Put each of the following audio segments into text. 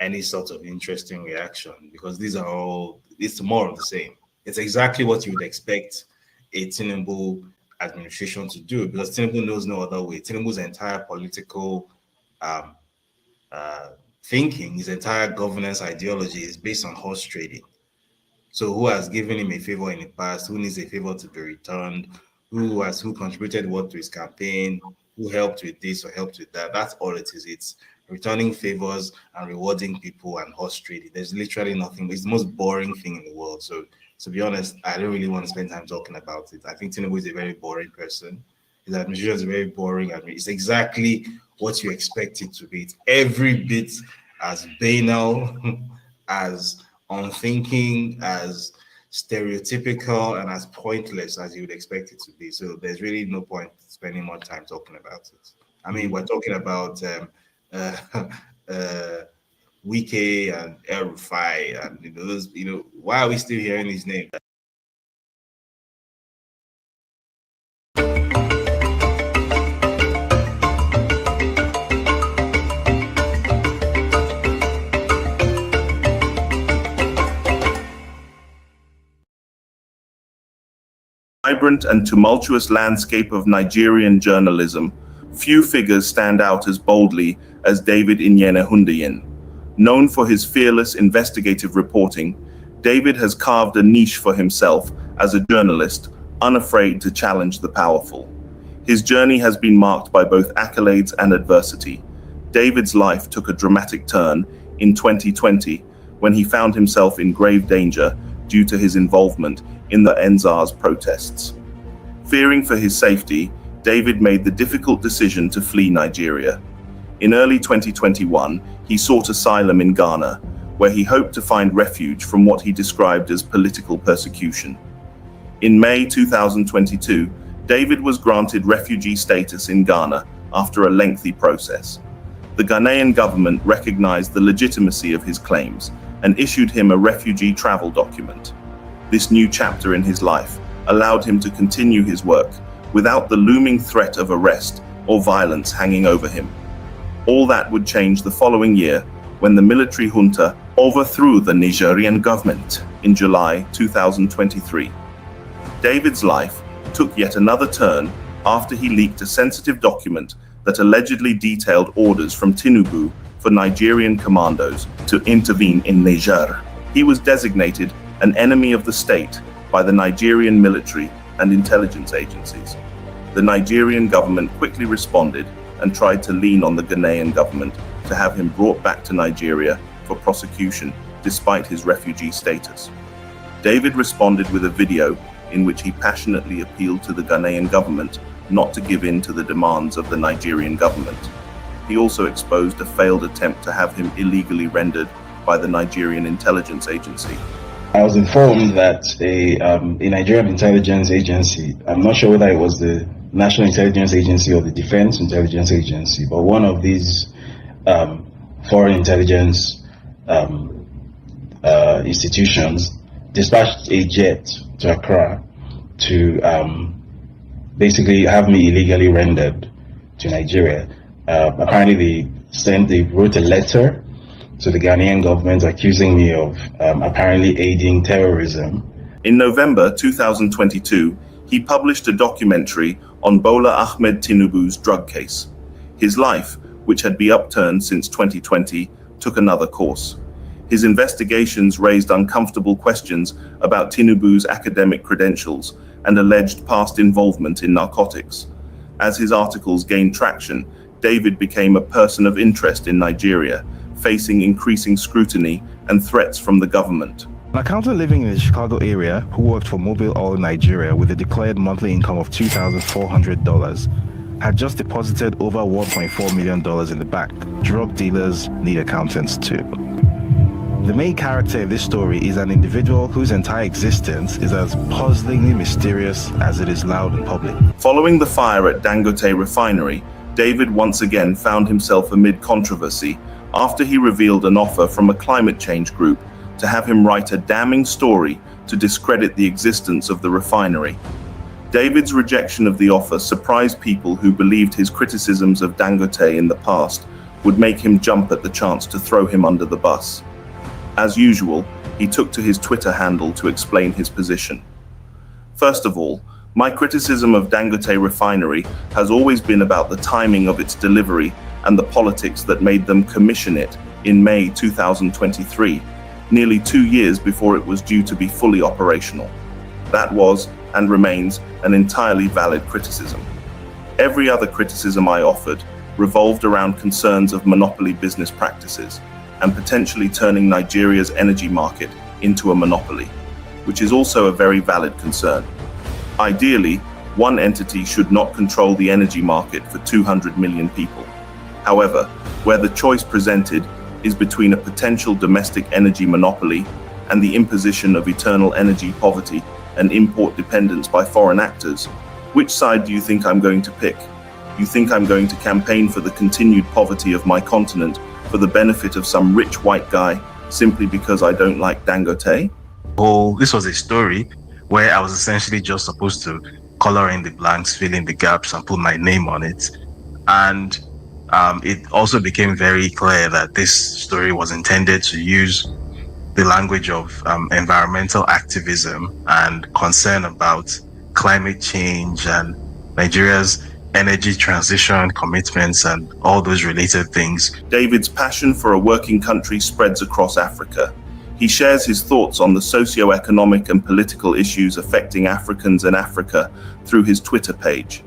any sort of interesting reaction, because it's more of the same. It's exactly what you would expect a Tinubu administration to do, because Tinubu knows no other way. Tinubu's entire political thinking, his entire governance ideology is based on horse trading. So who has given him a favor in the past? Who needs a favor to be returned? Who contributed what to his campaign? Who helped with this or helped with that? That's all it is. It's returning favors and rewarding people and horse trading. There's literally nothing. It's the most boring thing in the world. So to be honest, I don't really want to spend time talking about it. I think Tinubu is a very boring person. His administration is very boring. It's exactly what you expect it to be. It's every bit as banal, as unthinking, as stereotypical, and as pointless as you would expect it to be. So there's really no point spending more time talking about it. I mean, we're talking about Wike and El-Rufai, and why are we still hearing his name? Vibrant and tumultuous landscape of Nigerian journalism, few figures stand out as boldly as David Inyene Hundeyin. Known for his fearless investigative reporting, David has carved a niche for himself as a journalist, unafraid to challenge the powerful. His journey has been marked by both accolades and adversity. David's life took a dramatic turn in 2020 when he found himself in grave danger due to his involvement in the NSAS protests. Fearing for his safety, David made the difficult decision to flee Nigeria. In early 2021, he sought asylum in Ghana, where he hoped to find refuge from what he described as political persecution. In May 2022, David was granted refugee status in Ghana after a lengthy process. The Ghanaian government recognized the legitimacy of his claims and issued him a refugee travel document. This new chapter in his life allowed him to continue his work without the looming threat of arrest or violence hanging over him. All that would change the following year when the military junta overthrew the Nigerian government in July 2023. David's life took yet another turn after he leaked a sensitive document that allegedly detailed orders from Tinubu for Nigerian commandos to intervene in Niger. He was designated an enemy of the state by the Nigerian military and intelligence agencies. The Nigerian government quickly responded and tried to lean on the Ghanaian government to have him brought back to Nigeria for prosecution despite his refugee status. David responded with a video in which he passionately appealed to the Ghanaian government not to give in to the demands of the Nigerian government. He also exposed a failed attempt to have him illegally rendered by the Nigerian intelligence agency. I was informed that a Nigerian intelligence agency, I'm not sure whether it was the National Intelligence Agency or the Defense Intelligence Agency, but one of these foreign intelligence institutions dispatched a jet to Accra to basically have me illegally rendered to Nigeria. Apparently they wrote a letter to the Ghanaian government accusing me of apparently aiding terrorism. In November 2022, he published a documentary on Bola Ahmed Tinubu's drug case. His life, which had been upturned since 2020, took another course. His investigations raised uncomfortable questions about Tinubu's academic credentials and alleged past involvement in narcotics. As his articles gained traction, David became a person of interest in Nigeria, facing increasing scrutiny and threats from the government. An accountant living in the Chicago area who worked for Mobil Oil Nigeria with a declared monthly income of $2,400 had just deposited over $1.4 million in the bank. Drug dealers need accountants too. The main character in this story is an individual whose entire existence is as puzzlingly mysterious as it is loud and public. Following the fire at Dangote refinery, David once again found himself amid controversy after he revealed an offer from a climate change group to have him write a damning story to discredit the existence of the refinery. David's rejection of the offer surprised people who believed his criticisms of Dangote in the past would make him jump at the chance to throw him under the bus. As usual, he took to his Twitter handle to explain his position. First of all, my criticism of Dangote refinery has always been about the timing of its delivery and the politics that made them commission it in May 2023, nearly 2 years before it was due to be fully operational. That was, and remains, an entirely valid criticism. Every other criticism I offered revolved around concerns of monopoly business practices and potentially turning Nigeria's energy market into a monopoly, which is also a very valid concern. Ideally, one entity should not control the energy market for 200 million people. However, where the choice presented is between a potential domestic energy monopoly and the imposition of eternal energy poverty and import dependence by foreign actors, which side do you think I'm going to pick? You think I'm going to campaign for the continued poverty of my continent for the benefit of some rich white guy simply because I don't like Dangote? Oh, this was a story where I was essentially just supposed to color in the blanks, fill in the gaps, and put my name on it. And it also became very clear that this story was intended to use the language of environmental activism and concern about climate change and Nigeria's energy transition commitments and all those related things. David's passion for a working country spreads across Africa. He shares his thoughts on the socio-economic and political issues affecting Africans and Africa through his Twitter page.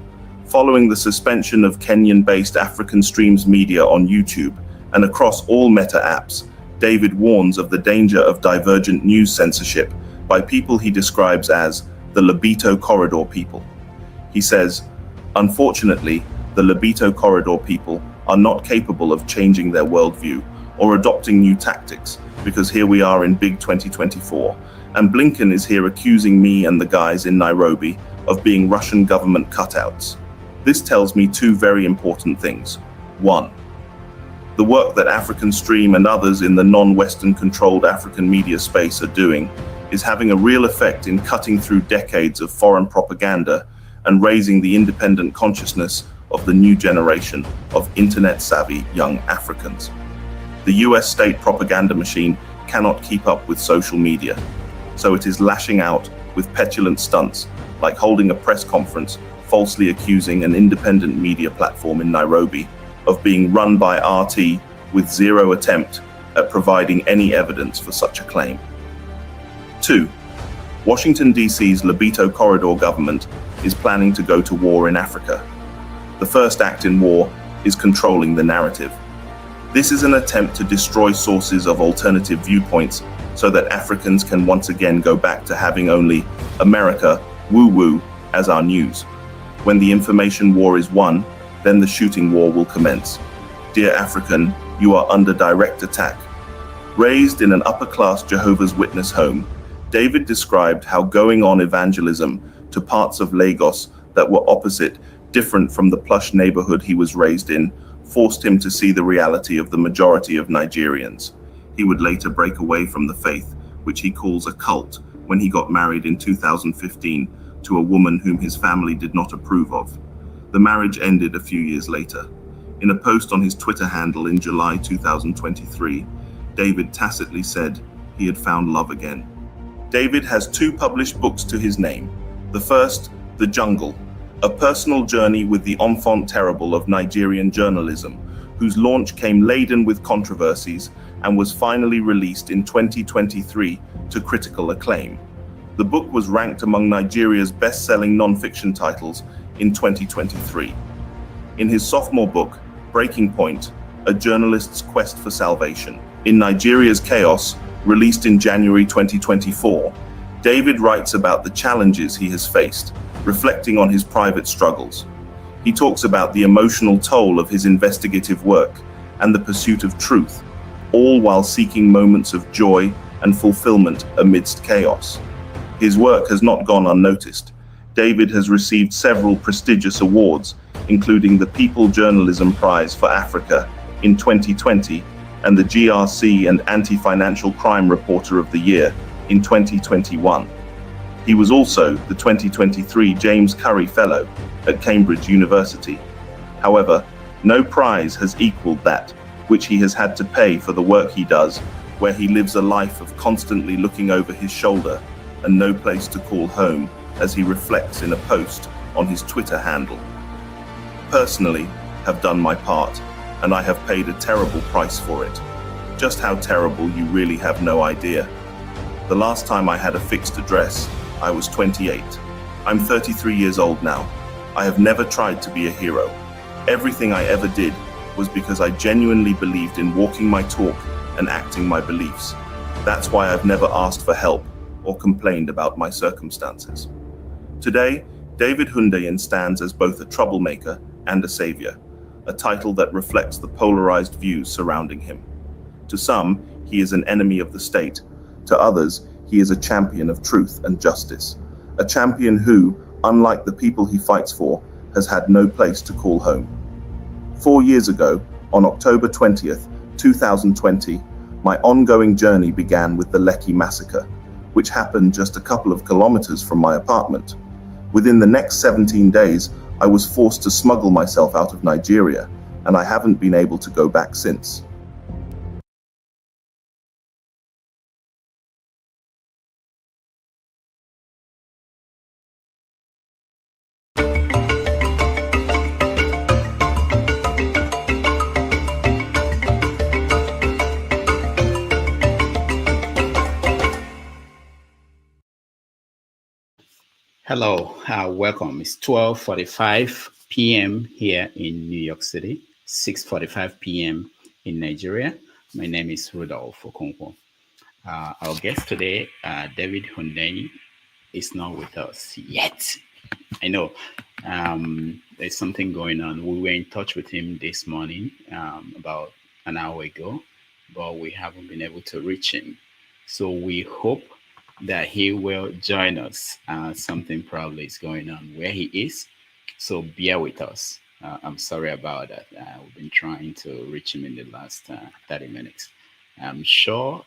Following the suspension of Kenyan-based African Streams Media on YouTube and across all Meta apps, David warns of the danger of divergent news censorship by people he describes as the Lobito Corridor people. He says, "Unfortunately, the Lobito Corridor people are not capable of changing their worldview or adopting new tactics, because here we are in big 2024, and Blinken is here accusing me and the guys in Nairobi of being Russian government cutouts." This tells me two very important things. One, the work that African Stream and others in the non-Western controlled African media space are doing is having a real effect in cutting through decades of foreign propaganda and raising the independent consciousness of the new generation of internet-savvy young Africans. The US state propaganda machine cannot keep up with social media, so it is lashing out with petulant stunts like holding a press conference falsely accusing an independent media platform in Nairobi of being run by RT with zero attempt at providing any evidence for such a claim. 2. Washington DC's Lobito Corridor government is planning to go to war in Africa. The first act in war is controlling the narrative. This is an attempt to destroy sources of alternative viewpoints so that Africans can once again go back to having only America, woo-woo, as our news. When the information war is won, then the shooting war will commence. Dear African, you are under direct attack. Raised in an upper-class Jehovah's Witness home, David described how going on evangelism to parts of Lagos that were opposite, different from the plush neighborhood he was raised in, forced him to see the reality of the majority of Nigerians. He would later break away from the faith, which he calls a cult, when he got married in 2015 to a woman whom his family did not approve of. The marriage ended a few years later. In a post on his Twitter handle in July 2023, David tacitly said he had found love again. David has 2 published books to his name. The first, The Jungle, a personal journey with the enfant terrible of Nigerian journalism, whose launch came laden with controversies and was finally released in 2023 to critical acclaim. The book was ranked among Nigeria's best-selling non-fiction titles in 2023. In his sophomore book, Breaking Point, A Journalist's Quest for Salvation, in Nigeria's Chaos, released in January 2024, David writes about the challenges he has faced, reflecting on his private struggles. He talks about the emotional toll of his investigative work and the pursuit of truth, all while seeking moments of joy and fulfillment amidst chaos. His work has not gone unnoticed. David has received several prestigious awards, including the People Journalism Prize for Africa in 2020 and the GRC and Anti-Financial Crime Reporter of the Year in 2021. He was also the 2023 James Curry Fellow at Cambridge University. However, no prize has equaled that which he has had to pay for the work he does, where he lives a life of constantly looking over his shoulder and no place to call home, as he reflects in a post on his Twitter handle. Personally, have done my part, and I have paid a terrible price for it. Just how terrible you really have no idea. The last time I had a fixed address, I was 28. I'm 33 years old now. I have never tried to be a hero. Everything I ever did was because I genuinely believed in walking my talk and acting my beliefs. That's why I've never asked for help or complained about my circumstances. Today, David Hundeyin stands as both a troublemaker and a savior, a title that reflects the polarized views surrounding him. To some, he is an enemy of the state. To others, he is a champion of truth and justice, a champion who, unlike the people he fights for, has had no place to call home. 4 years ago, on October 20th, 2020, my ongoing journey began with the Lekki massacre, which happened just a couple of kilometers from my apartment. Within the next 17 days, I was forced to smuggle myself out of Nigeria, and I haven't been able to go back since. Hello, welcome. It's 12:45 p.m. here in New York City, 6:45 p.m. in Nigeria. My name is Rudolph Okonkwo. Our guest today, David Hundeyin, is not with us yet. I know there's something going on. We were in touch with him this morning, about an hour ago, but we haven't been able to reach him. So we hope that he will join us. Something probably is going on where he is, so bear with us. I'm sorry about that. We've been trying to reach him in the last 30 minutes. I'm sure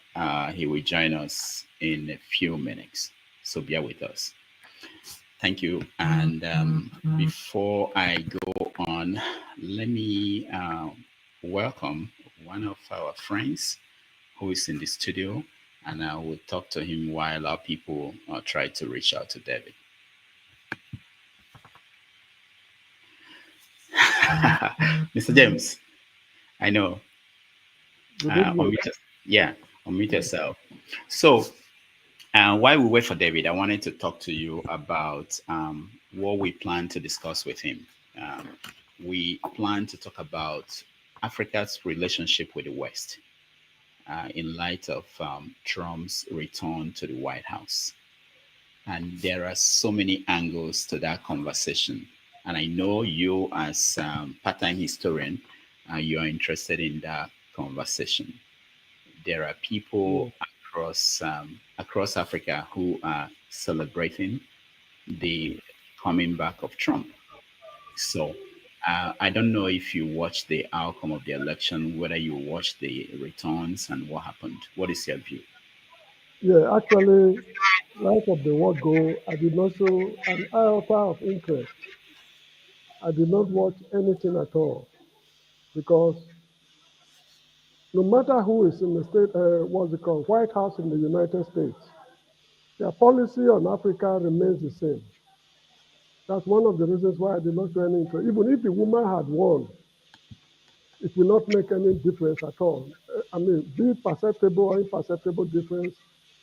he will join us in a few minutes, so bear with us. Thank you. And before I go on, let me welcome one of our friends who is in the studio, and I will talk to him while our people try to reach out to David. Mr. James, I know. Unmute yourself. So, while we wait for David, I wanted to talk to you about what we plan to discuss with him. We plan to talk about Africa's relationship with the West. In light of Trump's return to the White House. And there are so many angles to that conversation. And I know you, as part-time historian, you are interested in that conversation. There are people across Africa who are celebrating the coming back of Trump. So I don't know if you watched the outcome of the election, whether you watched the returns and what happened. What is your view? Yeah, actually, like of the word go, I did not show an iota of interest. I did not watch anything at all because no matter who is in the state, what's it called, White House in the United States, their policy on Africa remains the same. That's one of the reasons why I did not show any interest. Even if the woman had won, it will not make any difference at all. I mean, be it perceptible or imperceptible difference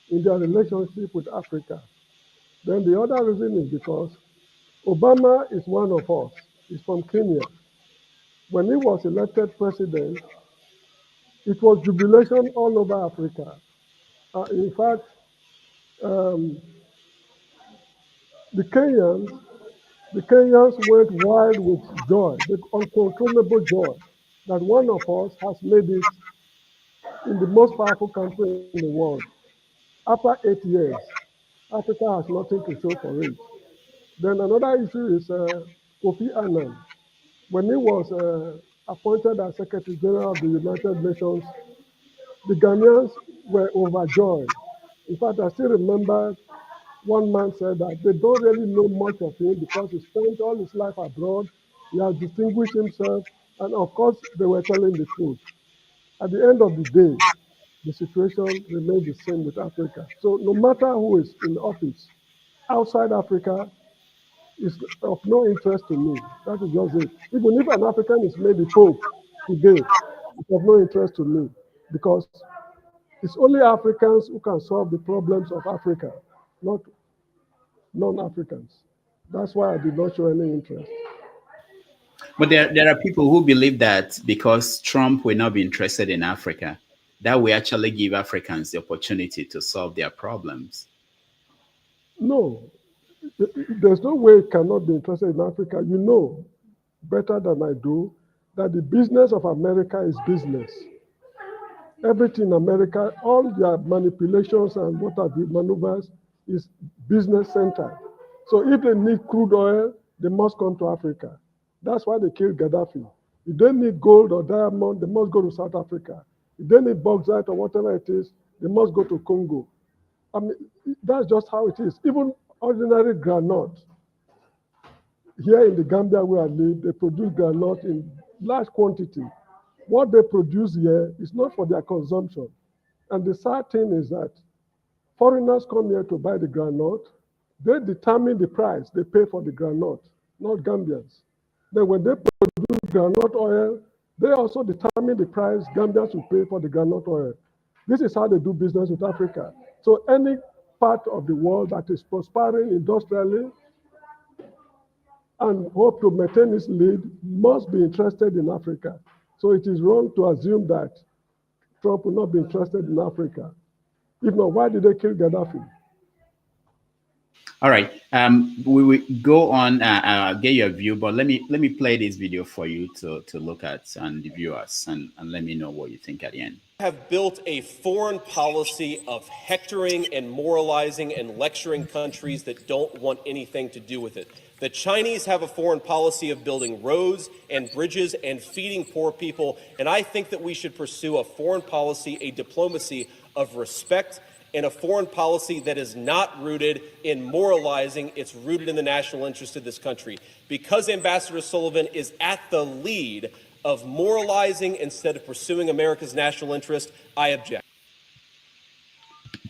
in their relationship with Africa. Then the other reason is because Obama is one of us. He's from Kenya. When he was elected president, it was jubilation all over Africa. In fact, the Kenyans went wild with joy, with uncontrollable joy, that one of us has made it in the most powerful country in the world. After 8 years, Africa has nothing to show for it. Then another issue is Kofi Annan. When he was appointed as Secretary General of the United Nations, the Ghanaians were overjoyed. In fact, I still remember one man said that they don't really know much of him because he spent all his life abroad. He has distinguished himself, and of course, they were telling the truth. At the end of the day, the situation remains the same with Africa. So no matter who is in office, outside Africa is of no interest to me. That is just it. Even if an African is made the Pope today, it's of no interest to me because it's only Africans who can solve the problems of Africa, not non-Africans. That's why I did not show any interest. But there are people who believe that because Trump will not be interested in Africa, that will actually give Africans the opportunity to solve their problems. No, there's no way it cannot be interested in Africa. You know better than I do that the business of America is business. Everything in America, all their manipulations and what have you, maneuvers is business centered. So if they need crude oil, they must come to Africa. That's why they killed Gaddafi. If they need gold or diamond, they must go to South Africa. If they need bauxite or whatever it is, they must go to Congo. I mean, that's just how it is. Even ordinary granite. Here in the Gambia where I live, they produce granite in large quantity. What they produce here is not for their consumption. And the sad thing is that foreigners come here to buy the granite. They determine the price they pay for the granite, not Gambians. Then when they produce granite oil, they also determine the price Gambians will pay for the granite oil. This is how they do business with Africa. So any part of the world that is prospering industrially and hope to maintain its lead must be interested in Africa. So it is wrong to assume that Trump will not be interested in Africa. If not, why did they kill Gaddafi? All right, we will go on. Get your view, but let me play this video for you to look at and the viewers, and let me know what you think at the end. Have built a foreign policy of hectoring and moralizing and lecturing countries that don't want anything to do with it. The Chinese have a foreign policy of building roads and bridges and feeding poor people, and I think that we should pursue a foreign policy, a diplomacy of respect, and a foreign policy that is not rooted in moralizing. It's rooted in the national interest of this country. Because Ambassador Sullivan is at the lead of moralizing instead of pursuing America's national interest, I object.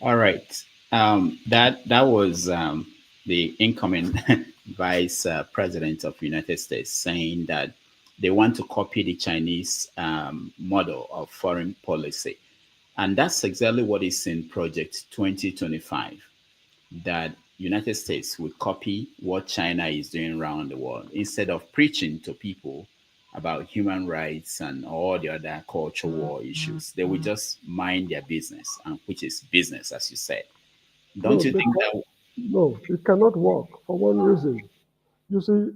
All right. That was the incoming Vice President of the United States saying that they want to copy the Chinese model of foreign policy. And that's exactly what is in Project 2025, that United States would copy what China is doing around the world. Instead of preaching to people about human rights and all the other culture war issues, they would just mind their business, and which is business, as you said. Don't you think that? No, it cannot work for one reason. You see,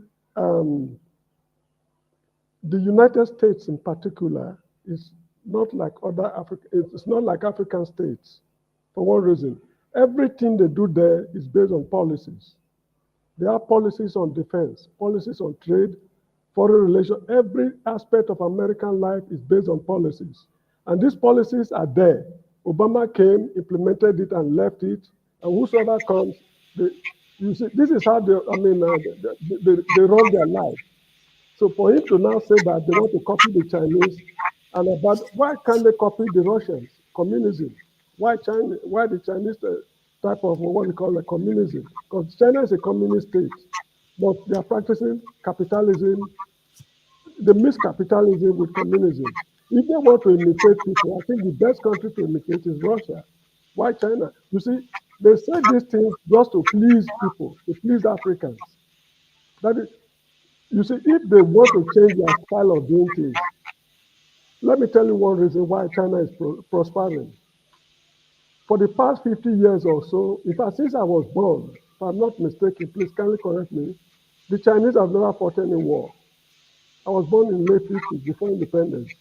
the United States in particular is not like other African, it's not like African states for one reason. Everything they do there is based on policies. There are policies on defense, policies on trade, foreign relations. Every aspect of American life is based on policies. And these policies are there. Obama came, implemented it, and left it. And whosoever comes, you see, this is how they run their life. So for him to now say that they want to copy the Chinese, and about why can't they copy the Russians? Communism. Why the Chinese type of what we call a communism? Because China is a communist state, but they are practicing capitalism. They mix capitalism with communism. If they want to imitate people, I think the best country to imitate is Russia. Why China? You see, they say these things just to please people, to please Africans. That is, you see, if they want to change their style of doing things, let me tell you one reason why China is prospering. For the past 50 years or so, in fact, since I was born, if I'm not mistaken, please kindly correct me, the Chinese have never fought any war. I was born in late 50s, before independence.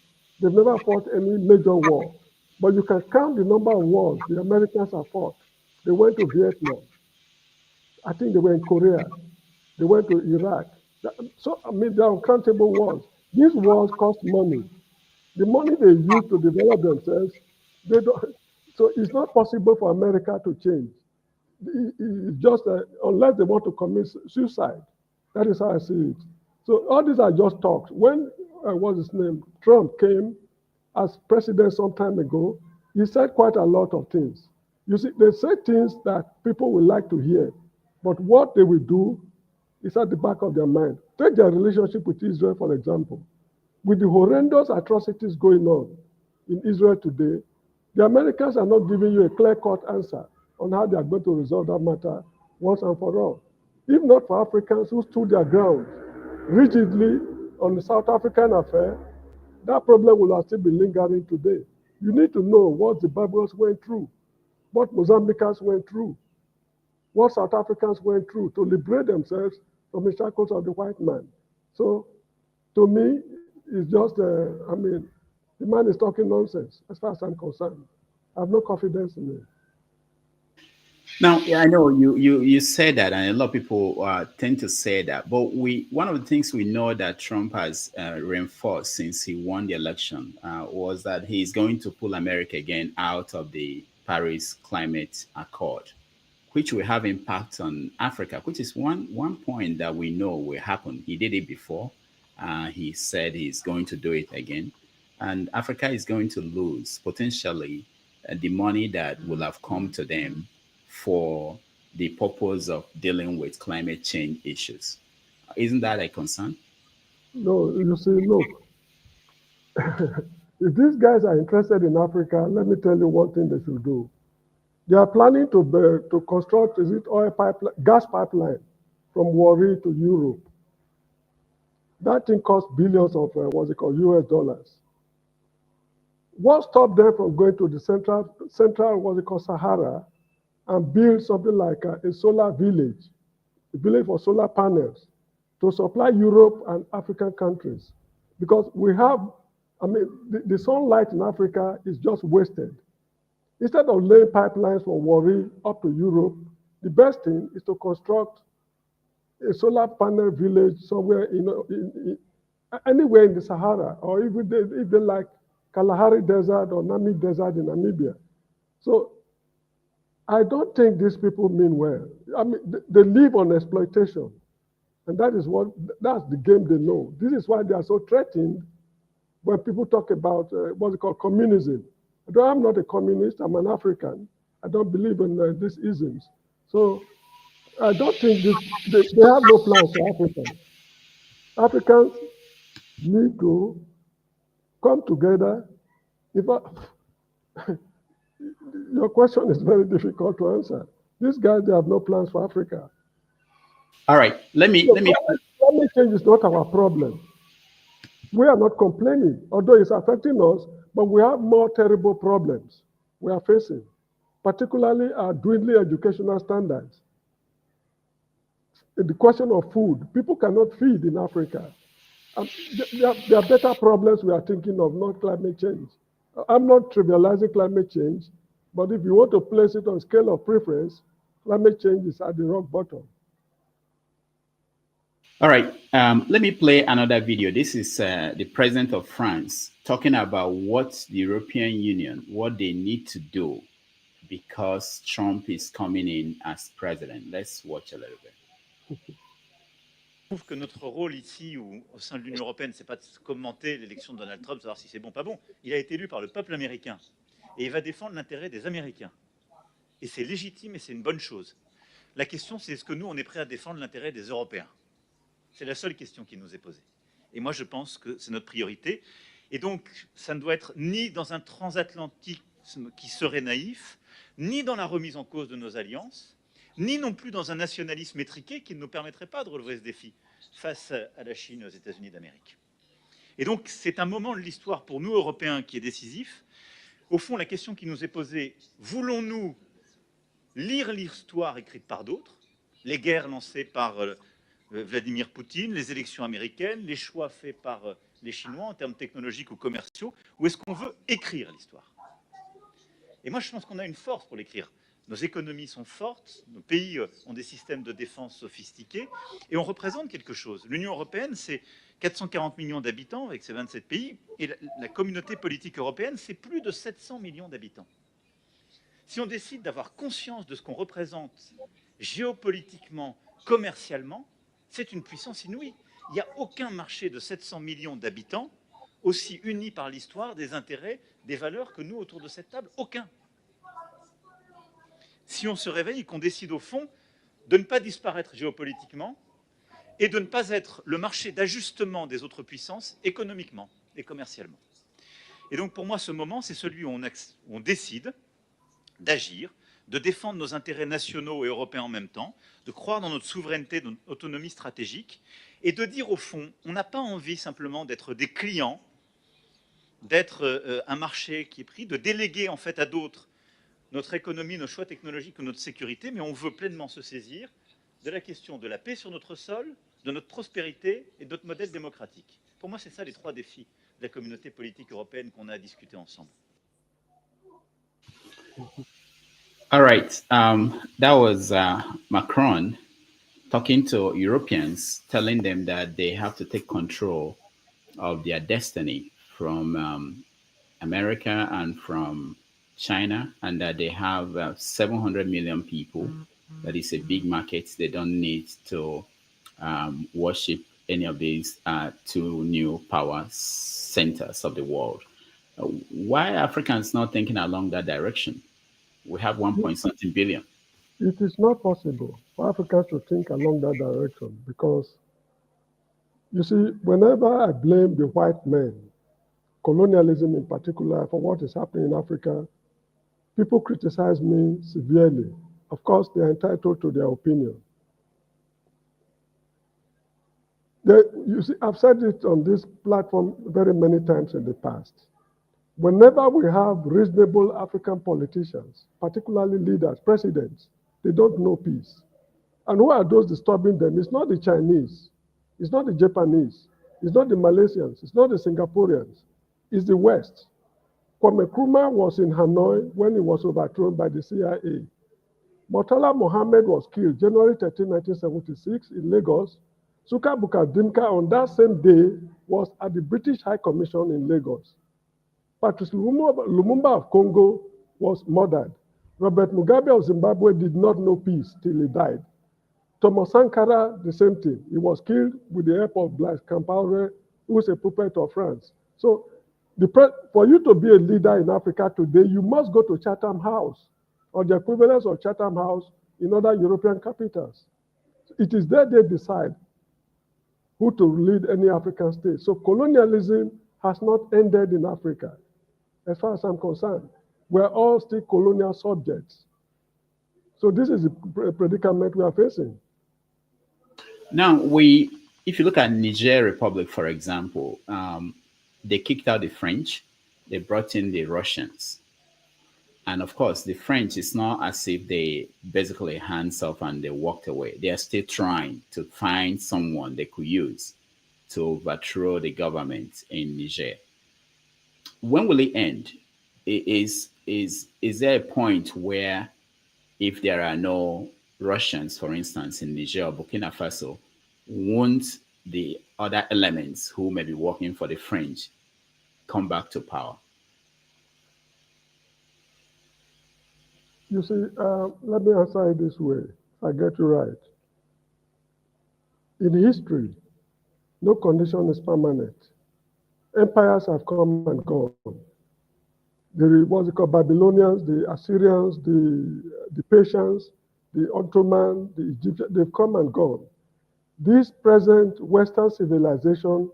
They've never fought any major war. But you can count the number of wars the Americans have fought. They went to Vietnam. I think they were in Korea. They went to Iraq. So, I mean, there are uncountable wars. These wars cost money. The money they use to develop themselves, they don't. So it's not possible for America to change. It's just unless they want to commit suicide. That is how I see it. So all these are just talks. When what's his name? Trump came, as president some time ago, he said quite a lot of things. You see, they say things that people will like to hear, but what they will do is at the back of their mind. Take their relationship with Israel, for example. With the horrendous atrocities going on in Israel today, the Americans are not giving you a clear-cut answer on how they are going to resolve that matter once and for all. If not for Africans who stood their ground rigidly on the South African affair, that problem will still be lingering today. You need to know what Zimbabweans went through, what Mozambicans went through, what South Africans went through to liberate themselves from the shackles of the white man. So, to me, it's just, the man is talking nonsense as far as I'm concerned. I have no confidence in him. Now, yeah, I know you said that, and a lot of people tend to say that. But one of the things we know that Trump has reinforced since he won the election was that he's going to pull America again out of the Paris Climate Accord, which will have impact on Africa, which is one point that we know will happen. He did it before. He said he's going to do it again, and Africa is going to lose potentially the money that will have come to them for the purpose of dealing with climate change issues. Isn't that a concern? No, you see, look, if these guys are interested in Africa, let me tell you one thing they should do. They are planning to construct, gas pipeline from Warri to Europe. That thing costs billions of, US dollars. What stopped them from going to the central, Sahara, and build something like a solar village, a village for solar panels, to supply Europe and African countries? Because we have, the sunlight in Africa is just wasted. Instead of laying pipelines from Warri up to Europe, the best thing is to construct a solar panel village somewhere, anywhere in the Sahara, or if they like Kalahari Desert or Namib Desert in Namibia. So I don't think these people mean well. They live on exploitation, and that's the game they know. This is why they are so threatened when people talk about what's called communism. Although I'm not a communist, I'm an African. I don't believe in these isms. So I don't think they have no plans for Africa. Africans need to come together. Your question is very difficult to answer. These guys, they have no plans for Africa. All right, let me. Climate change is not our problem. We are not complaining, although it's affecting us, but we have more terrible problems we are facing, particularly our dwindling educational standards. In the question of food, people cannot feed in Africa. There are better problems we are thinking of, not climate change. I'm not trivializing climate change, but if you want to place it on scale of preference, climate change is at the rock bottom. All right, let me play another video. This is the president of France talking about what the European Union, what they need to do because Trump is coming in as president. Let's watch a little bit. Je trouve que notre rôle ici, ou au sein de l'Union européenne, c'est pas de commenter l'élection de Donald Trump, savoir si c'est bon ou pas bon. Il a été élu par le peuple américain et il va défendre l'intérêt des Américains. Et c'est légitime et c'est une bonne chose. La question, c'est est-ce que nous, on est prêt à défendre l'intérêt des Européens? C'est la seule question qui nous est posée. Et moi, je pense que c'est notre priorité. Et donc, ça ne doit être ni dans un transatlantisme qui serait naïf, ni dans la remise en cause de nos alliances, ni non plus dans un nationalisme étriqué qui ne nous permettrait pas de relever ce défi face à la Chine et aux États-Unis d'Amérique. Et donc, c'est un moment de l'histoire pour nous, Européens, qui est décisif. Au fond, la question qui nous est posée, voulons-nous lire l'histoire écrite par d'autres, les guerres lancées par Vladimir Poutine, les élections américaines, les choix faits par les Chinois en termes technologiques ou commerciaux, ou est-ce qu'on veut écrire l'histoire? Et moi, je pense qu'on a une force pour l'écrire. Nos économies sont fortes, nos pays ont des systèmes de défense sophistiqués, et on représente quelque chose. L'Union européenne, c'est 440 millions d'habitants avec ses 27 pays, et la communauté politique européenne, c'est plus de 700 millions d'habitants. Si on décide d'avoir conscience de ce qu'on représente géopolitiquement, commercialement, c'est une puissance inouïe. Il n'y a aucun marché de 700 millions d'habitants aussi unis par l'histoire, des intérêts, des valeurs que nous autour de cette table? Aucun. Si on se réveille et qu'on décide au fond de ne pas disparaître géopolitiquement et de ne pas être le marché d'ajustement des autres puissances économiquement et commercialement. Et donc pour moi, ce moment, c'est celui où on décide d'agir, de défendre nos intérêts nationaux et européens en même temps, de croire dans notre souveraineté, dans notre autonomie stratégique, et de dire au fond, on n'a pas envie simplement d'être des clients, d'être un marché qui est pris, de déléguer en fait à d'autres notre économie, nos choix technologiques ou notre sécurité, mais on veut pleinement se saisir de la question de la paix sur notre sol, de notre prospérité et de notre modèle démocratique. Pour moi, c'est ça les trois défis de la communauté politique européenne qu'on a à discuter ensemble. All right. That was Macron talking to Europeans, telling them that they have to take control of their destiny from America and from China, and that they have 700 million people. That is a big market. They don't need to worship any of these two new power centers of the world. Why are Africans not thinking along that direction? We have 1.something billion. It is not possible for Africans to think along that direction because, you see, whenever I blame the white men, colonialism in particular, for what is happening in Africa, people criticize me severely. Of course, they are entitled to their opinion. You see, I've said it on this platform very many times in the past. Whenever we have reasonable African politicians, particularly leaders, presidents, they don't know peace. And who are those disturbing them? It's not the Chinese, it's not the Japanese, it's not the Malaysians, it's not the Singaporeans, it's the West. Kwame Nkrumah was in Hanoi when he was overthrown by the CIA. Murtala Mohammed was killed January 13, 1976 in Lagos. Suka Bukadimka on that same day was at the British High Commission in Lagos. Patrice Lumumba of Congo was murdered. Robert Mugabe of Zimbabwe did not know peace till he died. Thomas Sankara, the same thing. He was killed with the help of Blaise Compaoré, who is a puppet of France. So for you to be a leader in Africa today, you must go to Chatham House or the equivalence of Chatham House in other European capitals. It is there they decide who to lead any African state. So colonialism has not ended in Africa, as far as I'm concerned. We're all still colonial subjects. So this is a predicament we are facing. Now, if you look at Niger Republic, for example, they kicked out the French, they brought in the Russians. And of course, the French, is not as if they basically hands off and they walked away. They are still trying to find someone they could use to overthrow the government in Niger. When will it end? Is there a point where if there are no Russians, for instance, in Niger or Burkina Faso, won't the other elements who may be working for the French come back to power? You see, let me answer it this way, if I get you right. In history, no condition is permanent. Empires have come and gone. What's it called, Babylonians, the Assyrians, the Persians, the Ottoman, the Egyptians, they've come and gone. This present Western civilization,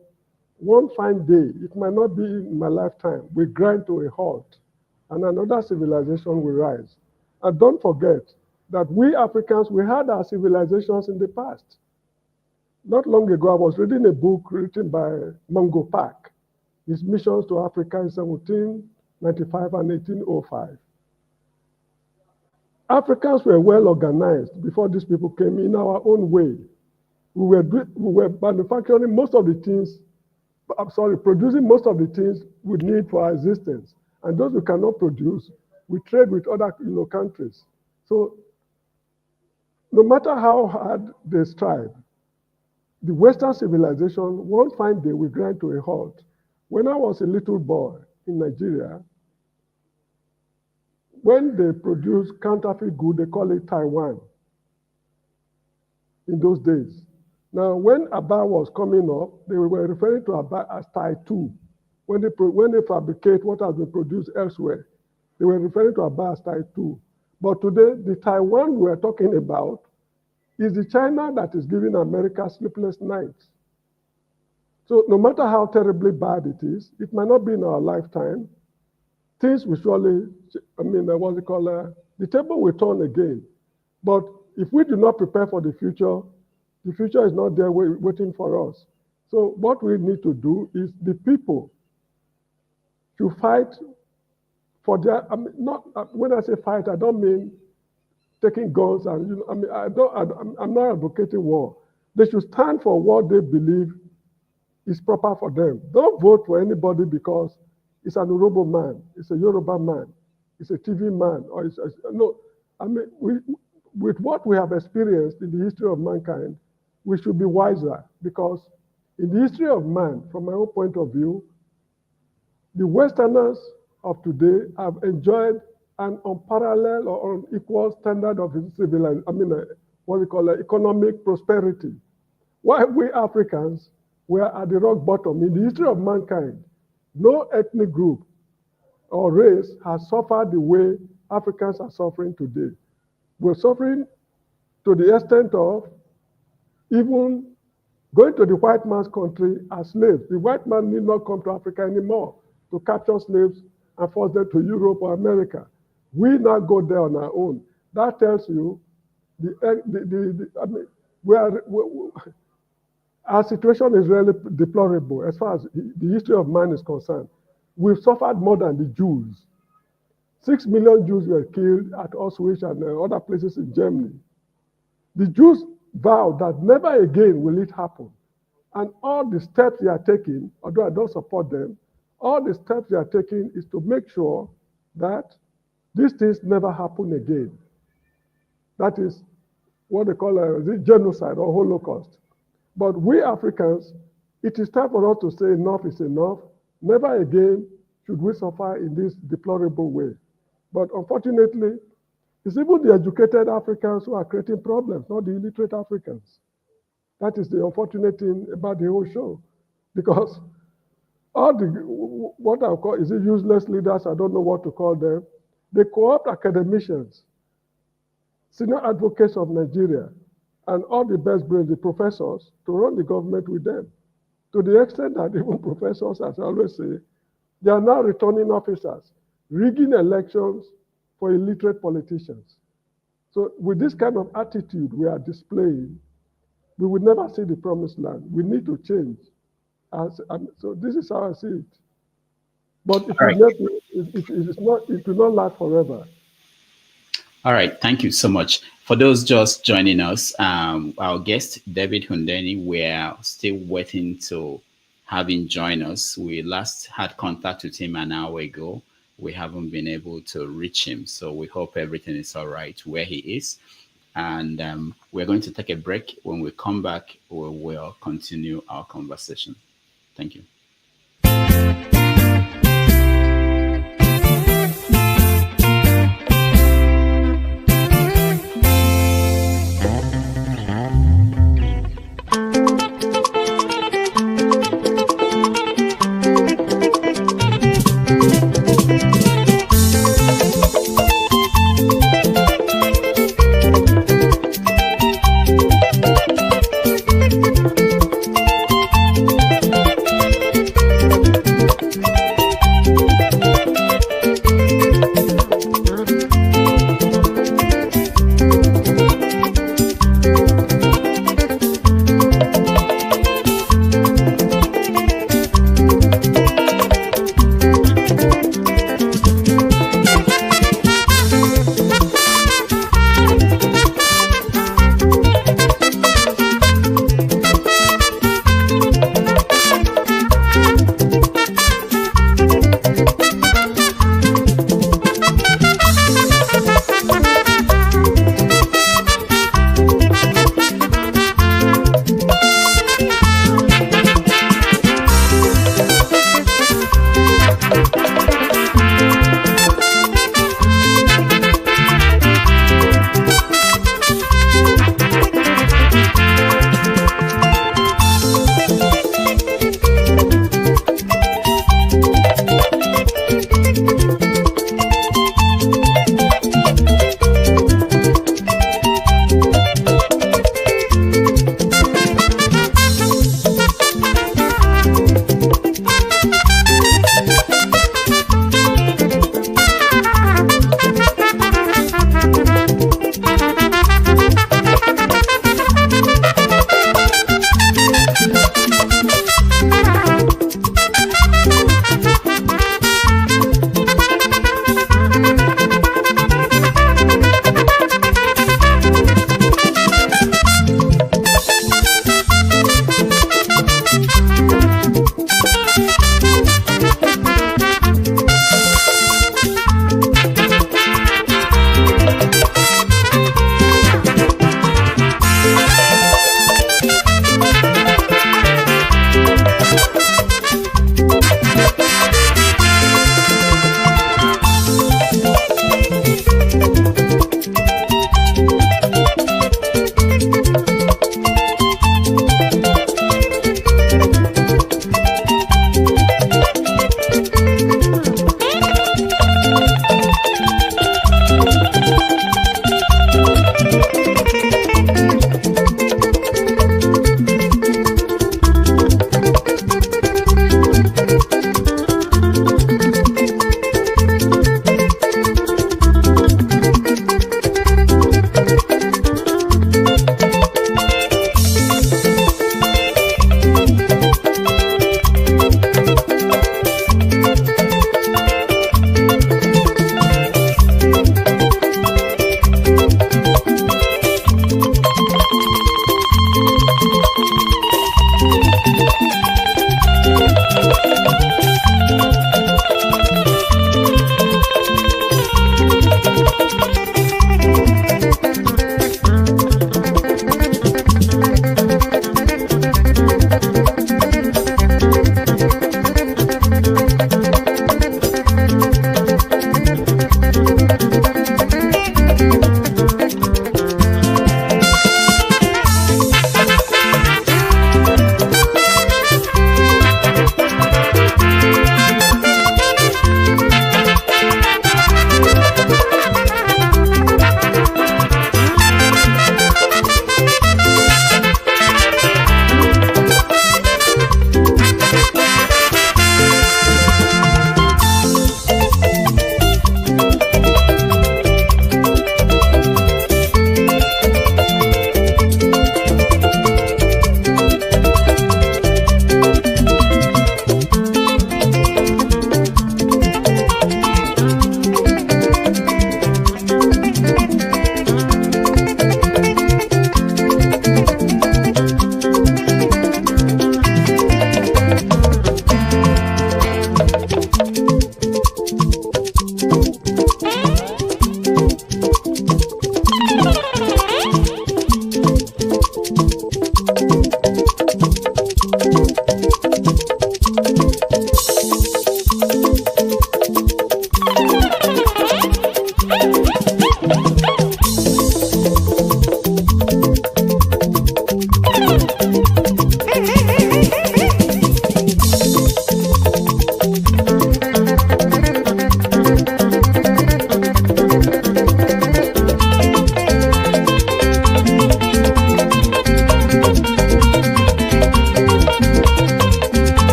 one fine day, it might not be in my lifetime, will grind to a halt, and another civilization will rise. And don't forget that we Africans, we had our civilizations in the past. Not long ago, I was reading a book written by Mungo Park, his missions to Africa in 1795 and 1805. Africans were well organized before these people came in our own way. We were manufacturing most of the things, producing most of the things we need for our existence. And those we cannot produce, we trade with other countries. So no matter how hard they strive, the Western civilization, one fine day, will grind to a halt. When I was a little boy in Nigeria, when they produce counterfeit good, they call it Taiwan in those days. Now, when Aba was coming up, they were referring to Aba as Tai 2. when they fabricate what has been produced elsewhere, they were referring to a bias type 2. But today, the Taiwan we're talking about is the China that is giving America sleepless nights. So no matter how terribly bad it is, it might not be in our lifetime. Things will surely, the table will turn again. But if we do not prepare for the future is not there waiting for us. So what we need to do is the people to fight for their, when I say fight, I don't mean taking guns and, I'm not advocating war. They should stand for what they believe is proper for them. Don't vote for anybody because it's an Urobo man, it's a Yoruba man, it's a TV man, or with what we have experienced in the history of mankind, we should be wiser, because in the history of man, from my own point of view, the Westerners of today have enjoyed an unparalleled or unequal standard of civilization, economic prosperity. While we Africans were at the rock bottom. In the history of mankind, no ethnic group or race has suffered the way Africans are suffering today. We're suffering to the extent of even going to the white man's country as slaves. The white man need not come to Africa anymore to capture slaves and force them to Europe or America. We now go there on our own. That tells you our situation is really deplorable as far as the history of man is concerned. We've suffered more than the Jews. 6 million Jews were killed at Auschwitz and other places in Germany. The Jews vowed that never again will it happen. And all the steps they are taking, although I don't support them, all the steps they are taking is to make sure that these things never happen again. That is what they call genocide or Holocaust. But we Africans, it is time for us to say enough is enough. Never again should we suffer in this deplorable way. But unfortunately, it's even the educated Africans who are creating problems, not the illiterate Africans. That is the unfortunate thing about the whole show. Because all the, what I call, is it useless leaders? I don't know what to call them. They co-opt academicians, senior advocates of Nigeria, and all the best brains, the professors, to run the government with them. To the extent that even professors, as I always say, they are now returning officers, rigging elections for illiterate politicians. So with this kind of attitude we are displaying, we will never see the promised land. We need to change. So this is how I see it. But it will not last forever. All right, thank you so much. For those just joining us, our guest, David Hundeyin, we're still waiting to have him join us. We last had contact with him an hour ago. We haven't been able to reach him, so we hope everything is all right where he is. And we're going to take a break. When we come back, we will continue our conversation. Thank you.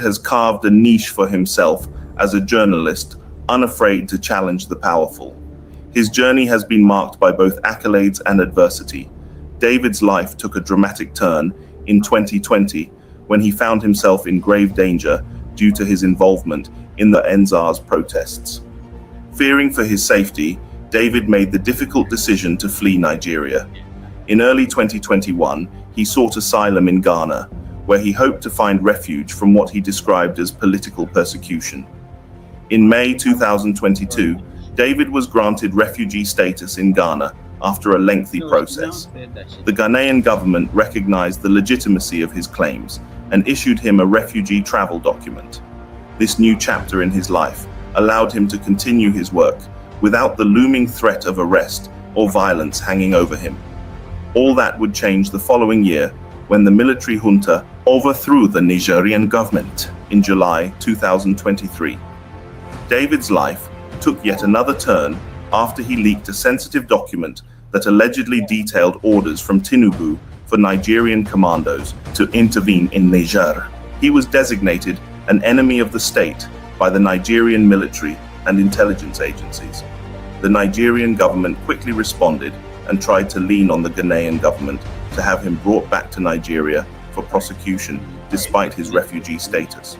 has carved a niche for himself as a journalist, unafraid to challenge the powerful. His journey has been marked by both accolades and adversity. David's life took a dramatic turn in 2020 when he found himself in grave danger due to his involvement in the NSA's protests. Fearing for his safety, David made the difficult decision to flee Nigeria. In early 2021, he sought asylum in Ghana, where he hoped to find refuge from what he described as political persecution. In May 2022, David was granted refugee status in Ghana after a lengthy process. The Ghanaian government recognized the legitimacy of his claims and issued him a refugee travel document. This new chapter in his life allowed him to continue his work without the looming threat of arrest or violence hanging over him. All that would change the following year when the military junta overthrew the Nigerian government in July 2023. David's life took yet another turn after he leaked a sensitive document that allegedly detailed orders from Tinubu for Nigerian commandos to intervene in Niger. He was designated an enemy of the state by the Nigerian military and intelligence agencies. The Nigerian government quickly responded and tried to lean on the Ghanaian government to have him brought back to Nigeria for prosecution despite his refugee status.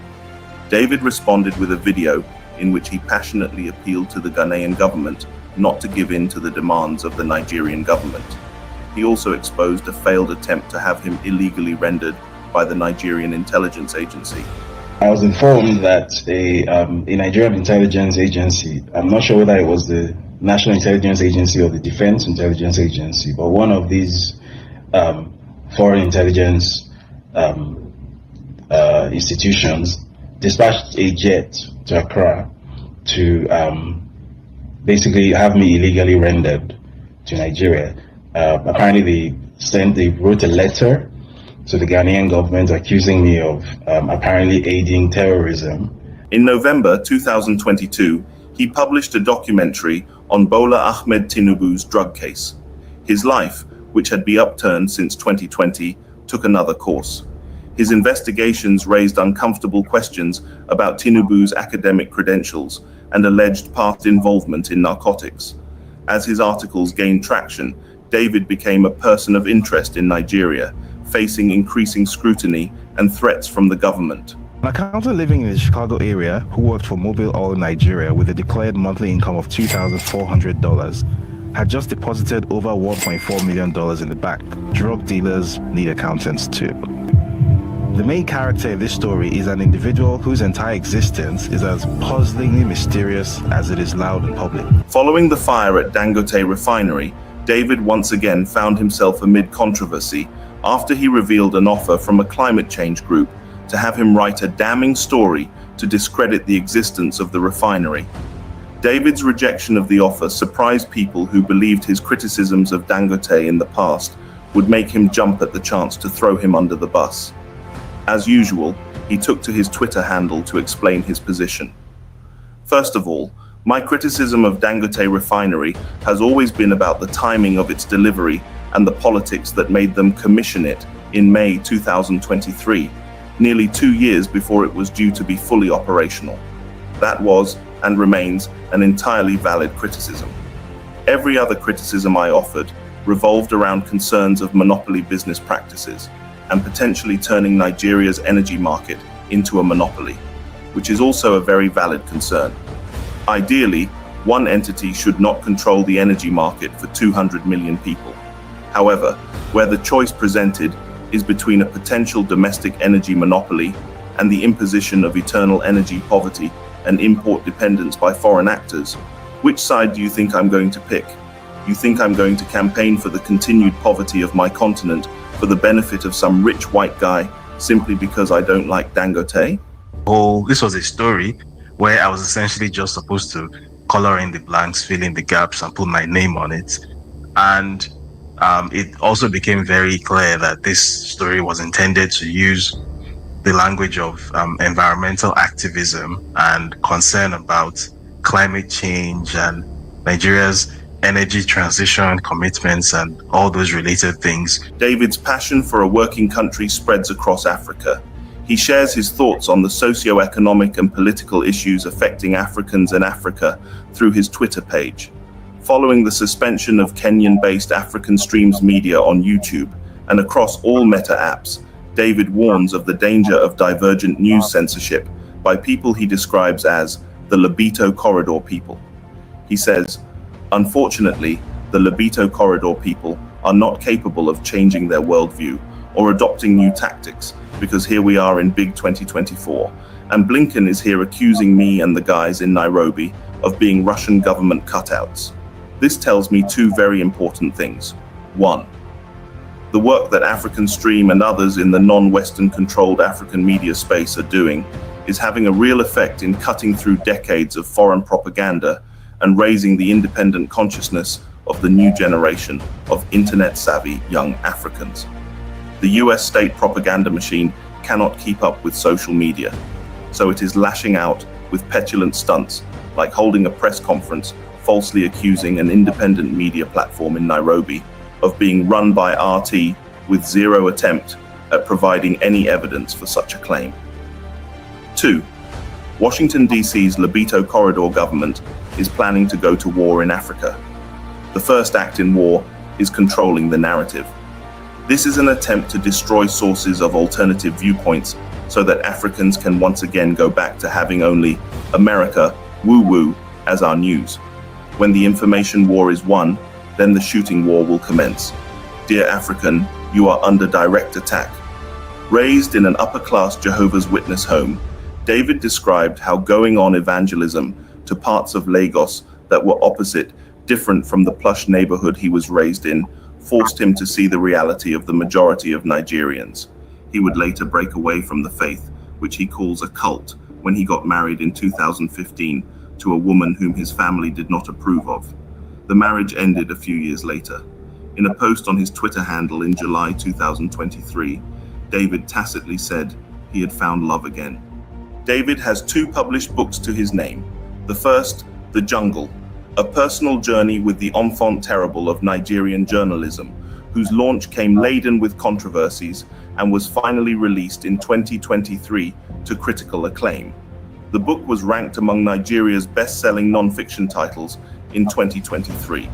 David responded with a video in which he passionately appealed to the Ghanaian government not to give in to the demands of the Nigerian government. He also exposed a failed attempt to have him illegally rendered by the Nigerian intelligence agency. I was informed that a Nigerian intelligence agency, I'm not sure whether it was the National Intelligence Agency or the Defense Intelligence Agency, but one of these foreign intelligence institutions dispatched a jet to Accra to basically have me illegally rendered to Nigeria. Apparently they wrote a letter to the Ghanaian government accusing me of apparently aiding terrorism. In November 2022, he published a documentary on Bola Ahmed Tinubu's drug case. His life, which had been upturned since 2020, took another course. His investigations raised uncomfortable questions about Tinubu's academic credentials and alleged past involvement in narcotics. As his articles gained traction, David became a person of interest in Nigeria, facing increasing scrutiny and threats from the government. An accountant living in the Chicago area who worked for Mobil Oil Nigeria with a declared monthly income of $2,400 had just deposited over $1.4 million in the bank. Drug dealers need accountants too. The main character in this story is an individual whose entire existence is as puzzlingly mysterious as it is loud and public. Following the fire at Dangote refinery, David once again found himself amid controversy after he revealed an offer from a climate change group to have him write a damning story to discredit the existence of the refinery. David's rejection of the offer surprised people who believed his criticisms of Dangote in the past would make him jump at the chance to throw him under the bus. As usual, he took to his Twitter handle to explain his position. First of all, my criticism of Dangote refinery has always been about the timing of its delivery and the politics that made them commission it in May 2023, nearly 2 years before it was due to be fully operational. That was and remains an entirely valid criticism. Every other criticism I offered revolved around concerns of monopoly business practices and potentially turning Nigeria's energy market into a monopoly, which is also a very valid concern. Ideally, one entity should not control the energy market for 200 million people. However, where the choice presented is between a potential domestic energy monopoly and the imposition of eternal energy poverty and import dependence by foreign actors, which side do you think I'm going to pick? You think I'm going to campaign for the continued poverty of my continent for the benefit of some rich white guy simply because I don't like Dangote? Oh, this was a story where I was essentially just supposed to color in the blanks, fill in the gaps, and put my name on it. And it also became very clear that this story was intended to use the language of environmental activism and concern about climate change and Nigeria's energy transition commitments and all those related things. David's passion for a working country spreads across Africa. He shares his thoughts on the socio-economic and political issues affecting Africans and Africa through his Twitter page. Following the suspension of Kenyan-based African Streams Media on YouTube and across all Meta apps, David warns of the danger of divergent news censorship by people he describes as the Lobito Corridor people. He says, "Unfortunately, the Lobito Corridor people are not capable of changing their worldview or adopting new tactics because here we are in big 2024, and Blinken is here accusing me and the guys in Nairobi of being Russian government cutouts. This tells me two very important things. One, the work that African Stream and others in the non-Western controlled African media space are doing is having a real effect in cutting through decades of foreign propaganda and raising the independent consciousness of the new generation of internet-savvy young Africans. The US state propaganda machine cannot keep up with social media, so it is lashing out with petulant stunts like holding a press conference falsely accusing an independent media platform in Nairobi of being run by RT with zero attempt at providing any evidence for such a claim. 2. Washington, D.C.'s Lobito Corridor government is planning to go to war in Africa. The first act in war is controlling the narrative. This is an attempt to destroy sources of alternative viewpoints so that Africans can once again go back to having only America, woo-woo, as our news. When the information war is won, then the shooting war will commence. Dear African, you are under direct attack. Raised in an upper-class Jehovah's Witness home, David described how going on evangelism to parts of Lagos that were opposite, different from the plush neighborhood he was raised in, forced him to see the reality of the majority of Nigerians. He would later break away from the faith, which he calls a cult, when he got married in 2015 to a woman whom his family did not approve of. The marriage ended a few years later. In a post on his Twitter handle in July 2023, David tacitly said he had found love again. David has 2 published books to his name. The first, The Jungle, a personal journey with the enfant terrible of Nigerian journalism, whose launch came laden with controversies and was finally released in 2023 to critical acclaim. The book was ranked among Nigeria's best-selling non-fiction titles in 2023.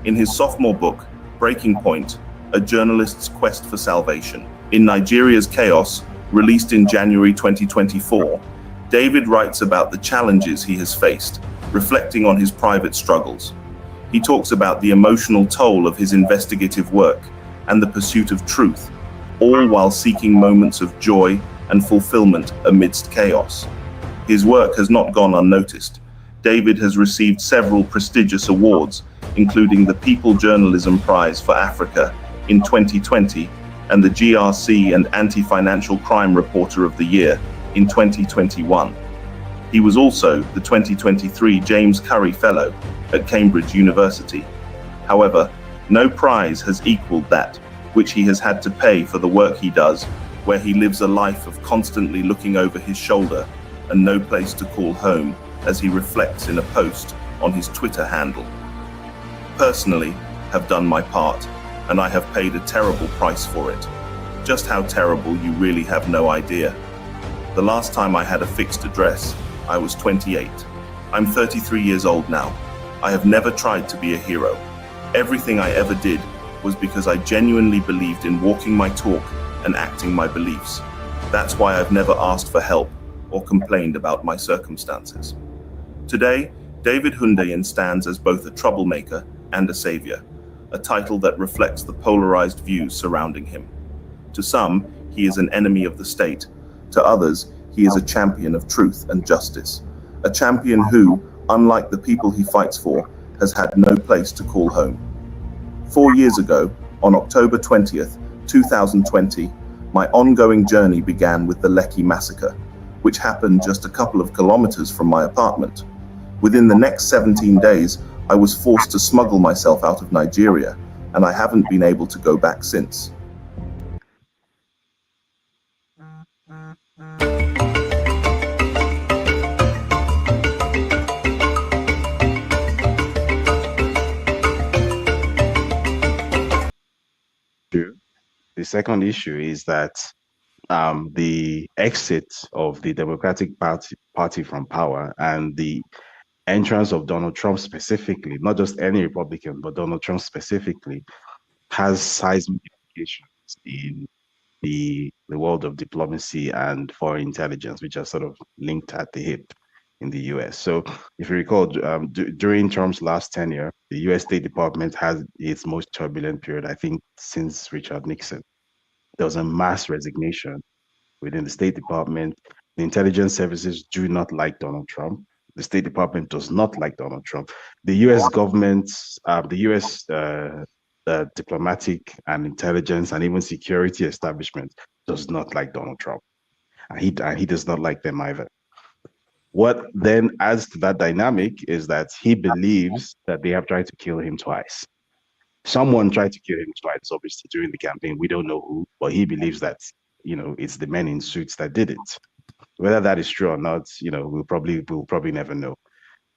In his sophomore book, Breaking Point, A Journalist's Quest for Salvation, in Nigeria's Chaos, released in January 2024, David writes about the challenges he has faced, reflecting on his private struggles. He talks about the emotional toll of his investigative work and the pursuit of truth, all while seeking moments of joy and fulfillment amidst chaos. His work has not gone unnoticed. David has received several prestigious awards, including the People Journalism Prize for Africa in 2020 and the GRC and Anti-Financial Crime Reporter of the Year in 2021. He was also the 2023 James Curry Fellow at Cambridge University. However, no prize has equaled that which he has had to pay for the work he does, where he lives a life of constantly looking over his shoulder and no place to call home, as he reflects in a post on his Twitter handle. Personally, have done my part, and I have paid a terrible price for it. Just how terrible you really have no idea. The last time I had a fixed address, I was 28. I'm 33 years old now. I have never tried to be a hero. Everything I ever did was because I genuinely believed in walking my talk and acting my beliefs. That's why I've never asked for help or complained about my circumstances. Today, David Hundeyin stands as both a troublemaker and a savior, a title that reflects the polarized views surrounding him. To some, he is an enemy of the state. To others, he is a champion of truth and justice, a champion who, unlike the people he fights for, has had no place to call home. 4 years ago, on October 20th, 2020, my ongoing journey began with the Lekki massacre, which happened just a couple of kilometers from my apartment. Within the next 17 days, I was forced to smuggle myself out of Nigeria, and I haven't been able to go back since. The second issue is that the exit of the Democratic Party from power and the entrance of Donald Trump specifically, not just any Republican, but Donald Trump specifically, has seismic implications in the world of diplomacy and foreign intelligence, which are sort of linked at the hip in the US. So if you recall, during Trump's last tenure, the US State Department had its most turbulent period, I think, since Richard Nixon. There was a mass resignation within the State Department. The intelligence services do not like Donald Trump. The State Department does not like Donald Trump. The US government, the US diplomatic and intelligence and even security establishment does not like Donald Trump. and he does not like them either. What then adds to that dynamic is that he believes that they have tried to kill him twice. Someone tried to kill him twice, obviously, during the campaign. We don't know who, but he believes that, it's the men in suits that did it. Whether that is true or not, we'll probably never know.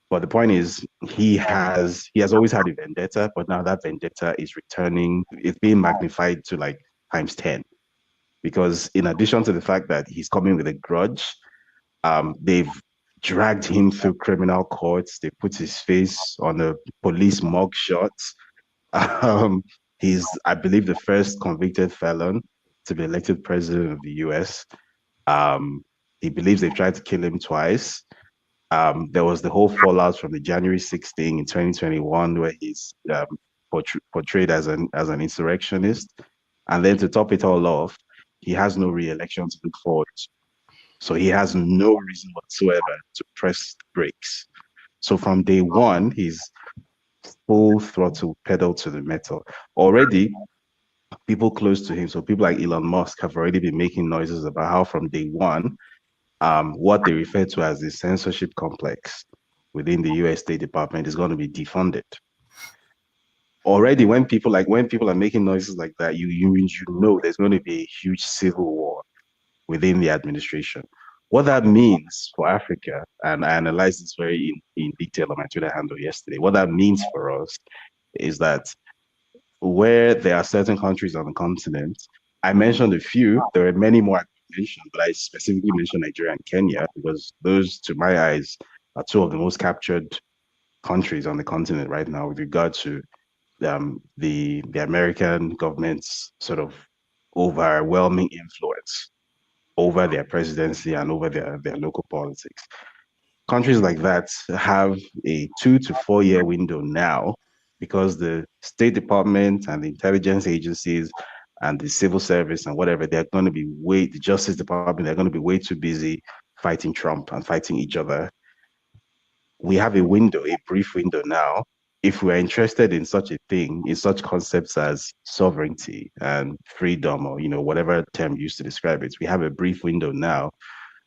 But the point is, he has always had a vendetta, but now that vendetta is returning. It's being magnified to like times 10. Because in addition to the fact that he's coming with a grudge, they've dragged him through criminal courts. They put his face on a police mug shot. Um, he's, I believe, the first convicted felon to be elected president of the US. He believes they've tried to kill him twice. There was the whole fallout from the January 6th thing in 2021, where he's portrayed as an insurrectionist. And then to top it all off, he has no re-election to look forward to. So he has no reason whatsoever to press brakes. So from day one, he's full throttle, pedal to the metal. Already, people close to him, so people like Elon Musk have already been making noises about how from day one, what they refer to as the censorship complex within the US State Department is going to be defunded. Already, when people are making noises like that, you know there's going to be a huge civil war within the administration. What that means for Africa, and I analyzed this very in detail on my Twitter handle yesterday, what that means for us is that where there are certain countries on the continent, I mentioned a few, there are many more I could mention, but I specifically mentioned Nigeria and Kenya because those, to my eyes, are two of the most captured countries on the continent right now with regard to the American government's sort of overwhelming influence over their presidency and over their local politics. Countries like that have a 2 to 4 year window now because the State Department and the intelligence agencies and the civil service and whatever, they're going to be the Justice Department, they're going to be way too busy fighting Trump and fighting each other. We have a brief window now. If we're interested in such a thing, in such concepts as sovereignty and freedom, or whatever term used to describe it, we have a brief window now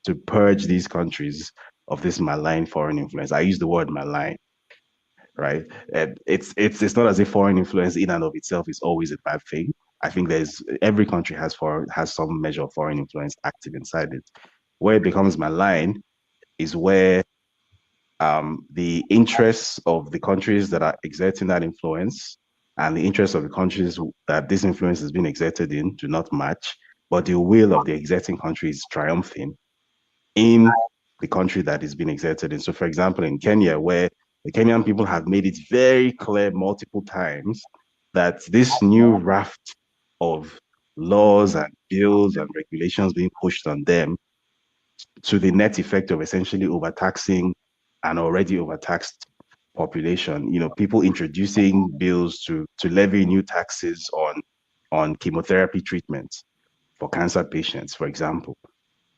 to purge these countries of this malign foreign influence. I use the word malign, right? And it's not as if foreign influence in and of itself is always a bad thing. I think every country has some measure of foreign influence active inside it. Where it becomes malign is where the interests of the countries that are exerting that influence and the interests of the countries that this influence has been exerted in do not match, but the will of the exerting country is triumphing in the country that is being exerted in. So, for example, in Kenya, where the Kenyan people have made it very clear multiple times that this new raft of laws and bills and regulations being pushed on them to the net effect of essentially overtaxing an already overtaxed population. People introducing bills to levy new taxes on chemotherapy treatments for cancer patients, for example.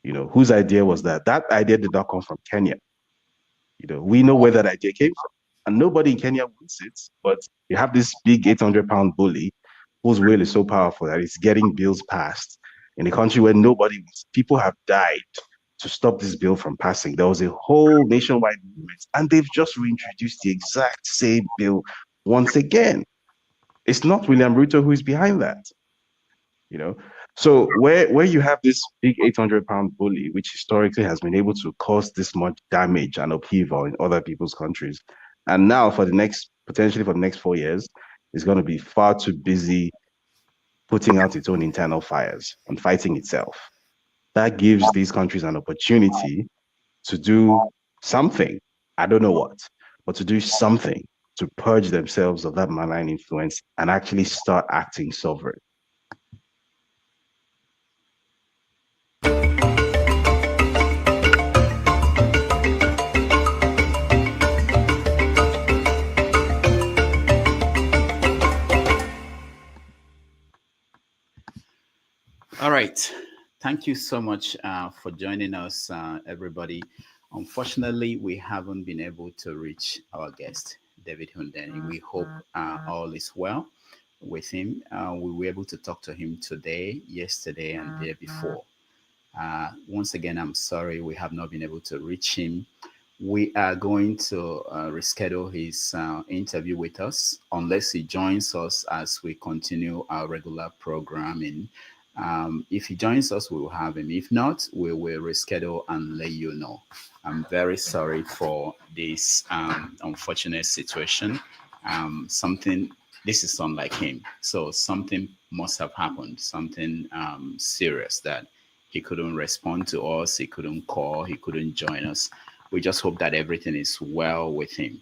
Whose idea was that? That idea did not come from Kenya. We know where that idea came from, and nobody in Kenya wants it. But you have this big 800-pound bully whose will is so powerful that it's getting bills passed in a country where nobody wants. People have died to stop this bill from passing. There was a whole nationwide movement, and they've just reintroduced the exact same bill once again. It's not William Ruto who is behind that. So where you have this big 800-pound bully, which historically has been able to cause this much damage and upheaval in other people's countries, and now potentially for the next 4 years, is going to be far too busy putting out its own internal fires and fighting itself. That gives these countries an opportunity to do something. I don't know what, but to do something to purge themselves of that malign influence and actually start acting sovereign. All right. Thank you so much for joining us, everybody. Unfortunately, we haven't been able to reach our guest, David Hundeyin. We hope all is well with him. We were able to talk to him today, yesterday, and the day before. Once again, I'm sorry we have not been able to reach him. We are going to reschedule his interview with us unless he joins us as we continue our regular programming. If he joins us, we will have him. If not, we will reschedule and let you know. I'm very sorry for this unfortunate situation. This is unlike him. So something must have happened, something serious that he couldn't respond to us, he couldn't call, he couldn't join us. We just hope that everything is well with him.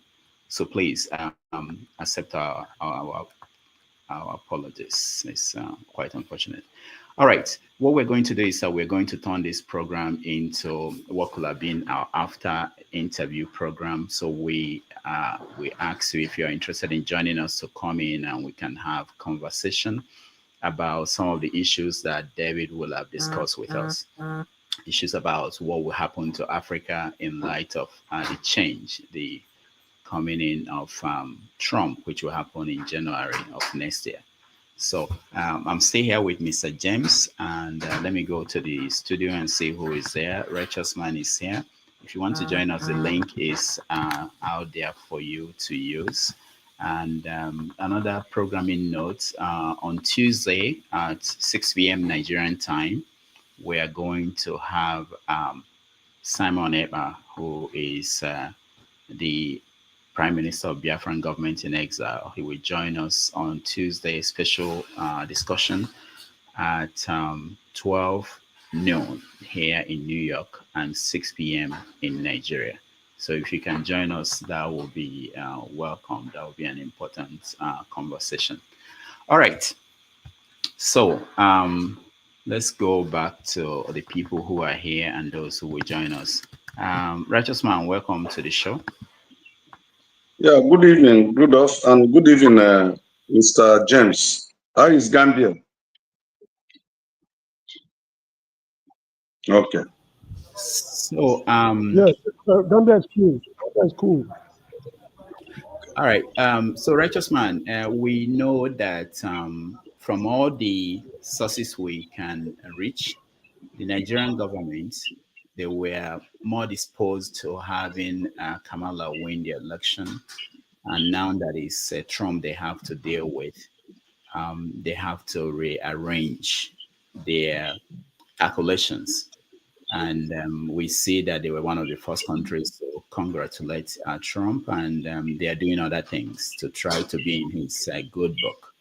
So please accept our apologies. It's quite unfortunate. All right, what we're going to do is that we're going to turn this program into what could have been our after interview program. So we ask you if you're interested in joining us to come in and we can have conversation about some of the issues that David will have discussed with us. Issues about what will happen to Africa in light of the change, the coming in of Trump, which will happen in January of next year. So I'm still here with Mr. James, and let me go to the studio and see who is there. Righteous Man is here. If you want to join us, the link is out there for you to use. And another programming note, on Tuesday at 6 p.m. Nigerian time, we are going to have Simon Ekpa, who is the Prime Minister of Biafran government in exile. He will join us on Tuesday, special discussion at 12 noon here in New York and 6 p.m. in Nigeria. So if you can join us, that will be welcome. That will be an important conversation. All right. So let's go back to the people who are here and those who will join us. Righteous Man, welcome to the show. Yeah, good evening, Rudolph, and good evening, Mr. James. How is Gambia? Okay. So, yes, Gambia is cool. Gambia is cool. All right. So, Righteous Man, we know that from all the sources we can reach, the Nigerian government, they were more disposed to having Kamala win the election. And now that it's Trump they have to deal with, they have to rearrange their calculations. And we see that they were one of the first countries to congratulate Trump, and they are doing other things to try to be in his good book.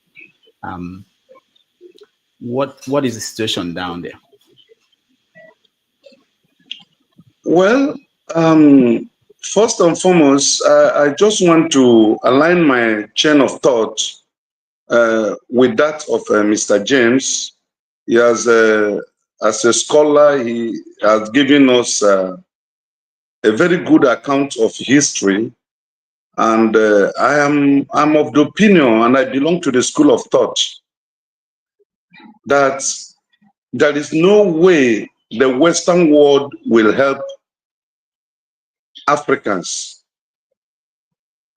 What is the situation down there? Well, first and foremost, I just want to align my chain of thought with that of Mr. James. He has, as a scholar, he has given us a very good account of history. And I'm of the opinion, and I belong to the school of thought, that there is no way the Western world will help Africans.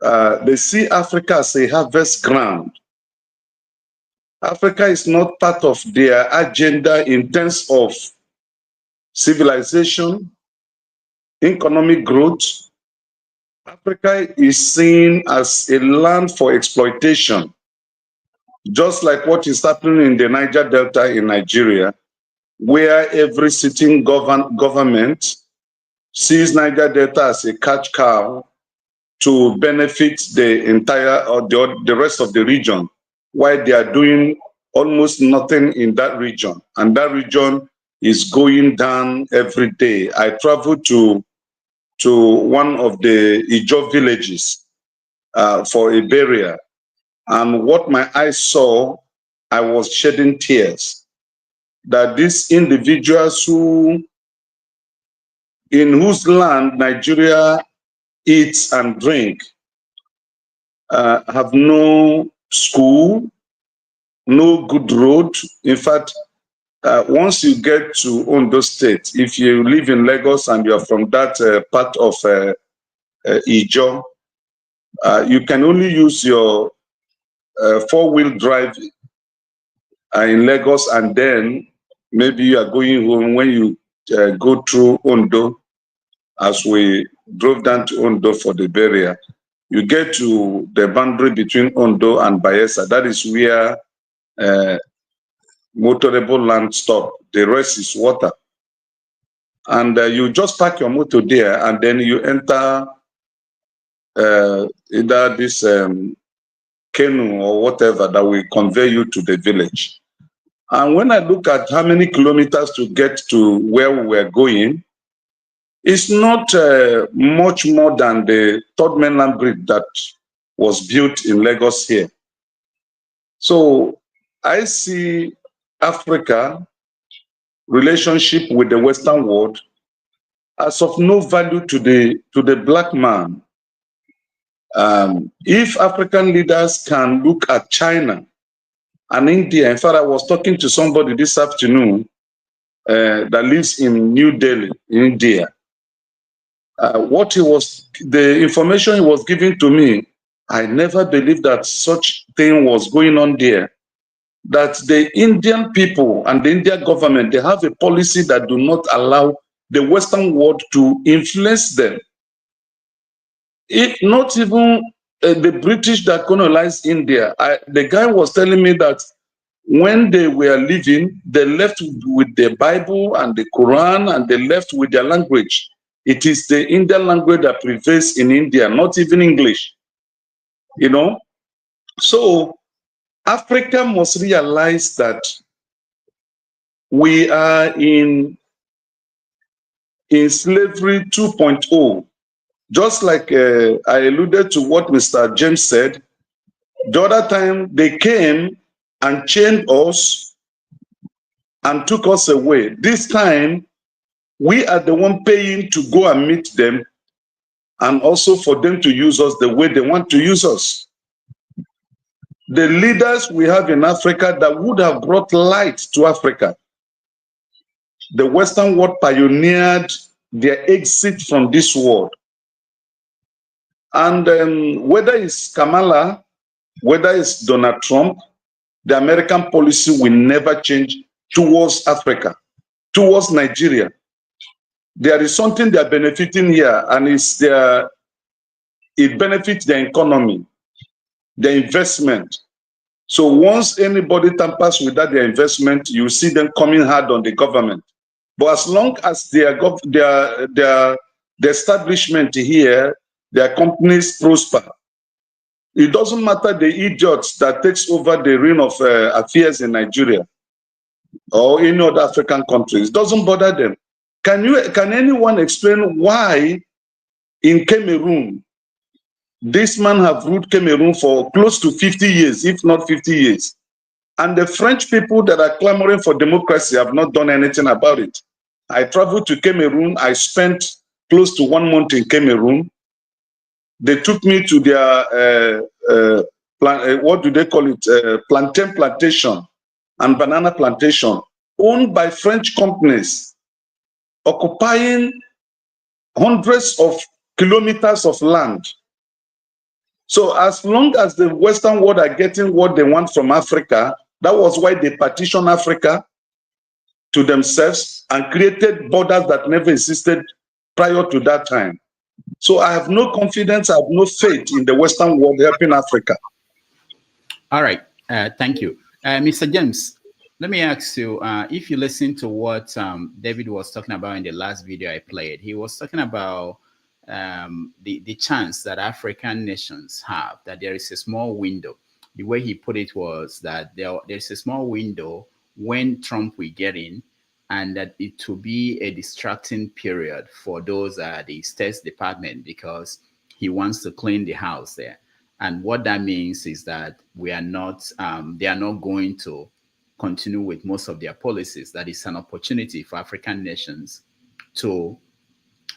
They see Africa as a harvest ground. Africa is not part of their agenda in terms of civilization, economic growth. Africa is seen as a land for exploitation, just like what is happening in the Niger Delta in Nigeria, where every sitting government sees Niger Delta as a cash cow to benefit the entire or the rest of the region, while they are doing almost nothing in that region. And that region is going down every day. I traveled to one of the Ijo villages for a burial. And what my eyes saw, I was shedding tears. That these individuals in whose land Nigeria eats and drink have no school, no good road. In fact, once you get to Ondo State, if you live in Lagos and you are from that part of Ijo, you can only use your four-wheel drive in Lagos, and then maybe you are going home. When you go through Ondo. As we drove down to Ondo for the burial, you get to the boundary between Ondo and Bayelsa. That is where motorable land stop. The rest is water. And you just park your motor there, and then you enter either this canoe or whatever that will convey you to the village. And when I look at how many kilometers to get to where we were going, it's not much more than the third mainland bridge that was built in Lagos here. So I see Africa relationship with the Western world as of no value to the black man. If African leaders can look at China and India, in fact, I was talking to somebody this afternoon that lives in New Delhi, India. The information he was giving to me, I never believed that such thing was going on there. That the Indian people and the Indian government, they have a policy that do not allow the Western world to influence them. If not even the British that colonized India, the guy was telling me that when they were leaving, they left with the Bible and the Quran, and they left with their language. It is the Indian language that prevails in India, not even English. You know? So Africa must realize that we are in slavery 2.0. Just like I alluded to what Mr. James said, the other time they came and chained us and took us away. This time, we are the one paying to go and meet them, and also for them to use us the way they want to use us. The leaders we have in Africa that would have brought light to Africa, the Western world pioneered their exit from this world. And whether it's Kamala, whether it's Donald Trump, the American policy will never change towards Africa, towards Nigeria. There is something they are benefiting here, and it benefits their economy, their investment. So once anybody tampers with that, their investment, you see them coming hard on the government. But as long as the establishment here, their companies prosper, it doesn't matter the idiots that takes over the reign of affairs in Nigeria or any other African countries. It doesn't bother them. Can anyone explain why in Cameroon, this man have ruled Cameroon for close to 50 years, if not 50 years, and the French people that are clamoring for democracy have not done anything about it? I traveled to Cameroon. I spent close to 1 month in Cameroon. They took me to their, what do they call it, plantain plantation and banana plantation owned by French companies, occupying hundreds of kilometers of land. So as long as the Western world are getting what they want from Africa, that was why they partitioned Africa to themselves and created borders that never existed prior to that time. So I have no confidence, I have no faith in the Western world helping Africa. All right, thank you. Mr. James, let me ask you, if you listen to what David was talking about in the last video I played, he was talking about the chance that African nations have, that there is a small window. The way he put it was that there's a small window when Trump will get in, and that it will be a distracting period for those at the State Department because he wants to clean the house there. And what that means is that we are not, they are not going to continue with most of their policies. That is an opportunity for African nations to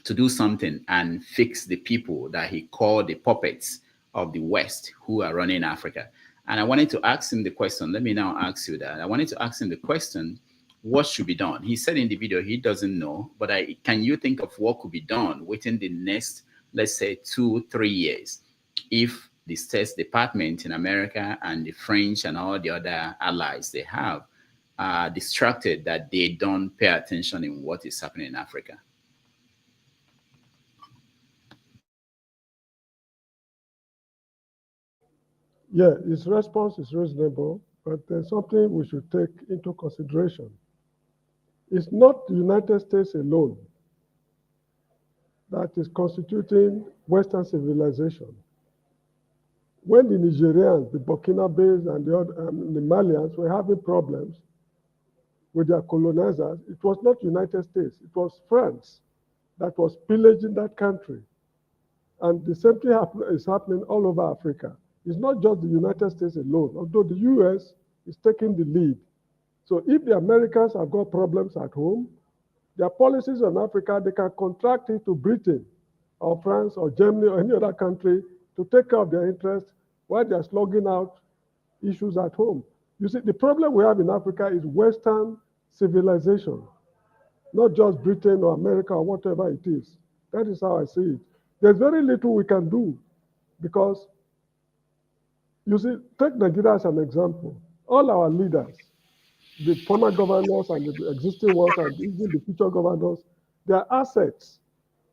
do something and fix the people that he called the puppets of the West who are running Africa. And I wanted to ask him the question. Let me now ask you that. I wanted to ask him the question, what should be done? He said in the video he doesn't know, but can you think of what could be done within the next, let's say, 2-3 years, if the State Department in America and the French and all the other allies they have are distracted that they don't pay attention in what is happening in Africa? Yeah, his response is reasonable, but there's something we should take into consideration. It's not the United States alone that is constituting Western civilization. When the Nigerians, the Burkinabes, and the Malians were having problems with their colonizers, it was not United States, it was France that was pillaging that country. And the same thing is happening all over Africa. It's not just the United States alone, although the US is taking the lead. So if the Americans have got problems at home, their policies on Africa, they can contract it to Britain or France or Germany or any other country to take care of their interests while they're slugging out issues at home. You see, the problem we have in Africa is Western civilization, not just Britain or America or whatever it is. That is how I see it. There's very little we can do because, you see, take Nigeria as an example. All our leaders, the former governors and the existing ones and even the future governors, their assets,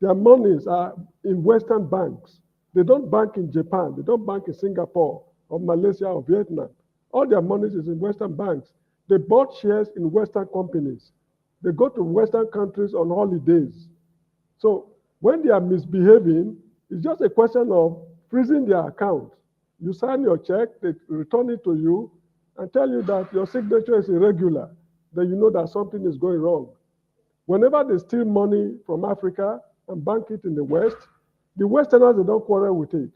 their monies are in Western banks. They don't bank in Japan, they don't bank in Singapore or Malaysia or Vietnam. All their monies is in Western banks. They bought shares in Western companies. They go to Western countries on holidays. So when they are misbehaving, it's just a question of freezing their account. You sign your check, they return it to you, and tell you that your signature is irregular, then you know that something is going wrong. Whenever they steal money from Africa and bank it in the West, the Westerners, they don't quarrel with it.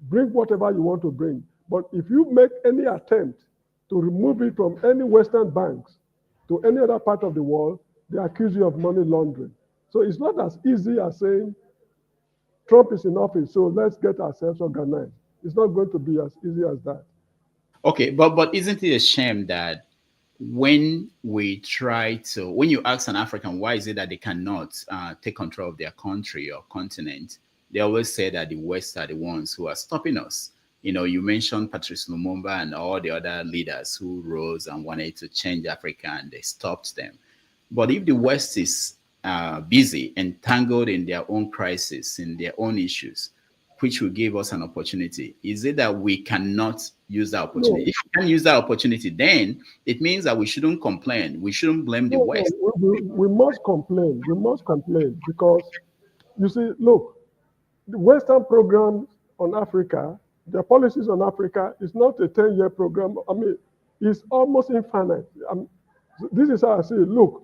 Bring whatever you want to bring. But if you make any attempt to remove it from any Western banks to any other part of the world, they accuse you of money laundering. So it's not as easy as saying, Trump is in office, so let's get ourselves organized. It's not going to be as easy as that. Okay, but isn't it a shame that when we try to, when you ask an African why is it that they cannot take control of their country or continent, they always say that the West are the ones who are stopping us. You know, you mentioned Patrice Lumumba and all the other leaders who rose and wanted to change Africa and they stopped them. But if the West is busy, entangled in their own crisis, in their own issues, which will give us an opportunity, is it that we cannot use that opportunity? No. If we can't use that opportunity, then it means that we shouldn't complain. We shouldn't blame the West. We must complain. We must complain because, you see, look, the Western programs on Africa, their policies on Africa is not a 10-year program. I mean, it's almost infinite. This is how I see it. Look,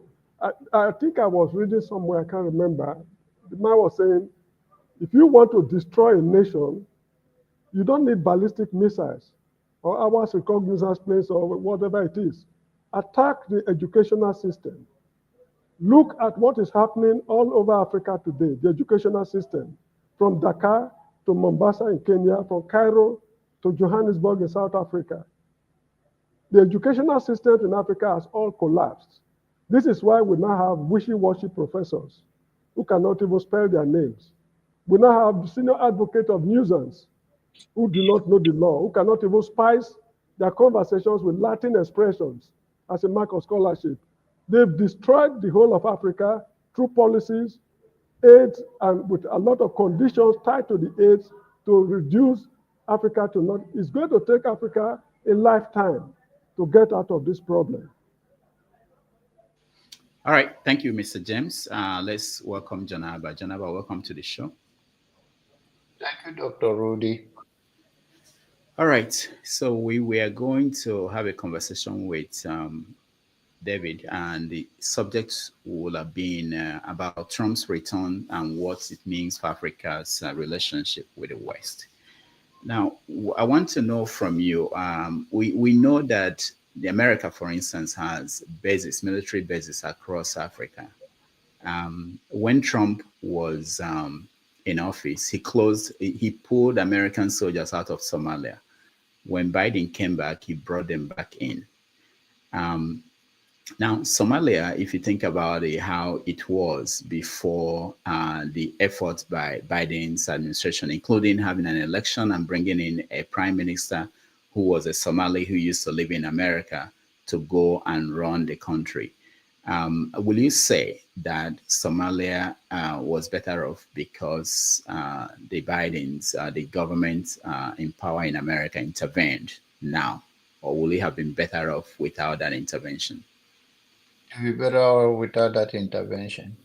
I think I was reading somewhere, I can't remember. The man was saying, if you want to destroy a nation, you don't need ballistic missiles or hours reconnaissance planes or whatever it is. Attack the educational system. Look at what is happening all over Africa today, the educational system, from Dakar to Mombasa in Kenya, from Cairo to Johannesburg in South Africa. The educational system in Africa has all collapsed. This is why we now have wishy-washy professors who cannot even spell their names. We now have the senior advocate of nuisance who do not know the law, who cannot even spice their conversations with Latin expressions as a mark of scholarship. They've destroyed the whole of Africa through policies, aids, and with a lot of conditions tied to the aids to reduce Africa to not. It's going to take Africa a lifetime to get out of this problem. All right. Thank you, Mr. James. Let's welcome Janaba. Janaba, welcome to the show. Thank you, Dr. Rudy. All right. So we are going to have a conversation with David, and the subject will have been about Trump's return and what it means for Africa's relationship with the West. Now, I want to know from you, we know that the America, for instance, has bases, military bases across Africa. When Trump was in office, he pulled American soldiers out of Somalia. When Biden came back, he brought them back in. Now, Somalia, if you think about it, how it was before the efforts by Biden's administration, including having an election and bringing in a prime minister who was a Somali who used to live in America to go and run the country. Will you say that Somalia was better off because the Bidens, the government in power in America intervened now? Or will it have been better off without that intervention? It would be better without that intervention.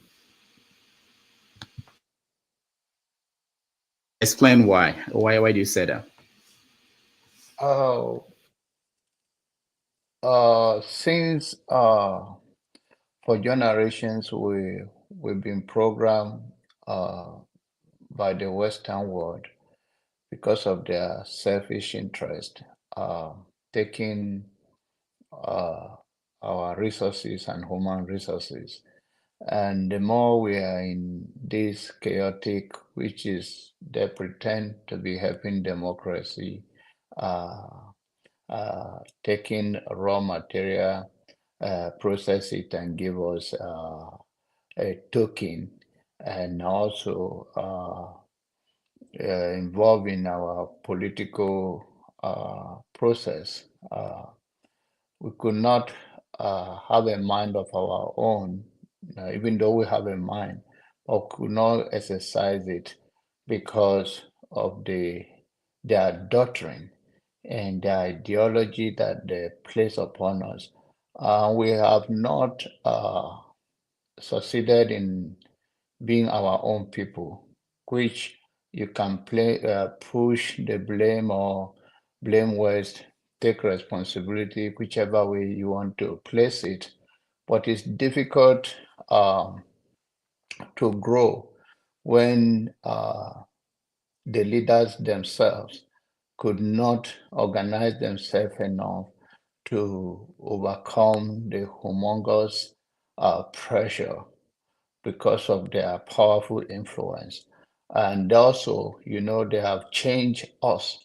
Explain why. Why do you say that? Since for generations we've been programmed by the Western world because of their selfish interest, taking our resources and human resources. And the more we are in this chaotic, which is they pretend to be helping democracy, taking raw material, process it and give us a token, and also involved in our political process. We could not have a mind of our own, even though we have a mind, but could not exercise it because of their doctrine and the ideology that they place upon us. We have not succeeded in being our own people, which you can push the blame or blame West, take responsibility, whichever way you want to place it. But it's difficult to grow when the leaders themselves could not organize themselves enough to overcome the humongous pressure because of their powerful influence. And also, they have changed us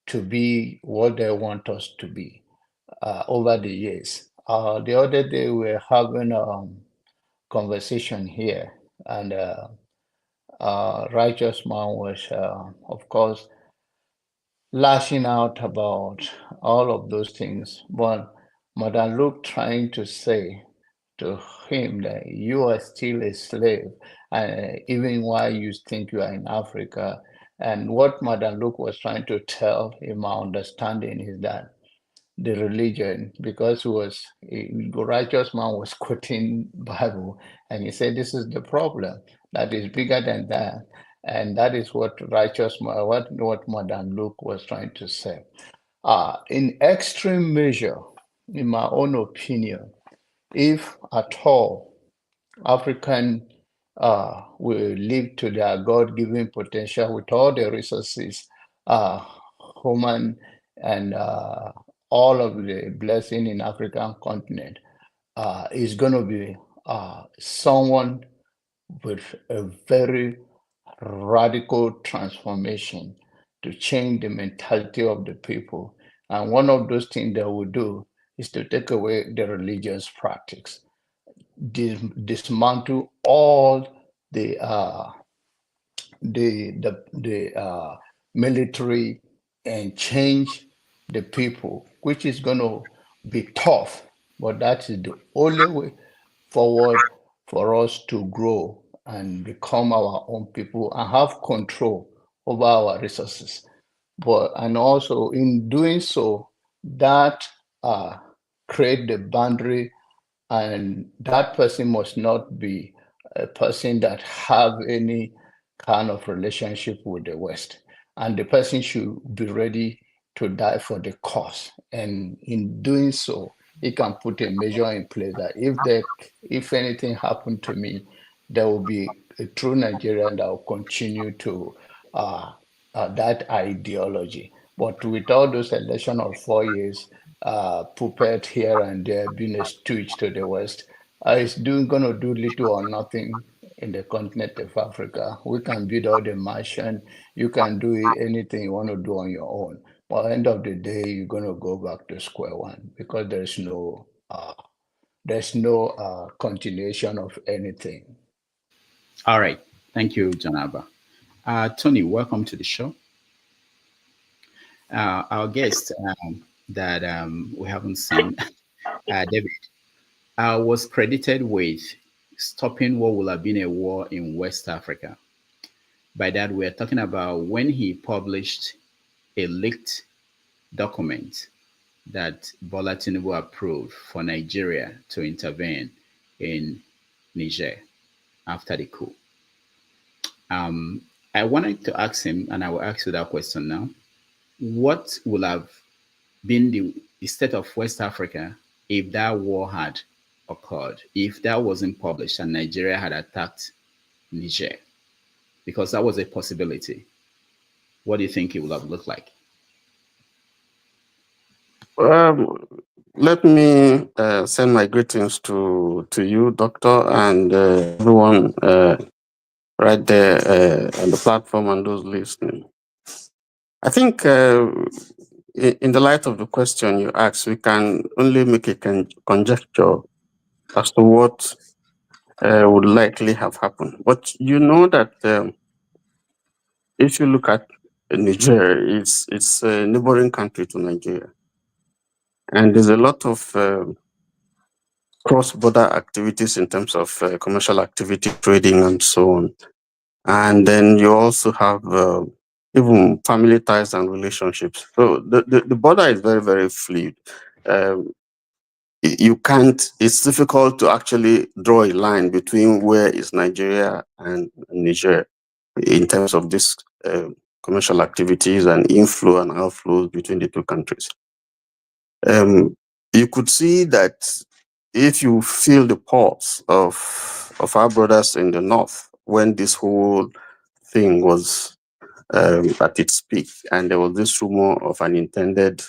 to be what they want us to be over the years. The other day, we were having a conversation here, and Righteous Man was, of course, lashing out about all of those things. But Madam Luke trying to say to him that you are still a slave, even while you think you are in Africa. And what Madam Luke was trying to tell, in my understanding, is that the religion, because the Righteous Man was quoting Bible, and he said this is the problem that is bigger than that. And that is what what Madam Luke was trying to say. In extreme measure, in my own opinion, if at all African will live to their God-given potential with all the resources, human and all of the blessing in African continent, is going to be someone with a very radical transformation to change the mentality of the people. And one of those things they will do is to take away the religious practice, dismantle all the military, and change the people, which is going to be tough, but that is the only way forward for us to grow and become our own people and have control over our resources. And also in doing so, that create the boundary, and that person must not be a person that have any kind of relationship with the West. And the person should be ready to die for the cause. And in doing so, he can put a measure in place that if anything happened to me, there will be a true Nigerian that will continue to that ideology. But with all those election of 4 years, puppet here and there, being a stooge to the West, it's going to do little or nothing in the continent of Africa. We can build all the mansion. You can do anything you want to do on your own. But at the end of the day, you're going to go back to square one because there's no continuation of anything. All right. Thank you, Janaba. Tony, welcome to the show. Our guest that we haven't seen David, was credited with stopping what would have been a war in West Africa. By that, we're talking about when he published a leaked document that Bola Tinubu approved for Nigeria to intervene in Niger after the coup. I wanted to ask him, and I will ask you that question now. What would have been the state of West Africa if that war had occurred, if that wasn't published and Nigeria had attacked Niger? Because that was a possibility. What do you think it would have looked like? Let me send my greetings to you, Doctor, and everyone right there on the platform and those listening. I think in the light of the question you asked, we can only make a conjecture as to what would likely have happened. But you know that if you look at Niger, it's a neighboring country to Nigeria. And there's a lot of cross-border activities in terms of commercial activity, trading, and so on. And then you also have even family ties and relationships. So the border is very, very fluid. You can't, it's difficult to actually draw a line between where is Nigeria and Niger in terms of this commercial activities and inflow and outflows between the two countries. You could see that if you feel the pulse of our brothers in the north when this whole thing was at its peak, and there was this rumor of an intended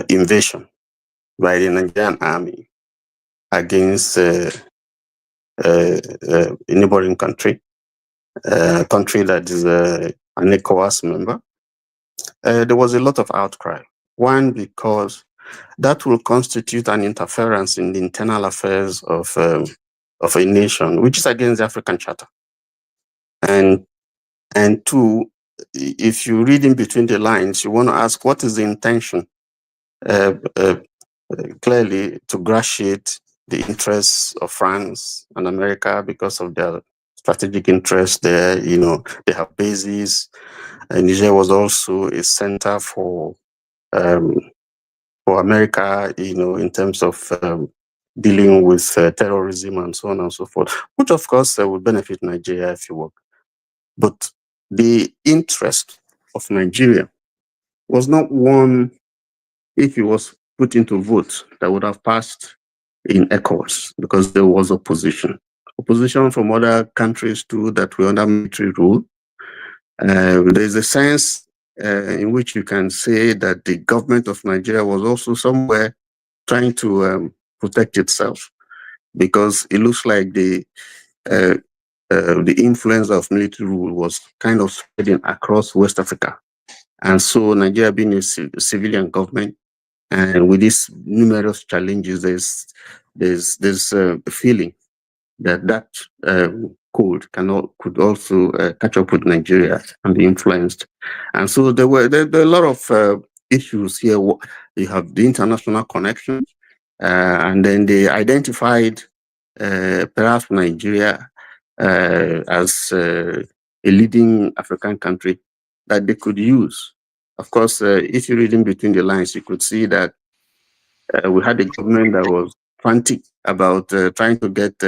invasion by the Nigerian army against a neighboring country, a country that is an ECOWAS member, there was a lot of outcry. One, because that will constitute an interference in the internal affairs of a nation, which is against the African Charter. And two, if you read in between the lines, you want to ask, what is the intention? Clearly, to gratiate the interests of France and America because of their strategic interests there. You know, they have bases. Niger was also a center for America, you know, in terms of dealing with terrorism and so on and so forth, which of course would benefit Nigeria if you work. But the interest of Nigeria was not one, if it was put into vote, that would have passed in ECOWAS, because there was opposition. Opposition from other countries too that were under military rule. There's a sense in which you can say that the government of Nigeria was also somewhere trying to protect itself, because it looks like the influence of military rule was kind of spreading across West Africa. And so Nigeria being a civilian government, and with these numerous challenges, there's a feeling that could also catch up with Nigeria and be influenced. And so there are a lot of issues here. You have the international connections, and then they identified perhaps Nigeria as a leading African country that they could use. Of course, if you read in between the lines, you could see that we had a government that was frantic about trying to get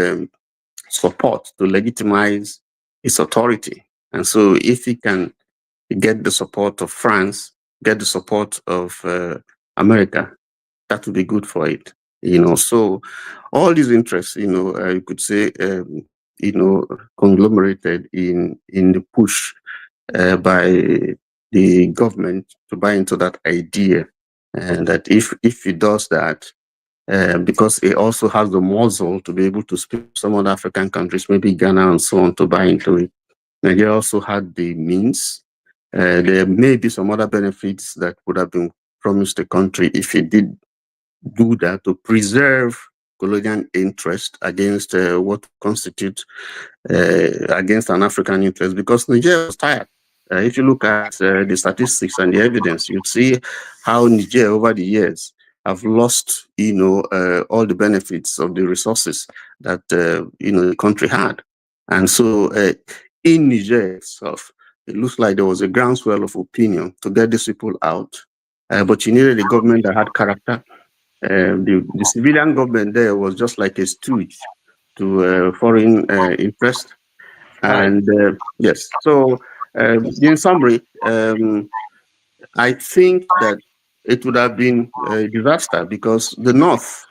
support to legitimize its authority. And so if he can get the support of France, get the support of America, that would be good for it. You know, so all these interests, you know, you could say, you know, conglomerated in the push by the government to buy into that idea, and that if it does that, because it also has the muscle to be able to speak to some other African countries, maybe Ghana and so on, to buy into it. Nigeria also had the means. There may be some other benefits that would have been promised the country if it did do that, to preserve colonial interest against what constitutes against an African interest, because Nigeria was tired. If you look at the statistics and the evidence, you see how Niger over the years have lost, all the benefits of the resources that, the country had. And so in Niger itself, it looks like there was a groundswell of opinion to get these people out. But you needed a government that had character. The civilian government there was just like a stooge to foreign interest. And yes, so in summary, I think that it would have been a disaster because the North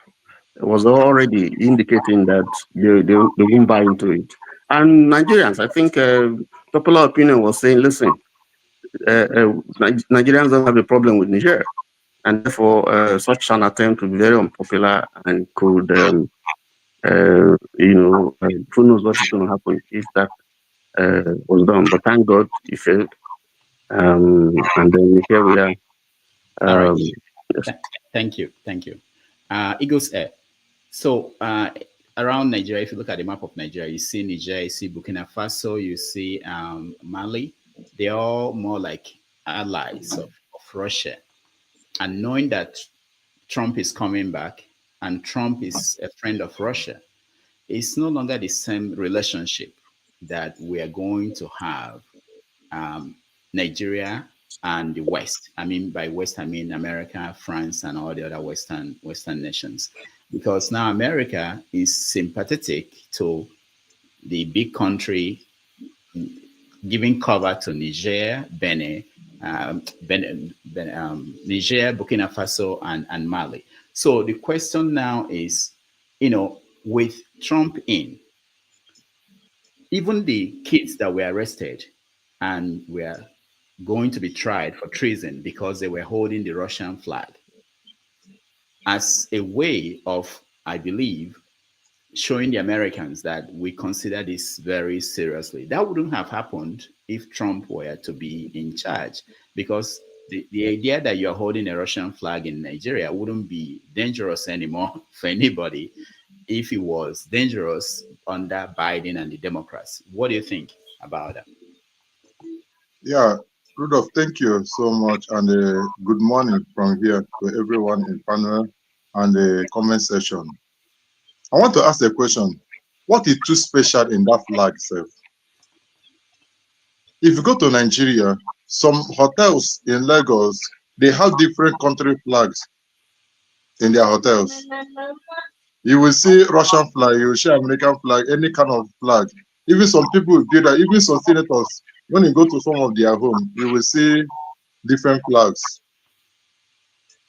was already indicating that they won't buy into it. And Nigerians, I think popular opinion was saying, listen, Nigerians don't have a problem with Niger. And therefore, such an attempt would be very unpopular and could, who knows what is going to happen if that was done. But thank God it failed. And then here we are. All right. Yes. Thank you. Eagles Air. So around Nigeria, if you look at the map of Nigeria, you see Niger, you see Burkina Faso, you see Mali. They're all more like allies of Russia. And knowing that Trump is coming back and Trump is a friend of Russia, it's no longer the same relationship that we are going to have Nigeria and the West. I mean, by West, I mean America, France, and all the other Western nations. Because now America is sympathetic to the big country giving cover to Niger, Benin, Niger, Burkina Faso, and Mali. So the question now is, with Trump in, even the kids that were arrested and were going to be tried for treason because they were holding the Russian flag, as a way of, I believe, showing the Americans that we consider this very seriously. That wouldn't have happened if Trump were to be in charge, because the idea that you're holding a Russian flag in Nigeria wouldn't be dangerous anymore for anybody if it was dangerous under Biden and the Democrats. What do you think about that? Yeah, Rudolph, thank you so much, and good morning from here to everyone in panel and the comment section. I want to ask a question. What is too special in that flag, sir? If you go to Nigeria, some hotels in Lagos, they have different country flags in their hotels. You will see Russian flag, you will see American flag, any kind of flag. Even some people do that, even some senators, when you go to some of their home, you will see different flags.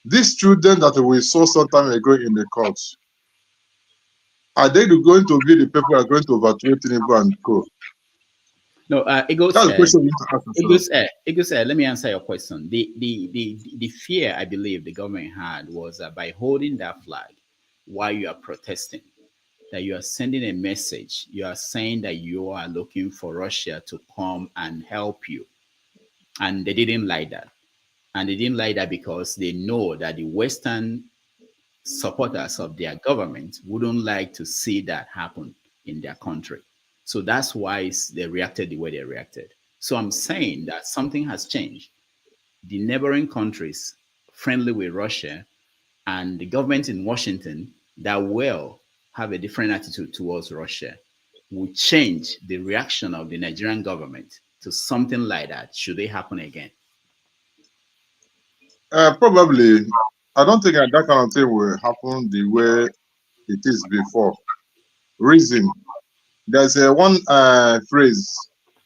These children that we saw some time ago in the court, are they going to be the people who are going to overthrow Tinubu and co? No, Eagles, that's the question you have to ask. Eagles, let me answer your question. The fear I believe the government had was that by holding that flag while you are protesting, that you are sending a message. You are saying that you are looking for Russia to come and help you. And they didn't like that. And they didn't like that because they know that the Western supporters of their government wouldn't like to see that happen in their country. So that's why they reacted the way they reacted. So I'm saying that something has changed. The neighboring countries friendly with Russia and the government in Washington that will have a different attitude towards Russia will change the reaction of the Nigerian government to something like that should it happen again. Probably. I don't think that kind of thing will happen the way it is before. Reason. There's one phrase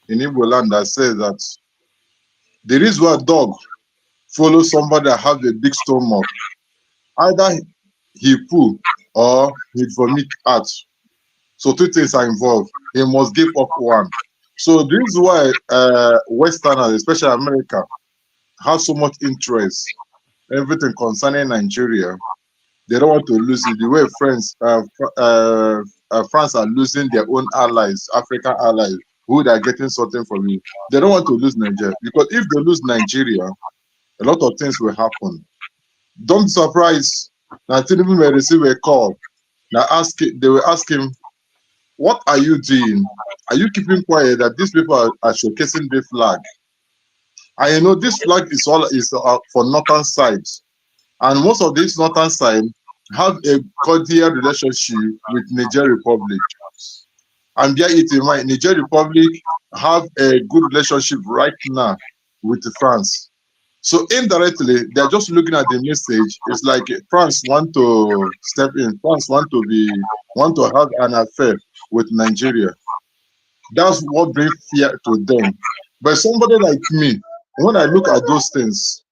in Igbo land that says that there is where a dog follows somebody that has a big stomach. Either he poo or he vomit out. So two things are involved. He must give up one. So this is why Westerners, especially America, have so much interest in everything concerning Nigeria. They don't want to lose it. The way France are losing their own allies, African allies, who they are getting something from you. They don't want to lose Nigeria, because if they lose Nigeria, a lot of things will happen. Don't be surprised that Tinubu may receive a call. Now they will ask him, what are you doing? Are you keeping quiet that these people are showcasing the flag? I know this flag is for northern side, and most of this northern side have a cordial relationship with Niger Republic. And bear it in mind, Niger Republic have a good relationship right now with France. So indirectly, they're just looking at the message. It's like France want to step in. France want to have an affair with Nigeria. That's what brings fear to them. But somebody like me, when I look at those things,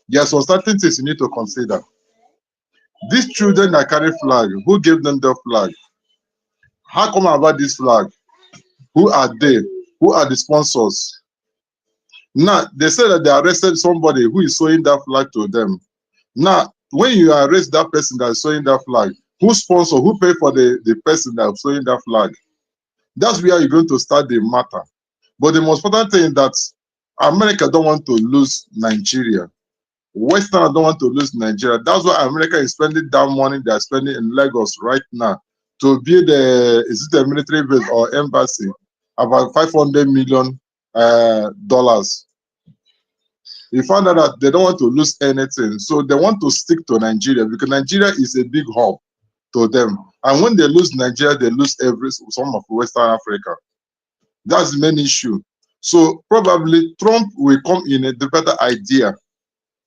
there are some certain things you need to consider. These children that carry flag, who gave them the flag? How come about this flag? Who are they? Who are the sponsors? Now, they say that they arrested somebody who is showing that flag to them. Now, when you arrest that person that is showing that flag, who sponsor, who pay for the person that is showing that flag? That's where you're going to start the matter. But the most important thing is that America don't want to lose Nigeria. Westerners don't want to lose Nigeria. That's why America is spending that money they're spending in Lagos right now to build is it a military base or embassy, about $500 million. We found out that they don't want to lose anything. So they want to stick to Nigeria because Nigeria is a big hub to them. And when they lose Nigeria, they lose some of Western Africa. That's the main issue. So probably Trump will come in a better idea.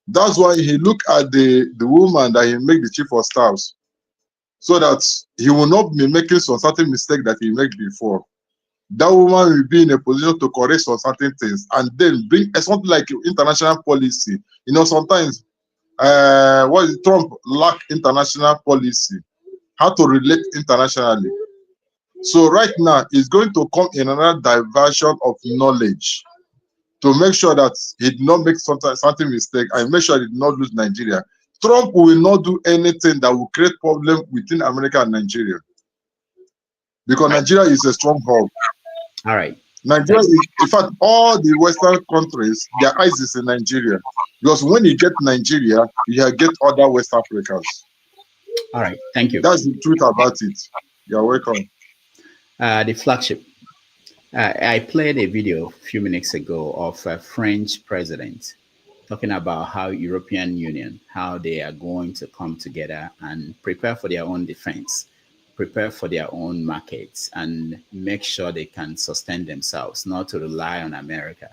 That's why he look at the woman that he make the chief of staffs, so that he will not be making some certain mistake that he made before. That woman will be in a position to correct some certain things and then bring something like international policy. You know, sometimes Trump lack international policy, how to relate internationally. So right now, it's going to come in another diversion of knowledge to make sure that he did not make something mistake and make sure he did not lose Nigeria. Trump will not do anything that will create problem within America and Nigeria, because Nigeria is a strong hub. All right. Nigeria is, in fact, all the Western countries, their eyes is in Nigeria, because when you get Nigeria, you get other West Africans. All right. Thank you. That's the truth about it. You're welcome. The flagship. I played a video a few minutes ago of a French president talking about how European Union, how they are going to come together and prepare for their own defense, prepare for their own markets, and make sure they can sustain themselves, not to rely on America,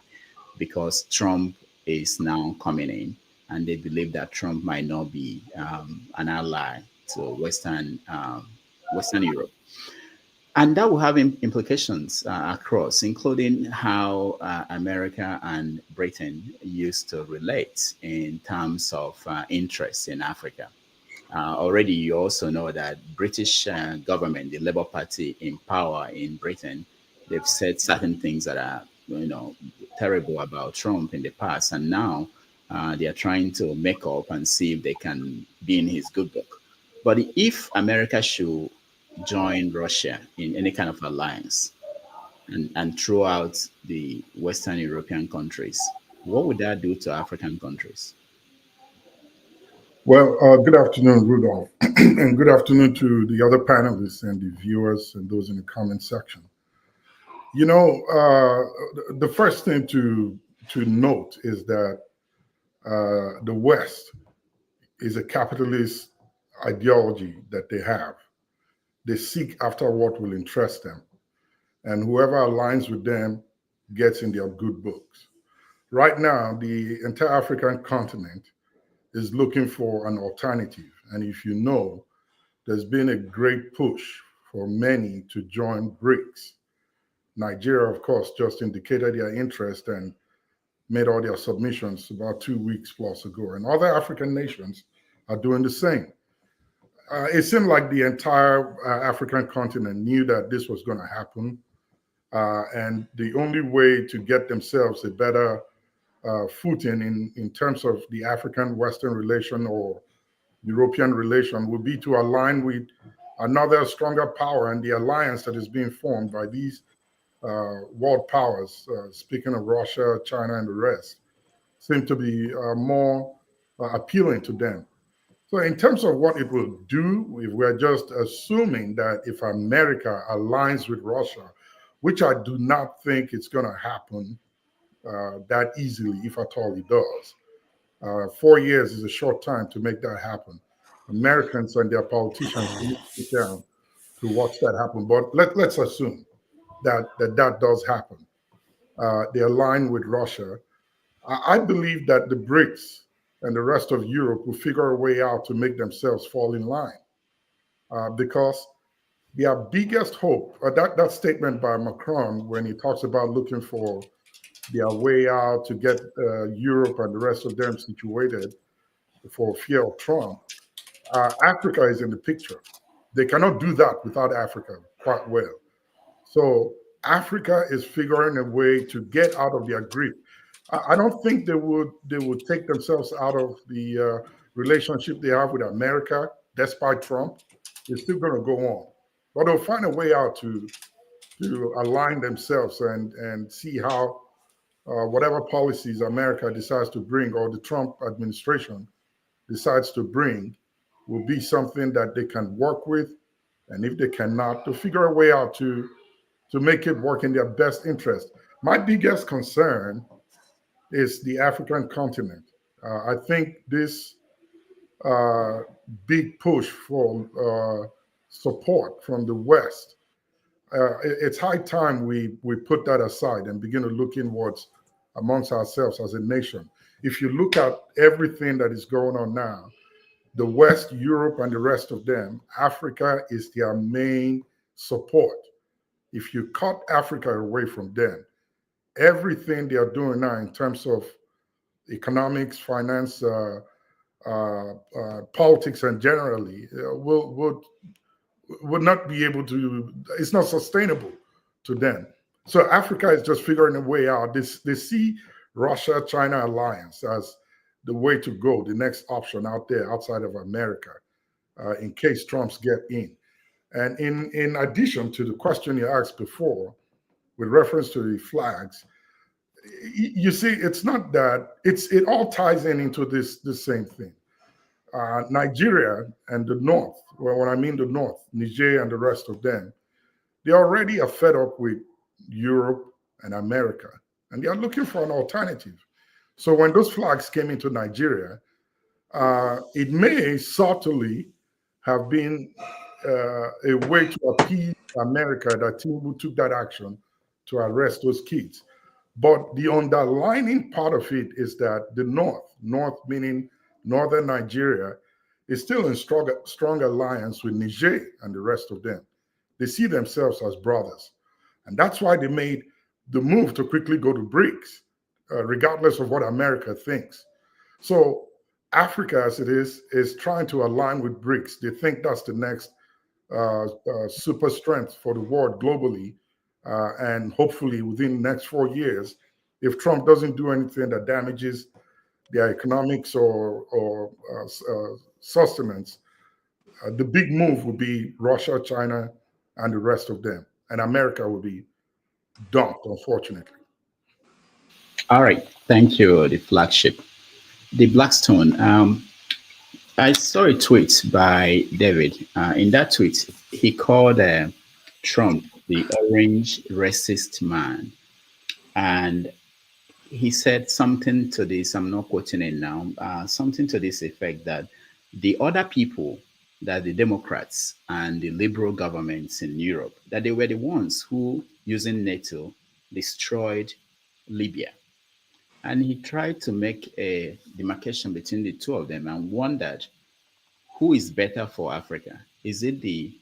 because Trump is now coming in, and they believe that Trump might not be an ally to Western Europe. And that will have implications across, including how America and Britain used to relate in terms of interests in Africa. Already, you also know that British government, the Labour Party in power in Britain, they've said certain things that are, terrible about Trump in the past, and now they are trying to make up and see if they can be in his good book. But if America should join Russia in any kind of alliance and throw out the Western European countries, what would that do to African countries? Well, good afternoon, Rudolph, and good afternoon to the other panelists and the viewers and those in the comment section. You know, the first thing to note is that the West is a capitalist ideology that they have. They seek after what will interest them, and whoever aligns with them gets in their good books. Right now, the entire African continent is looking for an alternative. And if you know, there's been a great push for many to join BRICS. Nigeria, of course, just indicated their interest and made all their submissions about 2 weeks plus ago. And other African nations are doing the same. It seemed like the entire African continent knew that this was going to happen. And the only way to get themselves a better footing in terms of the African-Western relation or European relation would be to align with another stronger power, and the alliance that is being formed by these world powers, speaking of Russia, China, and the rest, seem to be more appealing to them. So in terms of what it will do, if we're just assuming that if America aligns with Russia, which I do not think it's going to happen, that easily, if at all it does. 4 years is a short time to make that happen. Americans and their politicians need to sit down to watch that happen. But let's assume that does happen. They align with Russia. I believe that the BRICS and the rest of Europe will figure a way out to make themselves fall in line, because their biggest hope, that statement by Macron when he talks about looking for their way out to get Europe and the rest of them situated for fear of Trump, Africa is in the picture. They cannot do that without Africa quite well. So Africa is figuring a way to get out of their grip. I don't think they would take themselves out of the relationship they have with America, despite Trump. It's still going to go on, but they'll find a way out to align themselves and see how whatever policies America decides to bring or the Trump administration decides to bring will be something that they can work with, and if they cannot, to figure a way out to make it work in their best interest. My biggest concern is the African continent. I think this big push for support from the West, it's high time we put that aside and begin to look inwards amongst ourselves as a nation. If you look at everything that is going on now, the West, Europe, and the rest of them, Africa is their main support. If you cut Africa away from them, everything they are doing now in terms of economics, finance, politics, and generally would not be able to. It's not sustainable to them. So Africa is just figuring a way out. They see Russia-China alliance as the way to go, the next option out there outside of America, in case Trump's get in. And in addition to the question you asked before, with reference to the flags, you see, it's not that, it all ties into this same thing. Nigeria and the North, well, when I mean the North, Niger and the rest of them, they already are fed up with Europe and America, and they are looking for an alternative. So when those flags came into Nigeria, it may subtly have been a way to appease America that Tinubu took that action to arrest those kids. But the underlining part of it is that the North meaning northern Nigeria, is still in strong alliance with Niger and the rest of them. They see themselves as brothers. And that's why they made the move to quickly go to BRICS, regardless of what America thinks. So Africa, as it is trying to align with BRICS. They think that's the next super strength for the world globally. And hopefully within the next 4 years, if Trump doesn't do anything that damages their economics or sustenance, the big move would be Russia, China, and the rest of them. And America will be dumped, unfortunately. All right. Thank you, the flagship. The Blackstone. I saw a tweet by David. In that tweet, he called Trump the orange racist man. And he said something to this, I'm not quoting it now, something to this effect that the other people, that the Democrats and the liberal governments in Europe, that they were the ones who, using NATO, destroyed Libya. And he tried to make a demarcation between the two of them and wondered who is better for Africa. Is it the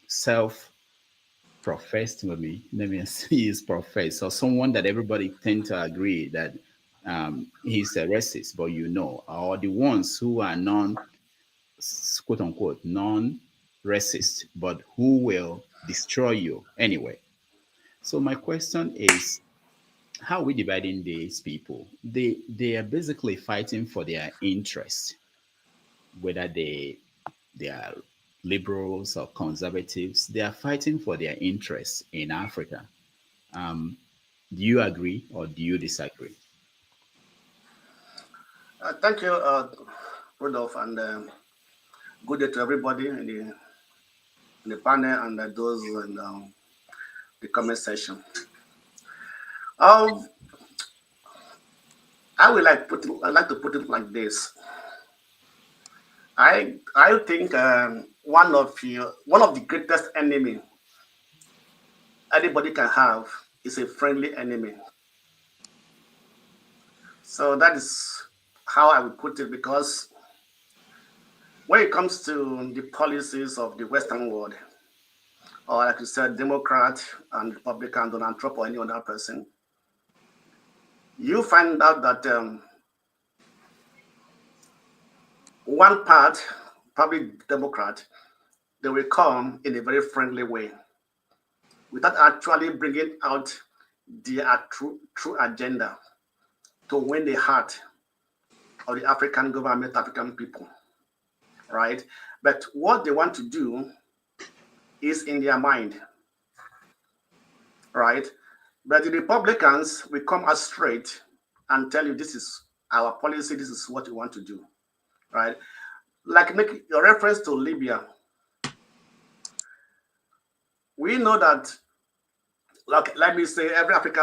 self-professed, let me see, is professed, or someone that everybody tend to agree that he's a racist, but or the ones who are quote unquote, non-racist, but who will destroy you anyway. So my question is, how are we dividing these people? They are basically fighting for their interest, whether they are liberals or conservatives. They are fighting for their interests in Africa. Do you agree or do you disagree? Thank you, Rudolph, and good day to everybody in the panel and those in the comment section. I like to put it like this. I think one of the greatest enemy anybody can have is a friendly enemy. So that is how I would put it, because when it comes to the policies of the Western world, or like you said, Democrat and Republican, Donald Trump or any other person, you find out that one part, probably Democrat, they will come in a very friendly way without actually bringing out their true agenda to win the heart of the African government, African people, right? But what they want to do is in their mind, right? But the Republicans will come out straight and tell you, this is our policy, this is what we want to do, right? Like make a reference to Libya. We know that, like, let me say,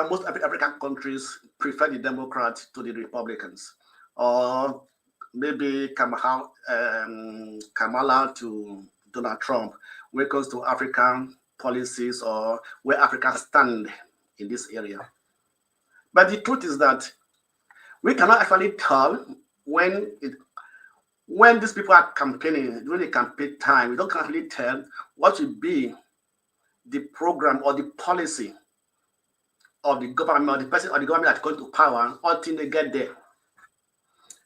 most African countries prefer the Democrats to the Republicans, or maybe Kamala to Donald Trump when it comes to African policies or where Africa stand in this area. But the truth is that we cannot actually tell when these people are campaigning, during the campaign time, we don't actually tell what will be the program or the policy of the government, or the person or the government that's going to power until they get there.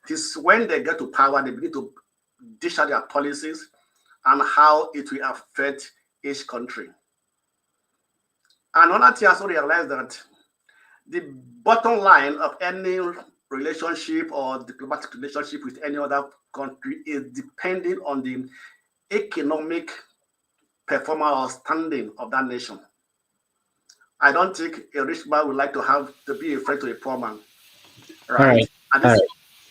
It is when they get to power, they begin to dish out their policies and how it will affect each country. And another thing I also realized that the bottom line of any relationship or diplomatic relationship with any other country is depending on the economic performance or standing of that nation. I don't think a rich man would like to be a friend to a poor man. Right. All right.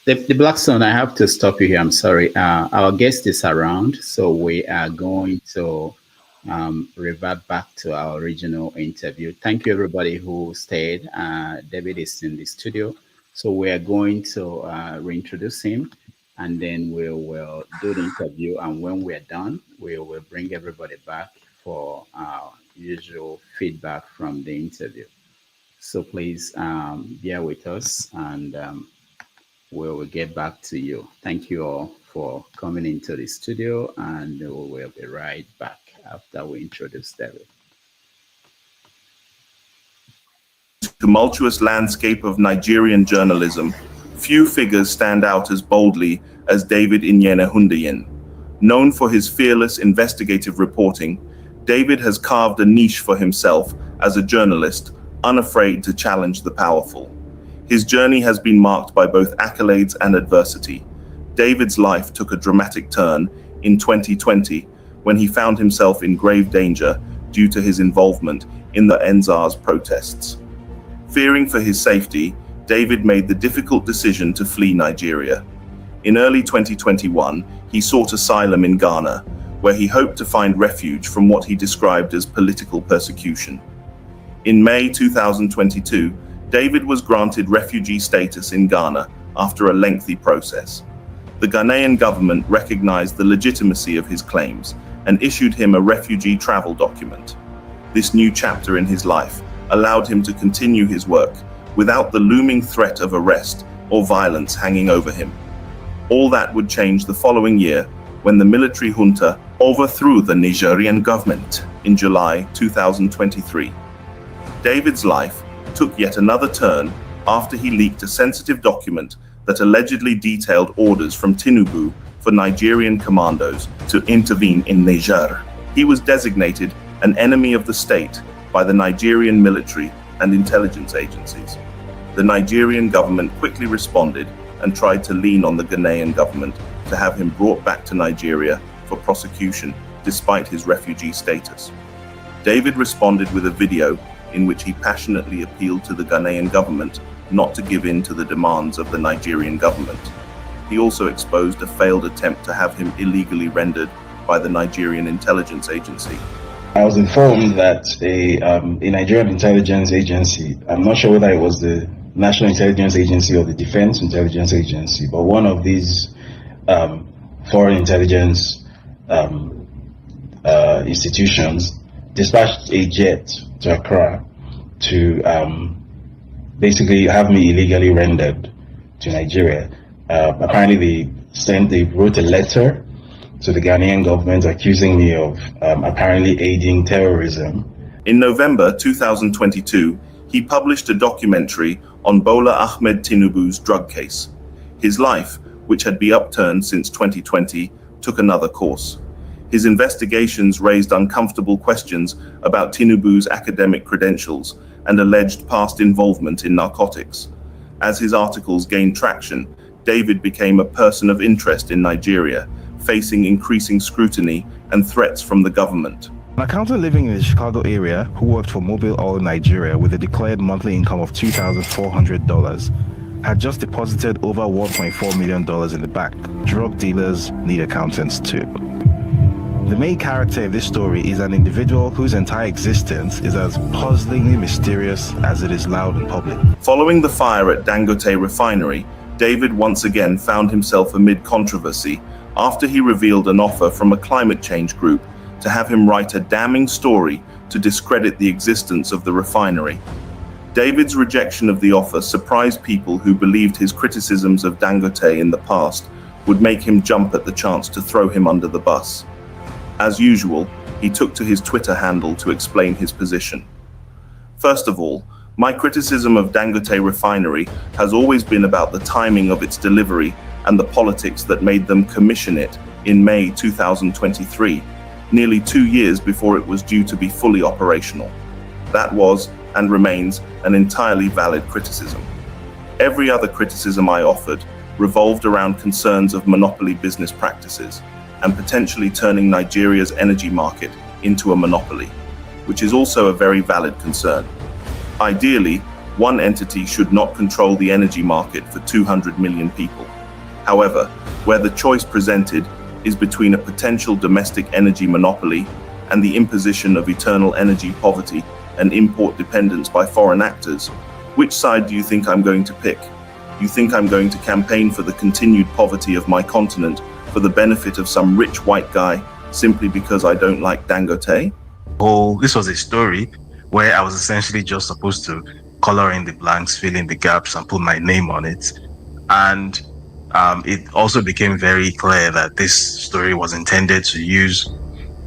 The Blackstone, I have to stop you here. I'm sorry. Our guest is around, so we are going to revert back to our original interview. Thank you, everybody who stayed. David is in the studio, so we are going to reintroduce him, and then we will do the interview. And when we are done, we will bring everybody back for our usual feedback from the interview. So please bear with us, and we will get back to you. Thank you all for coming into the studio, and we will be right back after we introduce David. Tumultuous landscape of Nigerian journalism, few figures stand out as boldly as David Hundeyin. Known for his fearless investigative reporting, David has carved a niche for himself as a journalist, unafraid to challenge the powerful. His journey has been marked by both accolades and adversity. David's life took a dramatic turn in 2020 when he found himself in grave danger due to his involvement in the NSAS protests. Fearing for his safety, David made the difficult decision to flee Nigeria. In early 2021, he sought asylum in Ghana, where he hoped to find refuge from what he described as political persecution. In May 2022, David was granted refugee status in Ghana after a lengthy process. The Ghanaian government recognized the legitimacy of his claims and issued him a refugee travel document. This new chapter in his life allowed him to continue his work without the looming threat of arrest or violence hanging over him. All that would change the following year when the military junta overthrew the Nigerian government in July 2023. David's life took yet another turn after he leaked a sensitive document that allegedly detailed orders from Tinubu for Nigerian commandos to intervene in Niger. He was designated an enemy of the state by the Nigerian military and intelligence agencies. The Nigerian government quickly responded and tried to lean on the Ghanaian government to have him brought back to Nigeria for prosecution despite his refugee status. David responded with a video in which he passionately appealed to the Ghanaian government not to give in to the demands of the Nigerian government. He also exposed a failed attempt to have him illegally rendered by the Nigerian intelligence agency. I was informed that a Nigerian intelligence agency, I'm not sure whether it was the National Intelligence Agency or the Defense Intelligence Agency, but one of these foreign intelligence institutions dispatched a jet to Accra to basically have me illegally rendered to Nigeria. Apparently they wrote a letter to the Ghanaian government accusing me of apparently aiding terrorism. In November 2022, he published a documentary on Bola Ahmed Tinubu's drug case. His life, which had been upturned since 2020, took another course. His investigations raised uncomfortable questions about Tinubu's academic credentials and alleged past involvement in narcotics. As his articles gained traction, David became a person of interest in Nigeria, facing increasing scrutiny and threats from the government. An accountant living in the Chicago area who worked for Mobile Oil Nigeria with a declared monthly income of $2,400 had just deposited over $1.4 million in the bank. Drug dealers need accountants too. The main character of this story is an individual whose entire existence is as puzzlingly mysterious as it is loud and public. Following the fire at Dangote refinery, David once again found himself amid controversy after he revealed an offer from a climate change group to have him write a damning story to discredit the existence of the refinery. David's rejection of the offer surprised people who believed his criticisms of Dangote in the past would make him jump at the chance to throw him under the bus. As usual, he took to his Twitter handle to explain his position. First of all, my criticism of Dangote refinery has always been about the timing of its delivery and the politics that made them commission it in May 2023, nearly 2 years before it was due to be fully operational. That was, and remains, an entirely valid criticism. Every other criticism I offered revolved around concerns of monopoly business practices and potentially turning Nigeria's energy market into a monopoly, which is also a very valid concern. Ideally, one entity should not control the energy market for 200 million people. However, where the choice presented is between a potential domestic energy monopoly and the imposition of eternal energy poverty and import dependence by foreign actors, which side do you think I'm going to pick? You think I'm going to campaign for the continued poverty of my continent for the benefit of some rich white guy simply because I don't like Dangote? Oh, this was a story where I was essentially just supposed to color in the blanks, fill in the gaps, and put my name on it. And it also became very clear that this story was intended to use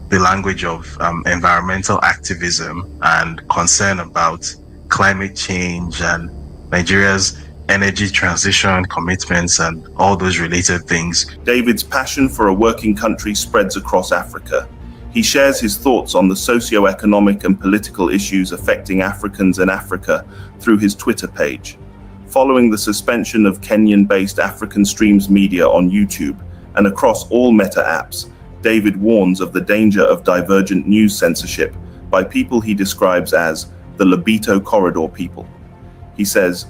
the language of environmental activism and concern about climate change and Nigeria's energy transition commitments and all those related things. David's passion for a working country spreads across Africa. He shares his thoughts on the socio-economic and political issues affecting Africans and Africa through his Twitter page. Following the suspension of Kenyan-based African Streams Media on YouTube and across all Meta apps, David warns of the danger of divergent news censorship by people he describes as the Lobito Corridor people. He says,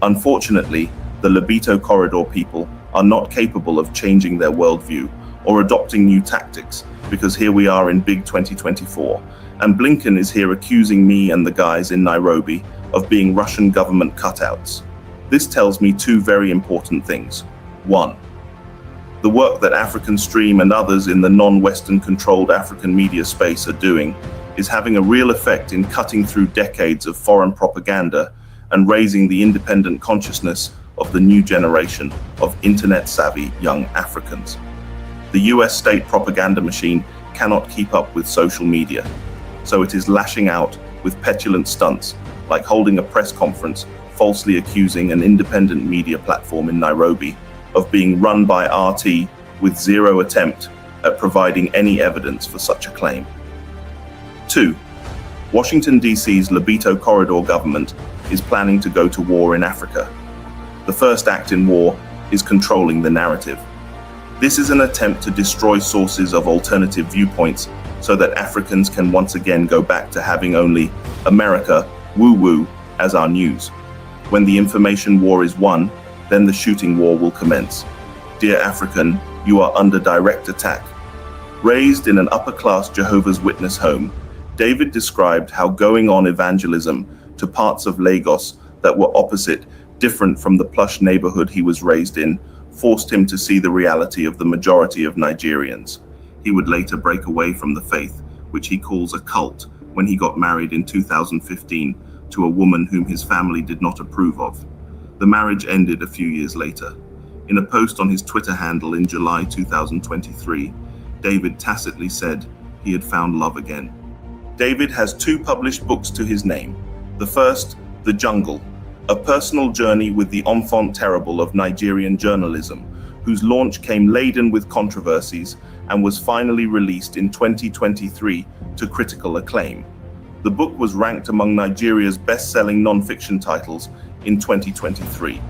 "Unfortunately, the Lobito Corridor people are not capable of changing their worldview or adopting new tactics, because here we are in big 2024, and Blinken is here accusing me and the guys in Nairobi of being Russian government cutouts." This tells me two very important things. One, the work that African Stream and others in the non-Western controlled African media space are doing is having a real effect in cutting through decades of foreign propaganda and raising the independent consciousness of the new generation of internet-savvy young Africans. The US state propaganda machine cannot keep up with social media, so it is lashing out with petulant stunts like holding a press conference falsely accusing an independent media platform in Nairobi of being run by RT with zero attempt at providing any evidence for such a claim. 2. Washington DC's Lobito Corridor government is planning to go to war in Africa. The first act in war is controlling the narrative. This is an attempt to destroy sources of alternative viewpoints so that Africans can once again go back to having only America, woo-woo, as our news. When the information war is won, then the shooting war will commence. Dear African, you are under direct attack. Raised in an upper-class Jehovah's Witness home, David described how going on evangelism to parts of Lagos that were opposite different from the plush neighborhood he was raised in, forced him to see the reality of the majority of Nigerians. He would later break away from the faith, which he calls a cult, when he got married in 2015 to a woman whom his family did not approve of. The marriage ended a few years later. In a post on his Twitter handle in July 2023, David tacitly said he had found love again. David has 2 published books to his name. The first, The Jungle, a personal journey with the enfant terrible of Nigerian journalism, whose launch came laden with controversies and was finally released in 2023 to critical acclaim. The book was ranked among Nigeria's best-selling non-fiction titles in 2023.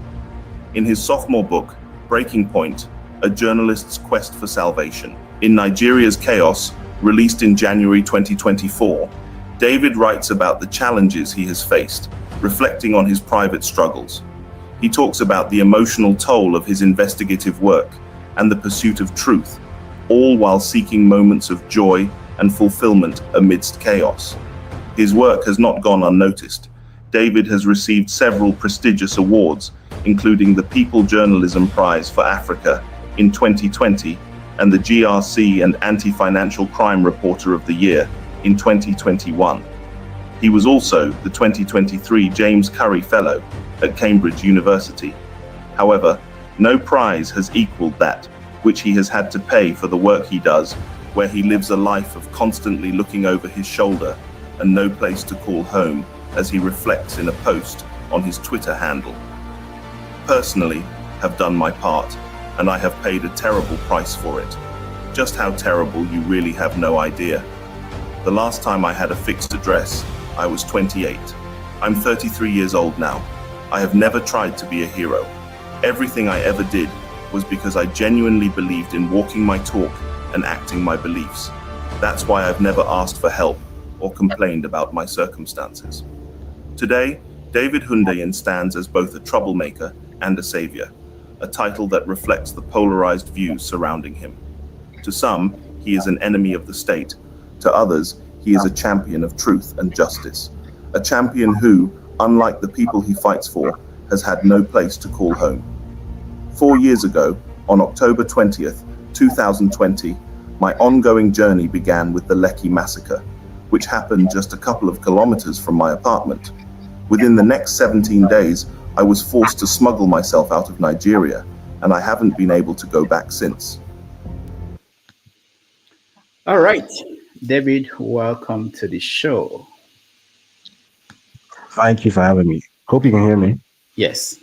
In his sophomore book, Breaking Point, A Journalist's Quest for Salvation, in Nigeria's Chaos, released in January 2024, David writes about the challenges he has faced, reflecting on his private struggles. He talks about the emotional toll of his investigative work and the pursuit of truth, all while seeking moments of joy and fulfillment amidst chaos. His work has not gone unnoticed. David has received several prestigious awards, including the People Journalism Prize for Africa in 2020 and the GRC and Anti-Financial Crime Reporter of the Year in 2021. He was also the 2023 James Curry Fellow at Cambridge University. However, no prize has equaled that which he has had to pay for the work he does, where he lives a life of constantly looking over his shoulder and no place to call home, as he reflects in a post on his Twitter handle. Personally, have done my part, and I have paid a terrible price for it. Just how terrible you really have no idea. The last time I had a fixed address, I was 28. I'm 33 years old now. I have never tried to be a hero. Everything I ever did was because I genuinely believed in walking my talk and acting my beliefs. That's why I've never asked for help or complained about my circumstances. Today, David Hundeyin stands as both a troublemaker and a savior, a title that reflects the polarized views surrounding him. To some, he is an enemy of the state. To others, he is a champion of truth and justice, a champion who, unlike the people he fights for, has had no place to call home. 4 years ago, on October 20th, 2020, my ongoing journey began with the Lekki massacre, which happened just a couple of kilometers from my apartment. Within the next 17 days, I was forced to smuggle myself out of Nigeria, and I haven't been able to go back since. All right, David, welcome to the show. Thank you for having me. Hope you can hear me. Yes.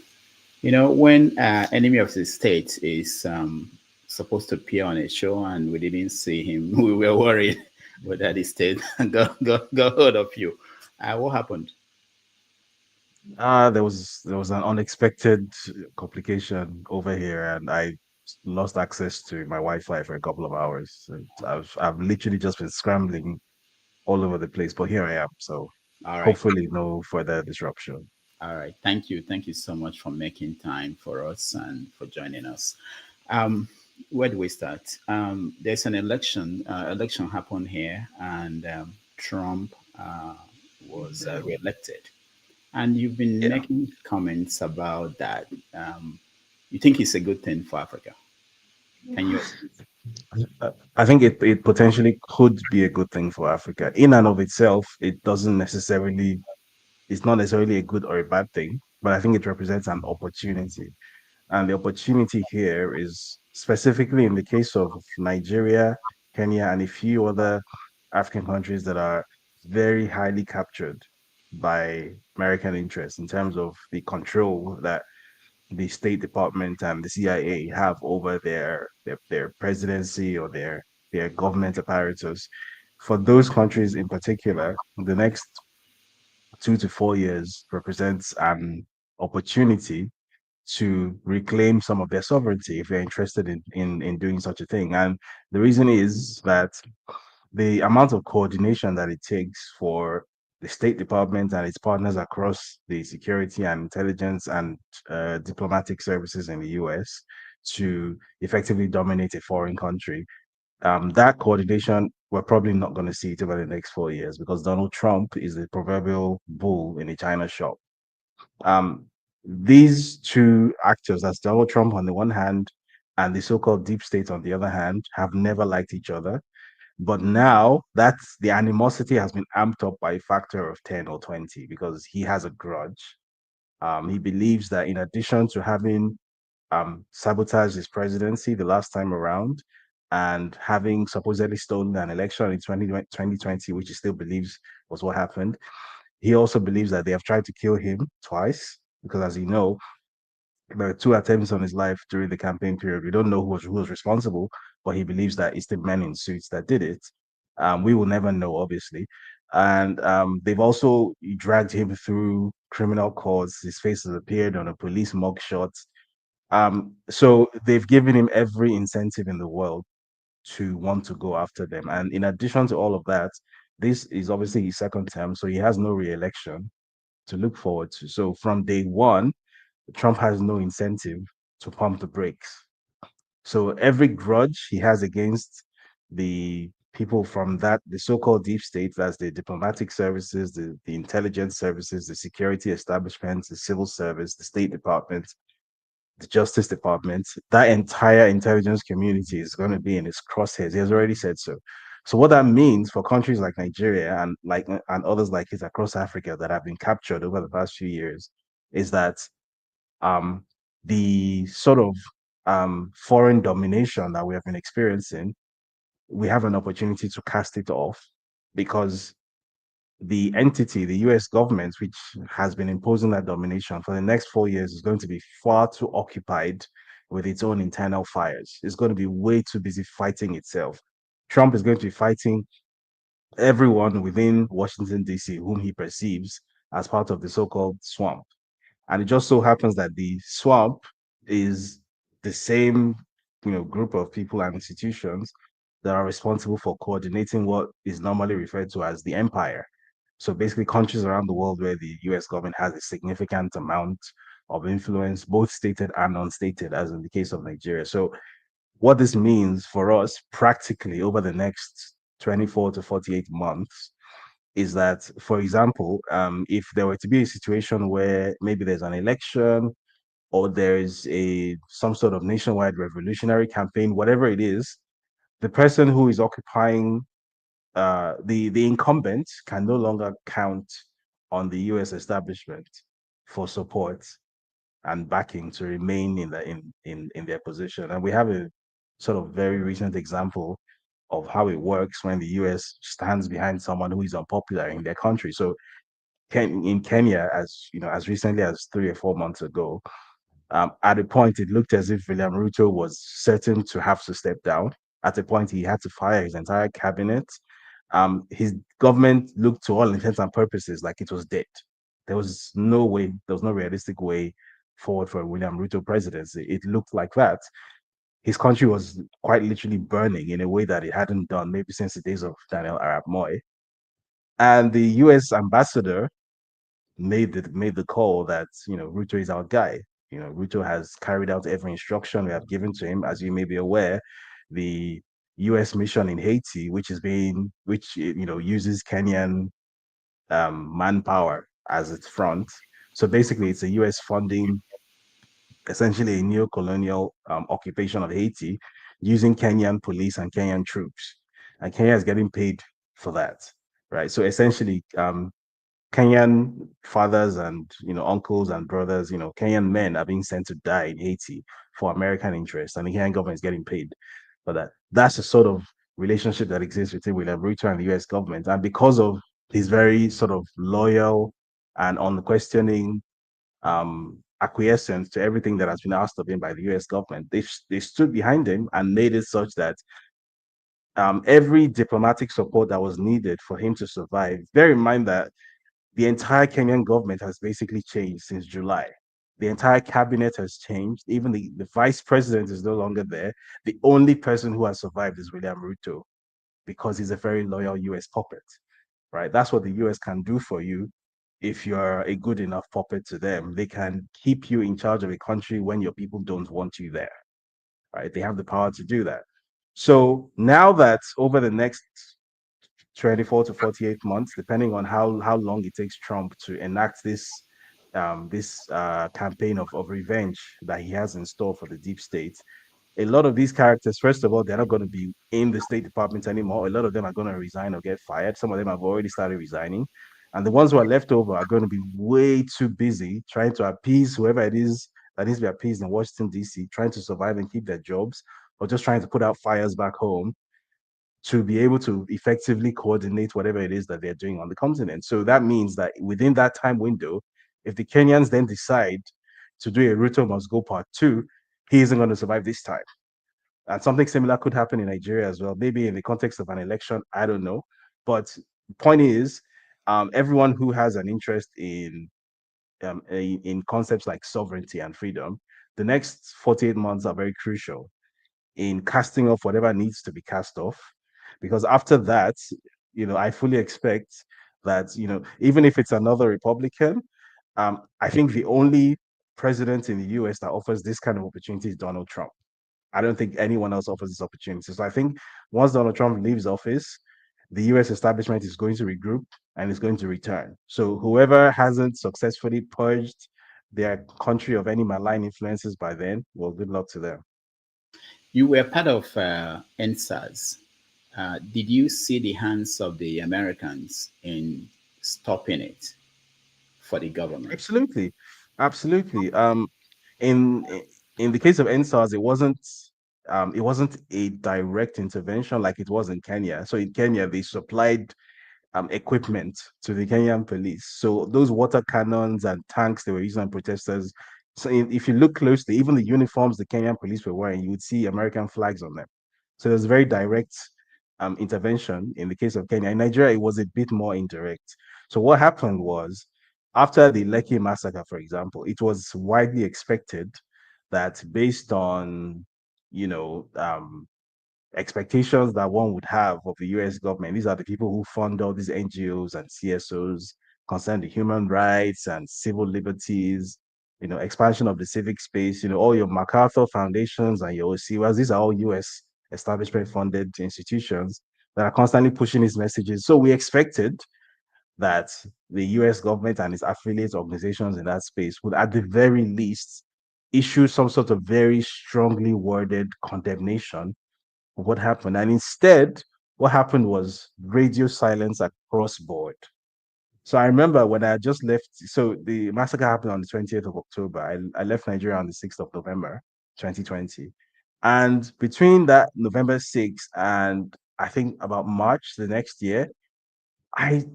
You know, when enemy of the state is supposed to appear on a show and we didn't see him, we were worried whether the state got hold of you. What happened? There was an unexpected complication over here, and I lost access to my Wi-Fi for a couple of hours. And I've literally just been scrambling all over the place, but here I am. So All right. hopefully no further disruption. All right. Thank you. Thank you so much for making time for us and for joining us. Where do we start? There's an election. Election happened here, and Trump was reelected. And you've been making comments about that. You think it's a good thing for Africa? Can you? I think it potentially could be a good thing for Africa. In and of itself, it's not necessarily a good or a bad thing, but I think it represents an opportunity. And the opportunity here is specifically in the case of Nigeria, Kenya, and a few other African countries that are very highly captured by American interests in terms of the control that the State Department and the CIA have over their presidency or their government apparatus. For those countries in particular, the next 2 to 4 years represents an opportunity to reclaim some of their sovereignty if they're interested in doing such a thing. And the reason is that the amount of coordination that it takes for the State Department and its partners across the security and intelligence and diplomatic services in the US to effectively dominate a foreign country, that coordination, we're probably not going to see it over the next 4 years because Donald Trump is the proverbial bull in a China shop. these two actors, that's Donald Trump on the one hand and the so-called deep state on the other hand, have never liked each other. But now that's the animosity has been amped up by a factor of 10 or 20 because he has a grudge. He believes that in addition to having sabotaged his presidency the last time around and having supposedly stolen an election in 2020, which he still believes was what happened, he also believes that they have tried to kill him twice because, as you know, there were two attempts on his life during the campaign period. We don't know who was responsible, but he believes that it's the men in suits that did it. We will never know, obviously. And they've also dragged him through criminal courts. His face has appeared on a police mugshot. So they've given him every incentive in the world to want to go after them. And in addition to all of that, this is obviously his second term, so he has no re-election to look forward to. So from day one, Trump has no incentive to pump the brakes. So every grudge he has against the people from that, the so-called deep state, that's the diplomatic services, the intelligence services, the security establishments, the civil service, the State Department, the Justice Department, that entire intelligence community is going to be in his crosshairs. He has already said so. So what that means for countries like Nigeria and others like it across Africa that have been captured over the past few years is that um, the sort of foreign domination that we have been experiencing, we have an opportunity to cast it off because the entity, the US government, which has been imposing that domination for the next 4 years, is going to be far too occupied with its own internal fires. It's going to be way too busy fighting itself. Trump is going to be fighting everyone within Washington, D.C., whom he perceives as part of the so called swamp. And it just so happens that the swamp is the same, group of people and institutions that are responsible for coordinating what is normally referred to as the empire. So basically, countries around the world where the US government has a significant amount of influence, both stated and unstated, as in the case of Nigeria. So what this means for us practically over the next 24 to 48 months is that, for example, if there were to be a situation where maybe there's an election or there's some sort of nationwide revolutionary campaign, whatever it is, the person who is occupying the incumbent can no longer count on the U.S. establishment for support and backing to remain in their position. And we have a sort of very recent example of how it works when the US stands behind someone who is unpopular in their country. So in Kenya, as you know, as recently as 3 or 4 months ago, at a point it looked as if William Ruto was certain to have to step down. At a point, he had to fire his entire cabinet. His government looked to all intents and purposes like it was dead. There was no way, there was no realistic way forward for a William Ruto presidency. It looked like that. His country was quite literally burning in a way that it hadn't done maybe since the days of Daniel Arap Moi. And the US ambassador made the call that Ruto is our guy. Ruto has carried out every instruction we have given to him. As you may be aware, the U.S. mission in Haiti, which uses Kenyan manpower as its front. So basically, it's a U.S. funding, essentially a neo-colonial occupation of Haiti, using Kenyan police and Kenyan troops, and Kenya is getting paid for that, right? So essentially, Kenyan fathers and uncles and brothers, Kenyan men are being sent to die in Haiti for American interests, and the Kenyan government is getting paid for that. That's the sort of relationship that exists between William Ruto and the U.S. government, and because of his very sort of loyal and unquestioning acquiescence to everything that has been asked of him by the U.S. government, they stood behind him and made it such that every diplomatic support that was needed for him to survive. Bear in mind that the entire Kenyan government has basically changed since July. The entire cabinet has changed. Even the vice president is no longer there. The only person who has survived is William Ruto because he's a very loyal US puppet, right? That's what the US can do for you if you're a good enough puppet to them. They can keep you in charge of a country when your people don't want you there, right? They have the power to do that. So now that over the next 24 to 48 months, depending on how long it takes Trump to enact this this campaign of revenge that he has in store for the deep state. A lot of these characters, first of all, they're not going to be in the State Department anymore. A lot of them are going to resign or get fired. Some of them have already started resigning. And the ones who are left over are going to be way too busy trying to appease whoever it is that needs to be appeased in Washington, D.C., trying to survive and keep their jobs, or just trying to put out fires back home to be able to effectively coordinate whatever it is that they're doing on the continent. So that means that within that time window, if the Kenyans then decide to do a Ruto must go part two, he isn't going to survive this time. And something similar could happen in Nigeria as well, maybe in the context of an election. I don't know. But the point is, everyone who has an interest in concepts like sovereignty and freedom, the next 48 months are very crucial in casting off whatever needs to be cast off. Because after that, I fully expect that, even if it's another Republican, I think the only president in the US that offers this kind of opportunity is Donald Trump. I don't think anyone else offers this opportunity. So I think once Donald Trump leaves office, the US establishment is going to regroup and is going to return. So whoever hasn't successfully purged their country of any malign influences by then, well, good luck to them. You were part of NSAS. Did you see the hands of the Americans in stopping it for the government? Absolutely, absolutely. In in the case of NSARS, it wasn't a direct intervention like it was in Kenya. So in Kenya, they supplied equipment to the Kenyan police. So those water cannons and tanks they were using on protesters. So if you look closely, even the uniforms the Kenyan police were wearing, you would see American flags on them. So there's very direct intervention in the case of Kenya. In Nigeria, it was a bit more indirect. So what happened was, after the Lekki massacre, for example, it was widely expected that based on, you know, expectations that one would have of the US government. These are the people who fund all these NGOs and CSOs concerned with human rights and civil liberties, expansion of the civic space, all your MacArthur foundations and your OCWAs, these are all US establishment funded institutions that are constantly pushing these messages. So we expected that the US government and its affiliate organizations in that space would, at the very least, issue some sort of very strongly worded condemnation of what happened. And instead, what happened was radio silence across board. So I remember when I just left, so the massacre happened on the 20th of October. I left Nigeria on the 6th of November, 2020. And between that November 6th and I think about March the next year, I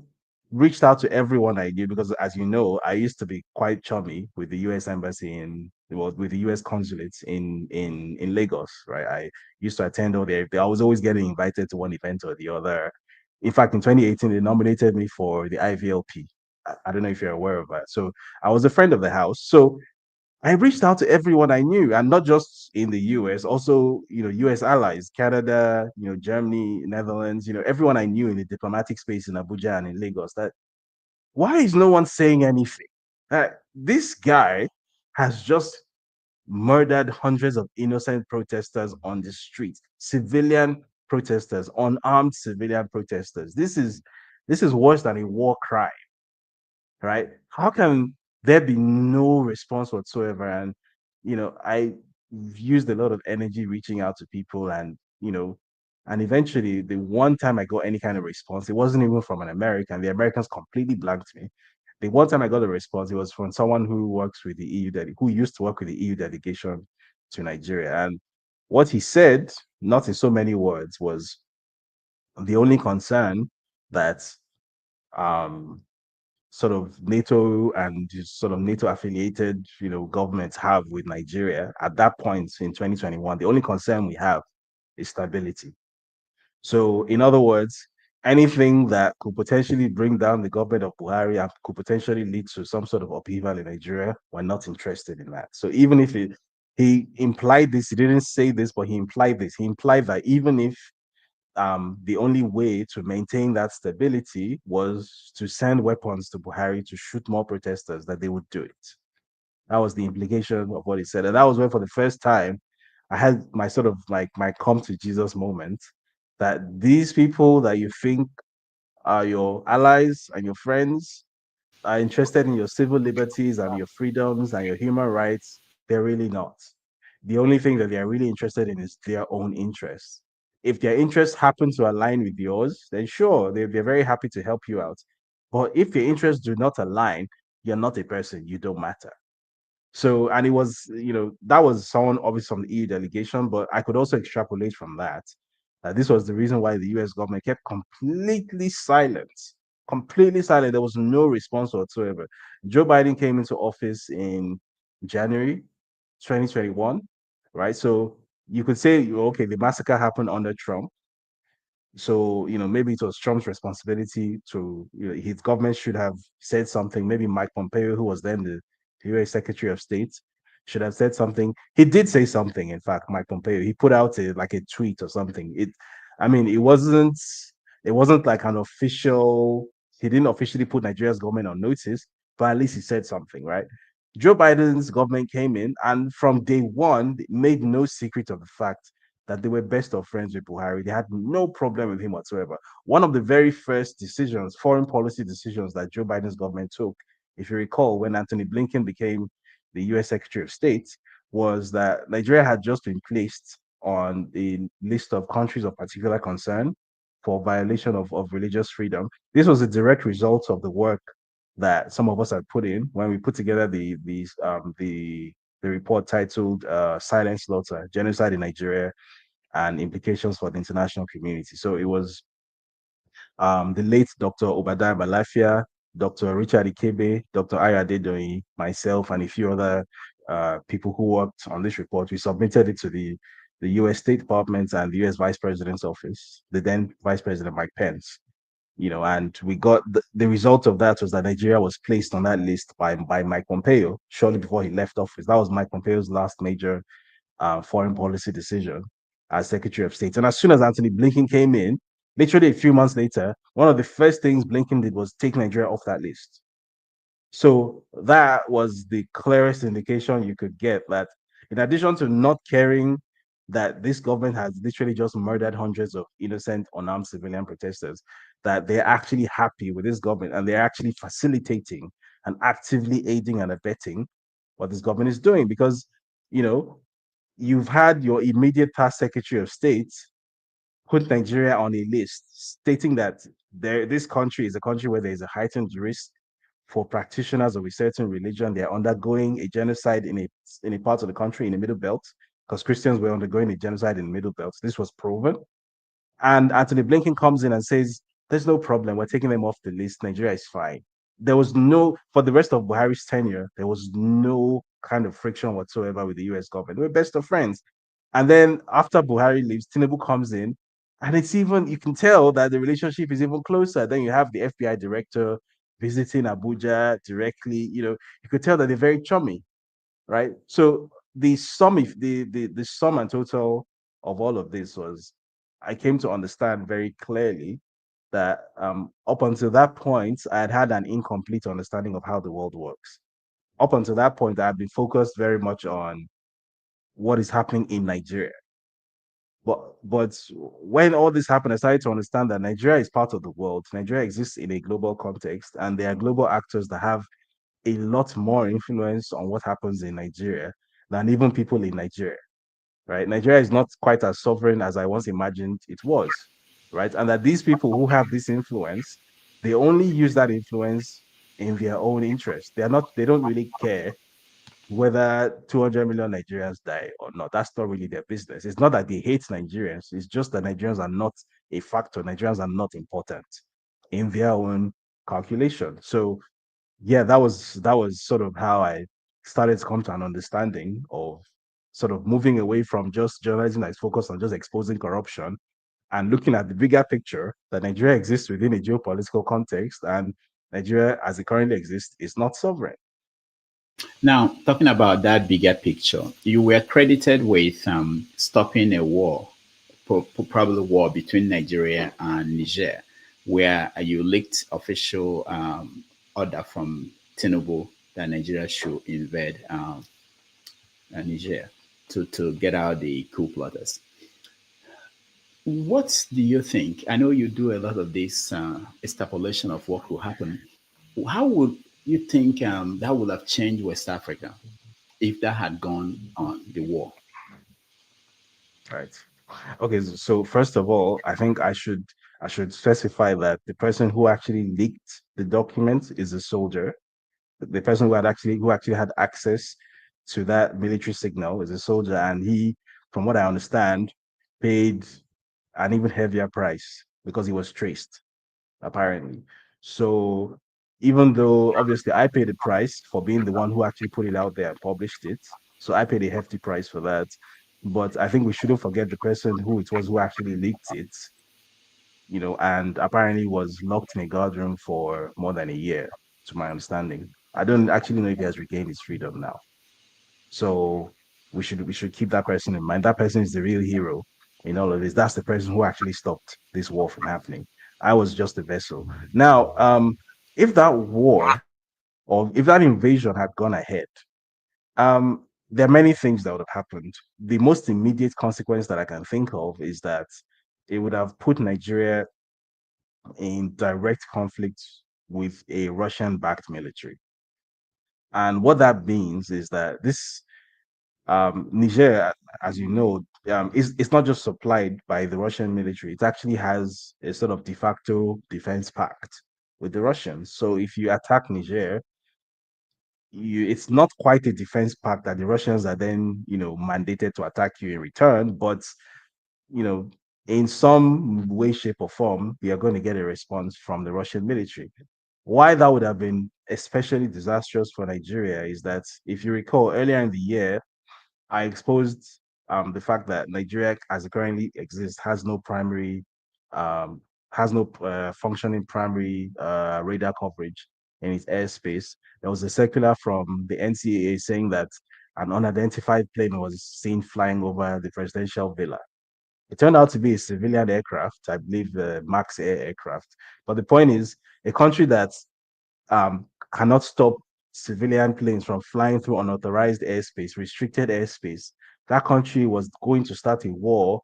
reached out to everyone I knew because, as you know, I used to be quite chummy with the U.S. embassy with the U.S. consulates in Lagos, right? I used to attend all their. I was always getting invited to one event or the other. In fact, in 2018, they nominated me for the IVLP. I don't know if you're aware of that. So I was a friend of the house. So I reached out to everyone I knew, and not just in the US, also, US allies, Canada, Germany, Netherlands, everyone I knew in the diplomatic space in Abuja and in Lagos. That why is no one saying anything? This guy has just murdered hundreds of innocent protesters on the street, civilian protesters, unarmed civilian protesters. This is worse than a war crime, right? How can there be no response whatsoever? And I used a lot of energy reaching out to people, and eventually the one time I got any kind of response, it wasn't even from an American. The Americans completely blanked me. The one time I got a response, it was from someone who works with the who used to work with the EU delegation to Nigeria. And what he said, not in so many words, was the only concern that um sort of NATO and sort of NATO affiliated, governments have with Nigeria at that point in 2021, the only concern we have is stability. So, in other words, anything that could potentially bring down the government of Buhari and could potentially lead to some sort of upheaval in Nigeria, we're not interested in that. So, even if he implied this, he didn't say this, but he implied this. He implied that even if the only way to maintain that stability was to send weapons to Buhari to shoot more protesters, that they would do it. That was the implication of what he said. And that was when, for the first time, I had my sort of like my come to Jesus moment, that these people that you think are your allies and your friends are interested in your civil liberties and your freedoms and your human rights. They're really not. The only thing that they're really interested in is their own interests. If their interests happen to align with yours, then sure, they're very happy to help you out. But if your interests do not align, you're not a person, you don't matter. So, and it was, that was someone obviously from the EU delegation, but I could also extrapolate from that. This was the reason why the US government kept completely silent. Completely silent. There was no response whatsoever. Joe Biden came into office in January 2021, right? So you could say, okay, the massacre happened under Trump. So, maybe it was Trump's responsibility to, his government should have said something. Maybe Mike Pompeo, who was then the US Secretary of State, should have said something. He did say something, in fact, Mike Pompeo. He put out a tweet or something. I mean, it wasn't like an official, he didn't officially put Nigeria's government on notice, but at least he said something, right? Joe Biden's government came in and from day one made no secret of the fact that they were best of friends with Buhari. They had no problem with him whatsoever. One of the very first decisions, foreign policy decisions that Joe Biden's government took, if you recall, when Anthony Blinken became the US Secretary of State, was that Nigeria had just been placed on a list of countries of particular concern for violation of religious freedom. This was a direct result of the work that some of us had put in when we put together the report titled Silent Slaughter, Genocide in Nigeria and Implications for the International Community. So it was the late Dr. Obadiah Malafia, Dr. Richard Ikebe, Dr. Ayadedoyi, myself, and a few other people who worked on this report. We submitted it to the US State Department and the US Vice President's office, the then Vice President Mike Pence. And we got the result of that was that Nigeria was placed on that list by Mike Pompeo shortly before he left office. That was Mike Pompeo's last major foreign policy decision as Secretary of State. And as soon as Anthony Blinken came in, literally a few months later, one of the first things Blinken did was take Nigeria off that list. So that was the clearest indication you could get that in addition to not caring that this government has literally just murdered hundreds of innocent, unarmed civilian protesters, that they're actually happy with this government and they're actually facilitating and actively aiding and abetting what this government is doing. Because, you've had your immediate past Secretary of State put Nigeria on a list stating that this country is a country where there is a heightened risk for practitioners of a certain religion. They're undergoing a genocide in a part of the country in the Middle Belt because Christians were undergoing a genocide in the Middle Belt. This was proven. And Anthony Blinken comes in and says, there's no problem. We're taking them off the list. Nigeria is fine. There was for the rest of Buhari's tenure, there was no kind of friction whatsoever with the US government. We're best of friends. And then after Buhari leaves, Tinubu comes in, and you can tell that the relationship is even closer. Then you have the FBI director visiting Abuja directly. You could tell that they're very chummy, right? So the sum and total of all of this was, I came to understand very clearly that up until that point, I had an incomplete understanding of how the world works. Up until that point, I had been focused very much on what is happening in Nigeria. But when all this happened, I started to understand that Nigeria is part of the world. Nigeria exists in a global context, and there are global actors that have a lot more influence on what happens in Nigeria than even people in Nigeria, right? Nigeria is not quite as sovereign as I once imagined it was, right? And that these people who have this influence, they only use that influence in their own interest. They don't really care whether 200 million Nigerians die or not. That's not really their business. It's not that they hate Nigerians. It's just that Nigerians are not a factor. Nigerians are not important in their own calculation. So yeah, that was sort of how I started to come to an understanding of sort of moving away from just journalism that is focused on just exposing corruption and looking at the bigger picture that Nigeria exists within a geopolitical context, and Nigeria, as it currently exists, is not sovereign. Now, talking about that bigger picture, you were credited with stopping a war, probably war between Nigeria and Niger, where you leaked official order from Tinubu that Nigeria should invade Niger to get out the coup plotters. What do you think? I know you do a lot of this extrapolation of what will happen. How would you think that would have changed West Africa if that had gone on the war? Right. Okay, so first of all, I think I should specify that the person who actually leaked the document is a soldier. The person who actually had access to that military signal is a soldier, and he, from what I understand, paid an even heavier price because he was traced, apparently. So even though obviously I paid the price for being the one who actually put it out there and published it, so I paid a hefty price for that. But I think we shouldn't forget the person who it was who actually leaked it, and apparently was locked in a guard room for more than a year, to my understanding. I don't actually know if he has regained his freedom now. So we should keep that person in mind. That person is the real hero in all of this. That's the person who actually stopped this war from happening. I was just a vessel. Now, if that war or if that invasion had gone ahead, there are many things that would have happened. The most immediate consequence that I can think of is that it would have put Nigeria in direct conflict with a Russian-backed military. And what that means is that this Niger, as you know, it's not just supplied by the Russian military. It actually has a sort of de facto defense pact with the Russians. So if you attack Niger, it's not quite a defense pact that the Russians are then, mandated to attack you in return, but you know, in some way, shape, or form, we are going to get a response from the Russian military. Why that would have been especially disastrous for Nigeria is that, if you recall, earlier in the year, I exposed the fact that Nigeria, as it currently exists, um, has no functioning primary radar coverage in its airspace. There was a circular from the NCAA saying that an unidentified plane was seen flying over the presidential villa. It turned out to be a civilian aircraft, I believe the Max Air aircraft. But the point is, a country that cannot stop civilian planes from flying through unauthorized airspace, restricted airspace, that country was going to start a war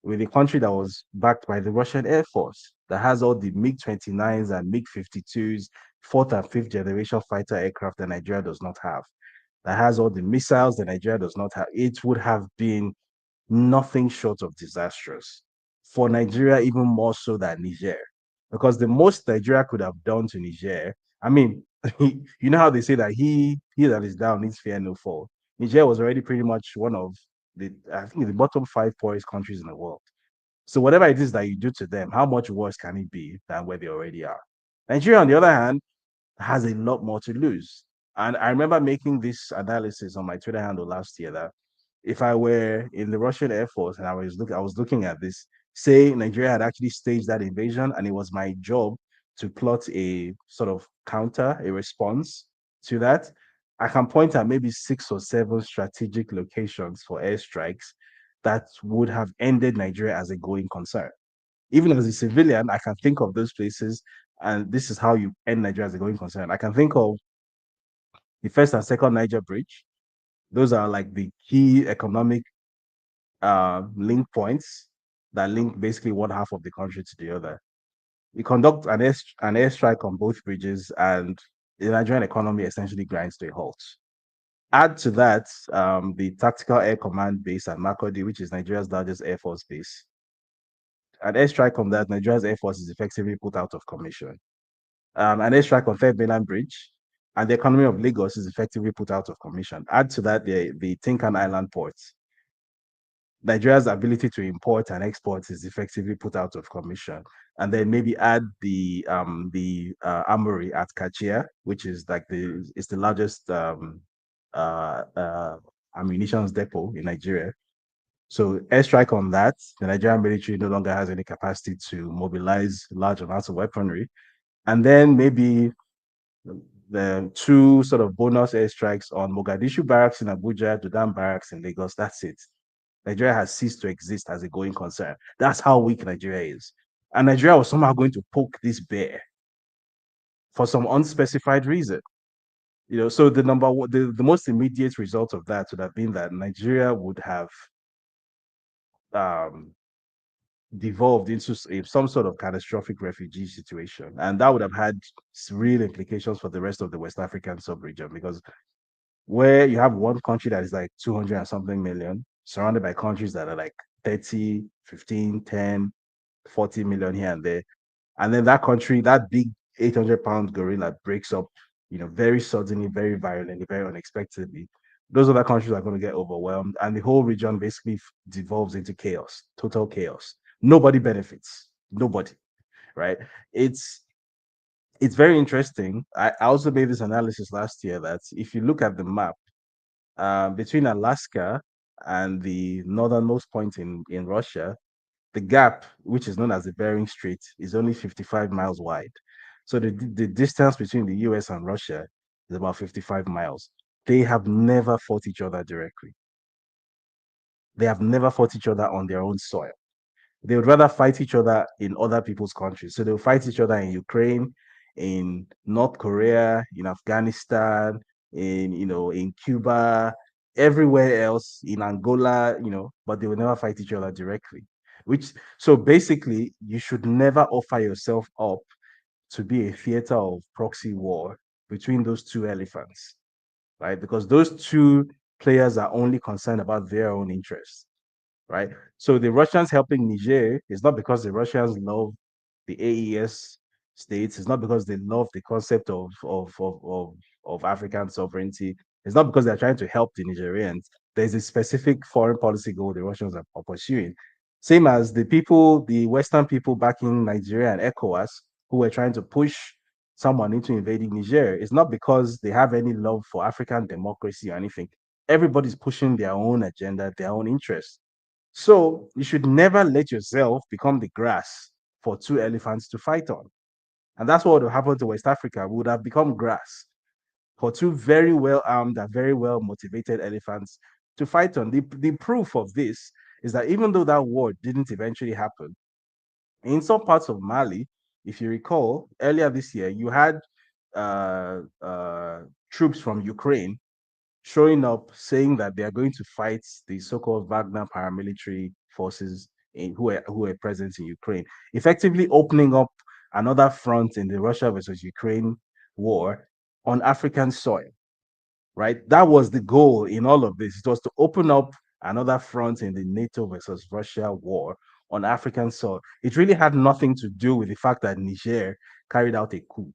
with a country that was backed by the Russian Air Force, that has all the MiG 29s and MiG 52s, fourth and fifth generation fighter aircraft that Nigeria does not have, that has all the missiles that Nigeria does not have. It would have been nothing short of disastrous for Nigeria, even more so than Niger. Because the most Nigeria could have done to Niger, I mean, you know how they say that he that is down needs fear no fall. Niger was already pretty much one of I think, the bottom five poorest countries in the world. So whatever it is that you do to them, how much worse can it be than where they already are? Nigeria, on the other hand, has a lot more to lose. And I remember making this analysis on my Twitter handle last year that if I were in the Russian Air Force and I was looking at this, say Nigeria had actually staged that invasion, and it was my job to plot a sort of counter, a response to that, I can point at maybe 6 or 7 strategic locations for airstrikes that would have ended Nigeria as a going concern. Even as a civilian, I can think of those places, and this is how you end Nigeria as a going concern. I can think of the first and second Niger Bridge. Those are like the key economic link points that link basically one half of the country to the other. We conduct an airstrike on both bridges, and the Nigerian economy essentially grinds to a halt. Add to that the Tactical Air Command base at Makodi, which is Nigeria's largest air force base. An airstrike on that, Nigeria's air force is effectively put out of commission. An airstrike on Third Mainland Bridge, and the economy of Lagos is effectively put out of commission. Add to that the Tinkan Island ports. Nigeria's ability to import and export is effectively put out of commission. And then maybe add the armory at Kachia, which is like it's the largest uh, uh, ammunitions depot in Nigeria. So airstrike on that, the Nigerian military no longer has any capacity to mobilize large amounts of weaponry. And then maybe the 2 sort of bonus airstrikes on Mogadishu barracks in Abuja, Dudan barracks in Lagos. That's it. Nigeria has ceased to exist as a going concern. That's how weak Nigeria is. And Nigeria was somehow going to poke this bear for some unspecified reason. So the most immediate result of that would have been that Nigeria would have um, devolved into some sort of catastrophic refugee situation. And that would have had real implications for the rest of the West African sub-region, because where you have one country that is like 200 and something million, surrounded by countries that are like 30, 15, 10, 40 million here and there. And then that country, that big 800-pound gorilla breaks up, very suddenly, very violently, very unexpectedly. Those other countries are going to get overwhelmed, and the whole region basically devolves into chaos, total chaos. Nobody benefits. Nobody, right? It's it's very interesting. I also made this analysis last year that if you look at the map, between Alaska and the northernmost point in Russia, the gap, which is known as the Bering Strait, is only 55 miles wide. So the distance between the US and Russia is about 55 miles. They have never fought each other directly. They have never fought each other on their own soil. They would rather fight each other in other people's countries. So they'll fight each other in Ukraine, in North Korea, in Afghanistan, in Cuba, everywhere else, in Angola, but they will never fight each other directly. So basically, you should never offer yourself up to be a theater of proxy war between those two elephants, right? Because those two players are only concerned about their own interests, right? So the Russians helping Niger is not because the Russians love the AES states. It's not because they love the concept of African sovereignty. It's not because they're trying to help the Nigerians. There's a specific foreign policy goal the Russians are pursuing. Same as the people, the Western people back in Nigeria and ECOWAS, who were trying to push someone into invading Niger. It's not because they have any love for African democracy or anything. Everybody's pushing their own agenda, their own interests. So you should never let yourself become the grass for two elephants to fight on. And that's what would have happened to West Africa. We would have become grass for two very well armed and very well motivated elephants to fight on. The proof of this is that even though that war didn't eventually happen, in some parts of Mali, if you recall, earlier this year, you had uh, uh, troops from Ukraine showing up saying that they are going to fight the so-called Wagner paramilitary forces who are present in Ukraine, effectively opening up another front in the Russia versus Ukraine war on African soil, right? That was the goal in all of this. It was to open up another front in the NATO versus Russia war on African soil. It really had nothing to do with the fact that Niger carried out a coup.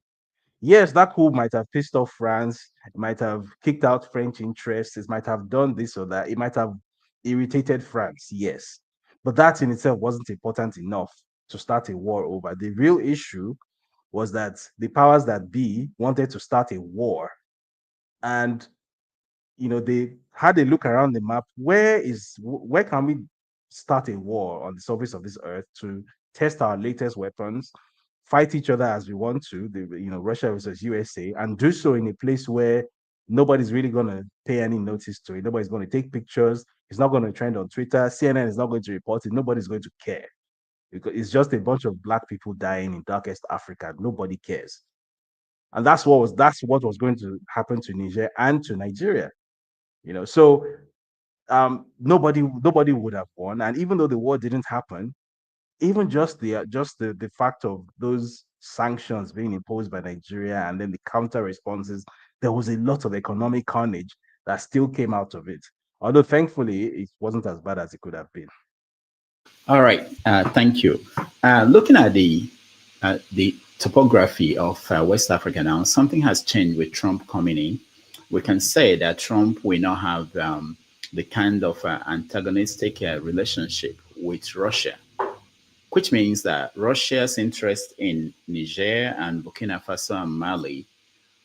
Yes, that coup might have pissed off France, it might have kicked out French interests, it might have done this or that, it might have irritated France, yes. But that in itself wasn't important enough to start a war over. The real issue was that the powers that be wanted to start a war. And they had a look around the map. Where can we start a war on the surface of this earth to test our latest weapons, fight each other as we want to, Russia versus USA, and do so in a place where nobody's really going to pay any notice to it. Nobody's going to take pictures. It's not going to trend on Twitter. CNN is not going to report it. Nobody's going to care because it's just a bunch of black people dying in darkest Africa. Nobody cares. And that's what was going to happen to Niger and to Nigeria. So nobody would have won. And even though the war didn't happen, even just the fact of those sanctions being imposed by Nigeria and then the counter responses, there was a lot of economic carnage that still came out of it. Although thankfully it wasn't as bad as it could have been. All right, thank you. Looking at the topography of West Africa now, something has changed with Trump coming in. We can say that Trump will now have the kind of antagonistic relationship with Russia, which means that Russia's interest in Niger and Burkina Faso and Mali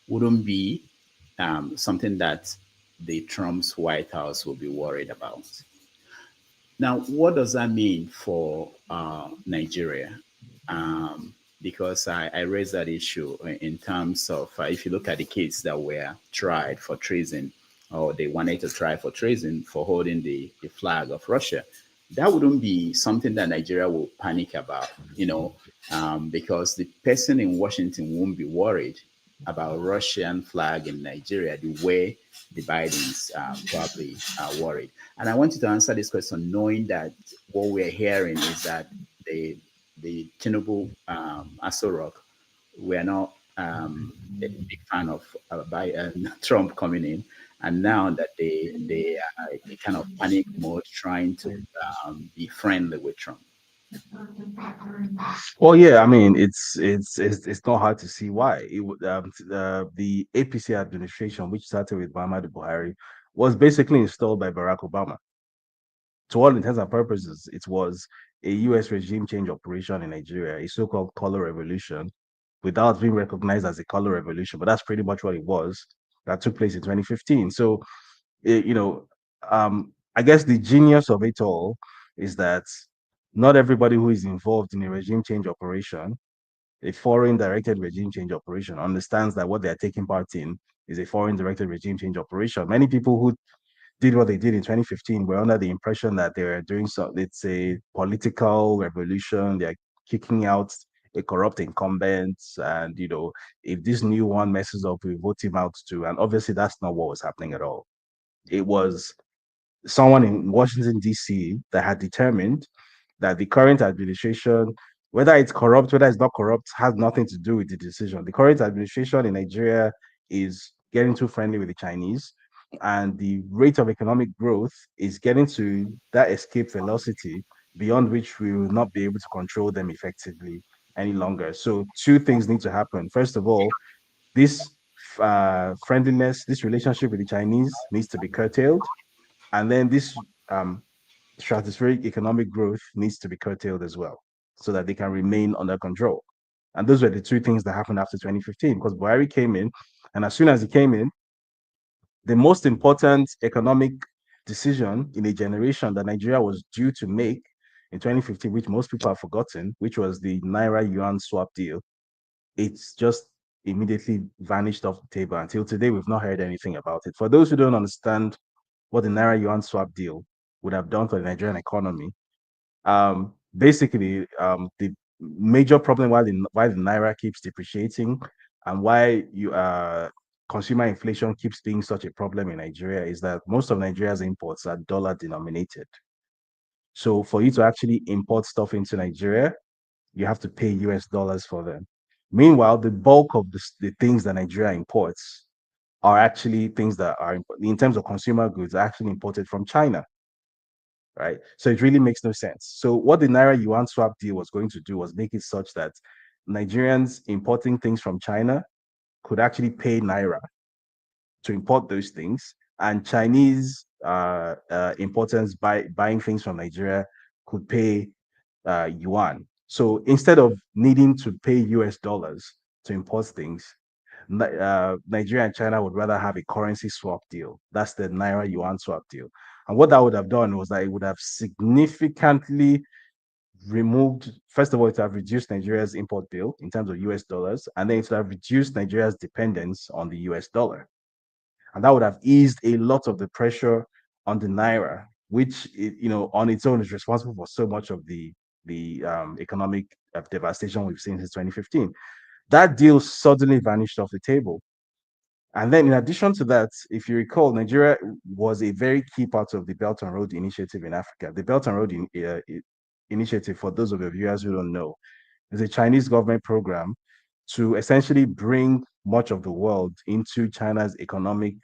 wouldn't be something that the Trump's White House will be worried about. Now, what does that mean for Nigeria? Because I raised that issue in terms of if you look at the kids that were tried for treason, or they wanted to try for treason for holding the flag of Russia, that wouldn't be something that Nigeria will panic about, because the person in Washington won't be worried about Russian flag in Nigeria the way the Bidens probably are worried. And I want you to answer this question knowing that what we're hearing is that the Tinubu Aso Rock were not a big fan of Trump coming in, and now that they are in kind of panic mode, trying to be friendly with Trump. Well, yeah, I mean, it's not hard to see why. The APC administration, which started with Muhammadu Buhari, was basically installed by Barack Obama. To all intents and purposes, it was a U.S. regime change operation in Nigeria, a so-called color revolution, without being recognized as a color revolution. But that's pretty much what it was that took place in 2015. So, you know, I guess the genius of it all is that not everybody who is involved in a regime change operation, a foreign directed regime change operation, understands that what they are taking part in is a foreign directed regime change operation. Many people who did what they did in 2015 were under the impression that they were doing so. It's a political revolution. They're kicking out a corrupt incumbent, and if this new one messes up, we vote him out too. And obviously, that's not what was happening at all. It was someone in Washington, D.C., that had determined that the current administration, whether it's corrupt, whether it's not corrupt, has nothing to do with the decision. The current administration in Nigeria is getting too friendly with the Chinese, and the rate of economic growth is getting to that escape velocity beyond which we will not be able to control them effectively any longer. So two things need to happen. First of all, this friendliness, this relationship with the Chinese needs to be curtailed. And then this stratospheric economic growth needs to be curtailed as well, so that they can remain under control. And those were the two things that happened after 2015, because Buhari came in, and as soon as he came in, the most important economic decision in a generation that Nigeria was due to make in 2015, which most people have forgotten, which was the naira-yuan swap deal, it's just immediately vanished off the table. Until today, we've not heard anything about it. For those who don't understand what the naira-yuan swap deal would have done for the Nigerian economy, basically, the major problem why the naira keeps depreciating and why consumer inflation keeps being such a problem in Nigeria is that most of Nigeria's imports are dollar denominated. So for you to actually import stuff into Nigeria, you have to pay US dollars for them. Meanwhile, the bulk of the things that Nigeria imports are actually things that are, in terms of consumer goods, are actually imported from China, right? So it really makes no sense. So what the naira-yuan swap deal was going to do was make it such that Nigerians importing things from China could actually pay naira to import those things, and Chinese importers buying things from Nigeria could pay yuan. So instead of needing to pay US dollars to import things, Nigeria and China would rather have a currency swap deal. That's the naira yuan swap deal. And what that would have done was that it would have significantly removed, first of all, it would have reduced Nigeria's import bill in terms of US dollars, and then it would have reduced Nigeria's dependence on the US dollar. And that would have eased a lot of the pressure on the naira, which on its own is responsible for so much of the economic devastation we've seen since 2015. That deal suddenly vanished off the table. And then in addition to that, if you recall, Nigeria was a very key part of the Belt and Road Initiative in Africa. The Belt and Road Initiative, for those of your viewers who don't know, is a Chinese government program to essentially bring much of the world into China's economic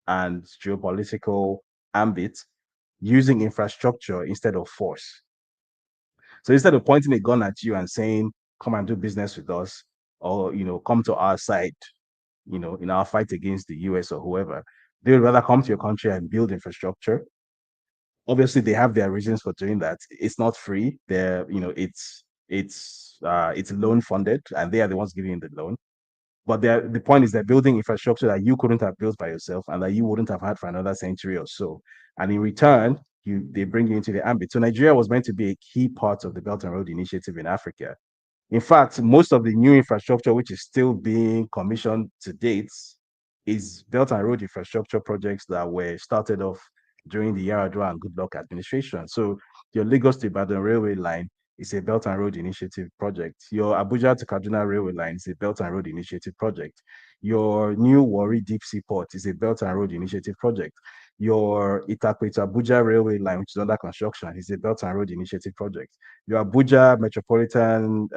and geopolitical ambit using infrastructure instead of force. So instead of pointing a gun at you and saying, come and do business with us, or come to our side, in our fight against the US or whoever, they would rather come to your country and build infrastructure. Obviously, they have their reasons for doing that. It's not free. It's loan funded, and they are the ones giving you the loan. But the point is they're building infrastructure that you couldn't have built by yourself and that you wouldn't have had for another century or so. And in return, they bring you into the ambit. So Nigeria was meant to be a key part of the Belt and Road Initiative in Africa. In fact, most of the new infrastructure, which is still being commissioned to date, is Belt and Road infrastructure projects that were started off during the Yaradua and Goodluck administration. So your Lagos to Ibadan railway line is a Belt and Road Initiative project. Your Abuja to Kaduna railway line is a Belt and Road Initiative project. Your new Warri Deep Sea Port is a Belt and Road Initiative project. Your Itakwe to Abuja railway line, which is under construction, is a Belt and Road Initiative project. Your Abuja Metropolitan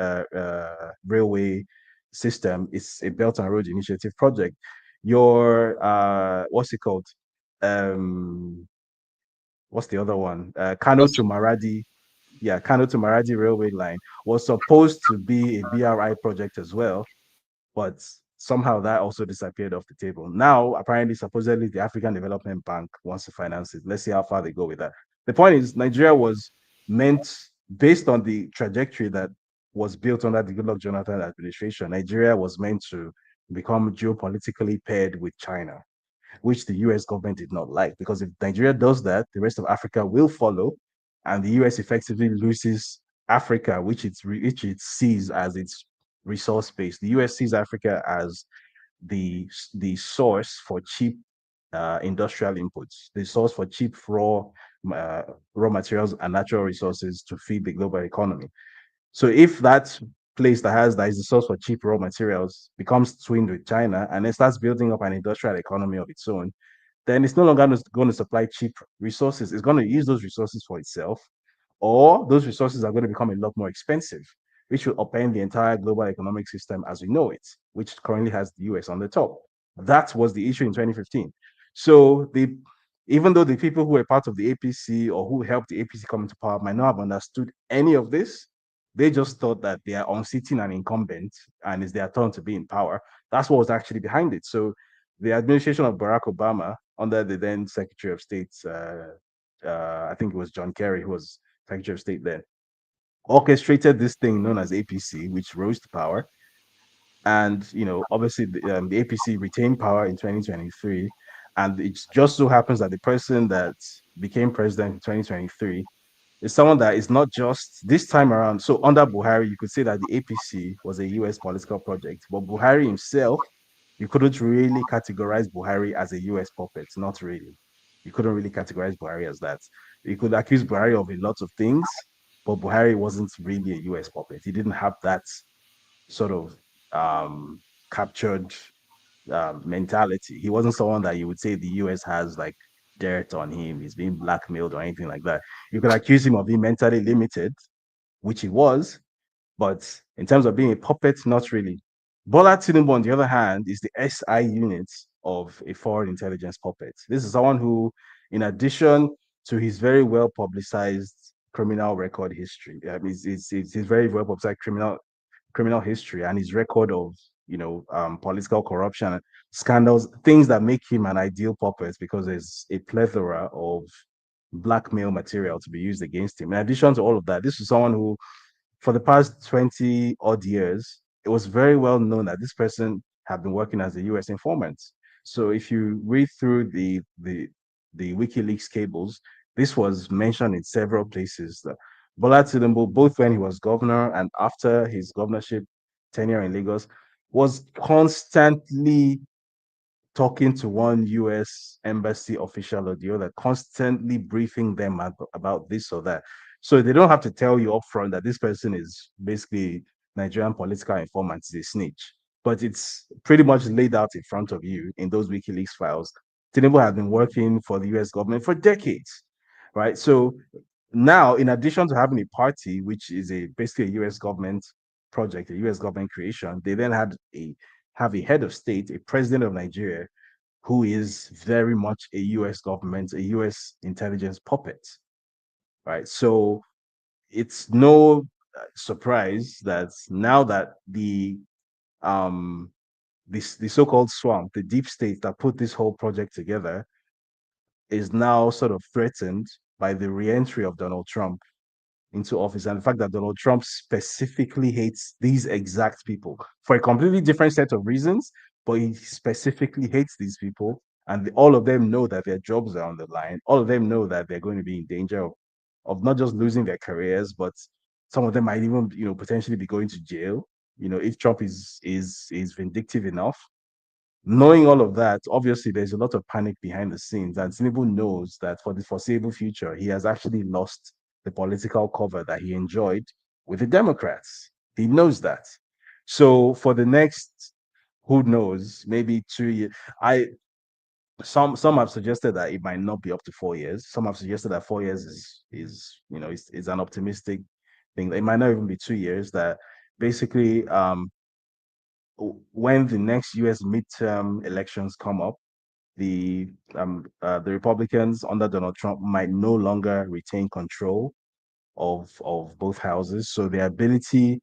Railway system is a Belt and Road Initiative project. Your what's it called? What's the other one? Kano to Maradi. Yeah, Kano to Maradi railway line was supposed to be a BRI project as well, but somehow that also disappeared off the table. Now, apparently, supposedly, the African Development Bank wants to finance it. Let's see how far they go with that. The point is, Nigeria was meant, based on the trajectory that was built under the Goodluck Jonathan administration, Nigeria was meant to become geopolitically paired with China, which the US government did not like. Because if Nigeria does that, the rest of Africa will follow, and the US effectively loses Africa, which it sees as its resource base. The US sees Africa as the source for cheap industrial inputs, the source for cheap raw materials and natural resources to feed the global economy. So if that place that is the source for cheap raw materials becomes twinned with China and it starts building up an industrial economy of its own, then it's no longer going to supply cheap resources. It's going to use those resources for itself, or those resources are going to become a lot more expensive, which will upend the entire global economic system as we know it, which currently has the US on the top. That was the issue in 2015. So even though the people who were part of the APC or who helped the APC come into power might not have understood any of this, they just thought that they are unseating an incumbent and it's their turn to be in power. That's what was actually behind it. So the administration of Barack Obama, under the then Secretary of State, I think it was John Kerry, who was Secretary of State then, orchestrated this thing known as APC, which rose to power. And obviously, the APC retained power in 2023, and it just so happens that the person that became president in 2023 is someone that is not just this time around. So under Buhari, you could say that the APC was a US political project, but Buhari himself, you couldn't really categorize Buhari as a US puppet, not really. You couldn't really categorize Buhari as that. You could accuse Buhari of a lot of things, but Buhari wasn't really a US puppet. He didn't have that sort of captured mentality. He wasn't someone that you would say the US has like dirt on him, he's being blackmailed or anything like that. You could accuse him of being mentally limited, which he was, but in terms of being a puppet, not really. Bola Tinubu, on the other hand, is the SI unit of a foreign intelligence puppet. This is someone who, in addition to his very well publicized criminal record history, it's very well publicized criminal history and his record of political corruption, scandals, things that make him an ideal puppet because there's a plethora of blackmail material to be used against him. In addition to all of that, this is someone who, for the past 20 odd years, it was very well known that this person had been working as a US informant. So if you read through the WikiLeaks cables, this was mentioned in several places. Bola Tinubu, both when he was governor and after his governorship tenure in Lagos, was constantly talking to one US embassy official or the other, constantly briefing them about this or that. So they don't have to tell you upfront that this person is basically Nigerian political informant, is a snitch. But it's pretty much laid out in front of you in those WikiLeaks files. Tinubu has been working for the US government for decades, right? So now, in addition to having a party, which is basically a US government project, a US government creation, they then have a head of state, a president of Nigeria, who is very much a US government, a US intelligence puppet, right? So it's no surprise that now that the so-called swamp, the deep state that put this whole project together, is now sort of threatened by the re-entry of Donald Trump into office and the fact that Donald Trump specifically hates these exact people for a completely different set of reasons, but he specifically hates these people. And all of them know that their jobs are on the line. All of them know that they're going to be in danger of not just losing their careers, but some of them might even, potentially be going to jail. If Trump is vindictive enough. Knowing all of that, obviously there's a lot of panic behind the scenes, and Tinubu knows that for the foreseeable future, he has actually lost the political cover that he enjoyed with the Democrats. He knows that. So for the next, who knows, maybe 2 years, Some have suggested that it might not be up to 4 years. Some have suggested that 4 years is an optimistic thing. It might not even be 2 years. That basically, when the next U.S. midterm elections come up, the Republicans under Donald Trump might no longer retain control of both houses. So their ability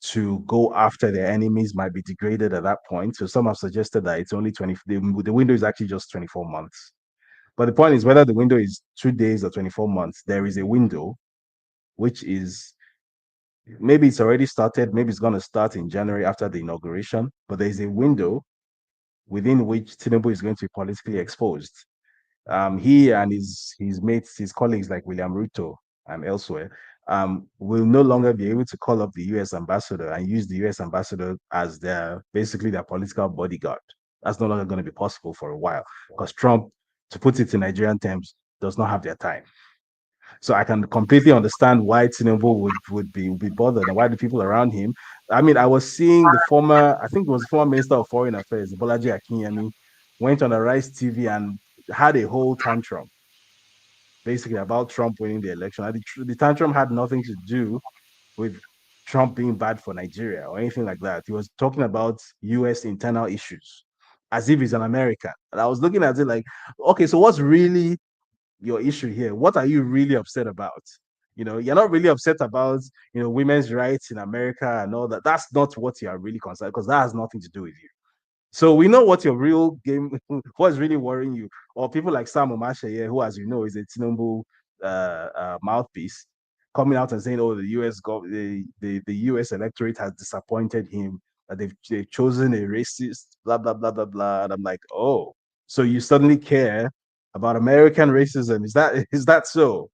to go after their enemies might be degraded at that point. So some have suggested that it's only 20, the window is actually just 24 months. But the point is whether the window is 2 days or 24 months, there is a window, which is maybe it's already started, maybe it's going to start in January after the inauguration, but there's a window within which Tinubu is going to be politically exposed. He and his mates, his colleagues like William Ruto and elsewhere, will no longer be able to call up the U.S. ambassador and use the U.S. ambassador as basically their political bodyguard. That's no longer going to be possible for a while because Trump, to put it in Nigerian terms, does not have their time. So I can completely understand why Tinubu would be bothered and why the people around him. I mean, I was seeing the former, I think it was former Minister of Foreign Affairs, Bolaji Akinyemi, went on a Rice TV and had a whole tantrum, basically about Trump winning the election. And the tantrum had nothing to do with Trump being bad for Nigeria or anything like that. He was talking about U.S. internal issues as if he's an American. And I was looking at it like, okay, so what's really your issue here? What are you really upset about? You're not really upset about, women's rights in America and all that. That's not what you are really concerned because that has nothing to do with you. So we know what your real game, what's really worrying you, or people like Sam Omashe, who, as you know, is a Tinubu mouthpiece, coming out and saying, "Oh, the the U.S. electorate has disappointed him. That they've chosen a racist, blah blah blah blah blah." And I'm like, "Oh, so you suddenly care about American racism? Is that so?"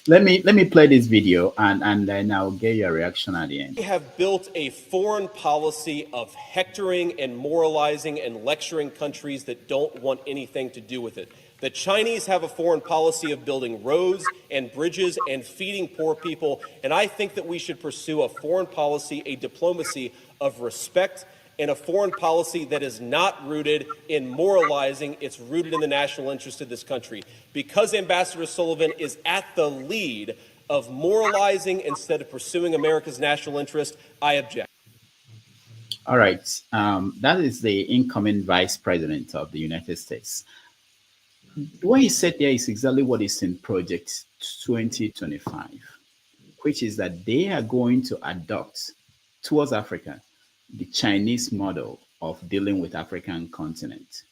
Let me play this video and then I'll get your reaction at the end. We have built a foreign policy of hectoring and moralizing and lecturing countries that don't want anything to do with it. The Chinese have a foreign policy of building roads and bridges and feeding poor people, and I think that we should pursue a foreign policy, a diplomacy of respect, and a foreign policy that is not rooted in moralizing, it's rooted in the national interest of this country. Because Ambassador Sullivan is at the lead of moralizing instead of pursuing America's national interest, I object. All right. That is the incoming Vice President of the United States. What he said there is exactly what is in Project 2025, which is that they are going to adopt towards Africa the Chinese model of dealing with African continent,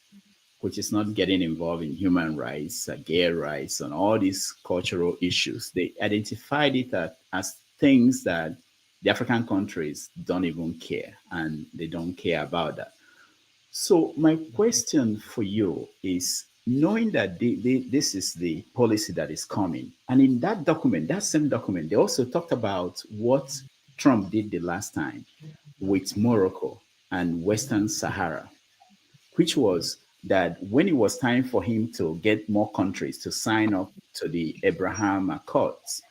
which is not getting involved in human rights, gay rights, and all these cultural issues. They identified it as things that the African countries don't even care, and they don't care about that. So my question for you is, knowing that this is the policy that is coming, and in that document, that same document, they also talked about what Trump did the last time with Morocco and Western Sahara, which was that when it was time for him to get more countries to sign up to the Abraham Accords,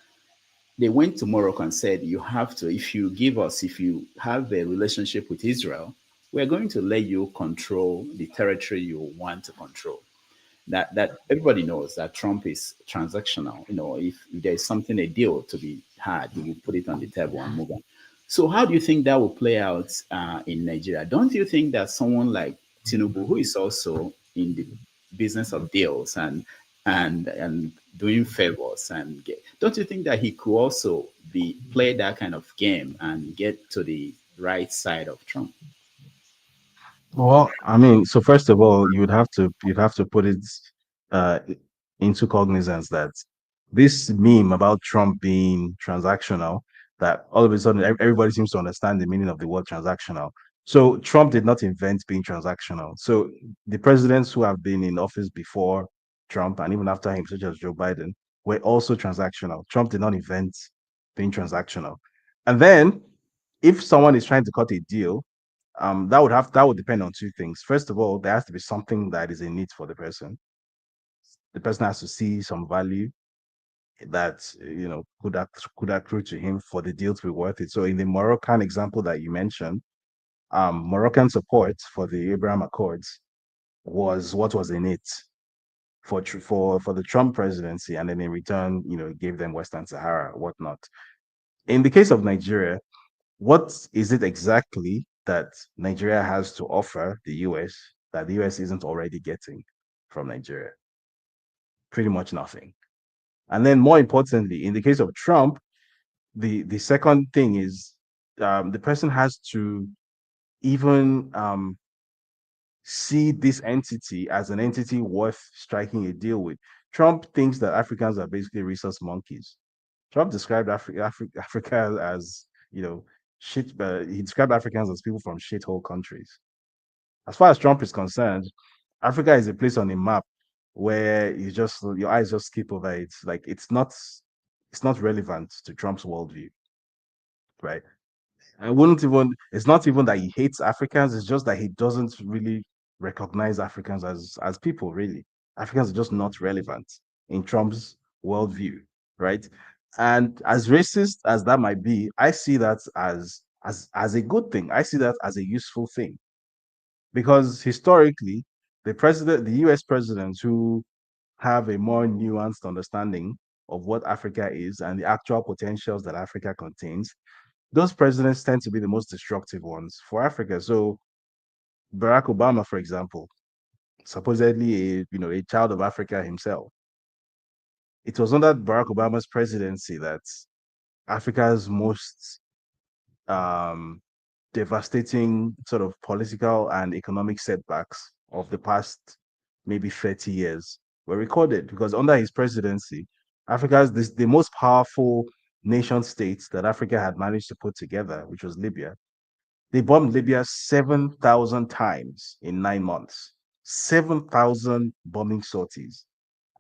they went to Morocco and said, you have to, if you have a relationship with Israel, we're going to let you control the territory you want to control. That everybody knows that Trump is transactional. If there's something, a deal to be had, he will put it on the table and move on. So how do you think that will play out in Nigeria? Don't you think that someone like Tinubu, who is also in the business of deals and doing favors don't you think that he could also play that kind of game and get to the right side of Trump? Well, I mean, so first of all, you'd have to put it uh, into cognizance that this meme about Trump being transactional, that all of a sudden everybody seems to understand the meaning of the word transactional. So Trump did not invent being transactional. So the presidents who have been in office before Trump and even after him, such as Joe Biden, were also transactional. Trump did not invent being transactional. And then if someone is trying to cut a deal, that would depend on two things. First of all, there has to be something that is a need for the person. The person has to see some value that could accrue to him for the deal to be worth it. So in the Moroccan example that you mentioned, Moroccan support for the Abraham Accords was what was in it for the Trump presidency, and then in return, gave them Western Sahara, whatnot. In the case of Nigeria, what is it exactly that Nigeria has to offer the US that the US isn't already getting from Nigeria? Pretty much nothing. And then, more importantly, in the case of Trump, the second thing is the person has to even see this entity as an entity worth striking a deal with. Trump thinks that Africans are basically resource monkeys. Trump described Africa as, shit. He described Africans as people from shithole countries. As far as Trump is concerned, Africa is a place on a map where your eyes just skip over it. Like it's not relevant to Trump's worldview, right? I wouldn't even, it's not even that he hates Africans, it's just that he doesn't really recognize Africans as people, really. Africans are just not relevant in Trump's worldview, right? And as racist as that might be, I see that as a good thing. I see that as a useful thing. Because historically, the US presidents who have a more nuanced understanding of what Africa is and the actual potentials that Africa contains, those presidents tend to be the most destructive ones for Africa. So Barack Obama, for example, supposedly a child of Africa himself. It was under Barack Obama's presidency that Africa's most um, devastating sort of political and economic setbacks of the past maybe 30 years were recorded, because under his presidency, the most powerful nation states that Africa had managed to put together, which was Libya. They bombed Libya 7,000 times in 9 months, 7,000 bombing sorties,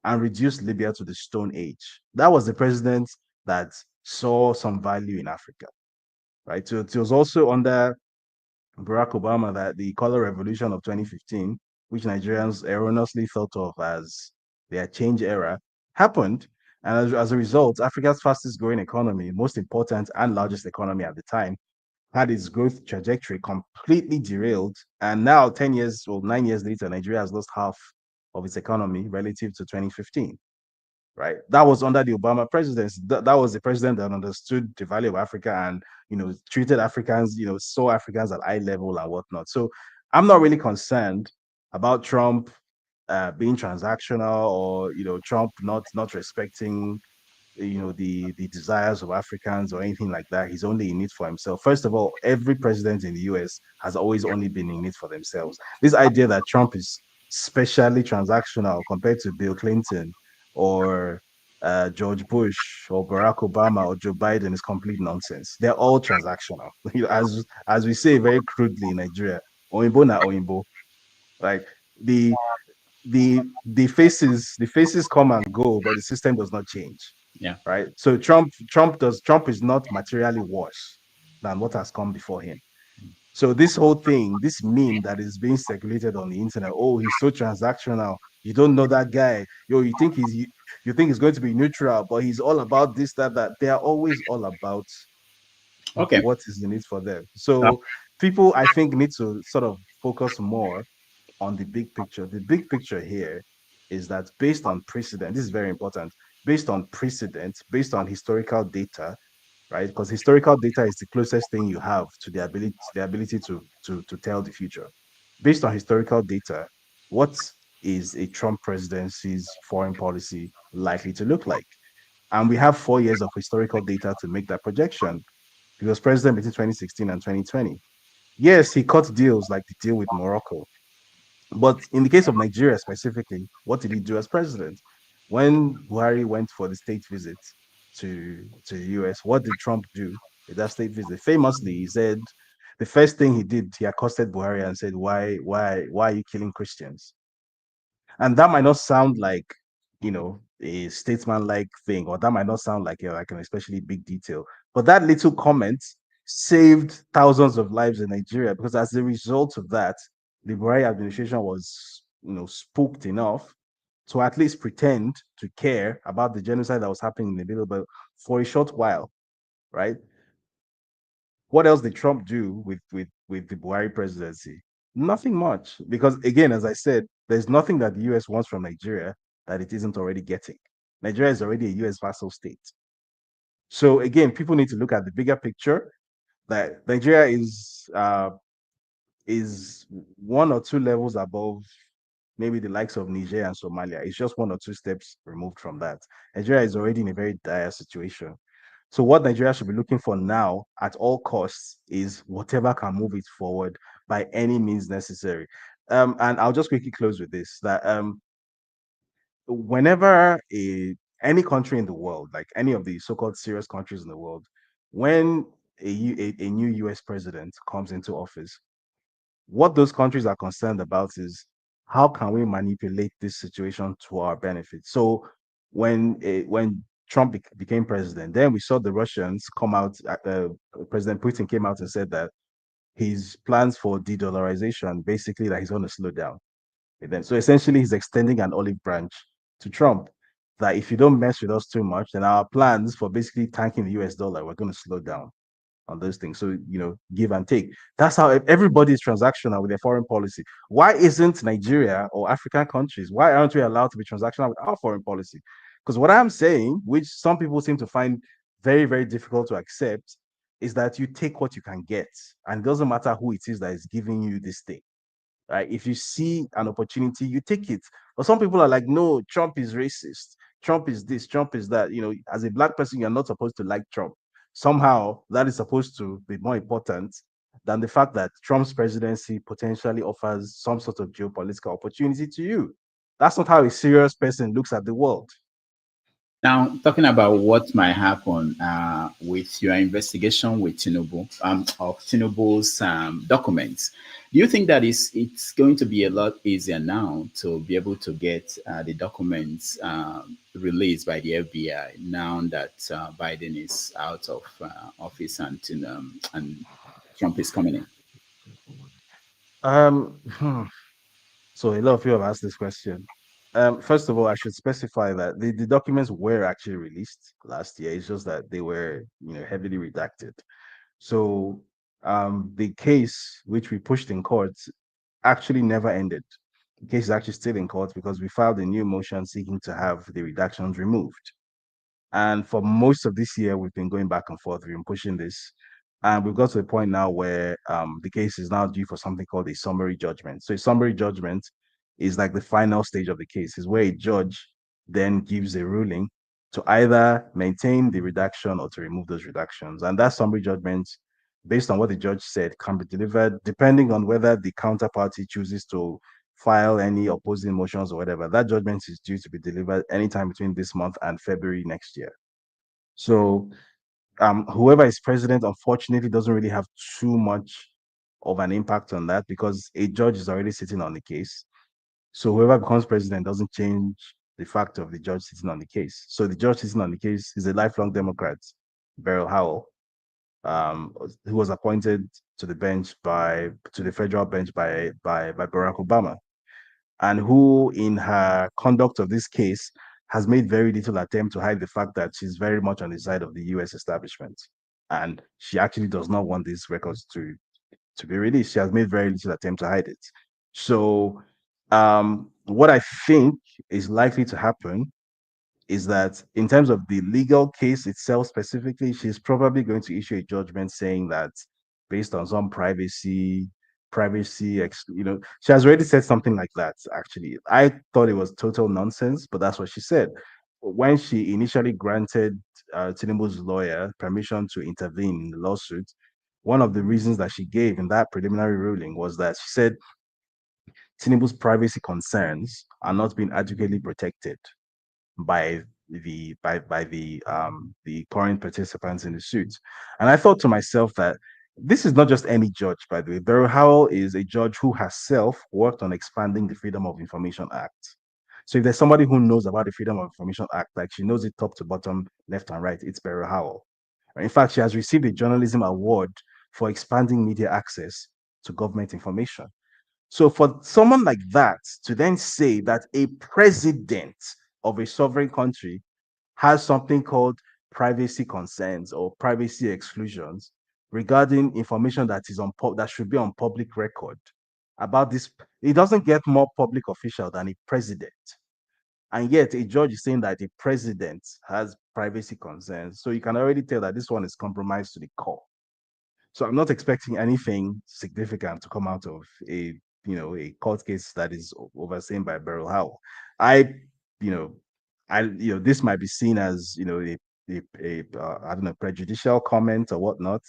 and reduced Libya to the Stone Age. That was the president that saw some value in Africa, right? So it was also under Barack Obama that the color revolution of 2015, which Nigerians erroneously thought of as their change era, happened. And as a result, Africa's fastest growing economy, most important and largest economy at the time, had its growth trajectory completely derailed. And now, 10 years or 9 years later, Nigeria has lost half of its economy relative to 2015, right? That was under the Obama presidency. That was the president that understood the value of Africa and, treated Africans, saw Africans at eye level and whatnot. So I'm not really concerned about Trump being transactional, or, Trump not respecting the desires of Africans or anything like that. He's only in it for himself. First of all, every president in the US has always only been in it for themselves. This idea that Trump is specially transactional compared to Bill Clinton or George Bush or Barack Obama or Joe Biden is complete nonsense. They're all transactional. As we say very crudely in Nigeria, oimbo na oimbo. Like the the faces come and go, but the system does not change. Yeah. Right. So Trump is not materially worse than what has come before him. So this whole thing, this meme that is being circulated on the internet, oh, he's so transactional. You don't know that guy. You think he's going to be neutral, but he's all about this, that, that. They are always all about Okay. what is in it for them. So people, I think, need to sort of focus more on the big picture. The big picture here is that based on precedent, this is very important, based on precedent, based on historical data, right? Because historical data is the closest thing you have to the ability to tell the future. Based on historical data, what is a Trump presidency's foreign policy likely to look like? And we have 4 years of historical data to make that projection. He was president between 2016 and 2020. Yes, he cut deals like the deal with Morocco, but in the case of Nigeria specifically, what did he do as president? When Buhari went for the state visit to the US, what did Trump do with that state visit? Famously, he said the first thing he did, he accosted Buhari and said, why are you killing Christians? And that might not sound like, a statesman-like thing, or that might not sound like an especially big detail, but that little comment saved thousands of lives in Nigeria, because as a result of that, the Buhari administration was, spooked enough to at least pretend to care about the genocide that was happening in the middle, but for a short while, right? What else did Trump do with the Buhari presidency? Nothing much, because again, as I said, there's nothing that the US wants from Nigeria that it isn't already getting. Nigeria is already a US vassal state. So again, people need to look at the bigger picture that Nigeria is one or two levels above maybe the likes of Niger and Somalia. It's just one or two steps removed from that. Nigeria is already in a very dire situation. So what Nigeria should be looking for now at all costs is whatever can move it forward by any means necessary. And I'll just quickly close with this, that whenever any country in the world, like any of the so-called serious countries in the world, when a new US president comes into office, what those countries are concerned about is how can we manipulate this situation to our benefit. So when Trump became president, then we saw the Russians come out. President Putin came out and said that his plans for de-dollarization, basically, that he's going to slow down. And then, so essentially, he's extending an olive branch to Trump that if you don't mess with us too much, then our plans for basically tanking the US dollar, we're going to slow down on those things. So, give and take. That's how everybody is transactional with their foreign policy. Why isn't Nigeria or African countries, why aren't we allowed to be transactional with our foreign policy? Because what I'm saying, which some people seem to find very, very difficult to accept, is that you take what you can get. And it doesn't matter who it is that is giving you this thing. Right? If you see an opportunity, you take it. But some people are like, no, Trump is racist. Trump is this, Trump is that. As a black person, you're not supposed to like Trump. Somehow that is supposed to be more important than the fact that Trump's presidency potentially offers some sort of geopolitical opportunity to you. That's not how a serious person looks at the world. Now, talking about what might happen with your investigation with Tinubu, of Tinubu's documents, do you think that it's going to be a lot easier now to be able to get the documents released by the FBI now that Biden is out of office and Trump is coming in? So a lot of you have asked this question. First of all, I should specify that the documents were actually released last year. It's just that they were, heavily redacted. So the case which we pushed in court actually never ended. The case is actually still in court because we filed a new motion seeking to have the redactions removed. And for most of this year, we've been going back and forth, we've been pushing this. And we've got to the point now where the case is now due for something called a summary judgment. So a summary judgment is like the final stage of the case, is where a judge then gives a ruling to either maintain the redaction or to remove those redactions. And that summary judgment, based on what the judge said, can be delivered depending on whether the counterparty chooses to file any opposing motions or whatever. That judgment is due to be delivered anytime between this month and February next year. So whoever is president, unfortunately, doesn't really have too much of an impact on that because a judge is already sitting on the case. So whoever becomes president doesn't change the fact of the judge sitting on the case. So the judge sitting on the case is a lifelong Democrat, Beryl Howell, who was appointed to the federal bench by Barack Obama, and who, in her conduct of this case, has made very little attempt to hide the fact that she's very much on the side of the US establishment. And she actually does not want these records to be released. She has made very little attempt to hide it. So, what I think is likely to happen is that in terms of the legal case itself specifically, she's probably going to issue a judgment saying that based on some she has already said something like that. Actually, I thought it was total nonsense, but that's what she said when she initially granted Tinubu's lawyer permission to intervene in the lawsuit. One of the reasons that she gave in that preliminary ruling was that she said Tinubu's privacy concerns are not being adequately protected by the current participants in the suit. And I thought to myself that this is not just any judge, by the way. Beryl Howell is a judge who herself worked on expanding the Freedom of Information Act. So if there's somebody who knows about the Freedom of Information Act, like she knows it top to bottom, left and right, it's Beryl Howell. In fact, she has received a journalism award for expanding media access to government information. So for someone like that to then say that a president of a sovereign country has something called privacy concerns or privacy exclusions regarding information that is that should be on public record, about this. It doesn't get more public official than a president. And yet a judge is saying that a president has privacy concerns. So you can already tell that this one is compromised to the core. So I'm not expecting anything significant to come out of a court case that is overseen by Beryl Howell. I you know this might be seen as I don't know, prejudicial comment or whatnot,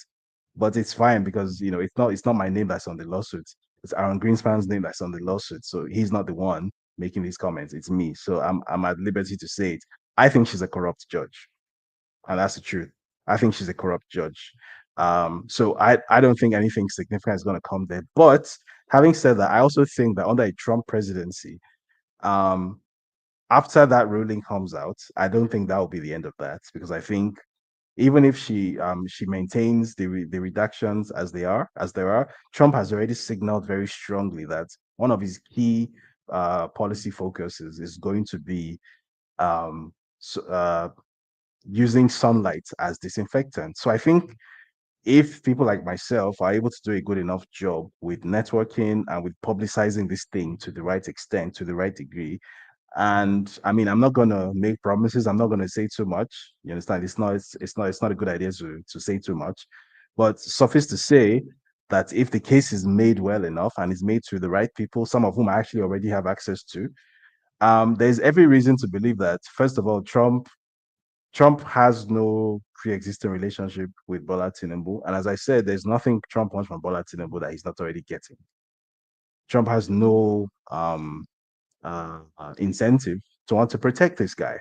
but it's fine because it's not my name that's on the lawsuit. It's Aaron Greenspan's name that's on the lawsuit. So he's not the one making these comments. It's me. So I'm at liberty to say it. I think she's a corrupt judge, and that's the truth. I think she's a corrupt judge. So I don't think anything significant is going to come there. But having said that, I also think that under a Trump presidency, um, after that ruling comes out, I don't think that will be the end of that, because I think even if she maintains the reductions as there are, Trump has already signaled very strongly that one of his key policy focuses is going to be um, so, using sunlight as disinfectant. So I think if people like myself are able to do a good enough job with networking and with publicizing this thing to the right extent, to the right degree, and I mean, I'm not gonna make promises. I'm not gonna say too much. You understand? It's not a good idea to say too much. But suffice to say that if the case is made well enough and is made to the right people, some of whom I actually already have access to, there's every reason to believe that first of all, Trump has no pre-existing relationship with Bola Tinubu, and as I said, there's nothing Trump wants from Bola Tinubu that he's not already getting. Trump has no incentive to want to protect this guy,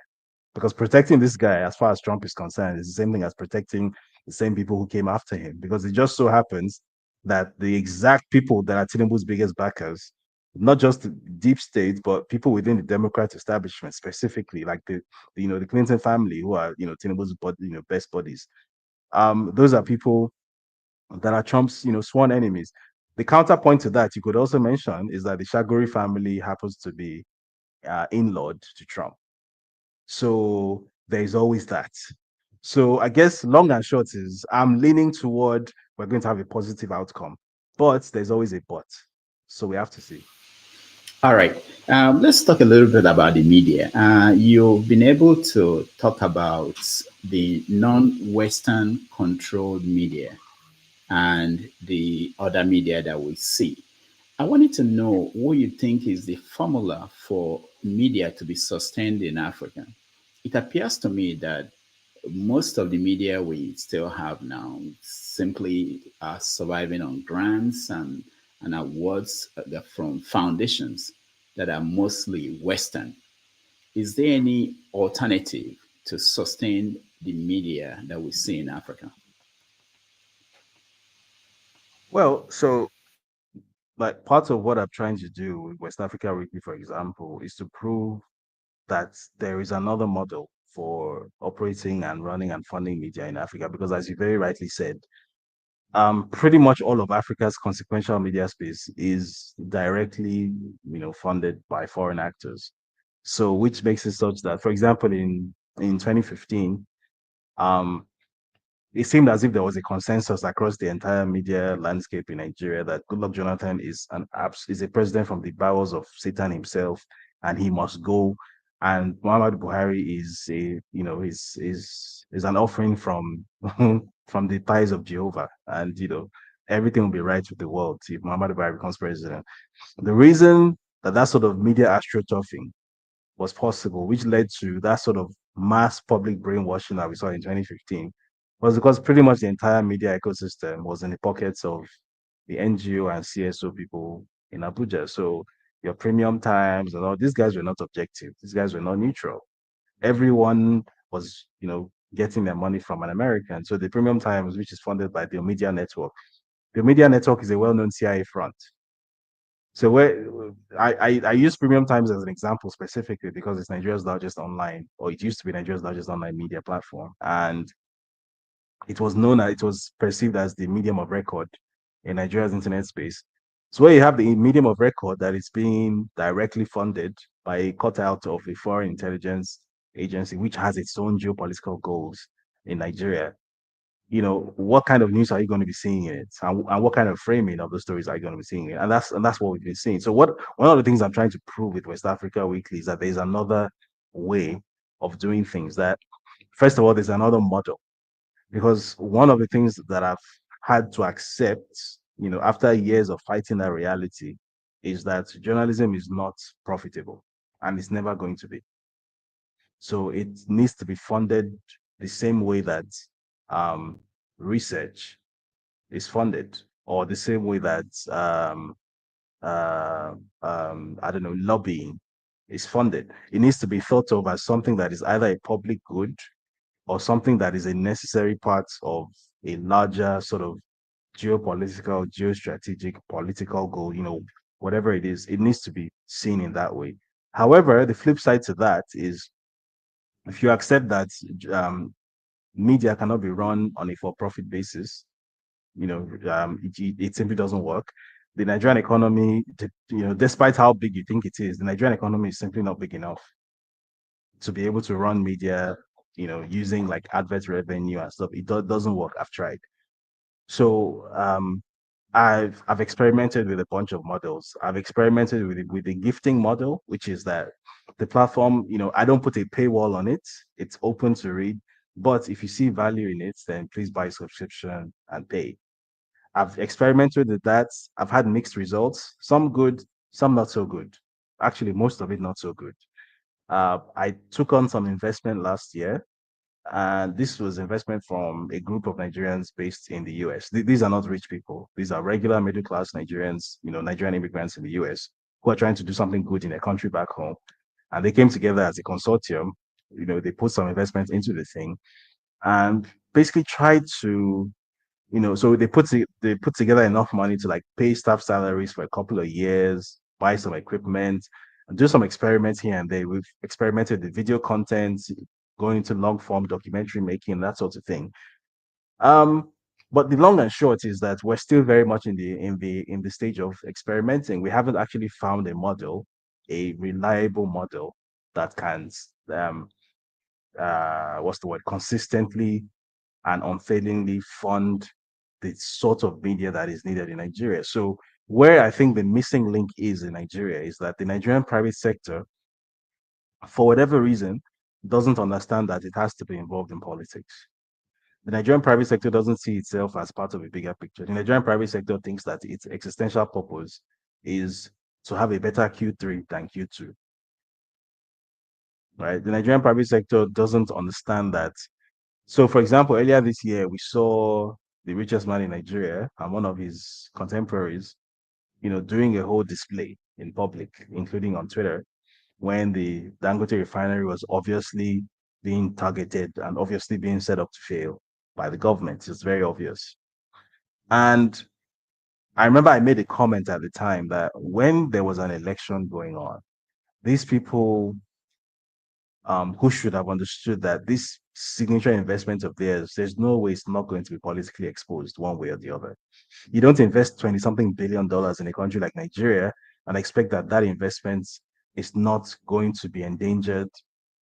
because protecting this guy, as far as Trump is concerned, is the same thing as protecting the same people who came after him. Because it just so happens that the exact people that are Tinubu's biggest backers, not just the deep state, but people within the Democrat establishment, specifically like the Clinton family, who are Tinubu's best buddies. Those are people that are Trump's sworn enemies. The counterpoint to that you could also mention is that the Shagori family happens to be in-lawed to Trump. So there's always that. So I guess long and short is I'm leaning toward we're going to have a positive outcome, but there's always a but. So we have to see. All right. Let's talk a little bit about the media. You've been able to talk about the non-Western controlled media and the other media that we see. I wanted to know what you think is the formula for media to be sustained in Africa. It appears to me that most of the media we still have now simply are surviving on grants and awards from foundations that are mostly Western. Is there any alternative to sustain the media that we see in Africa? Well, so like part of what I'm trying to do with West Africa Weekly, for example, is to prove that there is another model for operating and running and funding media in Africa. Because as you very rightly said, pretty much all of Africa's consequential media space is directly, funded by foreign actors. So, which makes it such that, for example, in 2015, um, it seemed as if there was a consensus across the entire media landscape in Nigeria that Goodluck Jonathan is a president from the bowels of Satan himself, and he must go. And Muhammad Buhari is an offering from from the thighs of Jehovah, and everything will be right with the world if Muhammad Buhari becomes president. The reason that sort of media astroturfing was possible, which led to that sort of mass public brainwashing that we saw in 2015, was because pretty much the entire media ecosystem was in the pockets of the NGO and CSO people in Abuja. So your Premium Times and all these guys were not objective. These guys were not neutral. Everyone was, getting their money from an American. So the Premium Times, which is funded by the Media Network, the Media Network is a well-known CIA front. So where I use Premium Times as an example specifically because it's Nigeria's largest online, or it used to be Nigeria's largest online media platform, and it was perceived as the medium of record in Nigeria's internet space. So where you have the medium of record that is being directly funded by a cutout of a foreign intelligence agency, which has its own geopolitical goals in Nigeria, what kind of news are you going to be seeing in it, and what kind of framing of the stories are you going to be seeing in it? And that's what we've been seeing. So one of the things I'm trying to prove with West Africa Weekly is that there's another way of doing things. That first of all, there's another model, because one of the things that I've had to accept, after years of fighting that reality, is that journalism is not profitable, and it's never going to be. So it needs to be funded the same way that um, research is funded, or the same way that I don't know, lobbying is funded. It needs to be thought of as something that is either a public good or something that is a necessary part of a larger sort of geopolitical, geostrategic, political goal, whatever it is, it needs to be seen in that way. However, the flip side to that is, if you accept that media cannot be run on a for-profit basis, it simply doesn't work. The Nigerian economy, despite how big you think it is, the Nigerian economy is simply not big enough to be able to run media, using like advert revenue and stuff. It doesn't work. I've tried. So I've experimented with a bunch of models. I've experimented with the gifting model, which is that the platform, I don't put a paywall on it. It's open to read. But if you see value in it, then please buy a subscription and pay. I've experimented with that. I've had mixed results, some good, some not so good. Actually, most of it not so good. I took on some investment last year, and this was investment from a group of Nigerians based in the US. These are not rich people. These are regular middle class Nigerians, Nigerian immigrants in the US who are trying to do something good in their country back home. And they came together as a consortium. They put some investment into the thing and basically tried to, so they put together enough money to like pay staff salaries for a couple of years, buy some equipment, and do some experiments here and there. We've experimented with video content, going into long form documentary making, that sort of thing. But the long and short is that we're still very much in the stage of experimenting. We haven't actually found a model, a reliable model that can what's the word, consistently and unfailingly fund the sort of media that is needed in Nigeria. So where I think the missing link is in Nigeria is that the Nigerian private sector, for whatever reason, doesn't understand that it has to be involved in politics. The Nigerian private sector doesn't see itself as part of a bigger picture. The Nigerian private sector thinks that its existential purpose is to have a better Q3 than Q2. Right? The Nigerian private sector doesn't understand that. So, for example, earlier this year, we saw the richest man in Nigeria and one of his contemporaries, doing a whole display in public, including on Twitter, when the Dangote refinery was obviously being targeted and obviously being set up to fail by the government. It's very obvious. And I remember I made a comment at the time that when there was an election going on, these people who should have understood that this signature investment of theirs, there's no way it's not going to be politically exposed one way or the other. You don't invest 20 something billion dollars in a country like Nigeria and expect that that investment is not going to be endangered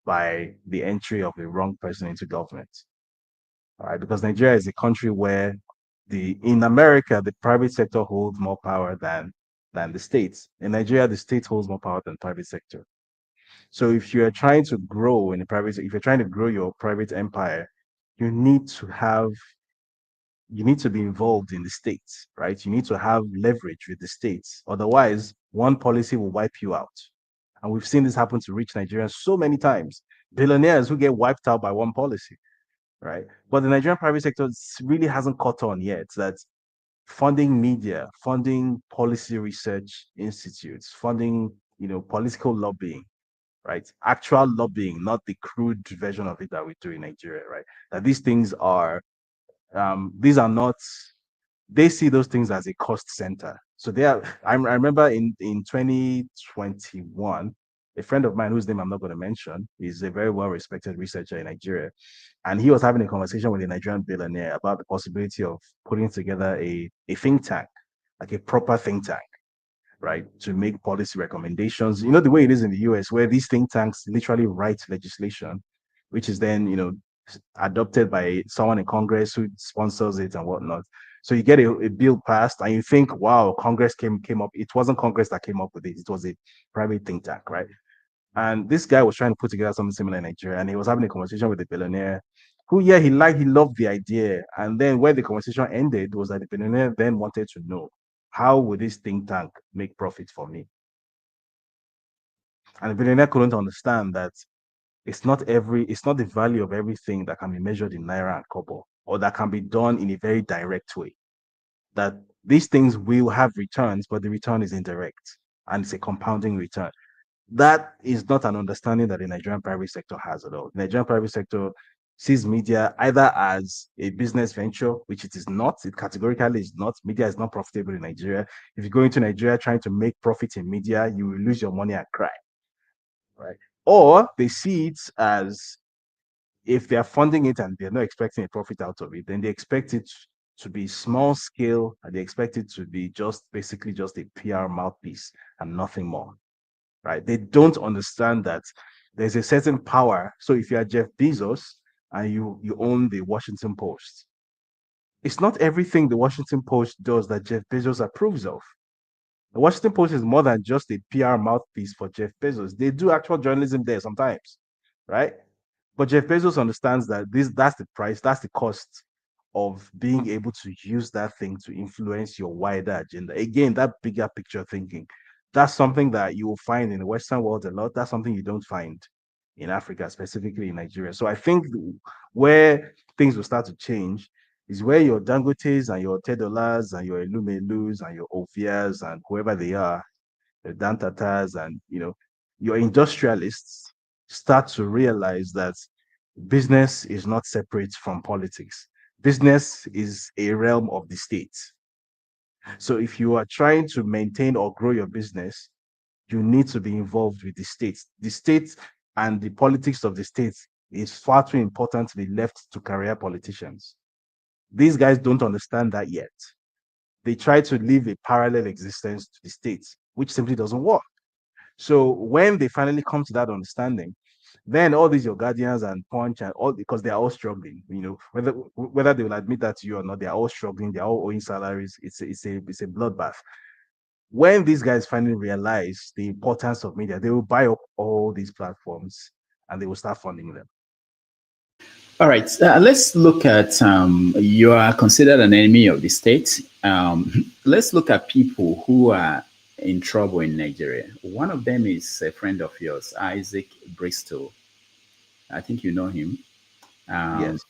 by the entry of the wrong person into government. All right, because Nigeria is a country where in America the private sector holds more power than the states. In Nigeria, the state holds more power than the private sector. So if you're trying to grow in the private, if you're trying to grow your private empire, you need to be involved in the states, right? You need to have leverage with the states. Otherwise, one policy will wipe you out. And we've seen this happen to rich Nigerians so many times. Billionaires who get wiped out by one policy, right? But the Nigerian private sector really hasn't caught on yet that funding media, funding policy research institutes, funding, political lobbying, right? Actual lobbying, not the crude version of it that we do in Nigeria, right? That these things are, these are not, they see those things as a cost center. So I remember in 2021, a friend of mine whose name I'm not going to mention is a very well-respected researcher in Nigeria. And he was having a conversation with a Nigerian billionaire about the possibility of putting together a think tank, like a proper think tank, right, to make policy recommendations. The way it is in the US, where these think tanks literally write legislation, which is then, adopted by someone in Congress who sponsors it and whatnot. So you get a bill passed and you think, wow, Congress came up. It wasn't Congress that came up with it. It was a private think tank, right? And this guy was trying to put together something similar in Nigeria, and he was having a conversation with a billionaire who, yeah, he loved the idea. And then where the conversation ended was that the billionaire then wanted to know, how would this think tank make profit for me? And the billionaire couldn't understand that it's not the value of everything that can be measured in naira and kobo, or that can be done in a very direct way. That these things will have returns, but the return is indirect and it's a compounding return. That is not an understanding that the Nigerian private sector has at all. The Nigerian private sector sees media either as a business venture, which it is not. It categorically is not. Media is not profitable in Nigeria. If you go into Nigeria trying to make profit in media, you will lose your money and cry, right? Or they see it as, if they are funding it and they're not expecting a profit out of it, then they expect it to be small scale and they expect it to be just basically just a PR mouthpiece and nothing more, right? They don't understand that there's a certain power. So if you are Jeff Bezos and you own the Washington Post, it's not everything the Washington Post does that Jeff Bezos approves of. The Washington Post is more than just a PR mouthpiece for Jeff Bezos. They do actual journalism there sometimes, right? But Jeff Bezos understands that that's the price, that's the cost of being able to use that thing to influence your wider agenda. Again, that bigger picture thinking. That's something that you will find in the Western world a lot. That's something you don't find in Africa, specifically in Nigeria. So I think where things will start to change is where your Dangotes and your Tedolas and your Elumelus and your Ovias and whoever they are, the Dantatas and your industrialists start to realize that business is not separate from politics. Business is a realm of the state. So if you are trying to maintain or grow your business, you need to be involved with the state. The state and the politics of the state is far too important to be left to career politicians. These guys don't understand that yet. They try to live a parallel existence to the state, which simply doesn't work. So when they finally come to that understanding, then all these your guardians and punch and all, because they are all struggling, whether they will admit that to you or not, they are all struggling, they're all owing salaries. It's a bloodbath. When these guys finally realize the importance of media, they will buy up all these platforms and they will start funding them. All right, let's look at you are considered an enemy of the state. Let's look at people who are in trouble in Nigeria. One of them is a friend of yours, Isaac Bristol. I think you know him. Yes.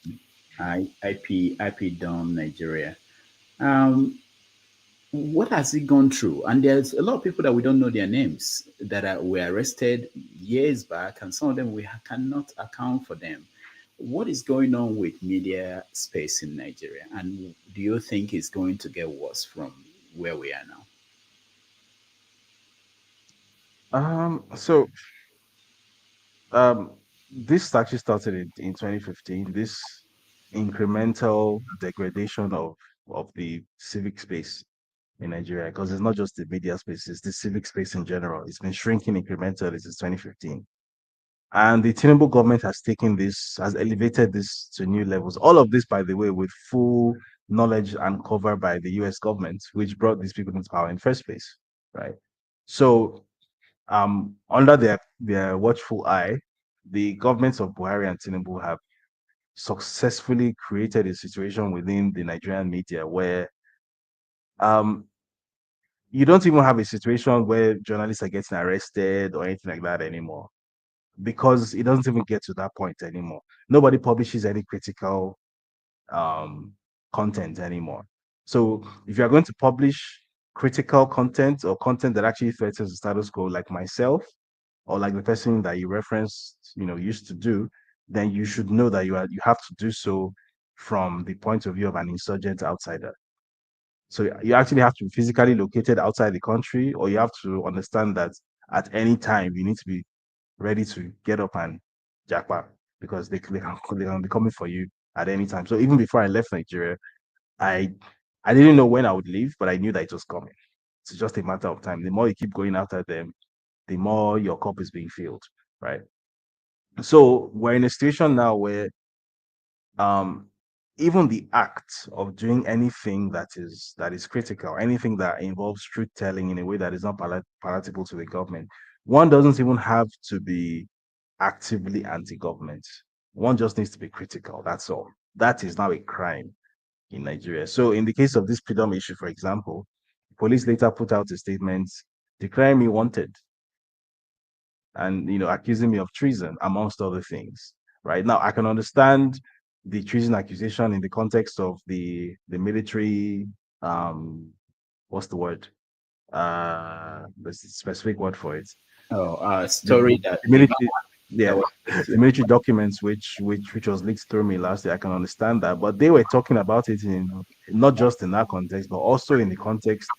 IP Dom Nigeria. What has he gone through? And there's a lot of people that we don't know their names that were arrested years back, and some of them we cannot account for them. What is going on with media space in Nigeria? And do you think it's going to get worse from where we are now? This actually started in 2015, this incremental degradation of the civic space in Nigeria, because it's not just the media space, it's the civic space in general. It's been shrinking incrementally since 2015. And the Tinubu government has elevated this to new levels. All of this, by the way, with full knowledge and cover by the US government, which brought these people into power in the first place, right? So, under their watchful eye, the governments of Buhari and Tinubu have successfully created a situation within the Nigerian media where um, you don't even have a situation where journalists are getting arrested or anything like that anymore, because it doesn't even get to that point anymore. Nobody publishes any critical content anymore. So if you're going to publish critical content or content that actually threatens the status quo, like myself or like the person that you referenced, used to do, then you should know that you have to do so from the point of view of an insurgent outsider. So you actually have to be physically located outside the country, or you have to understand that at any time you need to be ready to get up and jackpot, because they can be coming for you at any time. So even before I left Nigeria, I didn't know when I would leave, but I knew that it was coming. It's just a matter of time. The more you keep going after them, the more your cup is being filled, right? So we're in a situation now where even the act of doing anything that is critical, anything that involves truth telling in a way that is not palatable to the government, one doesn't even have to be actively anti-government. One just needs to be critical. That's all. That is now a crime in Nigeria. So in the case of this freedom issue, for example, police later put out a statement declaring me wanted and accusing me of treason, amongst other things. Right now, I can understand the treason accusation in the context of the military. What's the word? There's a specific word for it. Story that the military, that yeah, was the military documents which was leaked through me last year. I can understand that, but they were talking about it in not just in that context, but also in the context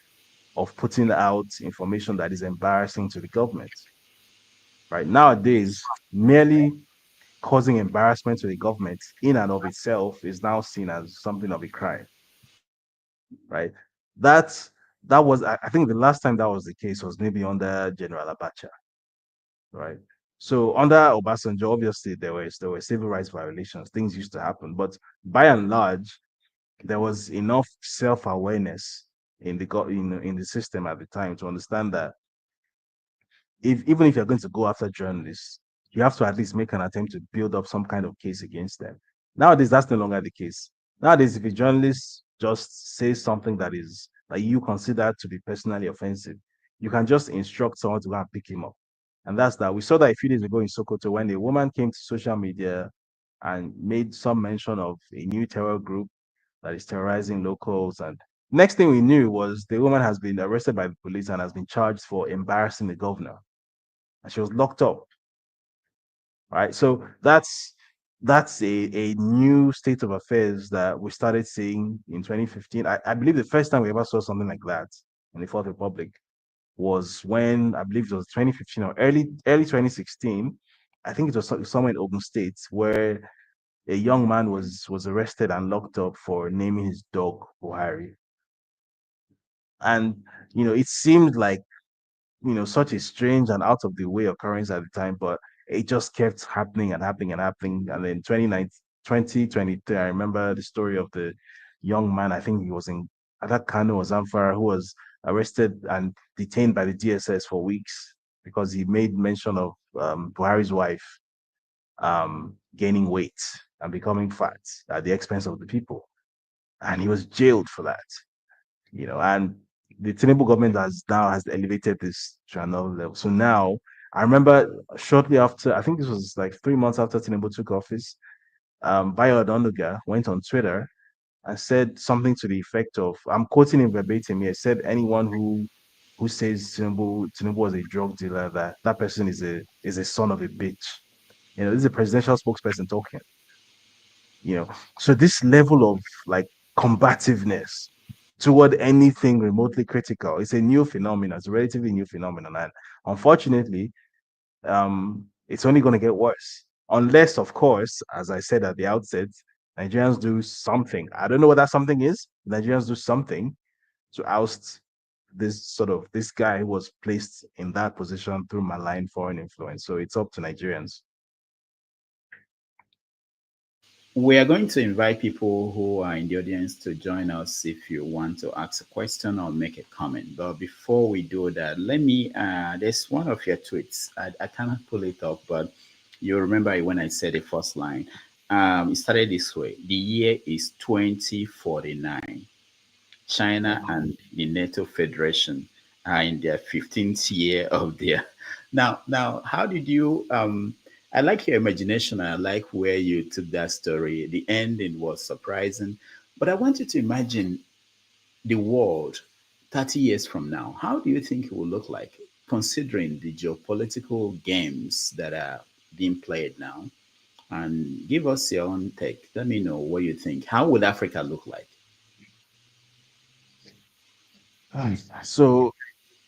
of putting out information that is embarrassing to the government. Right nowadays, merely causing embarrassment to the government in and of itself is now seen as something of a crime. Right? That's that was I think the last time that was the case was maybe under General Abacha. Right? So under Obasanjo, obviously there were civil rights violations. Things used to happen, but by and large, there was enough self-awareness in in the system at the time to understand that even if you're going to go after journalists, you have to at least make an attempt to build up some kind of case against them. Nowadays, that's no longer the case. Nowadays, if a journalist just says something that you consider to be personally offensive, you can just instruct someone to go and pick him up. And that's that. We saw that a few days ago in Sokoto when a woman came to social media and made some mention of a new terror group that is terrorizing locals. And next thing we knew was the woman has been arrested by the police and has been charged for embarrassing the governor, and she was locked up. Right. So that's a new state of affairs that we started seeing in 2015. I believe the first time we ever saw something like that in the Fourth Republic was when I believe it was 2015 or early 2016. I think it was somewhere in Ogun State where a young man was arrested and locked up for naming his dog Buhari. And it seemed like such a strange and out of the way occurrence at the time, but it just kept happening and happening and happening. And then 2023, I remember the story of the young man, I think he was in either Kano or Zamfara, who was arrested and detained by the DSS for weeks because he made mention of Buhari's wife gaining weight and becoming fat at the expense of the people. And he was jailed for that, and the Tinubu government has elevated this to another level. So now I remember shortly after, I think this was like 3 months after Tinubu took office, Bayo Odonuga went on Twitter and said something to the effect of, I'm quoting him verbatim here, said anyone who says Tinubu was a drug dealer, that person is a son of a bitch. This is a presidential spokesperson talking. So this level of like combativeness toward anything remotely critical, it's a new phenomenon. It's a relatively new phenomenon, and unfortunately, it's only going to get worse unless, of course, as I said at the outset, Nigerians do something. I don't know what that something is. Nigerians do something to oust this guy who was placed in that position through malign foreign influence. So it's up to Nigerians. We are going to invite people who are in the audience to join us if you want to ask a question or make a comment. But before we do that, let me, there's one of your tweets. I cannot pull it up, but you remember when I said the first line. It started this way. The year is 2049. China and the NATO Federation are in their 15th year of their. Now, how did you? I like your imagination. I like where you took that story. The ending was surprising, but I want you to imagine the world 30 years from now. How do you think it will look like, considering the geopolitical games that are being played now? And give us your own take. Let me know what you think. How would Africa look like? So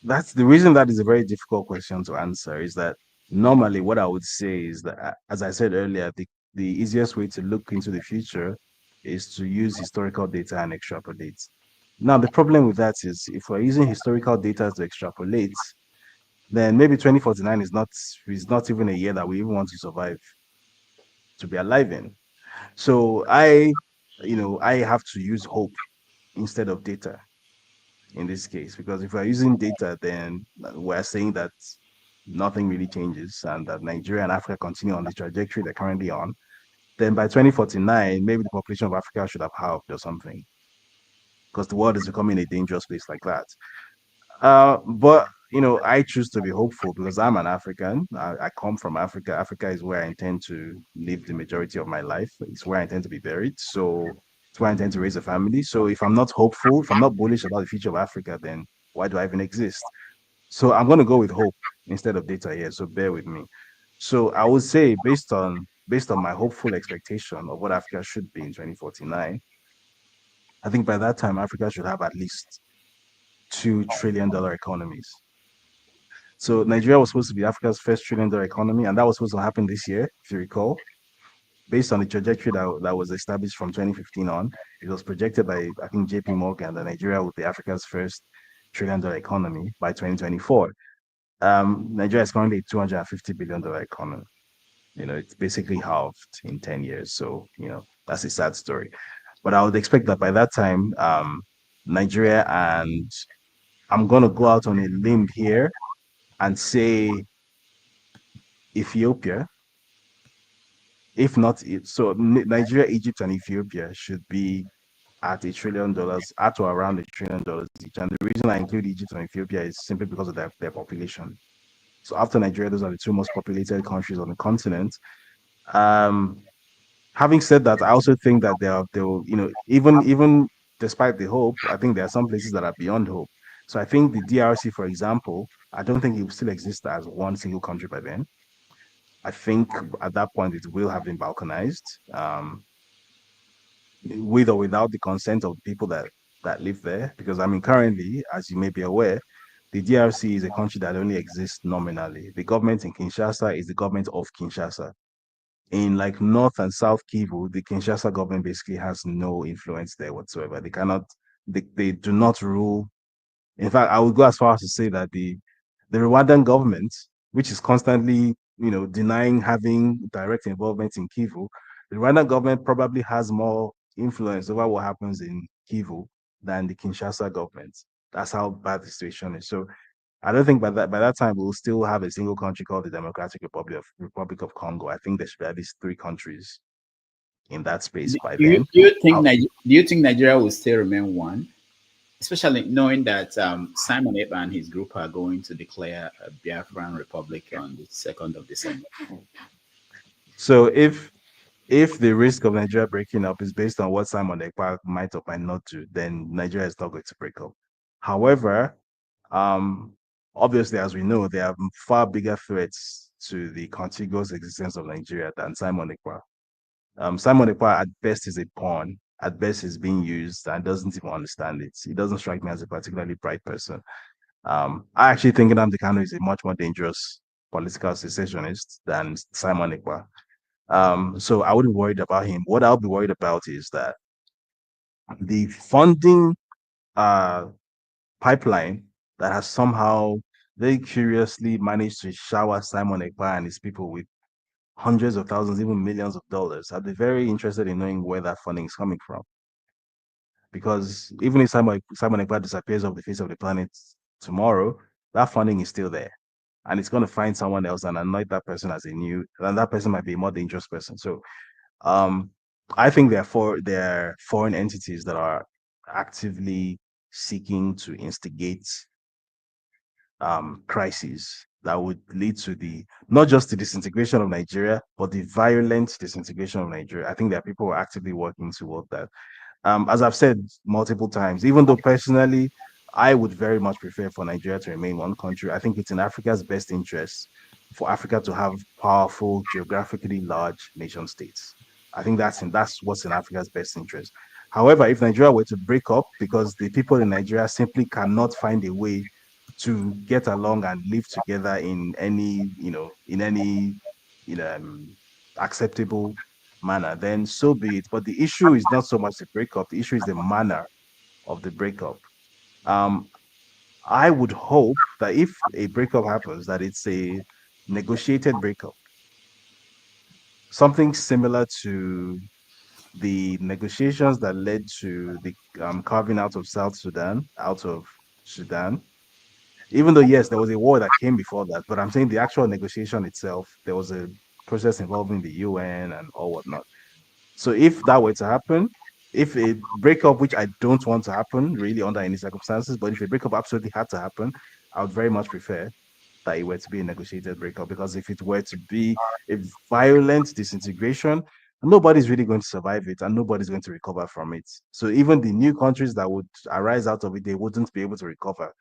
that's the reason that is a very difficult question to answer, is that normally what I would say is that, as I said earlier, the easiest way to look into the future is to use historical data and extrapolate. Now, the problem with that is if we're using historical data to extrapolate, then maybe 2049 is not even a year that we even want to survive, to be alive in. So I have to use hope instead of data in this case, because if we're using data, then we're saying that nothing really changes and that Nigeria and Africa continue on the trajectory they're currently on. Then by 2049, maybe the population of Africa should have halved or something, because the world is becoming a dangerous place like that. But I choose to be hopeful because I'm an African. I come from Africa. Africa is where I intend to live the majority of my life. It's where I intend to be buried. So it's where I intend to raise a family. So if I'm not hopeful, if I'm not bullish about the future of Africa, then why do I even exist? So I'm going to go with hope instead of data here. So bear with me. So I would say based on my hopeful expectation of what Africa should be in 2049, I think by that time Africa should have at least $2 trillion economies. So Nigeria was supposed to be Africa's first $1 trillion economy, and that was supposed to happen this year, if you recall, based on the trajectory that was established from 2015 on. It was projected by, I think, JP Morgan that Nigeria would be Africa's first $1 trillion economy by 2024. Nigeria is currently a $250 billion economy. It's basically halved in 10 years. So, that's a sad story. But I would expect that by that time, Nigeria and I'm going to go out on a limb here and say Ethiopia, if not, so Nigeria, Egypt, and Ethiopia should be at $1 trillion, at or around $1 trillion each. And the reason I include Egypt and Ethiopia is simply because of their population. So after Nigeria, those are the two most populated countries on the continent. Um, Having said that, I also think that they will, even despite the hope, I think there are some places that are beyond hope. So I think the DRC, for example, I don't think it will still exist as one single country by then. I think at that point it will have been balkanized, with or without the consent of the people that live there. Because I mean, currently, as you may be aware, the DRC is a country that only exists nominally. The government in Kinshasa is the government of Kinshasa. In like North and South Kivu, the Kinshasa government basically has no influence there whatsoever. They do not rule. In fact, I would go as far as to say that the Rwandan government, which is constantly, denying having direct involvement in Kivu, the Rwandan government probably has more influence over what happens in Kivu than the Kinshasa government. That's how bad the situation is. So I don't think by that time we'll still have a single country called the Democratic Republic of Congo. I think there should be at least three countries in that space Do by you, then. do you think do you think Nigeria will still remain one, especially knowing that Simon Ekpa and his group are going to declare a Biafran Republic on the 2nd of December? So if the risk of Nigeria breaking up is based on what Simon Ekpa might or might not do, then Nigeria is not going to break up. However, um, obviously, as we know, there are far bigger threats to the contiguous existence of Nigeria than Simon Ekpa. Simon Ekpa at best is a pawn. At best, is being used and doesn't even understand it. He doesn't strike me as a particularly bright person. I actually think Nnamdi Kanu is a much more dangerous political secessionist than Simon Ekpa. So I wouldn't be worried about him. What I'll be worried about is that the funding uh, pipeline that has somehow very curiously managed to shower Simon Ekpa and his people with hundreds of thousands, even millions of dollars. I'd be very interested in knowing where that funding is coming from. Because even if Simon Ekpa disappears off the face of the planet tomorrow, that funding is still there. And it's going to find someone else and anoint that person as and that person might be a more dangerous person. So um, I think they're foreign entities that are actively seeking to instigate crises that would lead to the not just the disintegration of Nigeria, but the violent disintegration of Nigeria. I think there are people who are actively working toward that. As I've said multiple times, even though personally I would very much prefer for Nigeria to remain one country, I think it's in Africa's best interest for Africa to have powerful, geographically large nation states. I think that's what's in Africa's best interest. However, if Nigeria were to break up because the people in Nigeria simply cannot find a way to get along and live together in any, acceptable manner, then so be it. But the issue is not so much the breakup, the issue is the manner of the breakup. Um, I would hope that if a breakup happens, that it's a negotiated breakup, something similar to the negotiations that led to the carving out of South Sudan, out of Sudan, even though, yes, there was a war that came before that, but I'm saying the actual negotiation itself, there was a process involving the UN and all whatnot. So if that were to happen, if a breakup, which I don't want to happen really under any circumstances, but if a breakup absolutely had to happen, I would very much prefer that it were to be a negotiated breakup, because if it were to be a violent disintegration, nobody's really going to survive it and nobody's going to recover from it. So even the new countries that would arise out of it, they wouldn't be able to recover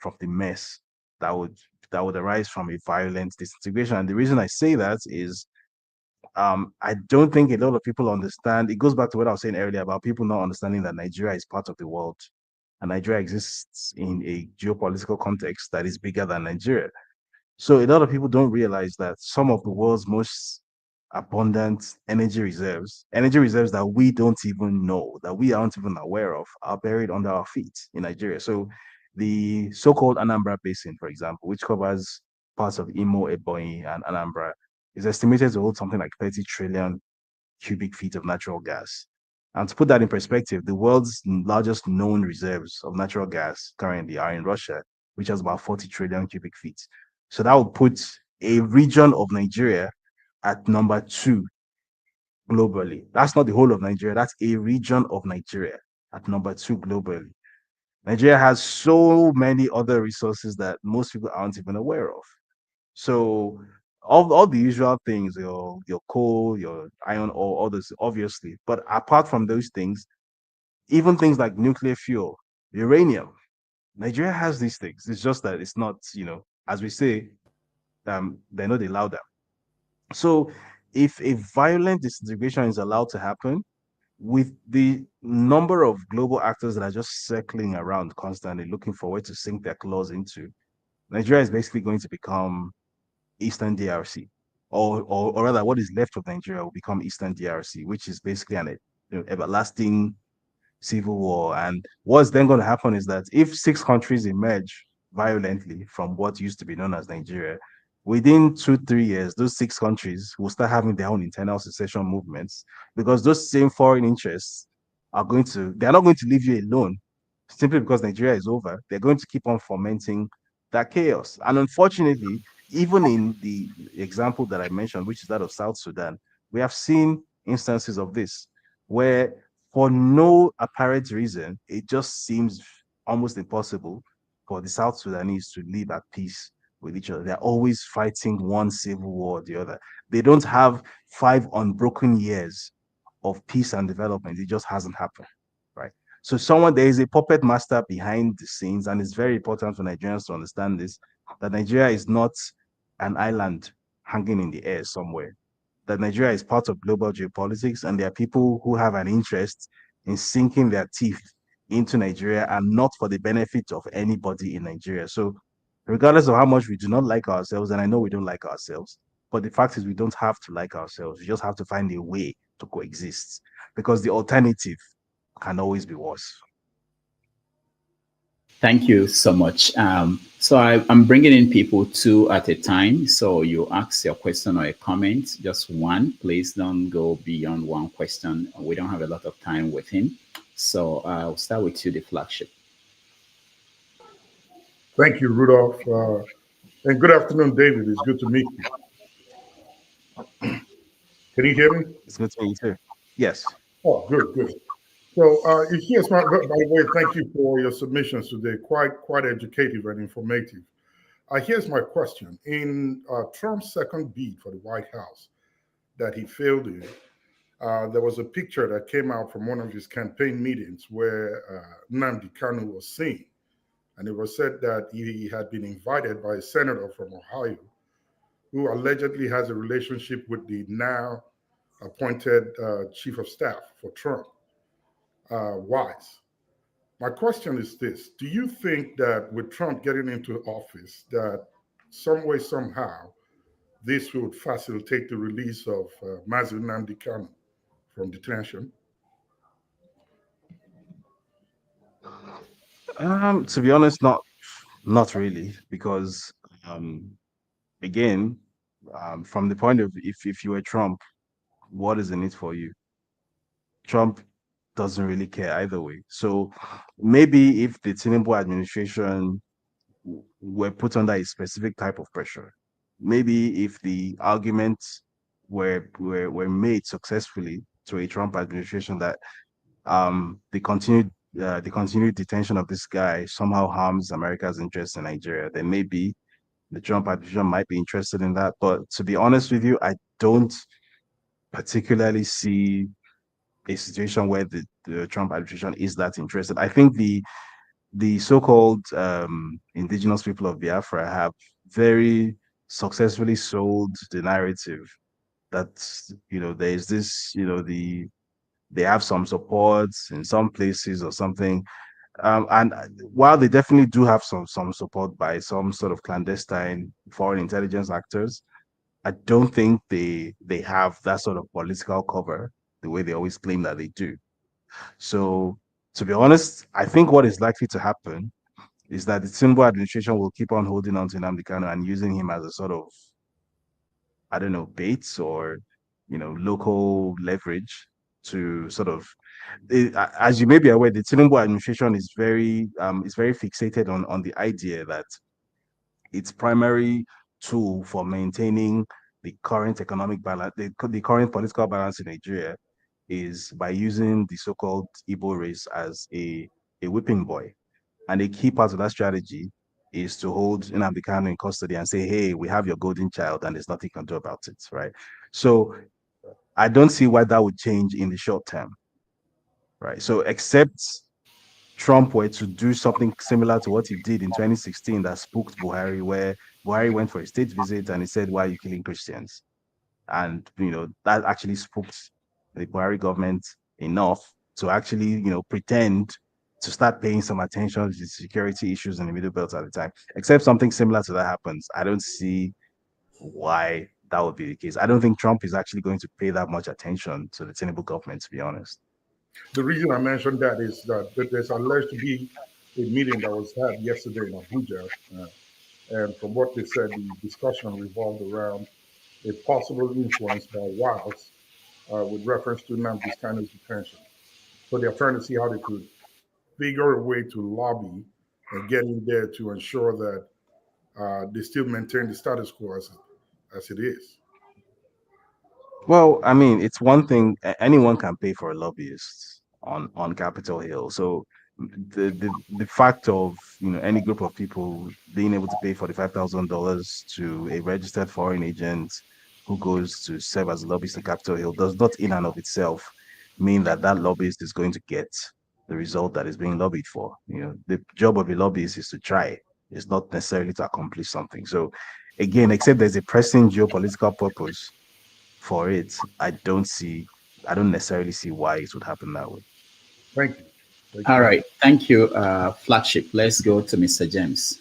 from the mess that would arise from a violent disintegration. And the reason I say that is I don't think a lot of people understand. It goes back to what I was saying earlier about people not understanding that Nigeria is part of the world and Nigeria exists in a geopolitical context that is bigger than Nigeria. So a lot of people don't realize that some of the world's most abundant energy reserves that we don't even know, that we aren't even aware of, are buried under our feet in Nigeria. So the so-called Anambra Basin, for example, which covers parts of Imo, Ebonyi, and Anambra, is estimated to hold something like 30 trillion cubic feet of natural gas. And to put that in perspective, the world's largest known reserves of natural gas currently are in Russia, which has about 40 trillion cubic feet. So that would put a region of Nigeria at number 2 globally. That's not the whole of Nigeria, that's a region of Nigeria at number 2 globally. Nigeria has so many other resources that most people aren't even aware of. So all the usual things, your coal, your iron ore, all this, obviously. But apart from those things, even things like nuclear fuel, uranium, Nigeria has these things. It's just that it's not, as we say, they're not allowed them. So if a violent disintegration is allowed to happen, with the number of global actors that are just circling around constantly looking for where to sink their claws into, Nigeria is basically going to become Eastern DRC, or rather, what is left of Nigeria will become Eastern DRC, which is basically an everlasting civil war. And what's then going to happen is that if 6 countries emerge violently from what used to be known as Nigeria, within 2, 3 years, those 6 countries will start having their own internal secession movements, because those same foreign interests they're not going to leave you alone simply because Nigeria is over. They're going to keep on fomenting that chaos. And unfortunately, even in the example that I mentioned, which is that of South Sudan, we have seen instances of this where, for no apparent reason, it just seems almost impossible for the South Sudanese to live at peace with each other. They're always fighting one civil war or the other. They don't have 5 unbroken years of peace and development. It just hasn't happened, right? So there is a puppet master behind the scenes, and it's very important for Nigerians to understand this, that Nigeria is not an island hanging in the air somewhere. That Nigeria is part of global geopolitics, and there are people who have an interest in sinking their teeth into Nigeria, and not for the benefit of anybody in Nigeria. So regardless of how much we do not like ourselves, and I know we don't like ourselves, but the fact is we don't have to like ourselves. We just have to find a way to coexist, because the alternative can always be worse. Thank you so much. So I'm bringing in people 2 at a time. So you ask your question or a comment, just one. Please don't go beyond one question. We don't have a lot of time with him. So I'll start with you, the flagship. Thank you, Rudolph. And good afternoon, David. It's good to meet you. Can you hear me? It's good to meet you too. Yes. Oh, good, good. So here's by the way, thank you for your submissions today. Quite educative and informative. Here's my question. In Trump's second bid for the White House that he failed in, there was a picture that came out from one of his campaign meetings where Nnamdi Kanu was seen. And it was said that he had been invited by a senator from Ohio who allegedly has a relationship with the now appointed chief of staff for Trump, Wise. My question is this: do you think that with Trump getting into office, that some way, somehow, this would facilitate the release of Mazi Nnamdi Kanu from detention? To be honest, not really, because again, from the point of if you were Trump, what is in it for you? Trump doesn't really care either way. So maybe if the Tinubu administration were put under a specific type of pressure, maybe if the arguments were made successfully to a Trump administration that the continued detention of this guy somehow harms America's interest in Nigeria, then maybe the Trump administration might be interested in that. But to be honest with you, I don't particularly see a situation where the Trump administration is that interested. I think the so-called indigenous people of Biafra have very successfully sold the narrative that there's this they have some support in some places or something. And while they definitely do have some support by some sort of clandestine foreign intelligence actors, I don't think they have that sort of political cover the way they always claim that they do. So, to be honest, I think what is likely to happen is that the Tinubu administration will keep on holding on to Nnamdi Kanu and using him as a sort of, I don't know, baits or, local leverage to sort of, as you may be aware, the Tinubu administration is very fixated on the idea that its primary tool for maintaining the current economic balance, the current political balance in Nigeria, is by using the so-called Igbo race as a whipping boy. And a key part of that strategy is to hold Nnamdi Kanu in custody and say, hey, we have your golden child and there's nothing you can do about it, right? So I don't see why that would change in the short term, right? So except Trump were to do something similar to what he did in 2016 that spooked Buhari, where Buhari went for a state visit and he said, why are you killing Christians? And, that actually spooked the Buhari government enough to actually, pretend to start paying some attention to the security issues in the Middle Belt at the time. Except something similar to that happens, I don't see why that would be the case. I don't think Trump is actually going to pay that much attention to the Tinubu government, to be honest. The reason I mentioned that is that there's alleged to be a meeting that was had yesterday in Abuja. And from what they said, the discussion revolved around a possible influence by Wiles with reference to Nnamdi Kanu's detention. So they're trying to see how they could figure a way to lobby and get in there to ensure that they still maintain the status quo as it is. Well, I mean, it's one thing anyone can pay for a lobbyist on Capitol Hill. So the fact of any group of people being able to pay $45,000 to a registered foreign agent who goes to serve as a lobbyist at Capitol Hill does not in and of itself mean that that lobbyist is going to get the result that is being lobbied for. The job of a lobbyist is to try. It's not necessarily to accomplish something. So again, except there's a pressing geopolitical purpose for it, I don't necessarily see why it would happen that way. Thank you. All right. Thank you, Flagship. Let's go to Mr. James.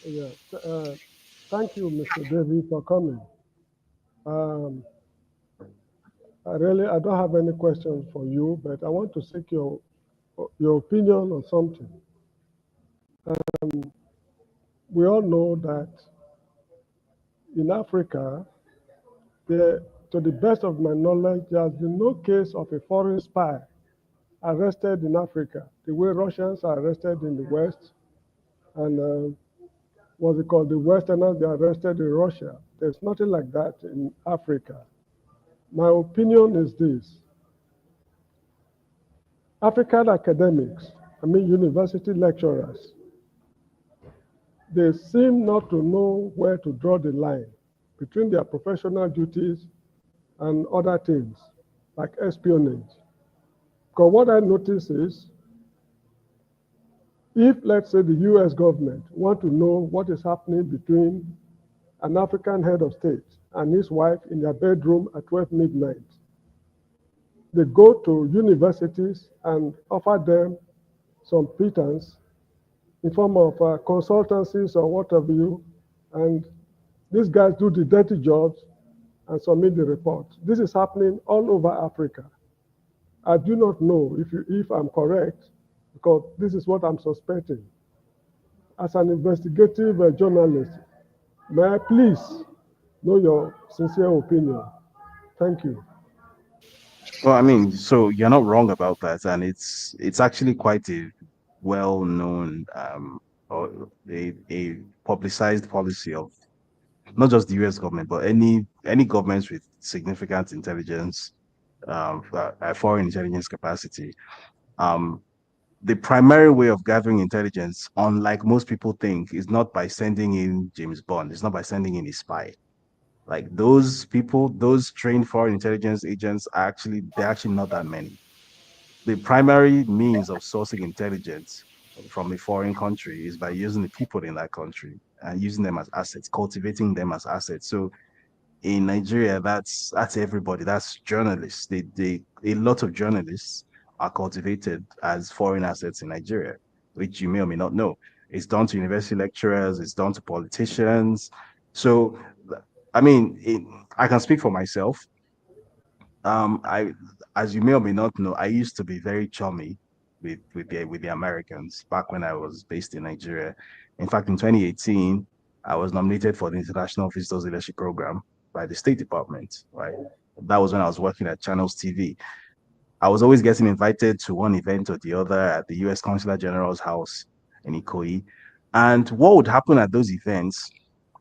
Yeah. Thank you, Mr. David, for coming. I don't have any questions for you, but I want to seek your opinion on something. We all know that in Africa, to the best of my knowledge, there has been no case of a foreign spy arrested in Africa, the way Russians are arrested in the West, and what's it called, the Westerners, they are arrested in Russia. There's nothing like that in Africa. My opinion is this. African academics, university lecturers, they seem not to know where to draw the line between their professional duties and other things, like espionage. Because what I notice is, if, let's say, the US government want to know what is happening between an African head of state and his wife in their bedroom at 12 midnight, they go to universities and offer them some pittance in form of consultancies or whatever and these guys do the dirty jobs and submit the report. This is happening all over Africa. I do not know if I'm correct, because this is what I'm suspecting. As an investigative journalist, may I please know your sincere opinion? Thank you. Well, I mean, so you're not wrong about that, and it's actually quite a well-known or a publicized policy of not just the U.S. government, but any governments with significant intelligence, foreign intelligence capacity. Um, the primary way of gathering intelligence, unlike most people think, is not by sending in James Bond. It's not by sending in a spy. Like those people, those trained foreign intelligence agents are actually they're actually not that many. The primary means of sourcing intelligence from a foreign country is by using the people in that country and using them as assets, cultivating them as assets. So in Nigeria, that's everybody. That's journalists. They a lot of journalists are cultivated as foreign assets in Nigeria, which you may or may not know. It's done to university lecturers. It's done to politicians. So, I mean, I can speak for myself. I, as you may or may not know, I used to be very chummy with the Americans back when I was based in Nigeria. In fact, in 2018, I was nominated for the International Visitors Leadership Program by the State Department. Right, that was when I was working at Channels TV. I was always getting invited to one event or the other at the U.S. Consular General's house in Ikoyi. And what would happen at those events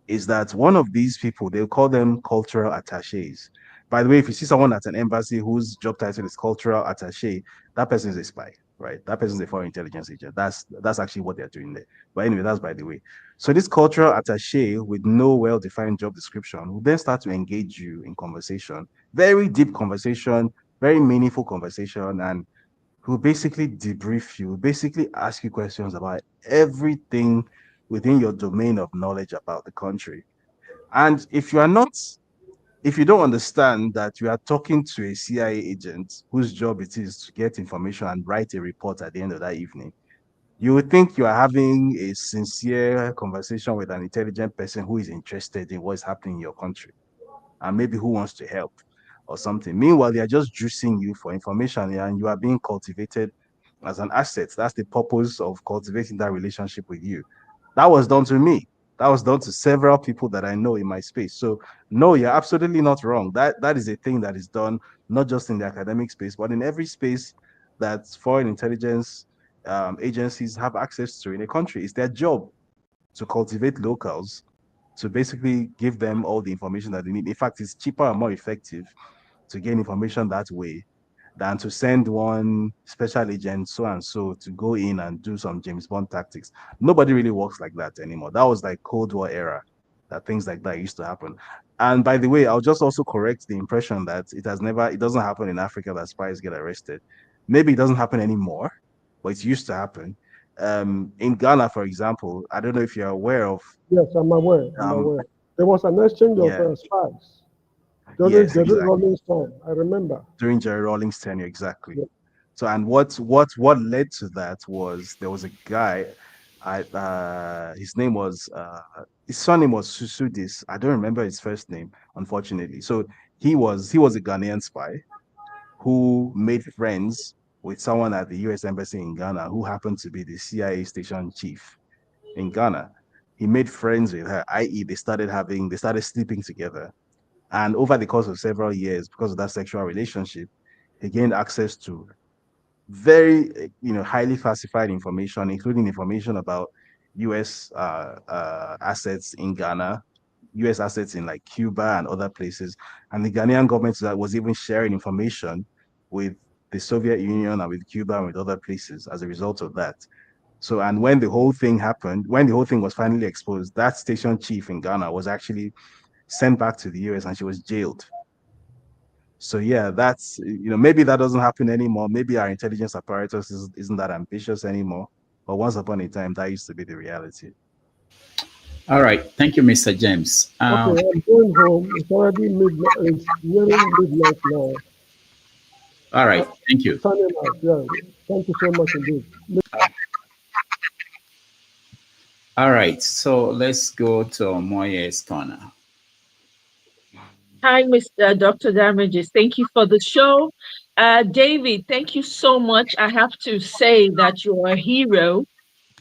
is that one of these people, they'll call them cultural attaches. By the way, if you see someone at an embassy whose job title is cultural attache, that person is a spy, right? That person is a foreign intelligence agent. That's actually what they're doing there. But anyway, that's by the way. So this cultural attache with no well-defined job description will then start to engage you in conversation, very deep conversation, very meaningful conversation, and who basically debrief you, basically ask you questions about everything within your domain of knowledge about the country. And if you don't understand that you are talking to a CIA agent whose job it is to get information and write a report at the end of that evening, you would think you are having a sincere conversation with an intelligent person who is interested in what is happening in your country and maybe who wants to help or something. Meanwhile, they are just juicing you for information and you are being cultivated as an asset. That's the purpose of cultivating that relationship with you. That was done to me. That was done to several people that I know in my space. So no, you're absolutely not wrong. That is a thing that is done not just in the academic space, but in every space that foreign intelligence agencies have access to in a country. It's their job to cultivate locals to basically give them all the information that they need. In fact, it's cheaper and more effective to gain information that way than to send one special agent so and so to go in and do some James Bond tactics. Nobody really works like that anymore. That was like Cold War era that things like that used to happen. And by the way, I'll just also correct the impression that it doesn't happen in Africa that spies get arrested. Maybe it doesn't happen anymore, but it used to happen. In Ghana, for example, I don't know if you're aware of Yes, I'm aware. I'm um, aware. There was an exchange of yeah, spies during yes, Jerry exactly. Rawlings' time. I remember. During Jerry Rawlings' tenure, exactly. Yeah. So, and what led to that was there was a guy, his name was his surname was Susudis. I don't remember his first name, unfortunately. So he was a Ghanaian spy who made friends with someone at the U.S. Embassy in Ghana who happened to be the CIA station chief in Ghana. He made friends with her, i.e., they started sleeping together. And over the course of several years, because of that sexual relationship, he gained access to very, highly classified information, including information about U.S. Assets in Ghana, U.S. assets in like Cuba and other places. And the Ghanaian government was even sharing information with the Soviet Union and with Cuba and with other places as a result of that. So, and when the whole thing happened, when the whole thing was finally exposed, that station chief in Ghana was actually sent back to the US and she was jailed. So yeah, that's maybe that doesn't happen anymore. Maybe our intelligence apparatus isn't that ambitious anymore. But once upon a time, that used to be the reality. All right. Thank you, Mr. James. Okay, I'm going home. It's already midnight. It's nearing midnight now. All right. Thank you. Signing out. Yeah. Thank you so much indeed. All right. So let's go to Moye's corner. Hi, Mr. Dr. Damages. Thank you for the show. David, thank you so much. I have to say that you're a hero,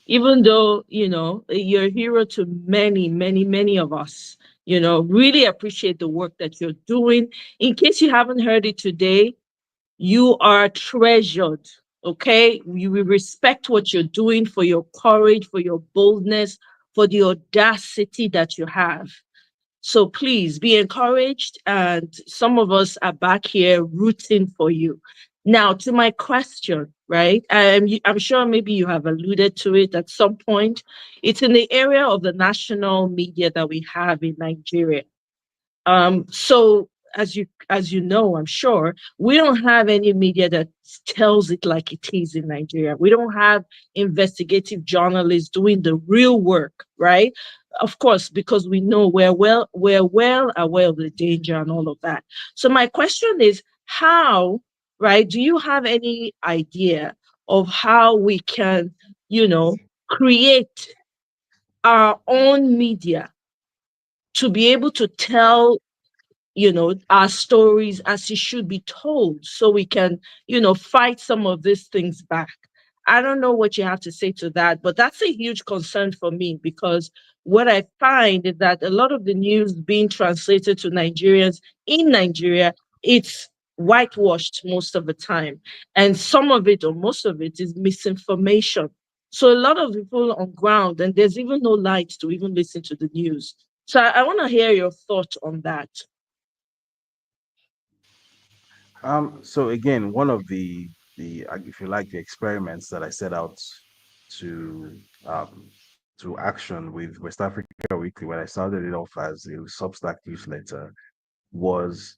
even though, you're a hero to many, many, many of us. Really appreciate the work that you're doing. In case you haven't heard it today, You are treasured. Okay. We respect what you're doing, for your courage, for your boldness, for the audacity that you have. So please be encouraged. And some of us are back here rooting for you. Now, to my question, right? I'm sure maybe you have alluded to it at some point. It's in the area of the national media that we have in Nigeria. So as you know, I'm sure we don't have any media that tells it like it is in Nigeria. We don't have investigative journalists doing the real work, right? Of course, because we know we're well aware of the danger and all of that. So my question is, how, right? Do you have any idea of how we can, create our own media to be able to tell our stories as it should be told, so we can fight some of these things back? I don't know what you have to say to that, but that's a huge concern for me, because what I find is that a lot of the news being translated to Nigerians in Nigeria, it's whitewashed most of the time, and some of it, or most of it, is misinformation. So a lot of people on ground, and there's even no light to even listen to the news. So I want to hear your thoughts on that. So again, one of the if you like, the experiments that I set out to um action with West Africa Weekly, when I started it off as a Substack newsletter, was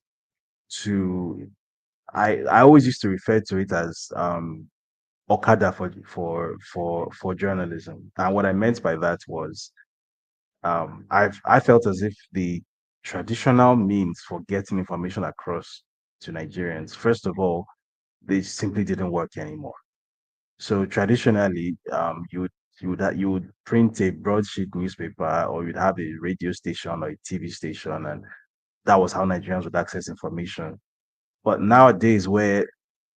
to I always used to refer to it as Okada for journalism. And what I meant by that was I felt as if the traditional means for getting information across to Nigerians, first of all, they simply didn't work anymore. So traditionally, you would print a broadsheet newspaper, or you'd have a radio station or a TV station, and that was how Nigerians would access information. But nowadays, where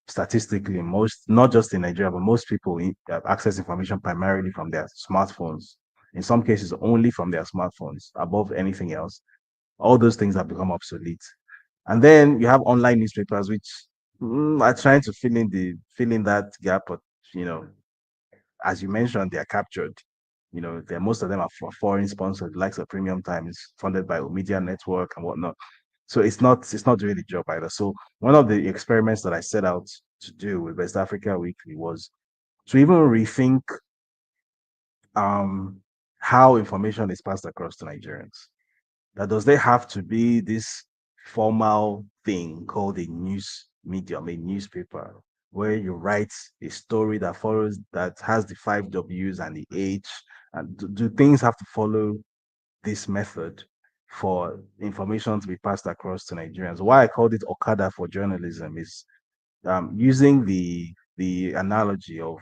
statistically most, not just in Nigeria, but most people access information primarily from their smartphones, in some cases only from their smartphones above anything else, all those things have become obsolete. And then you have online newspapers, which are trying to fill in that gap, but you know, as you mentioned, they are captured. Most of them are for foreign sponsors, likes of Premium Time is funded by Media Network and whatnot. So it's not doing the job either. So one of the experiments that I set out to do with West Africa Weekly was to even rethink um how information is passed across to Nigerians. That does there have to be this formal thing called a news medium, a newspaper, where you write a story that follows, that has the five W's and the H, and do things have to follow this method for information to be passed across to Nigerians? Why I called it Okada for journalism is using the analogy of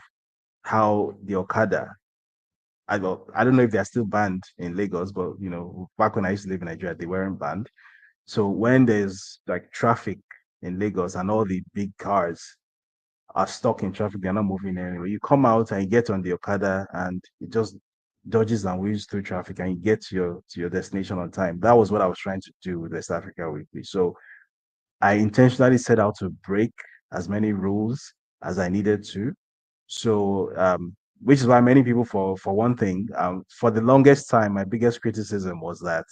how the Okada. I don't know if they're still banned in Lagos, but back when I used to live in Nigeria, they weren't banned. So when there's like traffic in Lagos and all the big cars are stuck in traffic, they're not moving anywhere. You come out and you get on the Okada and it just dodges and weaves through traffic and you get to your destination on time. That was what I was trying to do with West Africa Weekly. So I intentionally set out to break as many rules as I needed to. So which is why many people, for one thing, for the longest time, my biggest criticism was that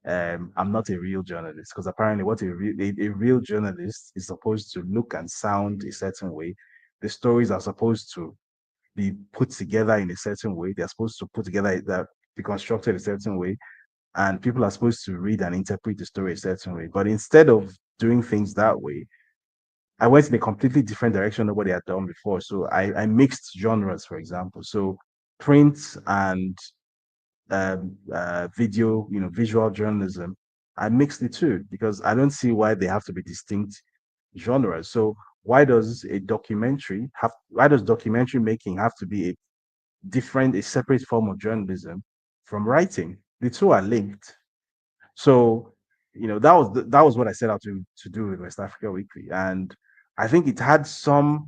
I'm not a real journalist, because apparently what a real journalist is supposed to look and sound a certain way. The stories are supposed to be put together in a certain way. They're supposed to put together that be constructed a certain way, and people are supposed to read and interpret the story a certain way. But instead of doing things that way, I went in a completely different direction than what they had done before. So I mixed genres, for example. So print and video, visual journalism, I mixed the two because I don't see why they have to be distinct genres. So why does documentary making have to be a separate form of journalism from writing? The two are linked. So, that was what I set out to do with West Africa Weekly, and I think it had some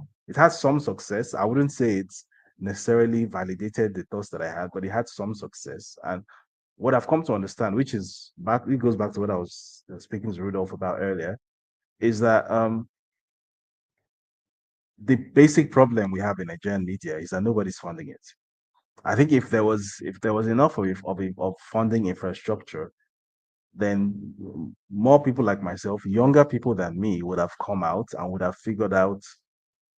success. I wouldn't say it's necessarily validated the thoughts that I had, but it had some success. And what I've come to understand, it goes back to what I was speaking to Rudolph about earlier, is that the basic problem we have in Nigerian media is that nobody's funding it. I think if there was enough of funding infrastructure, then more people like myself, younger people than me, would have come out and would have figured out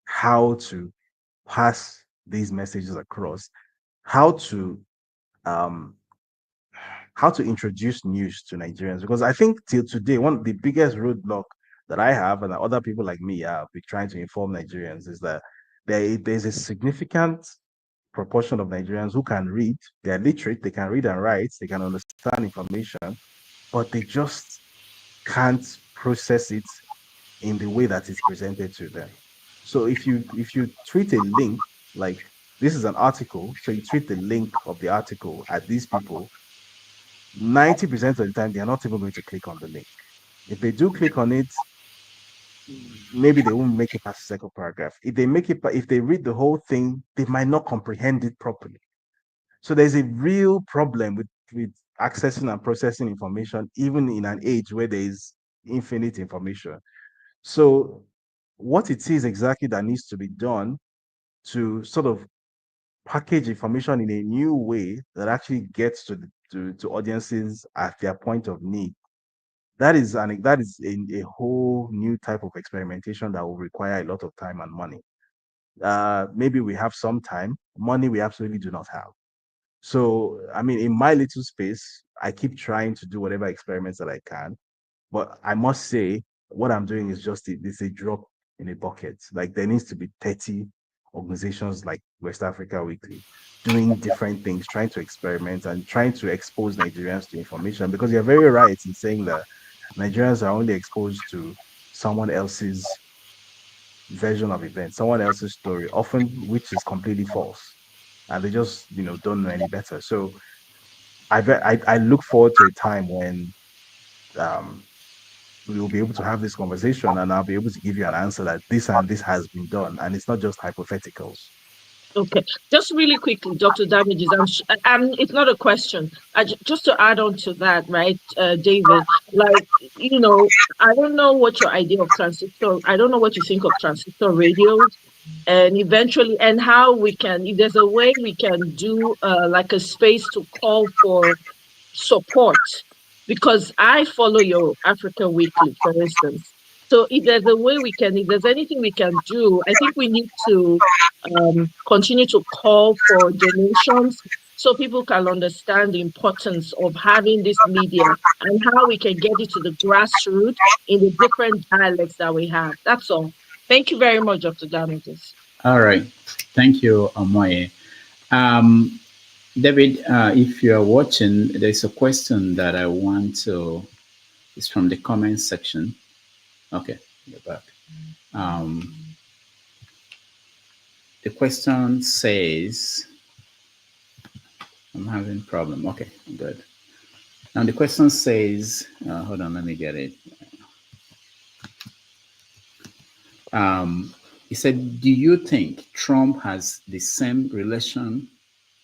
how to pass these messages across, how to um how to introduce news to Nigerians. Because I think till today, one of the biggest roadblock that I have and that other people like me have been trying to inform Nigerians is that there's a significant proportion of Nigerians who can read, they're literate, they can read and write, they can understand information, but they just can't process it in the way that it's presented to them. So if you tweet a link, like this is an article, so you tweet the link of the article at these people, 90% of the time they're not even going to click on the link. If they do click on it, maybe they won't make it past the second paragraph. If they read the whole thing, they might not comprehend it properly. So there's a real problem with accessing and processing information, even in an age where there is infinite information. So what it is exactly that needs to be done to sort of package information in a new way that actually gets to audiences at their point of need. That is a whole new type of experimentation that will require a lot of time and money. Maybe we have some time, money we absolutely do not have. So, I mean, in my little space, I keep trying to do whatever experiments that I can. But I must say, what I'm doing is it's a drop in a bucket. Like there needs to be 30 organizations like West Africa Weekly doing different things, trying to experiment and trying to expose Nigerians to information. Because you're very right in saying that Nigerians are only exposed to someone else's version of events, someone else's story, often which is completely false. And they just, don't know any better. So I look forward to a time when um, we will be able to have this conversation and I'll be able to give you an answer that this and this has been done. And it's not just hypotheticals. Okay, just really quickly, Dr. Damages, it's not a question. Just to add on to that, right, David, like, I don't know what your idea of transistor, I don't know what you think of transistor radios and eventually, and how we can, if there's a way we can do like a space to call for support, because I follow your Africa Weekly, for instance. So if there's a way if there's anything we can do, I think we need to continue to call for donations so people can understand the importance of having this media and how we can get it to the grassroots in the different dialects that we have. That's all. Thank you very much, Dr. Damages. All right. Thank you, Amoye. David, if you're watching, there's a question that I want to, it's from the comment section. Okay, you're back. The question says, I'm having a problem. Okay, good. Now the question says, hold on, let me get it. He said, do you think Trump has the same relation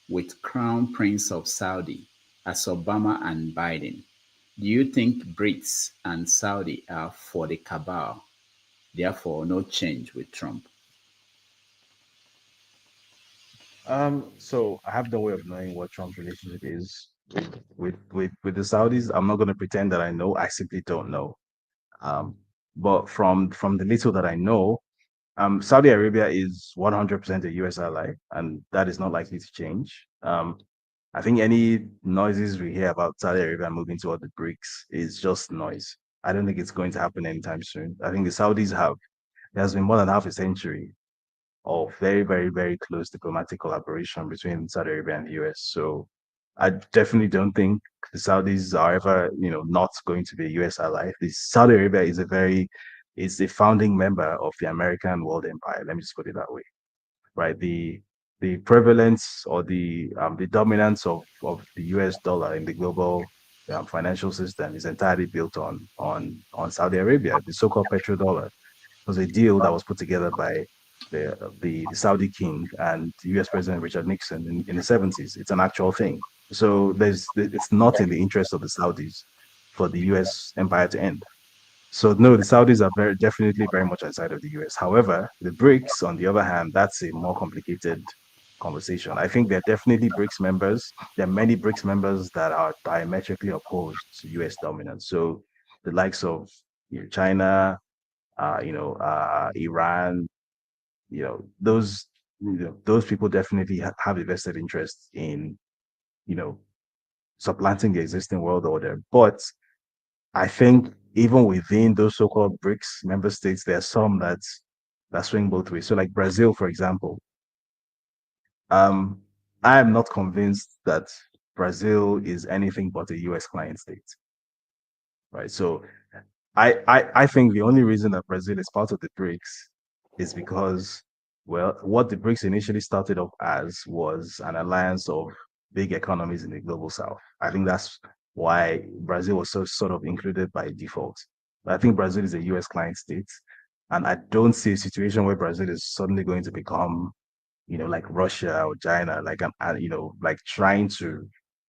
with Crown Prince of Saudi as Obama and Biden? Do you think Brits and Saudi are for the cabal? Therefore, no change with Trump. So I have no way of knowing what Trump's relationship is with the Saudis. I'm not going to pretend that I know. I simply don't know. But from the little that I know, Saudi Arabia is 100% a US ally, and that is not likely to change. I think any noises we hear about Saudi Arabia moving toward the BRICS is just noise. I don't think it's going to happen anytime soon. I think the Saudis there has been more than half a century of very, very, very close diplomatic collaboration between Saudi Arabia and the US. So I definitely don't think the Saudis are ever, not going to be a US ally. The Saudi Arabia is a founding member of the American world empire. Let me just put it that way, right? The prevalence or the dominance of the US dollar in the global financial system is entirely built on Saudi Arabia. The so-called petrodollar was a deal that was put together by the Saudi king and US President Richard Nixon in the 70s. It's an actual thing. So it's not in the interest of the Saudis for the US empire to end. So no, the Saudis are definitely very much outside of the US. However, the BRICS, on the other hand, that's a more complicated conversation. I think they're definitely BRICS members. There are many BRICS members that are diametrically opposed to US dominance. So the likes of China, Iran, those people definitely have a vested interest in, supplanting the existing world order. But I think even within those so-called BRICS member states, there are some that swing both ways. So, like Brazil, for example, I am not convinced that Brazil is anything but a US client state, right? So, I think the only reason that Brazil is part of the BRICS is because, well, what the BRICS initially started off as was an alliance of big economies in the global south. I think that's why Brazil was so sort of included by default. But I think Brazil is a US client state. And I don't see a situation where Brazil is suddenly going to become, like Russia or China, like trying to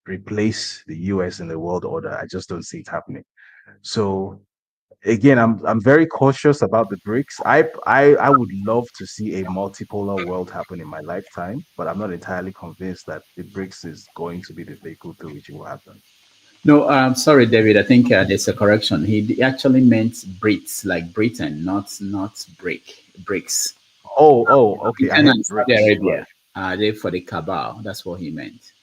replace the US in the world order. I just don't see it happening. So again, I'm very cautious about the BRICS. I would love to see a multipolar world happen in my lifetime, but I'm not entirely convinced that the BRICS is going to be the vehicle through which it will happen. No, sorry, David. I think there's a correction. He actually meant Brits, like Britain, not BRICS. Okay. I Britain had and Saudi BRICS. Arabia are they for the cabal? That's what he meant.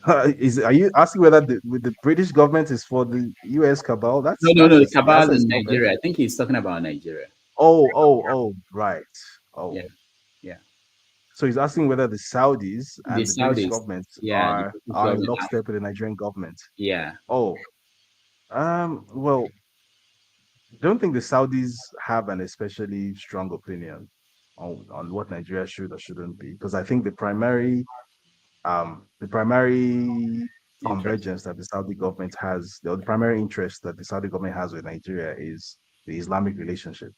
Are you asking whether the British government is for the US cabal? No. The That's cabal his in comment. Nigeria. I think he's talking about Nigeria. Right. Oh. Yeah. So he's asking whether the Saudis The and the British Saudis. government Yeah, the are British are in government. lockstep with the Nigerian government. Yeah. Oh, well, I don't think the Saudis have an especially strong opinion on what Nigeria should or shouldn't be, because I think the primary Interest. convergence that the Saudi government has, the primary interest that the Saudi government has with Nigeria is the Islamic relationship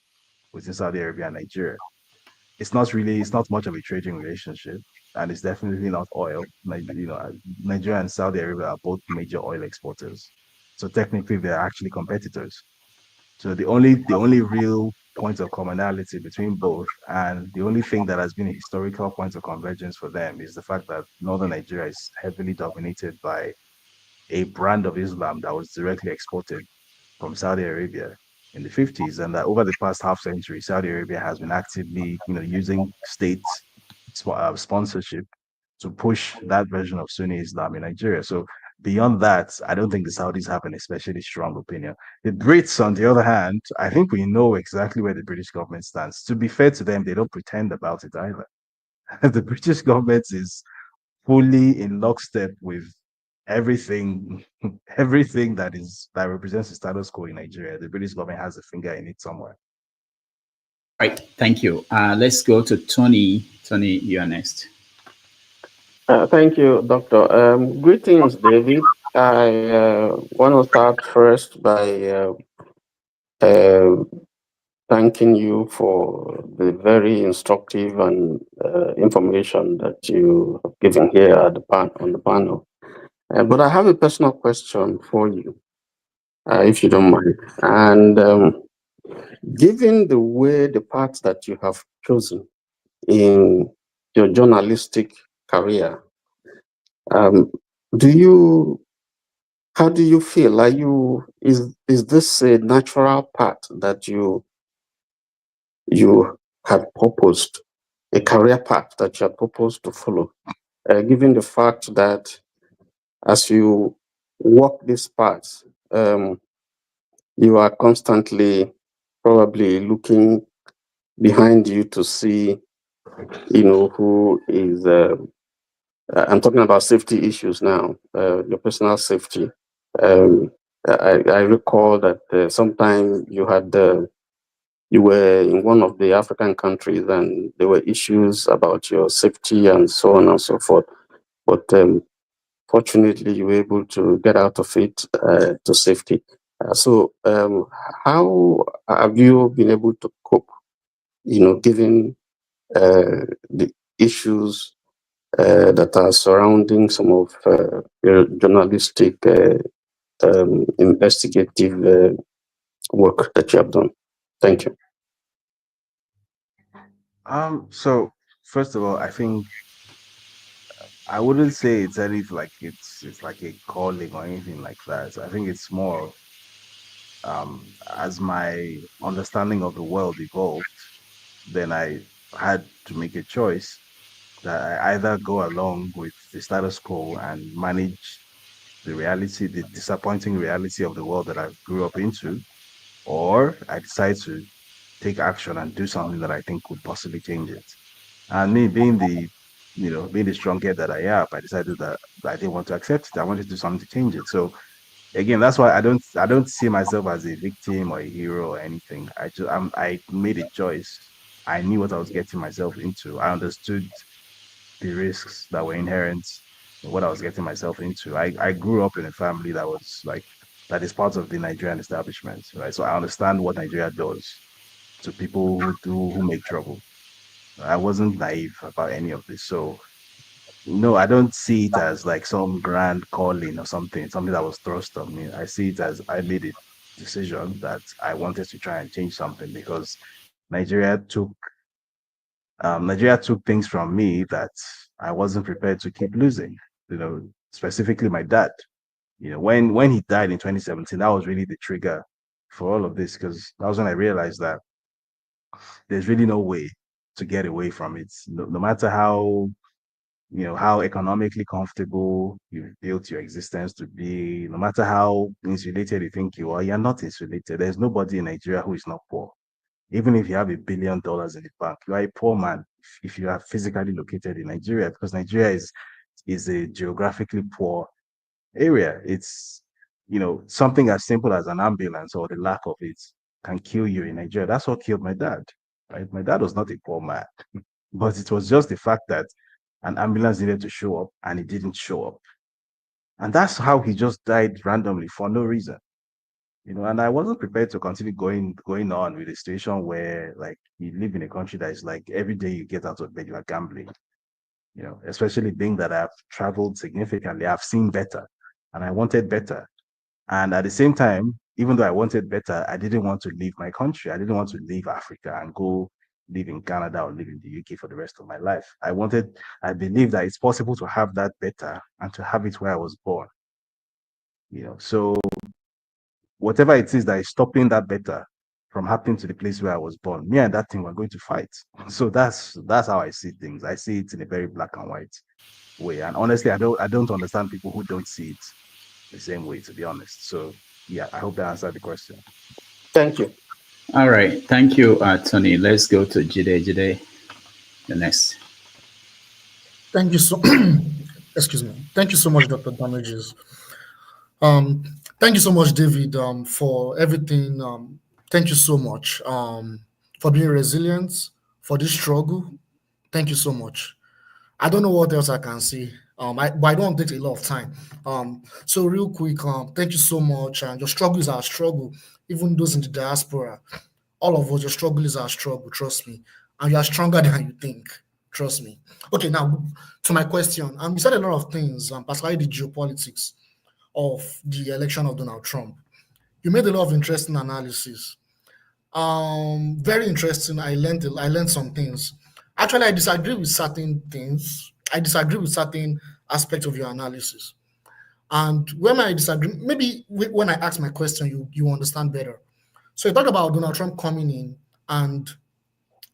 within Saudi Arabia and Nigeria. It's not much of a trading relationship, and it's definitely not oil. Nigeria and Saudi Arabia are both major oil exporters, so technically they're actually competitors. So the only real point of commonality between both, and the only thing that has been a historical point of convergence for them, is the fact that northern Nigeria is heavily dominated by a brand of Islam that was directly exported from Saudi Arabia in the 50s, and that over the past half century, Saudi Arabia has been actively, using state sponsorship to push that version of Sunni Islam in Nigeria. So beyond that, I don't think the Saudis have an especially strong opinion. The Brits, on the other hand, I think we know exactly where the British government stands. To be fair to them, they don't pretend about it either. The British government is fully in lockstep with everything, everything that represents the status quo in Nigeria. The British government has a finger in it somewhere. All right, thank you. Let's go to Tony. Tony, you are next. Thank you, Doctor. Greetings, David. I want to start first by thanking you for the very instructive and information that you have given here at on the panel. But I have a personal question for you, if you don't mind. And given the way, the path that you have chosen in your journalistic career, how do you feel? Is this a natural path that you had proposed, a career path that you had proposed to follow, given the fact that as you walk this path, you are constantly probably looking behind you to see, who is, I'm talking about safety issues now, your personal safety. I recall that sometime you were in one of the African countries and there were issues about your safety and so on and so forth. But fortunately, you were able to get out of it to safety. So how have you been able to cope, given the issues that are surrounding some of your journalistic investigative work that you have done. Thank you. So first of all, I think I wouldn't say it's anything like it's like a calling or anything like that. I think it's more of as my understanding of the world evolved, then I had to make a choice that I either go along with the status quo and manage the reality, the disappointing reality of the world that I grew up into, or I decide to take action and do something that I think could possibly change it. And me being being the strong head that I am, I decided that I didn't want to accept it. I wanted to do something to change it. So again, that's why I don't see myself as a victim or a hero or anything. I made a choice. I knew what I was getting myself into. I understood the risks that were inherent in what I was getting myself into. I grew up in a family that is part of the Nigerian establishment, right? So I understand what Nigeria does to people who make trouble. I wasn't naive about any of this. So no, I don't see it as like some grand calling or something that was thrust on me. I see it as I made a decision that I wanted to try and change something because Nigeria took Nigeria took things from me that I wasn't prepared to keep losing. Specifically my dad. When he died in 2017, that was really the trigger for all of this because that was when I realized that there's really no way to get away from it. No matter how economically comfortable you've built your existence to be, no matter how insulated you think you are, you're not insulated. There's nobody in Nigeria who is not poor. Even if you have $1 billion in the bank, you are a poor man if you are physically located in Nigeria, because Nigeria is a geographically poor area. It's something as simple as an ambulance or the lack of it can kill you in Nigeria. That's what killed my dad. Right? My dad was not a poor man, but it was just the fact that an ambulance needed to show up and it didn't show up. And that's how he just died randomly for no reason. And I wasn't prepared to continue going on with a situation where like you live in a country that is like every day you get out of bed, you are gambling. Especially being that I've traveled significantly, I've seen better and I wanted better. And at the same time, even though I wanted better, I didn't want to leave my country. I didn't want to leave Africa and go live in Canada or live in the UK for the rest of my life. I believe that it's possible to have that better and to have it where I was born. So whatever it is that is stopping that better from happening to the place where I was born, me and that thing were going to fight. So that's how I see things. I see it in a very black and white way. And honestly, I don't understand people who don't see it the same way, to be honest. So yeah, I hope that answered the question. Thank you. All right. Thank you, Tony. Let's go to Jide. Jide, the next. Thank you so excuse me. Thank you so much, Dr. Damages. Thank you so much, David, for everything. Thank you so much for being resilient, for this struggle. Thank you so much. I don't know what else I can say. But I don't take a lot of time. So real quick, thank you so much. And your struggle is our struggle. Even those in the diaspora, all of us, your struggle is our struggle. Trust me, and you are stronger than you think. Trust me. Okay, now to my question. You said a lot of things, particularly the geopolitics of the election of Donald Trump. You made a lot of interesting analysis. Very interesting. I learned some things. Actually, I disagree with certain things. I disagree with certain aspects of your analysis. And when I disagree, maybe when I ask my question, you understand better. So you talk about Donald Trump coming in and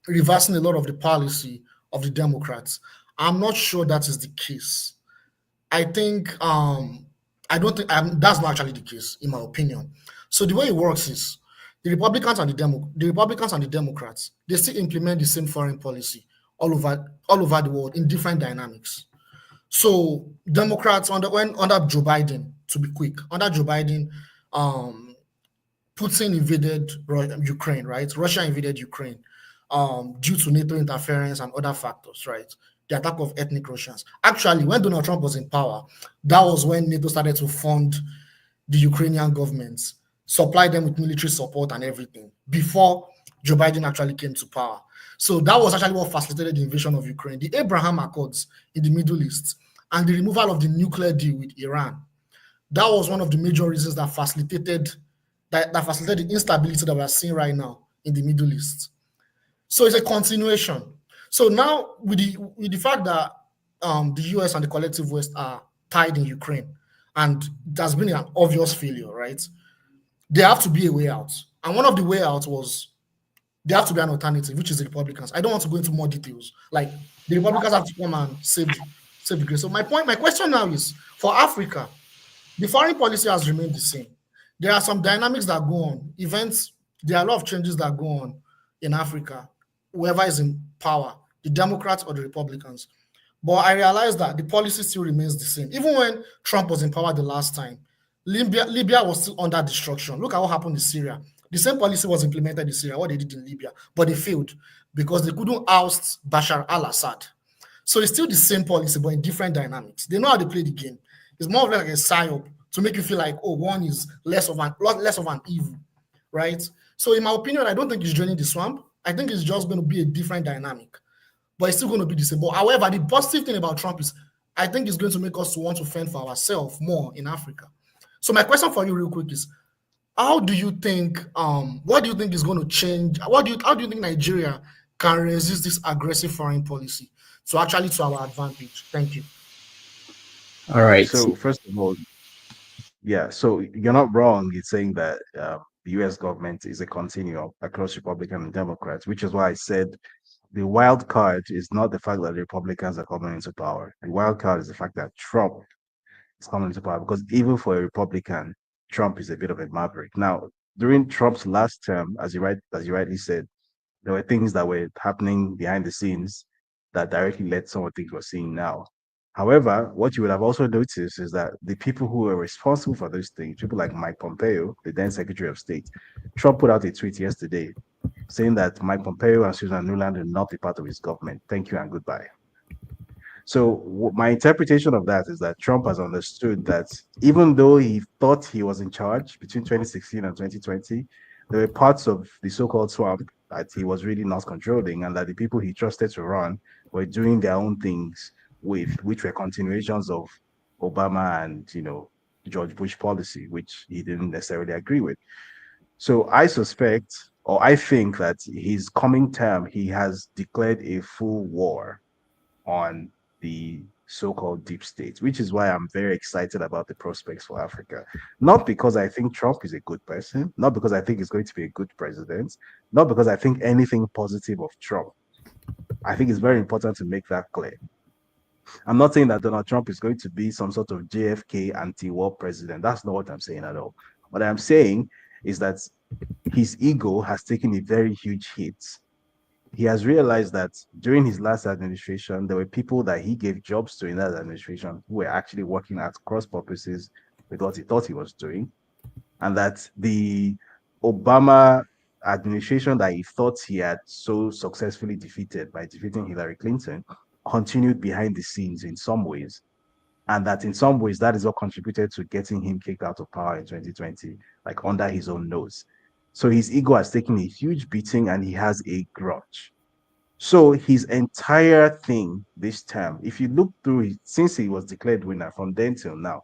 reversing a lot of the policy of the Democrats. I'm not sure that is the case. I think I don't think that's not actually the case, in my opinion. So the way it works is the Republicans and the Democrats, they still implement the same foreign policy all over the world in different dynamics. So Democrats under Joe Biden, to be quick, under Joe Biden, Putin invaded Ukraine, right? Russia invaded Ukraine due to NATO interference and other factors, right? The attack of ethnic Russians. Actually, when Donald Trump was in power, that was when NATO started to fund the Ukrainian governments, supply them with military support and everything before Joe Biden actually came to power. So that was actually what facilitated the invasion of Ukraine. The Abraham Accords in the Middle East and the removal of the nuclear deal with Iran. That was one of the major reasons that that facilitated the instability that we're seeing right now in the Middle East. So it's a continuation. So now with the fact that the US and the collective West are tied in Ukraine, and there's been an obvious failure, right? There have to be a way out. And one of the way out was there have to be an alternative, which is the Republicans. I don't want to go into more details. Like the Republicans have to come and save the grace. So my question now is for Africa, the foreign policy has remained the same. There are some dynamics that go on, events, there are a lot of changes that go on in Africa, whoever is in power, the Democrats or the Republicans. But I realized that the policy still remains the same. Even when Trump was in power the last time, Libya was still under destruction. Look at what happened in Syria. The same policy was implemented in Syria, what they did in Libya, but they failed because they couldn't oust Bashar al-Assad. So it's still the same policy, but in different dynamics. They know how to play the game. It's more of like a psyop to make you feel like, oh, one is less of an evil, right? So in my opinion, I don't think it's draining the swamp. I think it's just going to be a different dynamic, but it's still going to be the same. But however, the positive thing about Trump is I think it's going to make us want to fend for ourselves more in Africa. So my question for you real quick is, how do you think, what do you think is going to change? How do you think Nigeria can resist this aggressive foreign policy to our advantage? Thank you. All right. So first of all, yeah, so you're not wrong in saying that the US government is a continuum across Republican and Democrats, which is why I said the wild card is not the fact that the Republicans are coming into power. The wild card is the fact that Trump is coming into power, because even for a Republican, Trump is a bit of a maverick. Now, during Trump's last term, as you rightly said, there were things that were happening behind the scenes that directly led to some of the things we're seeing now. However, what you would have also noticed is that the people who were responsible for those things, people like Mike Pompeo, the then Secretary of State, Trump put out a tweet yesterday saying that Mike Pompeo and Susan Newland will not be part of his government. Thank you and goodbye. So my interpretation of that is that Trump has understood that even though he thought he was in charge between 2016 and 2020, there were parts of the so-called swamp that he was really not controlling, and that the people he trusted to run were doing their own things which were continuations of Obama and George Bush policy, which he didn't necessarily agree with. So I suspect, or I think, that his coming term, he has declared a full war on the so-called deep state, which is why I'm very excited about the prospects for Africa. Not because I think Trump is a good person, not because I think he's going to be a good president, not because I think anything positive of Trump. I think it's very important to make that clear. I'm not saying that Donald Trump is going to be some sort of JFK anti-war president. That's not what I'm saying at all. What I'm saying is that his ego has taken a very huge hit. He has realized that during his last administration, there were people that he gave jobs to in that administration who were actually working at cross purposes with what he thought he was doing. And that the Obama administration that he thought he had so successfully defeated by defeating Hillary Clinton continued behind the scenes in some ways. And that in some ways, that is what contributed to getting him kicked out of power in 2020, like under his own nose. So his ego has taken a huge beating and he has a grudge. So his entire thing this term, if you look through it, since he was declared winner from then till now,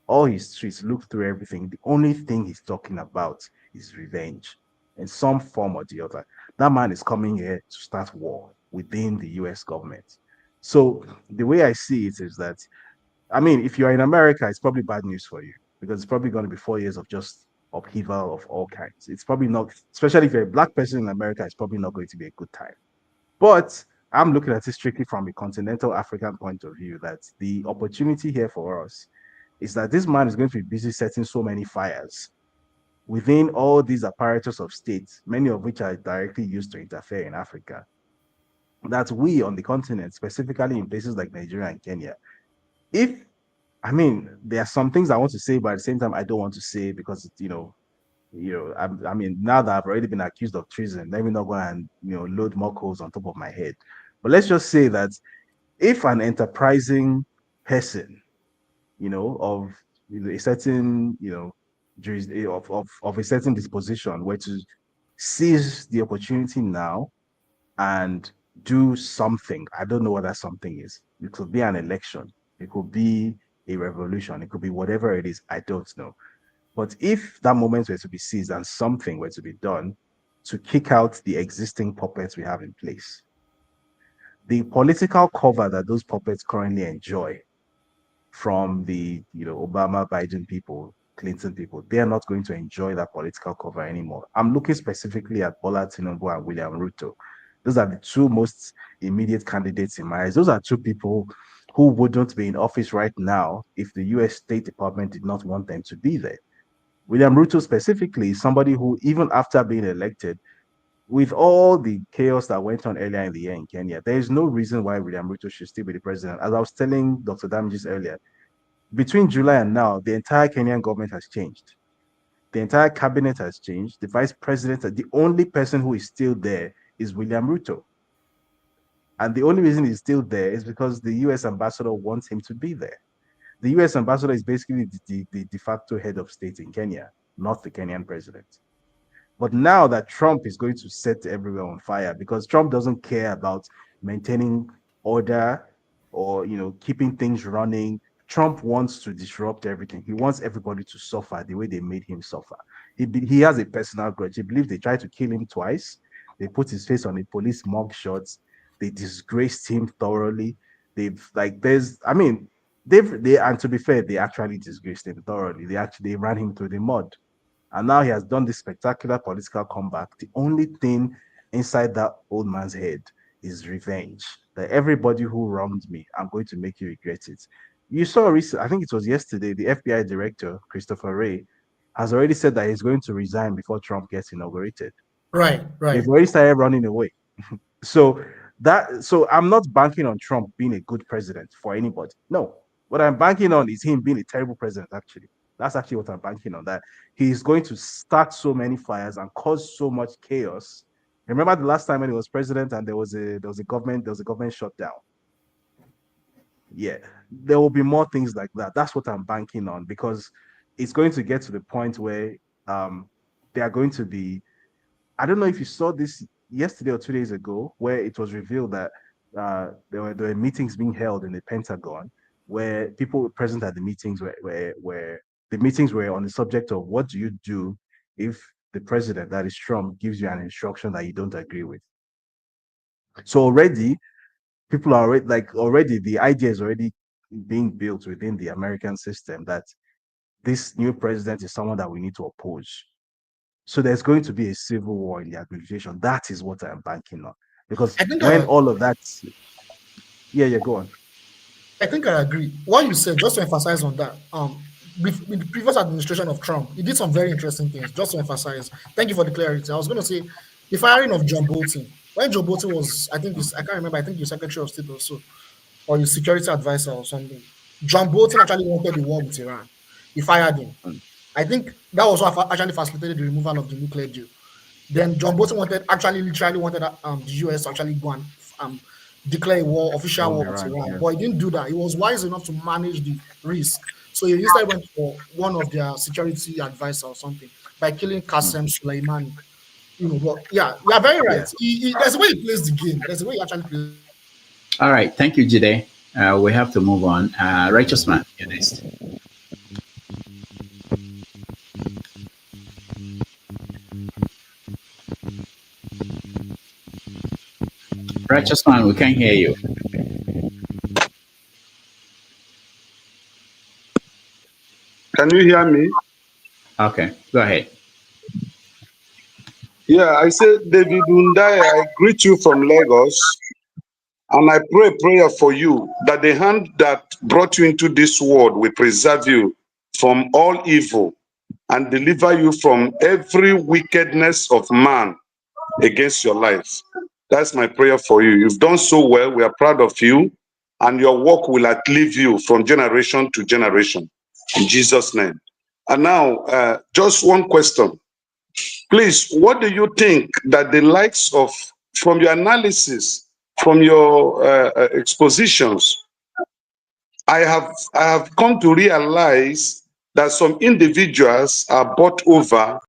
all his tweets, look through everything, the only thing he's talking about is revenge in some form or the other. That man is coming here to start war within the US government. So the way I see it is that, I mean, if you're in America, it's probably bad news for you, because it's probably going to be 4 years of just upheaval of all kinds. It's probably not, especially if you're a black person in America, it's probably not going to be a good time. But I'm looking at it strictly from a continental African point of view, that the opportunity here for us is that this man is going to be busy setting so many fires within all these apparatus of states, many of which are directly used to interfere in Africa, that we on the continent, specifically in places like Nigeria and Kenya, there are some things I want to say, but at the same time, I don't want to say, because, I mean, now that I've already been accused of treason, let me not go and, load more coals on top of my head. But let's just say that if an enterprising person, of a certain, of a certain disposition were to seize the opportunity now and do something, I don't know what that something is. It could be an election. It could be a revolution. It could be whatever it is. I don't know. But if that moment were to be seized and something were to be done to kick out the existing puppets we have in place, the political cover that those puppets currently enjoy from the Obama, Biden people, Clinton people, they are not going to enjoy that political cover anymore. I'm looking specifically at Bola Tinubu and William Ruto. Those are the two most immediate candidates in my eyes. Those are two people who wouldn't be in office right now if the US State Department did not want them to be there. William Ruto specifically is somebody who, even after being elected, with all the chaos that went on earlier in the year in Kenya, there is no reason why William Ruto should still be the president. As I was telling Dr. Damages earlier, between July and now, the entire Kenyan government has changed. The entire cabinet has changed. The vice president, the only person who is still there is William Ruto. And the only reason he's still there is because the US ambassador wants him to be there. The US ambassador is basically the de facto head of state in Kenya, not the Kenyan president. But now that Trump is going to set everywhere on fire, because Trump doesn't care about maintaining order or keeping things running. Trump wants to disrupt everything. He wants everybody to suffer the way they made him suffer. He has a personal grudge. He believes they tried to kill him twice. They put his face on a police mug shots. They disgraced him thoroughly. And to be fair, they actually disgraced him thoroughly. They ran him through the mud. And now he has done this spectacular political comeback. The only thing inside that old man's head is revenge. That everybody who wronged me, I'm going to make you regret it. You saw recently, I think it was yesterday, the FBI director, Christopher Wray, has already said that he's going to resign before Trump gets inaugurated. Right. They've already started running away. So I'm not banking on Trump being a good president for anybody. No. What I'm banking on is him being a terrible president, actually. That's actually what I'm banking on, that he's going to start so many fires and cause so much chaos. Remember the last time when he was president and there was a government shutdown? Yeah, there will be more things like that. That's what I'm banking on, because it's going to get to the point where they are going to be. I don't know if you saw this yesterday or 2 days ago, where it was revealed that there were meetings being held in the Pentagon where people present at the meetings where the meetings were on the subject of what do you do if the president, that is Trump, gives you an instruction that you don't agree with. So already people are already the idea is already being built within the American system that this new president is someone that we need to oppose. So there's going to be a civil war in the administration. That is what I'm banking on. Because when all of that, go on. I think I agree. What you said, just to emphasize on that, with the previous administration of Trump, he did some very interesting things. Just to emphasize, thank you for the clarity. I was going to say the firing of John Bolton. When John Bolton was, I can't remember, I think he was Secretary of State also, or his security advisor or something. John Bolton actually wanted the war with Iran. He fired him. I think that was what actually facilitated the removal of the nuclear deal. Then John Bolton literally wanted the US to actually go and declare a war, official war with Iran. But he didn't do that. He was wise enough to manage the risk. So he instead went for one of their security advisors or something by killing Qasem Soleimani. But yeah, you are very right. There's a way he plays the game. There's a way he actually plays. All right, thank you, Jide. We have to move on. Righteous Man, you're next. Righteous Man, we can't hear you. Can you hear me? Okay, go ahead. Yeah, I said, David Hundeyin, I greet you from Lagos, and I pray a prayer for you that the hand that brought you into this world will preserve you from all evil and deliver you from every wickedness of man against your life. That's my prayer for you. You've done so well. We are proud of you, and your work will outlive you from generation to generation. In Jesus' name. And now, just one question. Please, what do you think that the likes of, from your analysis, from your expositions, I have come to realize that some individuals are bought over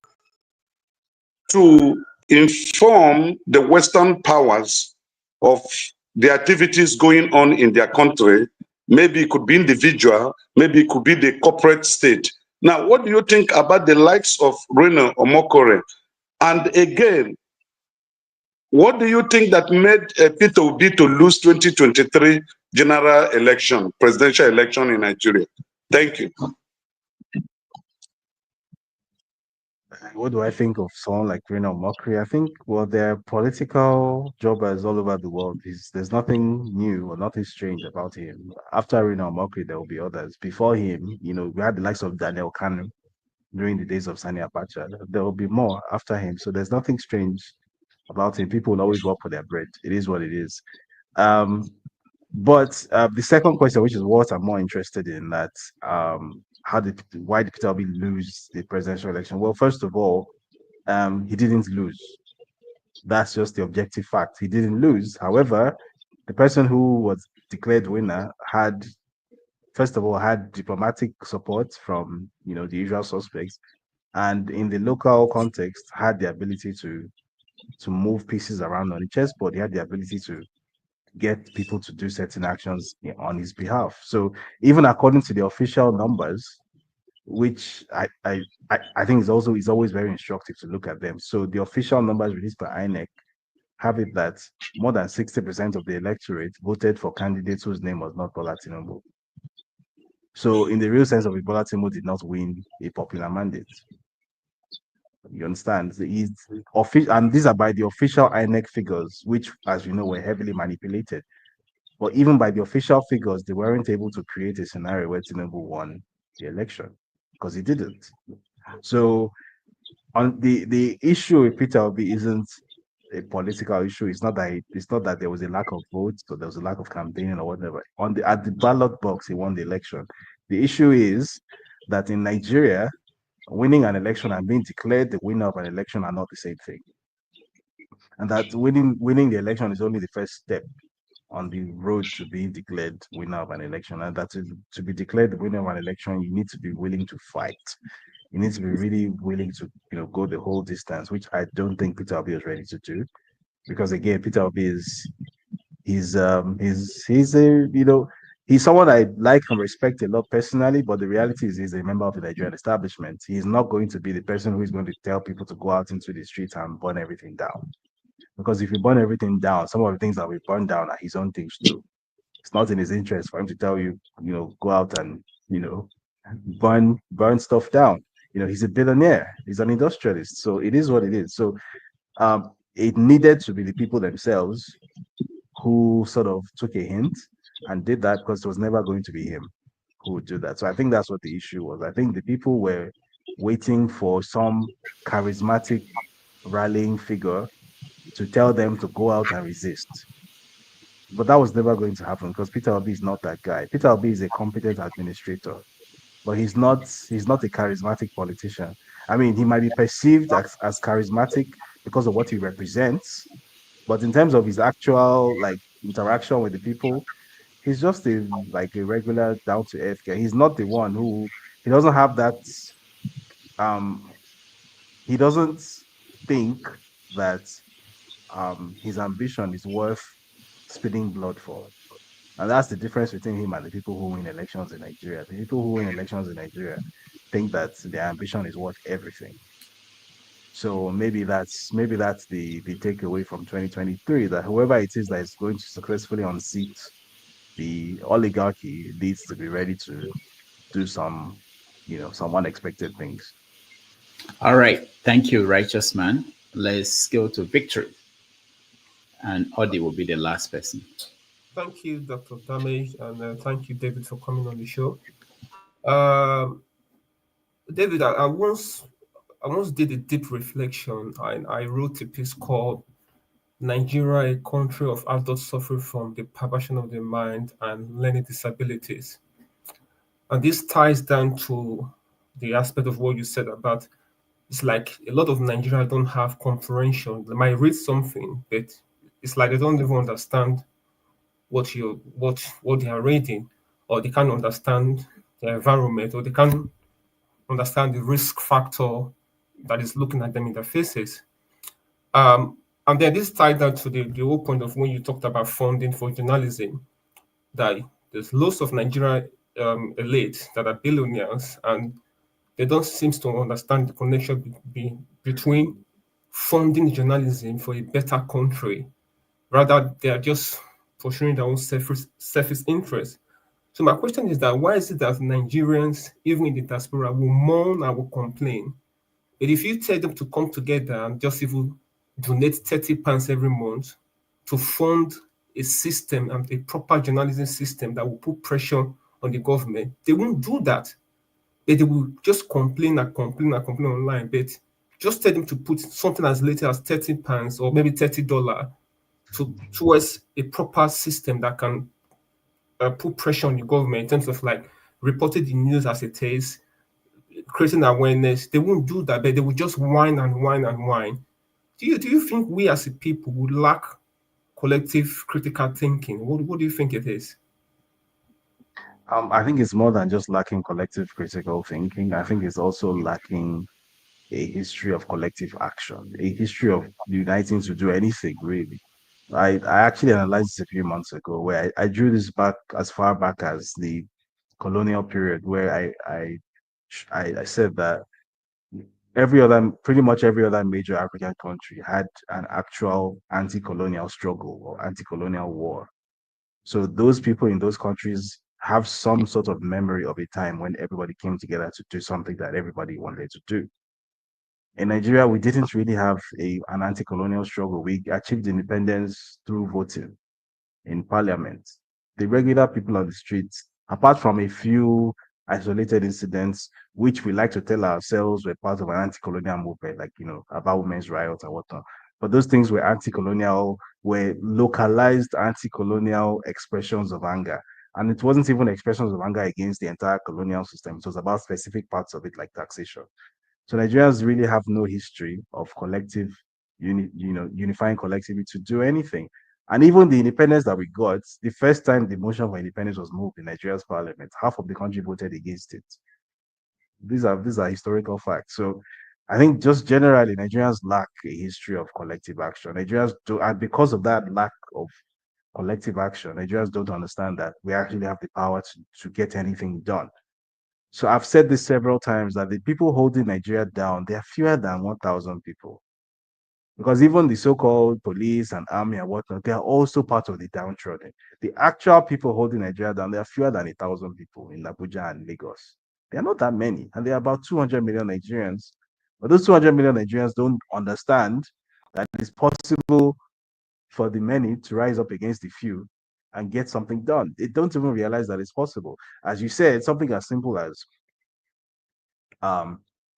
to inform the Western powers of the activities going on in their country. Maybe it could be individual, maybe it could be the corporate state. Now, what do you think about the likes of Reno Omokore? And again, what do you think that made Peter Obi to lose 2023 general election, presidential election in Nigeria? Thank you. What do I think of someone like Reno Mokri? I think, well, they're political jobbers all over the world. There's nothing new or nothing strange about him. After Reno Mokri, there will be others. Before him, we had the likes of Daniel Kanu during the days of Sani Abacha. There will be more after him. So there's nothing strange about him. People will always work for their bread. It is what it is. But the second question, which is what I'm more interested in, that why did Peter Obi lose the presidential election? Well, first of all, he didn't lose. That's just the objective fact. He didn't lose. However, the person who was declared winner had, first of all, had diplomatic support from the usual suspects, and in the local context, had the ability to move pieces around on the chessboard. He had the ability to get people to do certain actions on his behalf. So even according to the official numbers, which I think is always very instructive to look at them. So the official numbers released by INEC have it that more than 60% of the electorate voted for candidates whose name was not Bola Tinubu. So in the real sense of it, Bola Tinubu did not win a popular mandate. You understand? And these are by the official INEC figures, which, as you know, were heavily manipulated. But even by the official figures, they weren't able to create a scenario where Tinubu won the election, because he didn't. So on the issue with Peter Obi isn't a political issue. It's not that there was a lack of votes or there was a lack of campaigning or whatever. At the ballot box, he won the election. The issue is that in Nigeria, winning an election and being declared the winner of an election are not the same thing. And that winning the election is only the first step on the road to being declared winner of an election. And that to be declared the winner of an election, you need to be willing to fight. You need to be really willing to, go the whole distance, which I don't think Peter Obi is ready to do. Because again, Peter Obi he's someone I like and respect a lot personally, but the reality is he's a member of the Nigerian establishment. He's not going to be the person who is going to tell people to go out into the streets and burn everything down. Because if you burn everything down, some of the things that we burn down are his own things too. It's not in his interest for him to tell you, go out and, burn stuff down. He's a billionaire. He's an industrialist. So it is what it is. So it needed to be the people themselves who sort of took a hint and did that, because it was never going to be him who would do that. So I think that's what the issue was. I think the people were waiting for some charismatic rallying figure to tell them to go out and resist. But that was never going to happen, because Peter Obi is not that guy. Peter Obi is a competent administrator, but he's not a charismatic politician. I mean, he might be perceived as charismatic because of what he represents, but in terms of his actual interaction with the people, he's just a regular down to earth guy. He's not the one he doesn't have that. He doesn't think that his ambition is worth spilling blood for. And that's the difference between him and the people who win elections in Nigeria. The people who win elections in Nigeria think that their ambition is worth everything. So maybe that's the takeaway from 2023, that whoever it is that is going to successfully unseat the oligarchy needs to be ready to do some unexpected things. All right. Thank you, righteous man. Let's go to Victory. And Odi will be the last person. Thank you, Dr. Damage, and thank you, David, for coming on the show. David, I once did a deep reflection, and I wrote a piece called Nigeria, a country of adults suffering from the perversion of the mind and learning disabilities. And this ties down to the aspect of what you said about, it's like a lot of Nigerians don't have comprehension. They might read something, but it's like they don't even understand what they are reading, or they can't understand the environment, or they can't understand the risk factor that is looking at them in their faces. And then this ties down to the whole point of when you talked about funding for journalism, that there's lots of Nigerian elites that are billionaires, and they don't seem to understand the connection between funding journalism for a better country. Rather, they are just pursuing their own selfish interest. So my question is that why is it that Nigerians, even in the diaspora, will mourn and will complain? But if you tell them to come together and just even donate 30 pounds every month to fund a system and a proper journalism system that will put pressure on the government, they won't do that. They will just complain and complain and complain online. But just tell them to put something as little as 30 pounds or maybe $30 towards a proper system that can put pressure on the government in terms of like reporting the news as it is, creating awareness. They won't do that, but they will just whine and whine and whine. Do you think we as a people would lack collective critical thinking? What do you think it is? I think it's more than just lacking collective critical thinking. I think it's also lacking a history of collective action, a history of uniting to do anything really. I actually analyzed this a few months ago where I drew this back as far back as the colonial period where I said that pretty much every other major African country had an actual anti-colonial struggle or anti-colonial war. So those people in those countries have some sort of memory of a time when everybody came together to do something that everybody wanted to do. In Nigeria, we didn't really have an anti-colonial struggle. We achieved independence through voting in parliament. The regular people on the streets, apart from a few isolated incidents, which we like to tell ourselves were part of an anti-colonial movement, like, about women's rights and whatnot. But those things were anti-colonial, were localized anti-colonial expressions of anger. And it wasn't even expressions of anger against the entire colonial system. It was about specific parts of it, like taxation. So Nigerians really have no history of unifying collectively to do anything. And even the independence that we got, the first time the motion for independence was moved in Nigeria's parliament, half of the country voted against it. These are historical facts. So I think just generally Nigerians lack a history of collective action. Nigerians do, and because of that lack of collective action, Nigerians don't understand that we actually have the power to get anything done. So I've said this several times that the people holding Nigeria down, they are fewer than 1,000 people. Because even the so-called police and army and whatnot, they are also part of the downtrodden. The actual people holding Nigeria down, there are fewer than 1,000 people in Abuja and Lagos. They are not that many, and there are about 200 million Nigerians. But those 200 million Nigerians don't understand that it's possible for the many to rise up against the few and get something done. They don't even realize that it's possible. As you said, something as simple as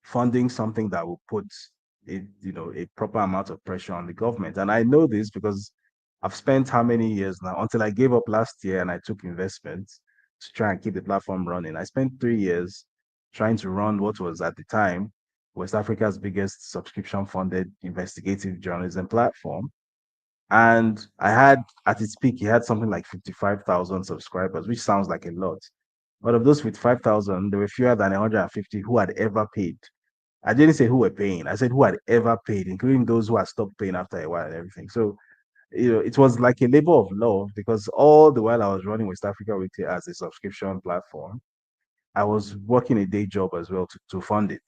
funding something that will put a proper amount of pressure on the government. And I know this because I've spent how many years now until I gave up last year and I took investments to try and keep the platform running. I spent 3 years trying to run what was at the time West Africa's biggest subscription funded investigative journalism platform. And I had, at its peak, he had something like 55,000 subscribers, which sounds like a lot. But of those 55,000, there were fewer than 150 who had ever paid. I didn't say who were paying. I said who had ever paid, including those who had stopped paying after a while and everything. So, it was like a labor of love because all the while I was running West Africa Weekly as a subscription platform, I was working a day job as well to fund it.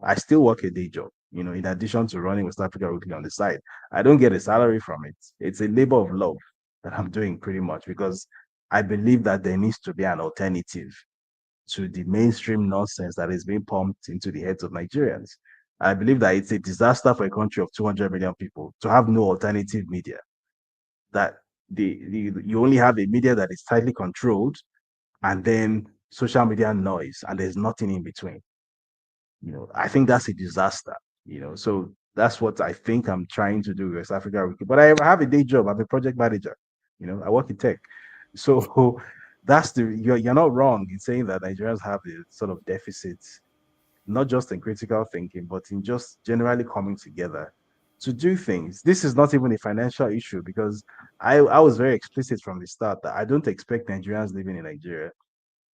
I still work a day job, in addition to running West Africa Weekly on the side. I don't get a salary from it. It's a labor of love that I'm doing pretty much because I believe that there needs to be an alternative to the mainstream nonsense that is being pumped into the heads of Nigerians. I believe that it's a disaster for a country of 200 million people to have no alternative media. That you only have a media that is tightly controlled and then social media noise, and there's nothing in between. I think that's a disaster. So that's what I think I'm trying to do with West Africa. But I have a day job. I'm a project manager. I work in tech. So you're not wrong in saying that Nigerians have a sort of deficits, not just in critical thinking, but in just generally coming together to do things. This is not even a financial issue because I was very explicit from the start that I don't expect Nigerians living in Nigeria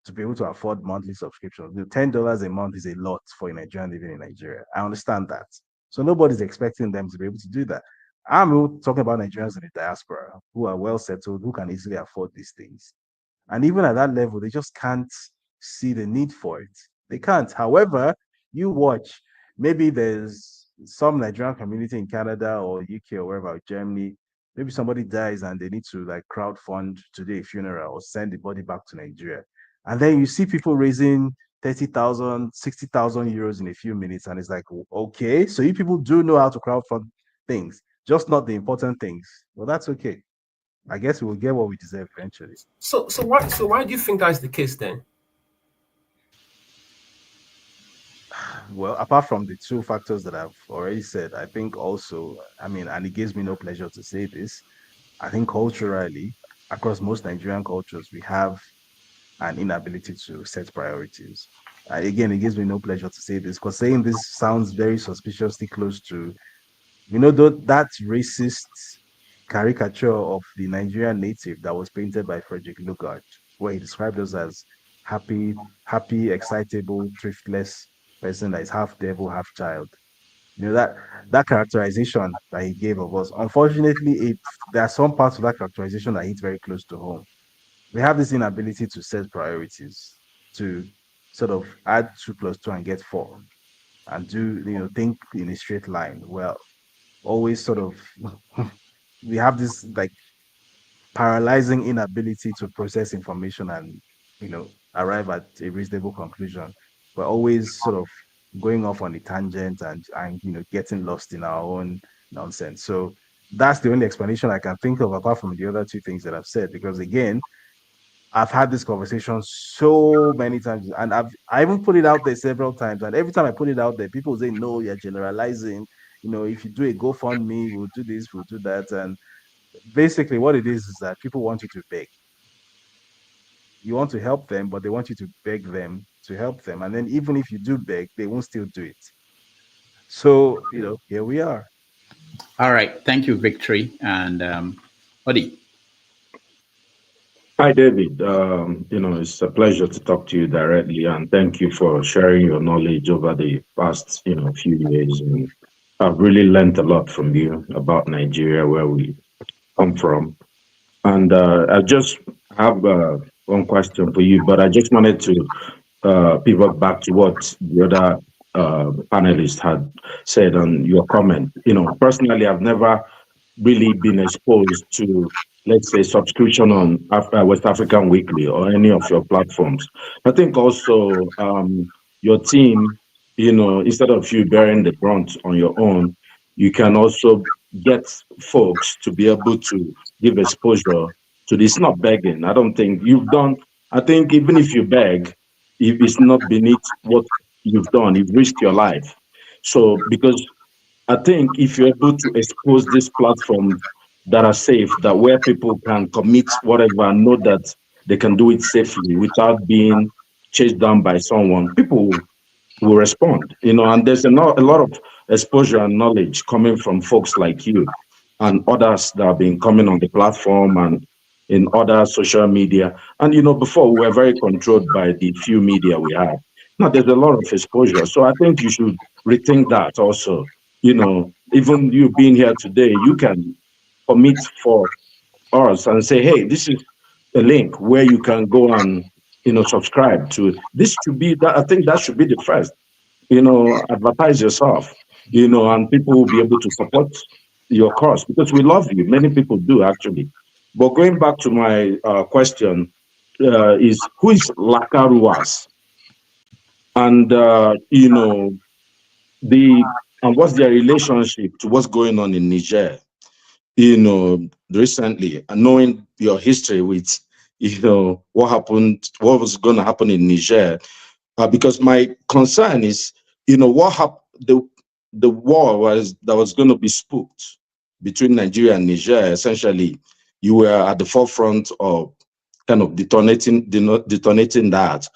to be able to afford monthly subscriptions. $10 a month is a lot for a Nigerian living in Nigeria. I understand that. So nobody's expecting them to be able to do that. I'm talking about Nigerians in the diaspora who are well settled, who can easily afford these things. And even at that level, they just can't see the need for it. They can't. However, you watch, maybe there's some Nigerian community in Canada or UK or wherever, or Germany. Maybe somebody dies and they need to like crowdfund to do a funeral or send the body back to Nigeria. And then you see people raising 30,000, 60,000 euros in a few minutes. And it's like, okay, so you people do know how to crowdfund things, just not the important things. Well, that's okay. I guess we will get what we deserve eventually. So why do you think that's the case then? Well, apart from the two factors that I've already said, I think also, I mean, and it gives me no pleasure to say this, I think culturally, across most Nigerian cultures, we have an inability to set priorities. Again, it gives me no pleasure to say this because saying this sounds very suspiciously close to, that racist caricature of the Nigerian native that was painted by Frederick Lugard, where he described us as happy, excitable, thriftless person that is half devil, half child. That characterization that he gave of us. Unfortunately, there are some parts of that characterization that hit very close to home. We have this inability to set priorities, to sort of add 2 + 2 and get 4, and think in a straight line. Well, always sort of we have this like paralyzing inability to process information and arrive at a reasonable conclusion. We're always sort of going off on a tangent and getting lost in our own nonsense. So that's the only explanation I can think of apart from the other two things that I've said. Because again, I've had this conversation so many times, and I even put it out there several times. And every time I put it out there, people say, "No, you're generalizing. If you do a GoFundMe, we'll do this, we'll do that." And basically, what it is that people want you to beg. You want to help them, but they want you to beg them to help them. And then even if you do beg, they won't still do it. So here we are. All right, thank you, Victory, and Odi. Hi, David. It's a pleasure to talk to you directly, and thank you for sharing your knowledge over the past, few years. And I've really learned a lot from you about Nigeria, where we come from. And I just have one question for you, but I just wanted to pivot back to what the other panelists had said on your comment. Personally, I've never really been exposed to, let's say, subscription on West African Weekly or any of your platforms. I think also your team, instead of you bearing the brunt on your own, you can also get folks to be able to give exposure to this. Not begging. I don't think you've done. I think even if you beg, if it's not beneath what you've done, you've risked your life. So because I think if you're able to expose these platforms that are safe, that where people can commit whatever and know that they can do it safely without being chased down by someone, people will respond, and there's a lot of exposure and knowledge coming from folks like you and others that have been coming on the platform and in other social media. And, before we were very controlled by the few media we had. Now there's a lot of exposure. So I think you should rethink that also. Even you being here today, you can commit for us and say, hey, this is a link where you can go and, subscribe to. This should be that. I think that should be the first, advertise yourself, and people will be able to support your cause because we love you. Many people do actually. But going back to my question, is who is Lakaruas? And, and what's their relationship to what's going on in Niger? Recently, and knowing your history with, what happened, what was going to happen in Niger, because my concern is, what happened, the war that was going to be spooked between Nigeria and Niger. Essentially, you were at the forefront of kind of detonating that.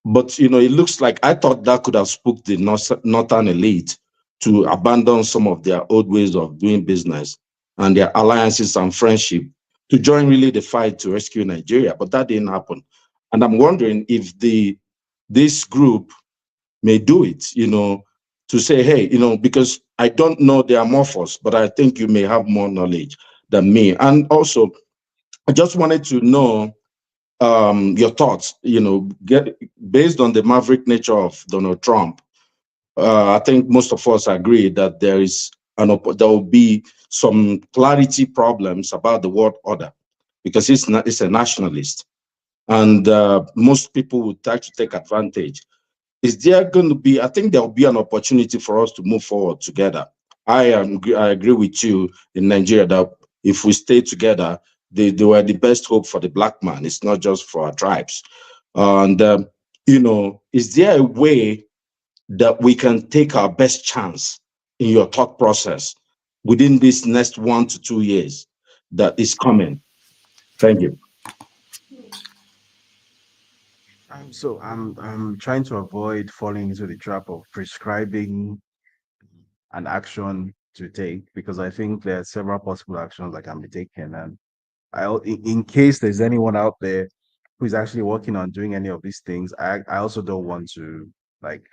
But, it looks like I thought that could have spooked the northern elite to abandon some of their old ways of doing business and their alliances and friendship to join really the fight to rescue Nigeria. But that didn't happen. And I'm wondering if this group may do it, to say, hey, because I don't know their morphos, but I think you may have more knowledge than me. And also, I just wanted to know your thoughts, based on the maverick nature of Donald Trump. I think most of us agree that there will be some clarity problems about the world order because it's a nationalist, and most people would try to take advantage. Is there going to be? I think there will be an opportunity for us to move forward together. I agree with you in Nigeria that if we stay together, they were the best hope for the black man. It's not just for our tribes. And is there a way that we can take our best chance in your thought process within this next 1 to 2 years that is coming? Thank you. So I'm trying to avoid falling into the trap of prescribing an action to take, because I think there are several possible actions that can be taken. And in case there's anyone out there who is actually working on doing any of these things, I also don't want to like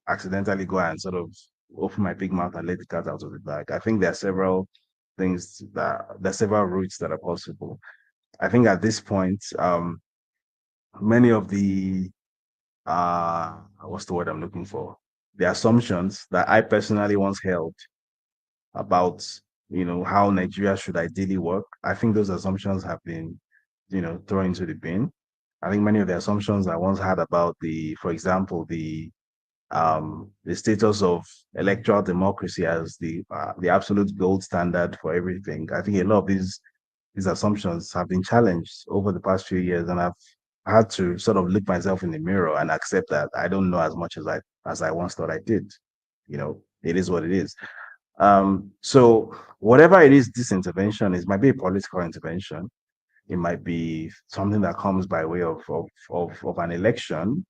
accidentally go and sort of open my big mouth and let the cat out of the bag. I think there are several routes that are possible. I think at this point, many of the what's the word I'm looking for? The assumptions that I personally once held about how Nigeria should ideally work. I think those assumptions have been thrown into the bin. I think many of the assumptions I once had about for example, the status of electoral democracy as the absolute gold standard for everything. I think a lot of these assumptions have been challenged over the past few years, and I've had to sort of look myself in the mirror and accept that I don't know as much as I once thought I did. It is what it is. So whatever it is, this intervention might be a political intervention. It might be something that comes by way of an election.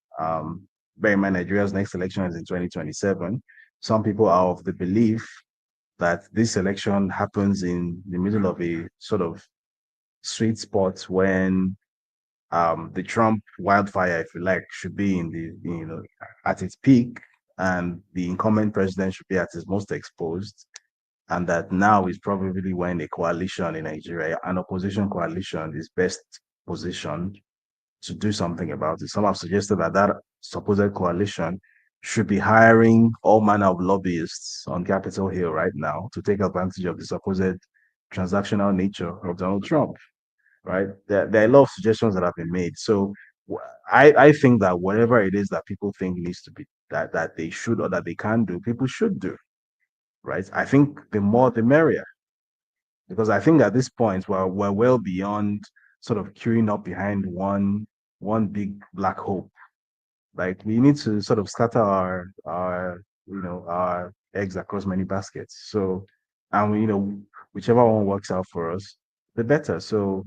Bear in mind, Nigeria's next election is in 2027. Some people are of the belief that this election happens in the middle of a sort of sweet spot when the Trump wildfire, if you like, should be at its peak, and the incumbent president should be at his most exposed, and that now is probably when a coalition in Nigeria, an opposition coalition, is best positioned to do something about it. Some have suggested that supposed coalition should be hiring all manner of lobbyists on Capitol Hill right now to take advantage of the supposed transactional nature of Donald Trump. Right? There are a lot of suggestions that have been made. So I think that whatever it is that people think needs to be that they should or that they can do, people should do. Right? I think the more the merrier. Because I think at this point we're well beyond sort of queuing up behind one big black hope. Like, we need to sort of scatter our eggs across many baskets. So, and whichever one works out for us, the better. So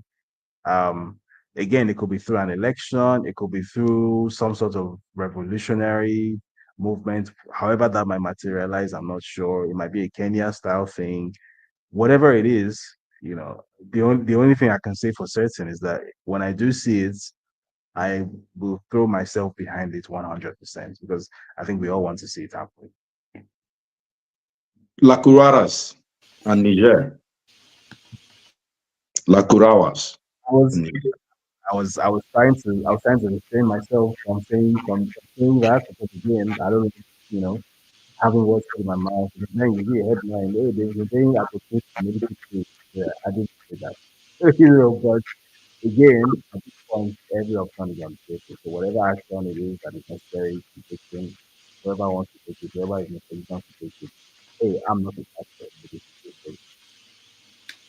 again, it could be through an election, it could be through some sort of revolutionary movement, however that might materialize. I'm not sure. It might be a Kenya style thing. Whatever it is, the only thing I can say for certain is that when I do see it, I will throw myself behind it 100%, because I think we all want to see it happen. La Curaras and Niger. La Curawas. I was trying to restrain myself from saying that, because again, I don't having words in my mouth. But then you hear a headline, hey, they're saying advocate for military coup. Yeah, I didn't say that. But again, at this point, every option is on the table. So whatever action it is that is necessary to take things, whoever wants to take it, whoever is in a position to take it, hey, I'm not a factor.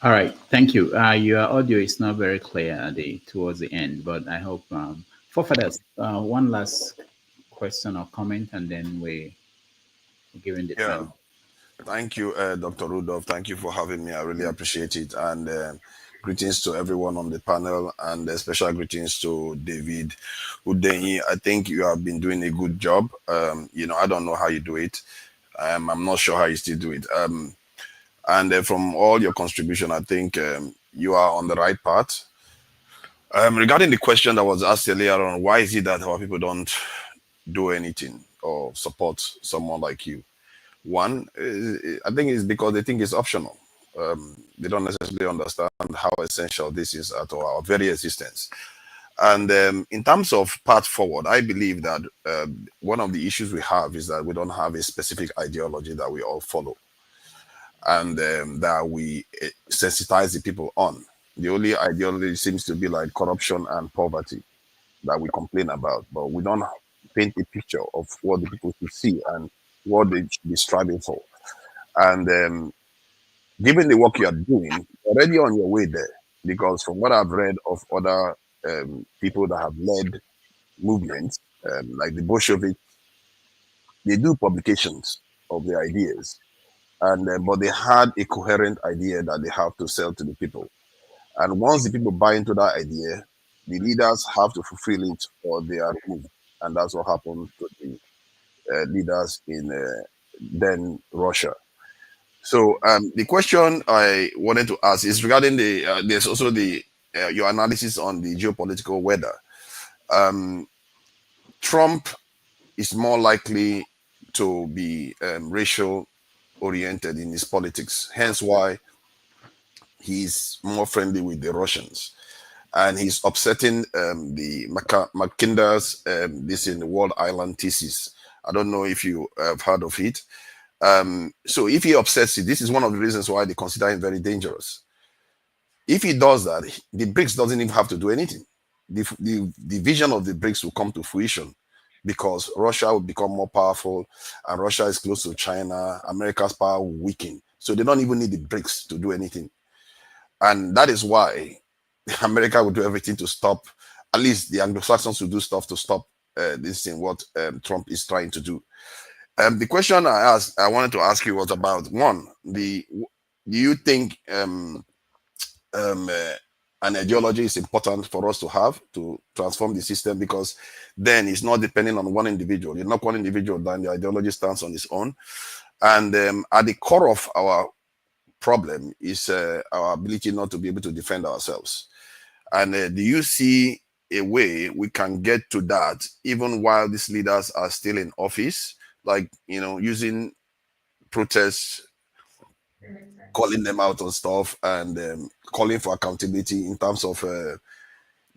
All right, thank you. Your audio is not very clear towards the end, but I hope for fathers, one last question or comment, and then we're giving the time. Thank you, Dr. Rudolph. Thank you for having me. I really appreciate it. And greetings to everyone on the panel, and special greetings to David Hundeyin. I think you have been doing a good job. I don't know how you do it. I'm not sure how you still do it. And from all your contribution, I think you are on the right path. Regarding the question that was asked earlier on, why is it that our people don't do anything or support someone like you? One, I think it's because they think it's optional. They don't necessarily understand how essential this is to our very existence. And in terms of path forward, I believe that one of the issues we have is that we don't have a specific ideology that we all follow, and that we sensitize the people on. The only ideology seems to be like corruption and poverty that we complain about, but we don't paint a picture of what the people should see and what they should be striving for. And given the work you are doing, you're already on your way there. Because from what I've read of other people that have led movements, like the Bolshevik, they do publications of their ideas, and but they had a coherent idea that they have to sell to the people. And once the people buy into that idea, the leaders have to fulfill it or they are removed. And that's what happened to the leaders in then Russia. So the question I wanted to ask is regarding the there's also the your analysis on the geopolitical weather. Trump is more likely to be racial oriented in his politics, hence why he's more friendly with the Russians, and he's upsetting the Mackinder's this in the World Island thesis. I don't know if you have heard of it. So if he upsets it, this is one of the reasons why they consider him very dangerous. If he does that, the BRICS doesn't even have to do anything. The vision of the BRICS will come to fruition because Russia will become more powerful, and Russia is close to China. America's power will weaken. So they don't even need the BRICS to do anything. And that is why America will do everything to stop, at least the Anglo-Saxons will do stuff to stop this thing, what Trump is trying to do. The question I wanted to ask you was about one, do you think an ideology is important for us to have to transform the system? Because then it's not depending on one individual. You're not one individual, then the ideology stands on its own. And at the core of our problem is our ability not to be able to defend ourselves. And do you see a way we can get to that even while these leaders are still in office? Like, using protests, calling them out on stuff, and calling for accountability in terms of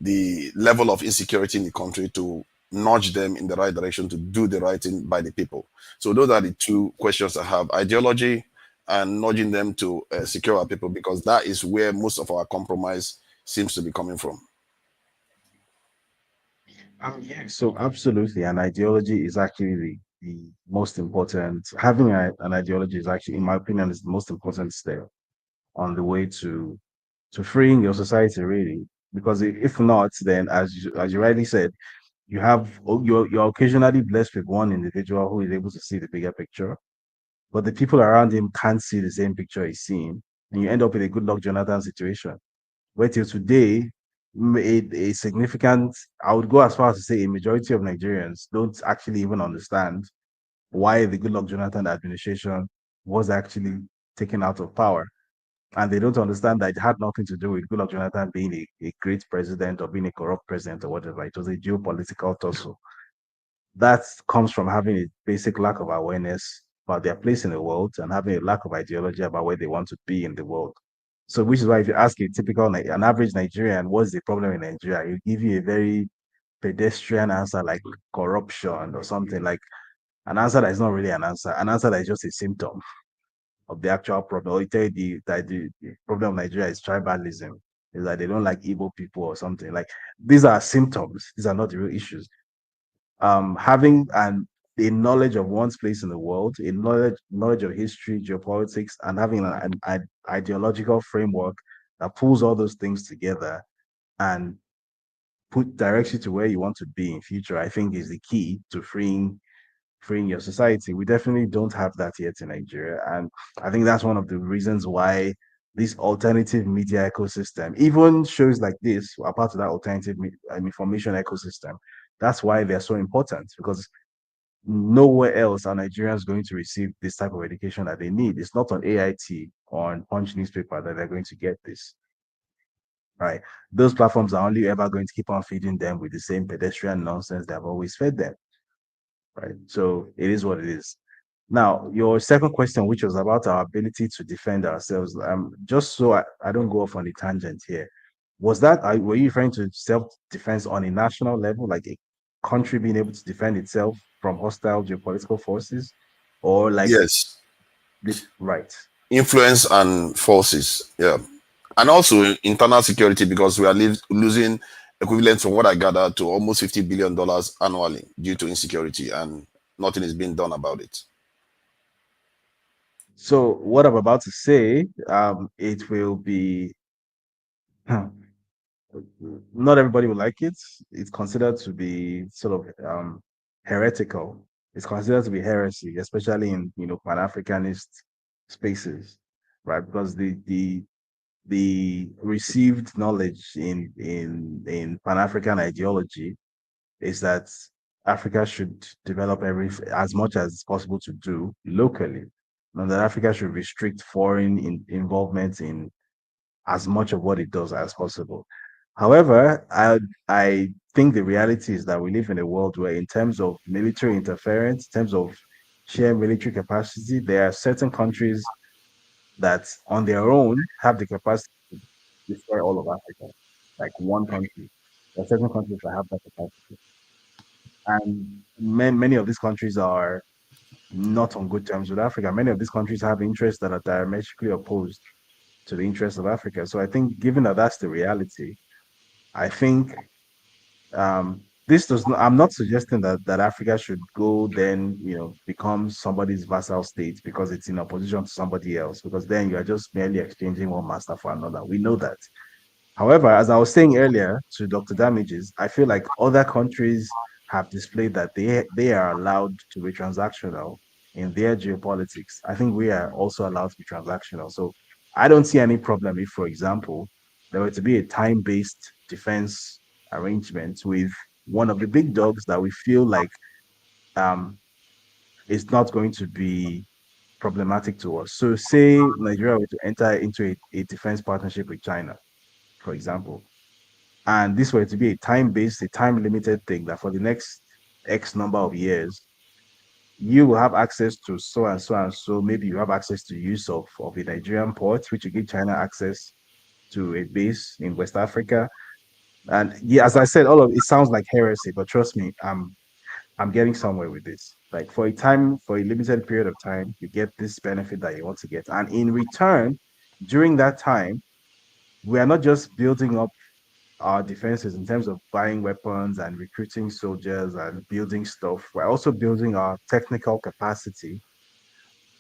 the level of insecurity in the country to nudge them in the right direction to do the right thing by the people. So those are the two questions I have: ideology and nudging them to secure our people, because that is where most of our compromise seems to be coming from. Yeah, so absolutely, an ideology is actually the most important. Having an ideology is actually, in my opinion, is the most important step on the way to freeing your society, really. Because if not, then as you rightly said, you're occasionally blessed with one individual who is able to see the bigger picture, but the people around him can't see the same picture he's seeing, and you end up with a good luck Jonathan situation. Where till today, a significant, I would go as far as to say a majority of Nigerians don't actually even understand why the Goodluck Jonathan administration was actually taken out of power. And they don't understand that it had nothing to do with Goodluck Jonathan being a great president or being a corrupt president or whatever. It was a geopolitical tussle. That comes from having a basic lack of awareness about their place in the world and having a lack of ideology about where they want to be in the world. So, which is why if you ask a an average Nigerian, what's the problem in Nigeria, he'll give you a very pedestrian answer like corruption or something, like an answer that is not really an answer that is just a symptom of the actual problem. Or you tell you that the problem of Nigeria is tribalism, is that they don't like Igbo people or something. Like, these are symptoms, these are not the real issues. Having a knowledge of one's place in the world, a knowledge of history, geopolitics, and having an ideological framework that pulls all those things together and directs you to where you want to be in future, I think is the key to freeing your society. We definitely don't have that yet in Nigeria, and I think that's one of the reasons why this alternative media ecosystem, even shows like this, are part of that alternative information ecosystem. That's why they're so important, because nowhere else are Nigerians going to receive this type of education that they need. It's not on AIT or on Punch newspaper that they're going to get this, right? Those platforms are only ever going to keep on feeding them with the same pedestrian nonsense they've always fed them, right? So it is what it is. Now, your second question, which was about our ability to defend ourselves, just so I don't go off on a tangent here, Was that, were you referring to self-defense on a national level, like a country being able to defend itself from hostile geopolitical forces, or like Yes, right? influence and forces. Yeah, and also internal security, because we are losing equivalent, from what I gather, to almost $50 billion annually due to insecurity, and nothing is being done about it. So what I'm about to say, it will be, not everybody will like it. It's considered to be sort of heretical. It's considered to be heresy, especially in Pan-Africanist spaces, right? Because the received knowledge in Pan-African ideology is that Africa should develop as much as possible to do locally, and that Africa should restrict foreign involvement in as much of what it does as possible. However, I think the reality is that we live in a world where, in terms of military interference, in terms of sheer military capacity, there are certain countries that, on their own, have the capacity to destroy all of Africa, like one country. There are certain countries that have that capacity, and many of these countries are not on good terms with Africa. Many of these countries have interests that are diametrically opposed to the interests of Africa. So I think, given that that's the reality, I think this does not. I'm not suggesting that Africa should go then become somebody's vassal state because it's in opposition to somebody else. Because then you are just merely exchanging one master for another. We know that. However, as I was saying earlier to Dr. Damages, I feel like other countries have displayed that they are allowed to be transactional in their geopolitics. I think we are also allowed to be transactional. So I don't see any problem if, for example, there were to be a time-based defense arrangement with one of the big dogs that we feel like um, is not going to be problematic to us. So say Nigeria were to enter into a defense partnership with China, for example, and this were to be a time-based, a time-limited thing, that for the next X number of years, you will have access to so and so and so. Maybe you have access to use of a Nigerian port, which will give China access to a base in West Africa. And yeah, as I said, all of it sounds like heresy, but trust me, I'm getting somewhere with this. Like, for a limited period of time, you get this benefit that you want to get. And in return, during that time, we are not just building up our defenses in terms of buying weapons and recruiting soldiers and building stuff. We're also building our technical capacity,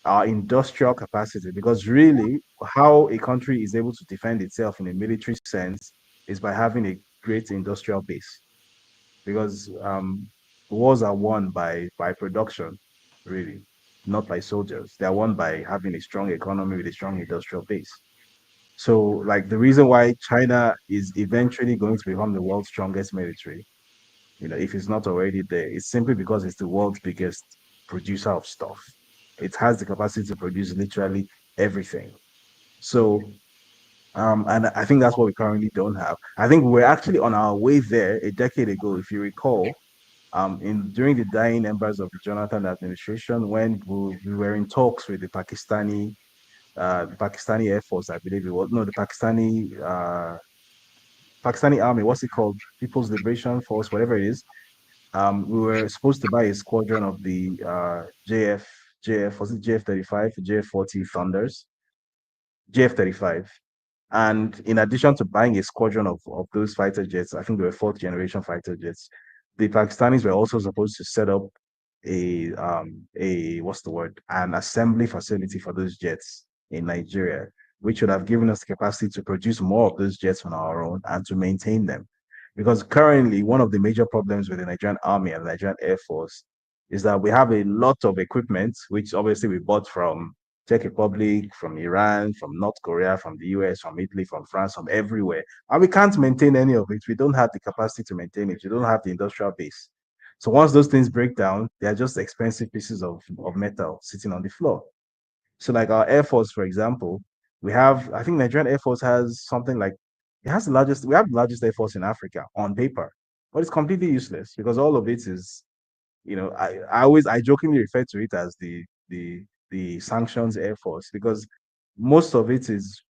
our industrial capacity, because really, how a country is able to defend itself in a military sense is by having a great industrial base. Because wars are won by production, really, not by soldiers. They are won by having a strong economy with a strong industrial base. So, like, the reason why China is eventually going to become the world's strongest military, if it's not already there, it's simply because it's the world's biggest producer of stuff. It has the capacity to produce literally everything. So, and I think that's what we currently don't have. I think we're actually on our way there a decade ago, if you recall, in during the dying embers of the Jonathan administration, when we were in talks with the Pakistani Air Force, I believe it was, no, the Pakistani Army, what's it called? People's Liberation Force, whatever it is. We were supposed to buy a squadron of the JF, was it JF-35, JF-40 Thunders, JF-35. And in addition to buying a squadron of those fighter jets, I think they were fourth generation fighter jets, the Pakistanis were also supposed to set up a what's the word, an assembly facility for those jets in Nigeria, which would have given us the capacity to produce more of those jets on our own and to maintain them. Because currently, one of the major problems with the Nigerian Army and the Nigerian Air Force is that we have a lot of equipment, which obviously we bought from Czech Republic, from Iran, from North Korea, from the US, from Italy, from France, from everywhere. And we can't maintain any of it. We don't have the capacity to maintain it. We don't have the industrial base. So once those things break down, they're just expensive pieces of metal sitting on the floor. So, like, our Air Force, for example, I think Nigerian Air Force has something like, we have the largest Air Force in Africa on paper, but it's completely useless because all of it is, I jokingly refer to it as the sanctions Air Force, because most of it is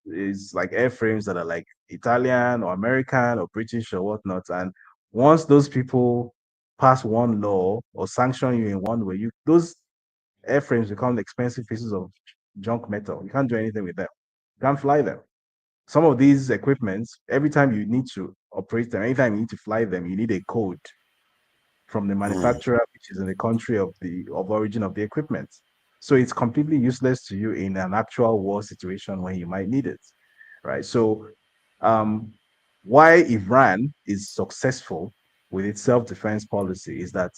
like airframes that are like Italian or American or British or whatnot. And once those people pass one law or sanction you in one way, those airframes become expensive pieces of junk metal. You can't do anything with them. You can't fly them. Some of these equipments, every time you need to operate them, anytime you need to fly them, you need a code from the manufacturer, which is in the country of origin of the equipment. So it's completely useless to you in an actual war situation when you might need it, right? So, um, why Iran is successful with its self-defense policy is that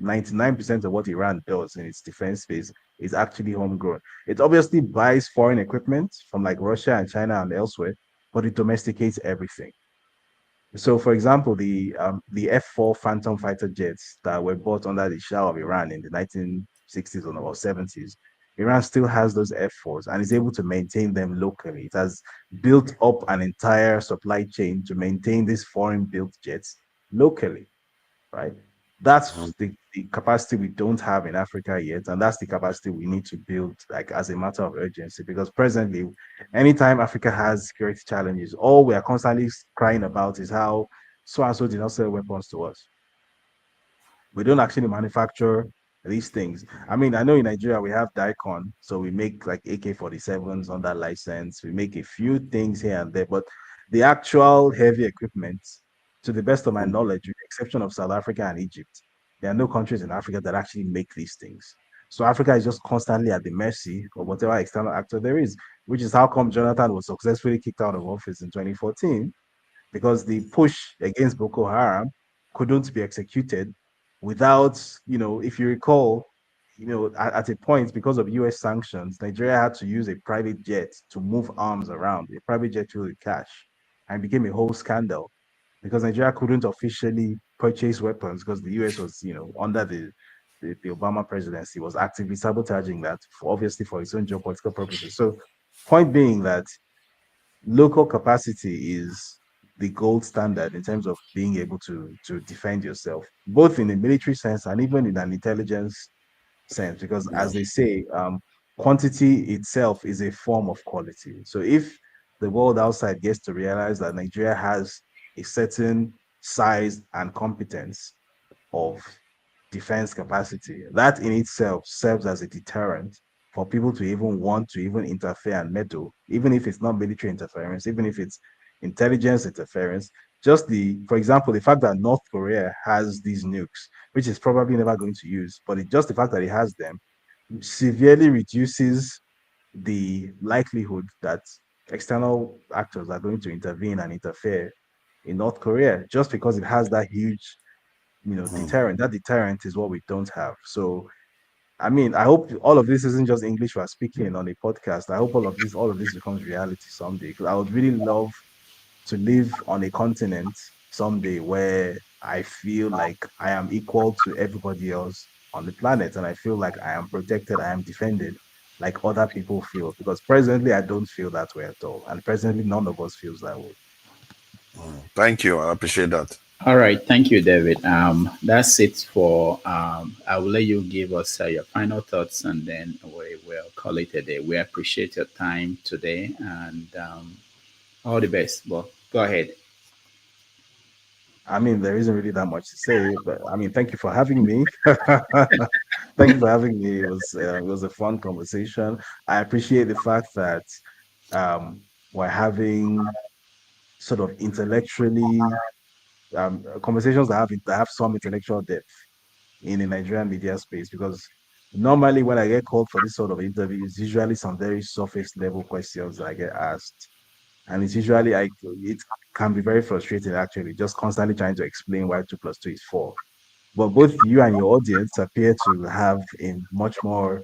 99% of what Iran does in its defense space is actually homegrown. It obviously buys foreign equipment from like Russia and China and elsewhere, but it domesticates everything. So, for example, the F-4 Phantom fighter jets that were bought under the Shah of Iran in the 1960s or 70s, Iran still has those F-4s and is able to maintain them locally. It has built up an entire supply chain to maintain these foreign-built jets locally, right? That's the capacity we don't have in Africa yet, and that's the capacity we need to build, like as a matter of urgency. Because presently, anytime Africa has security challenges, all we are constantly crying about is how so and so did not sell weapons to us. We don't actually manufacture these things. I mean, I know in Nigeria we have Daikon, so we make like AK-47s under license. We make a few things here and there, but the actual heavy equipment, to the best of my knowledge, with the exception of South Africa and Egypt, there are no countries in Africa that actually make these things. So Africa is just constantly at the mercy of whatever external actor there is, which is how come Jonathan was successfully kicked out of office in 2014, because the push against Boko Haram couldn't be executed without, if you recall, at a point, because of US sanctions, Nigeria had to use a private jet to move arms around, a private jet filled with cash, and it became a whole scandal because Nigeria couldn't officially purchase weapons because the US was, under the Obama presidency, was actively sabotaging that, obviously for its own geopolitical purposes. So, point being that local capacity is the gold standard in terms of being able to defend yourself, both in a military sense and even in an intelligence sense. Because as they say, quantity itself is a form of quality. So if the world outside gets to realize that Nigeria has a certain size and competence of defense capacity, that in itself serves as a deterrent for people to even want to even interfere and meddle, even if it's not military interference, even if it's intelligence interference. Just for example, the fact that North Korea has these nukes, which is probably never going to use, but just the fact that it has them severely reduces the likelihood that external actors are going to intervene and interfere in North Korea just because it has that huge, deterrent. That deterrent is what we don't have. So, I mean, I hope all of this isn't just English we're speaking on a podcast. I hope all of this becomes reality someday. Because I would really love to live on a continent someday where I feel like I am equal to everybody else on the planet, and I feel like I am protected, I am defended, like other people feel. Because presently, I don't feel that way at all, and presently, none of us feels that way. Thank you. I appreciate that. All right, thank you, David. That's it for. I will let you give us your final thoughts, and then we will call it a day. We appreciate your time today, and all the best. Well, go ahead. I mean, there isn't really that much to say, but I mean, thank you for having me. Thank you for having me. It was a fun conversation. I appreciate the fact that we're having sort of intellectually conversations that have some intellectual depth in the Nigerian media space, because normally when I get called for this sort of interview, it's usually some very surface level questions that I get asked. And it's usually like it can be very frustrating actually, just constantly trying to explain why 2 plus 2 is 4. But both you and your audience appear to have a much more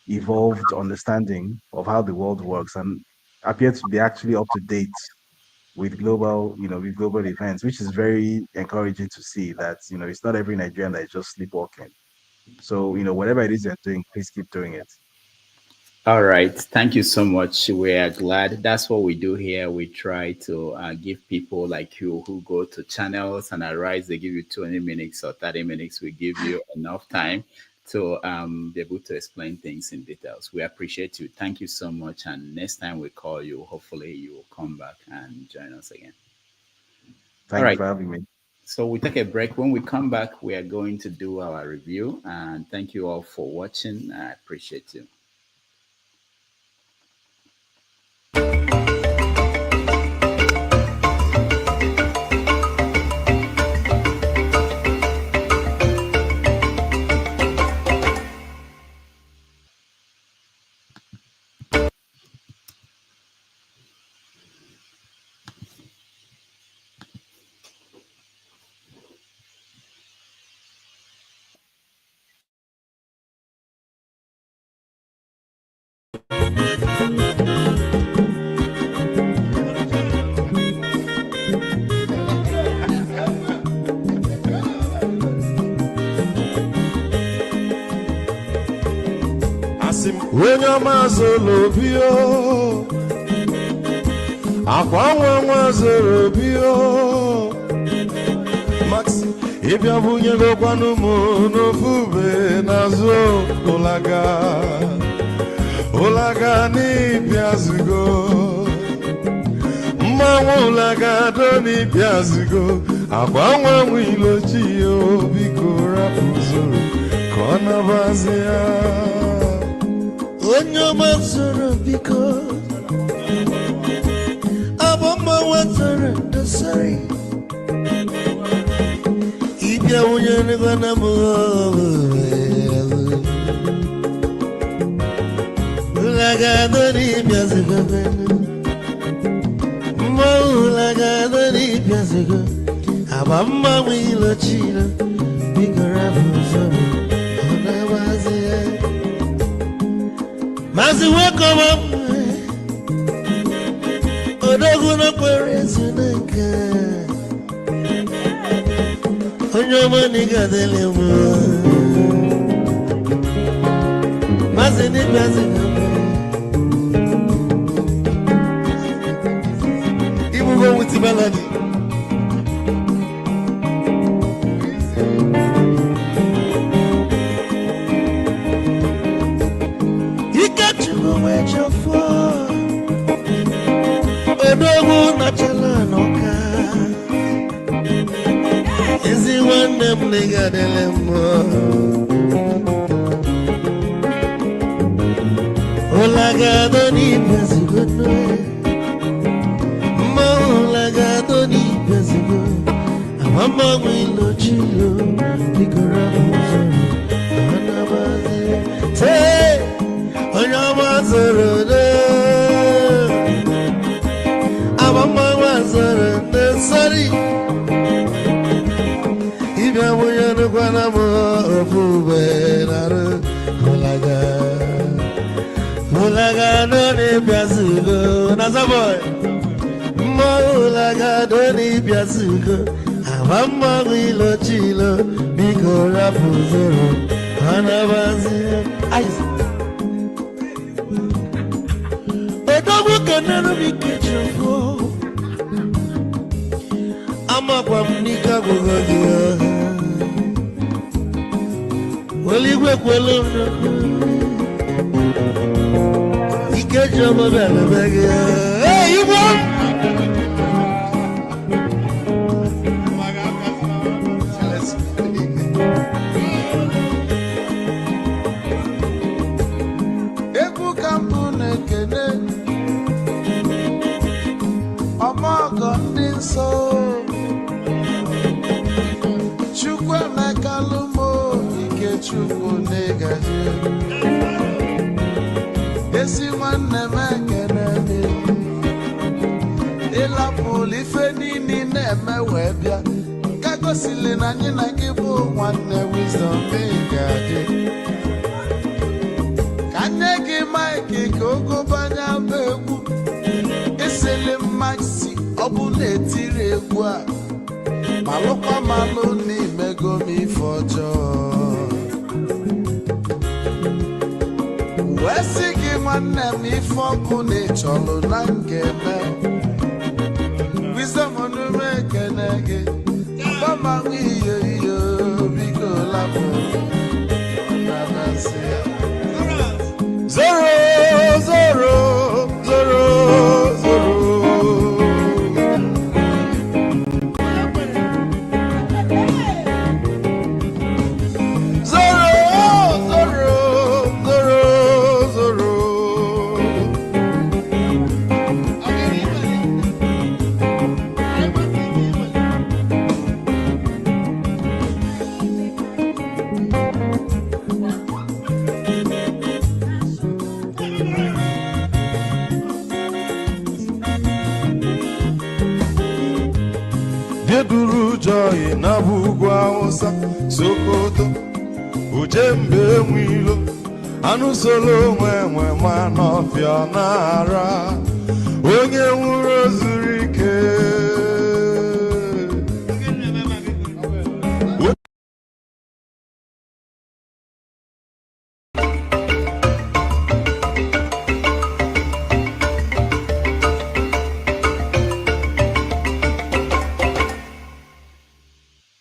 evolved understanding of how the world works and appear to be actually up to date with global events, which is very encouraging to see that, it's not every Nigerian that is just sleepwalking. So, whatever it is you're doing, please keep doing it. All right. Thank you so much. We are glad. That's what we do here. We try to give people like you who go to channels and arise, they give you 20 minutes or 30 minutes. We give you enough time to be able to explain things in details. We appreciate you. Thank you so much. And next time we call you, hopefully you will come back and join us again. Thank you for having me. So we take a break. When we come back, we are going to do our review. And thank you all for watching. I appreciate you. Onye ọma zoro bio akwa nwa zoro bio Maxi ịbịa bunyego kwanu m n'ofube n'azụ ụlaga n'ịbịa zigo mmanwụ ụlaga do n'ịbịa zigo akwa nwa nwilochi yo biko rapụ zoro ka ọ nabazi ya onye ọma zoro biko abọmma nwatara ndosari ịbịa onye nịgwana m ụlagado n'ịbịa zigo mma ụlagado n'ịbịa zigo abọmma nwilochilo biko rapụ zoro ọ nabazi ya Mazi welcome up Odogu no kwere sunaka Onyo maniga dele mo Mazi ni mazi Ibu go with melody Odogu na chala noka Ezi wande mliga dele mo Olagado ni bezigo no Ma olagado ni bezigo Amama wilo chilo Nikora muzoro Anabazi Te Onyama zoro no Mama was a sorry. If I were to go on Mulaga, no, Piazugo, Nazaboy. Mulaga, Doni Piazugo. Amama Wilo Chilo, Biko Rapuzero, Hanabazi. Odogu can never be kitchen. Ama kwa mnika kugogia Waligwe kwelo Ikejo mbele begia Hey, you won! Eku kampune kene Oma gondin so Chukwu negaji Esi nwanne m ekene ịlapụlụ ife niile na-eme wee bịa ka gosili na anyị na gị bụ nwanne wisdom ga-adị ka nye gị maịkị ka ogobanya bụ egwu esili mmaksi ọ bụ na-etiri egwu a malụkwa malụ n'imego m ife ọjọọ Wesi gị nwanne m ife ọkụ na-echọlụ na ngeme Wisdom onume ekene gị Bama iyo iyo biko lapụ duru joy na bugwu Hausa Sokoto ujembe enwilo anụ solo nwe ma n'ọfịa na-ara onye nwụrụ zuru ike.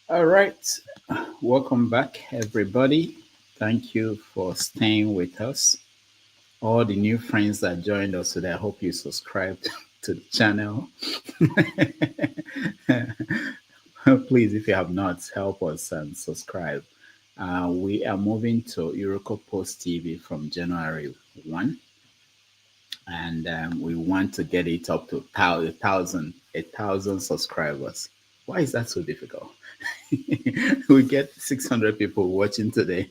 All right. Welcome back, everybody. Thank you for staying with us. All the new friends that joined us today, I hope you subscribed to the channel. Please, if you have not, help us and subscribe. We are moving to Iroko Post TV from January 1. And we want to get it up to 1,000 subscribers. Why is that so difficult? We get 600 people watching today.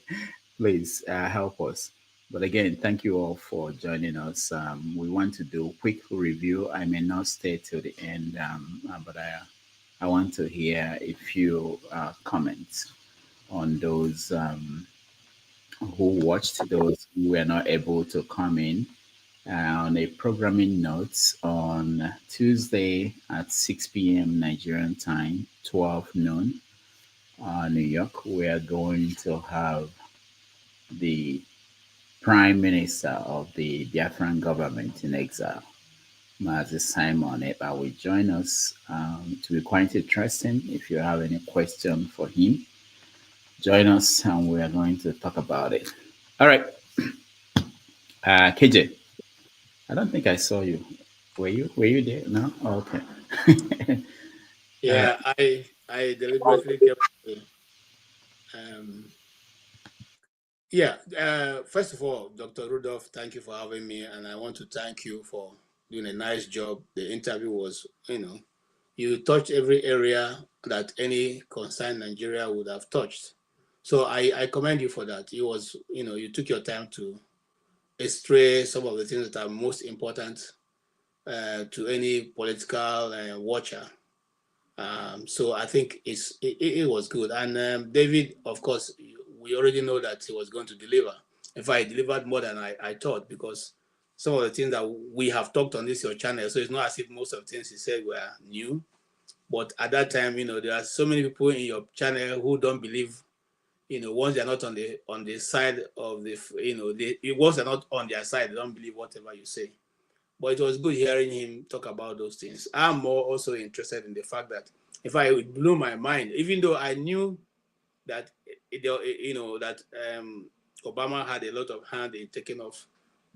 Please help us. But again, thank you all for joining us. We want to do a quick review. I may not stay till the end, but I want to hear a few comments on those who watched, those who were not able to come in. On a programming note, on Tuesday at 6 p.m. Nigerian time, 12 noon, New York, we are going to have the Prime Minister of the Biafran government in exile, Mazi Simon Eba, will join us. To be quite interesting. If you have any question for him, join us and we are going to talk about it. All right. KJ, I don't think I saw you. Were you there? No? Oh, okay. Yeah, I deliberately kept first of all, Dr. Rudolph, thank you for having me, and I want to thank you for doing a nice job. The interview was, you touched every area that any concerned Nigeria would have touched. So I commend you for that. It was, you took your time to extract some of the things that are most important to any political watcher. So I think it was good. And David, of course, we already know that he was going to deliver. In fact, he delivered more than I thought, because some of the things that we have talked on this your channel, so it's not as if most of the things he said were new. But at that time, there are so many people in your channel who don't believe, once they're not on the side of once they're not on their side, they don't believe whatever you say. But it was good hearing him talk about those things. I'm more also interested in the fact that, if it blew my mind, even though I knew that Obama had a lot of hand in taking off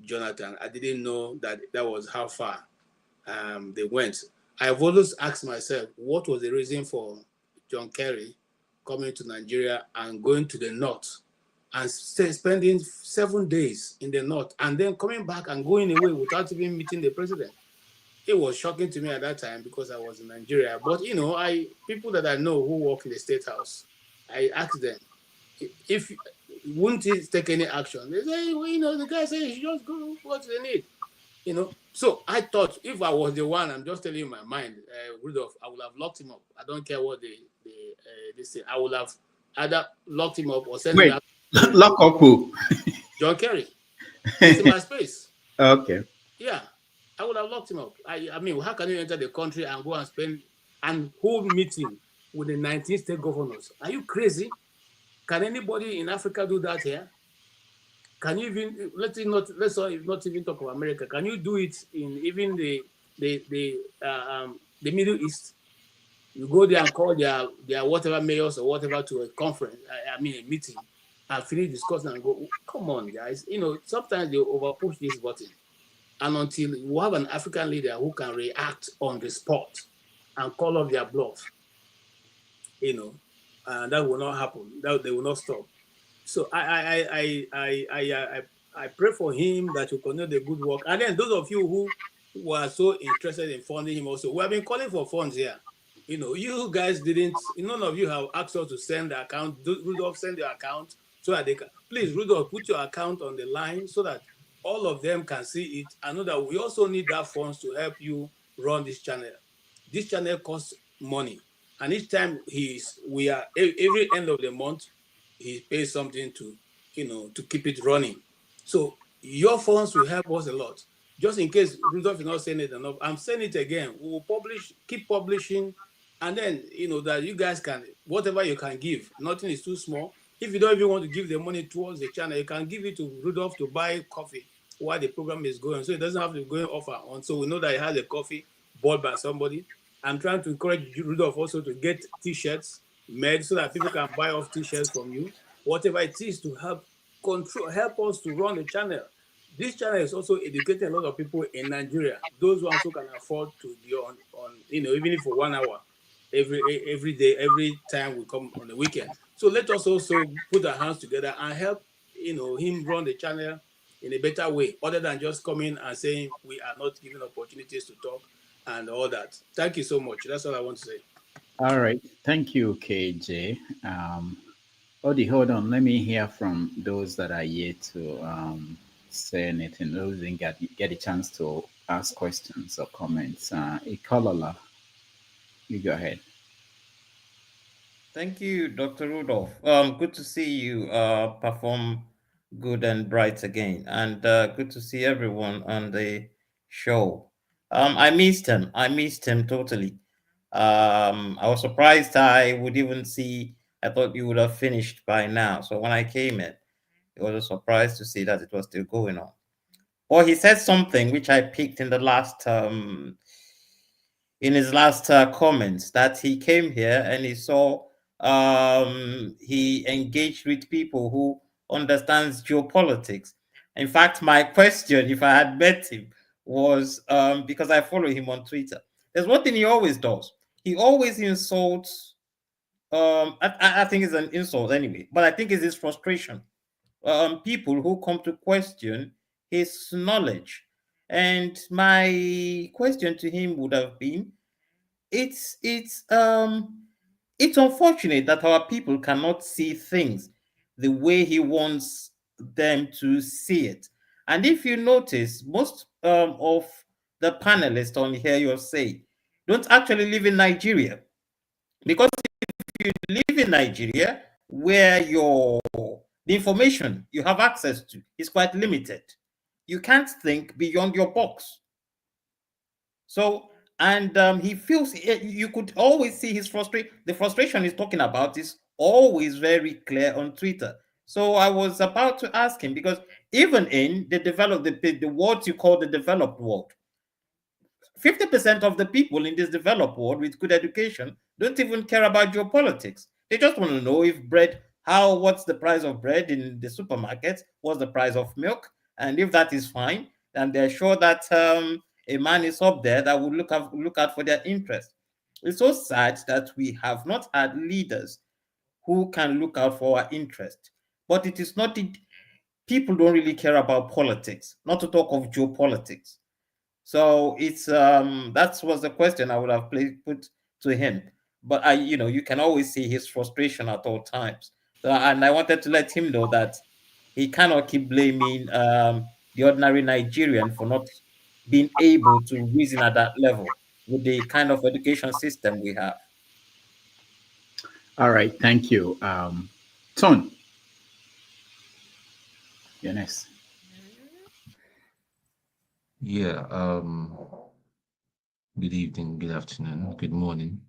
Jonathan, I didn't know that was how far they went. I've always asked myself, what was the reason for John Kerry coming to Nigeria and going to the north and spending 7 days in the north and then coming back and going away without even meeting the president? It was shocking to me at that time because I was in Nigeria. But, people that I know who work in the State House, I asked them, if wouldn't he take any action? They say, well, the guy said he should just go, what do they need? So I thought, if I was the one, I'm just telling you my mind, Rudolph, I would have locked him up. I don't care what they say. I would have either locked him up or sent him out. Lock up who? John Kerry. It's in my space. Okay. Yeah, I would have locked him up. I mean, how can you enter the country and go and spend and hold meeting with the 19 state governors? Are you crazy? Can anybody in Africa do that here? Can you even let's not even talk about America? Can you do it in even the Middle East? You go there and call their whatever mayors or whatever to a conference. A meeting, and finish discussing and go. Come on, guys. Sometimes they overpush this button, and until you have an African leader who can react on the spot and call off their bluff, that will not happen. That they will not stop. So I pray for him that you continue the good work. And then those of you who were so interested in funding him also, we have been calling for funds here. You guys didn't, none of you have asked us to send the account. Rudolph, send your account so that they can. Please, Rudolph, put your account on the line so that all of them can see it. I know that we also need that funds to help you run this channel. This channel costs money. and each time every end of the month, he pays something to, to keep it running. So your funds will help us a lot. Just in case Rudolph is not saying it enough, I'm saying it again. We will keep publishing, and then that you guys can, whatever you can give. Nothing is too small. If you don't even want to give the money towards the channel, you can give it to Rudolph to buy coffee while the program is going. So it doesn't have to be going off and on. So we know that he has a coffee bought by somebody. I'm trying to encourage Rudolph also to get t-shirts made so that people can buy off t-shirts from you. Whatever it is to help us to run the channel. This channel is also educating a lot of people in Nigeria. Those ones who can afford to be on even if for 1 hour every day, every time we come on the weekend. So let us also put our hands together and help him run the channel in a better way, other than just coming and saying we are not given opportunities to talk and all that. Thank you so much. That's all I want to say. All right. Thank you, KJ. Odi, hold on. Let me hear from those that are yet to say anything. Those didn't get a chance to ask questions or comments. Ikolola, you go ahead. Thank you, Dr. Rudolph. Good to see you perform good and bright again, and good to see everyone on the show. I missed him. I missed him totally. I was surprised I would even see. I thought you would have finished by now. So when I came in, it was a surprise to see that it was still going on. Or he said something which I picked in the last in his last comments, that he came here and he saw he engaged with people who understands geopolitics. In fact, my question, if I had met him, was because I follow him on Twitter. There's one thing he always does. He always insults. I think it's an insult anyway, but I think it's his frustration. People who come to question his knowledge. And my question to him would have been, it's unfortunate that our people cannot see things the way he wants them to see it. And if you notice, most of the panelists on here, you'll say, don't actually live in Nigeria. Because if you live in Nigeria, where the information you have access to is quite limited, you can't think beyond your box. So, and he feels, you could always see his frustration. The frustration he's talking about is always very clear on Twitter. So I was about to ask him, because even in the world you call the developed world, 50% of the people in this developed world with good education don't even care about geopolitics. They just want to know if what's the price of bread in the supermarket, what's the price of milk, and if that is fine, then they're sure that a man is up there that will look out for their interest. It's so sad that we have not had leaders who can look out for our interest. But it is not people don't really care about politics, not to talk of geopolitics. So it's that was the question I would have put to him. But you can always see his frustration at all times. So, and I wanted to let him know that he cannot keep blaming the ordinary Nigerian for not being able to reason at that level with the kind of education system we have. All right, thank you. Ton, you're next. Yeah, good evening, good afternoon, good morning,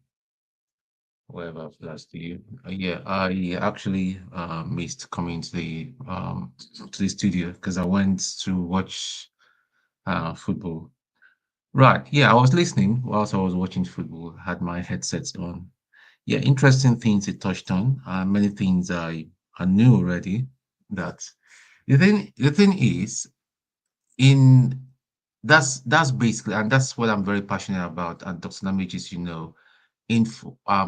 wherever that's to you. Yeah, I actually missed coming to the studio because I went to watch football. Right, yeah, I was listening whilst I was watching football, had my headsets on. Yeah, interesting things it touched on. Many things I knew already. That the thing is, in that's basically, and that's what I'm very passionate about. And Dr. Namage is, in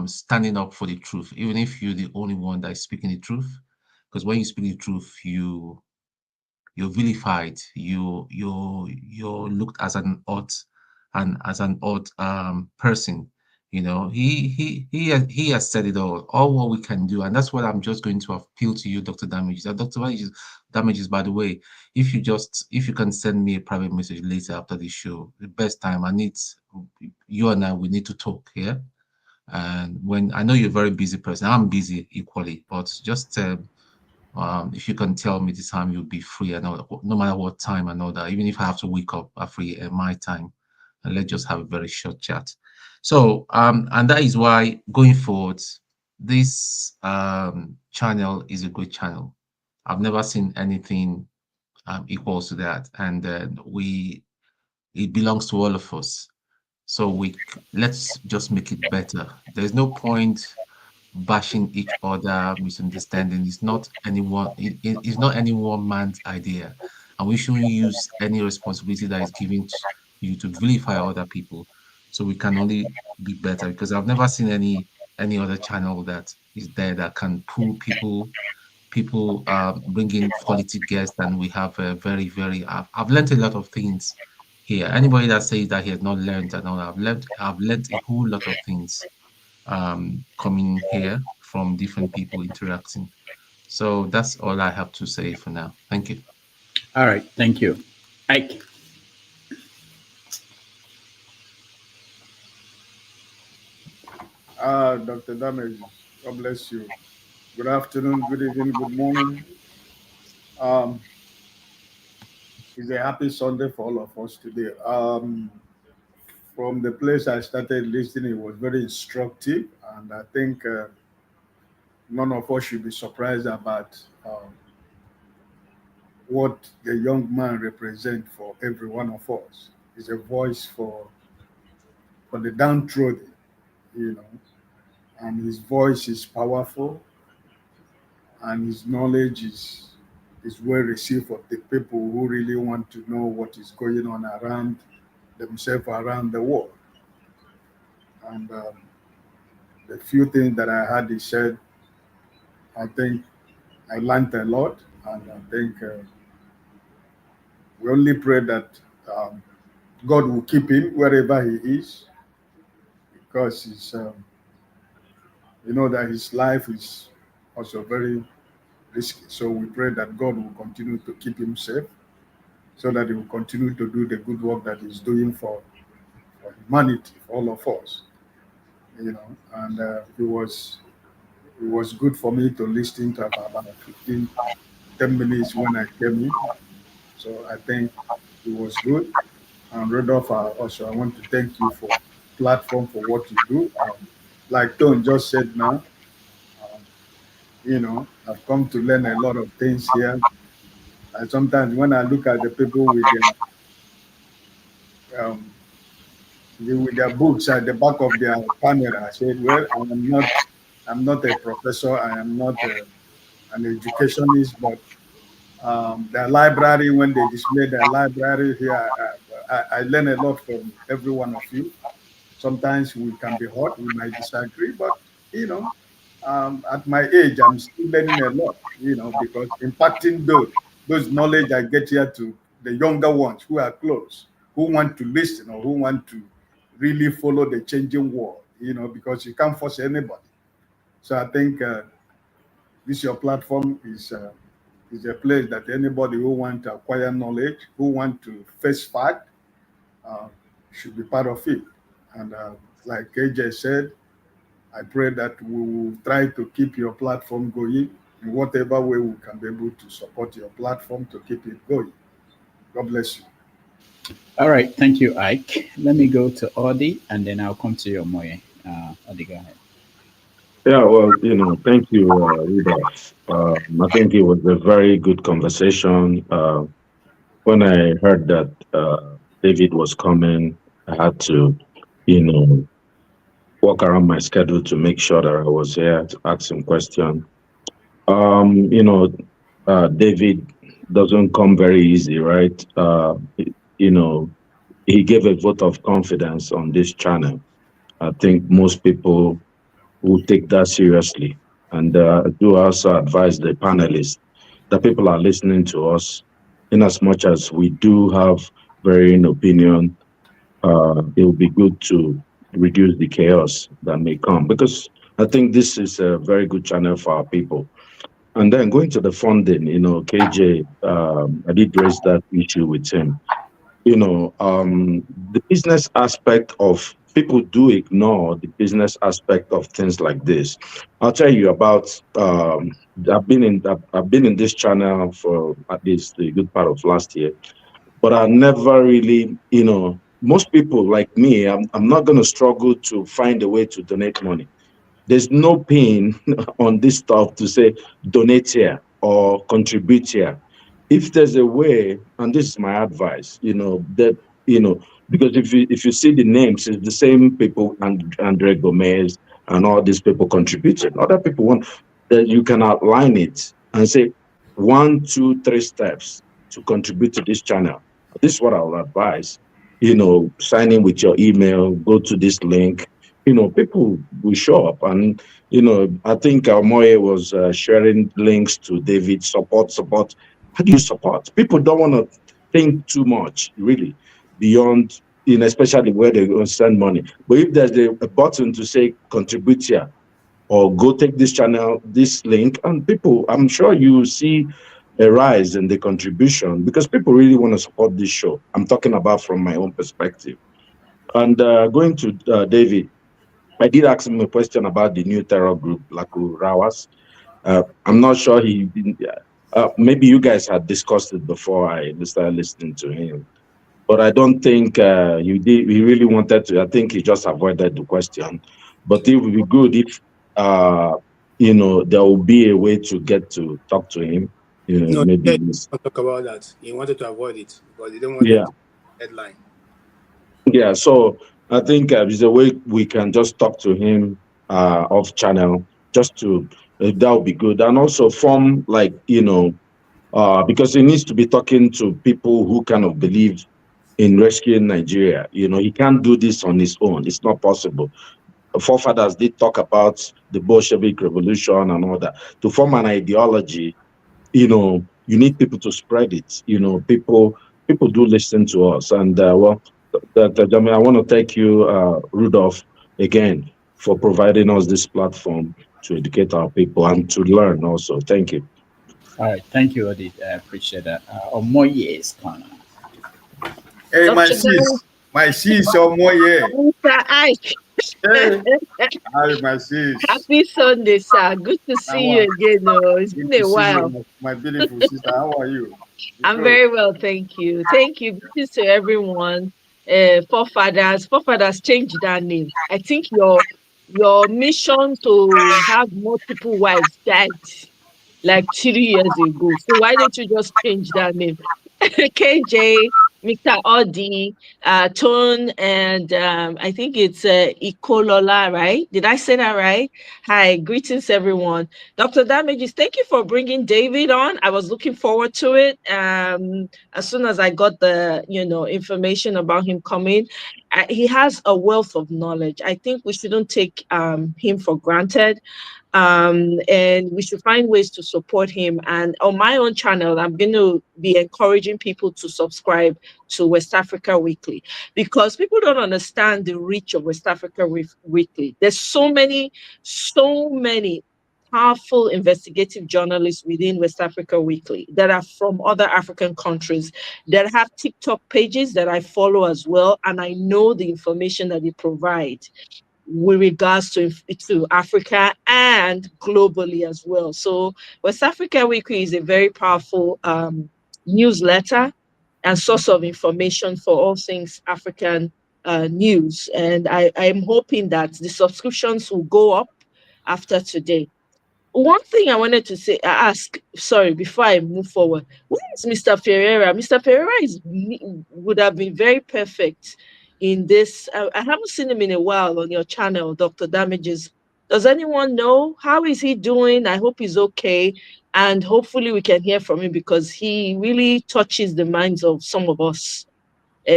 standing up for the truth, even if you're the only one that is speaking the truth. Because when you speak the truth, you're vilified. You're looked as an odd person. He has said it all what we can do, and that's what I'm just going to appeal to you, Dr. Damages. Dr. Damages, by the way, if you can send me a private message later after the show, the best time, you and I, we need to talk here. And when I know you're a very busy person, I'm busy equally, but just if you can tell me the time you'll be free, and no matter what time and all that, even if I have to wake up at free at my time, and let's just have a very short chat. So, and that is why going forward, this channel is a good channel. I've never seen anything equals to that, and it belongs to all of us. So let's just make it better. There's no point bashing each other, misunderstanding. It's not it's not any one man's idea, and we shouldn't use any responsibility that is given to you to vilify other people. So we can only be better, because I've never seen any other channel that is there that can pull people bring in quality guests, and we have a very I've learned a lot of things here. Anybody that says that he has not learned and all, I've learned a whole lot of things coming here from different people interacting. So that's all I have to say for now. Thank you. All right, thank you. Ike. Dr. Damage, God bless you. Good afternoon, good evening, good morning. It's a happy Sunday for all of us today. From the place I started listening, it was very instructive, and I think none of us should be surprised about what the young man represents for every one of us. He's a voice for the downtrodden, you know, and his voice is powerful, and his knowledge is well received for the people who really want to know what is going on around themselves, around the world. And the few things that I had he said, I think I learned a lot, and I think we only pray that God will keep him wherever he is, because he's, you know, that his life is also very risky. So we pray that God will continue to keep him safe, so that he will continue to do the good work that he's doing for humanity, for all of us. You know, and it was good for me to listen to about 10 minutes when I came in. So I think it was good. And Rudolph, also I want to thank you for platform for what you do. Like Tone just said now, you know, I've come to learn a lot of things here. And sometimes when I look at the people um, with their books at the back of their camera, I said, well, I'm not a professor, I am not an educationist, but their library, when they display their library here, I learn a lot from every one of you. Sometimes we can be hot, we might disagree, but you know, at my age, I'm still learning a lot, you know, because impacting those knowledge I get here to the younger ones who are close, who want to listen or who want to really follow the changing world, you know, because you can't force anybody. So I think this your platform is a place that anybody who want to acquire knowledge, who want to face fact, should be part of it. And like KJ said, I pray that we will try to keep your platform going in whatever way we can be able to support your platform to keep it going. God bless you. All right, thank you, Ike. Let me go to Audie, and then I'll come to you, Moye. Audie, go ahead. Yeah, well, thank you, Rudolph. I think it was a very good conversation. When I heard that David was coming, I had to, walk around my schedule to make sure that I was here to ask him questions. David doesn't come very easy, right? He gave a vote of confidence on this channel. I think most people will take that seriously. And I do also advise the panelists that people are listening to us, in as much as we do have varying opinion, it will be good to reduce the chaos that may come, because I think this is a very good channel for our people. And then going to the funding, KJ, I did raise that issue with him. The business aspect of people do ignore the business aspect of things like this. I'll tell you about. I've been in this channel for at least a good part of last year, but I never really, most people like me, I'm not going to struggle to find a way to donate money. There's no pain on this stuff to say donate here or contribute here. If there's a way, and this is my advice, that because if you see the names, it's the same people, and Andre Gomez and all these people contributed. Other people want that you can outline it and say 1, 2, 3 steps to contribute to this channel. This is what I would advise. Sign in with your email, go to this link. People will show up. And, I think Moye was sharing links to David, support. How do you support? People don't want to think too much, really, beyond, especially where they're going to send money. But if there's a button to say contribute here, or go take this channel, this link, and people, I'm sure you see a rise in the contribution because people really want to support this show. I'm talking about from my own perspective. And going to David, I did ask him a question about the new terror group, Laku Rawas. I'm not sure maybe you guys had discussed it before I started listening to him. But I don't think he really wanted to. I think he just avoided the question. But it would be good if, there will be a way to get to talk to him. No, maybe. he didn't talk about that. He wanted to avoid it because he didn't want Yeah. the headline. Yeah, so I think there's a way we can just talk to him off channel, just to that would be good, and also form because he needs to be talking to people who kind of believe in rescuing Nigeria. He can't do this on his own. It's not possible. Forefathers did talk about the Bolshevik Revolution and all that. To form an ideology, you need people to spread it. People do listen to us, and Dr. Jami, I want to thank you, Rudolph, again for providing us this platform to educate our people and to learn also. Thank you. All right, thank you, Odit. I appreciate that. Omoye is corner. Hey, my sis, Omoye. Mr. Ike. Hey, hi, my sis. Happy Sunday, sir. Good to see you again. It's been a while. My beautiful sister, how are you? I'm very well, thank you. Thank you. Greetings to everyone. Forefathers changed that name. I think your mission to have multiple wives died like 3 years ago. So why don't you just change that name? KJ, Mr. Odi, Tone, and I think it's Ikolola, right? Did I say that right? Hi, greetings, everyone. Dr. Damages, thank you for bringing David on. I was looking forward to it. As soon as I got the information about him coming, he has a wealth of knowledge. I think we shouldn't take him for granted. And we should find ways to support him. And on my own channel, I'm going to be encouraging people to subscribe to West Africa Weekly, because people don't understand the reach of West Africa Weekly. There's so many powerful investigative journalists within West Africa Weekly that are from other African countries that have TikTok pages that I follow as well. And I know the information that they provide with regards to Africa and globally as well. So West Africa Weekly is a very powerful newsletter and source of information for all things African news. And I'm hoping that the subscriptions will go up after today. One thing I wanted to ask, before I move forward, where is Mr. Ferreira? Mr. Ferreira would have been very perfect in this. I haven't seen him in a while on your channel, Dr. Damages. Does anyone know? How is he doing? I hope he's okay. And hopefully we can hear from him, because he really touches the minds of some of us.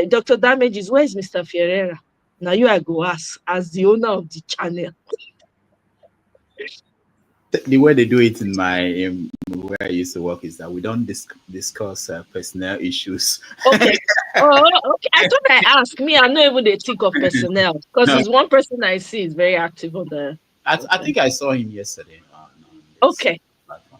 Dr. Damages, where is Mr. Ferreira? Now you are go ask as the owner of the channel. The way they do it in where I used to work is that we don't discuss personnel issues. Okay. Okay. I thought I asked. Me, I'm not even the think of personnel, because there's one person I see is very active on the. I think I saw him yesterday. Okay.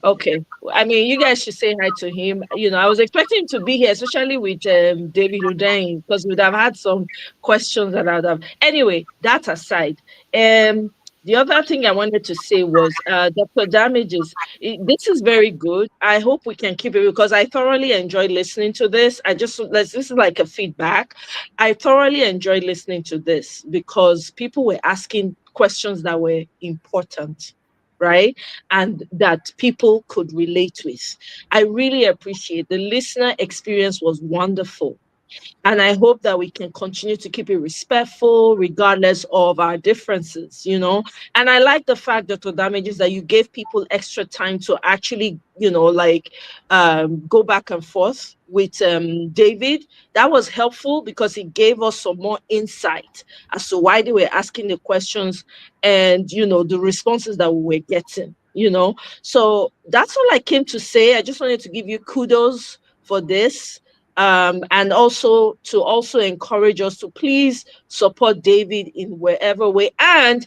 Okay. I mean, you guys should say hi to him. You know, I was expecting him to be here, especially with David Hundeyin, because we'd have had some questions that I'd have. Anyway, that aside, the other thing I wanted to say was Dr. Damages. This is very good. I hope we can keep it because I thoroughly enjoyed listening to this. This is like a feedback. I thoroughly enjoyed listening to this because people were asking questions that were important, right? And that people could relate with. I really appreciate the listener experience was wonderful. And I hope that we can continue to keep it respectful, regardless of our differences, you know. And I like the fact, Dr. Damages, that you gave people extra time to actually, you know, like go back and forth with David. That was helpful because it gave us some more insight as to why they were asking the questions and, you know, the responses that we were getting, you know. So that's all I came to say. I just wanted to give you kudos for this, and also to encourage us to please support David in wherever way. And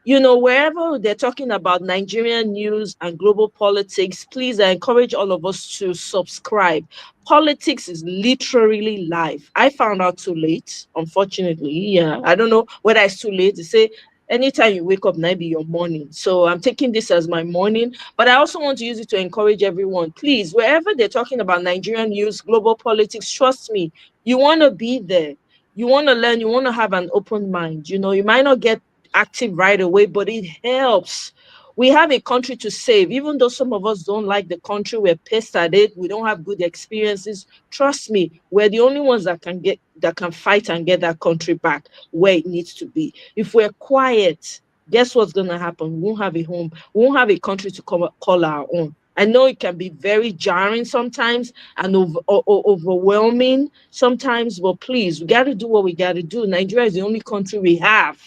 you know, wherever they're talking about Nigerian news and global politics, please, I encourage all of us to subscribe. Politics is literally live. I found out too late, unfortunately. Yeah, I don't know whether it's too late to say anytime you wake up, might be your morning. So I'm taking this as my morning, but I also want to use it to encourage everyone. Please, wherever they're talking about Nigerian news, global politics, trust me, you want to be there. You want to learn, you want to have an open mind. You know, you might not get active right away, but it helps. We have a country to save. Even though some of us don't like the country, we're pissed at it, we don't have good experiences. Trust me, we're the only ones that can fight and get that country back where it needs to be. If we're quiet, guess what's gonna happen? We won't have a home, we won't have a country to call our own. I know it can be very jarring sometimes and overwhelming sometimes, but please, we got to do what we got to do. Nigeria is the only country we have.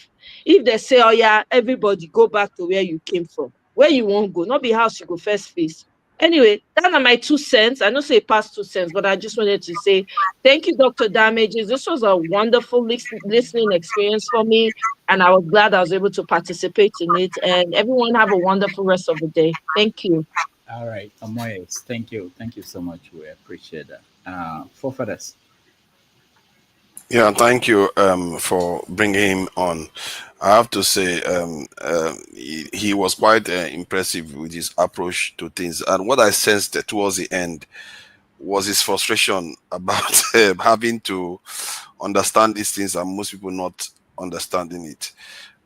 If they say, oh yeah, everybody go back to where you came from, where you won't go, not be house you go first face. Anyway, that are my 2 cents. I don't say past 2 cents, but I just wanted to say thank you, Dr. Damages. This was a wonderful listening experience for me, and I was glad I was able to participate in it. And everyone have a wonderful rest of the day. Thank you. All right, Amoyes, thank you. Thank you so much. We appreciate that. Forefathers. Yeah, thank you for bringing him on. I have to say he was quite impressive with his approach to things. And what I sensed towards the end was his frustration about having to understand these things and most people not understanding it.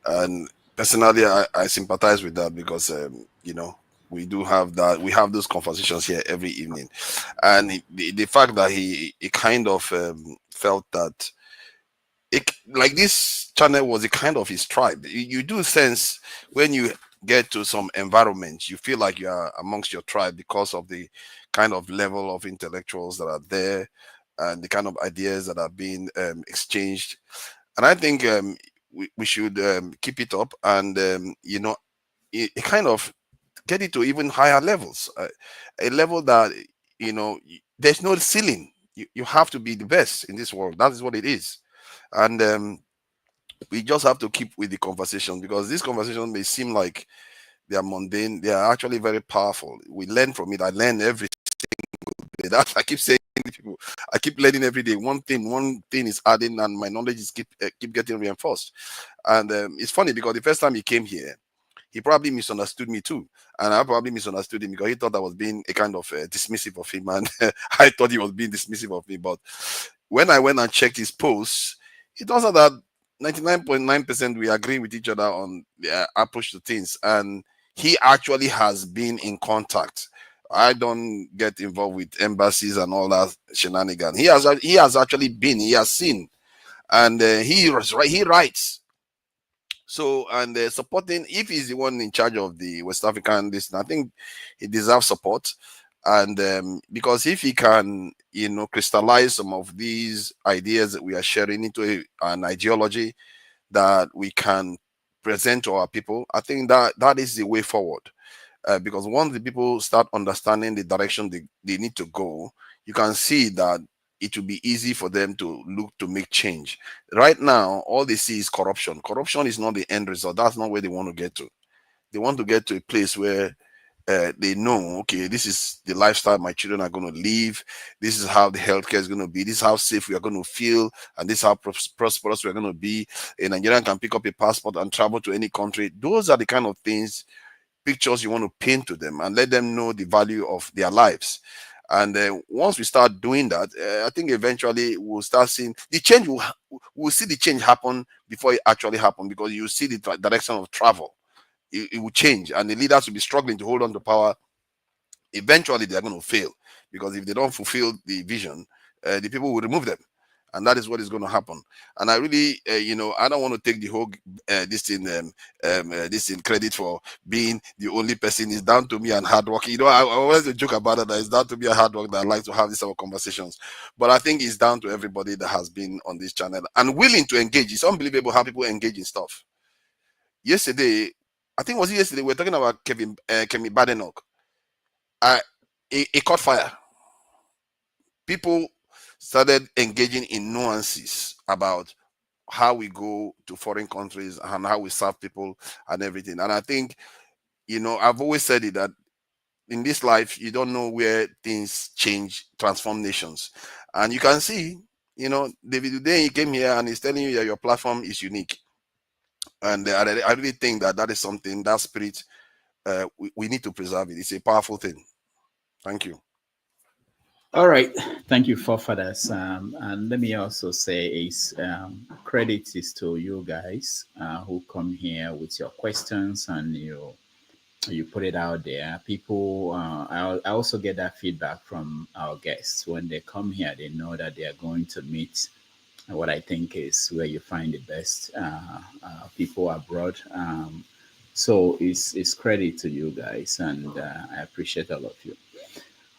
And personally, I sympathize with that because, you know, we do have that. We have those conversations here every evening. And the fact that he kind of felt that like this channel was a kind of his tribe. You do sense when you get to some environments, you feel like you are amongst your tribe because of the kind of level of intellectuals that are there and the kind of ideas that are being exchanged. And I think we should keep it up and, you know, it kind of get it to even higher levels, a level that, you know, there's no ceiling. You have to be the best in this world. That is what it is. And we just have to keep with the conversation because these conversations may seem like they are mundane. They are actually very powerful. We learn from it. I learn every single day. That I keep saying to people, I keep learning every day. One thing is adding, and my knowledge is keep getting reinforced. And it's funny because the first time he came here, he probably misunderstood me too. And I probably misunderstood him because he thought I was being a kind of dismissive of him. And I thought he was being dismissive of me. But when I went and checked his posts, it turns out that 99.9% we agree with each other on the approach to things. And he actually has been in contact. I don't get involved with embassies and all that shenanigans. He has actually been, he has seen. And he writes. So, and supporting, if he's the one in charge of the West African list, I think he deserves support. And because if he can, you know, crystallize some of these ideas that we are sharing into an ideology that we can present to our people, I think that is the way forward. Because once the people start understanding the direction they need to go, you can see that it will be easy for them to look to make change. Right now, all they see is corruption. Corruption is not the end result. That's not where they want to get to. They want to get to a place where they know, okay, this is the lifestyle my children are going to live. This is how the healthcare is going to be. This is how safe we are going to feel. And this is how prosperous we are going to be. A Nigerian can pick up a passport and travel to any country. Those are the kind of things, pictures you want to paint to them and let them know the value of their lives. And once we start doing that, I think eventually we'll start seeing the change. We'll see the change happen before it actually happens, because you see the direction of travel. It will change, and the leaders will be struggling to hold on to power. Eventually, they are going to fail, because if they don't fulfill the vision, the people will remove them, and that is what is going to happen. And I really, I don't want to take the whole this in credit for being the only person. It's down to me and hard work. I always joke about it, that it's down to me and hard work that I like to have these sort of conversations. But I think it's down to everybody that has been on this channel and willing to engage. It's unbelievable how people engage in stuff. Yesterday, I think it was yesterday, we were talking about Kemi Badenoch. It caught fire. People started engaging in nuances about how we go to foreign countries and how we serve people and everything. And I think, I've always said it, that in this life, you don't know where things change, transform nations. And you can see, David, today he came here and he's telling you that your platform is unique. And I really think that is something, that spirit, we need to preserve it. It's a powerful thing. Thank you. All right, thank you, forefathers. And let me also say, is credit is to you guys who come here with your questions and you put it out there. People, I also get that feedback from our guests when they come here. They know that they are going to meet what I think is where you find the best people abroad. So it's credit to you guys, and I appreciate all of you.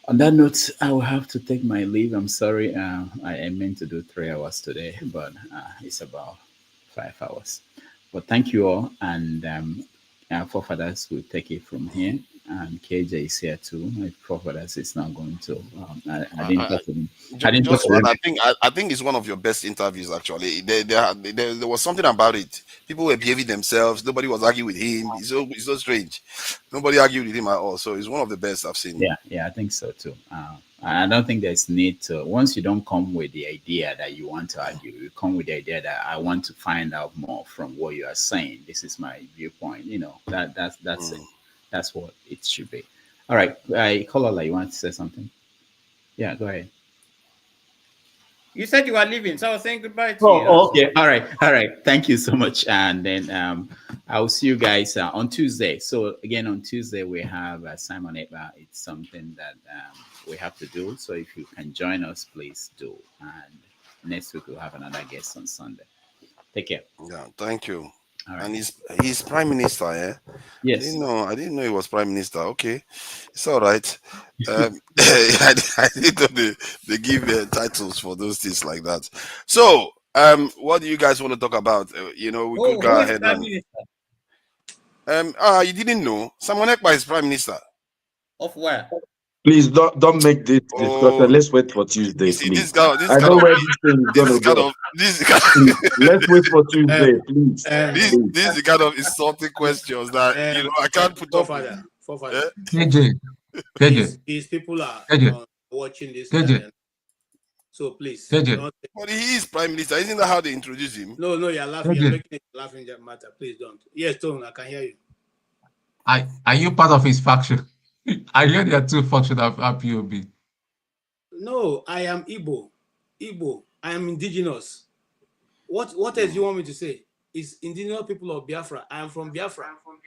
On that note, I will have to take my leave. I'm sorry. I meant to do 3 hours today, but it's about 5 hours. But thank you all. And our forefathers will take it from here. And KJ is here too. My forefathers is not going to. I didn't talk to him. I think it's one of your best interviews, actually. There was something about it. People were behaving themselves. Nobody was arguing with him. It's so strange. Nobody argued with him at all. So it's one of the best I've seen. Yeah, I think so too. I don't think there's need to. Once you don't come with the idea that you want to argue, you come with the idea that I want to find out more from what you are saying. This is my viewpoint. That's it. That's what it should be. All right, Kolola, you want to say something? Yeah, go ahead. You said you are leaving, so I was saying goodbye to you. Oh, okay. All right. Thank you so much. And then I'll see you guys on Tuesday. So again, on Tuesday, we have Simon Eba. It's something that we have to do. So if you can join us, please do. And next week, we'll have another guest on Sunday. Take care. Yeah, thank you. Right. And he's prime minister, eh? Yes. I didn't know he was prime minister. Okay, it's all right. I didn't know they give titles for those things like that. So, what do you guys want to talk about? We could go ahead and. You didn't know Simon Ekpa is prime minister of where? Please don't make this discussion. Let's wait for Tuesday, please. I know where this thing is going to go. Let's wait for Tuesday, please. This is the kind of insulting questions that I can't put up. Forefather. KJ. These people are watching this. So please. But he is prime minister. Isn't that how they introduce him? No, you're laughing. You're making it laughing matter. Please don't. Yes, Tom, I can hear you. Are you part of his faction? I hear there are two factions of IPOB. No, I am Igbo. I am indigenous. What else do you want me to say? Is indigenous people of Biafra. I am from Biafra.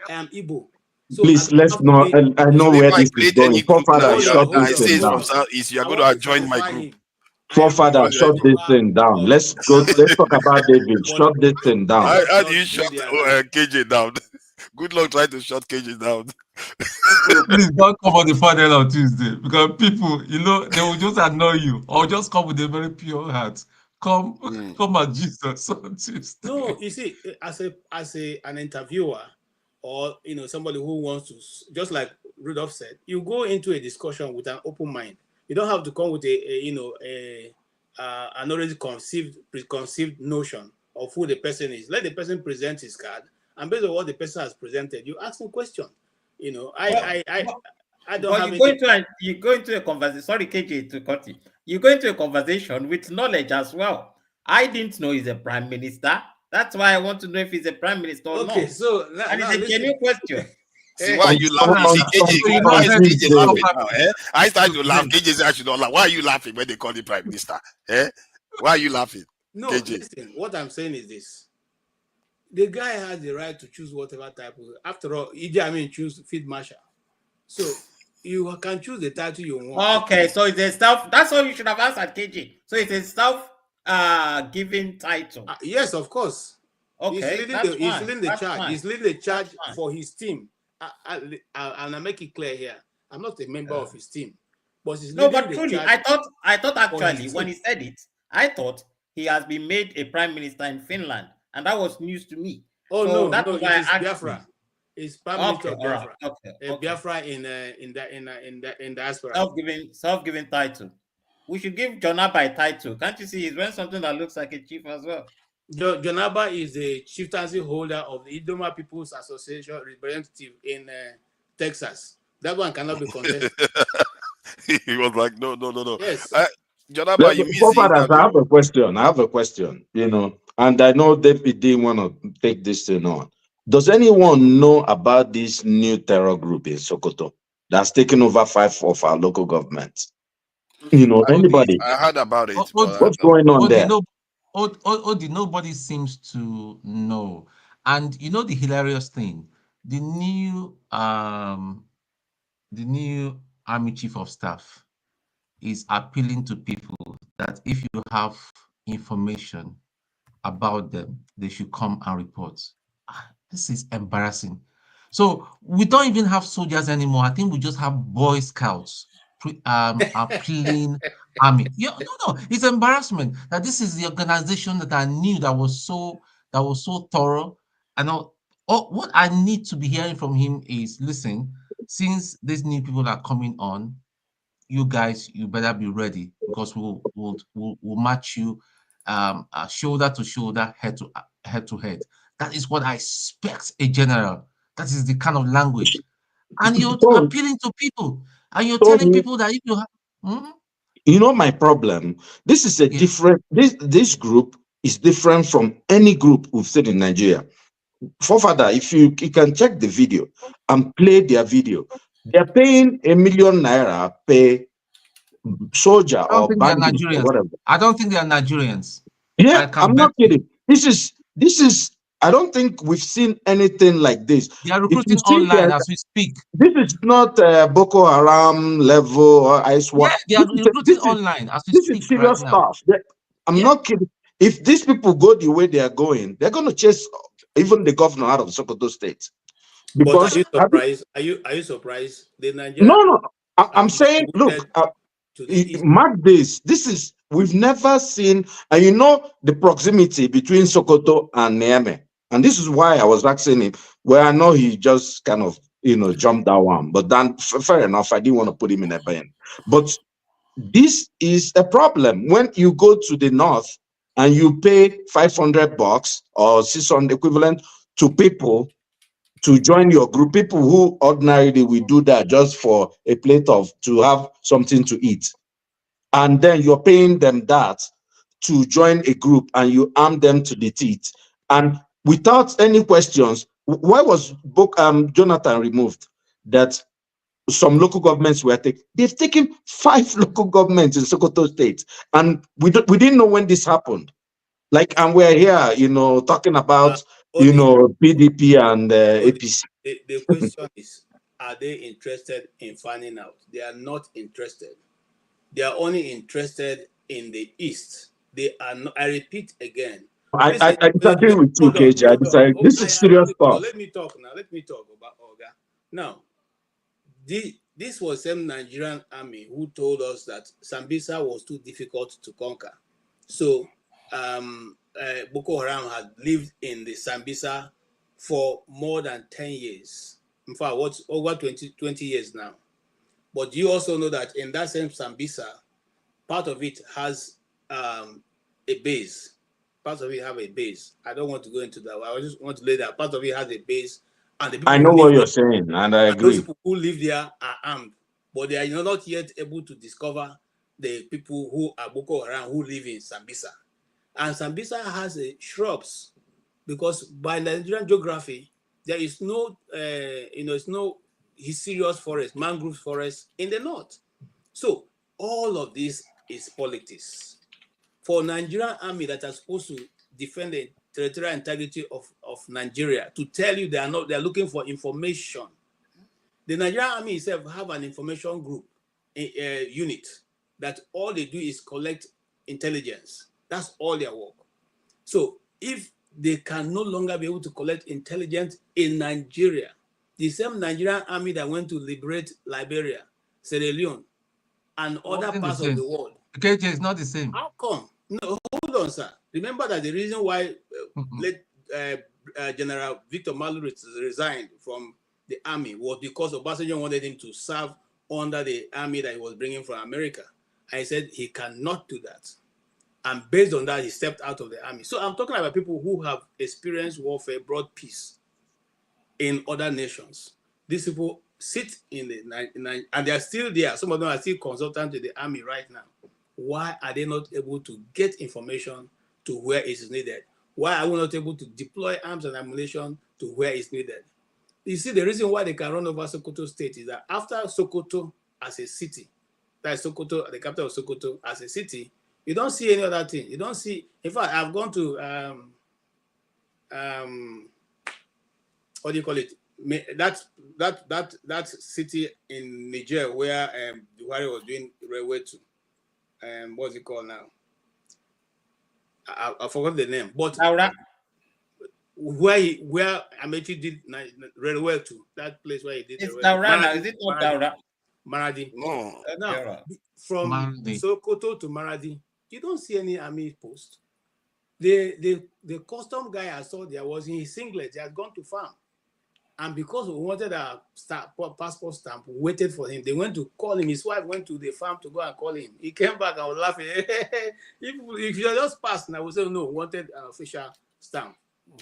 I am Igbo. So please, let's not. I know where this is going. Forefather, shut this thing down. You are going to join my group. Forefather, shut this thing down. Let's go. Let's talk about David. Shut this thing down. How do you shut KJ down? Good luck trying to shut KJ down. Please don't come on the panel on Tuesday, because people, they will just annoy you, or just come with a very pure heart. Come at Jesus on Tuesday. No, you see, as an interviewer, or somebody who wants to, just like Rudolph said, you go into a discussion with an open mind. You don't have to come with an already preconceived notion of who the person is. Let the person present his card, and based on what the person has presented, you ask him questions. You know, I don't but have you go into a conversation. Sorry, KJ, to cut you. You go into a conversation with knowledge as well. I didn't know he's a prime minister. That's why I want to know if he's a prime minister or okay, not. so now, And it's a listen. genuine question. See, why are you laughing? See, KJ, why is KJ laughing now? Eh? I started to laugh. KJ said I should not laugh. Why are you laughing when they call the prime minister? Eh? Why are you laughing? No, KJ? listen, what I'm saying is this. The guy has the right to choose whatever type of, after all, Idi Amin choose field marshal. So you can choose the title you want. Okay, so it's a self, that's all you should have answered, KJ. So it's a self given title. Yes, of course. Okay, he's leading the charge. He's leading the charge for his team. And I make it clear here, I'm not a member of his team, but he's no, leading but the truly, charge. I thought actually his when he said it, I thought he has been made a prime minister in Finland, and that was news to me. Oh so no, that's no, why it is Biafra. It's prime minister of Biafra. Okay. Biafra in diaspora. Self-given title. We should give Jonaba a title. Can't you see he's wearing something that looks like a chief as well? Jonaba is the chieftaincy holder of the Idoma People's Association representative in Texas. That one cannot be contested. He was like, no. Yes. Jonaba, you missed the interview. I have a question, you know, and I know David didn't want to take this thing on. Does anyone know about this new terror group in Sokoto that's taken over 5 of our local governments? You know, anybody? I heard about it. What's going on there? Nobody seems to know. And you know the hilarious thing, the new army chief of staff is appealing to people that if you have information about them, they should come and report. This is embarrassing. So we don't even have soldiers anymore. I think we just have Boy Scouts appealing army. Yeah, no, it's embarrassment that this is the organization that I knew that was so thorough. And what I need to be hearing from him is, listen, since these new people are coming on, you guys, you better be ready because we'll match you shoulder to shoulder, head to head. That is what I expect a general. That is the kind of language. And you're appealing to people, and you're telling people that if you have, You know my problem. This is a different. This group is different from any group we've seen in Nigeria. Forefather, if you can check the video and play their video, they're paying ₦1 million per soldier or bandit or whatever. I don't think they are Nigerians. Yeah, I'm not kidding. This is. I don't think we've seen anything like this. They are recruiting online as we speak. This is not Boko Haram level or ISWAT. Yeah, they are recruiting online as we speak. This is serious stuff. I'm not kidding. If these people go the way they are going, they're going to chase even the governor out of Sokoto State. Because but are you surprised? Are you surprised? The Nigerian No. I'm saying, look, mark this. We've never seen, and you know the proximity between Sokoto and Niamey. And this is why I was asking him, where I know he just kind of, jumped that one. But then, fair enough, I didn't want to put him in a bin. But this is a problem. When you go to the north and you pay $500 or 600 equivalent to people to join your group, people who ordinarily will do that just for a plate to have something to eat. And then you're paying them that to join a group and you arm them to the teeth. And without any questions, why was Jonathan removed? That some local governments were taken. They've taken 5 local governments in Sokoto State. And we didn't know when this happened. And we're here, talking about, PDP and APC. The question is, are they interested in finding out? They are not interested. They are only interested in the East. They are not, I repeat again. I disagree with you, KJ. This is serious stuff. Let me talk now. Let me talk about Oga. Now, this was some Nigerian army who told us that Sambisa was too difficult to conquer. So Boko Haram had lived in the Sambisa for more than 10 years. In fact, what's over 20 years now. But you also know that in that same Sambisa, part of it has a base. Part of it have a base. I don't want to go into that. I just want to lay that part of it has a base And the people I who know what live you're there, saying, and I and those agree. people who live there are armed, but they are not yet able to discover the people who are Boko Haram who live in Sambisa. And Sambisa has shrubs, because by Nigerian geography, there is no, it's no serious forest, mangrove forest in the north. So all of this is politics. For Nigerian army that are supposed to defend the territorial integrity of Nigeria to tell you they are looking for information. The Nigerian army itself have an information group unit that all they do is collect intelligence. That's all their work. So if they can no longer be able to collect intelligence in Nigeria, the same Nigerian army that went to liberate Liberia, Sierra Leone, and other parts of the world. KJ is not the same. How come? No, hold on, sir. Remember that the reason why General Victor Malu resigned from the army was because Obasanjo wanted him to serve under the army that he was bringing from America. I said he cannot do that. And based on that, he stepped out of the army. So I'm talking about people who have experienced warfare, brought peace in other nations. These people sit in the, and they are still there. Some of them are still consultants to the army right now. Why are they not able to get information to where it is needed? Why are we not able to deploy arms and ammunition to where it's needed? You see, the reason why they can run over Sokoto State is that after Sokoto as a city, that is Sokoto, the capital of Sokoto as a city, you don't see any other thing. You don't see, in fact, I've gone to, what do you call it? That city in Niger where Buhari was doing railway to, what's it called now? I forgot the name, but where Amechi did railway to, that place where he did it's the railway. Daura, is it not Daura? Maradi. No. Now, from Maradi. Sokoto to Maradi, you don't see any army post. The custom guy I saw there was in his singlet. He had gone to farm. And because we wanted a passport stamp, we waited for him. They went to call him. His wife went to the farm to go and call him. He came back and was laughing. If you just passed, I would say, no, wanted an official stamp.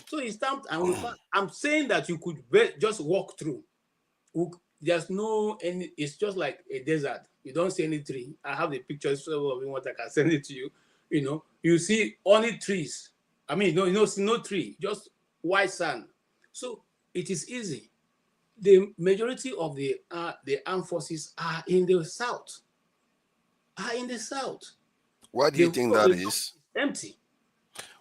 So he stamped, and we found, I'm saying that you could just walk through. There's no any, it's just like a desert. You don't see any tree. I have the pictures, so if you want, I can send it to you. You know, you see only trees. I mean, no tree, just white sand. So it is easy. The majority of the armed forces are in the south. Why do you think that is? Empty.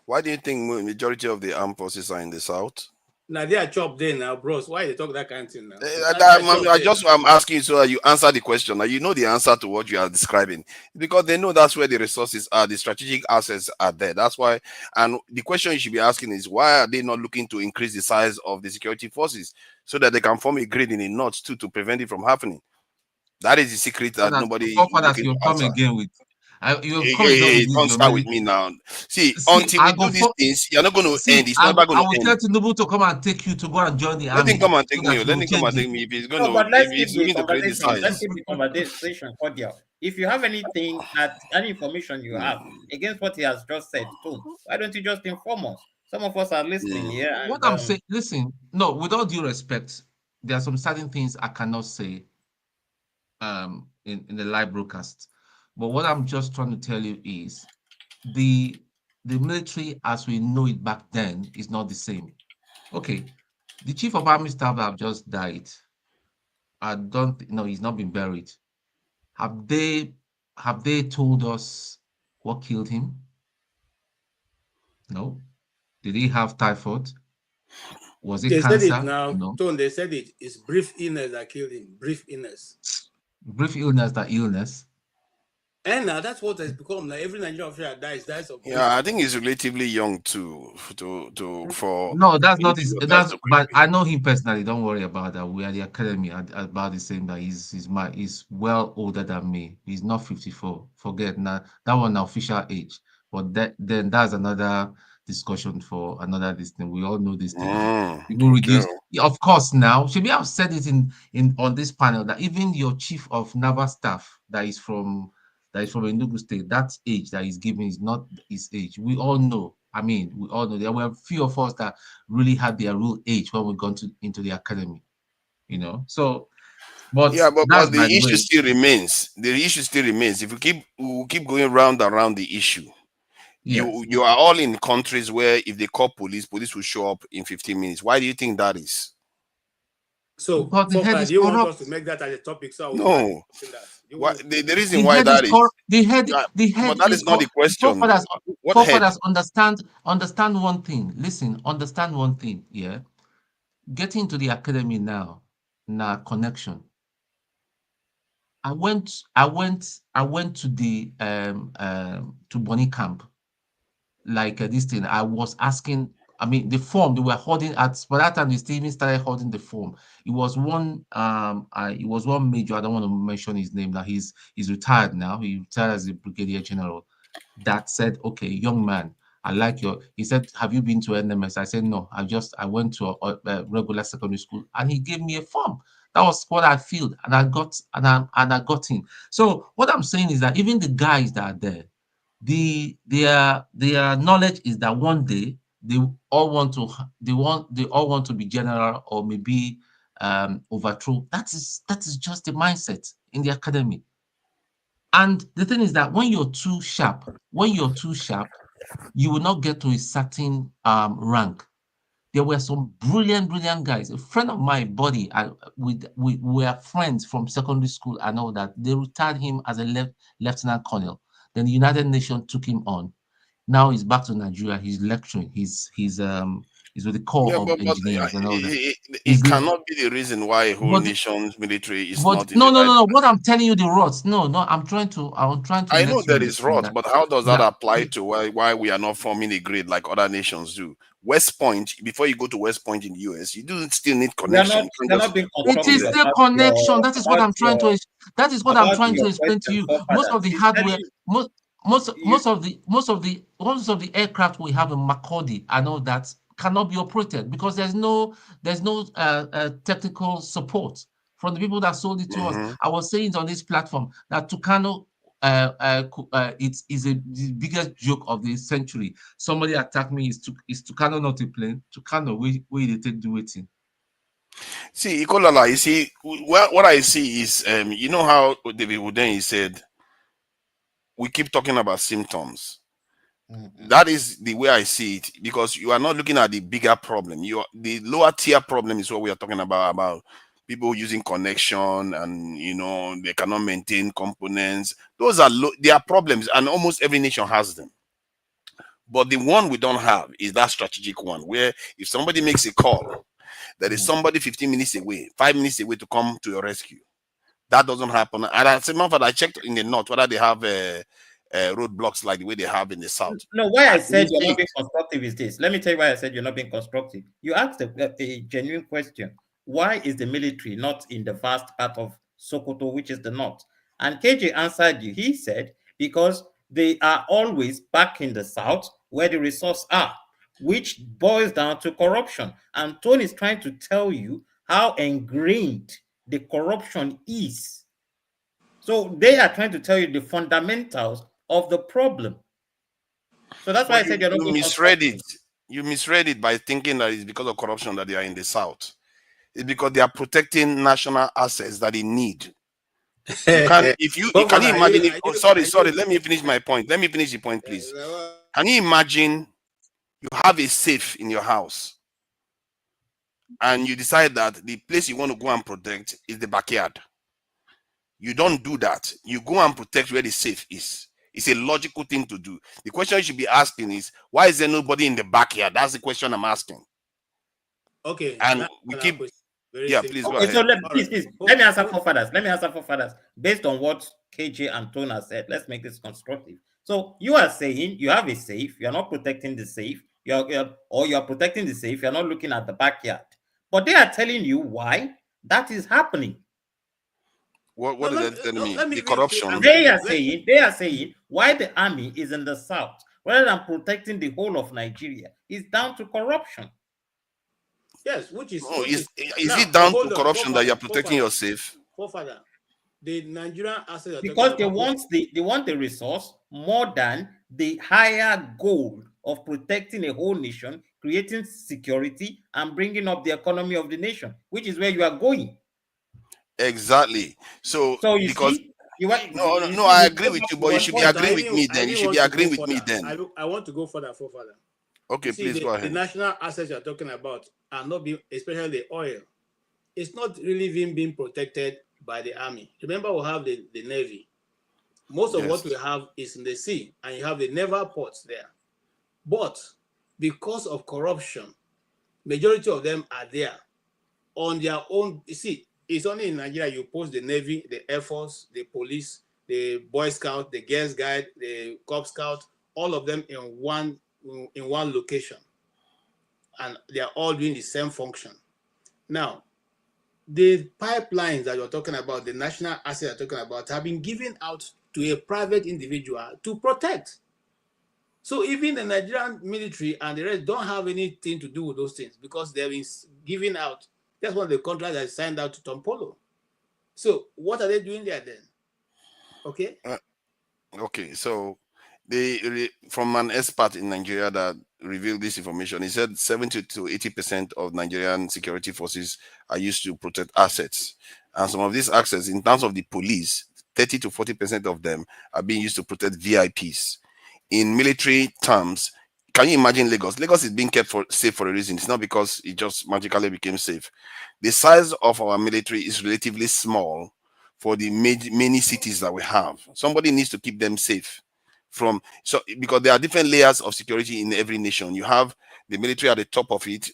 Why do you think majority of the armed forces are in the south? Now they are chopped there now, bros. Why they talk that kind of thing now? I'm asking you so that you answer the question. Now you know the answer to what you are describing, because they know that's where the resources are, the strategic assets are there. That's why. And the question you should be asking is, why are they not looking to increase the size of the security forces so that they can form a grid in the north too to prevent it from happening? That is the secret that nobody. You'll come again with. Don't start with me now. See, until we do these things, you're not going to end. It's never going to end. I will tell Tinubu to come and take you to go and join the army. Let him come and take me. Let him come and take me. If he's going but let's if he's keep willing to create the size. Let's keep the conversation cordial. If you have anything, any information you have against what he has just said, too, why don't you just inform us? Some of us are listening here. What I'm saying, listen, no, with all due respect, there are some certain things I cannot say in the live broadcast. But what I'm just trying to tell you is the military as we know it back then is not the same. Okay, the chief of army staff have just died. I don't know, he's not been buried. Have they told us what killed him? No. Did he have typhoid? Was it they cancer? Said it now. No. Tone, they said it's brief illness that killed him. Brief illness. Brief illness, that illness. And now that's what has become. Now every Nigerian officer dies of. Yeah, I think he's relatively young too. For no, that's not his. But I know him personally. Don't worry about that. We are the academy about the same. That he's well older than me. He's not 54. Forget now that one official age. But then that's another discussion for another thing. We all know this thing. People reduce. Of course, now should be have said it in on this panel that even your chief of naval staff that is from Enugu State, that age that he's giving is not his age. We all know. I mean, we all know there were a few of us that really had their real age when we got into the academy, you know. So, but Yeah, that's but by the the issue way. still remains. The issue still remains. If we keep going round and round the issue, Yes. you are all in countries where if they call police will show up in 15 minutes. Why do you think that is? So, Because the head Fofa, is do you want us corrupt. to make that as a topic so I will start No. discussing that? You Why, want us the reason The why head is that is, corrupt. The head but that is is not the corrupt. question. What head? Forefathers understand one thing. Listen, understand one thing. Yeah, getting to the academy now connection. I went to the to Bonny camp, like this thing. I was asking. I mean, the form they were holding at by that time they still even started holding the form. It was one major. I don't want to mention his name. Now he's retired now. He retired as a brigadier general. That said, okay, young man, I like your. He said, have you been to NMS? I said, no. I went to a regular secondary school, and he gave me a form. That was what I filled, and I got I got in. So what I'm saying is that even the guys that are there, their knowledge is that one day they all want to be general or maybe overthrow. That is just the mindset in the academy. And the thing is that when you're too sharp, you will not get to a certain rank. There were some brilliant guys. A friend of my buddy, we were friends from secondary school and all that. They retired him as a lieutenant colonel. Then the United Nations took him on. Now he's back to Nigeria. He's lecturing. He's with the Corps Yeah, of but Engineers and all that. it cannot be the reason why a whole But nation's military is but not in no, the no, right. no, no. What I'm telling you, the rods. No, no. I'm trying to I know let you there is understand rot, that but how does that that apply to why we are not forming a grid like other nations do? West Point, before you go to West Point in the US, you do still need connection. You can't You're just not being it come is constructive there. still connection. That is what I'm trying to. That is what I'm about trying to your explain to question, you. Most of forefathers. the He's hardware, telling most of the aircraft we have in Makurdi and all that cannot be operated because there's no technical support from the people that sold it to us. Mhm. I was saying on this platform that Tucano it is the biggest joke of the century. Somebody attacked me. Is Tucano not a plane? Tucano, where they take the waiting. See, Ikolala, you see, what I see is, you know how David Hundeyin said, we keep talking about symptoms. That is the way I see it, because you are not looking at the bigger problem. The lower tier problem is what we are talking about people using connection and they cannot maintain components. Those are they are problems, and almost every nation has them. But the one we don't have is that strategic one, where if somebody makes a call, there is somebody 15 minutes away, 5 minutes away to come to your rescue. That doesn't happen. And as a matter of fact, I checked in the north whether they have roadblocks like the way they have in the south. No, why I said We you're see not being it. constructive is this. Let me tell you why I said you're not being constructive. You asked a genuine question. Why is the military not in the vast part of Sokoto, which is the north? And KJ answered you. He said, because they are always back in the south where the resources are, which boils down to corruption. And Tony is trying to tell you how ingrained the corruption is. So they are trying to tell you the fundamentals of the problem. So that's why I But said you're not you being misread constructive. it. You misread it by thinking that it's because of corruption that they are in the south. It's because they are protecting national assets that they need. You can't, if you can you imagine if, oh, sorry, let me finish my point. Let me finish the point, please. Can you imagine you have a safe in your house and you decide that the place you want to go and protect is the backyard? You don't do that. You go and protect where the safe is. It's a logical thing to do. The question you should be asking is, why is there nobody in the backyard? That's the question I'm asking. Okay. And we keep, yeah, please go Okay, so ahead. please, let me answer forefathers. Let me answer forefathers based on what KJ and Tona said. Let's make this constructive. So you are saying you have a safe, you're not protecting the safe, you're protecting the safe, you're not looking at the backyard. But they are telling you why that is happening. What is that telling me? The corruption. They are saying why the army is in the south rather than protecting the whole of Nigeria is down to corruption. Yes, which is it down to corruption that you're protecting your safe? Forefather, the Nigerian assets Because they want the resource more than the higher goal of protecting a whole nation, creating security, and bringing up the economy of the nation, which is where you are going. Exactly. So So you because see, you want you no, see I the agree with you, but you but should be But agreeing with me I then. You even should be want to go agreeing with me further. then. I want to go further. Okay, You see, please go the ahead. national assets you're talking about are not being, especially the oil, it's not really being protected by the army. Remember, we have the navy. Most of what we Yes. have is in the sea, and you have the naval ports there. But because of corruption, majority of them are there on their own. You see, it's only in Nigeria you post the navy, the air force, the police, the boy scout, the girls guide, the cop scout, all of them in one location, and they are all doing the same function. Now, the pipelines that you're talking about, the national assets you're talking about, have been given out to a private individual to protect. So even the Nigerian military and the rest don't have anything to do with those things because they've been given out. That's one of the contracts that signed out to Tom Polo. So what are they doing there then? Okay. Okay, so from an expert in Nigeria that revealed this information, he said 70 to 80% of Nigerian security forces are used to protect assets. And some of these assets, in terms of the police, 30 to 40% of them are being used to protect VIPs. In military terms, can you imagine Lagos? Lagos is being kept safe for a reason. It's not because it just magically became safe. The size of our military is relatively small for the many cities that we have. Somebody needs to keep them safe from, so because there are different layers of security in every nation. You have the military at the top of it,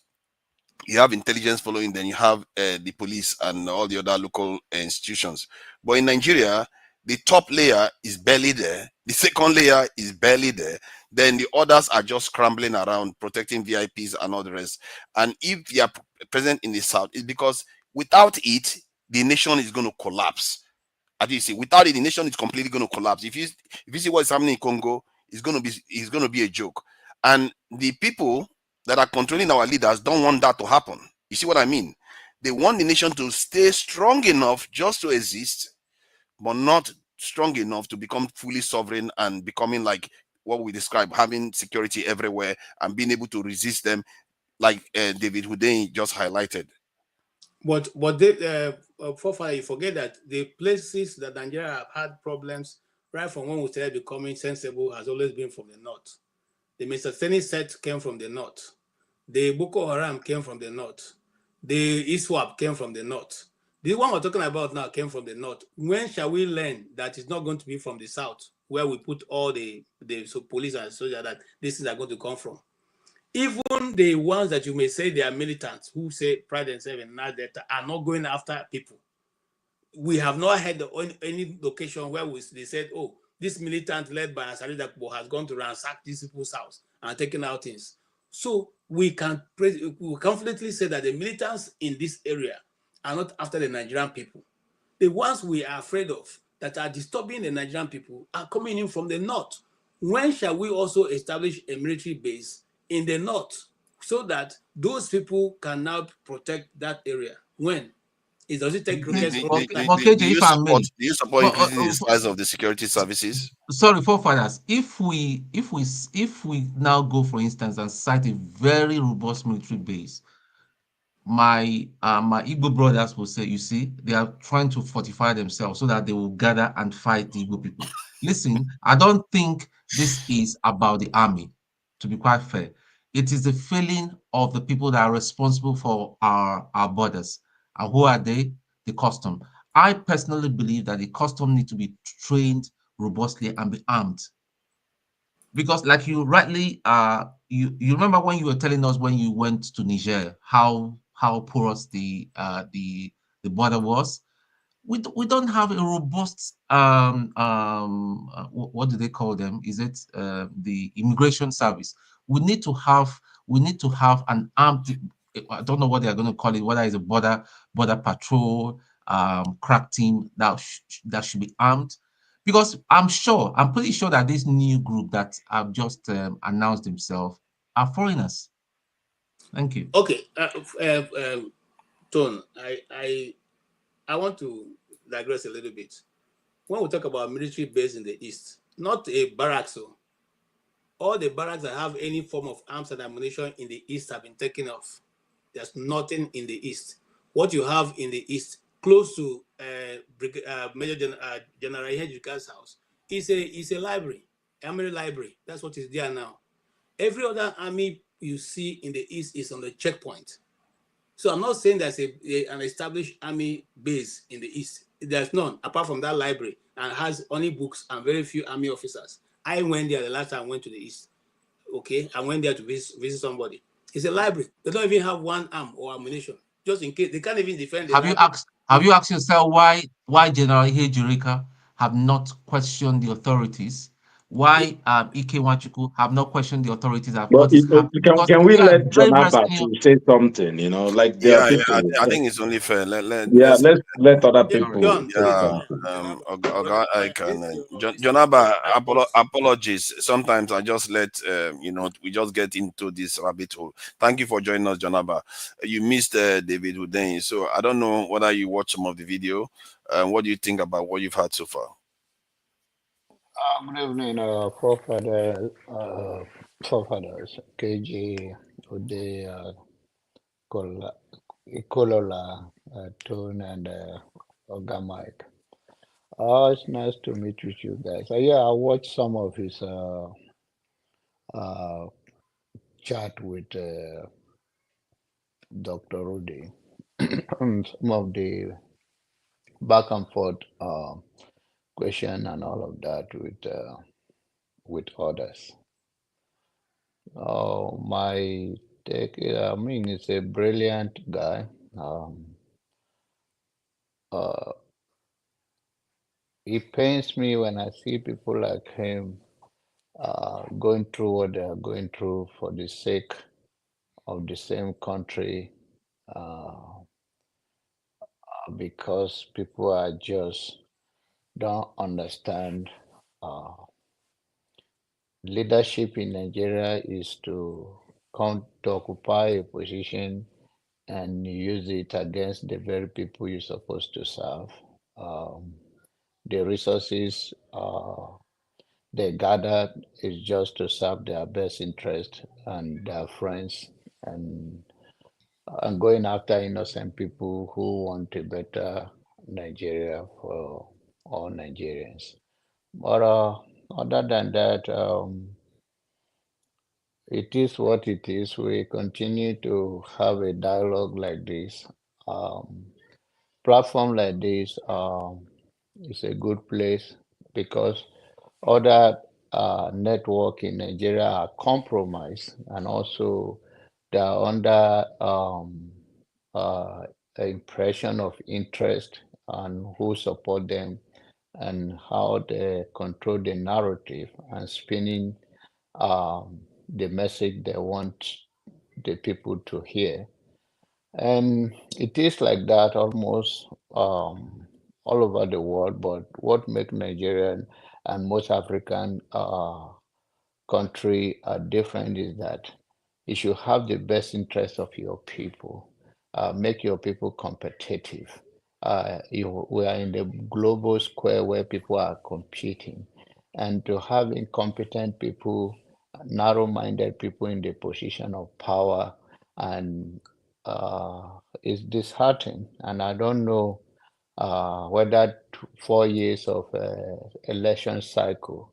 you have intelligence following, then you have the police and all the other local institutions. But in Nigeria, the top layer is barely there, the second layer is barely there, then the others are just scrambling around protecting VIPs and all the rest. And if they are present in the south, it's because without it, the nation is going to collapse. As you see, without it, the nation is completely going to collapse. If you see what's happening in Congo, it's going to be a joke. And the people that are controlling our leaders don't want that to happen. You see what I mean? They want the nation to stay strong enough just to exist, but not strong enough to become fully sovereign and becoming like what we describe, having security everywhere and being able to resist them, like David Hundeyin just highlighted. But Fofa, you forget that the places that Nigeria have had problems right from when we started becoming sensible has always been from the north. The Mr. Seni set came from the north. The Boko Haram came from the north. The ISWAP came from the north. The one we're talking about now came from the north. When shall we learn that it's not going to be from the south, where we put all the police and soldiers that these things are going to come from? Even the ones that you may say they are militants who say pride themselves in Niger Delta are not going after people. We have not had any location where they said, oh, this militant led by Asari Dakbo has gone to ransack these people's house and taken out things. So we can confidently say that the militants in this area are not after the Nigerian people. The ones we are afraid of that are disturbing the Nigerian people are coming in from the north. When shall we also establish a military base in the north so that those people can now protect that area? When? Does it take rockets from the time? Do you support increasing the size of the security services? Sorry, forefathers. If we now go, for instance, and cite a very robust military base, my Igbo brothers will say, you see, they are trying to fortify themselves so that they will gather and fight the Igbo people. Listen, I don't think this is about the army, to be quite fair. It is the feeling of the people that are responsible for our borders. And who are they? The custom. I personally believe that the custom need to be trained robustly and be armed. Because like you rightly you remember when you were telling us when you went to Niger how porous the border was. We don't have a robust what do they call them? Is it the immigration service? We need to have an armed, I don't know what they are going to call it, whether it's a border patrol crack team that should be armed. Because I'm pretty sure that this new group that have just announced themselves are foreigners. Thank you. Okay, Tone, I want to digress a little bit. When we talk about military base in the east, not a barracks, all the barracks that have any form of arms and ammunition in the east have been taken off. There's nothing in the east. What you have in the east, close to Major General Hedge's house, is a library, army library. That's what is there now. Every other army you see in the east is on the checkpoint. So I'm not saying there's an established army base in the east. There's none, apart from that library, and has only books and very few army officers. I went there the last time I went to the east. Okay, I went there to visit somebody. It's a library. They don't even have one arm or ammunition, just in case. They can't even defend the library. Have you asked yourself why General Hejurika have not questioned the authorities? Why Ike Nwachukwu have not questioned the authorities at what is happening? Because can we they are let John very, very Abba senior. to say something? You know, like there are Yeah, people. I think it's only fair. Let's let other people say Yeah, something. I can. Jonaba, apologies. Sometimes I just let we just get into this rabbit hole. Thank you for joining us, Jonaba. You missed David Hundeyin, so I don't know whether you watched some of the video. What do you think about what you've heard so far? Good evening, forefathers, KG, Ode, Ikolola, Tone, and Oga Mike. It's nice to meet with you guys. Yeah, I watched some of his chat with Dr. Rudy, some of the back and forth question and all of that with others. My take, I mean, he's a brilliant guy. It pains me when I see people like him going through what they are going through for the sake of the same country, because people are just don't understand. Leadership in Nigeria is to come to occupy a position and use it against the very people you're supposed to serve. The resources they gather is just to serve their best interest and their friends, and going after innocent people who want a better Nigeria for all Nigerians. But other than that, it is what it is. We continue to have a dialogue like this. Platform like this is a good place because other network in Nigeria are compromised, and also they are under impression of interest and who support them and how they control the narrative and spinning the message they want the people to hear. And it is like that almost all over the world. But what makes Nigerian and most African country are different is that you should have the best interest of your people, make your people competitive. We are in the global square where people are competing, and to have incompetent people, narrow-minded people in the position of power, and is disheartening. And I don't know whether 4 years of election cycle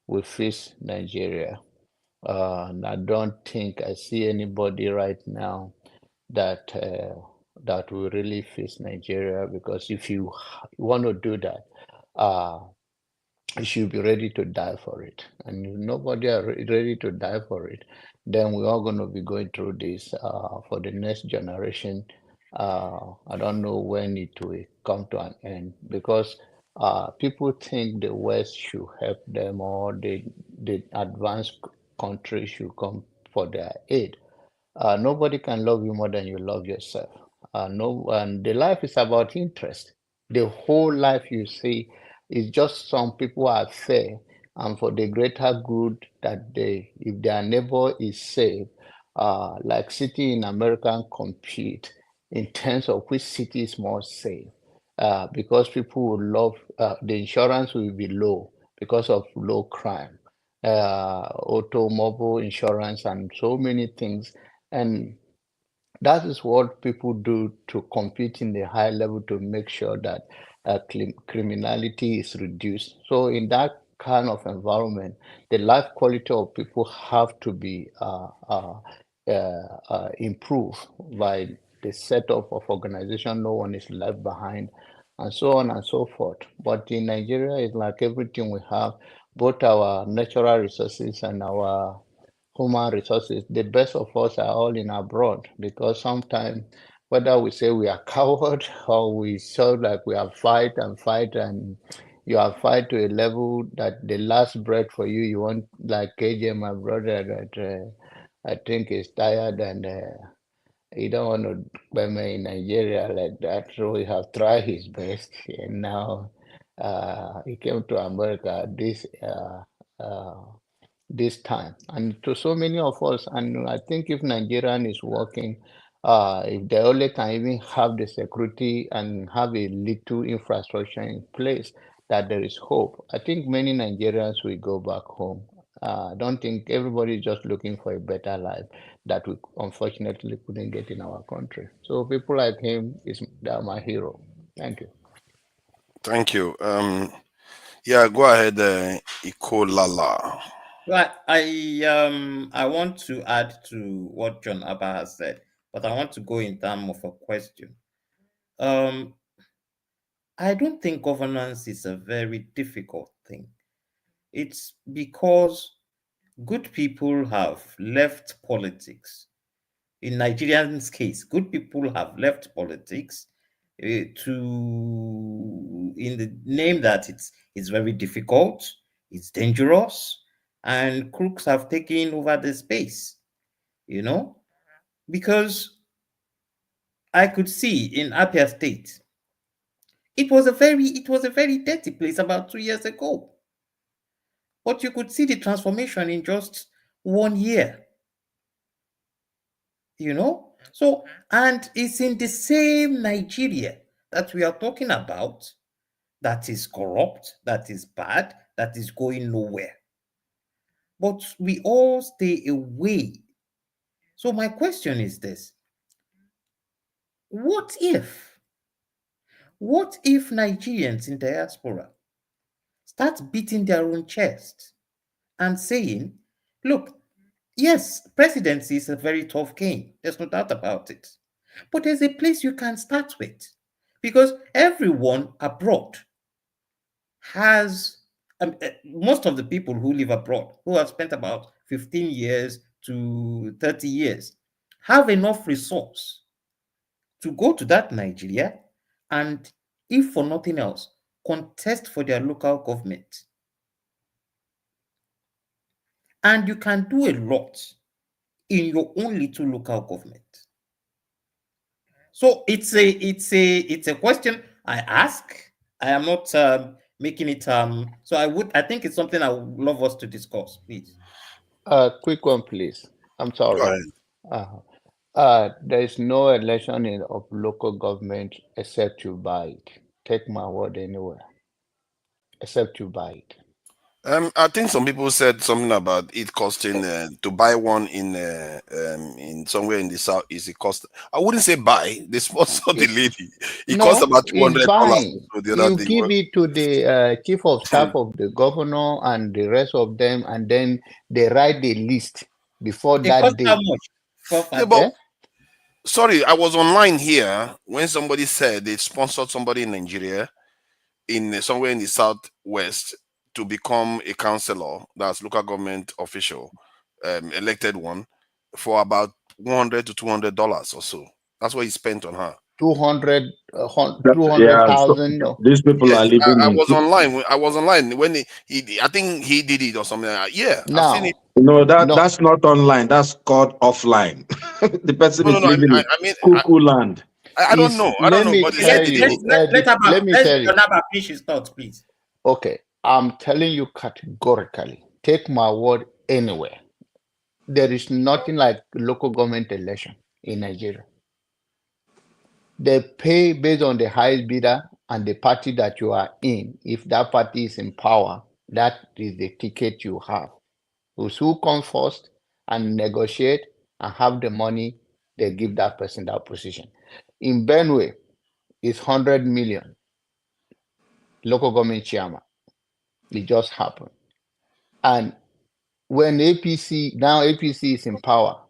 will fix Nigeria. And I don't think I see anybody right now that that will really fix Nigeria, because if you want to do that, you should be ready to die for it. And if nobody are ready to die for it, then we're all going to be going through this for the next generation. I don't know when it will come to an end, because people think the West should help them, or the advanced countries should come for their aid. Nobody can love you more than you love yourself. And the life is about interest. The whole life you see is just some people are fair, and for the greater good that if their neighbor is safe, like city in America compete in terms of which city is more safe, because people will love the insurance will be low because of low crime. automobile insurance and so many things. And that is what people do to compete in the high level to make sure that criminality is reduced. So in that kind of environment, the life quality of people have to be improved by the setup of organization. No one is left behind, and so on and so forth. But in Nigeria, it's like everything we have, both our natural resources and our human resources, the best of us are all in abroad, because sometimes whether we say we are coward or we show like we are fight and you are fight to a level that the last breath for you, you want, like KJ, my brother, that I think is tired and he don't want to burn in Nigeria like that. So he have tried his best, and now he came to America this time, and to so many of us. And I think if Nigerian is working, if they only can even have the security and have a little infrastructure in place, that there is hope. I think many Nigerians will go back home. I don't think everybody is just looking for a better life that we unfortunately couldn't get in our country. So people like him they are my hero. Thank you. Thank you. Yeah, go ahead, Iko Lala. Right. I want to add to what John Abba has said, but I want to go in terms of a question. I don't think governance is a very difficult thing. It's because good people have left politics. In Nigerian's case, good people have left politics in the name that it's very difficult, it's dangerous, and crooks have taken over the space, because I could see in Abia State, it was a very dirty place about 2 years ago. But you could see the transformation in just 1 year. So, and it's in the same Nigeria that we are talking about that is corrupt, that is bad, that is going nowhere. But we all stay away. So my question is this: what if Nigerians in diaspora start beating their own chest and saying, look, yes, presidency is a very tough game. There's no doubt about it. But there's a place you can start with, because everyone abroad has, most of the people who live abroad, who have spent about 15 years to 30 years, have enough resource to go to that Nigeria and, if for nothing else, contest for their local government. And you can do a lot in your own little local government. So it's a question I ask. I am not making it so I think it's something I would love us to discuss, please. Quick one, please. I'm sorry. There is no election of local government except you buy it. Take my word anywhere. Except you buy it. I think some people said something about it costing to buy one in somewhere in the south is it cost. I wouldn't say buy. They sponsor the lady. It costs about $200. You give it to the chief of staff of the governor and the rest of them, and then they write the list before that day. How much? Yeah, but sorry, I was online here when somebody said they sponsored somebody in Nigeria, in somewhere in the southwest, to become a councillor, that's local government official, elected one, for about $100 to $200 or so. That's what he spent on her. 200,000. These people are living. I was online. I was online when he I think he did it or something. Yeah, I've seen it. No, that's not online. That's called offline. The person is living in cuckoo land. I don't know. I don't know. But let me tell you. Finish his thoughts, please. Okay, I'm telling you categorically. Take my word anywhere. There is nothing like local government election in Nigeria. They pay based on the highest bidder and the party that you are in. If that party is in power, that is the ticket you have. Who's who comes first and negotiate and have the money, they give that person that position. In Benue, it's 100 million local government chairman. It just happened. And when now APC is in power,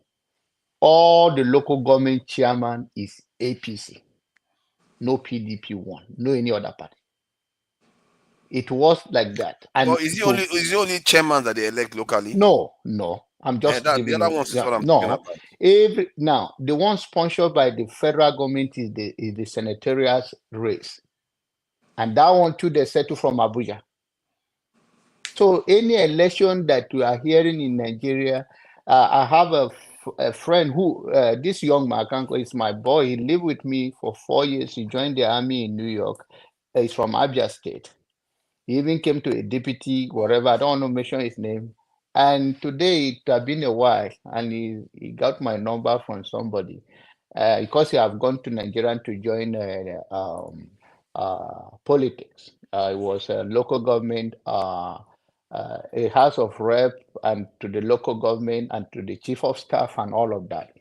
all the local government chairman is APC. No PDP one, no any other party. It was like that. And But is it only chairman that they elect locally? No. I'm just the giving other you. ones is what I'm talking about. Now the one sponsored by the federal government is the senatorial race, and that one too they settle from Abuja. So any election that we are hearing in Nigeria, I have a friend who this young man, is my boy. He lived with me for 4 years. He joined the army in New York. He's from Abia State. He even came to a deputy, whatever. I don't want to mention his name. And today it has been a while, and he got my number from somebody because he have gone to Nigeria to join politics. It was a local government, a house of rep, and to the local government and to the chief of staff and all of that.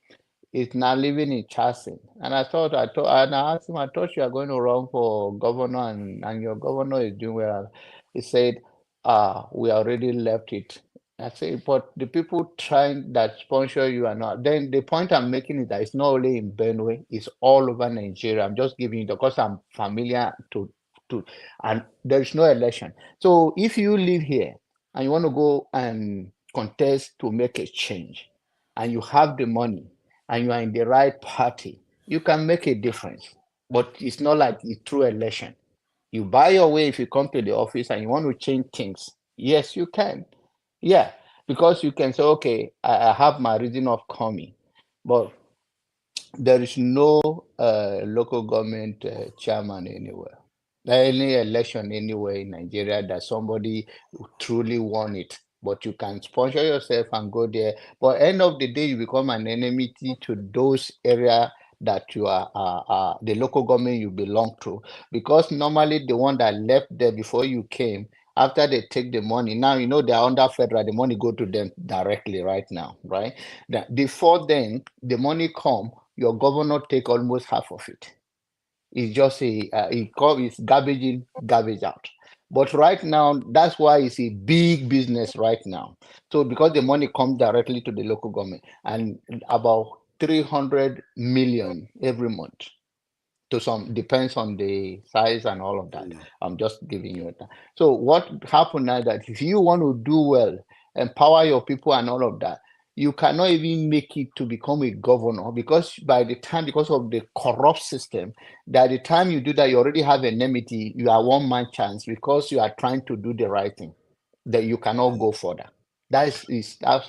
He's now living in Chasen. And I asked him, I thought you are going to run for governor and your governor is doing well. He said, we already left it. I say, but the people trying that sponsor you are not. Then the point I'm making is that it's not only in Benue, it's all over Nigeria. I'm just giving you because I'm familiar and there is no election. So if you live here and you want to go and contest to make a change and you have the money and you are in the right party, you can make a difference. But it's not like a true election. You buy your way if you come to the office and you want to change things. Yes, you can. Yeah, because you can say, okay, I have my reason of coming, but there is no local government chairman anywhere. Any election anywhere in Nigeria that somebody truly won it. But you can sponsor yourself and go there. But end of the day, you become an enmity to those areas that you are the local government you belong to. Because normally the one that left there before you came, after they take the money, now you know they're under federal, the money go to them directly right now, right? Before then, the money come, your governor take almost half of it. It's just it's garbage in, garbage out. But right now, that's why it's a big business right now. So because the money comes directly to the local government and about 300 million every month. To some depends on the size and all of that. I'm just giving you that. So what happened now that if you want to do well, empower your people and all of that, you cannot even make it to become a governor because because of the corrupt system, by the time you do that, you already have enmity. You are one man chance because you are trying to do the right thing. That you cannot go further. That's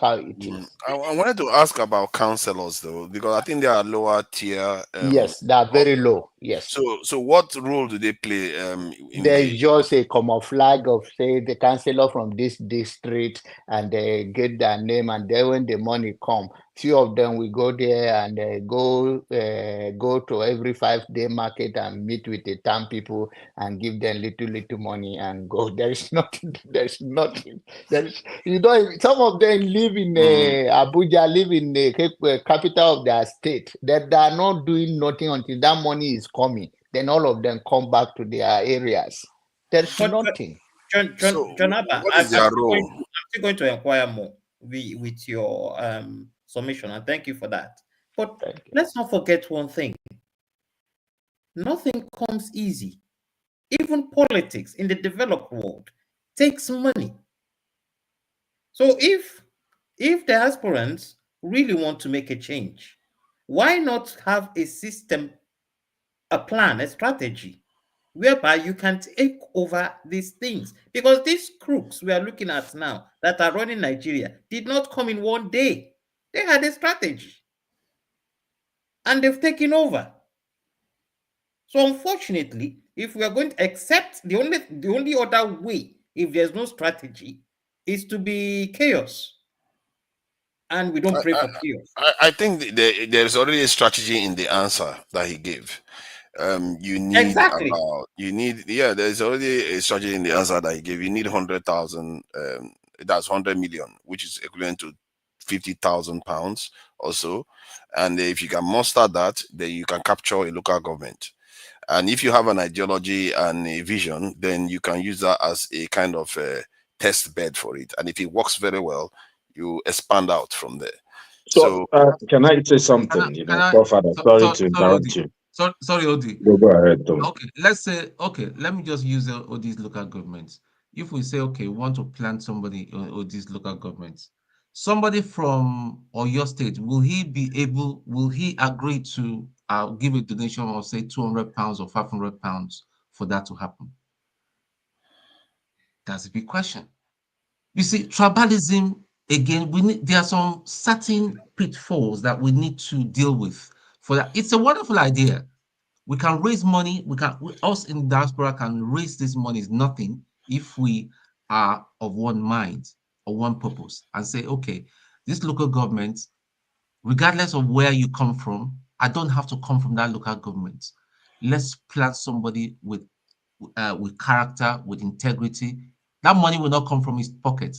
how it is. I wanted to ask about councillors though, because I think they are lower tier. Yes, they are very low. Yes. So what role do they play? There's just a common flag of say the councillor from this district, and they get their name, and then when the money come, few of them will go there and go to every 5-day market and meet with the town people and give them little money and go. There is nothing. There's nothing. There's some of them live in Abuja, live in the capital of their state. That they are not doing nothing until that money is coming. Then all of them come back to their areas. There's nothing. John Abba, what is their role? I'm still going to inquire more with your submission, and thank you for that. But let's not forget one thing. Nothing comes easy. Even politics in the developed world takes money. So if the aspirants really want to make a change, why not have a system, a plan, a strategy whereby you can take over these things? Because these crooks we are looking at now that are running Nigeria did not come in one day. They had a strategy and they've taken over. So unfortunately, if we are going to accept the only other way, if there's no strategy, is to be chaos. And we don't pray for chaos. I think there's already a strategy in the answer that he gave. You need exactly. there's already a strategy in the answer that he gave. You need 100,000 that's 100 million, which is equivalent to 50,000 pounds or so. And if you can muster that, then you can capture a local government. And if you have an ideology and a vision, then you can use that as a kind of a test bed for it. And if it works very well, you expand out from there. So, can I say something? Godfather, sorry to interrupt you. Sorry, Odi. Go ahead, Tom. Okay, let's say, let me just use Odi's local governments. If we say, okay, we want to plant somebody in Odi's local governments, somebody from Oyo State, will he agree to give a donation of, say, 200 pounds or 500 pounds for that to happen? That's a big question. You see, tribalism, again, there are some certain pitfalls that we need to deal with for that. It's a wonderful idea. We can raise money. Us in diaspora can raise this money is nothing if we are of one mind or one purpose and say, okay, this local government, regardless of where you come from, I don't have to come from that local government. Let's plant somebody with character, with integrity. That money will not come from his pocket.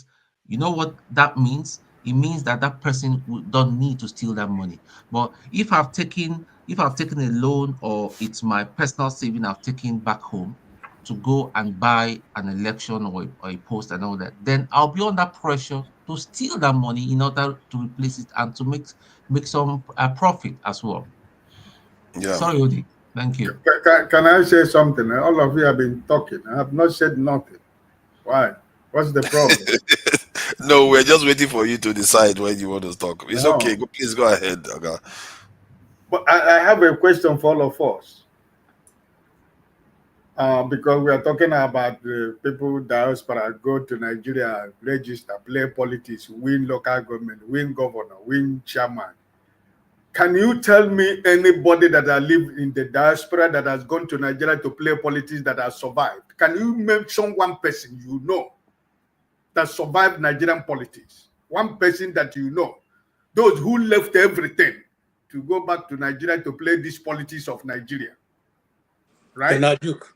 You know what that means? It means that that person don't need to steal that money. But if I've taken a loan, or it's my personal saving I've taken back home to go and buy an election or a post and all that, then I'll be under pressure to steal that money in order to replace it and to make some profit as well. Yeah. Sorry, Odi. Thank you. Can I say something? All of you have been talking. I have not said nothing. Why? What's the problem? No, we're just waiting for you to decide when you want to talk. It's okay. Please go ahead, Aga. But I have a question for all of us. Because we are talking about the people diaspora go to Nigeria, register, play politics, win local government, win governor, win chairman. Can you tell me anybody that has lived in the diaspora that has gone to Nigeria to play politics that has survived? Can you mention one person you know that survived Nigerian politics? One person that you know. Those who left everything to go back to Nigeria to play this politics of Nigeria. Right? Donald Duke.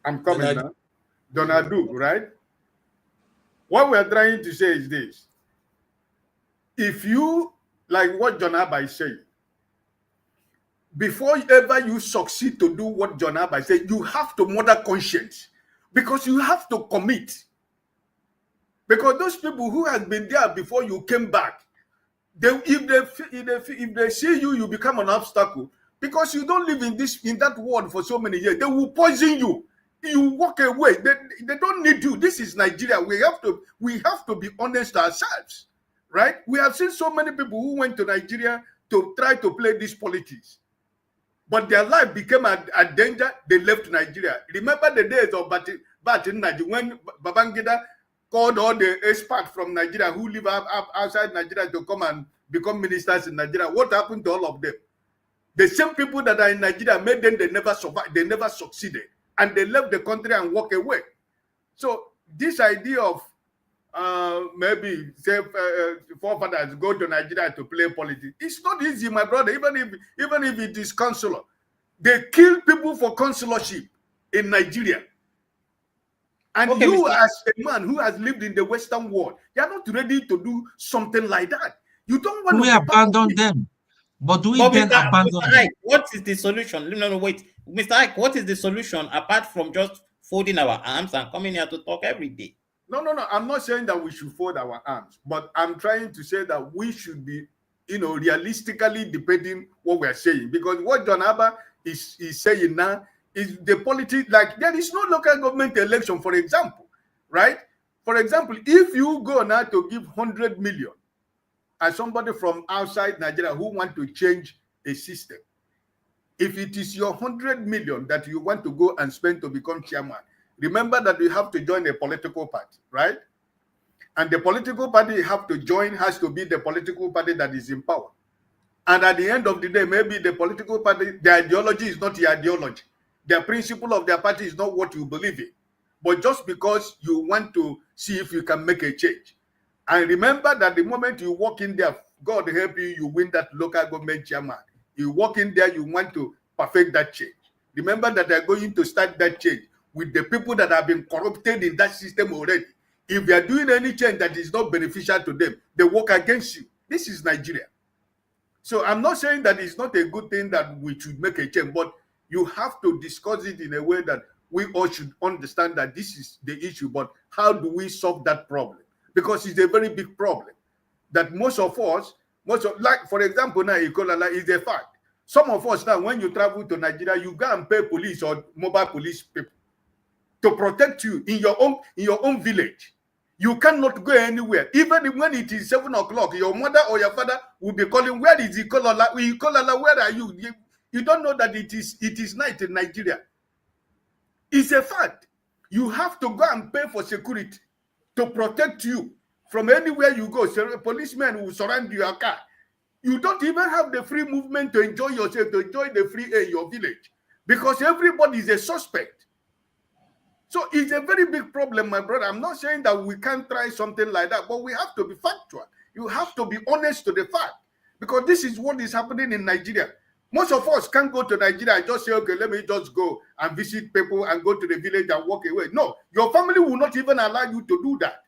I'm coming now. Donald Duke, right? What we're trying to say is this. If you, like what John Abba is saying, before ever you succeed to do what John Abba said, you have to murder conscience, because you have to commit. Because those people who have been there before you came back, if they see you, you become an obstacle, because you don't live in that world for so many years. They will poison you. You walk away. They don't need you. This is Nigeria. We have to be honest to ourselves, right? We have seen so many people who went to Nigeria to try to play this politics, but their life became a danger. They left Nigeria. Remember the days of Batin Nigeria, when Babangida called all the experts from Nigeria who live outside Nigeria to come and become ministers in Nigeria. What happened to all of them? The same people that are in Nigeria made them, they never survived, they never succeeded, and they left the country and walk away. So this idea of maybe say forefathers go to Nigeria to play politics, it's not easy, my brother. Even if it is consular, they kill people for consularship in Nigeria. And Okay, you, Mr. as a man who has lived in the Western world, you are not ready to do something like that. You don't want Do we to be abandon them? But do we then abandon Mr. them? Ike, what is the solution? No, wait. Mr. Ike, what is the solution apart from just folding our arms and coming here to talk every day? No. I'm not saying that we should fold our arms, but I'm trying to say that we should be, realistically debating what we're saying. Because what John Abba is saying now is the politics, like there is no local government election, for example, right? For example, if you go now to give 100 million as somebody from outside Nigeria who want to change a system, if it is your 100 million that you want to go and spend to become chairman, remember that you have to join a political party, right? And the political party you have to join has to be the political party that is in power. And at the end of the day, maybe the political party, the ideology is not your ideology. The principle of their party is not what you believe in. But just because you want to see if you can make a change. And remember that the moment you walk in there, God help you, you win that local government chairman. You walk in there, you want to perfect that change. Remember that they're going to start that change with the people that have been corrupted in that system already. If they are doing any change that is not beneficial to them, they work against you. This is Nigeria. So I'm not saying that it's not a good thing that we should make a change, but you have to discuss it in a way that we all should understand that this is the issue, but how do we solve that problem? Because it's a very big problem that most of us, like for example now, Ebola is a fact. Some of us now, when you travel to Nigeria, you go and pay police or mobile police people to protect you in your own village. You cannot go anywhere. Even when it is 7 o'clock, your mother or your father will be calling, where is Ebola? Where are you? You don't know that it is night in Nigeria. It's a fact. You have to go and pay for security to protect you from anywhere you go. So a policeman will surround your car. You don't even have the free movement to enjoy yourself, to enjoy the free air in your village, because everybody is a suspect. So it's a very big problem, my brother. I'm not saying that we can't try something like that, but we have to be factual. You have to be honest to the fact, because this is what is happening in Nigeria. Most of us can't go to Nigeria and just say, okay, let me just go and visit people and go to the village and walk away. No, your family will not even allow you to do that.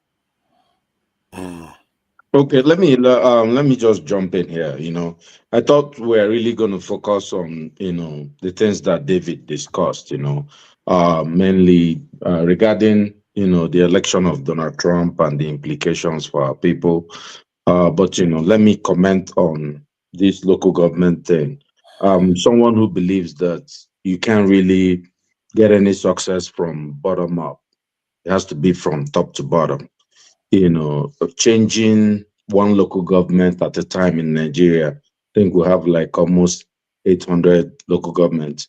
Okay, let me just jump in here. I thought we were really going to focus on the things that David discussed. Mainly regarding the election of Donald Trump and the implications for our people. But let me comment on this local government thing. Someone who believes that you can't really get any success from bottom up. It has to be from top to bottom. Changing one local government at a time in Nigeria. I think we have like almost 800 local governments.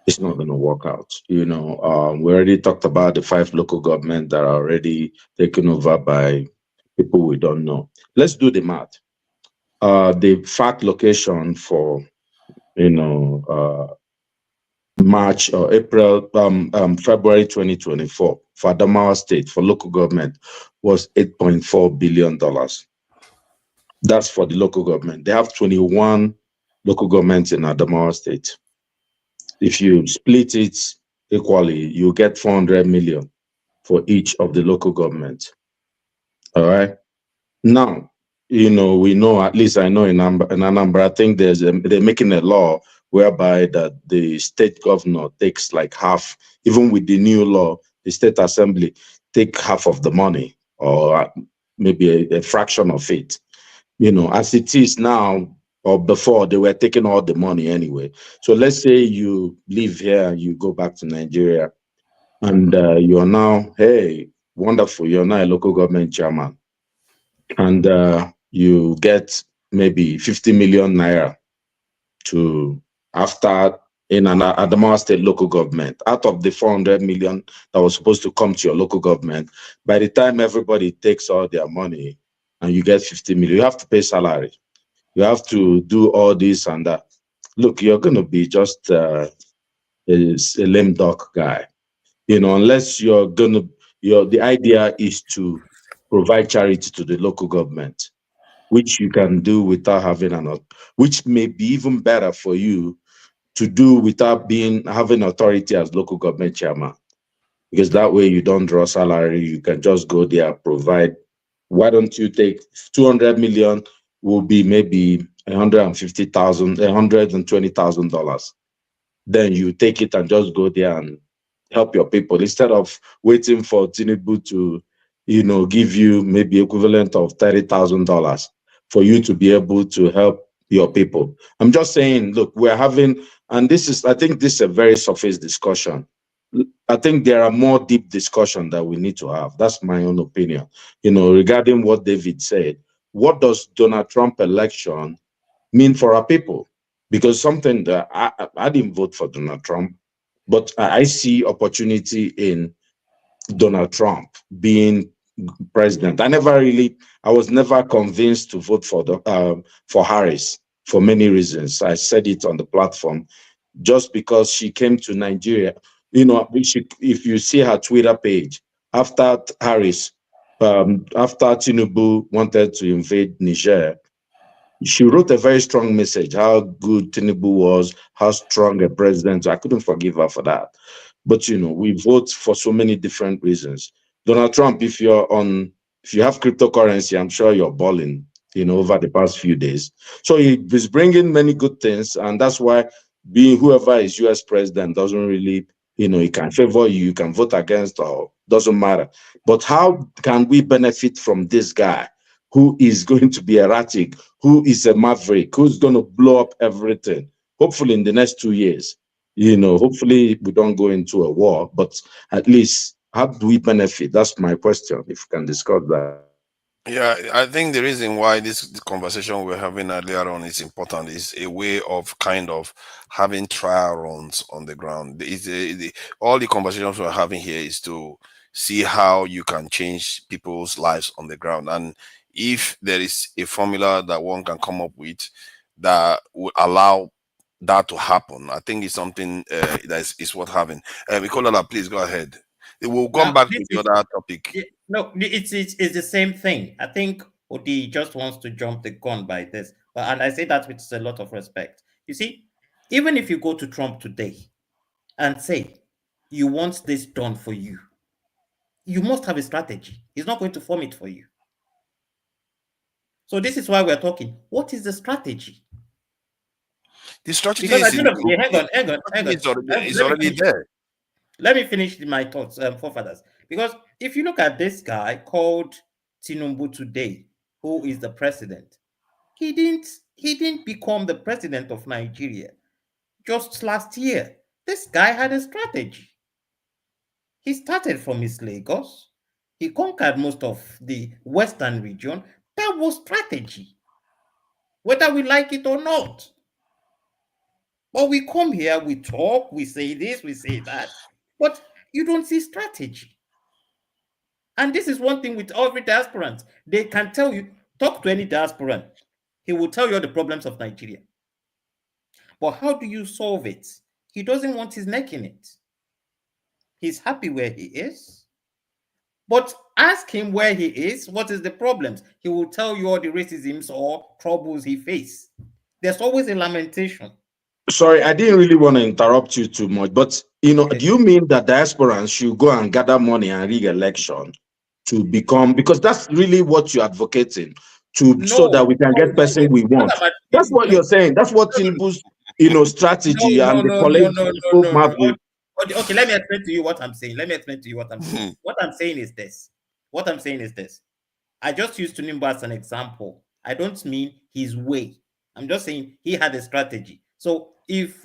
It's not going to work out. We already talked about the 5 local governments that are already taken over by people we don't know. Let's do the math. The fact location for March or April, February 2024 for Adamawa State for local government was $8.4 billion. That's for the local government. They have 21 local governments in Adamawa State. If you split it equally, you get 400 million for each of the local governments. All right. Now, we know, at least I know in Anambra, I think they're making a law whereby that the state governor takes like half, even with the new law, the state assembly take half of the money, or maybe a fraction of it. As it is now, or before, they were taking all the money anyway. So let's say you live here, you go back to Nigeria, and you're now, hey, wonderful, you're now a local government chairman, and you get maybe 50 million naira to after in an Adamawa State local government, out of the 400 million that was supposed to come to your local government. By the time everybody takes all their money and you get 50 million, you have to pay salary. You have to do all this and that. Look, you're going to be just a lame duck guy, unless the idea is to provide charity to the local government, which you can do without having which may be even better for you to do without having authority as local government chairman, because that way you don't draw salary. You can just go there, provide. Why don't you take 200 million will be maybe $120,000. Then you take it and just go there and help your people instead of waiting for Tinubu to, give you maybe equivalent of $30,000 for you to be able to help your people. I'm just saying, look, we're having, and I think this is a very surface discussion. I think there are more deep discussion that we need to have. That's my own opinion. Regarding what David said, what does Donald Trump election mean for our people? Because something that I didn't vote for Donald Trump, but I see opportunity in Donald Trump being president. I was never convinced to vote for Harris for many reasons. I said it on the platform, just because she came to Nigeria. If you see her Twitter page, after Harris, after Tinubu wanted to invade Niger, she wrote a very strong message, how good Tinubu was, how strong a president. I couldn't forgive her for that. But, we vote for so many different reasons. Donald Trump, if you have cryptocurrency, I'm sure you're balling, over the past few days. So he is bringing many good things, and that's why being whoever is US president doesn't really, he can favor you, you can vote against, or doesn't matter. But how can we benefit from this guy who is going to be erratic, who is a maverick, who's going to blow up everything, hopefully in the next 2 years? Hopefully we don't go into a war, but at least how do we benefit? That's my question, if you can discuss that. Yeah, I think the reason why this conversation we're having earlier on is important is a way of kind of having trial runs on the ground. All the conversations we're having here is to see how you can change people's lives on the ground. And if there is a formula that one can come up with that would allow that to happen, I think it's something that is worth having. Nicola, please go ahead. We'll come back to the other topic. No, it's the same thing. I think Odi just wants to jump the gun by this, and I say that with a lot of respect. You see, even if you go to Trump today and say you want this done for you, you must have a strategy. He's not going to form it for you. So this is why we're talking. What is the strategy? The strategy because is hang on. It's already there. Let me finish my thoughts, forefathers. Because if you look at this guy called Tinubu today, who is the president, he didn't become the president of Nigeria just last year. This guy had a strategy. He started from his Lagos. He conquered most of the western region. That was strategy, whether we like it or not. But we come here, we talk, we say this, we say that, but you don't see strategy. And this is one thing with every diasporant. They can tell you, talk to any diasporan, he will tell you all the problems of Nigeria. But how do you solve it? He doesn't want his neck in it. He's happy where he is. But ask him where he is, what is the problems? He will tell you all the racisms or troubles he faces. There's always a lamentation. Sorry, I didn't really want to interrupt you too much, but do you mean that diasporans should go and gather money and rig election to become, because that's really what you're advocating, so that we can get person we want. That's what you're saying. That's what Tinubu's strategy and the political. Okay, let me explain to you what I'm saying. What I'm saying is this. I just used Tinubu as an example. I don't mean his way. I'm just saying he had a strategy. So if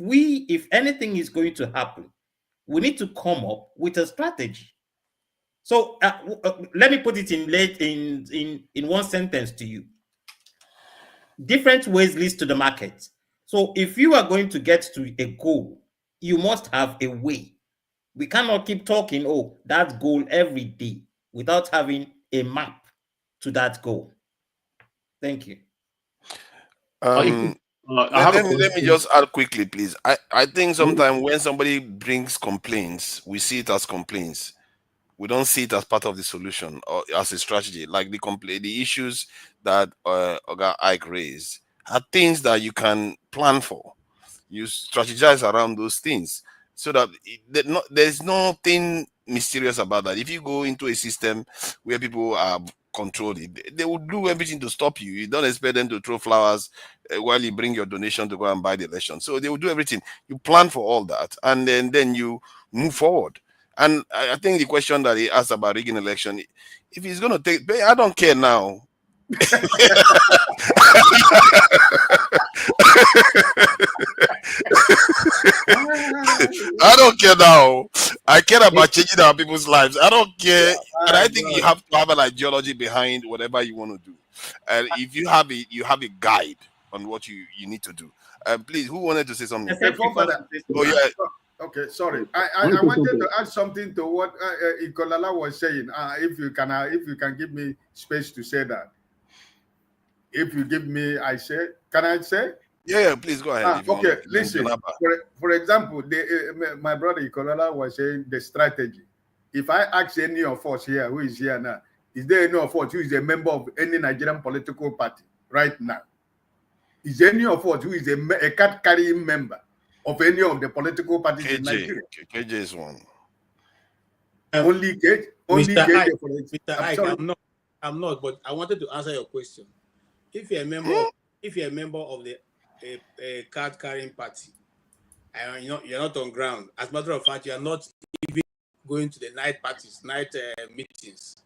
anything is going to happen, we need to come up with a strategy. So let me put it in one sentence to you. Different ways leads to the market. So if you are going to get to a goal, you must have a way. We cannot keep talking, that goal every day without having a map to that goal. Thank you. Let me just add quickly, please. I think sometimes when somebody brings complaints, we see it as complaints. We don't see it as part of the solution or as a strategy. Like the issues that Oga Ike raised are things that you can plan for. You strategize around those things so that there's nothing mysterious about that. If you go into a system where people are controlled, they will do everything to stop you. You don't expect them to throw flowers while you bring your donation to go and buy the election. So they will do everything. You plan for all that, and then you move forward. And I think the question that he asked about rigging election, if he's going to take, I don't care now. I don't care now. I care about changing our people's lives. I don't care. And I think you have to have an ideology behind whatever you want to do. And if you have a guide on what you need to do. Please, who wanted to say something? Okay, sorry. I wanted to add something to what Ikolala was saying. If you can give me space to say that. If you give me, can I say? Yeah, please go ahead. Okay, listen. For example, my brother Ikolala was saying the strategy. If I ask any of us here who is here now, is there any of us who is a member of any Nigerian political party right now? Is there any of us who is a card-carrying member of any of the political parties in Nigeria? KJ is one. only get Mr. Ike, for it. Mr. I'm Ike, sorry. I'm not, but I wanted to answer your question. If you're a member, if you're a member of the a card carrying party, and you're not on ground. As a matter of fact, you're not even going to the night parties, night meetings.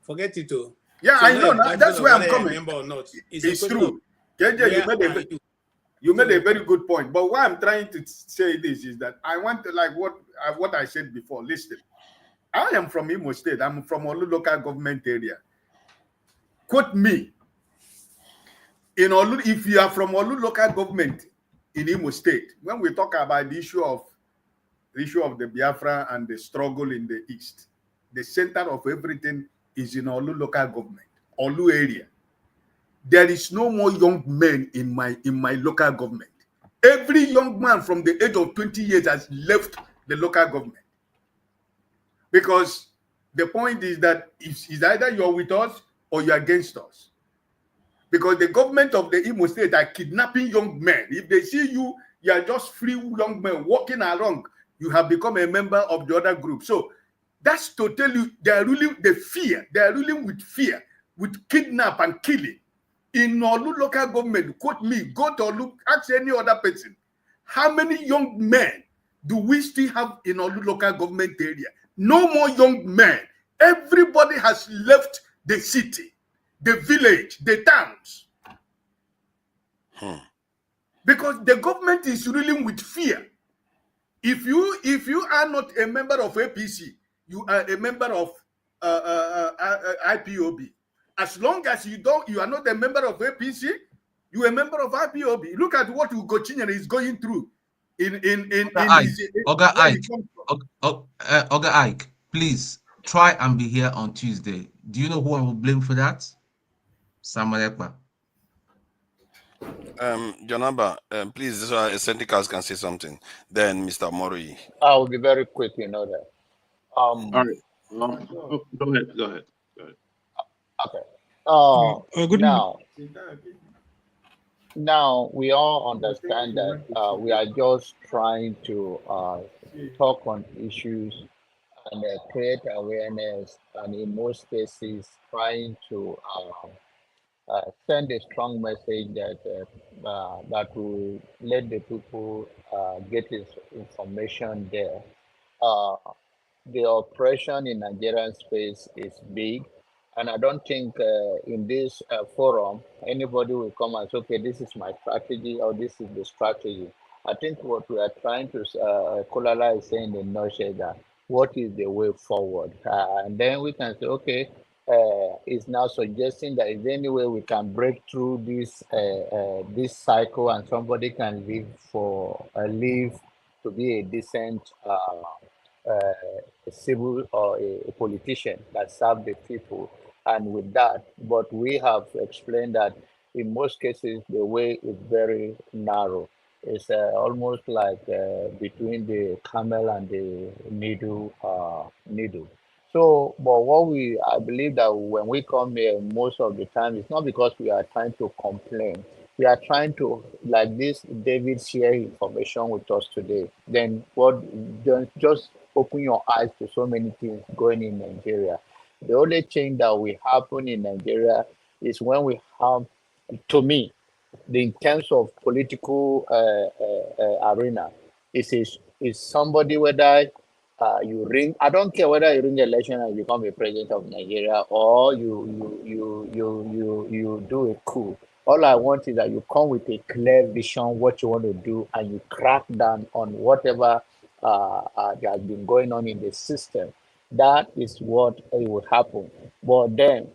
Forget it, too. Yeah, So I know. That's where I'm coming. Member or not. It's true. KJ, you made a very good point. But what I'm trying to say this is that I want to, like what I said before. Listen, I am from Imo State. I'm from Olu local government area. Quote me. In Olu, if you are from Olu local government in Imo State, when we talk about the issue of the Biafra and the struggle in the East, the center of everything is in Olu local government, Olu area. There is no more young men in my local government. Every young man from the age of 20 years has left the local government. Because the point is that it's either you're with us or you're against us. Because the government of the Imo State are kidnapping young men. If they see you, you are just free young men walking around, you have become a member of the other group. So that's to tell you they are ruling the fear. They are ruling with fear, with kidnap and killing. In Olu local government, quote me, go to Olu, ask any other person. How many young men do we still have in Olu local government area? No more young men. Everybody has left the city, the village, the towns. Because the government is ruling with fear. If you are not a member of APC, you are a member of IPOB. As long as you are not a member of APC, you are a member of IPOB. Look at what Ugo Chinyere is going through Oga Ike, please try and be here on Tuesday. Do you know who I will blame for that? Samuel Ekpa. Janaba, please, this one, Senticas can say something. Then Mr. Mori. I'll be very quick, you know that. All right. Go ahead. Okay. Now we all understand that we are just trying to talk on issues and create awareness, and in most cases, trying to send a strong message that will let the people get this information there. The oppression in Nigerian space is big, and I don't think in this forum anybody will come and say, okay, this is my strategy or this is the strategy. I think what we are trying to Kolala is saying in nutshell that what is the way forward, and then we can say, okay, is now suggesting that is there any way we can break through this cycle and somebody can live to be a decent civil or a politician that serve the people. And with that, but we have explained that in most cases the way is very narrow. It's almost like between the camel and the needle. So, but I believe that when we come here, most of the time, it's not because we are trying to complain. We are trying to, like this, David share information with us today. Then just open your eyes to so many things going in Nigeria. The only change that will happen in Nigeria is when we have, to me, in terms of political arena, is somebody whether you ring. I don't care whether you ring the election and become a president of Nigeria or you do a coup. All I want is that you come with a clear vision what you want to do and you crack down on whatever that has been going on in the system. That is what will happen. But then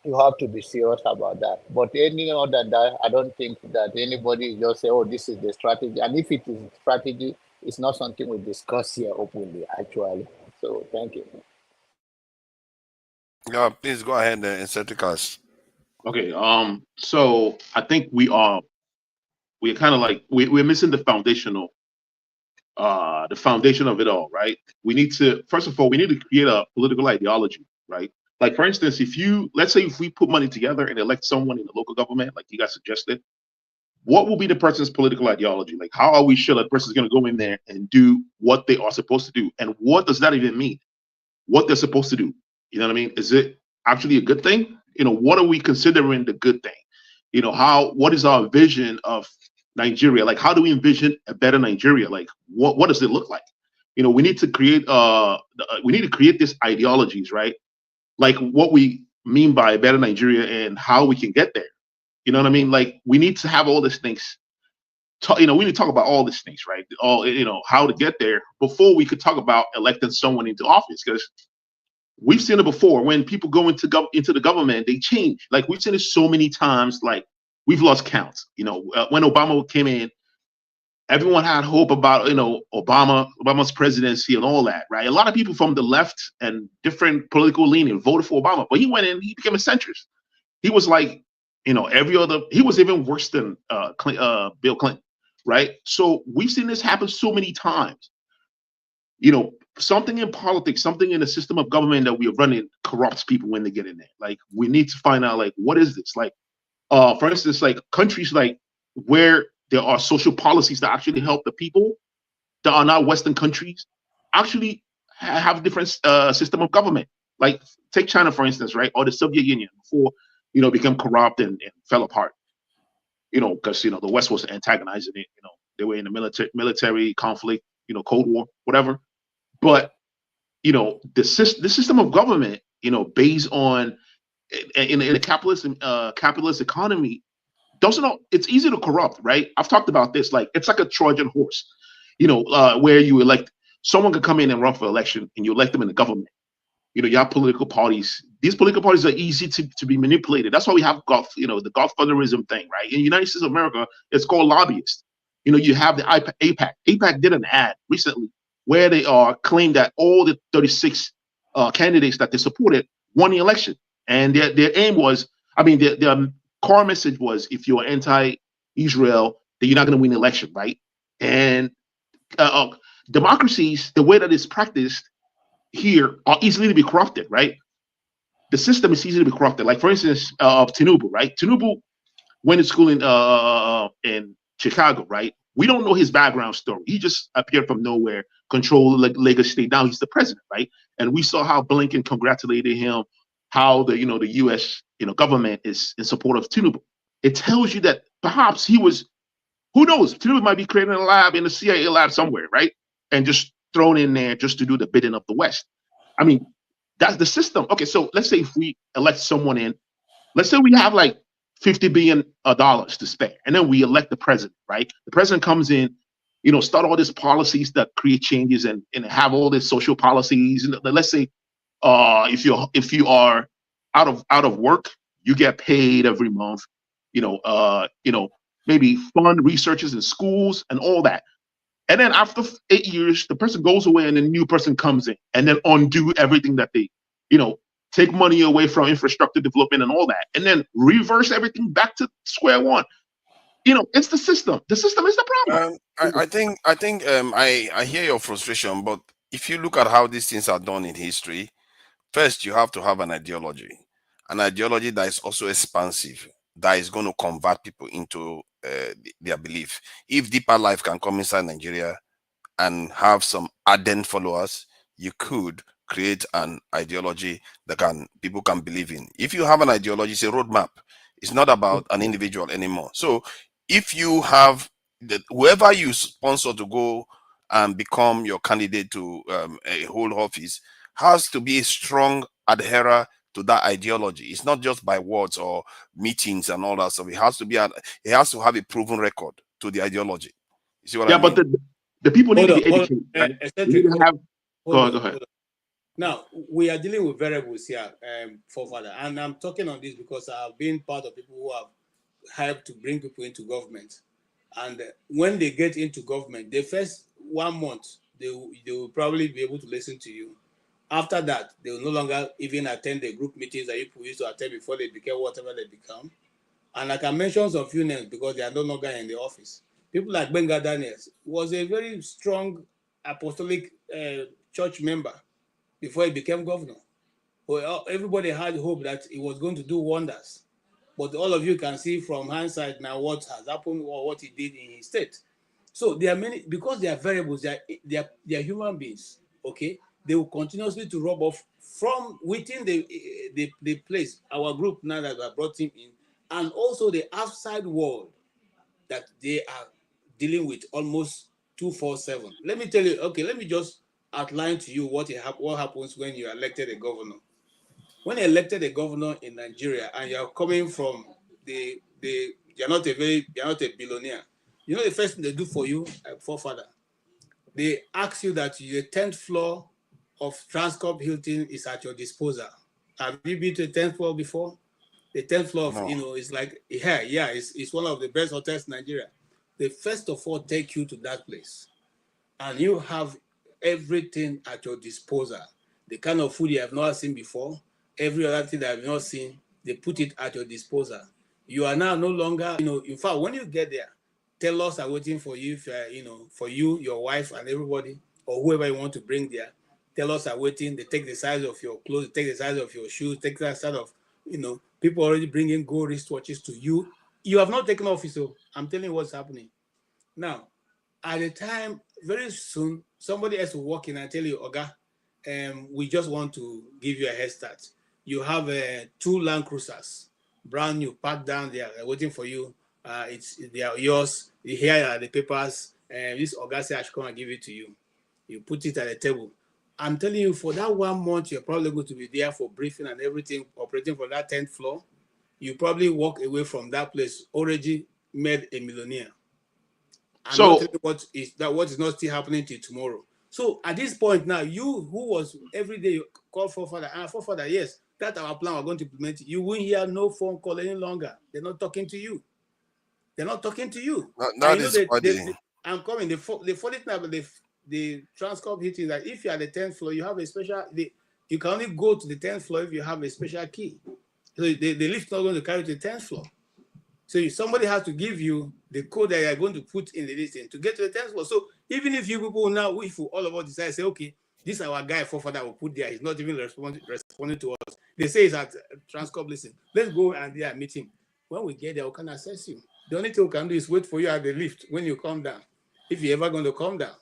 you have to be serious about that. But any other than that, I don't think that anybody just say, oh, this is the strategy. And if it is strategy, it's not something we discuss here openly, actually. So thank you. Yeah, please go ahead and set the cast. Okay. So I think we're kind of like we're missing the foundation of it all, right? We need to, first of all, we need to create a political ideology, right? Like, for instance, let's say if we put money together and elect someone in the local government, like you guys suggested, what will be the person's political ideology? Like, how are we sure that person is going to go in there and do what they are supposed to do? And what does that even mean? what they're supposed to do. You know what I mean? Is it actually a good thing? You know, what are we considering the good thing? You know, what is our vision of Nigeria? Like, how do we envision a better Nigeria? Like, what does it look like? You know, we need to create these ideologies, right? Like what we mean by a better Nigeria and how we can get there. You know what I mean? Like, we need to have all these things. We need to talk about all these things, right? All, you know, how to get there before we could talk about electing someone into office, because we've seen it before. When people go into the government, they change. Like, we've seen it so many times. Like, we've lost count. You know, when Obama came in, everyone had hope about, you know, Obama's presidency and all that, right? A lot of people from the left and different political leaning voted for Obama, but he went in, he became a centrist. He was like, you know, he was even worse than Bill Clinton, right? So we've seen this happen so many times. You know, something in politics, something in the system of government that we are running corrupts people when they get in there. Like, we need to find out, like, what is this? Like, for instance, like countries like where there are social policies that actually help the people that are not Western countries actually have different system of government. Like, take China, for instance, right? Or the Soviet Union before, you know, became corrupt and fell apart. You know, because, you know, the West was antagonizing it. You know, they were in a military conflict, you know, Cold War, whatever. But, you know, the system of government, you know, based on in a capitalist economy, it's easy to corrupt, right? I've talked about this. Like, it's like a Trojan horse, you know, where you elect someone could come in and run for election, and you elect them in the government. You know, you have political parties. These political parties are easy to be manipulated. That's why we have the godfatherism thing, right? In the United States of America, it's called lobbyists. You know, you have the AIPAC. AIPAC did an ad recently where they claimed that all the 36 candidates that they supported won the election. And their aim was, I mean, their core message was, if you're anti-Israel, then you're not going to win the election, right? And democracies, the way that it's practiced here, are easily to be corrupted, right? The system is easy to be corrupted. Like, for instance, Tinubu, right? Tinubu went to school in Chicago, right? We don't know his background story. He just appeared from nowhere, controlled Lagos State. Now he's the president, right? And we saw how Blinken congratulated him, how the U.S. government is in support of Tinubu. It tells you that perhaps he was, who knows, Tinubu might be creating a lab in a CIA lab somewhere, right? And just thrown in there just to do the bidding of the West. I mean, that's the system. Okay, so let's say if we elect someone in, let's say we have like $50 billion to spare, and then we elect the president, right? The president comes in, start all these policies that create changes and have all these social policies. And let's say if you are out of work, you get paid every month. Maybe fund researchers in schools and all that. And then after 8 years, the person goes away and a new person comes in and then undo everything that they, take money away from infrastructure development and all that, and then reverse everything back to square one. It's the system. The system is the problem. I hear your frustration, but if you look at how these things are done in history, first you have to have an ideology that is also expansive, that is going to convert people into their belief. If Deeper Life can come inside Nigeria and have some ardent followers, you could create an ideology that people can believe in. If you have an ideology, it's a roadmap. It's not about an individual anymore. So if you have whoever you sponsor to go and become your candidate to a whole office has to be a strong adherer to that ideology. It's not just by words or meetings and all that stuff. It has to have a proven record to the ideology. You see what I mean? But the people need to be educated. Right? Go ahead. Now, we are dealing with variables here, forefather, and I'm talking on this because I've been part of people who have helped to bring people into government. And when they get into government, the first 1 month, they will probably be able to listen to you. After that, they will no longer even attend the group meetings that people used to attend before they became whatever they become. And I can mention some few names because they are no longer in the office. People like Benga Daniels was a very strong apostolic church member before he became governor. Well, everybody had hope that he was going to do wonders. But all of you can see from hindsight now what has happened or what he did in his state. So there are many, because they are variables, they are human beings, okay? they will continuously to rub off from within the place, our group now that I brought him in, and also the outside world that they are dealing with almost 247. Let me tell you, okay, let me just outline to you what happens when you are elected a governor. When you elected a governor in Nigeria and you are coming from you're not a billionaire. You know the first thing they do for you, forefather, they ask you that your 10th floor of Transcorp Hilton is at your disposal. Have you been to the 10th floor before? The 10th floor of, is like, it's one of the best hotels in Nigeria. They first of all take you to that place and you have everything at your disposal. The kind of food you have not seen before, every other thing that I have not seen, they put it at your disposal. You are now no longer, in fact, when you get there, tell-us are waiting for you, for you, your wife, and everybody, or whoever you want to bring there. Tell-us are waiting. They take the size of your clothes, take the size of your shoes, take the size of, people already bringing gold wristwatches to you. You have not taken office, so I'm telling you what's happening. Now, at the time, very soon, somebody else will walk in and tell you, Oga, we just want to give you a head start. You have 2 Land Cruisers, brand new, packed down there, waiting for you. They are yours. Here are the papers. This Oga said I should come and give it to you. You put it at the table. I'm telling you, for that 1 month, you're probably going to be there for briefing and everything, operating from that 10th floor. You probably walk away from that place already made a millionaire. I'm not telling you what is not still happening till tomorrow. So at this point now, you who was every day call forefather, forefather, yes, that's our plan, we're going to implement it. You won't hear no phone call any longer. They're not talking to you. They're not talking to you. I'm coming. The funny thing about the Transcorp hitting that if you are the 10th floor, you have a special. You can only go to the 10th floor if you have a special key. So the lift is not going to carry to the 10th floor. So somebody has to give you the code that you are going to put in the listing to get to the 10th floor. So even if you people now, if all of us decide, say, okay, this is our guy forefather will put there, he's not even responding to us. They say it's at Transcorp listing. Let's go and meet him. When we get there, we can assess you. The only thing we can do is wait for you at the lift when you come down, if you're ever going to come down.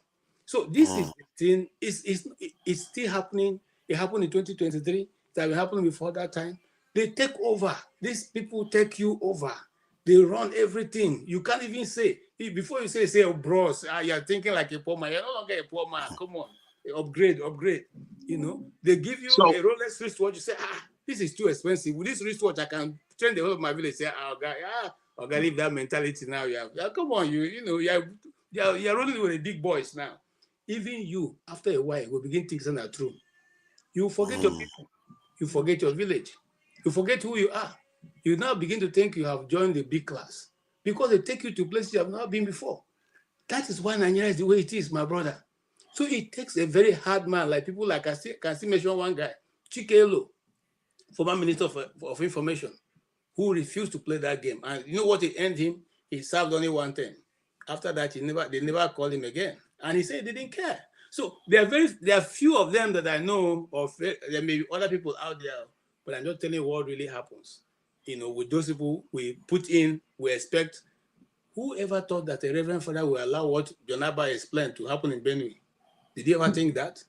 So this is the thing. It's still happening. It happened in 2023. It has been happening before that time. They take over. These people take you over. They run everything. You can't even say, before you say, oh, bros, you're thinking like a poor man. You're no longer a poor man. Come on. Upgrade. They give you a Rolex wristwatch. You say, this is too expensive. With this wristwatch, I can train the whole of my village. Say, I'm gonna leave that mentality now. Come on, you're rolling with the big boys now. Even you, after a while, will begin thinking that true. You forget your people. You forget your village. You forget who you are. You now begin to think you have joined the big class because they take you to places you have not been before. That is why Nigeria is the way it is, my brother. So it takes a very hard man, like people like I can still mention one guy, Chikelo, former Minister of Information, who refused to play that game. And you know what it ended him? He served only 1 term. After that, they never called him again. And he said he didn't care. So there are few of them that I know of. There may be other people out there, but I'm not telling you what really happens. With those people we put in, we expect. Whoever thought that a reverend father will allow what Jonaba explained to happen in Benue? Did you ever think that?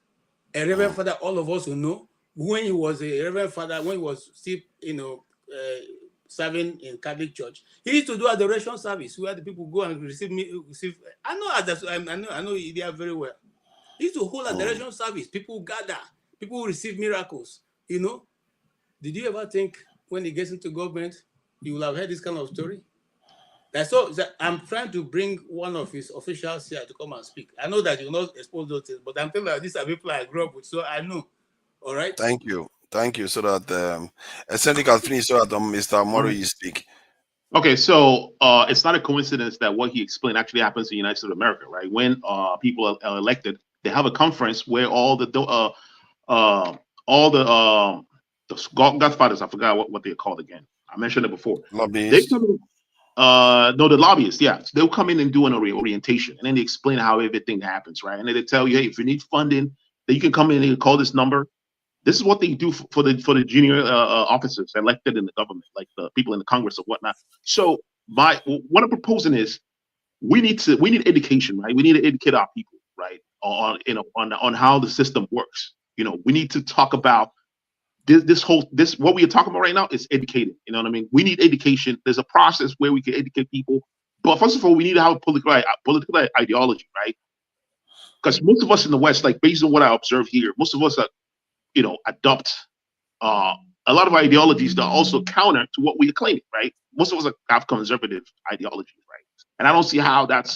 A reverend father, all of us who know, when he was a reverend father, when he was still, serving in Catholic Church, he used to do adoration service where the people go and receive. I know India very well. He used to hold adoration service. People gather. People receive miracles. Did you ever think when he gets into government, you will have heard this kind of story? I'm trying to bring one of his officials here to come and speak. I know that you will not expose those things, but I'm telling you, these are people I grew up with, so I know. All right. Thank you. So that Eccentric has finished, so that Mr. Mori you speak. Okay, so it's not a coincidence that what he explained actually happens in the United States of America, right? When people are elected, they have a conference where all the godfathers, I forgot what they're called again. I mentioned it before. Lobbyists. The lobbyists, yeah. So they'll come in and do an orientation, and then they explain how everything happens, right? And then they tell you, hey, if you need funding, then you can come in and you call this number. This is what they do for the junior officers elected in the government, like the people in the Congress or whatnot. So what I'm proposing is we need education, right? We need to educate our people, right, on how the system works. We need to talk about this what we are talking about right now is educated. You know what I mean? We need education. There's a process where we can educate people. But first of all, we need to have a political ideology, right? Because most of us in the West, like based on what I observe here, most of us are, adopt a lot of ideologies that are also counter to what we are claiming, right? Most of us have conservative ideologies, right? And I don't see how that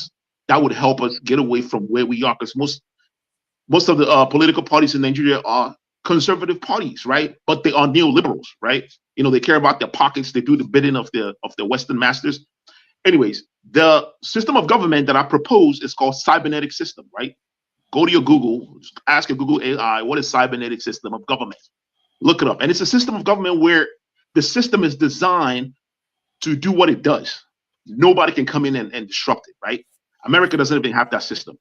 would help us get away from where we are, because most of the political parties in Nigeria are conservative parties, right? But they are neoliberals, right? They care about their pockets. They do the bidding of the Western masters. Anyways, the system of government that I propose is called cybernetic system, right? Go to your Google, ask your Google AI, what is cybernetic system of government? Look it up. And it's a system of government where the system is designed to do what it does. Nobody can come in and disrupt it, right? America doesn't even have that system.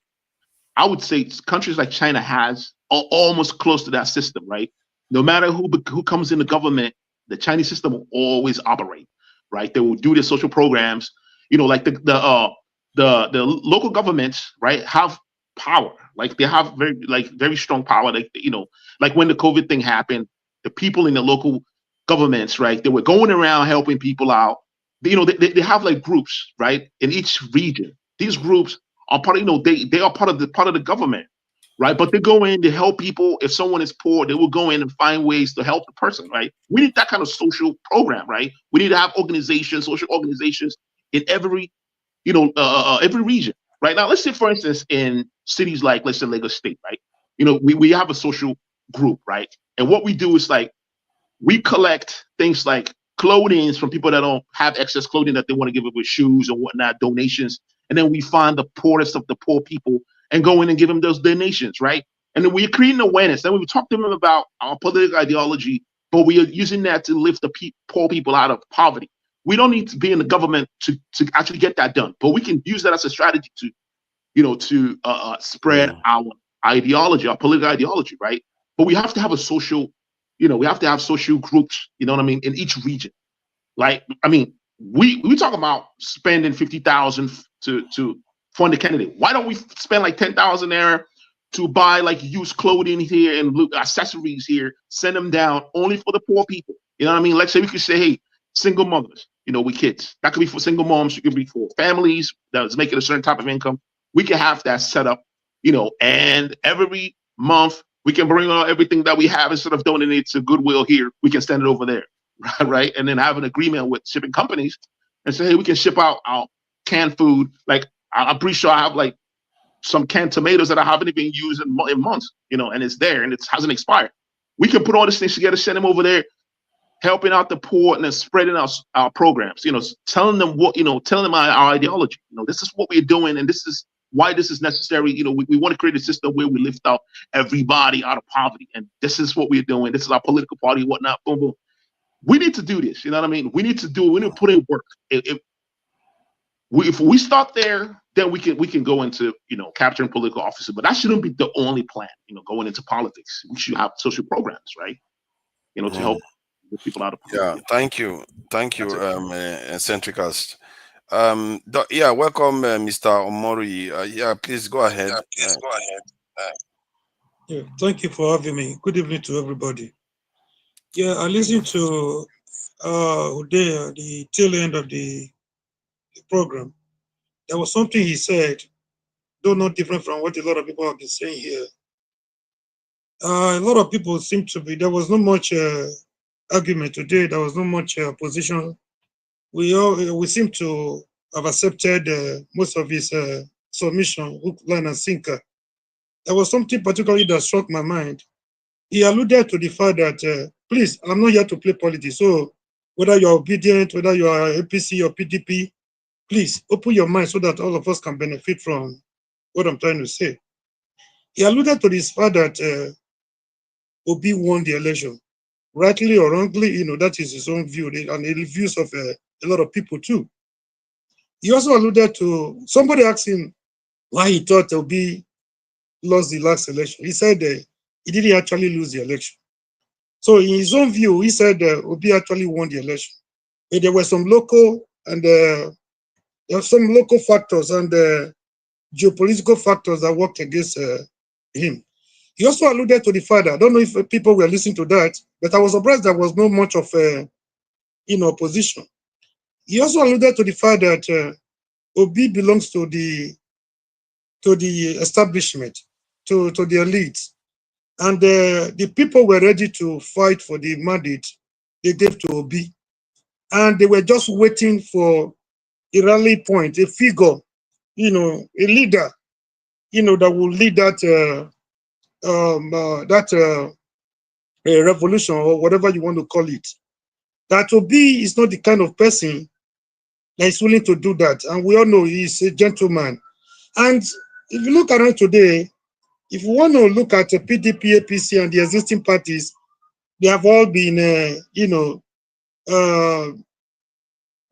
I would say countries like China are almost close to that system, right? No matter who comes in the government, the Chinese system will always operate, right? They will do their social programs, like the local governments, right, have power. Like they have very strong power. Like when the COVID thing happened, the people in the local governments, right, they were going around helping people out. They have like groups, right, in each region. These groups are part of, they are part of the government, right? But they go in to help people. If someone is poor, they will go in and find ways to help the person, right? We need that kind of social program, right? We need to have social organizations in every region, right? Now, let's say, for instance, in cities like, let's say, Lagos State, right? We have a social group, right? And what we do is like, we collect things like clothing from people that don't have excess clothing that they want to give away, shoes or whatnot, donations. And then we find the poorest of the poor people and go in and give them those donations, right? And then we're creating awareness. Then we talk to them about our political ideology, but we are using that to lift the poor people out of poverty. We don't need to be in the government to actually get that done, but we can use that as a strategy to spread our ideology, our political ideology, right? But we have to have a social, we have to have social groups, you know what I mean, in each region. Like, I mean, we talk about spending 50,000 to fund a candidate. Why don't we spend like 10,000 there to buy like used clothing here and accessories here, send them down only for the poor people? You know what I mean? Let's say we could say, hey, single mothers, with kids. That could be for single moms. It could be for families that's making a certain type of income. We can have that set up, and every month we can bring on everything that we have instead of donating it to Goodwill here. We can send it over there, right? And then have an agreement with shipping companies and say, hey, we can ship out our canned food. Like, I'm pretty sure I have like some canned tomatoes that I haven't even used in months, and it's there and it hasn't expired. We can put all these things together, send them over there, helping out the poor and then spreading our programs, telling them telling them our ideology. This is what we're doing and this is why this is necessary. We want to create a system where we lift out everybody out of poverty. And this is what we're doing. This is our political party, whatnot, boom, boom. We need to do this. You know what I mean? We need to put in work. If we start there, then we can go into, capturing political offices, but that shouldn't be the only plan, going into politics. We should have social programs, right? To help people out of poverty. Yeah, thank you, Centricast. Welcome, Mr. Omori. Please go ahead. Yeah, thank you for having me. Good evening to everybody. Yeah, I listened to Hundeyin, the tail end of the program. There was something he said, though not different from what a lot of people have been saying here. A lot of people seem to be, there was not much argument today. There was not much opposition. We seem to have accepted most of his submission, hook, line, and sinker. There was something particularly that struck my mind. He alluded to the fact that, please, I'm not here to play politics. So whether you're obedient, whether you are APC or PDP, please open your mind so that all of us can benefit from what I'm trying to say. He alluded to this fact that Obi won the election. Rightly or wrongly, that is his own view and the views of a lot of people too. He also alluded to, somebody asked him why he thought Obi lost the last election. He said he didn't actually lose the election. So in his own view, he said Obi actually won the election. But there were some local and there were some local factors and geopolitical factors that worked against him. He also alluded to the fact that, I don't know if people were listening to that, but I was surprised there was no much of opposition. He also alluded to the fact that Obi belongs to the establishment, to the elite, and the people were ready to fight for the mandate they gave to Obi, and they were just waiting for a rally point, a figure, a leader, that will lead that revolution, or whatever you want to call it. That Obi is not the kind of person that is willing to do that, and we all know he's a gentleman. And if you look around today, if you want to look at the PDP, APC, and the existing parties, they have all been, they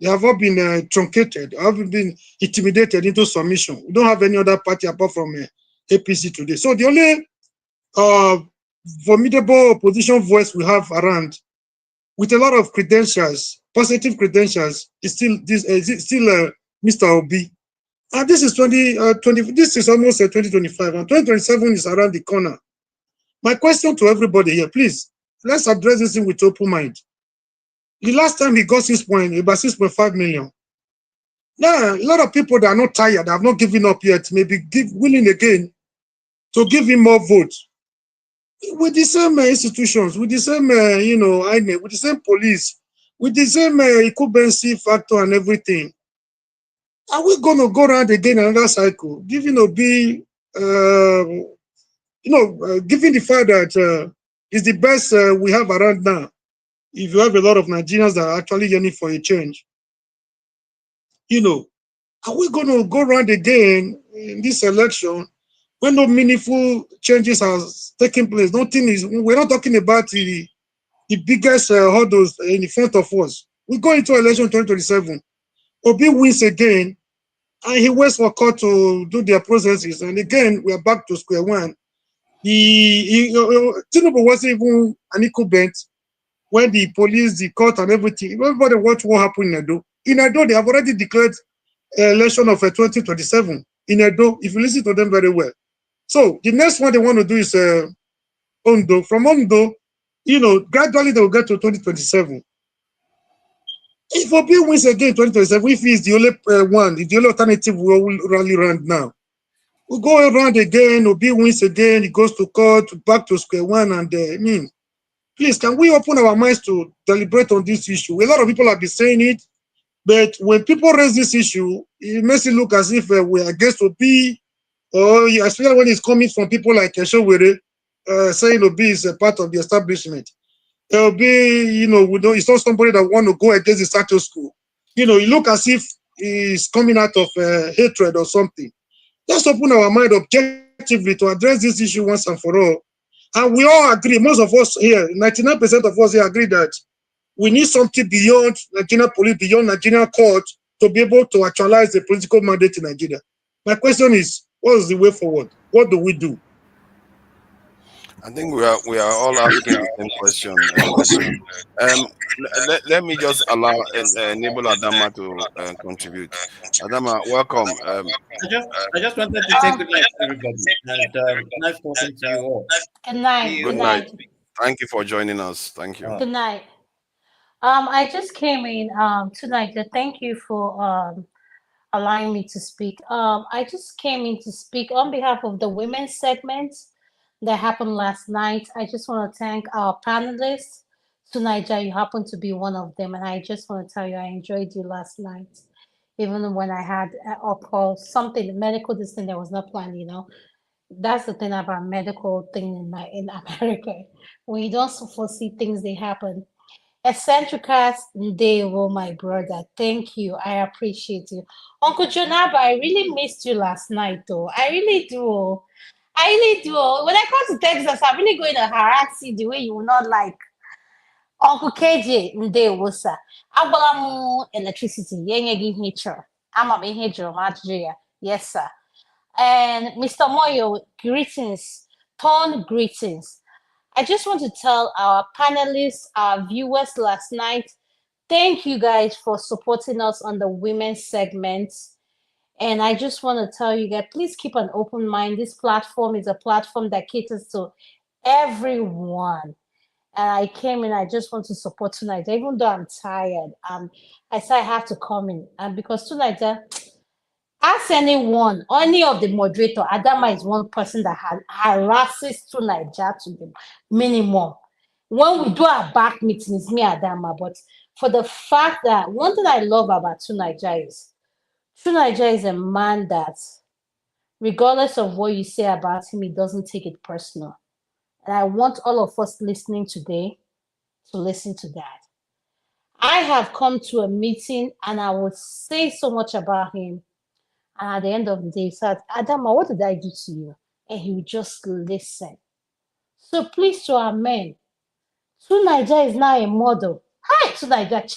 have all been truncated, have been intimidated into submission. We don't have any other party apart from APC today. So the only formidable opposition voice we have around, with a lot of credentials, positive credentials, is still Mr. Obi. And this is 2020. This is almost 2025, and 2027 is around the corner. My question to everybody here, please, let's address this thing with open mind. The last time he got about 6.5 million. Now, a lot of people that are not tired, have not given up yet, maybe willing again to give him more votes. With the same institutions, with the same, INE, with the same police, with the same incumbency factor and everything. Are we going to go around again another cycle, giving Obi, given the fact that it's the best we have around now? If you have a lot of Nigerians that are actually yearning for a change, are we going to go around again in this election when no meaningful changes are taking place? We're not talking about the biggest hurdles in front of us. We go into election 2027. Obi wins again, and he waits for court to do their processes. And again, we are back to square one. Tinubu wasn't even an incumbent when the police, the court, and everything. Everybody watch what happened in Edo. In Edo, they have already declared election of 2027. In Edo, if you listen to them very well. So the next one they want to do is Ondo. From Ondo, gradually they will get to 2027. If Obi wins again 2027, if he's the only one, the only alternative we will rally around now, we'll go around again. Obi wins again, he goes to court, back to square one, and please, can we open our minds to deliberate on this issue? A lot of people have been saying it, but when people raise this issue, it makes it look as if we're against Obi, or especially when it's coming from people like Showere, saying Obi is a part of the establishment. Obi, it's not somebody that want to go against the status quo. You look as if he's coming out of hatred or something. Let's open our mind objectively to address this issue once and for all. And we all agree, most of us here, 99% of us here agree that we need something beyond Nigerian police, beyond Nigerian court, to be able to actualize the political mandate in Nigeria. My question is, what is the way forward? What do we do? I think we are all asking the same question. Let me just allow enable Adama to contribute. Adama, welcome. I just wanted to say good night to everybody, and nice talking to you all. Good night. Good night. Thank you for joining us. Thank you. Good night. I just came in tonight. Thank you for allowing me to speak. I just came in to speak on behalf of the women's segment that happened last night. I just want to thank our panelists. Tonight, you happen to be one of them, and I just want to tell you I enjoyed you last night, even when I had something medical this thing that was not planned. That's the thing about medical thing in America. When you don't foresee things, they happen. Eccentricas Ndewo, my brother. Thank you. I appreciate you. Uncle Jonaba, I really missed you last night, though. I really do. I really do. When I come to Texas, I'm really going to harass you the way you will not like. Uncle KJ Ndewo, sir. Agwala electricity. Yenye heater. I'm a heater. Yes, sir. And Mr. Moyo, greetings. Torn greetings. I just want to tell our panelists, our viewers last night, thank you guys for supporting us on the women's segment. And I just want to tell you guys, please keep an open mind. This platform is a platform that caters to everyone. And I came in, I just want to support tonight, even though I'm tired. I said I have to come in. And because tonight, ask anyone, any of the moderator, Adama is one person that harasses tonight to the minimum. When we do our back meeting, it's me, Adama. But for the fact that one thing I love about Tunaija is a man that, regardless of what you say about him, he doesn't take it personal. And I want all of us listening today to listen to that. I have come to a meeting and I would say so much about him. And at the end of the day, he said, Adama, what did I do to you? And he would just listen. So please, to our men, Tunaija is now a model. Hi, Tunaija.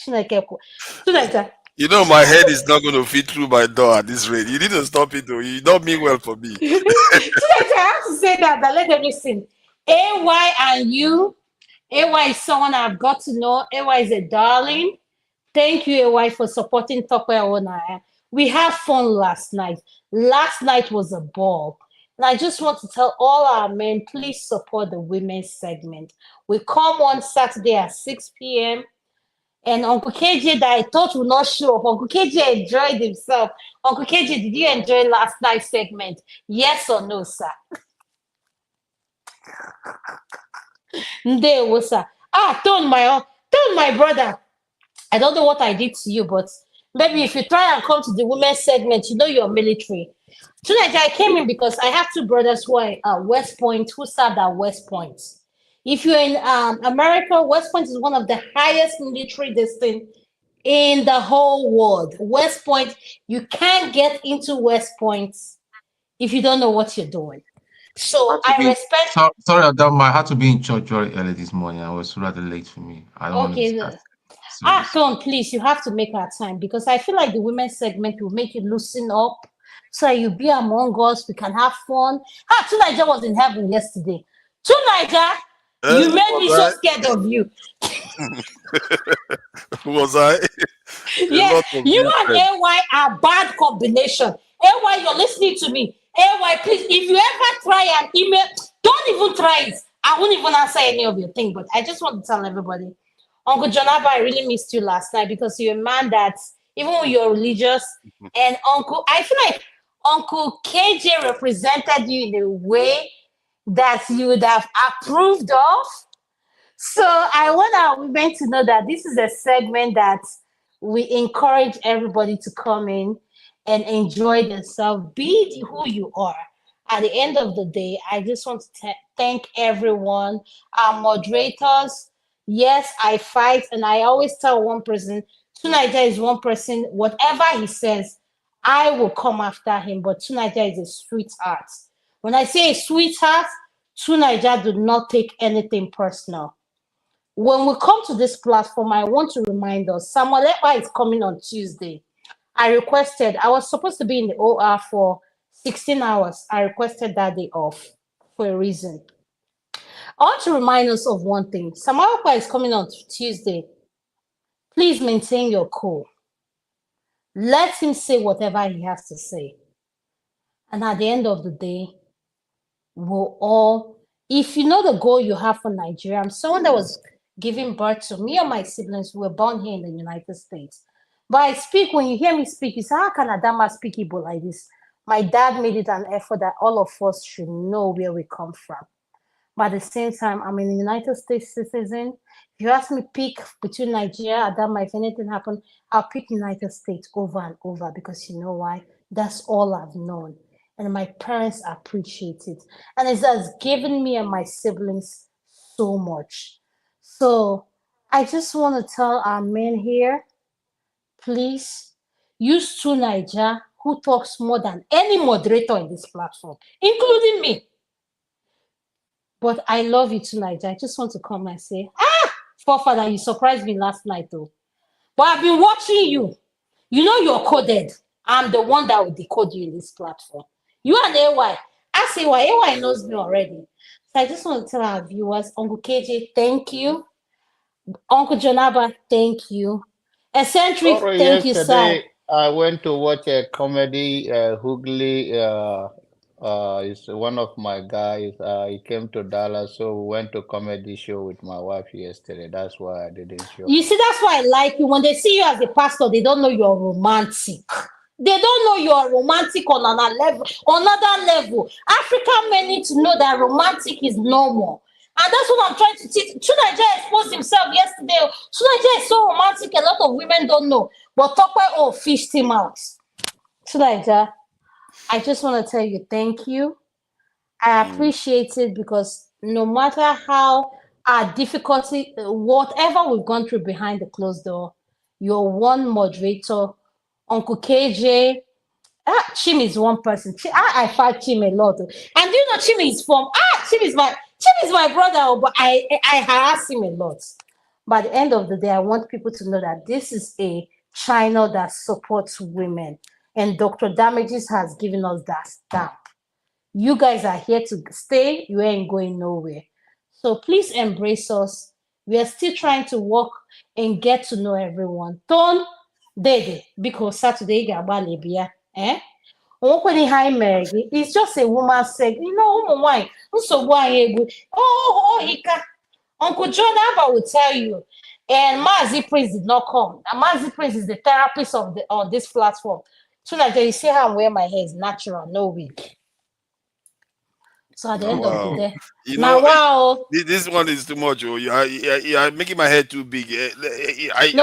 Tunaija. You know, my head is not going to fit through my door at this rate. You need to stop it, though. You don't mean well for me. Tunaija, I have to say that let them listen. AY and you, AY is someone I've got to know. AY is a darling. Thank you, AY, for supporting Tope Onaya. We had fun last night. Last night was a ball. And I just want to tell all our men, please support the women's segment. We come on Saturday at 6 p.m. And Uncle KJ that I thought would not show up. Uncle KJ enjoyed himself. Uncle KJ, did you enjoy last night's segment? Yes or no, sir? Ndewo, sir. Told my brother. I don't know what I did to you, but maybe if you try and come to the women's segment, you know you're military. Tonight I came in because I have two brothers who are at West Point, who served at West Point. If you're in America, West Point is one of the highest military districts in the whole world. West Point, you can't get into West Point if you don't know what you're doing. So I respect. Sorry, Adama, I had to be in church very early this morning. I was rather late for me. I don't want to discuss. Tom, please, you have to make our time because I feel like the women's segment will make you loosen up. So you be among us, we can have fun. Tunaija was in heaven yesterday. Tunaija, you made me so scared of you. Was I? Yes, you and AY are bad combination. AY, you're listening to me. AY, please, if you ever try an email, don't even try it. I won't even answer any of your thing, but I just want to tell everybody, Uncle Jonaba, I really missed you last night because you're a man that, even when you're religious, and I feel like Uncle KJ represented you in a way that you would have approved of. So I want our women to know that this is a segment that we encourage everybody to come in and enjoy themselves, be who you are. At the end of the day, I just want to thank everyone, our moderators. Yes, I fight, and I always tell one person, Tunaija is one person, whatever he says, I will come after him, but Tunaija is a sweetheart. When I say a sweetheart, Tunaija do not take anything personal. When we come to this platform, I want to remind us, Samuel Ekpa is coming on Tuesday. I was supposed to be in the OR for 16 hours. I requested that day off for a reason. I want to remind us of one thing. Samuel Ekpa is coming on Tuesday. Please maintain your cool. Let him say whatever he has to say. And at the end of the day, we'll all, if you know the goal you have for Nigeria, I'm someone that was giving birth to me and my siblings who were born here in the United States. But I speak, when you hear me speak, you say, how can Adama speak Igbo like this? My dad made it an effort that all of us should know where we come from. But at the same time, I'm a United States citizen. If you ask me pick between Nigeria, Adama, if anything happened, I'll pick United States over and over because you know why? That's all I've known. And my parents appreciate it. And it has given me and my siblings so much. So I just want to tell our men here, please use Tunaija, who talks more than any moderator in this platform, including me. But I love you, Tunaija. I just want to come and say, forefather, you surprised me last night, though. But I've been watching you. You know you're coded. I'm the one that will decode you in this platform. You and AY. I say why AY knows me already. So I just want to tell our viewers, Uncle KJ, thank you. Uncle Jonaba, thank you. Eccentric, thank you, sir. I went to watch a comedy, Hoogly. Is one of my guys. He came to Dallas, so we went to comedy show with my wife yesterday. That's why I didn't show. You see, that's why I like you. When they see you as a pastor, they don't know you're romantic. They don't know you're romantic on another level. African men need to know that romantic is normal. And that's what I'm trying to teach. Chunaja exposed himself yesterday. Chunaja is so romantic, a lot of women don't know. But Tope fished him out. Chunaja, I just want to tell you thank you. I appreciate it because no matter how our difficulty, whatever we've gone through behind the closed door, you're one moderator. Uncle KJ, Chim is one person. I fight Chim a lot. And you know Chim is Chim is my brother, but I harass him a lot. By the end of the day, I want people to know that this is a channel that supports women. And Dr. Damages has given us that stamp. You guys are here to stay. You ain't going nowhere. So please embrace us. We are still trying to work and get to know everyone. Ton Dede, because Saturday Gabalibia, it's just a woman said, you know, why? So why? Hika. Uncle John Abba will tell you. And Mazi Prince did not come. And Mazi Prince is the therapist on this platform. So like you see how I wear my hair is natural, no wig. So at the end of the day, this one is too much. Oh, you are making my head too big. I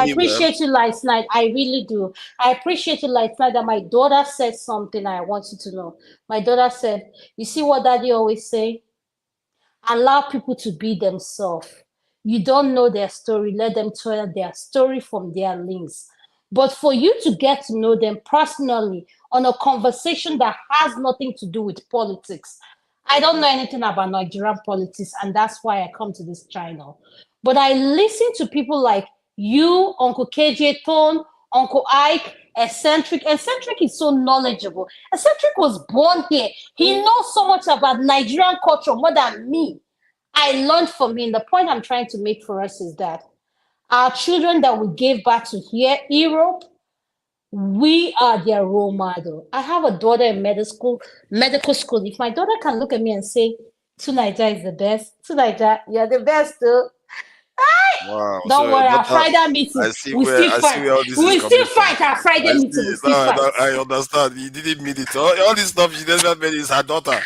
appreciate you last night. I really do. I appreciate you last night that my daughter said something I want you to know. My daughter said, "You see what Daddy always say? Allow people to be themselves. You don't know their story. Let them tell their story from their links. But for you to get to know them personally on a conversation that has nothing to do with politics." I don't know anything about Nigerian politics, and that's why I come to this channel. But I listen to people like you, Uncle KJ Tone, Uncle Ike, Eccentric. Eccentric is so knowledgeable. Eccentric was born here. He knows so much about Nigerian culture more than me. I learned from him. The point I'm trying to make for us is that our children that we gave back to here, Europe, we are their role model. I have a daughter in medical school. If my daughter can look at me and say, Tunaija is the best, Tunaija, you're the best, though. Wow. Don't worry, our Friday meeting. We still fight our Friday meeting. I understand. You didn't mean it. All this stuff she never made is her daughter.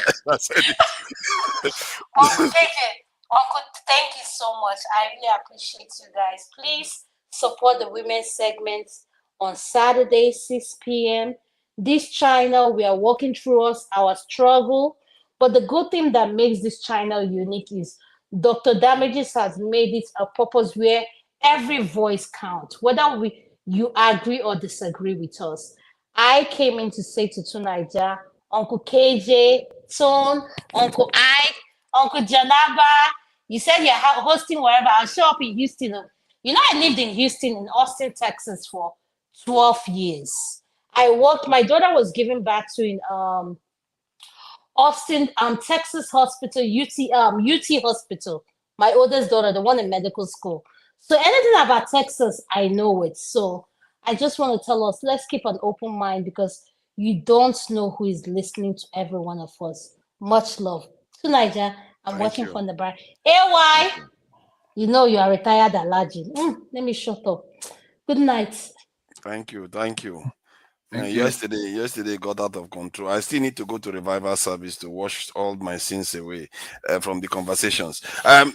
Uncle thank you so much. I really appreciate you guys. Please support the women's segments on Saturday, 6 p.m. This channel, we are walking through our struggle. But the good thing that makes this channel unique is Dr. Damages has made it a purpose where every voice counts, whether you agree or disagree with us. I came in to say to Tunaija, Uncle KJ, Tone, Uncle Ike, Uncle Janaba, you said you're hosting wherever. I'll show up in Houston. You know, I lived in Houston, in Austin, Texas for 12 years. My daughter was given back to in Austin, Texas Hospital, UT Hospital. My oldest daughter, the one in medical school. So anything about Texas, I know it. So I just want to tell us, let's keep an open mind because you don't know who is listening to every one of us. Much love. To Niger, I'm watching from the bar. AY, you know you are retired Alaji. Let me shut up. Good night. Thank you. Yesterday got out of control. I still need to go to revival service to wash all my sins away from the conversations.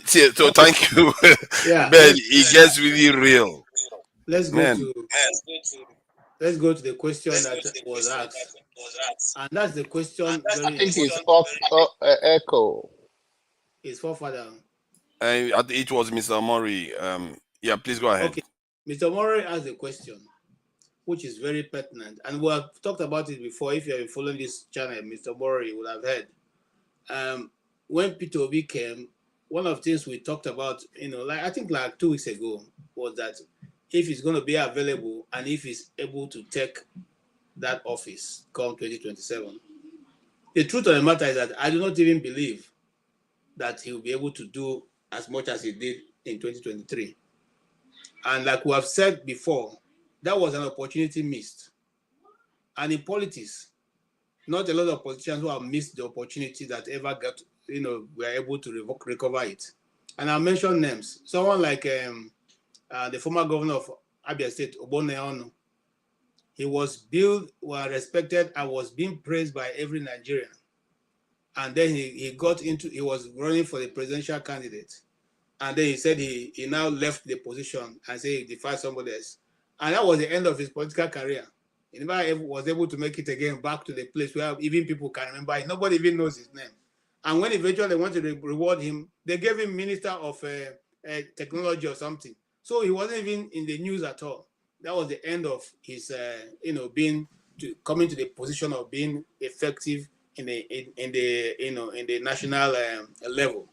So thank you. Yeah, Ben, it gets really real. Let's go to the question that was asked. And that's the question very I think it's echo. It's forefather. It was Mr. Mori. Yeah, please go ahead. Okay. Mr. Mori asked a question, which is very pertinent. And we have talked about it before. If you have been following this channel, Mr. Mori would have heard. When Peter Obi came, one of the things we talked about, I think 2 weeks ago, was that if he's going to be available and if he's able to take that office come 2027. The truth of the matter is that I do not even believe that he will be able to do as much as he did in 2023. And like we have said before, that was an opportunity missed. And in politics, not a lot of politicians who have missed the opportunity that ever got, were able to recover it. And I'll mention names. Someone like the former governor of Abia State, Oboneonu. He was billed, was respected, and was being praised by every Nigerian. And then he was running for the presidential candidate. And then he said he now left the position and said he defied somebody else. And that was the end of his political career. He never was able to make it again back to the place where even people can remember him. Nobody even knows his name. And when eventually they wanted to reward him, they gave him Minister of Technology or something. So he wasn't even in the news at all. That was the end of his, coming to the position of being effective in the national level.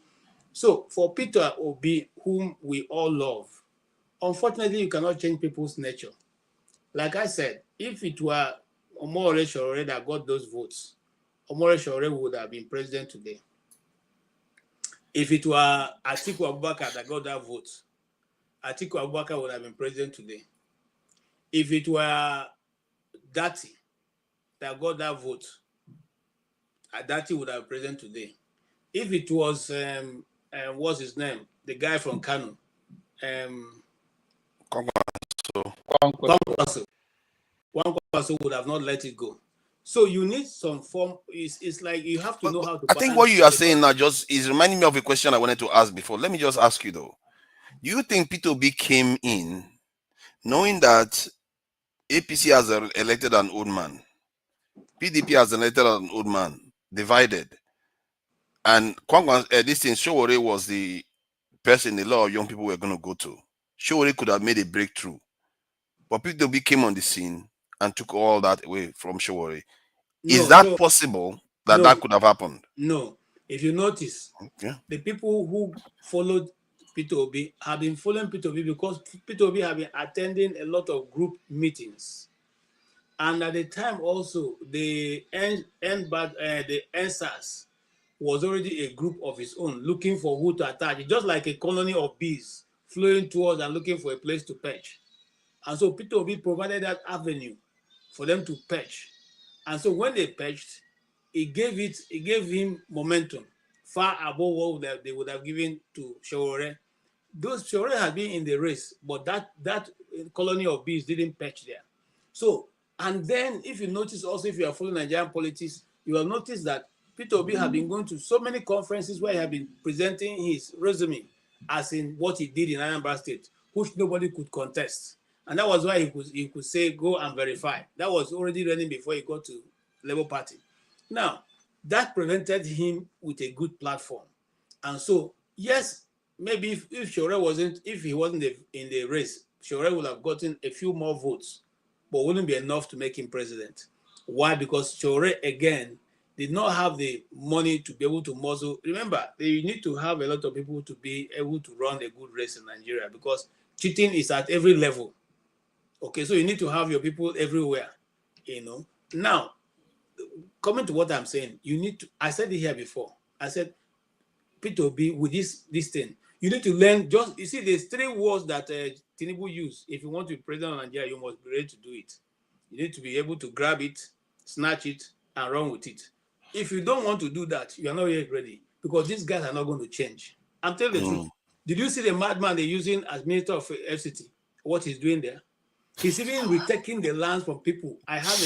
So for Peter Obi, whom we all love, unfortunately, you cannot change people's nature. Like I said, if it were Omore Sowore that got those votes, Omore Sowore would have been president today. If it were Atiku Abubakar that got that vote, Atiku Abubakar would have been president today. If it were Dati that got that vote, Dati would have been president today. If it was, what's his name? The guy from Kano. Kwankwaso would have not let it go. So you need some form. It's like you have to know how to. I think what you are saying now just is reminding me of a question I wanted to ask before. Let me just ask you though. Do you think P2B came in knowing that APC has elected an old man, PDP has elected an old man, divided, and this thing, Sowore was the person a lot of young people were going to go to. Sowore could have made a breakthrough, but P2B came on the scene and took all that away from Sowore. Is that possible that could have happened? No. If you notice, the people who followed P2B have been following P2B because P2B have been attending a lot of group meetings. And at the time also, the NSAS was already a group of its own, looking for who to attack, just like a colony of bees flowing towards and looking for a place to perch. And so P2B provided that avenue for them to perch. And so when they perched, it gave him momentum far above what they would have given to Sowore. Sowore had been in the race, but that colony of bees didn't perch there. So, and then if you notice also, if you are following Nigerian politics, you will notice that P2B have been going to so many conferences where he have been presenting his resume, as in what he did in Anambra State, which nobody could contest. And that was why he could say, go and verify. That was already running before he got to Labour Party. Now, that prevented him with a good platform. And so, yes, maybe if Sowore wasn't in the race, Sowore would have gotten a few more votes, but wouldn't be enough to make him president. Why? Because Sowore, again, did not have the money to be able to muzzle. Remember, you need to have a lot of people to be able to run a good race in Nigeria because cheating is at every level. Okay, so you need to have your people everywhere, Now, coming to what I'm saying, you need to, I said it here before, I said, P2B with this thing, you need to learn you see, there's 3 words that Tinubu use. If you want to be president of Nigeria, you must be ready to do it. You need to be able to grab it, snatch it, and run with it. If you don't want to do that, you are not yet ready because these guys are not going to change. I'm telling the truth. Did you see the madman they're using as Minister of FCT? What he's doing there? He's even retaking the lands from people. I have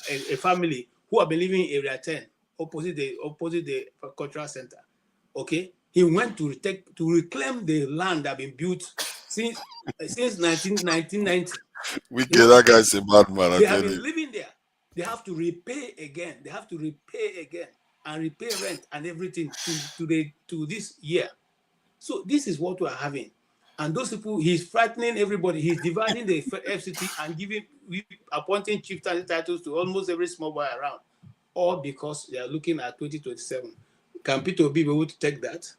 a family who have been living in Area 10, opposite the cultural center. Okay, he went to reclaim the land that have been built since 1990. That guy's a madman. They have been living there. They have to repay again. They have to repay again and repay rent and everything to this year. So this is what we are having. And those people, he's frightening everybody. He's dividing the FCT and appointing chieftain titles to almost every small boy around, all because they are looking at 2027. Can P2B be able to take that?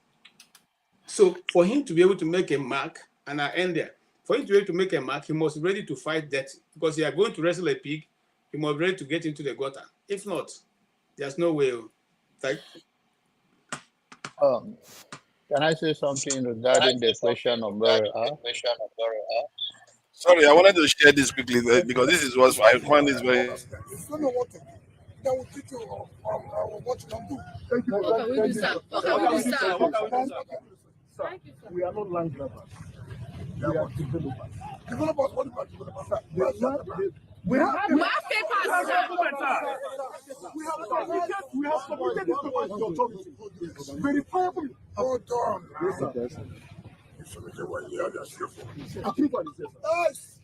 So for him to be able to make a mark, and I end there, for him to be able to make a mark, he must be ready to fight that because he are going to wrestle a pig. He must be ready to get into the gutter. If not, there's no way. Can I say something regarding the question of where? Sorry, I wanted to share this quickly because this is what I find this very. If you don't know what to do, then we'll teach you what you can do. Thank you. What can we do, sir? What can we do, sir? Thank you, sir. We are not land grabbers. We are developers. Developers, what about developers? We have papers. We have submitted this paper to the authority. Verifiable. Hold on. Yes, sir. You submitted one year, that's your fault. Approval, yes.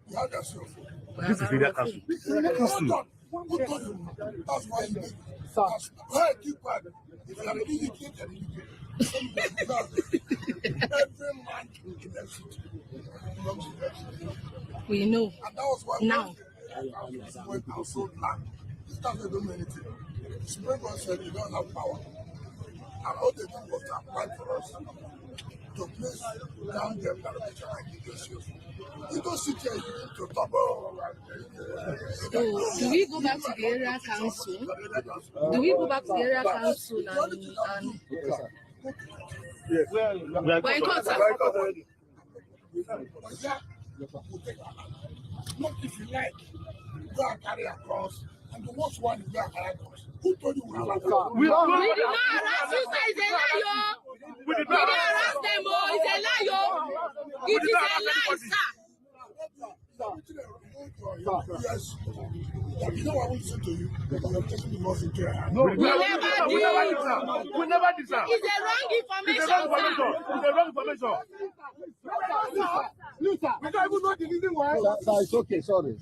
You have that your fault. This is area council. Hold on. That's why you did. Hey, keep quiet. If you are educated, every man in the city belongs to the city. We know. And that was why now. When I sold land, this time they don't do anything. The Supreme Court said you don't have power. And all they did was to apply for us to place down them that picture like you. You don't sit here to talk about. So, do we go back to the area council? Do we go back to the area council and Yes. We're in court, sir. Not if you like, go and carry across, and the worst one is go and carry across. Who told you we have a car? We did not harass you, sir. It's a lie, we didn't harass them, it's a lie, It is a lie, sir. Yes. You know what I will say to you? You're taking the most into your hand. No, we never did. We never did, sir. It's a wrong information, It's a wrong information. You, sir. We don't even know the reason why. Sir, it's okay. Sorry.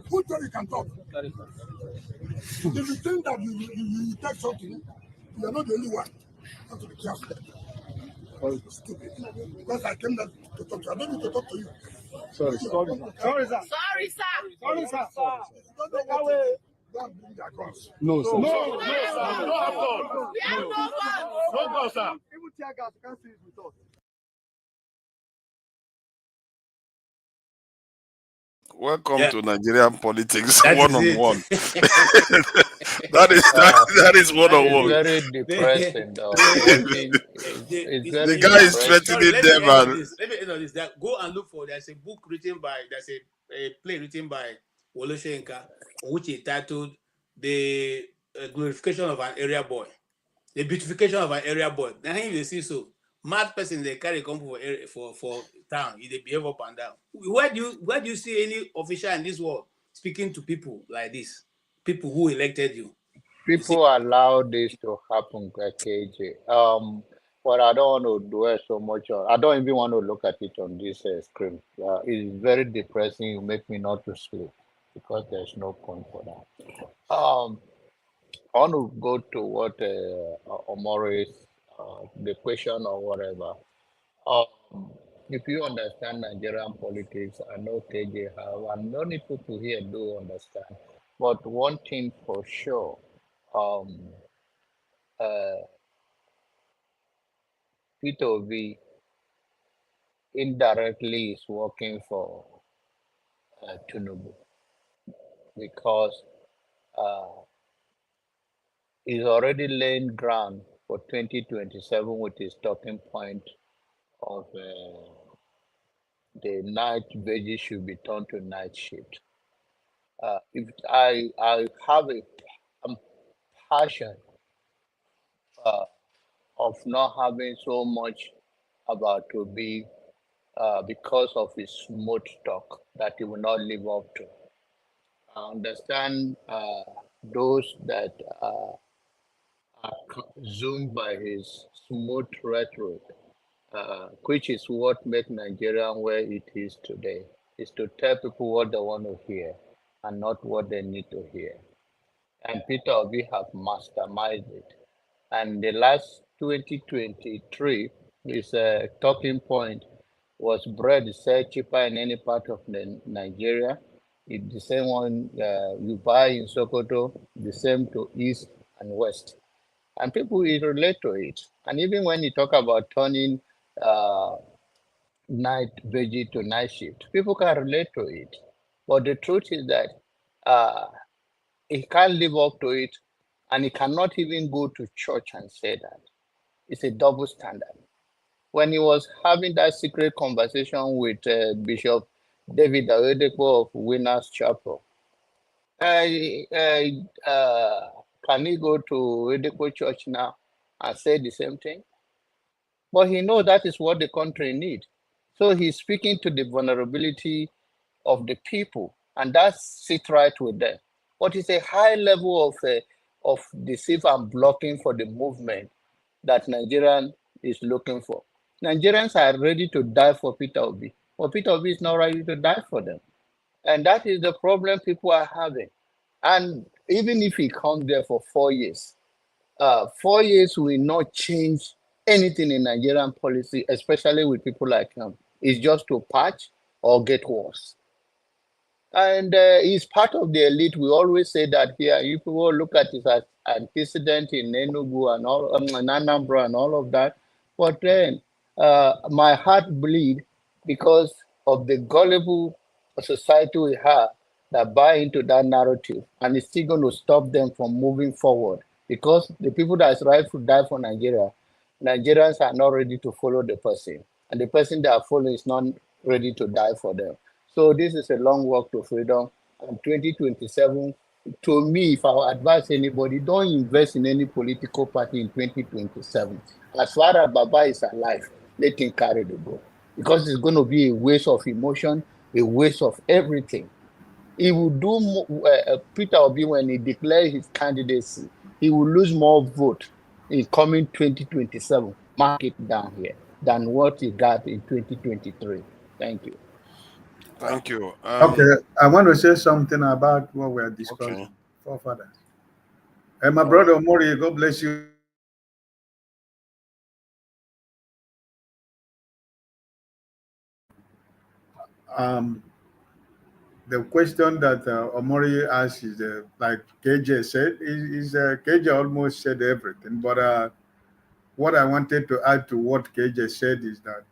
Who told you can talk? If you think that you take something, you are not the only one. You have to be careful. Stupid. Because I came there to talk to you. I don't need to talk to you. Sorry, sir. Sorry, sir. Sorry, sir. Don't bring the across. No, sir. No, sir. We have no guns. No, sir. Even tear gas, you can't see it with us. Welcome to Nigerian politics That is one-on-one. it. that is one-on-one. Very depressing, though. The guy is threatening them, Let and me end on this. That go and look for. There's a book written by. There's a play written by Wole Soyinka, which is titled "The Glorification of an Area Boy," the beautification of an area boy. Now you see so mad person they carry come for town. They behave up and down. Where do you see any official in this world speaking to people like this? People who elected you. People allow this to happen, KJ. But I don't want to dwell so much on. I don't even want to look at it on this screen. It's very depressing. You make me not to sleep because there's no point for that. I want to go to what Omori's the question or whatever. If you understand Nigerian politics, I know KJ have, and many people here do understand. But one thing for sure, Peter Obi indirectly is working for Tinubu because he's already laying ground for 2027 with his talking point of the night veggie should be turned to night shift. If I have a passion of not having so much about to be because of his smooth talk that he will not live up to. I understand those that are consumed by his smooth rhetoric, which is what makes Nigeria where it is today, is to tell people what they want to hear and not what they need to hear. And Peter Obi have masterminded it. And the last 2023, his talking point was bread is cheaper in any part of Nigeria. It's the same one you buy in Sokoto, the same to east and west. And people will relate to it. And even when you talk about turning night veggie to night shift, people can relate to it. But the truth is that he can't live up to it, and he cannot even go to church and say that. It's a double standard. when he was having that secret conversation with Bishop David Oyedepo of Winners Chapel. Can he go to Oyedepo Church now and say the same thing? But he knows that is what the country needs. So he's speaking to the vulnerability of the people, and that sits right with them. But it's a high level of deceit and blocking for the movement that Nigerian is looking for. Nigerians are ready to die for Peter Obi, but Peter Obi is not ready to die for them. And that is the problem people are having. And even if he comes there for 4 years, 4 years will not change anything in Nigerian policy, especially with people like him. It's just to patch or get worse. And he's part of the elite. We always say that here. You people look at it as antecedent in Enugu and all, in Anambra and all of that. But then my heart bleed because of the gullible society we have that buy into that narrative, and it's still going to stop them from moving forward because the people that is right to die for Nigeria, Nigerians are not ready to follow the person, and the person they are following is not ready to die for them. So this is a long walk to freedom. And 2027, to me, if I would advise anybody, don't invest in any political party in 2027. As far as Baba is alive, let him carry the ball. Because it's going to be a waste of emotion, a waste of everything. He will do Peter Obi, when he declares his candidacy, he will lose more vote in coming 2027. Mark it down here than what he got in 2023. Thank you. Thank you. Okay, I want to say something about what we are discussing. Forefathers. And my brother Mori, God bless you. The question that Omori asked is like KJ said, KJ almost said everything. But what I wanted to add to what KJ said is that,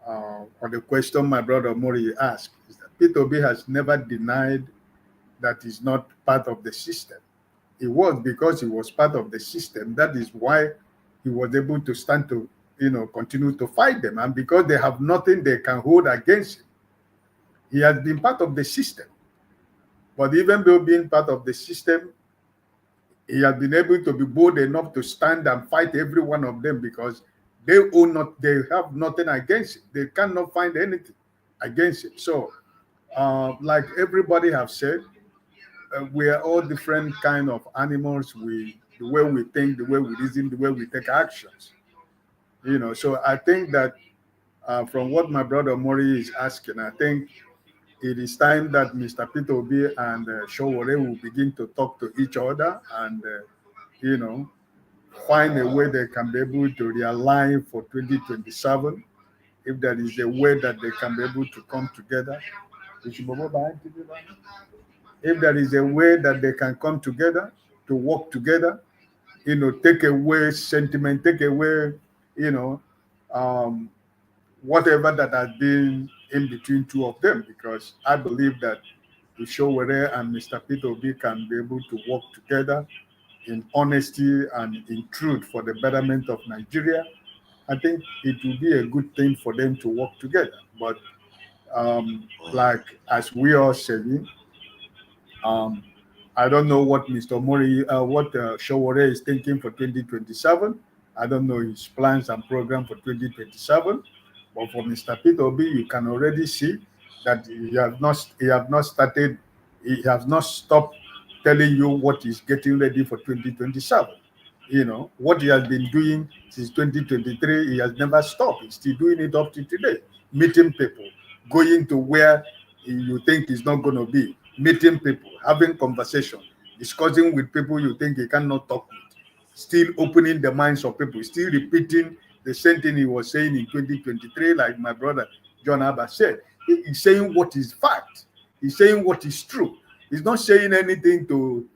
or the question my brother Omori asked, is that Peter Obi has never denied that he's not part of the system. It was because he was part of the system. That is why he was able to stand to, continue to fight them. And because they have nothing they can hold against him. He has been part of the system. But even though being part of the system, he has been able to be bold enough to stand and fight every one of them because they have nothing against it. They cannot find anything against it. So, like everybody have said, we are all different kind of animals. The way we think, the way we reason, the way we take actions. So I think that from what my brother Mori is asking, I think it is time that Mr. Peter Obi and Showore will begin to talk to each other and, find a way they can be able to realign for 2027. If there is a way that they can be able to come together. If there is a way that they can come together, to work together, take away sentiment, take away, whatever that has been in between two of them, because I believe that Ishowere and Mr. Peter Obi can be able to work together in honesty and in truth for the betterment of Nigeria. I think it will be a good thing for them to work together. But like as we are saying, I don't know what Mr. Mori, what Showore is thinking for 2027. I don't know his plans and program for 2027. But for Mr. Peter Obi, you can already see that he has not stopped telling you what he's getting ready for 2027. What he has been doing since 2023, he has never stopped. He's still doing it up to today, meeting people, going to where you think he's not going to be, meeting people, having conversation, discussing with people you think he cannot talk with, still opening the minds of people, still repeating the same thing he was saying in 2023, like my brother John Abba said. He's saying what is fact. He's saying what is true. He's not saying anything to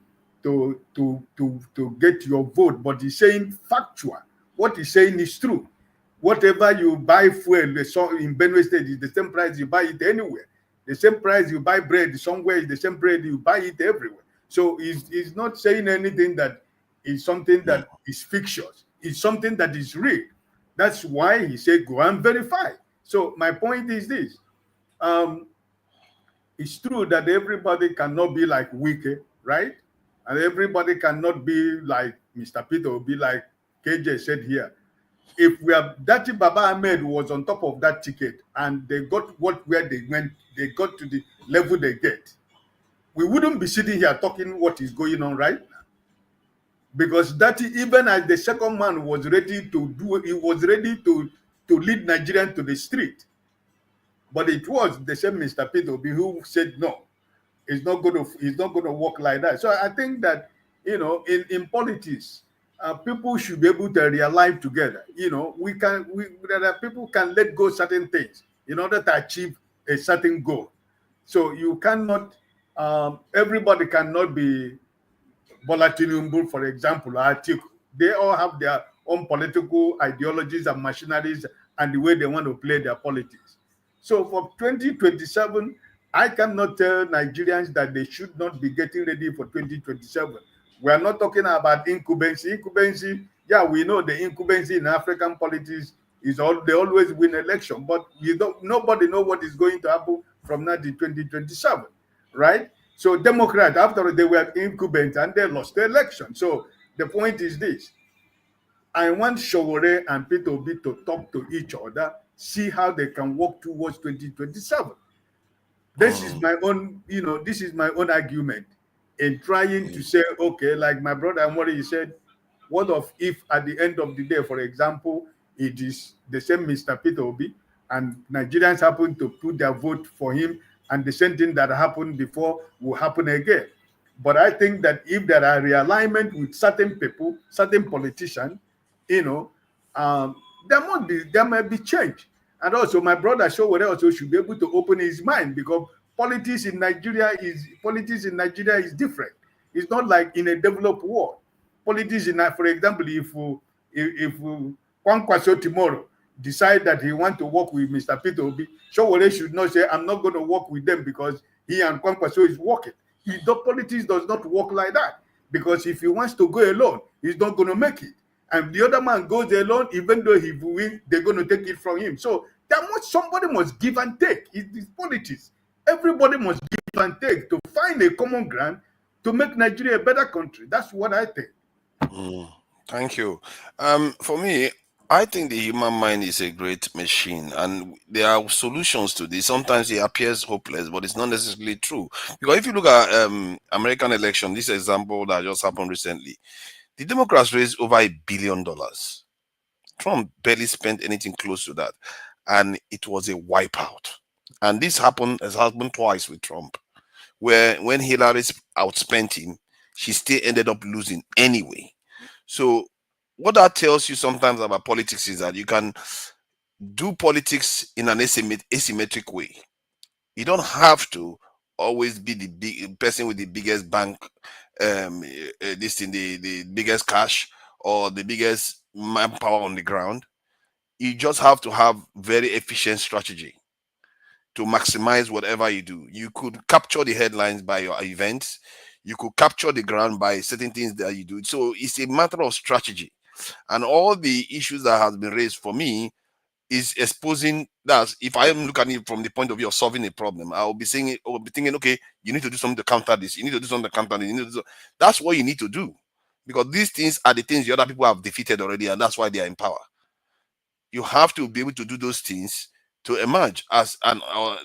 get your vote, but he's saying factual. What he's saying is true. Whatever you buy fuel in Benue State is the same price you buy it anywhere. The same price you buy bread somewhere is the same bread you buy it everywhere. So he's not saying anything that is something that is fictitious. It's something that is real. That's why he said go and verify. So my point is this. It's true that everybody cannot be like Wike, right? And everybody cannot be like Mr. Peter or be like KJ said here. If we have Dati Baba Ahmed was on top of that ticket and they got where they went, they got to the level they get, we wouldn't be sitting here talking what is going on right now. Because Dati, even as the second man was ready to do, he was ready to lead Nigerians to the street. But it was the same Mr. Peter Obi who said no. It's not going to work like that. So I think that in politics, people should be able to realign together. People can let go certain things in order to achieve a certain goal. So you cannot, everybody cannot be Bola Tinubu, for example, or Atiku. They all have their own political ideologies and machineries and the way they want to play their politics. So for 2027, I cannot tell Nigerians that they should not be getting ready for 2027. We are not talking about incumbency. Incumbency, yeah, we know the incumbency in African politics is they always win election, but nobody know what is going to happen from now to 2027, right? So Democrats, after all, they were incumbent and they lost the election. So the point is this. I want Showore and Peter Obi to talk to each other, see how they can work towards 2027. This is my own, this is my own argument in trying to say, okay, like my brother Amori said, what if at the end of the day, for example, it is the same Mr. Peter Obi and Nigerians happen to put their vote for him and the same thing that happened before will happen again. But I think that if there are realignment with certain people, certain politicians, there might be change. And also, my brother Showore also should be able to open his mind because politics in Nigeria is different. It's not like in a developed world. Politics in, for example, if Kwankwaso tomorrow decide that he want to work with Mr. Peter Obi, Showore should not say, I'm not going to work with them because he and Kwankwaso is working. The politics does not work like that because if he wants to go alone, he's not going to make it. And the other man goes alone, even though he wins, they're going to take it from him. So somebody must give and take. It's politics. Everybody must give and take to find a common ground to make Nigeria a better country. That's what I think. Thank you. For me, I think the human mind is a great machine, and there are solutions to this. Sometimes it appears hopeless, but it's not necessarily true. Because if you look at American election, this example that just happened recently, the Democrats raised over $1 billion. Trump barely spent anything close to that, and it was a wipeout. And this has happened twice with Trump, where when Hillary outspent him, she still ended up losing anyway. So what that tells you sometimes about politics is that you can do politics in an asymmetric way. You don't have to always be the big person with the biggest bank, the biggest cash or the biggest manpower on the ground. You just have to have very efficient strategy to maximize whatever you do. You could capture the headlines by your events. You could capture the ground by certain things that you do. So it's a matter of strategy. And all the issues that has been raised for me is exposing that if I am looking at it from the point of view of solving a problem, I'll be saying, I'll be thinking, okay, you need to do something to counter this. You need to do something to counter this. You need to do. That's what you need to do. Because these things are the things the other people have defeated already, and that's why they are in power. You have to be able to do those things to emerge as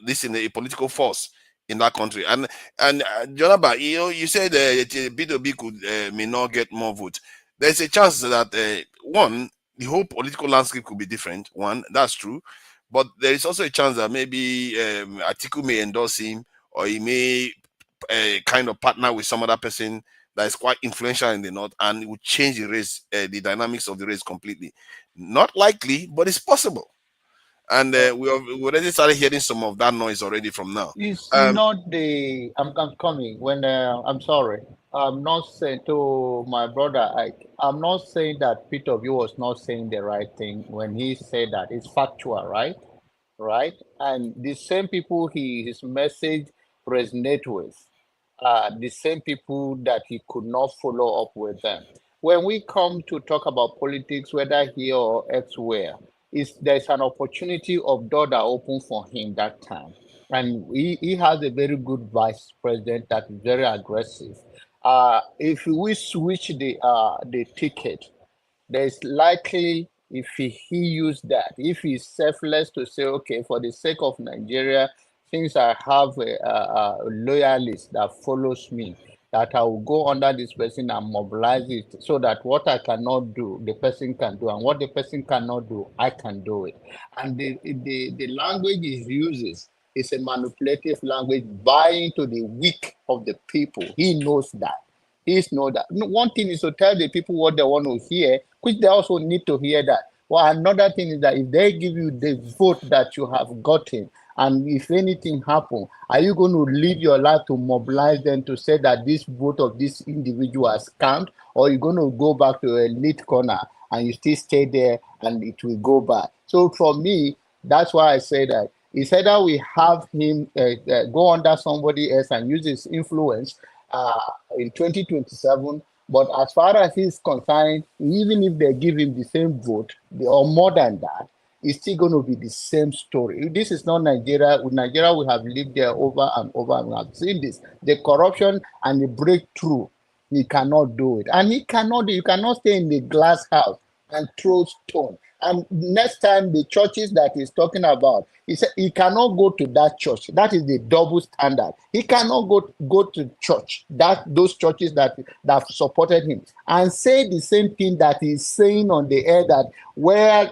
this in a political force in that country. And Jonaba, you said B2B could may not get more votes. There's a chance that one, the whole political landscape could be different. One, that's true, but there is also a chance that maybe Atiku may endorse him, or he may kind of partner with some other person that is quite influential in the north, and it would change the race, the dynamics of the race completely. Not likely, but it's possible. And we already started hearing some of that noise already from now. It's not the. I'm coming when I'm sorry. I'm not saying to my brother Ike. I'm not saying that Peter Obi was not saying the right thing when he said that. It's factual, right? Right. And the same people his message resonate with, the same people that he could not follow up with them. when we come to talk about politics, whether here or elsewhere, there's an opportunity of door that open for him that time. And he has a very good vice president that is very aggressive. If we switch the ticket, there's likely if he used that, if he's selfless to say, okay, for the sake of Nigeria, since I have a loyalist that follows me, that I will go under this person and mobilize it so that what I cannot do, the person can do, and what the person cannot do, I can do it. And the language he uses is a manipulative language, buying to the weak of the people. He knows that. He's know that. One thing is to tell the people what they want to hear, which they also need to hear that. Well, another thing is that if they give you the vote that you have gotten, and if anything happen, are you going to live your life to mobilize them to say that this vote of this individual has scammed, or are you going to go back to a lit corner and you still stay there and it will go back? So for me, that's why I say that it's either we have him go under somebody else and use his influence in 2027. But as far as he's concerned, even if they give him the same vote or more than that, it's still going to be the same story. This is not Nigeria. With Nigeria, we have lived there over and over, and we have seen this. The corruption and the breakthrough, he cannot do it. And he cannot do. You cannot stay in the glass house and throw stone. And next time, the churches that he's talking about, he said he cannot go to that church. That is the double standard. He cannot go to church, those churches that supported him, and say the same thing that he's saying on the air, that where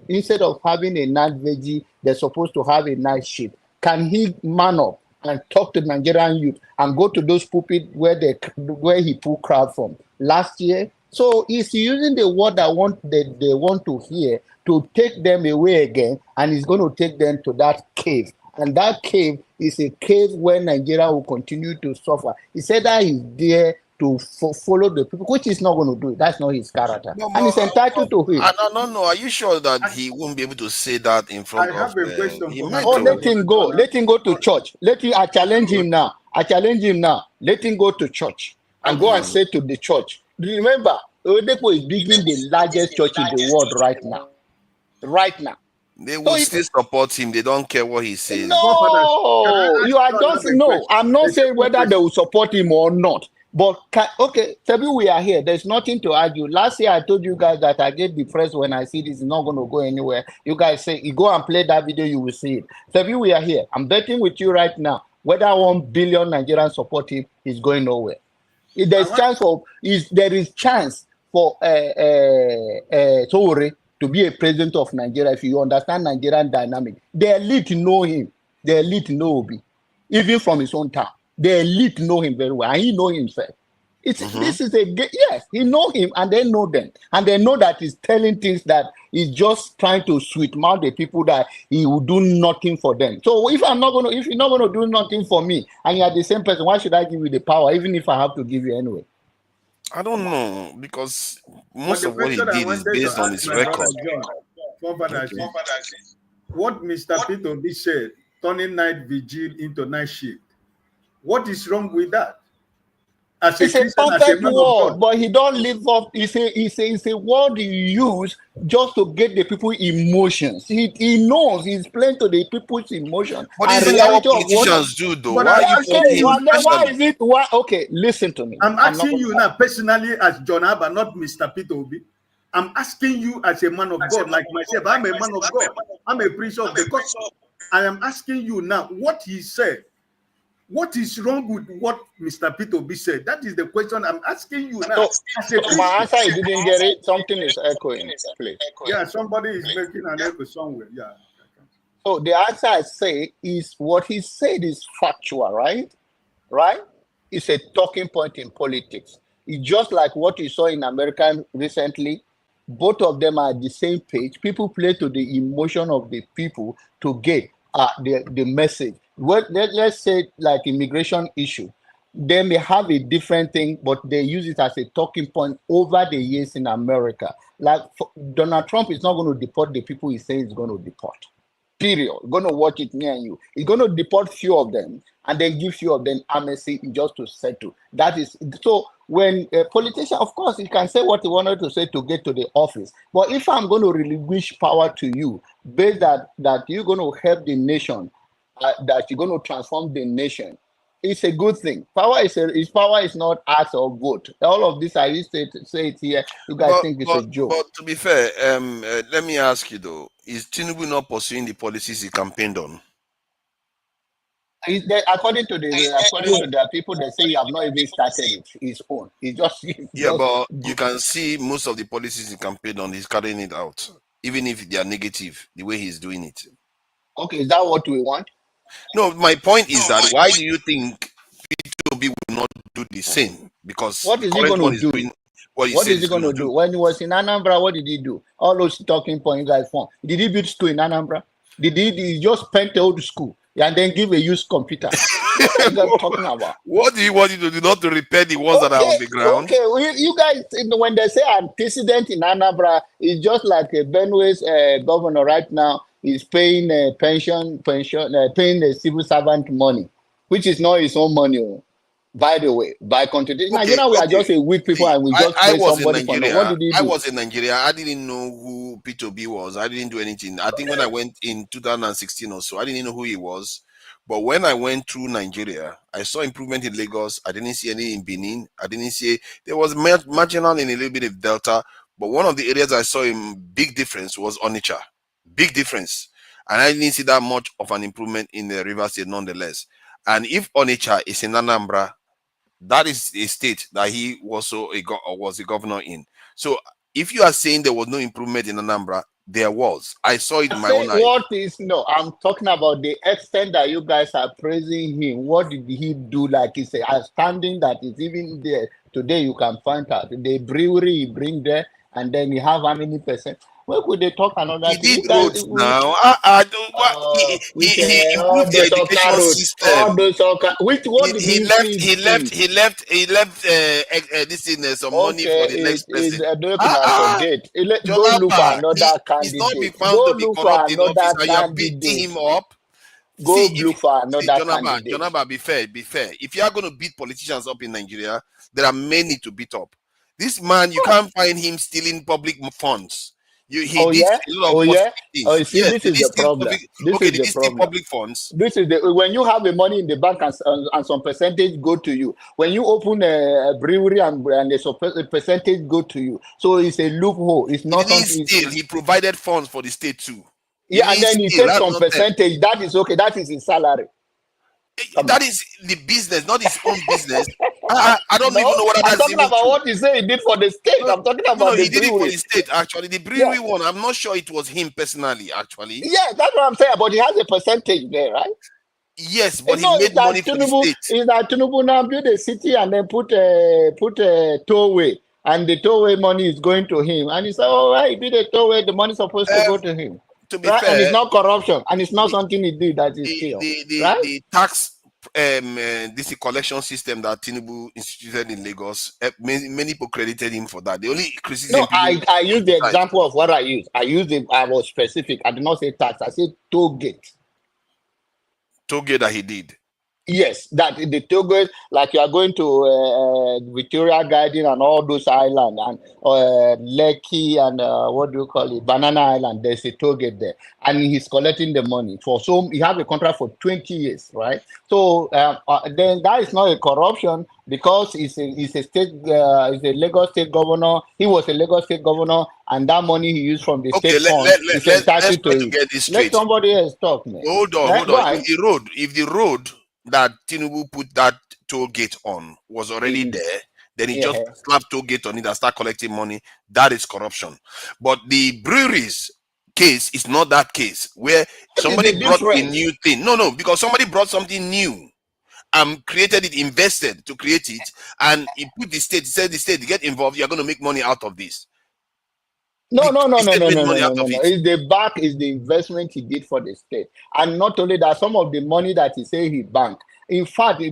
instead of having a night veggie, they're supposed to have a night sheep. Can he man up and talk to Nigerian youth and go to those pulpits where he pulled crowd from last year? So he's using the word that they want to hear to take them away again, and he's going to take them to that cave. And that cave is a cave where Nigeria will continue to suffer. He said that he's there to follow the people, which he's not going to do. That's not his character. No, and he's entitled to it. No. Are you sure that he won't be able to say that in front I have a question he for might Oh, do. let him go. Let him go to church. I challenge him now. Let him go to church and go and say to the church. Remember, Oyedepo is building the largest church in the world right now. They will still support him. They don't care what he says. No, you are just no. I'm not saying whether they will support him or not. But okay, Sebi, we are here. There's nothing to argue. Last year I told you guys that I get depressed when I see this is not going to go anywhere. You guys say, you go and play that video, you will see it. Sebi, we are here. I'm betting with you right now. Whether 1 billion Nigerians support him, is going nowhere. If there's there is chance for Sowore to be a president of Nigeria. If you understand Nigerian dynamic, the elite know him. The elite know Obi, even from his own town. The elite know him very well, and he know himself. This is yes, he know him, and they know them, and they know that he's telling things that he's just trying to sweet mouth the people, that he will do nothing for them. So if you're not gonna do nothing for me, and you're the same person, why should I give you the power, even if I have to give you anyway? I don't know, because most of what he did is based on his record. What Mr. Peter B said, turning night vigil into night shift. What is wrong with that? It's a perfect word, but he don't live up. It's a word you use just to get the people emotions. He knows he's playing to the people's emotion. What is it what politicians do, though? Why is it? Why? Okay, listen to me. I'm asking you now personally as John Abba, not Mr. Peter Obi. I'm asking you as a man of God, like myself. I'm a man of God. I'm a priest of the gospel. I am asking you now what he said. What is wrong with what Mr. Peter Obi said? That is the question I'm asking you now. So my answer, you didn't get it. Something is echoing, please. Yeah, somebody is making an echo somewhere. Yeah. So the answer I say is what he said is factual, right? Right? It's a talking point in politics. It's just like what you saw in America recently. Both of them are at the same page. People play to the emotion of the people to get the message. Well, let's say like immigration issue. They may have a different thing, but they use it as a talking point over the years in America. Like Donald Trump is not going to deport the people he's saying he's going to deport. period. Going to watch it near you. He's going to deport few of them and then give few of them amnesty just to settle. That is so. When a politician, of course, he can say what he wanted to say to get to the office. But if I'm going to relinquish power to you, based that you're going to help the nation, that you're going to transform the nation, it's a good thing. Power is not ask or vote. All of this I used to say it here. You guys think it's a joke. But to be fair, let me ask you though: is Tinubu not pursuing the policies he campaigned on? According to the people, they say he have not even started his own. But you can see most of the policies he campaigned on, he's carrying it out, even if they are negative, the way he's doing it. Okay, is that what we want? No, my point is that why do you think P2B will not do the same? Because what is he going to do? What is he going to do? When he was in Anambra, what did he do? All those talking points you guys found. Did he build school in Anambra? Did he just paint the old school and then give a used computer? What are you guys talking about? What do you want to do? Not to repair the ones that are on the ground? Okay, you guys, when they say antecedent in Anambra, it's just like Benue's governor right now is paying paying the civil servant money, which is not his own money. By the way, by contradiction, Nigeria, we are just a weak people and we just pay somebody for no. What did he do? I was in Nigeria. I didn't know who P2B was. I didn't do anything. I think when I went in 2016 or so, I didn't know who he was. But when I went through Nigeria, I saw improvement in Lagos. I didn't see any in Benin. I didn't see there was marginal in a little bit of Delta. But one of the areas I saw a big difference was Onitsha. Big difference. And I didn't see that much of an improvement in the River State nonetheless. And if Onitsha is in Anambra, that is a state that he was a governor in. So if you are saying there was no improvement in Anambra, there was. I saw it in my own eyes. I'm talking about the extent that you guys are praising him. What did he do? Like it's outstanding that is even there. Today you can find out. The brewery he bring there, and then you have how many percent? Where could they talk another thing? He did roads now. He improved the education system. He left this in some money for the next president. Go look for another candidate. He's not been found to be corrupt in office, and you're beating him up. Go look for another candidate. Jonaba, be fair. If you are going to beat politicians up in Nigeria, there are many to beat up. This man, you can't find him stealing public funds. He did a lot of things. This is the problem. Did he steal public funds? This is when you have the money in the bank and some percentage go to you. When you open a brewery and a percentage go to you. So it's a loophole. It's not something. He provided funds for the state too. And then he takes some percentage. That is okay. That is his salary. That is the business, not his own business. I don't even know what that's. I'm talking about what you say he did for the state. I'm talking about he did it for the state. Actually, the brewery one, I'm not sure it was him personally. Actually, yeah, that's what I'm saying. But he has a percentage there, right? Yes, but he made money for the state. Is that Tinubu now build a city and then put a tollway, and the tollway money is going to him, and he said, "Oh, right, he build a tollway, the money is supposed to go to him." To be fair, and it's not corruption, and it's not something he did that is still right. The tax this collection system that Tinubu instituted in Lagos, many people credited him for that. The only criticism. No, I used the example of what I used. I was specific. I did not say tax. I said toll gate. Toll gate that he did. Yes, that the toll gate, like you are going to Victoria Garden and all those islands and Lekki and what do you call it, Banana Island. There's a toll gate there, and he's collecting the money for. So he have a contract for 20 years, right? So then that is not a corruption because he's a state, he's a Lagos state governor. He was a Lagos state governor, and that money he used from the state fund is entitled to it. Let somebody else talk, man. Hold on. If the road that Tinubu put that toll gate on was already there, then he just slapped toll gate on it and start collecting money. That is corruption. But the breweries case is not that case where somebody brought a new thing. No, because somebody brought something new and created it, invested to create it, and he put the state, said the state, get involved, you're going to make money out of this. No. It's the back is the investment he did for the state, and not only that, some of the money that he say he banked. In fact, a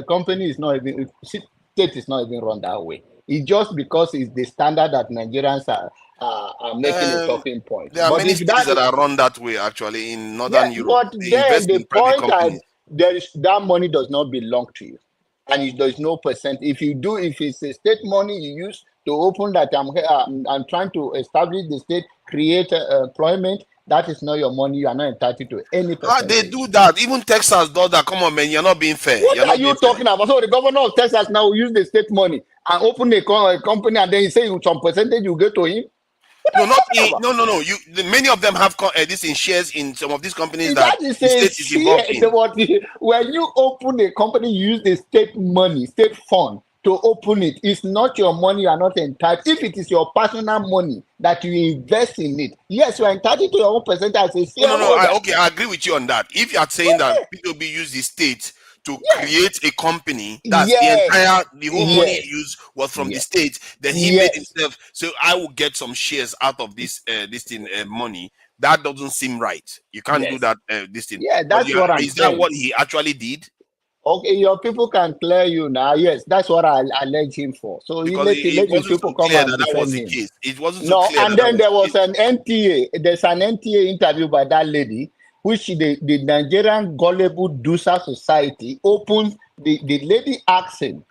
company is not even state is not even run that way. It's just because it's the standard that Nigerians are making a talking point. There are But many if states that that is, are run that way, actually, in yeah, Northern Europe. but They then invest the in private point companies. there is that money does not belong to you, and there's no percent. If it's a state money you use to open that, I'm trying to establish the state, create employment. That is not your money. You are not entitled to any Ah, they percentage. do that. Even Texas does that. Come on, man. You're not being fair. What You're are not you being fair. talking about? So the governor of Texas now will use the state money and open a company, and then he say some percentage you get to him. No, not in, no. Many of them have this in shares in some of these companies that That is the a state is involved in. when you open a company, you use the state money, state fund to open it. It's not your money. You are not entitled. If it is your personal money that you invest in it, yes, you are entitled to your own percentage as a No. shareholder. I agree with you on that. If you are saying that PWB use the state to create a company, that's the whole money he used was from the state. Then he made himself. So I will get some shares out of this money. That doesn't seem right. You can't do that. This thing. Yeah, But that's what I'm is that saying. what he actually did? Okay, your people can clear you now. Yes, that's what I allege him for. So Because let it his wasn't people so come clear and that was defend the him. case. It wasn't so No, clear and that then was there the was case. an NTA. There's an NTA interview by that lady, which the Nigerian Gullible Dusa Society opened. The lady asking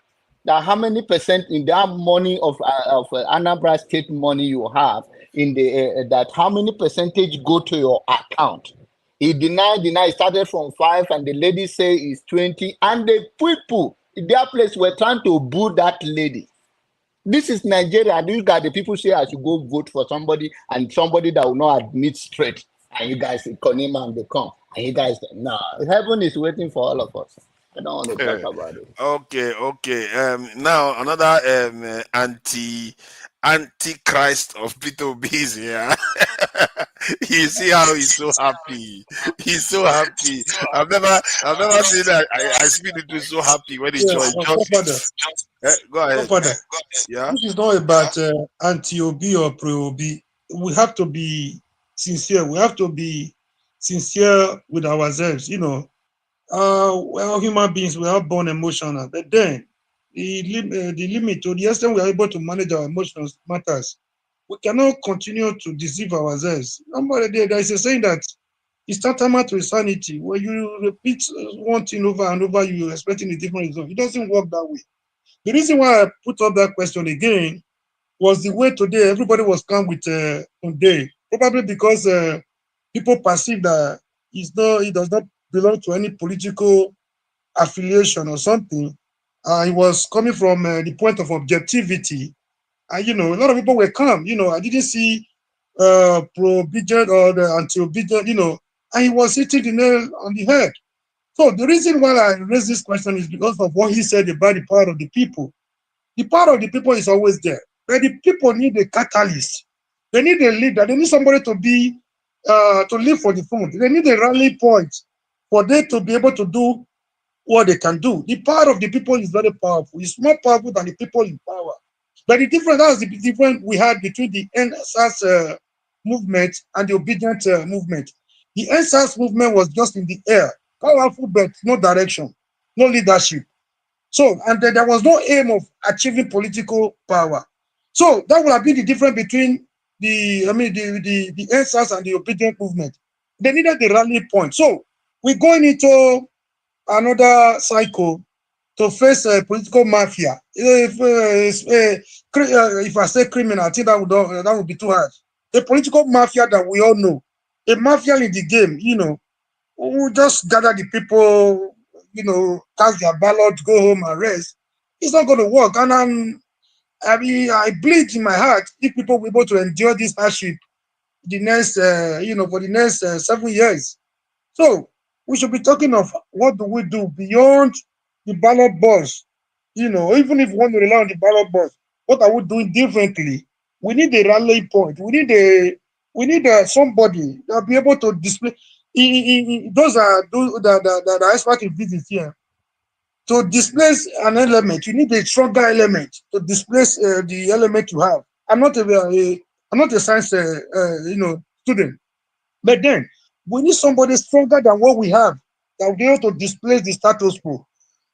that how many percent in that money of Anambra State money you have in the that how many percentage go to your account. He denied, started from 5, and the lady say it's 20, and the people in their place were trying to boo that lady. This is Nigeria, and you got the people say I should go vote for somebody, and somebody that will not admit straight, and you guys Konima and they come, and you guys no, heaven is waiting for all of us. I don't want to talk about it. Okay. Now another antichrist of P2B is here. You see how he's so happy. He's so happy. I've never seen that. I speak to so happy when he joins. Go ahead. Yeah. This is not about anti-OB or pro-OB. We have to be sincere. We have to be sincere with ourselves. We're human beings. We are born emotional. But then, the limit to the extent we are able to manage our emotions matters. We cannot continue to deceive ourselves. There is a saying that it's tantamount to insanity. When you repeat one thing over and over, you're expecting a different result. It doesn't work that way. The reason why I put up that question again was the way today everybody was calm with Hundeyin. Probably because people perceive that he does not belong to any political affiliation or something. He was coming from the point of objectivity. And, a lot of people were calm. I didn't see pro-obedient or the anti-obedient, and he was hitting the nail on the head. So the reason why I raised this question is because of what he said about the power of the people. The power of the people is always there, but the people need a catalyst. They need a leader. They need somebody to be to live for the front. They need a rally point for them to be able to do what they can do. The power of the people is very powerful. It's more powerful than the people in power. But that's the difference we had between the NSAS movement and the obedient movement. The NSAS movement was just in the air, powerful but no direction, no leadership. So, and then there was no aim of achieving political power. So that would have been the difference between the NSAS and the obedient movement. They needed the rally point. So we're going into another cycle to face a political mafia. If I say criminal, I think that would be too hard. A political mafia that we all know, a mafia in the game, who just gather the people, cast their ballot, go home and rest. It's not going to work. And I bleed in my heart if people were able to endure this hardship the next, for the next 7 years. So we should be talking of what do we do beyond the ballot box. Even if we want to rely on the ballot box, what are we doing differently? We need a rally point. We need somebody that will be able to display. Those are the expert in physics here. To displace an element, you need a stronger element to displace the element you have. I'm not a science student, but then we need somebody stronger than what we have that will be able to displace the status quo.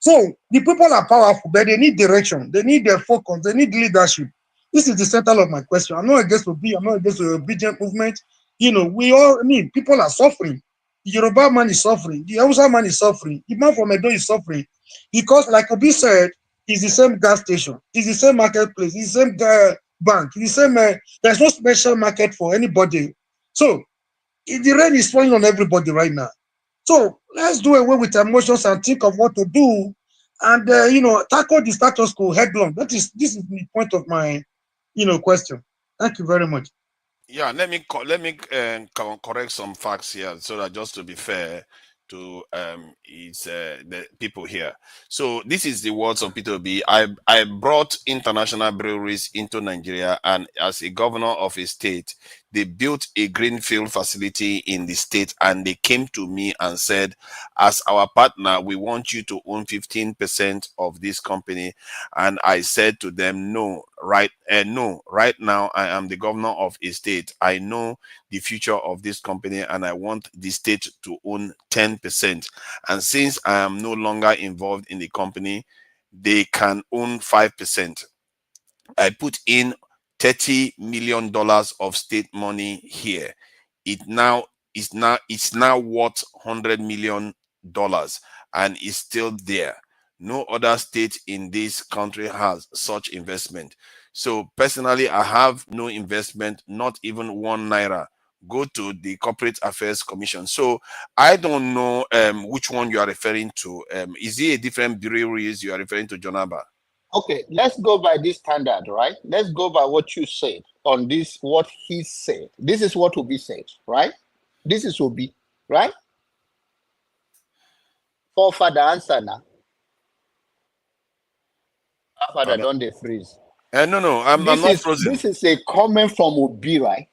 So the people are powerful, but they need direction, they need their focus, they need leadership. This is the center of my question. I'm not against Obi, I'm not against the obedient movement. We all, people are suffering. The Yoruba man is suffering, the Hausa man is suffering, the man from Edo is suffering. Because, like Obi said, it's the same gas station, it's the same marketplace, it's the same bank, it's the same, there's no special market for anybody. So, the rain is falling on everybody right now. So let's do away with emotions and think of what to do, and tackle the status quo headlong. This is the point of my question. Thank you very much. Yeah, correct some facts here so that just to be fair to the people here. So this is the words of Peter B. I brought international breweries into Nigeria, and as a governor of a state, they built a greenfield facility in the state, and they came to me and said, as our partner, we want you to own 15% of this company. And I said to them, no, right now I am the governor of a state. I know the future of this company, and I want the state to own 10%. And since I am no longer involved in the company, they can own 5%. I put in $30 million of state money here. It's now worth $100 million, and is still there. No other state in this country has such investment. So personally, I have no investment, not even 1 naira. Go to the Corporate Affairs Commission. So I don't know which one you are referring to. Is it a different breweries you are referring to, Jonaba? Okay, let's go by this standard, right? Let's go by what you said on this, what he said. This is what Obi said, right? This is Obi, right? Forefather answer now. Forefather, don't they freeze? No, I'm not frozen. This is a comment from Obi, right?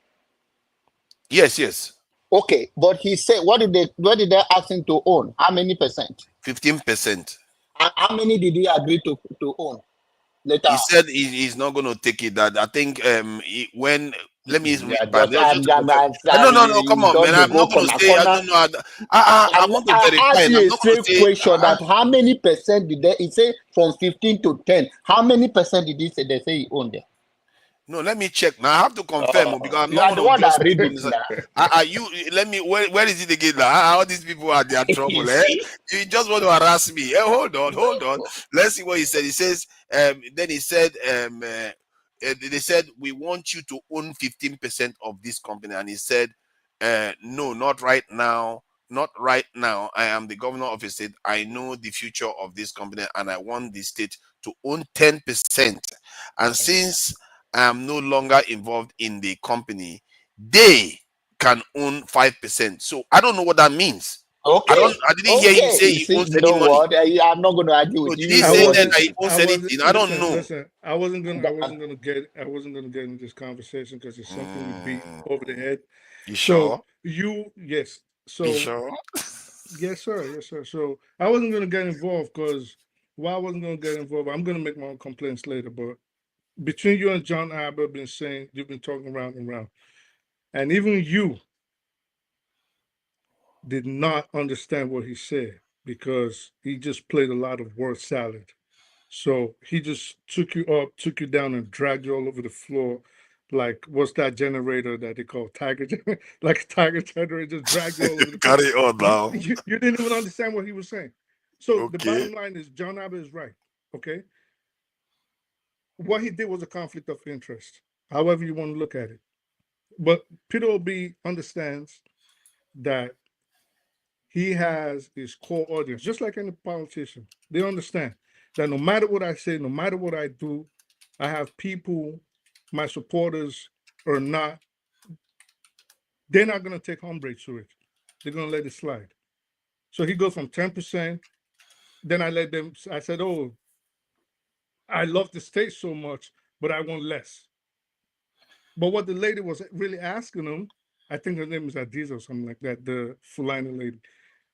Yes. Okay, but he said, what did they ask him to own? How many percent? 15%. How many did he agree to own? Later he said he's not going to take it. That I think when let me read back. no, Come on, man. I'm not going to say. I don't know. I want to verify. I'm not going to say question that how many percent did they? He say from 15 to 10. How many percent did he say they say he owned there? No, let me check. Now I have to confirm because I'm you are not the going one to just that read it. you let me. Where is it again? Now all these people are their trouble. You just want to harass me. Hold on. Let's see what he said. He says. Then he said. They said we want you to own 15% of this company, and he said, no, not right now. Not right now. I am the governor of a state. I know the future of this company, and I want the state to own 10%. And since I am no longer involved in the company, they can own 5%. So I don't know what that means. Okay. I didn't hear him say he owns any money. I'm not going to argue with you. you. Did he say that he owns anything? I don't know. Listen, I wasn't gonna get into this conversation because it's something we beat over the head. You sure? Yes. So you sure? Yes, sir. So I wasn't gonna get involved because I wasn't gonna get involved, I'm gonna make my own complaints later. But between you and John Abba been saying, you've been talking round and round, and even you did not understand what he said because he just played a lot of word salad. So he just took you up, took you down, and dragged you all over the floor. Like, what's that generator that they call Tiger? Like a Tiger generator, just dragged you all over the floor. Carry on now. You didn't even understand what he was saying. So the bottom line is John Abba is right. Okay. What he did was a conflict of interest, however you want to look at it. But Peter Obi understands that he has his core audience, just like any politician. They understand that no matter what I say, no matter what I do, I have people, my supporters are not, they're not going to take umbrage to it. They're going to let it slide. So he goes from 10%. Then I said, oh, I love the state so much, but I want less. But what the lady was really asking him, I think her name is Adiza or something like that, the Fulani lady,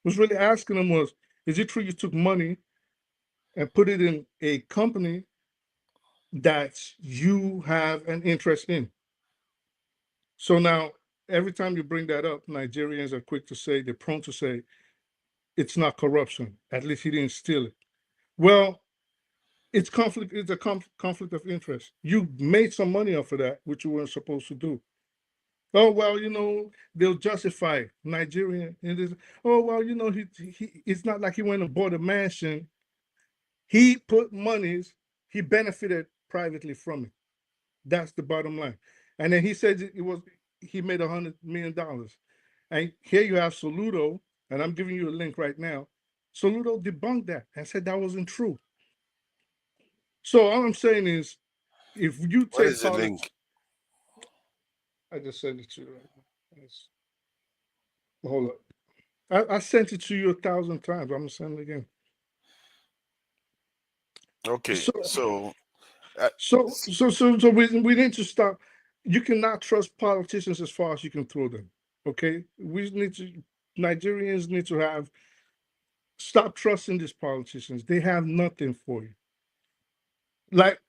was really asking him was, is it true you took money and put it in a company that you have an interest in? So now, every time you bring that up, Nigerians are quick to say, they're prone to say, it's not corruption. At least he didn't steal it. Well, it's conflict. It's a conflict of interest. You made some money off of that, which you weren't supposed to do. Oh well, they'll justify Nigerian. Oh well, it's not like he went and bought a mansion. He put monies. He benefited privately from it. That's the bottom line. And then he said he made $100 million. And here you have Soludo, and I'm giving you a link right now. Soludo debunked that and said that wasn't true. So all I'm saying is, if you Where take is the link? I just sent it to you right now. Hold up. I sent it to you 1,000 times. I'm gonna send it again. Okay, so we need to stop. You cannot trust politicians as far as you can throw them. Okay, Nigerians need to stop trusting these politicians. They have nothing for you. Like,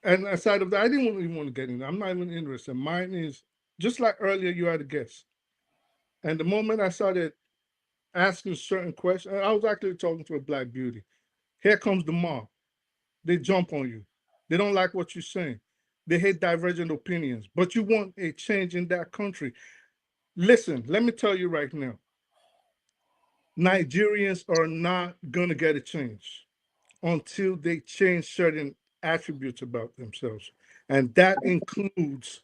and aside of that, I didn't even want to get in. I'm not even interested. Mine is just like earlier. You had a guest, and the moment I started asking certain questions, I was actually talking to a black beauty. Here comes the mob. They jump on you. They don't like what you're saying. They hate divergent opinions, but you want a change in that country. Listen, let me tell you right now, Nigerians are not going to get a change until they change certain attributes about themselves. And that includes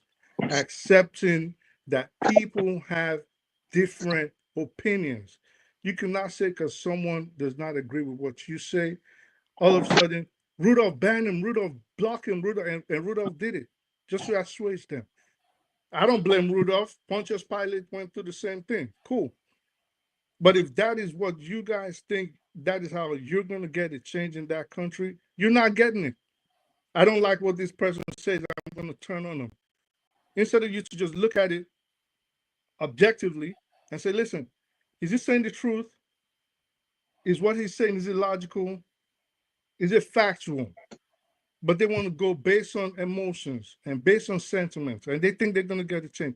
accepting that people have different opinions. You cannot say because someone does not agree with what you say, all of a sudden, Rudolph banned him, Rudolph blocked him, and Rudolph did it just to assuage them. I don't blame Rudolph. Pontius Pilate went through the same thing. Cool. But if that is what you guys think, that is how you're going to get a change in that country, you're not getting it. I don't like what this person says. I'm going to turn on them. Instead of you to just look at it objectively and say, listen, is he saying the truth? Is what he's saying, is it logical? Is it factual? But they want to go based on emotions and based on sentiments, and they think they're going to get a change.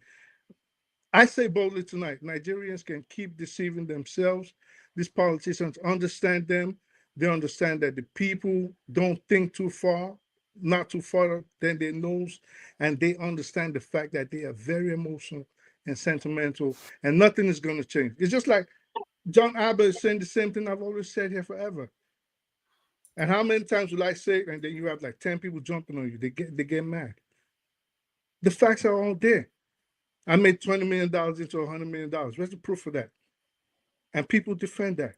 I say boldly tonight, Nigerians can keep deceiving themselves. These politicians understand them. They understand that the people don't think too far, not too far than their nose, and they understand the fact that they are very emotional and sentimental, and nothing is going to change. It's just like John Abbott is saying the same thing I've always said here forever. And how many times will I say it, and then you have like 10 people jumping on you? They get mad. The facts are all there. I made $20 million into $100 million. Where's the proof of that? And people defend that.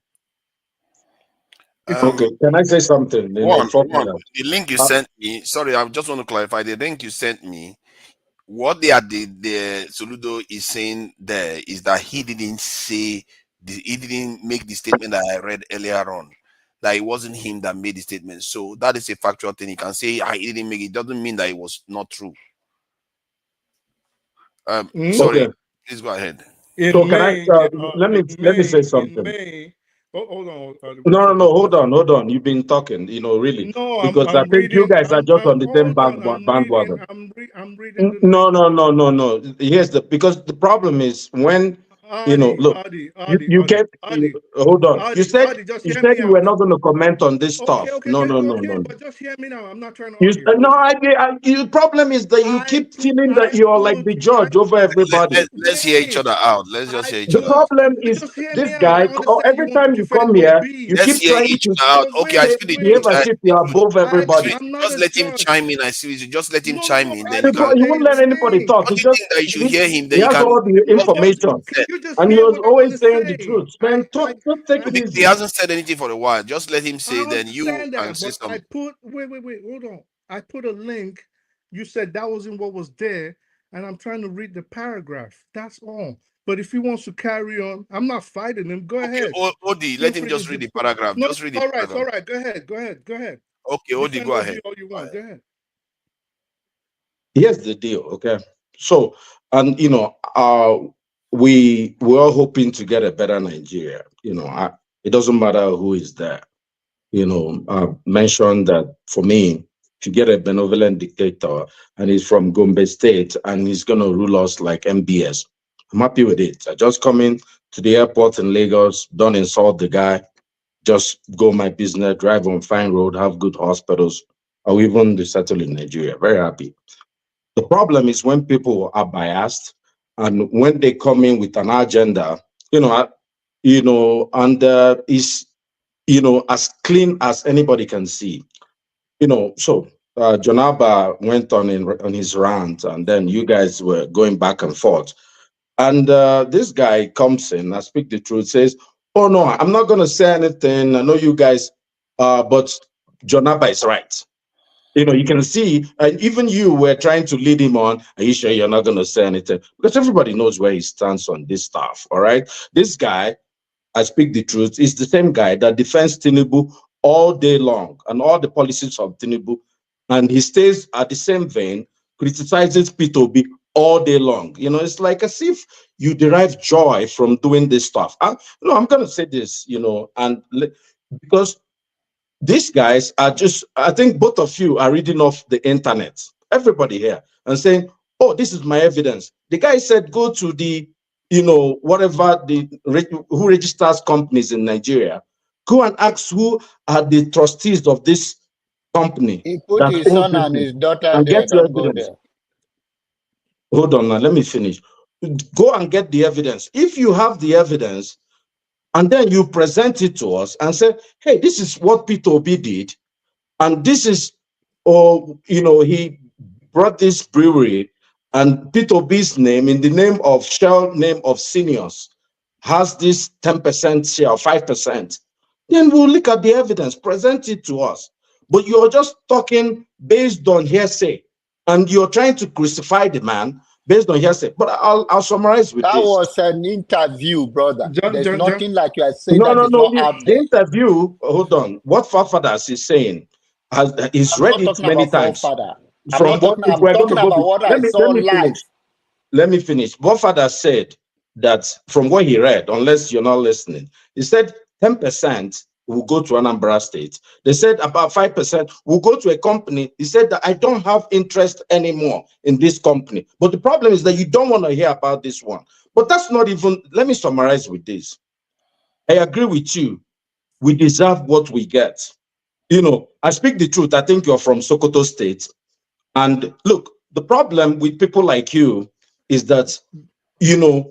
Okay, can I say something? The link you sent me, sorry, I just want to clarify. The link you sent me, what the Soludo is saying there is that he didn't make the statement that I read earlier on. That it wasn't him that made the statement. So that is a factual thing. He can say he didn't make it. It doesn't mean that it was not true. Sorry, please go ahead. So can I let me say something. Hold on. No, hold on. You've been talking, really. No, because I think you guys are just on the same bandwagon. I'm reading. No. Because the problem is when look, you can't hold on. You said you were not going to comment on this stuff. No. But just hear me now. I'm not trying to argue. The problem is that you keep feeling that you're like the judge over everybody. Let's hear each other out. Let's just hear each other. The problem is this guy. Every time you come here, you keep trying to out. Okay, I see behave as if you are above everybody. Just let him chime in. I see. Just let him chime in. Then you won't let anybody talk. He just that you should hear him. Then he has all the information, and he was always saying the truth. Man, don't take it easy. He hasn't said anything for a while. Just let him say. Then you can say something. Wait, hold on. I put a link. You said that wasn't what was there, and I'm trying to read the paragraph. That's all. But if he wants to carry on, I'm not fighting him. Go ahead. Odi, let him just read the paragraph. No, just read it. All right. Go ahead. Okay, Odi, go ahead. All you want. Go ahead. Here's the deal, okay? So, and we're all hoping to get a better Nigeria. It doesn't matter who is there. I mentioned that for me, to get a benevolent dictator and he's from Gombe State and he's going to rule us like MBS, I'm happy with it. I just come in to the airport in Lagos, don't insult the guy, just go my business, drive on fine road, have good hospitals, or even settle in Nigeria. Very happy. The problem is when people are biased and when they come in with an agenda, and is, as clean as anybody can see. So Jonaba went on his rant, and then you guys were going back and forth. And this guy comes in, I speak the truth, says, "Oh no, I'm not going to say anything. I know you guys, but Jonaba is right." You can see, and even you were trying to lead him on. Are you sure you're not going to say anything? Because everybody knows where he stands on this stuff. All right, this guy, I speak the truth, is the same guy that defends Tinubu all day long and all the policies of Tinubu, and he stays at the same vein, criticizes P2B all day long. It's like as if you derive joy from doing this stuff. I'm going to say this, because these guys are just, I think both of you are reading off the internet, everybody here, and saying, "Oh, this is my evidence." The guy said, go to the, whatever who registers companies in Nigeria, go and ask who are the trustees of this company He put that his owns son this and thing, his daughter and there. get your Don't go evidence. there. Hold on now, let me finish. Go and get the evidence. If you have the evidence, and then you present it to us and say, "Hey, this is what P2B did, and this is, he brought this brewery, and P2B's name, in the name of Shell, name of seniors, has this 10% share, 5%. Then we'll look at the evidence, present it to us. But you're just talking based on hearsay, and you're trying to crucify the man based on hearsay. But I'll summarize with That this. was an interview, brother. There's John. nothing like you are saying No, that no, is no. not out The there. interview, hold on. What Fafadas is saying, he's I'm read not it talking many about times. forefather. I'm From not what, talking. if I'm we're going talking to go, about what I let saw me live. finish. Let me finish. What Father said that from what he read, unless you're not listening, he said 10% will go to Anambra State. They said about 5% will go to a company. He said that I don't have interest anymore in this company. But the problem is that you don't want to hear about this one. But that's not even, let me summarize with this. I agree with you. We deserve what we get. I speak the truth. I think you're from Sokoto State. And look, the problem with people like you is that, you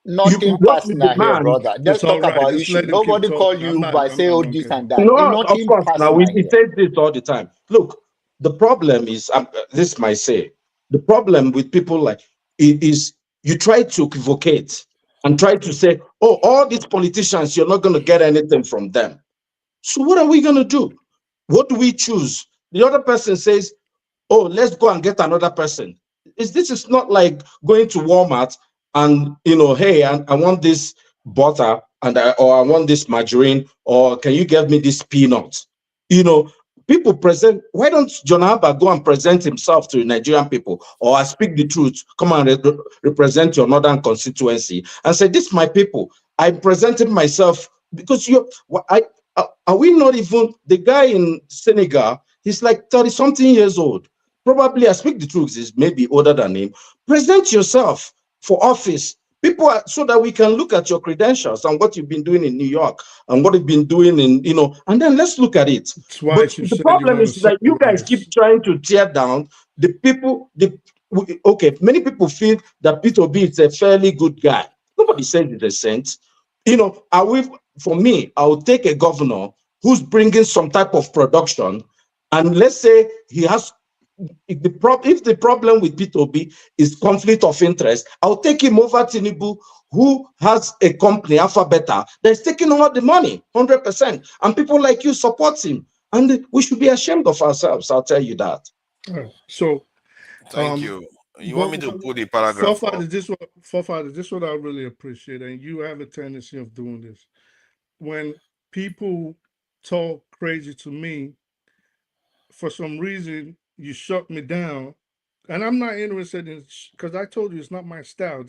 Nothing what you personal here, demand. brother. It's Let's all talk right. about Just issue. let him keep Nobody call talking. I'm you not. by say, I'm oh, not this getting. and that. No, of Nothing course. Now, personal he here. says this all the time. Look, the problem is, this might say, the problem with people like it is you try to equivocate and try to say, "Oh, all these politicians, you're not going to get anything from them." So what are we going to do? What do we choose? The other person says, "Oh, let's go and get another person." This is not like going to Walmart and, "Hey, I want this butter, or I want this margarine, or can you give me this peanuts?" People present. Why don't John Abba go and present himself to the Nigerian people, or I speak the truth, come and represent your northern constituency and say, "This my people. I presented myself because are we not even the guy in Senegal? He's like 30 something years old. Probably, I speak the truth, is maybe older than him. Present yourself for office. So that we can look at your credentials and what you've been doing in New York and what you've been doing and then let's look at it. But Twice you the said you problem want to is that you guys summarize. keep trying to tear down the people. Okay, many people feel that P2B is a fairly good guy. Nobody said he's a saint. For me, I would take a governor who's bringing some type of production, and let's say he has, if the problem with P2B is conflict of interest, I'll take him over Tinubu, who has a company, Alpha Beta, that's taking all the money, 100%. And people like you support him. And we should be ashamed of ourselves, I'll tell you that. All right. So, Thank you. You want me to put the paragraph up? Forefather, this is what I really appreciate, and you have a tendency of doing this. When people talk crazy to me, for some reason you shut me down, and I'm not interested in, because I told you it's not my style.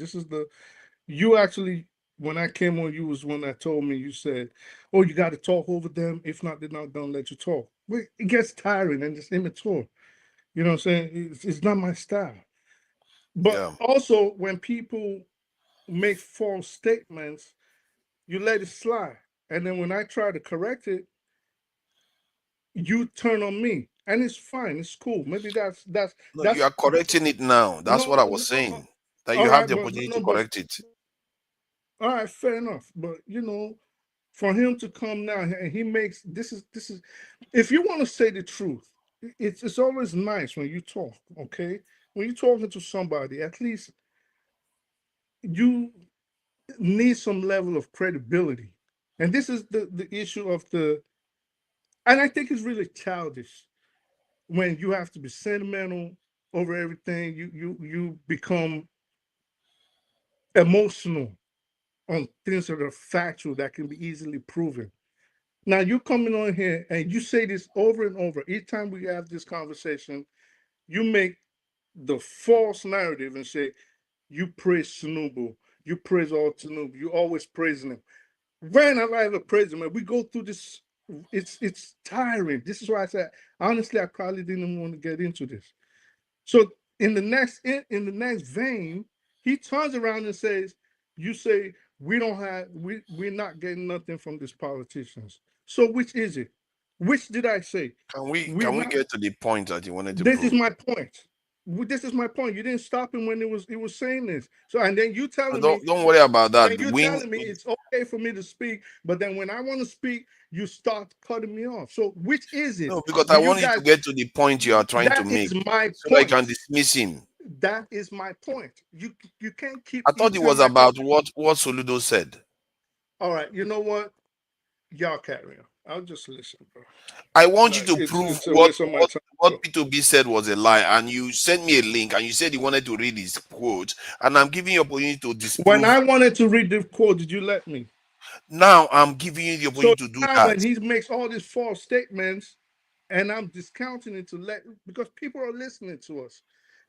You actually, when I came on, you was one that told me, you said, "Oh, you got to talk over them. If not, they're not gonna let you talk." Well, it gets tiring and it's immature. You know what I'm saying? It's not my style. But also, when people make false statements, you let it slide. and then when I try to correct it, you turn on me, and it's fine, it's cool. Maybe that's No, you are correcting it now. That's what I was saying. That you all have right, the but opportunity no, to but correct it. all right, fair enough. But for him to come now and he makes this is if you want to say the truth, it's always nice when you talk, okay? When you're talking to somebody, at least you need some level of credibility. And this is the issue of and I think it's really childish when you have to be sentimental over everything. You become emotional on things that are factual that can be easily proven. Now you coming on here and you say this over and over. Each time we have this conversation, you make the false narrative and say you praise Tinubu, you praise all Tinubu, you always praising him. When have I ever praised him? And we go through this. It's tiring. This is why I said honestly, I probably didn't want to get into this. So in the next vein, he turns around and says, "You say we're not getting nothing from these politicians. So which is it? Which did I say? Can we We're can we not. get to the point that you wanted to This is prove? my point. This is my point. You didn't stop him when he was saying this. So and then you No, telling me, don't worry about that. then you telling me it's okay for me to speak, but then when I want to speak, you start cutting me off. So which is it? No, because Do I you want you to guys? get to the point you are trying to That make, is my so that I can point. dismiss him. That is my point. You can't keep I thought each it time was I come. about what Soludo said. All right, you know what? Y'all carry on. I'll just listen, bro. I want you Like to prove it's a waste of my time. what P2B said was a lie, and you sent me a link, and you said you wanted to read his quote, and I'm giving you opportunity to When disprove. I wanted to read the quote, did you let me? Now I'm giving you the So opportunity to do now that. when he makes all these false statements, and I'm discounting it to let because people are listening to us.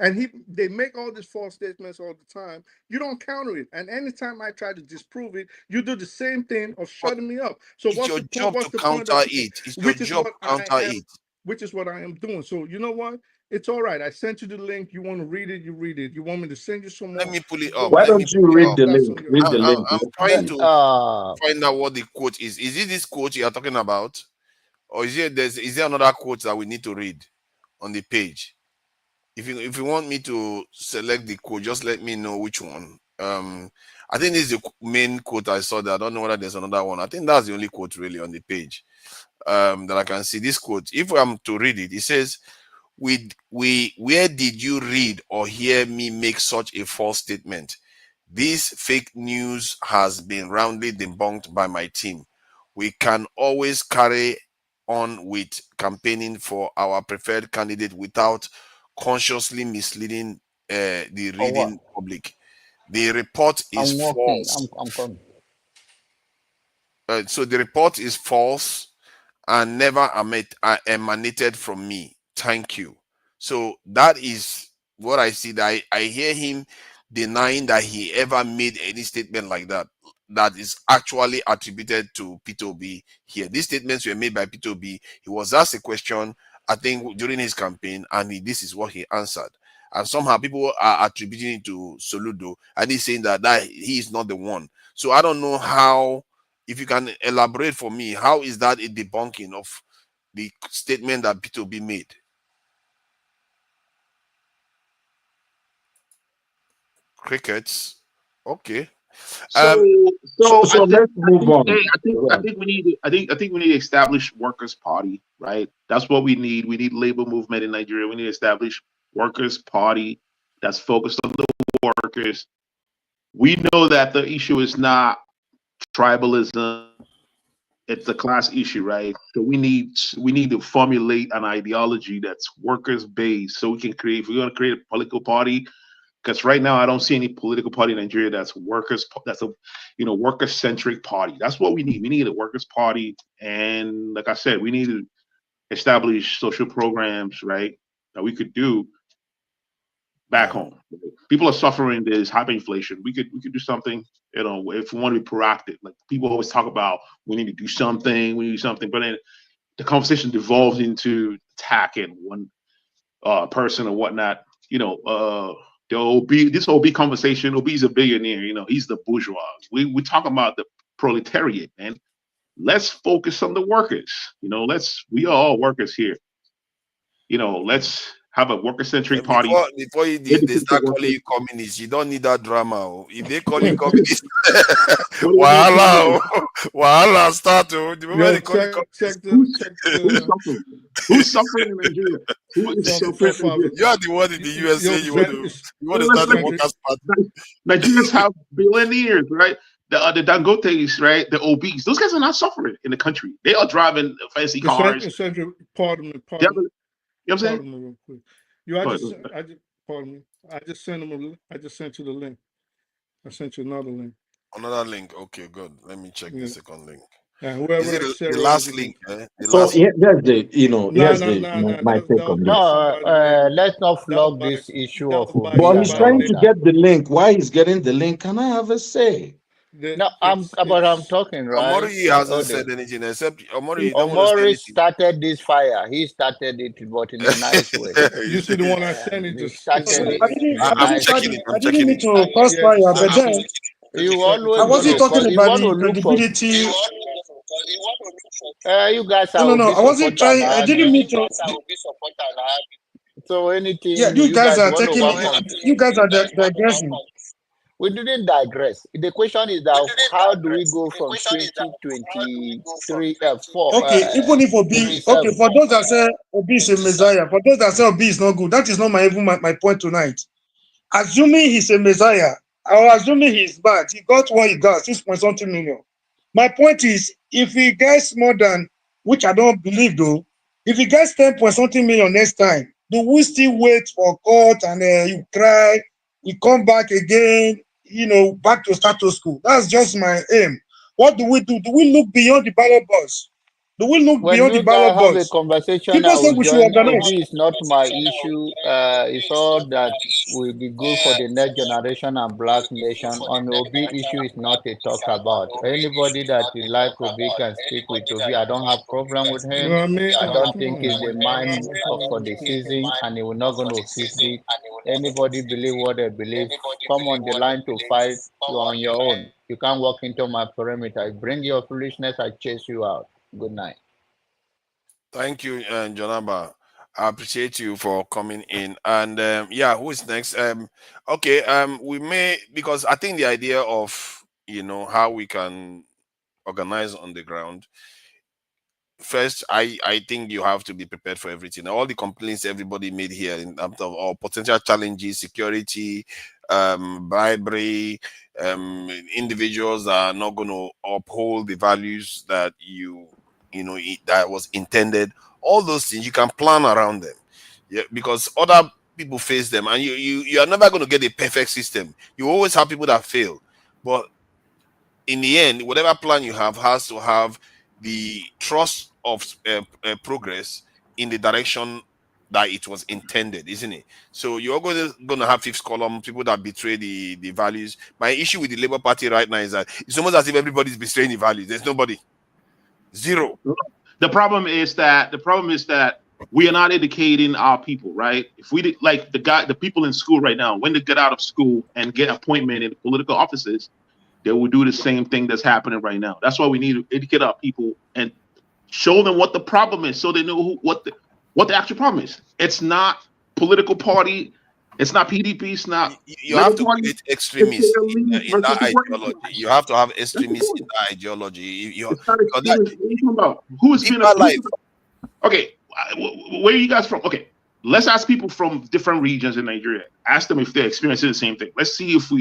And they make all these false statements all the time. You don't counter it. And anytime I try to disprove it, you do the same thing of shutting me up. So It's what's your the point? job What's to the point counter of it. It's your which is job what to I counter am, it. which is what I am doing. So you know what? It's all right. I sent you the link. You want to read it, you read it. You want me to send you some Let more? me pull it Go up. Why ahead. Let me don't you pull it read up. the That's link? on your Read the link. I'm Let's trying see. to find out what the quote is. Is it this quote you are talking about, or is there another quote that we need to read on the page? If you want me to select the quote, just let me know which one. I think this is the main quote I saw there. I don't know whether there's another one. I think that's the only quote really on the page that I can see. This quote, if I'm to read it, it says, where did you read or hear me make such a false statement? This fake news has been roundly debunked by my team. We can always carry on with campaigning for our preferred candidate without consciously misleading the For what? reading public. The report is I'm walking. false. I'm coming. So the report is false and never emanated from me. Thank you. So that is what I see. That I hear him denying that he ever made any statement like that. That is actually attributed to P2B here. These statements were made by P2B. He was asked a question, I think, during his campaign, and this is what he answered. And somehow people are attributing it to Soludo, and he's saying that he is not the one. So I don't know how. If you can elaborate for me, how is that a debunking of the statement that P2B made? Crickets. Okay. So, So let's move on. I think we need to establish workers' party, right? That's what we need. We need labor movement in Nigeria. We need to establish workers' party that's focused on the workers. We know that the issue is not tribalism; it's a class issue, right? So we need to formulate an ideology that's workers based, so we can create. If we're going to create a political party, because right now I don't see any political party in Nigeria that's worker centric party. That's what we need. We need a workers party, and like I said, we need to establish social programs, right, that we could do back home. People are suffering this hyperinflation. We could do something. If we want to be proactive, like people always talk about, we need to do something. We need to do something, but then the conversation devolves into attacking one person or whatnot. The OB, this OB conversation, OB is a billionaire, he's the bourgeois. We talk about the proletariat, man. let's focus on the workers. We are all workers here. Let's have a worker-centric party. Before they Educate the start calling workers. you communist, you don't need that drama. Oh. If they call you communist, What do you wahala, mean? wahala start. Oh. The moment they call you communist, Who's suffering in Nigeria? Who is suffering in Nigeria? you are the one in the USA. You want to start the workers' party. Nigerians have billionaires, right? The Dangotes, right? The obese. Those guys are not suffering in the country. They are driving fancy cars. Pardon me. You know what I'm saying? Pardon me real quick. Pardon me. I just sent you the link. I sent you another link. Another link. Okay, good. Let me check the second link. Whoever Is it the last link? The So last here's my take on this. No, let's not flog this issue of Obi But and he's all trying of to that. get the link. Why he's getting the link? Can I have a say? No, I'm talking, right? Omori hasn't said anything except Omori. You don't want to say Omori anything. started this fire. He started it, but in a nice way. You see the one I sent? He started it in a I'm nice checking way. it. I didn't need to cross fire, but then You always I wasn't gonna talking you about want to the look for. credibility. You guys are No. Obi I wasn't supporter trying. I now. didn't mean to. So anything Yeah, you you guys guys are want to taking. work on. You guys are digressing. We didn't digress. The question is that how do we go from 2023 Okay, even if Obi, okay, for those that say Obi is a messiah, for those that say Obi is not good, that is not my point tonight. Assuming he's a messiah, or assuming he's bad, he got what he got, 6.something million. My point is, if he gets more than, which I don't believe though, if he gets 10.something million next time, do we still wait for court and you cry, you come back again, back to status quo? That's just my aim. What do we do? Do we look beyond the ballot box? Do we look When beyond you the ballot guys have a box? conversation, People I say will we should join. organize. Obi is not my issue. It's all that will be good for the next generation and black nation. On Obi issue is not a talk about. Anybody that you like Obi can speak with Obi. I don't have problem with him. I don't think he's the mind for the season, and he will not going to fix it. Anybody believe what they believe, come on the line to fight. You on your own. You can't walk into my perimeter. Bring your foolishness, I chase you out. Good night. Thank you, Jonaba. I appreciate you for coming in. And who is next? We may, because I think the idea of how we can organize on the ground. First, I think you have to be prepared for everything. All the complaints everybody made here in terms of all potential challenges, security, bribery, individuals that are not going to uphold the values that that was intended. All those things you can plan around them, because other people face them, and you are never going to get a perfect system. You always have people that fail, but in the end, whatever plan you have has to have the trust of progress in the direction that it was intended, isn't it? So you're going to have fifth column, people that betray the values. My issue with the Labour Party right now is that it's almost as if everybody's betraying the values. There's nobody. Zero. The problem is that we are not educating our people, right? If we did, like the people in school right now, when they get out of school and get appointment in political offices, they will do the same thing that's happening right now. That's why we need to educate our people and show them what the problem is, so they know what the actual problem is. It's not political party. It's not PDP. It's not. You have to create extremists in that ideology. You have to have extremists in that ideology. Who is being okay? Where are you guys from? Okay, let's ask people from different regions in Nigeria. Ask them if they're experiencing the same thing. Let's see if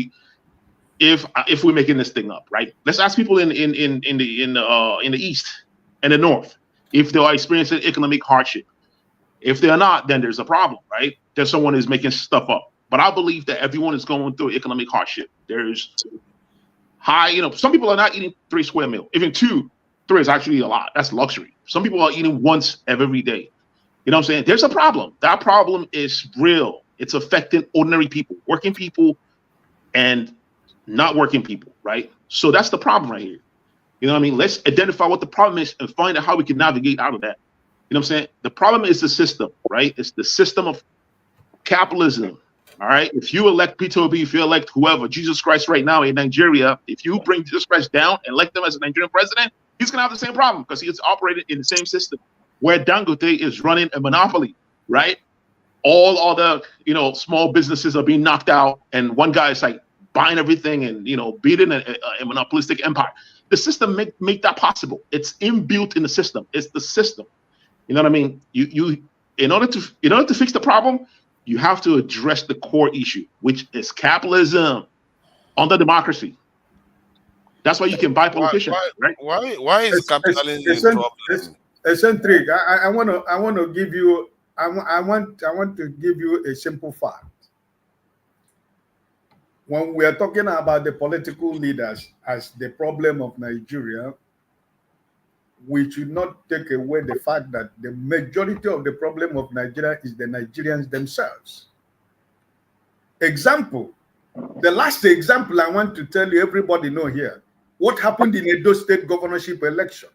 we're making this thing up, right? Let's ask people in the east and the north if they are experiencing economic hardship. If they're not, then there's a problem, right? There's someone who's making stuff up. But I believe that everyone is going through economic hardship. There's high, some people are not eating 3 square meal. Even 2, 3 is actually a lot. That's luxury. Some people are eating once every day. You know what I'm saying? There's a problem. That problem is real. It's affecting ordinary people, working people, and not working people, right? So that's the problem right here. You know what I mean? Let's identify what the problem is and find out how we can navigate out of that. You know what I'm saying? The problem is the system, right? It's the system of capitalism. All right. If you elect Peter Obi, if you elect whoever, Jesus Christ right now in Nigeria, if you bring Jesus Christ down and elect them as a Nigerian president, He's going to have the same problem because he's operating in the same system where Dangote is running a monopoly, right? All other, small businesses are being knocked out, and one guy is like buying everything and, beating a monopolistic empire. The system make that possible. It's inbuilt in the system. It's the system. You know what I mean? In order to fix the problem, you have to address the core issue, which is capitalism under democracy. That's why you can buy politicians, right? Why is capitalism a problem? Eccentric. I want to give you. I want to give you a simple fact. When we are talking about the political leaders as the problem of Nigeria, we should not take away the fact that the majority of the problem of Nigeria is the Nigerians themselves. Example, the last example I want to tell you, everybody know here, what happened in Edo State governorship election.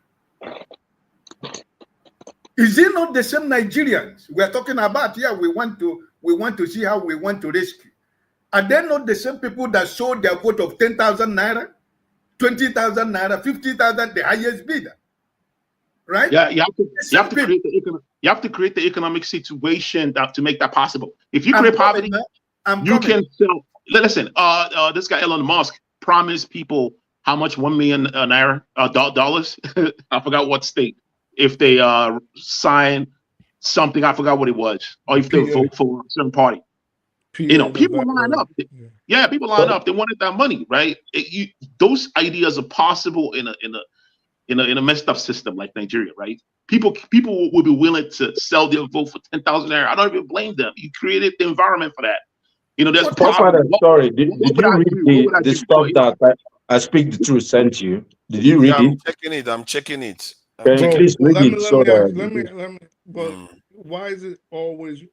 Is it not the same Nigerians we are talking about here? We want to see how we want to rescue. Are they not the same people that sold their vote of 10,000 naira, 20,000 naira, 50,000, the highest bidder? Right? Yeah, you have to create the economic situation to make that possible. If you create poverty, you can sell. Listen, this guy Elon Musk promised people how much $1 million dollars. I forgot what state. If they sign something, I forgot what it was, or if they vote for a certain party. People line up. Yeah, people line up. They wanted that money, right? Those ideas are possible in a messed up system like Nigeria, right? People will be willing to sell their vote for 10,000 naira. I don't even blame them. You created the environment for that. There's sorry. Did you read the stuff that I speak the truth sent you? Did you read it? I'm checking it. Please read it. Let me. But why is it always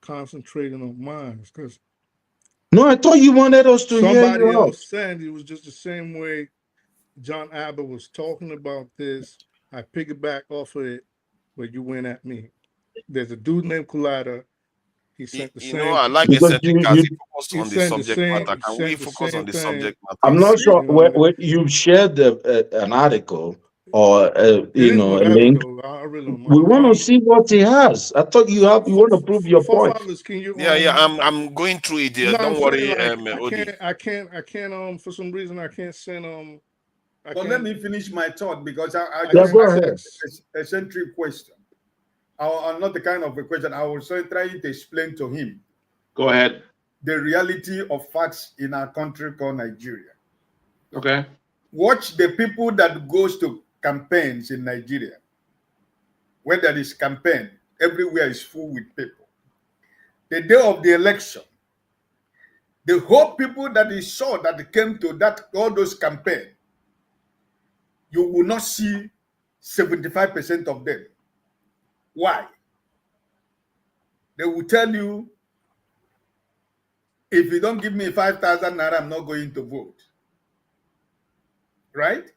concentrating on minds? Because no, I thought you wanted us to hear somebody you else said it was just the same way John Abbott was talking about this. I piggyback off of it where you went at me. There's a dude named Collider. He sent the same. I like Eccentric as he focused on the subject matter. Can we focus on the subject matter? I'm not sure where you shared an article or a link. We want to see what he has. I thought you want to prove your point. I'm going through it here. Don't worry, I can't. For some reason, I can't send But let me finish my thought because I just asked a eccentric question. Not the kind of a question. I was trying to explain to him. Go ahead. The reality of facts in our country called Nigeria. Okay. Watch the people that goes to campaigns in Nigeria. When there is campaign, everywhere is full with people. The day of the election, the whole people that he saw that came to all those campaigns, you will not see 75% of them. Why? They will tell you, if you don't give me 5,000 naira, I'm not going to vote. Right?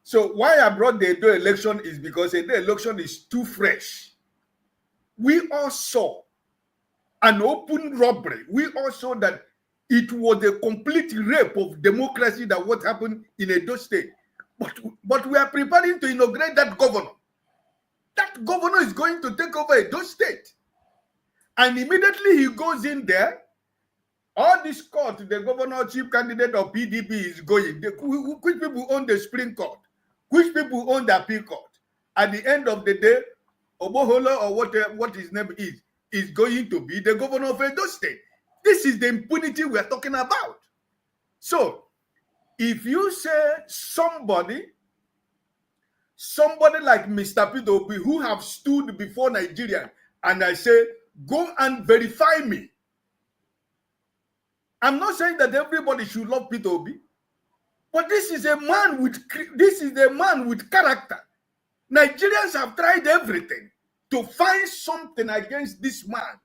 So why I brought the Edo election is because the Edo election is too fresh. We all saw an open robbery. We all saw that it was a complete rape of democracy that what happened in Edo State. But we are preparing to inaugurate that governor. That governor is going to take over Edo State. And immediately he goes in there. All this court, the governor chief candidate of PDP is going. Which people own the Supreme Court? Which people own the appeal court? At the end of the day, Oboholo or what his name is going to be the governor of Edo State. This is the impunity we are talking about. So, if you say somebody like Mr. Peter Obi who have stood before Nigeria and I say, go and verify me. I'm not saying that everybody should love Peter Obi, but this is a man with character. Nigerians have tried everything to find something against this man.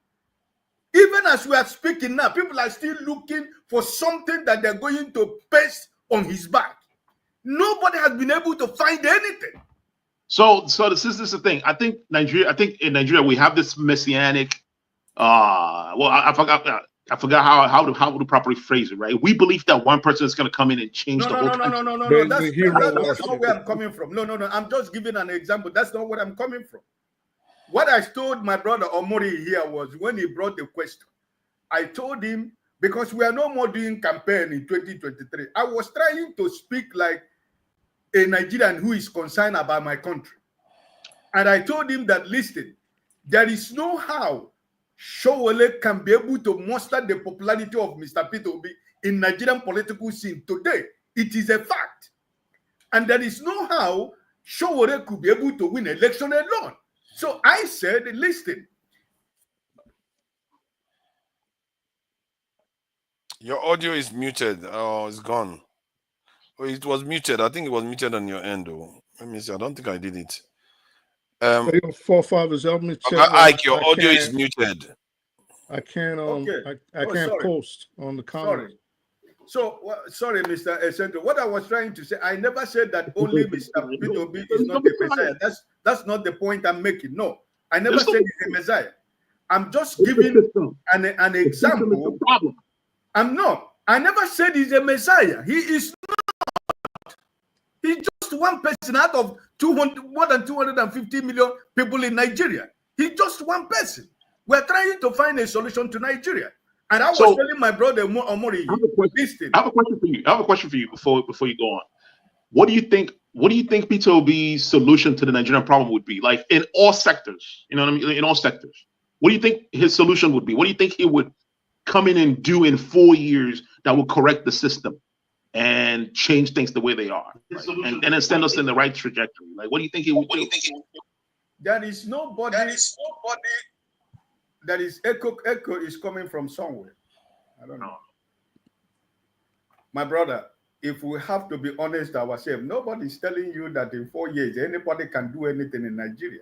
Even as we are speaking now, people are still looking for something that they're going to paste on his back. Nobody has been able to find anything. So this is the thing. I think in Nigeria we have this messianic. I forgot. I forgot how to properly phrase it, right? We believe that one person is going to come in and change the whole country. The That's hero not worship. where I'm coming from. No. I'm just giving an example. That's not where I'm coming from. What I told my brother Omori here was when he brought the question, I told him, because we are no more doing campaign in 2023. I was trying to speak like a Nigerian who is concerned about my country. And I told him that, listen, there is no how Showole can be able to muster the popularity of Mr. Peter Obi in Nigerian political scene today. It is a fact. And there is no how Showole could be able to win election alone. So I said, listen. Your audio is muted. Oh, it's gone. Oh, it was muted. I think it was muted on your end, though. Let me see. I don't think I did it. Hey, your forefathers, help me check. Ike, your audio is muted. I can't. Okay. I can't sorry. post on the comments. So, sorry, Mr. Essento. What I was trying to say, I never said that only Mr. Peter Obi is not a Messiah. That's not the point I'm making. No, I never said he's a Messiah. I'm just giving an example. I never said he's a Messiah. He is not. He's just one person out of more than 250 million people in Nigeria. He's just one person. We're trying to find a solution to Nigeria. And I was telling my brother Omori, I have a question for you. I have a question for you before you go on. What do you think Peter Obi's solution to the Nigerian problem would be? Like in all sectors, you know what I mean? In all sectors. What do you think his solution would be? What do you think he would come in and do in 4 years that will correct the system and change things the way they are, like, and then send us in the right trajectory? Like, what do you think he would do? There is nobody. That is echo is coming from somewhere. I don't know. My brother, if we have to be honest ourselves, nobody's telling you that in 4 years anybody can do anything in Nigeria.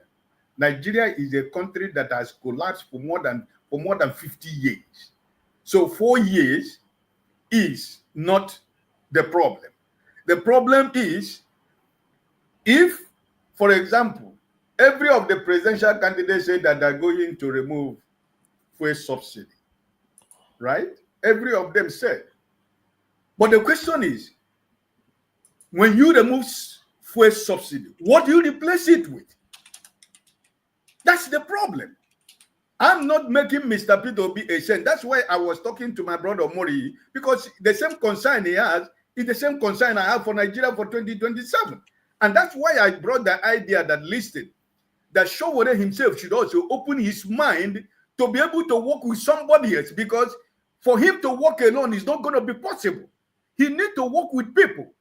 Nigeria is a country that has collapsed for more than 50 years. So 4 years is not the problem. The problem is if, for example, every of the presidential candidates say that they're going to remove fuel subsidy, right? Every of them said. But the question is, when you remove fuel subsidy, what do you replace it with? That's the problem. I'm not making Mr. Peter Obi a shame. That's why I was talking to my brother Mori, because the same concern he has is the same concern I have for Nigeria for 2027. And that's why I brought the idea that, listen, that Showore himself should also open his mind to be able to work with somebody else, because for him to work alone is not going to be possible. He needs to work with people,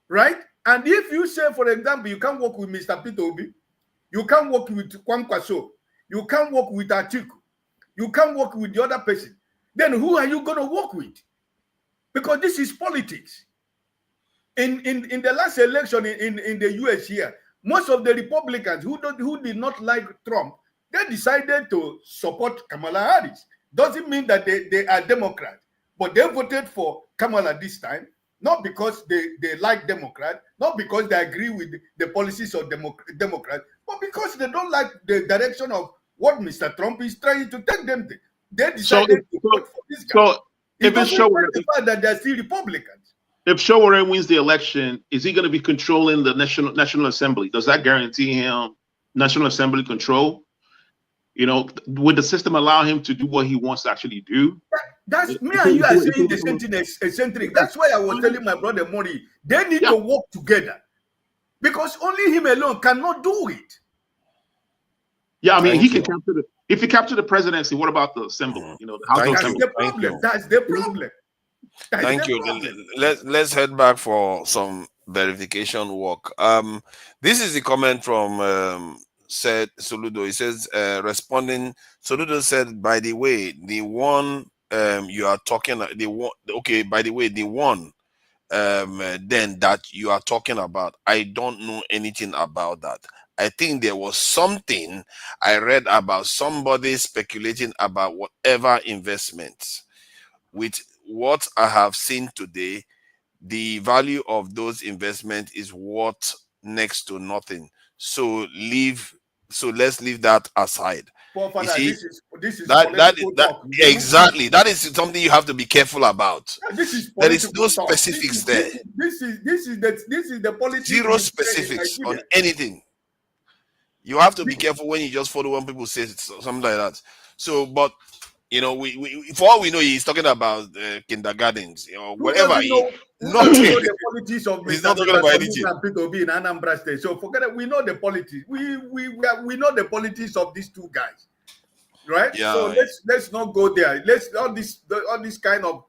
right? And if you say, for example, you can't work with Mr. Peter Obi, you can't work with Kwankwaso, you can't work with Atiku, you can't work with the other person, then who are you going to work with? Because this is politics. In the last election in the US here, most of the Republicans who did not like Trump, they decided to support Kamala Harris. Doesn't mean that they are Democrat, but they voted for Kamala this time, not because they like Democrat, not because they agree with the policies of Democrat, but because they don't like the direction of what Mr. Trump is trying to take them to. They decided to vote for this guy. So it doesn't matter the fact that they're still Republicans. If Showore wins the election, is he going to be controlling the National Assembly? Does that guarantee him National Assembly control? You know, would the system allow him to do what he wants to actually do? That's me and you are saying the same thing, eccentric. That's why I was telling my brother Mori, they need to work together, because only him alone cannot do it. Yeah, I mean, he can capture if he capture the presidency. What about the assembly? You know, the House of Assembly. That's the problem. Thank you. Let's head back for some verification work. This is the comment from said Soludo. He says, responding, Soludo said, by the way, the one you are talking, the one, okay, by the way, the one then that you are talking about, I don't know anything about that. I think there was something I read about somebody speculating about whatever investments. With what I have seen today, the value of those investments is worth next to nothing. So leave So let's leave that aside. Poor father, this is that political talk. exactly, that is something you have to be careful about. This is There is political no talk. specifics there. This is the politics. Zero specifics on anything. You have to be careful when you just follow when people say something like that. So, but you know, we for all we know, he's talking about kindergartens, you know, whatever. Nothing. Know the politics of he's not talking about anything. P2B in Anambra State. So forget it. We know the politics. We know the politics of these two guys, right? Yeah. So let's not go there. Let's all this kind of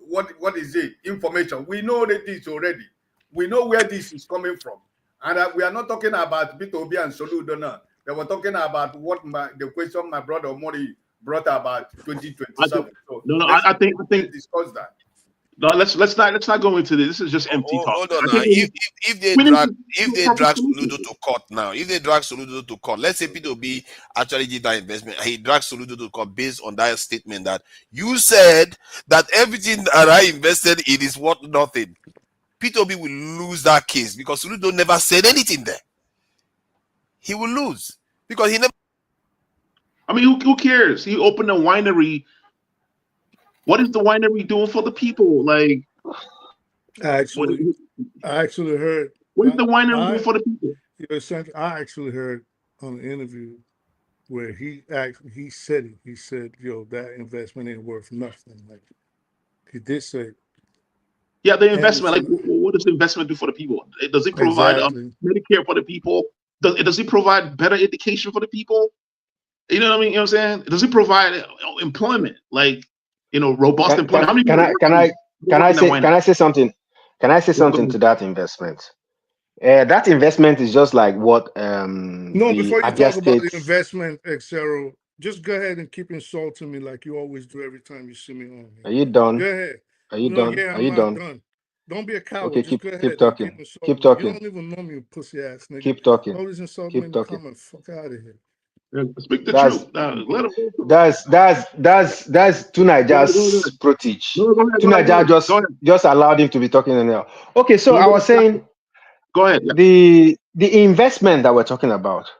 what is it? Information. We know that this already. We know where this is coming from, and we are not talking about P2B and Soludo now. They were talking about the question my brother Mori brought about 2027. I think discuss that. No, let's not go into this. This is just empty talk. Hold on now. If they drag Soludo to court now, if they drag Soludo to court, let's say P2B actually did that investment, he dragged Soludo to court based on that statement that you said that everything that I invested in is worth nothing. P2B will lose that case because Soludo never said anything there. He will lose because he never. I mean, who cares? He opened a winery. What is the winery doing for the people? Like, I actually heard. What is the winery doing for the people? I actually heard on the interview where he said it. He said, "Yo, that investment ain't worth nothing." Like, he did say. Yeah, the investment. Like, what does the investment do for the people? Does it provide Medicare for the people? Does it provide better education for the people? You know what I mean? You know what I'm saying? Does it provide employment? Like, you know, robust employment. Can I say something? Can I say something to that investment? That investment is just like what before you talk about the investment, etc., just go ahead and keep insulting me like you always do every time you see me on here. Are you done? Go ahead. Are you done? Yeah, Are you I'm not done? Don't be a coward. Okay, just go ahead. keep talking. Keep talking. You don't even know me, you pussy ass nigga. Keep talking. Always insulting me Keep in the talking. comment. Fuck out of here. Speak the truth. Let him. That's Tunija's protege. Tunija just allowed him to be talking anyhow. Okay, so I was saying, go ahead. The investment that we're talking about,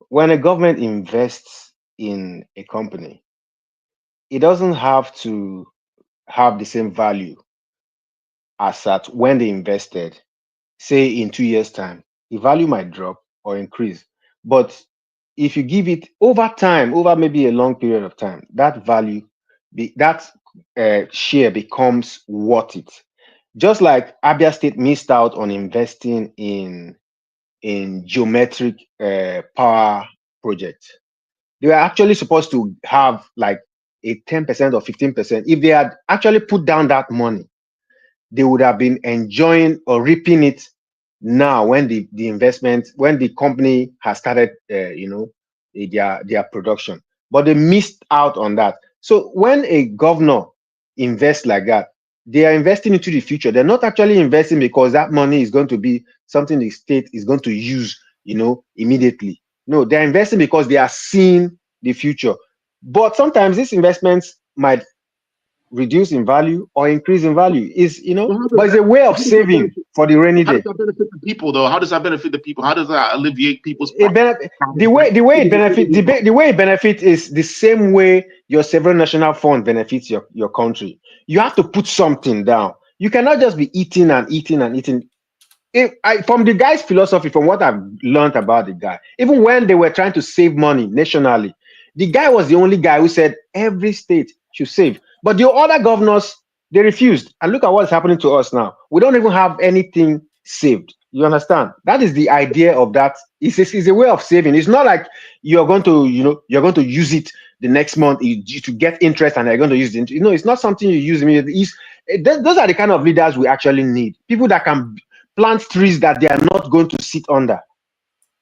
when a government invests in a company, it doesn't have to have the same value as at when they invested. Say in 2 years' time, the value might drop or increase, but if you give it over time, over maybe a long period of time, that value, share becomes worth it. Just like Abia State missed out on investing in geometric power projects. They were actually supposed to have like a 10% or 15%. If they had actually put down that money, they would have been enjoying or reaping it now when the investment, when the company has started, their production. But they missed out on that. So when a governor invests like that, they are investing into the future. They're not actually investing because that money is going to be something the state is going to use, immediately. No, they're investing because they are seeing the future. But sometimes these investments might reduce in value or increase in value. But it's a way of saving for the rainy day. How does that benefit the people, though? How does that benefit the people? How does that alleviate people's the way it benefits is the same way your several national fund benefits your country. You have to put something down. You cannot just be eating and eating and eating. From the guy's philosophy, from what I've learned about the guy, even when they were trying to save money nationally, the guy was the only guy who said every state should save. But the other governors, they refused. And look at what's happening to us now. We don't even have anything saved. You understand? That is the idea of that. It's a way of saving. It's not like you're going to use it the next month to get interest and you're going to use it. It's not something you use immediately. Those are the kind of leaders we actually need. People that can plant trees that they are not going to sit under.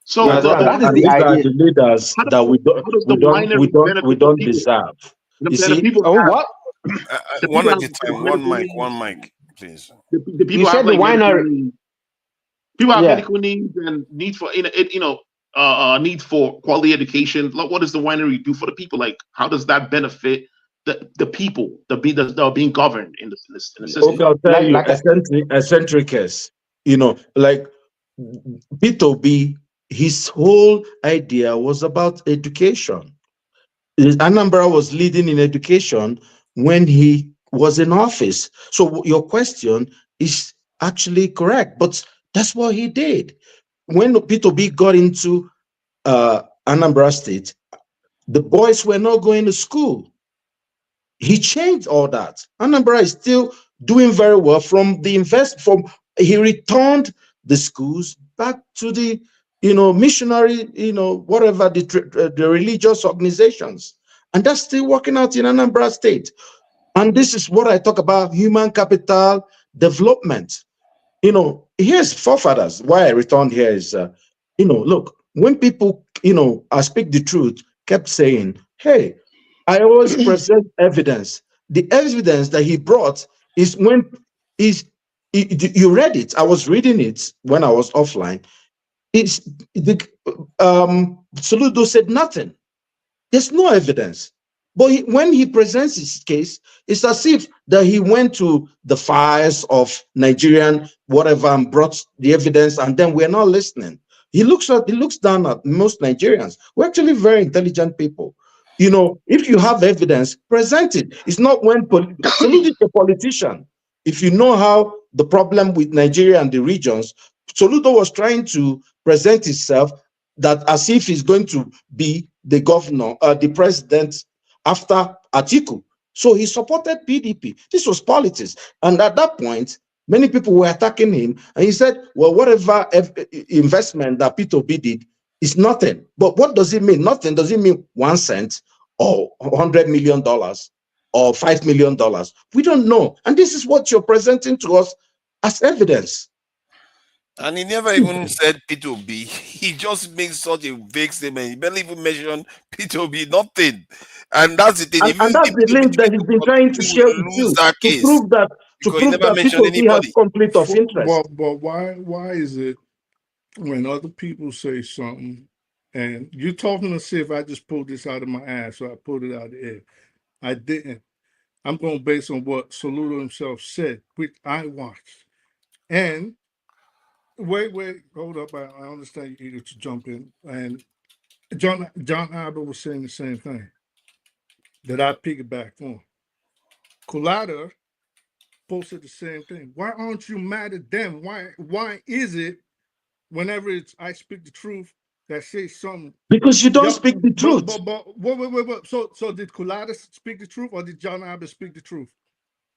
So that is the idea. The leaders that we don't deserve. You see? What? One at a time. One mic, please. The people have like winery. People have medical needs and need for need for quality education. Like, what does the winery do for the people? Like, how does that benefit the people that are being governed in the system? Okay, I'll tell you, eccentricus. Like P2B his whole idea was about education. Anambra was leading in education when he was in office. So your question is actually correct, but that's what he did. When Peter B got into Anambra State, the boys were not going to school. He changed all that. Anambra is still doing very well from the he returned the schools back to the missionary, whatever the religious organizations. And that's still working out in Anambra State. And this is what I talk about, human capital development. Here's forefathers. Why I returned here is, look, when people, I speak the truth, kept saying, hey, I always present evidence. The evidence that he brought is you read it. I was reading it when I was offline. It's Soludo said nothing. There's no evidence. But when he presents his case, it's as if that he went to the files of Nigerian whatever and brought the evidence, and then we're not listening. He looks down at most Nigerians. We're actually very intelligent people. If you have evidence, present it. It's not when Soludo is a politician. If you know how the problem with Nigeria and the regions, Soludo was trying to present himself that as if he's going to be the governor, the president after Atiku. So he supported PDP. This was politics. And at that point, many people were attacking him. And he said, well, whatever investment that P2B did is nothing. But what does it mean? Nothing. Does it mean 1 cent or $100 million or $5 million? We don't know. And this is what you're presenting to us as evidence. And he never even said P2B. He just makes such a vague statement. He barely even mentioned P2B, nothing. And that's the thing. And that's the link that he's been trying to share with you to prove that P2B has conflict of interest. But why is it when other people say something and you're talking to see if I just pulled this out of my ass, so I pulled it out of the air. I didn't. I'm going based on what Soludo himself said, which I watched. And wait, hold up. I understand you needed to jump in. And John Albert was saying the same thing that I piggyback on. Colada posted the same thing. Why aren't you mad at them? Why is it whenever I speak the truth that says something? Because you don't speak the truth. But wait. So did Colada speak the truth or did John Albert speak the truth?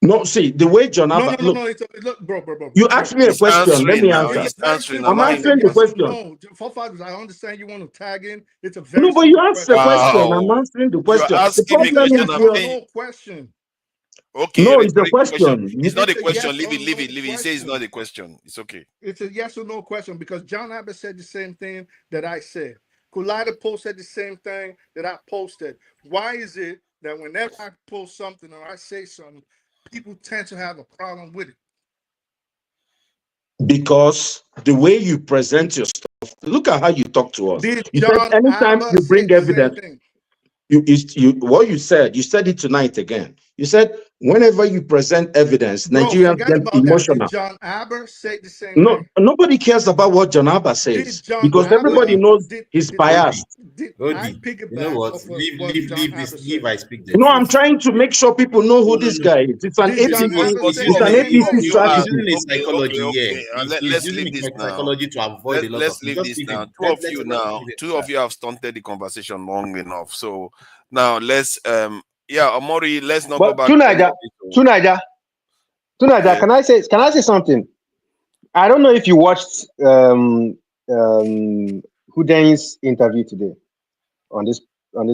No, see, the way John Albert, look, bro. You asked me a question. Let me answer. I'm answering the question. No, forefathers, I understand you want to tag in. It's a very no, but you asked the question. I'm answering the question. You're asking me no question. Okay, no, it's the question. It's not a question. Leave it. He says it's not a question. It's okay. It's a yes or no question because John Abbott said the same thing that I said. Collider posted the same thing that I posted. Why is it that whenever I post something or I say something, people tend to have a problem with it? Because the way you present your stuff, look at how you talk to us. You said anytime you bring evidence, what you said it tonight again. You said whenever you present evidence, Nigerians get emotional. Did John Aber say the same thing? Nobody cares about what John Aber says because everybody knows he's biased. You know what? Leave I speak the No, I'm trying to make sure people know who this guy is. It's an APC strategy. Let's leave this now. Let's leave this now. Two of you have stunted the conversation long enough. So now let's Amori, let's not go back. Tunaja, yeah. Can I say something? I don't know if you watched Huddein's interview today on this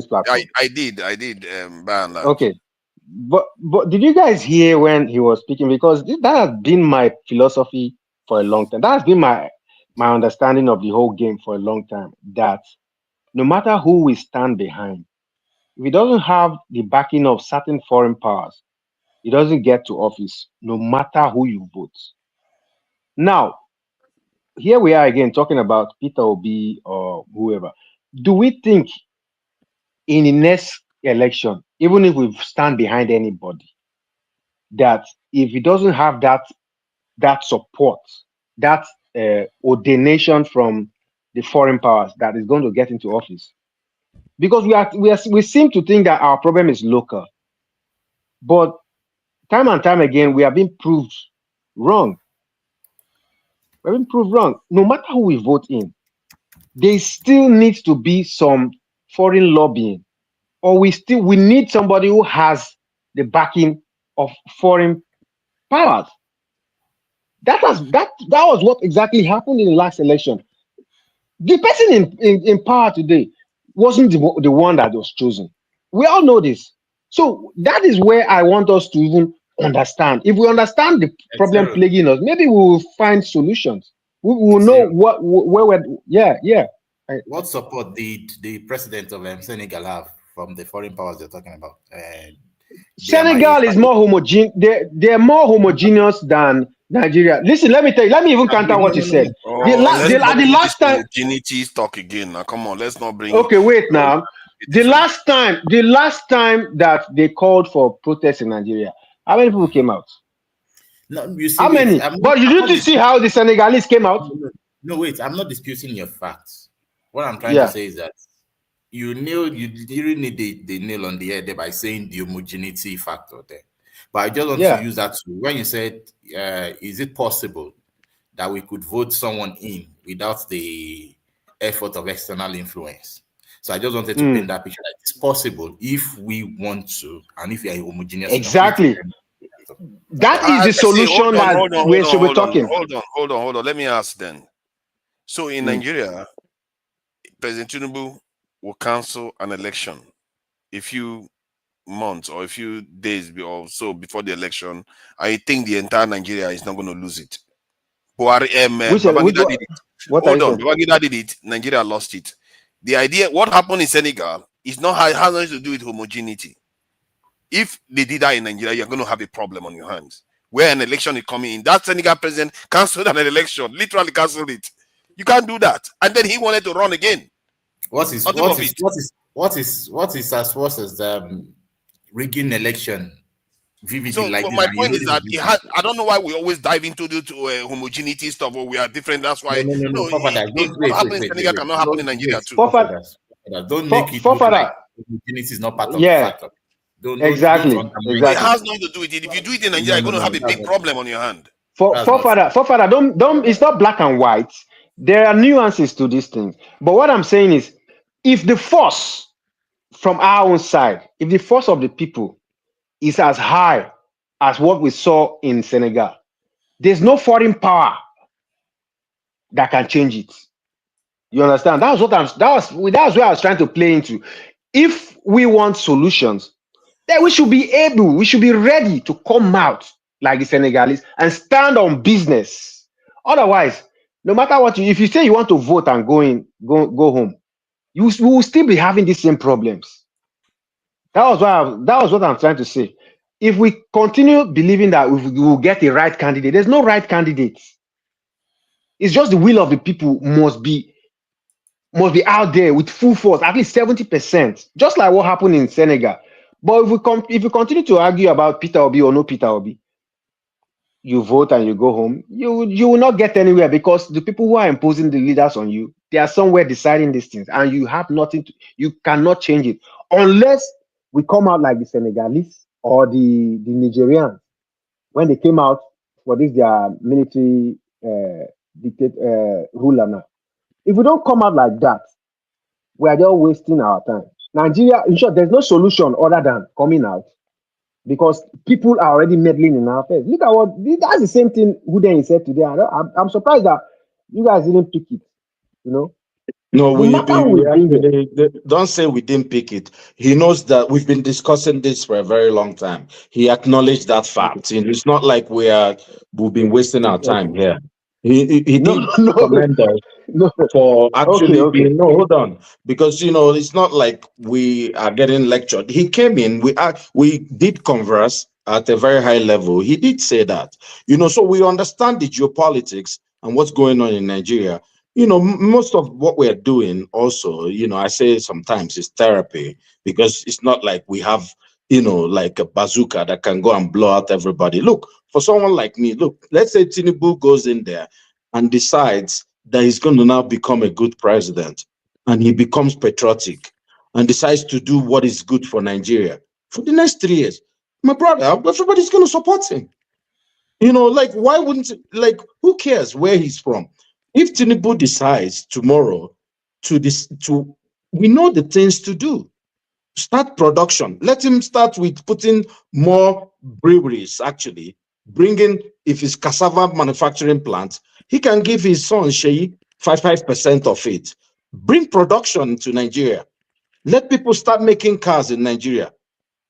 platform. I did, by and large. Okay. But did you guys hear when he was speaking? Because that has been my philosophy for a long time. That has been my understanding of the whole game for a long time. That no matter who we stand behind, if he doesn't have the backing of certain foreign powers, he doesn't get to office, no matter who you vote. Now, here we are again talking about Peter Obi or whoever. Do we think in the next election, even if we stand behind anybody, that if he doesn't have that support, that ordination from the foreign powers that is going to get into office. Because we seem to think that our problem is local, but time and time again we have been proved wrong. We've been proved wrong. No matter who we vote in, there still needs to be some foreign lobbying, or we need somebody who has the backing of foreign powers. That was what exactly happened in the last election. The person in power today wasn't the one that was chosen. We all know this. So that is where I want us to even understand. If we understand the problem plaguing us, maybe we will find solutions. We will know where we're. Yeah. What support did the president of Senegal have from the foreign powers you're talking about? Senegal is more homogeneous. They're more homogeneous than Nigeria. Listen, let me tell you. Let me even counter what you said. The last time. Opportunities talk again. Now, come on, let's not bring. Okay, wait now. The last time that they called for protests in Nigeria, how many people came out? No, you see. How many? But you didn't see how the Senegalese came out. No, wait. I'm not disputing your facts. What I'm trying to say is that you didn't need the nail on the head there by saying the homogeneity factor there. But I just want to use that too. When you said, is it possible that we could vote someone in without the effort of external influence? So I just wanted to paint that picture that it's possible if we want to, and if you are homogeneous. Exactly. That is the solution that we should be talking. Hold on. Let me ask then. So in Nigeria, President Tinubu will cancel an election a few months or a few days or so before the election. I think the entire Nigeria is not going to lose it. Babangida did it. Babangida did it. Nigeria lost it. The idea, what happened in Senegal, is not has nothing to do with homogeneity. If they did that in Nigeria, you're going to have a problem on your hands. Where an election is coming in, that Senegal president cancelled an election, literally cancelled it. You can't do that. And then he wanted to run again. What is as worse as rigging election? So my point is that I don't know why we always dive into the homogeneity stuff, or we are different. That's why what happens in Senegal cannot happen in Nigeria too. Don't make it look like homogeneity is not part of the factor. Exactly. It has nothing to do with it. If you do it in Nigeria, you're going to have a big problem on your hand. Forefather, don't. It's not black and white. There are nuances to these things. But what I'm saying is, if the force from our own side, if the force of the people is as high as what we saw in Senegal, there's no foreign power that can change it. You understand? That was where I was trying to play into. If we want solutions, then we should be ready to come out like the Senegalese and stand on business. Otherwise, no matter what, if you say you want to vote and go home, you will still be having the same problems. That was what I'm trying to say. If we continue believing that we will get the right candidate, there's no right candidate. It's just the will of the people must be out there with full force, at least 70%, just like what happened in Senegal. But if you continue to argue about Peter Obi or no Peter Obi, you vote and you go home, you will not get anywhere, because the people who are imposing the leaders on you, they are somewhere deciding these things, and you have nothing you cannot change it unless we come out like the Senegalese or the Nigerians when they came out for this their military ruler now. If we don't come out like that, we are just wasting our time. Nigeria, in short, there's no solution other than coming out, because people are already meddling in our affairs. Look at that's the same thing Hundeyin said today. I'm surprised that you guys didn't pick it, you know. No, we actually, don't say we didn't pick it. He knows that we've been discussing this for a very long time. He acknowledged that fact. And it's not like we've been wasting our time here. He did commend us for actually being hold on, because it's not like we are getting lectured. He came in, we did converse at a very high level. He did say that, so we understand the geopolitics and what's going on in Nigeria. Most of what we're doing also, I say sometimes it's therapy, because it's not like we have, like a bazooka that can go and blow out everybody. Look, for someone like me, let's say Tinubu goes in there and decides that he's going to now become a good president, and he becomes patriotic and decides to do what is good for Nigeria for the next 3 years, my brother, everybody's going to support him. You know, like, why wouldn't, like, who cares where he's from? If Tinubu decides tomorrow we know the things to do. Start production. Let him start with putting more breweries, actually. Bringing, if it's cassava manufacturing plant, he can give his son, Sheyi, 5% of it. Bring production to Nigeria. Let people start making cars in Nigeria.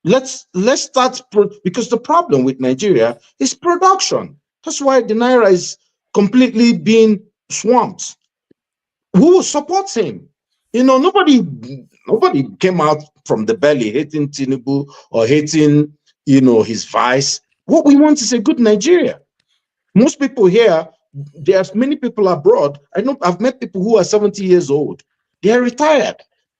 Let's start, because the problem with Nigeria is production. That's why the Naira is completely being swamped. Who will support him? You know, nobody came out from the belly hating Tinubu or hating, you know, his vice. What we want is a good Nigeria. Most people here, there's many people abroad. I know I've met people who are 70 years old. They are retired.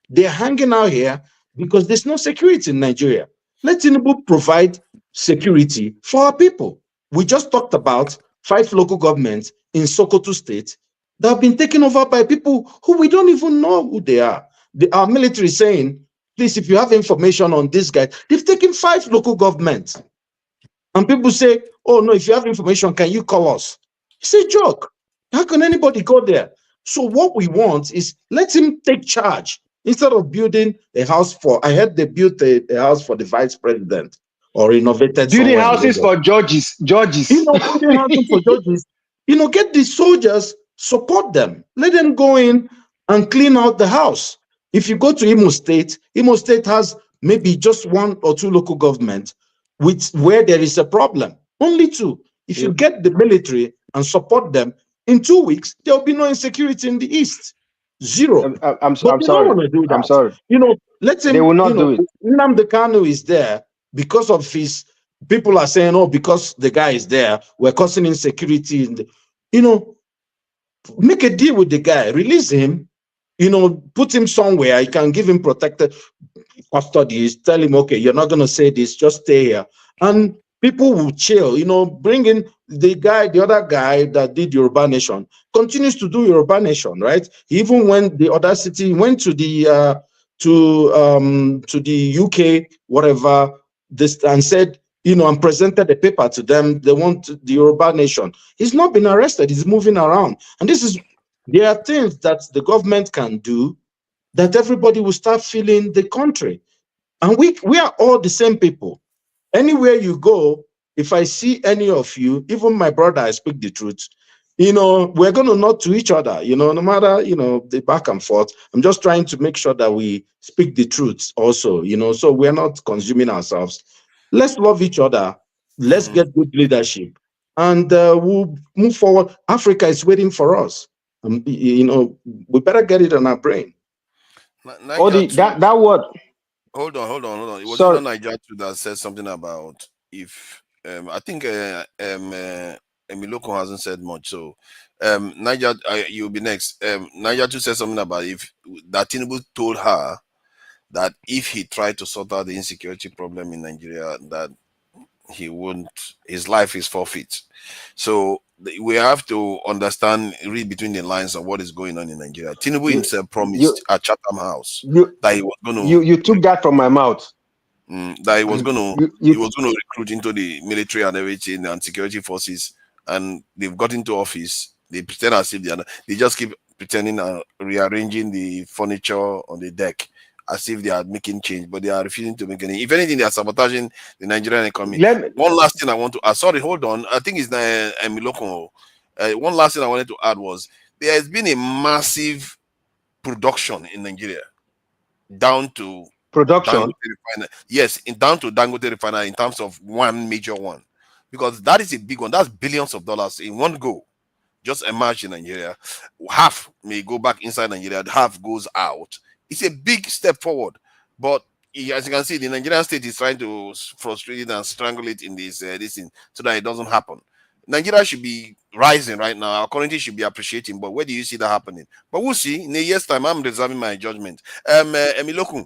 They're hanging out here because there's no security in Nigeria. Let Tinubu provide security for our people. We just talked about 5 local governments in Sokoto State that have been taken over by people who we don't even know who they are. Our military is saying, please, if you have information on this guy, they've taken 5 local governments. And people say, oh no, if you have information, can you call us? It's a joke. How can anybody go there? So what we want is, let him take charge. Instead of building a house for, I heard they built a house for the vice president, or renovated Building somewhere. houses for judges. You know, building houses for judges. You know, get the soldiers, support them. Let them go in and clean out the house. If you go to Imo State has maybe just 1 or 2 local governments where there is a problem. Only 2. If you get the military and support them, in 2 weeks, there will be no insecurity in the East. 0. I'm But they sorry. don't want to do that. I'm sorry. You know, let him. They will not do it. Nnamdi Kanu is there because of his. People are saying, oh, because the guy is there, we're causing insecurity. You know, make a deal with the guy, release him. You know, put him somewhere. You can give him protected custody. Tell him, okay, you're not going to say this. Just stay here, and people will chill. You know, bring in the other guy that did Yoruba Nation, continues to do Yoruba Nation, right? He even went the other city, went to the UK, whatever, this, and said, you know, and presented a paper to them. They want the Yoruba Nation. He's not been arrested. He's moving around, and there are things that the government can do that everybody will start feeling the country, and we are all the same people. Anywhere you go, if I see any of you, even my brother, I speak the truth, you know, we're going to nod to each other, you know, no matter, you know, the back and forth. I'm just trying to make sure that we speak the truth also, you know, so we're not consuming ourselves. Let's love each other. Let's get good leadership, and we'll move forward. Africa is waiting for us. You know, we better get it on our brain. That word. Hold on. It was Sorry. not Niger too that said something about if I think Emiloko hasn't said much. So Niger, you'll be next. Niger too said something about if that Tinubu told her that if he tried to sort out the insecurity problem in Nigeria, that he wouldn't, his life is forfeit. So we have to understand, read between the lines of what is going on in Nigeria. Tinubu himself promised at Chatham House that he was going to. You took that from my mouth. That he was going to recruit into the military and everything and security forces, and they've got into office. They pretend as if they just keep pretending and rearranging the furniture on the deck as if they are making change, but they are refusing to make any. If anything, they are sabotaging the Nigerian economy. One last thing I want to add. Sorry, hold on. I think it's Emiloko. One last thing I wanted to add was there has been a massive production in Nigeria down to production. Down to Dangote refinery in terms of one major one, because that is a big one. That's billions of dollars in one go. Just emerged in Nigeria. Half may go back inside Nigeria. Half goes out. It's a big step forward, but as you can see, the Nigerian state is trying to frustrate it and strangle it in this thing so that it doesn't happen. Nigeria should be rising right now. Our currency should be appreciating, but where do you see that happening? But we'll see. In a year's time, I'm reserving my judgment. Emilokun,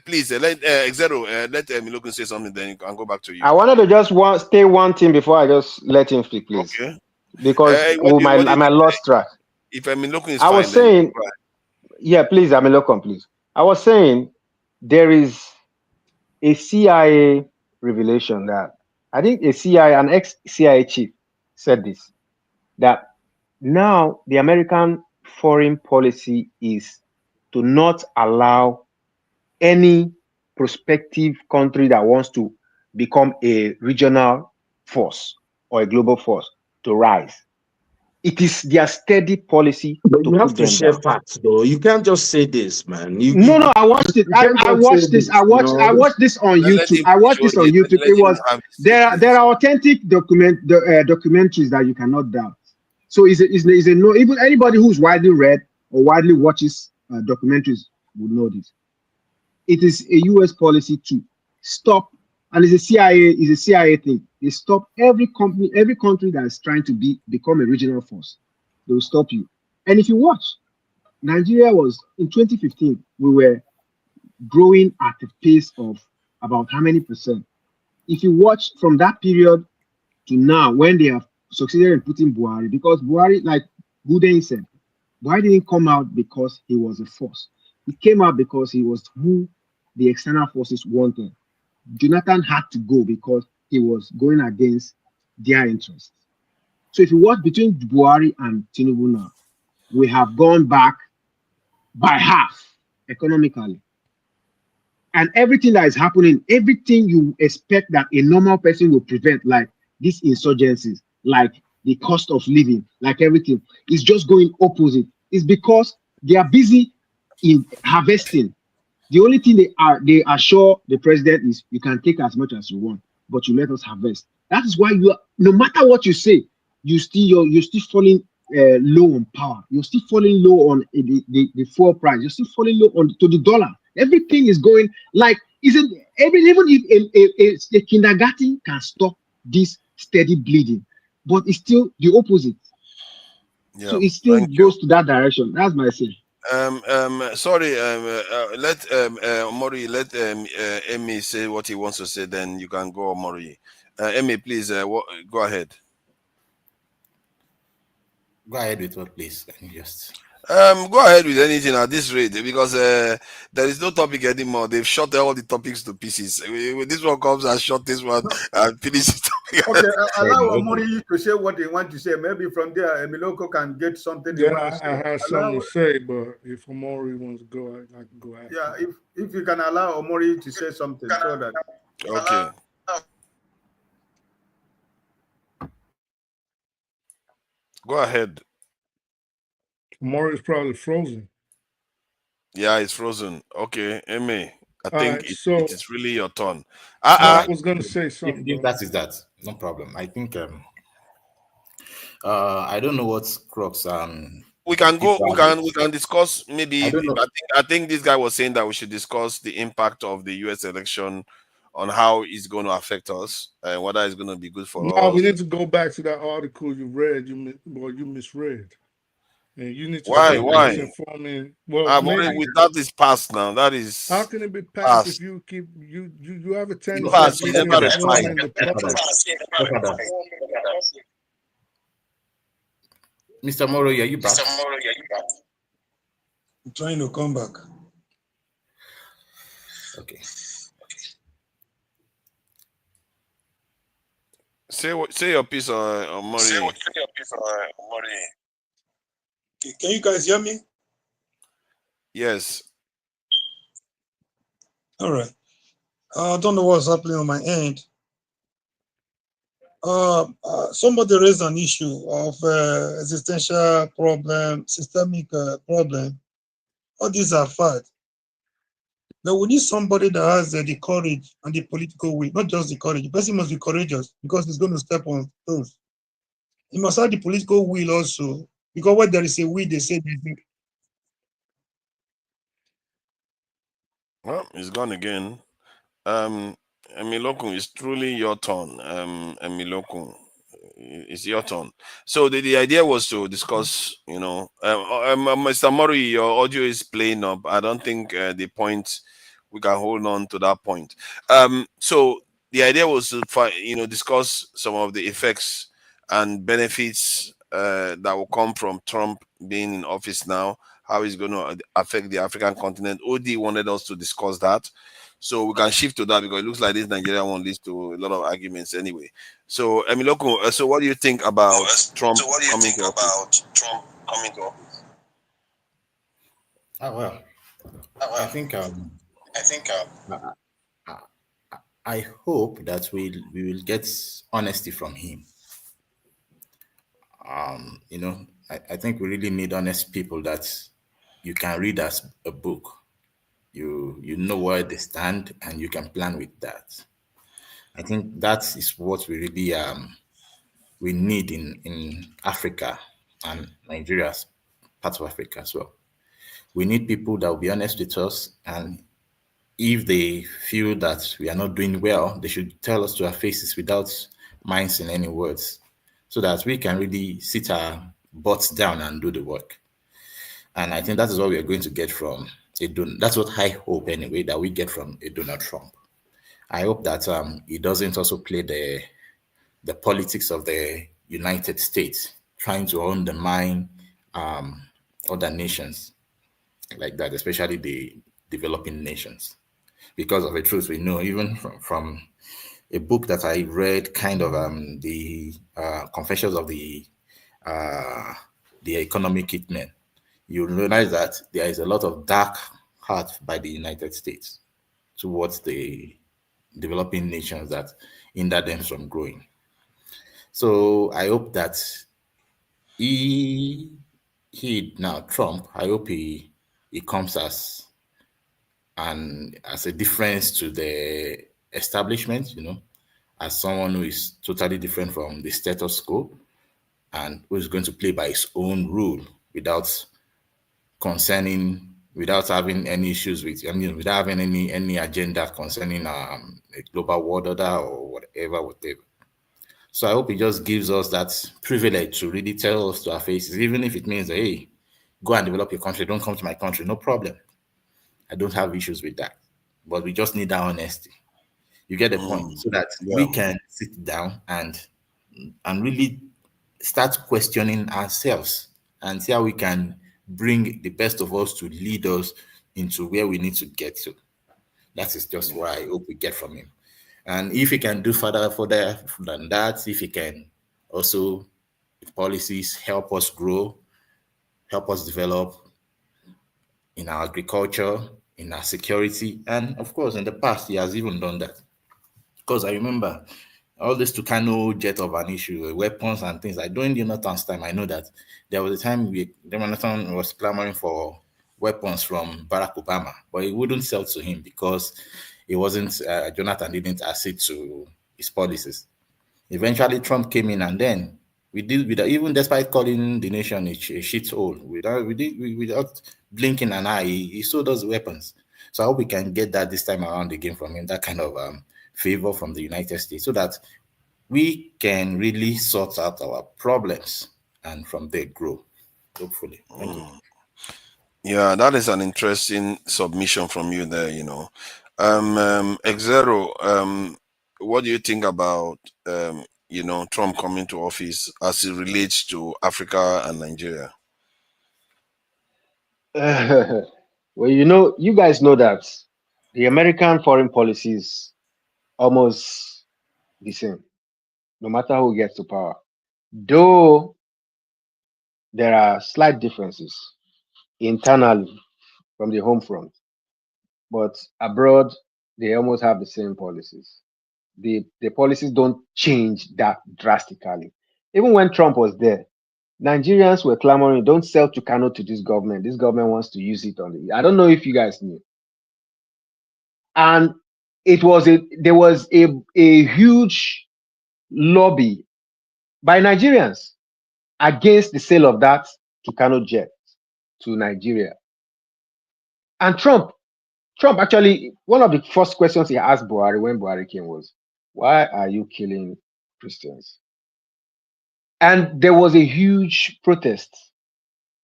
please let Emilokun say something, then you can go back to you. I wanted to just stay one thing before I just let him speak, please. Okay. Because I might lost track. If Emilokun is I fine, was saying, yeah, please, Emilokun, please. I was saying there is a CIA revelation that I think an ex-CIA chief said this, that now the American foreign policy is to not allow any prospective country that wants to become a regional force or a global force to rise. It is their steady policy But to you have put to them share down. facts, though. You can't just say this, man. No, I watched it. You can't I just say watched this. this, you I know. watched this on let YouTube. him I watched show this on him, YouTube. let It him was have his say, please. there are authentic documentaries that you cannot doubt. So is a no. Even anybody who's widely read or widely watches documentaries would know this. It is a U.S. policy to stop, and it's a CIA thing. They stop every country that is trying to become a regional force. They will stop you. And if you watch, Nigeria was in 2015. We were growing at a pace of about how many percent? If you watch from that period to now, when they have succeeded in putting Buhari, because Buhari, like Hundeyin said, Buhari didn't come out because he was a force. He came out because he was who the external forces wanted. Jonathan had to go because he was going against their interests. So if you watch between Buhari and Tinubu now, we have gone back by half economically. And everything that is happening, everything you expect that a normal person will prevent, like these insurgencies, like the cost of living, like everything, is just going opposite. It's because they are busy in harvesting. The only thing they assure the president is you can take as much as you want, but you let us harvest. That is why you are, no matter what you say, you're still falling low on power. You're still falling low on the fuel price. You're still falling low on to the dollar. Everything is going like even if a kindergarten can stop this steady bleeding, but it's still the opposite. Yeah, So it still thank you. goes to that direction. That's my say. Sorry, let Omori, let Emmy say what he wants to say, then you can go, Omori. Emmy, please, go ahead. Go ahead with what, please. Just go ahead with anything at this rate, because there is no topic anymore. They've shot all the topics to pieces. This one comes and shot this one and finish it. Okay, allow Omori to say what they want to say. Maybe from there, Emiloko can get something he wants to say. I had something to say, but if Omori wants to go, I can go after. Yeah, if you can allow Omori to say something, so that. Okay. Go ahead. Omori is probably frozen. Yeah, it's frozen. Okay, Emmy, I think right, it is really your turn. I was going to say something. If that is that, no problem. I think I don't know what Crocs we can go. We can discuss. Maybe I don't know. I think this guy was saying that we should discuss the impact of the U.S. election on how it's going to affect us and whether it's going to be good for us. No, we need to go back to that article you read. You misread, and you need to Why? misinforming. Well, maybe that is past now. That is. How can it be past if you keep you have a tendency past, of never misinforming the public? Mr. Moro, are you back? I'm trying to come back. Okay. Say your piece on Mori. Can you guys hear me? Yes. All right. I don't know what's happening on my end. Somebody raised an issue of existential problem, systemic problem. All these are facts. But we need somebody that has the courage and the political will, not just the courage. The person must be courageous because he's going to step on toes. He must have the political will also, because when there is a will, they say they Well, it's gone again. Emilokun, it's truly your turn. Emilokun, it's your turn. So the idea was to discuss, Mr. Mori, your audio is playing up. I don't think the point we can hold on to that point. So the idea was to discuss some of the effects and benefits that will come from Trump being in office now, how it's going to affect the African continent. OD wanted us to discuss that. So we can shift to that because it looks like this Nigerian one leads to a lot of arguments anyway. So, Emiloko, so what do you think about Trump coming to office? Oh well, I think I hope that we will get honesty from him. I think we really need honest people that you can read as a book. You know where they stand and you can plan with that. I think that is what we really we need in Africa and Nigeria's part of Africa as well. We need people that will be honest with us, and if they feel that we are not doing well, they should tell us to our faces without minds in any words, so that we can really sit our butts down and do the work. And I think that is what we are going to get from that's what I hope anyway, that we get from a Donald Trump. I hope that he doesn't also play the politics of the United States, trying to undermine other nations like that, especially the developing nations. Because of the truth, we know even from a book that I read, kind of the Confessions of the Economic Hitmen, you realize that there is a lot of dark heart by the United States towards the developing nations that hinder them from growing. So I hope that Trump, I hope he comes as a difference to the establishment, as someone who is totally different from the status quo and who is going to play by his own rule without having any issues without having any agenda concerning a global world order or whatever. So I hope he just gives us that privilege to really tell us to our faces, even if it means, hey, go and develop your country, don't come to my country, no problem. I don't have issues with that. But we just need that honesty. You get the point? So that we can sit down and really start questioning ourselves and see how we can bring the best of us to lead us into where we need to get to. That is just what I hope we get from him. And if he can do further than that, if he can also, with policies, help us grow, help us develop in our agriculture, in our security, and of course, in the past, he has even done that. Because I remember all this Tucano jet of an issue, weapons and things. During Jonathan's time, I know that there was a time Jonathan was clamoring for weapons from Barack Obama, but he wouldn't sell to him because it wasn't, Jonathan didn't accede to his policies. Eventually, Trump came in, and then we did, even despite calling the nation a shithole, without blinking an eye, he sold us weapons. So I hope we can get that this time around again from him, that kind of favor from the United States, so that we can really sort out our problems and from there grow, hopefully. Thank you. Yeah, that is an interesting submission from you there, Xero, what do you think about Trump coming to office as it relates to Africa and Nigeria? Well, you guys know that the American foreign policy is almost the same, no matter who gets to power. Though there are slight differences internally from the home front, but abroad they almost have the same policies. The policies don't change that drastically. Even when Trump was there, Nigerians were clamoring, "Don't sell Tucano to this government. This government wants to use it on the." I don't know if you guys knew. And there was a huge lobby by Nigerians against the sale of that Tucano jet to Nigeria. And Trump actually, one of the first questions he asked Buhari when Buhari came was, "Why are you killing Christians?" And there was a huge protest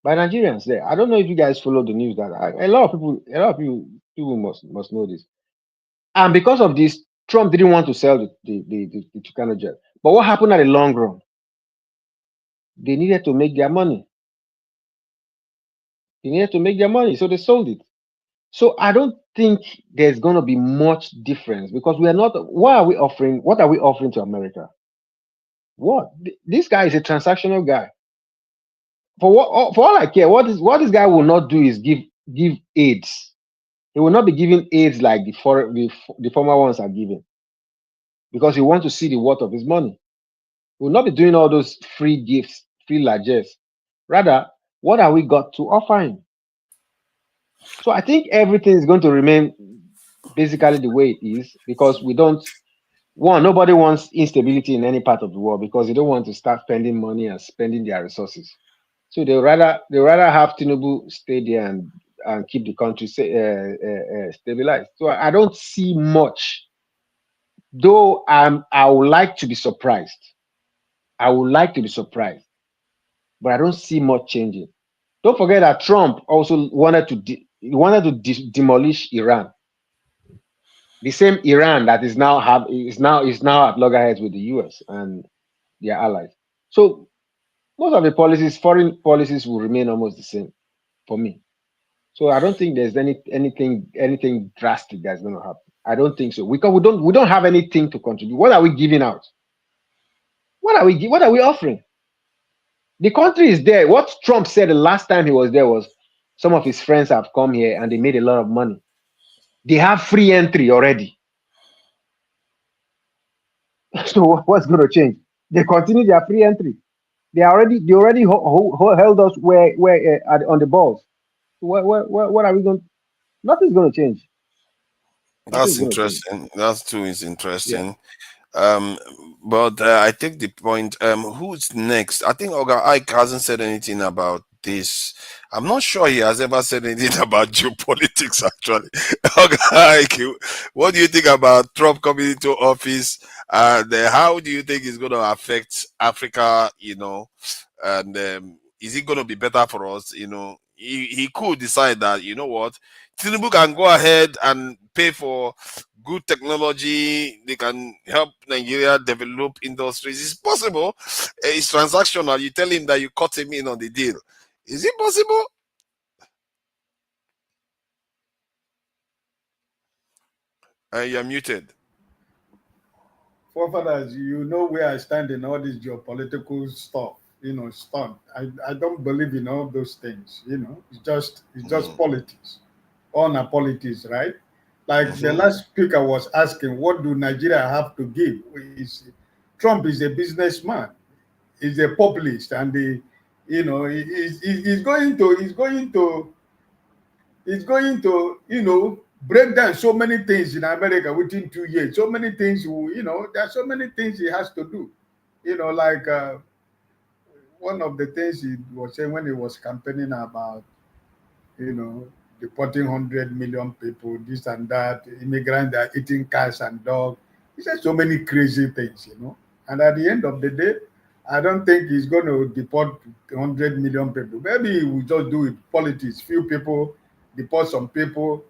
by Nigerians there. I don't know if you guys follow the news. That a lot of people must know this. And because of this, Trump didn't want to sell the Tucano jet. But what happened at the long run? they needed to make their money. They needed to make their money, so they sold it. So I don't think there's going to be much difference because we are not. What are we offering? What are we offering to America? What? This guy is a transactional guy. For all I care, what this guy will not do is give aids. He will not be giving aids like the former ones are giving, because he wants to see the worth of his money. He will not be doing all those free gifts, free largesse. Rather, what have we got to offer him? So I think everything is going to remain basically the way it is, because we don't nobody wants instability in any part of the world, because they don't want to start spending money and spending their resources. So they rather have Tinubu stay there and keep the country stabilized. So I don't see much, though. I would like to be surprised. I would like to be surprised, but I don't see much changing. Don't forget that Trump also wanted to demolish Iran. The same Iran that is now at loggerheads with the US and their allies. So most of the foreign policies will remain almost the same for me. So I don't think there's anything drastic that's going to happen. I don't think so. We don't have anything to contribute. What are we giving out? What are we offering? The country is there. What Trump said the last time he was there was some of his friends have come here and they made a lot of money. They have free entry already. So what's going to change? They continue their free entry. They already held us where on the balls. What are we going? Nothing's going to change. That's interesting. That too is interesting. Yeah. But I take the point. Who's next? I think Oga Ike hasn't said anything about this. I'm not sure he has ever said anything about geopolitics, actually. Oga Ike, what do you think about Trump coming into office? And how do you think it's going to affect Africa, and is it going to be better for us? He could decide that, you know what, Tinubu can go ahead and pay for good technology. They can help Nigeria develop industries. It's possible. It's transactional. You tell him that you cut him in on the deal. Is it possible? You're muted. Forefathers, you know where I stand in all this geopolitical stuff. I don't believe in all those things. It's just politics. All na politics, right? Like the last speaker was asking, what do Nigeria have to give? Trump is a businessman. He's a populist, and he's going to break down so many things in America within 2 years. So many things, there are so many things he has to do. Like one of the things he was saying when he was campaigning about, deporting 100 million people, this and that, immigrants that are eating cats and dogs. He said so many crazy things, And at the end of the day, I don't think he's going to deport 100 million people. Maybe he will just do it politics. Few people, deport some people.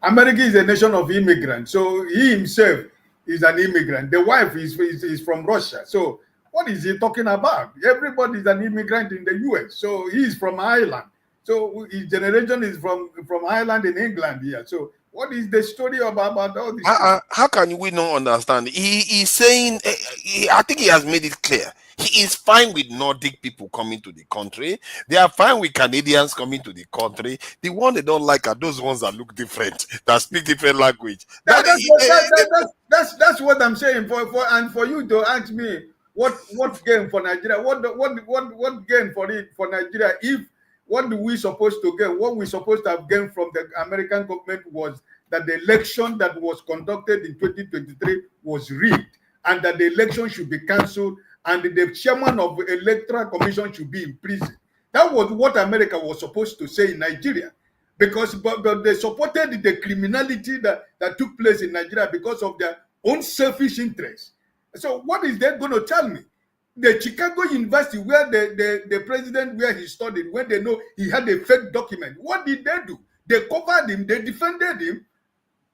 America is a nation of immigrants. So he himself is an immigrant. The wife is from Russia. So what is he talking about? Everybody is an immigrant in the US. So he is from Ireland. So his generation is from Ireland in England here. So what is the story about all this? How can we not understand? He's saying, I think he has made it clear. He is fine with Nordic people coming to the country. They are fine with Canadians coming to the country. The one they don't like are those ones that look different, that speak different language. That's what I'm saying. For you to ask me what gain for Nigeria, what gain for Nigeria if what do we supposed to get? What we supposed to have gained from the American government was that the election that was conducted in 2023 was rigged, and that the election should be cancelled, and the chairman of the Electoral Commission should be in prison. That was what America was supposed to say in Nigeria, because but they supported the criminality that took place in Nigeria because of their own selfish interests. So what is that going to tell me? The Chicago University, where the president, where he studied, when they know he had a fake document, what did they do? They covered him, they defended him,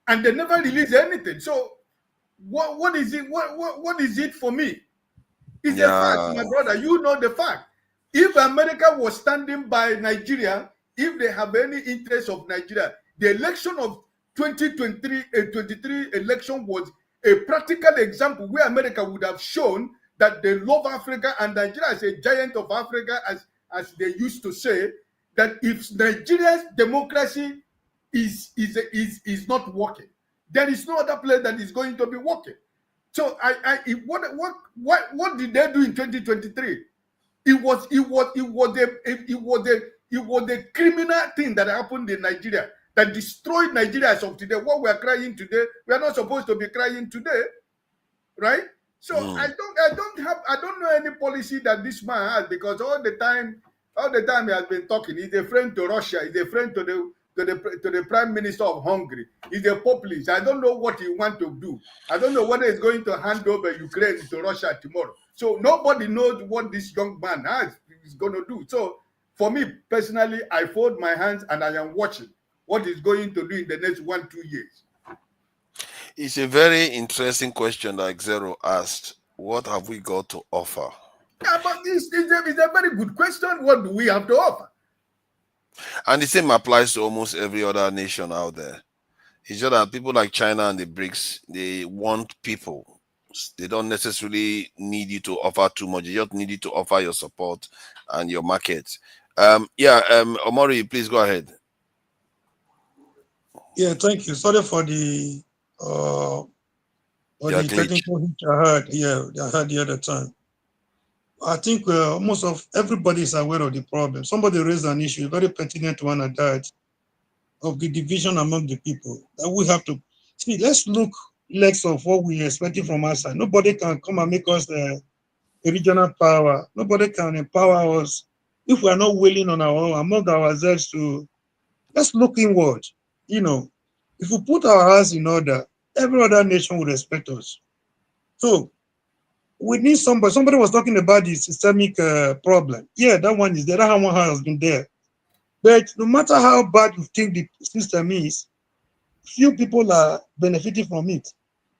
and they never released anything. So what is it? What is it for me? It's a fact, my brother. You know the fact. If America was standing by Nigeria, if they have any interest of Nigeria, the election of 2023 election was a practical example where America would have shown that they love Africa and Nigeria is a giant of Africa, as they used to say, that if Nigeria's democracy is not working, there is no other place that is going to be working. So what did they do in 2023? It was a criminal thing that happened in Nigeria that destroyed Nigeria as of today. What we are crying today, we are not supposed to be crying today, right? So I don't know any policy that this man has, because all the time he has been talking. He's a friend to Russia. He's a friend to the Prime Minister of Hungary. He's a populist. I don't know what he wants to do. I don't know whether he's going to hand over Ukraine to Russia tomorrow. So nobody knows what this young man is going to do. So for me personally, I fold my hands and I am watching what he's going to do in the next 1-2 years. It's a very interesting question that Zero asked. What have we got to offer? Yeah, but it's a very good question. What do we have to offer? And the same applies to almost every other nation out there. It's just that people like China and the BRICS, they want people. They don't necessarily need you to offer too much. They just need you to offer your support and your market. Omori, please go ahead. Yeah, thank you. Sorry for the technical hitch I had. Yeah, I had the other time. I think most of everybody is aware of the problem. Somebody raised an issue, a very pertinent one at that, of the division among the people. That we have to see. Let's look less of what we are expecting from outside. Nobody can come and make us a regional power. Nobody can empower us if we are not willing on our own, among ourselves, to let's look inward. You know, if we put our house in order, every other nation would respect us. So we need somebody. Somebody was talking about the systemic problem. Yeah, that one is there. That one has been there. But no matter how bad you think the system is, few people are benefiting from it.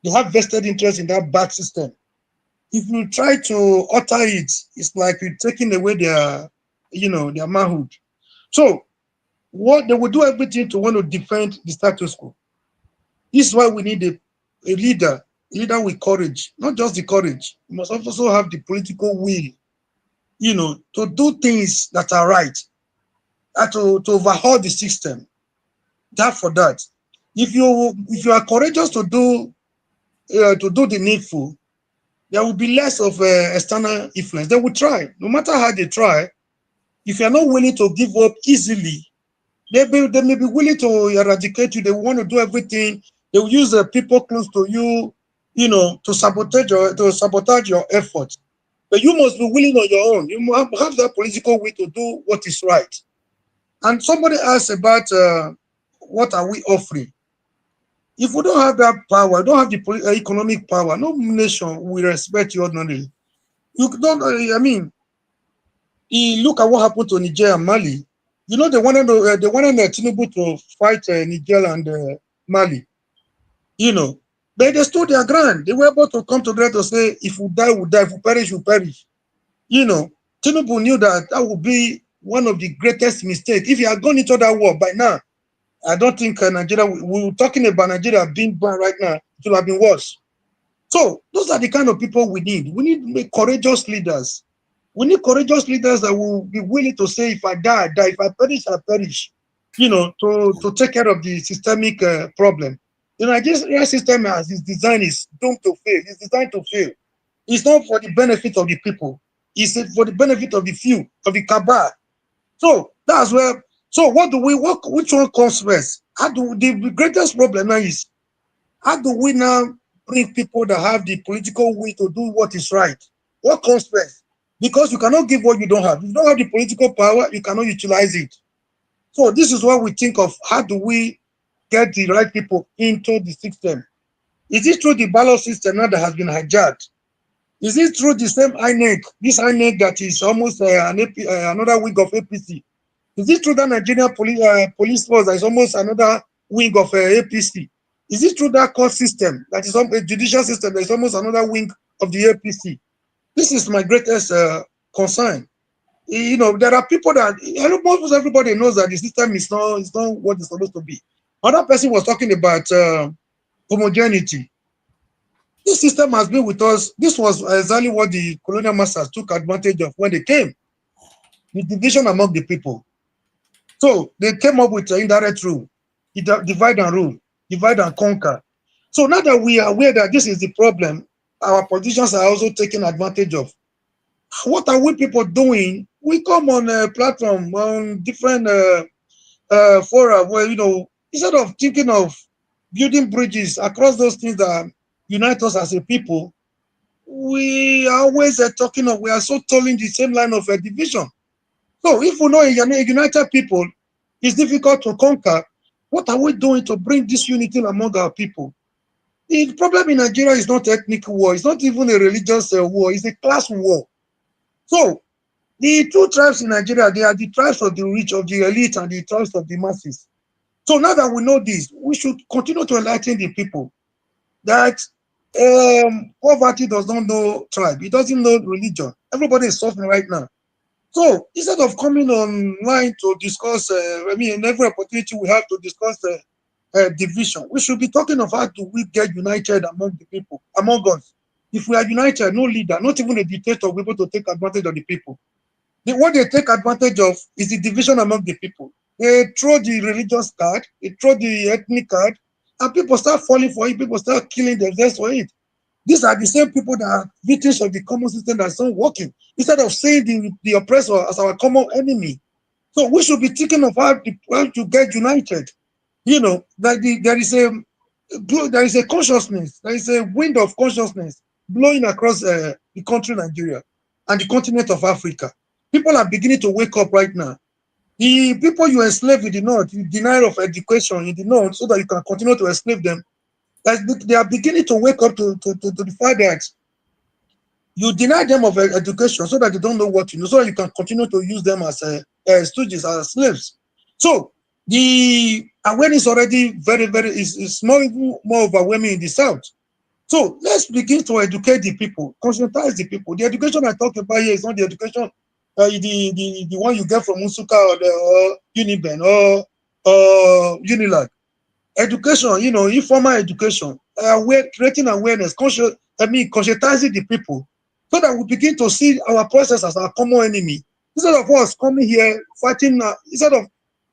They have vested interest in that bad system. If you try to alter it, it's like you're taking away their manhood. So what they will do everything to want to defend the status quo. This is why we need a leader with courage, not just the courage. You must also have the political will, to do things that are right, to overhaul the system. That for that. If you are courageous to do the needful, there will be less of external influence. They will try, no matter how they try. If you are not willing to give up easily, they may be willing to eradicate you. They want to do everything. They will use the people close to you, to sabotage your efforts. But you must be willing on your own. You must have that political will to do what is right. And somebody asked about what are we offering. If we don't have that power, don't have the economic power, no nation will respect you ordinarily. You don't. Look at what happened to Niger and Mali. They wanted Tinubu to fight Niger and Mali. But they stood their ground. They were able to come together to say, if we die, we die. If we perish, we perish. Tinubu knew that would be one of the greatest mistakes. If he had gone into that war by now, I don't think Nigeria, we were talking about Nigeria being banned right now, it would have been worse. So those are the kind of people we need. We need courageous leaders. We need courageous leaders that will be willing to say, if I die, I die. If I perish, I perish. To take care of the systemic problem. The Nigerian system as its design is doomed to fail. It's designed to fail. It's not for the benefit of the people. It's for the benefit of the few, of the cabal. So that's where. So which one comes first? The greatest problem now is, how do we now bring people that have the political will to do what is right? What comes first? Because you cannot give what you don't have. If you don't have the political power, you cannot utilize it. So this is what we think of. How do we get the right people into the system? Is it through the ballot system now that has been hijacked? Is it through the same INEC, this INEC that is almost another wing of APC? Is it through that Nigerian police force that is almost another wing of APC? Is it through that court system that is a judicial system that is almost another wing of the APC? This is my greatest concern. You know, there are people that almost everybody knows that the system is not what it's supposed to be. Another person was talking about homogeneity. This system has been with us. This was exactly what the colonial masters took advantage of when they came. The division among the people. So they came up with an indirect rule, divide and rule, divide and conquer. So now that we are aware that this is the problem, our politicians are also taking advantage of. What are we people doing? We come on a platform, on different fora where, you know, instead of thinking of building bridges across those things that unite us as a people, we are always talking of, we are so tolling the same line of division. So if we know a united people is difficult to conquer, what are we doing to bring this unity among our people? The problem in Nigeria is not ethnic war, it's not even a religious war, it's a class war. So the two tribes in Nigeria, they are the tribes of the rich, of the elite, and the tribes of the masses. So now that we know this, we should continue to enlighten the people that poverty does not know tribe, it doesn't know religion. Everybody is suffering right now. So instead of coming online to discuss, in every opportunity we have to discuss division, we should be talking of how do we get united among the people, among us. If we are united, no leader, not even a dictator will be able to take advantage of the people. What they take advantage of is the division among the people. They throw the religious card, they throw the ethnic card, and people start falling for it, people start killing themselves for it. These are the same people that are victims of the common system that's not working, instead of seeing the oppressor as our common enemy. So we should be thinking of how to get united. You know, that there is a consciousness, there is a wind of consciousness blowing across the country Nigeria and the continent of Africa. People are beginning to wake up right now. The people you enslave in the north, you deny of education in the north so that you can continue to enslave them. They are beginning to wake up to the fact that you deny them of education so that they don't know what to know, so that you can continue to use them as stooges, as slaves. So the awareness already is more overwhelming in the south. So let's begin to educate the people, conscientize the people. The education I talk about here is not the education, the one you get from Unsuka or Uniben or Unilag. Education, you know, informal education, creating awareness, conscientizing the people, so that we begin to see our process as our common enemy. Instead of us coming here fighting, instead of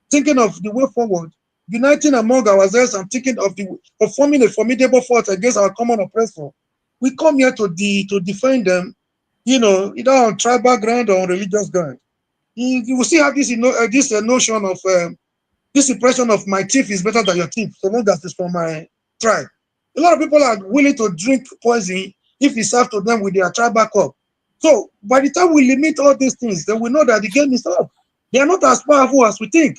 thinking of the way forward, uniting among ourselves and thinking of forming a formidable force against our common oppressor, we come here to defend them, you know, either on tribal ground or on religious ground. You will see how this notion of this impression of my thief is better than your thief, so long as it's from my tribe. A lot of people are willing to drink poison if it's served to them with their tribal cup. So by the time we limit all these things, then we know that the game is up. They are not as powerful as we think,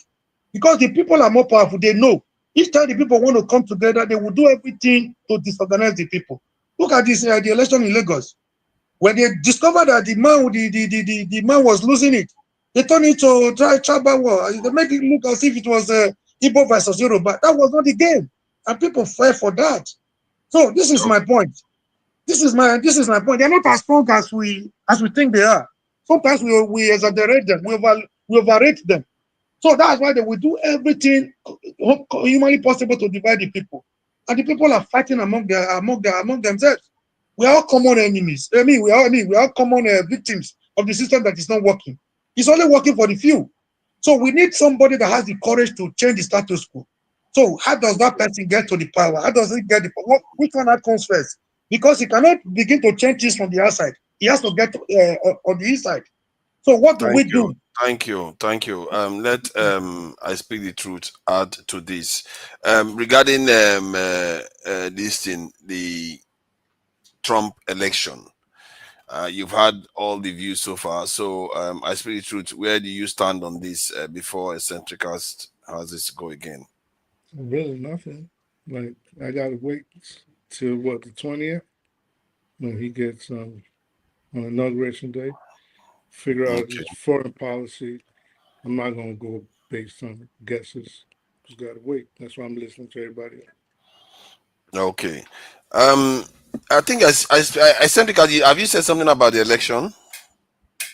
because the people are more powerful. They know. Each time the people want to come together, they will do everything to disorganize the people. Look at this, the election in Lagos. When they discovered that the man was losing it, they turned it to tribal war. They make it look as if it was Igbo versus Yoruba. That was not the game, and people fell for that. So this is my point. This is my point. They're not as strong as we think they are. Sometimes we exaggerate them. We overrate them. So that's why they will do everything humanly possible to divide the people, and the people are fighting among themselves. We are all common enemies. We are all common victims of the system that is not working. It's only working for the few. So we need somebody that has the courage to change the status quo. So how does that person get to the power? How does he get the power? Which one that comes first? Because he cannot begin to change this from the outside. He has to get on the inside. So what do we do? Thank you. Let I speak the truth add to this. Regarding this thing, the Trump election. You've had all the views so far. So I speak the truth. Where do you stand on this before Eccentric has this go again? Really nothing. Like, I gotta wait till what, the 20th, when he gets on inauguration day, figure out his foreign policy. I'm not gonna go based on guesses. Just gotta wait. That's why I'm listening to everybody else. Okay. I think Eccentric, have you said something about the election?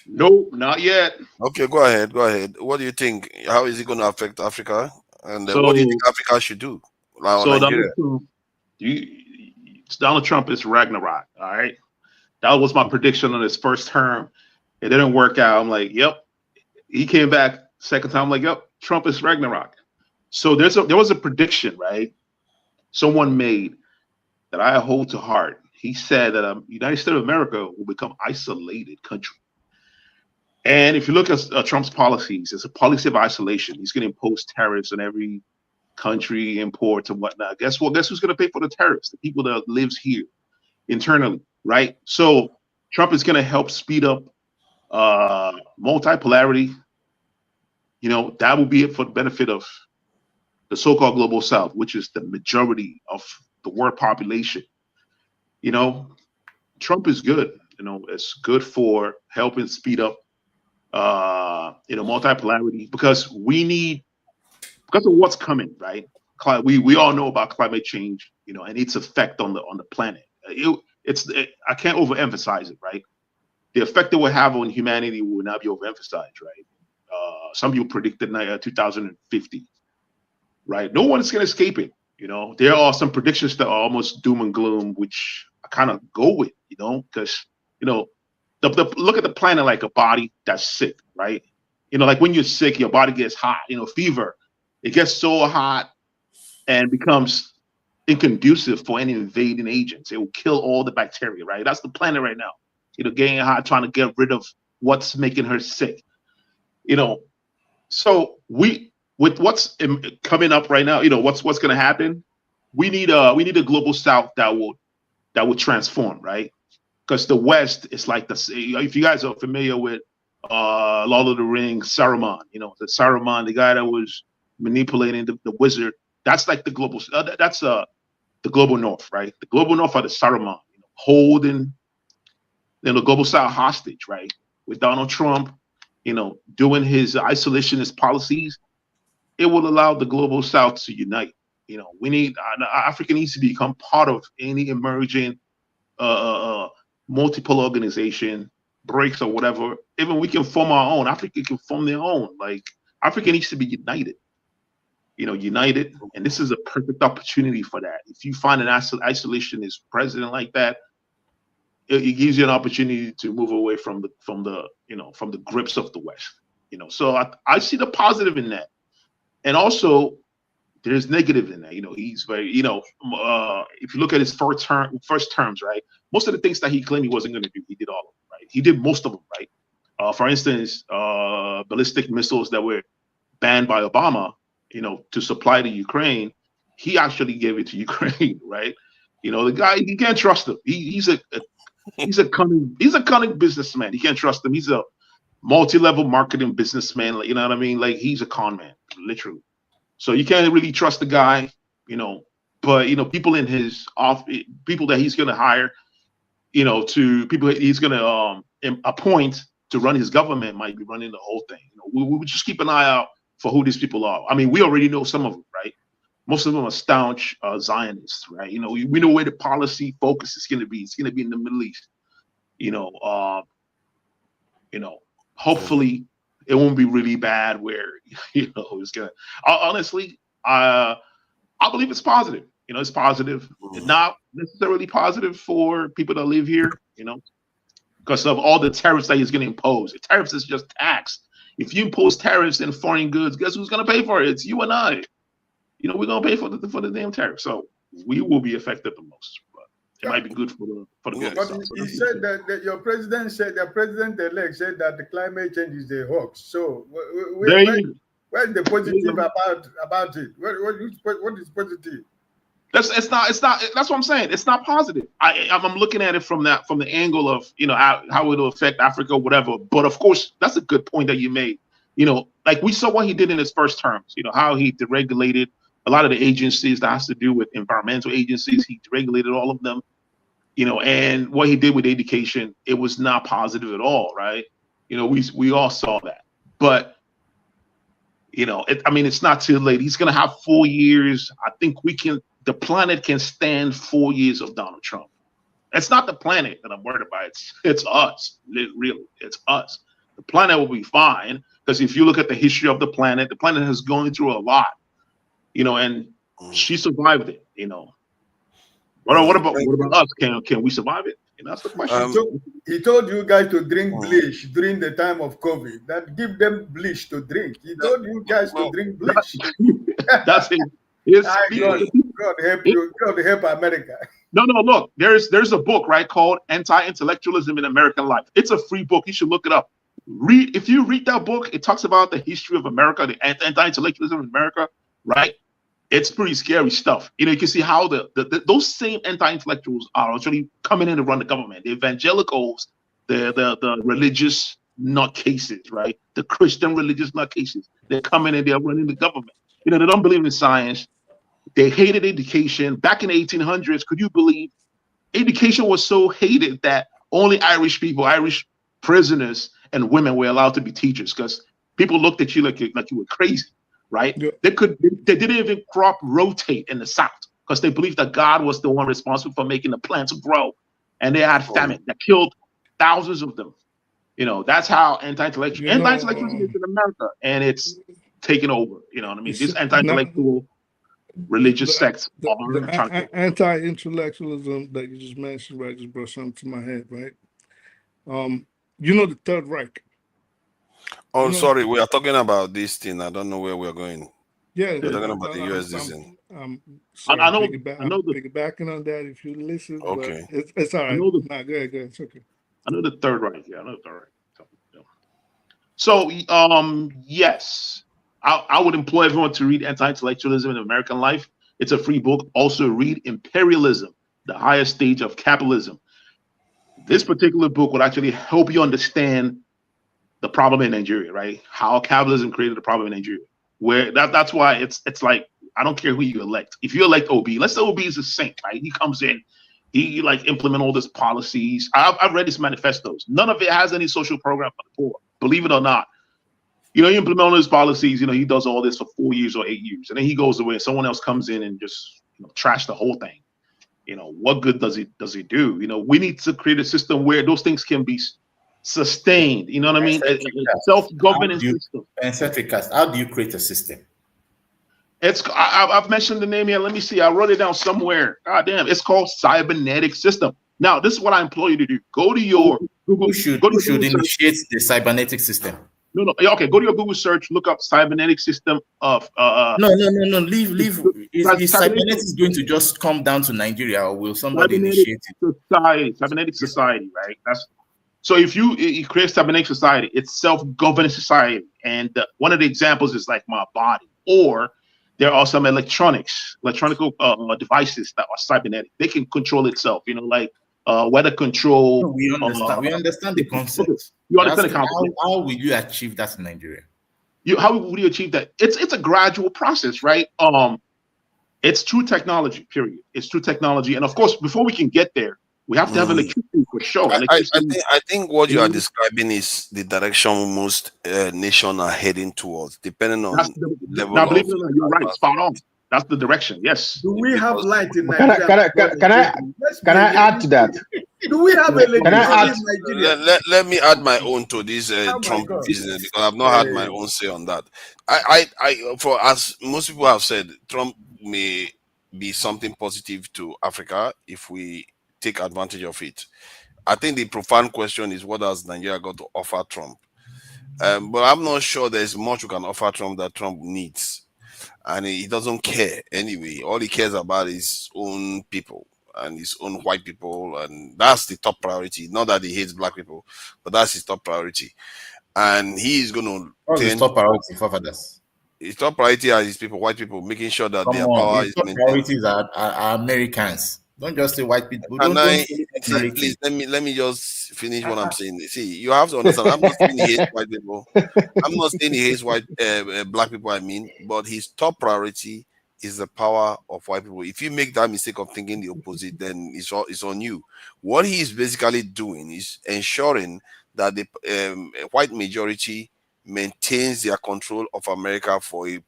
Nope, not yet. Okay, go ahead. Go ahead. What do you think? How is it going to affect Africa? And what do you think So, Africa should do? Like so Nigeria? Donald Trump is Ragnarok. All right, that was my prediction on his first term. It didn't work out. I'm like, yep. He came back second time. I'm like, yep, Trump is Ragnarok. So there was a prediction, right? Someone made that I hold to heart. He said that United States of America will become isolated country. And if you look at Trump's policies, it's a policy of isolation. He's going to impose tariffs on every country, imports and whatnot. Guess what? Guess who's going to pay for the tariffs? The people that lives here internally, right? So Trump is going to help speed up multipolarity. You know, that will be it for the benefit of the so-called global South, which is the majority of the world population. You know, Trump is good. You know, it's good for helping speed up multipolarity because because of what's coming, right? We all know about climate change, you know, and its effect on the planet. I can't overemphasize it, right? The effect it will have on humanity will not be overemphasized, right? Some people predicted 2050, right? No one is going to escape it. You know, there are some predictions that are almost doom and gloom, which I kind of go with, you know, because you know, look at the planet like a body that's sick, right? You know, like when you're sick, your body gets hot, you know, fever. It gets so hot and becomes inconducive for any invading agents. It will kill all the bacteria, right? That's the planet right now. You know, getting hot, trying to get rid of what's making her sick. You know, so with what's coming up right now, you know, what's going to happen? We need a global South that will transform, right? Because the West is like if you guys are familiar with Lord of the Rings, Saruman, you know, the Saruman, the guy that was manipulating the wizard, that's like the global, that's the global North, right? The global North are the Saruman, you know, holding the global South hostage, right? With Donald Trump, you know, doing his isolationist policies, it will allow the global South to unite. You know, Africa needs to become part of any emerging multiple organization, BRICS or whatever. Even we can form our own. Africa can form their own. Like Africa needs to be united. You know, united, and this is a perfect opportunity for that. If you find an isolationist president like that, it gives you an opportunity to move away from the grips of the West. You know, so I see the positive in that, and also there's negative in that. You know, he's very, you know, if you look at his first terms, right? Most of the things that he claimed he wasn't going to do, he did all of them, right? He did most of them, right? For instance, ballistic missiles that were banned by Obama, you know, to supply to Ukraine, he actually gave it to Ukraine, right? You know, the guy, you can't trust him. He's a cunning businessman. You can't trust him. He's a multi-level marketing businessman. You know what I mean? Like he's a con man, literally. So you can't really trust the guy, you know. But you know, people in his people that he's going to hire, you know, to people he's going to appoint to run his government might be running the whole thing. You know, we would just keep an eye out for who these people are. I mean, we already know some of them, right? Most of them are staunch Zionists, right? You know, we know where the policy focus is going to be. It's going to be in the Middle East. You know, hopefully it won't be really bad where, you know, it's gonna. Honestly, I believe it's positive. You know, it's positive. It's not necessarily positive for people that live here. You know, because of all the tariffs that he's going to impose. The tariffs is just tax. If you impose tariffs in foreign goods, guess who's going to pay for it? It's you and I. You know, we're going to pay for the damn tariff. So we will be affected the most. But it might be good for the good. But he said that your president said, the president-elect said that the climate change is a hoax. So where's the positive about it? What is positive? It's not. That's what I'm saying. It's not positive. I'm looking at it from the angle of, you know, how it'll affect Africa, whatever. But of course, that's a good point that you made. You know, like we saw what he did in his first terms. You know, how he deregulated a lot of the agencies that has to do with environmental agencies. He deregulated all of them. You know, and what he did with education, it was not positive at all, right? You know, we all saw that. But you know, I mean, it's not too late. He's going to have 4 years. I think the planet can stand 4 years of Donald Trump. It's not the planet that I'm worried about. It's us. Really, it's us. The planet will be fine, because if you look at the history of the planet has gone through a lot, and she survived it, What about us? Can we survive it? That's the question. He told you guys to drink bleach during the time of COVID. That give them bleach to drink. He told you guys to drink bleach. That's it. God help you. God help America. No, look, there's a book, right, called Anti-Intellectualism in American Life. It's a free book. You should look it up. If you read that book, it talks about the history of America, the anti-intellectualism in America, right? It's pretty scary stuff. You can see how those same anti-intellectuals are actually coming in to run the government. The evangelicals, the religious nutcases, right? The Christian religious nutcases. They're coming in, they're running the government. They don't believe in science. They hated education. Back in the 1800s, could you believe education was so hated that only Irish people, Irish prisoners and women were allowed to be teachers, because people looked at you like you were crazy, right? Yeah. They didn't even crop rotate in the South, because they believed that God was the one responsible for making the plants grow, and they had famine that killed thousands of them. That's how anti-intellectualism is in America, and it's taken over. You know what I mean? This anti-intellectual religious sects the anti-intellectualism that you just mentioned, right, just brought something to my head, right? The Third Reich. Oh, sorry, we are talking about this thing. I don't know where we're going. Yeah, we're talking about the US thing. Sorry, I know. Piggybacking on that, if you listen, okay, but it's all right. Go ahead. It's okay. I know the Third Reich. Yeah, I know the Third Reich. So, yes. I would employ everyone to read Anti-Intellectualism in American Life. It's a free book. Also read Imperialism, the Highest Stage of Capitalism. This particular book would actually help you understand the problem in Nigeria, right? How capitalism created the problem in Nigeria. Where that's why it's like, I don't care who you elect. If you elect OB, let's say OB is a saint, right? He comes in, he implement all these policies. I've read his manifestos. None of it has any social program for the poor, believe it or not. He implement all his policies, he does all this for 4 years or 8 years. And then he goes away and someone else comes in and just trash the whole thing. What good does he do? We need to create a system where those things can be sustained. You know what I mean? A self-governance system. How do you create a system? I've mentioned the name here. Let me see. I wrote it down somewhere. God damn. It's called cybernetic system. Now, this is what I implore you to do. Go to your Google. Who should initiate the cybernetic system? No. Okay, go to your Google search, look up cybernetic system of No. Leave. Is cybernetics going to just come down to Nigeria, or will somebody initiate it? Cybernetic society, right? So if you create cybernetic society, it's self-governing society. And one of the examples is like my body. Or there are some electronic devices that are cybernetic. They can control itself, like weather control. No, we understand the concept. You understand the concept. How will you achieve that in Nigeria? How will you achieve that? It's a gradual process, right? It's through technology, period. It's through technology. And of course, before we can get there, we have to have electricity for sure. I think what you are describing is the direction most nations are heading towards, depending on the level. Now, believe it or not, you're right, spot on. That's the direction. Yes. Do we have light in Nigeria? Can I add to that? Do we have electricity in Nigeria? Let me add my own to this Trump business, because I've not had my own say on that. For as most people have said, Trump may be something positive to Africa if we take advantage of it. I think the profound question is, what has Nigeria got to offer Trump? But I'm not sure there's much we can offer Trump that Trump needs. And he doesn't care anyway. All he cares about is his own people and his own white people. And that's the top priority. Not that he hates black people, but that's his top priority. And he is going to... What's his top priority for others? His top priority are his people, white people, making sure that their power is maintained. Priorities are Americans. Don't just say white people. Please let me just finish what I'm saying. See, you have to understand. I'm not saying he hates white people. I'm not saying he hates black people. I mean, but his top priority is the power of white people. If you make that mistake of thinking the opposite, then it's on you. What he is basically doing is ensuring that the white majority maintains their control of America for a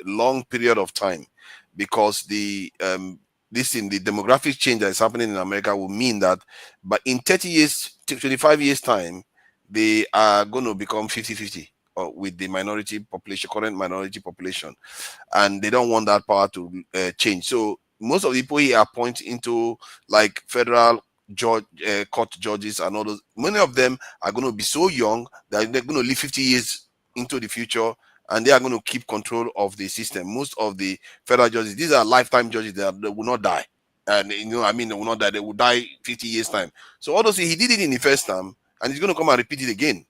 long period of time, because the demographic change that is happening in America will mean that, but in 30 years, 25 years time, they are going to become 50-50 with the minority population, current minority population, and they don't want that power to change. So most of the people here are pointing into like federal court judges and all those. Many of them are going to be so young that they're going to live 50 years into the future, and they are going to keep control of the system. Most of the federal judges, these are lifetime judges that will not die. And you know, I mean, they will not die, they will die 50 years time. So all those, he did it in the first time, and he's going to come and repeat it again.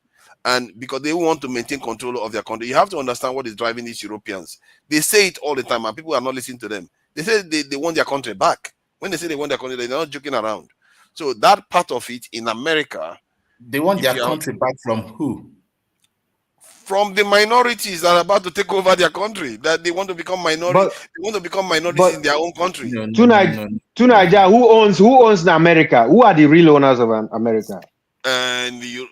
And because they want to maintain control of their country, you have to understand what is driving these Europeans. They say it all the time, and people are not listening to them. They say they want their country back. When they say they want their country, they're not joking around. So that part of it in America, they want their country back from who? From the minorities that are about to take over their country, that they want to become minorities. They want to become minorities in their own country. To Nigeria, who owns America? Who are the real owners of America? And you,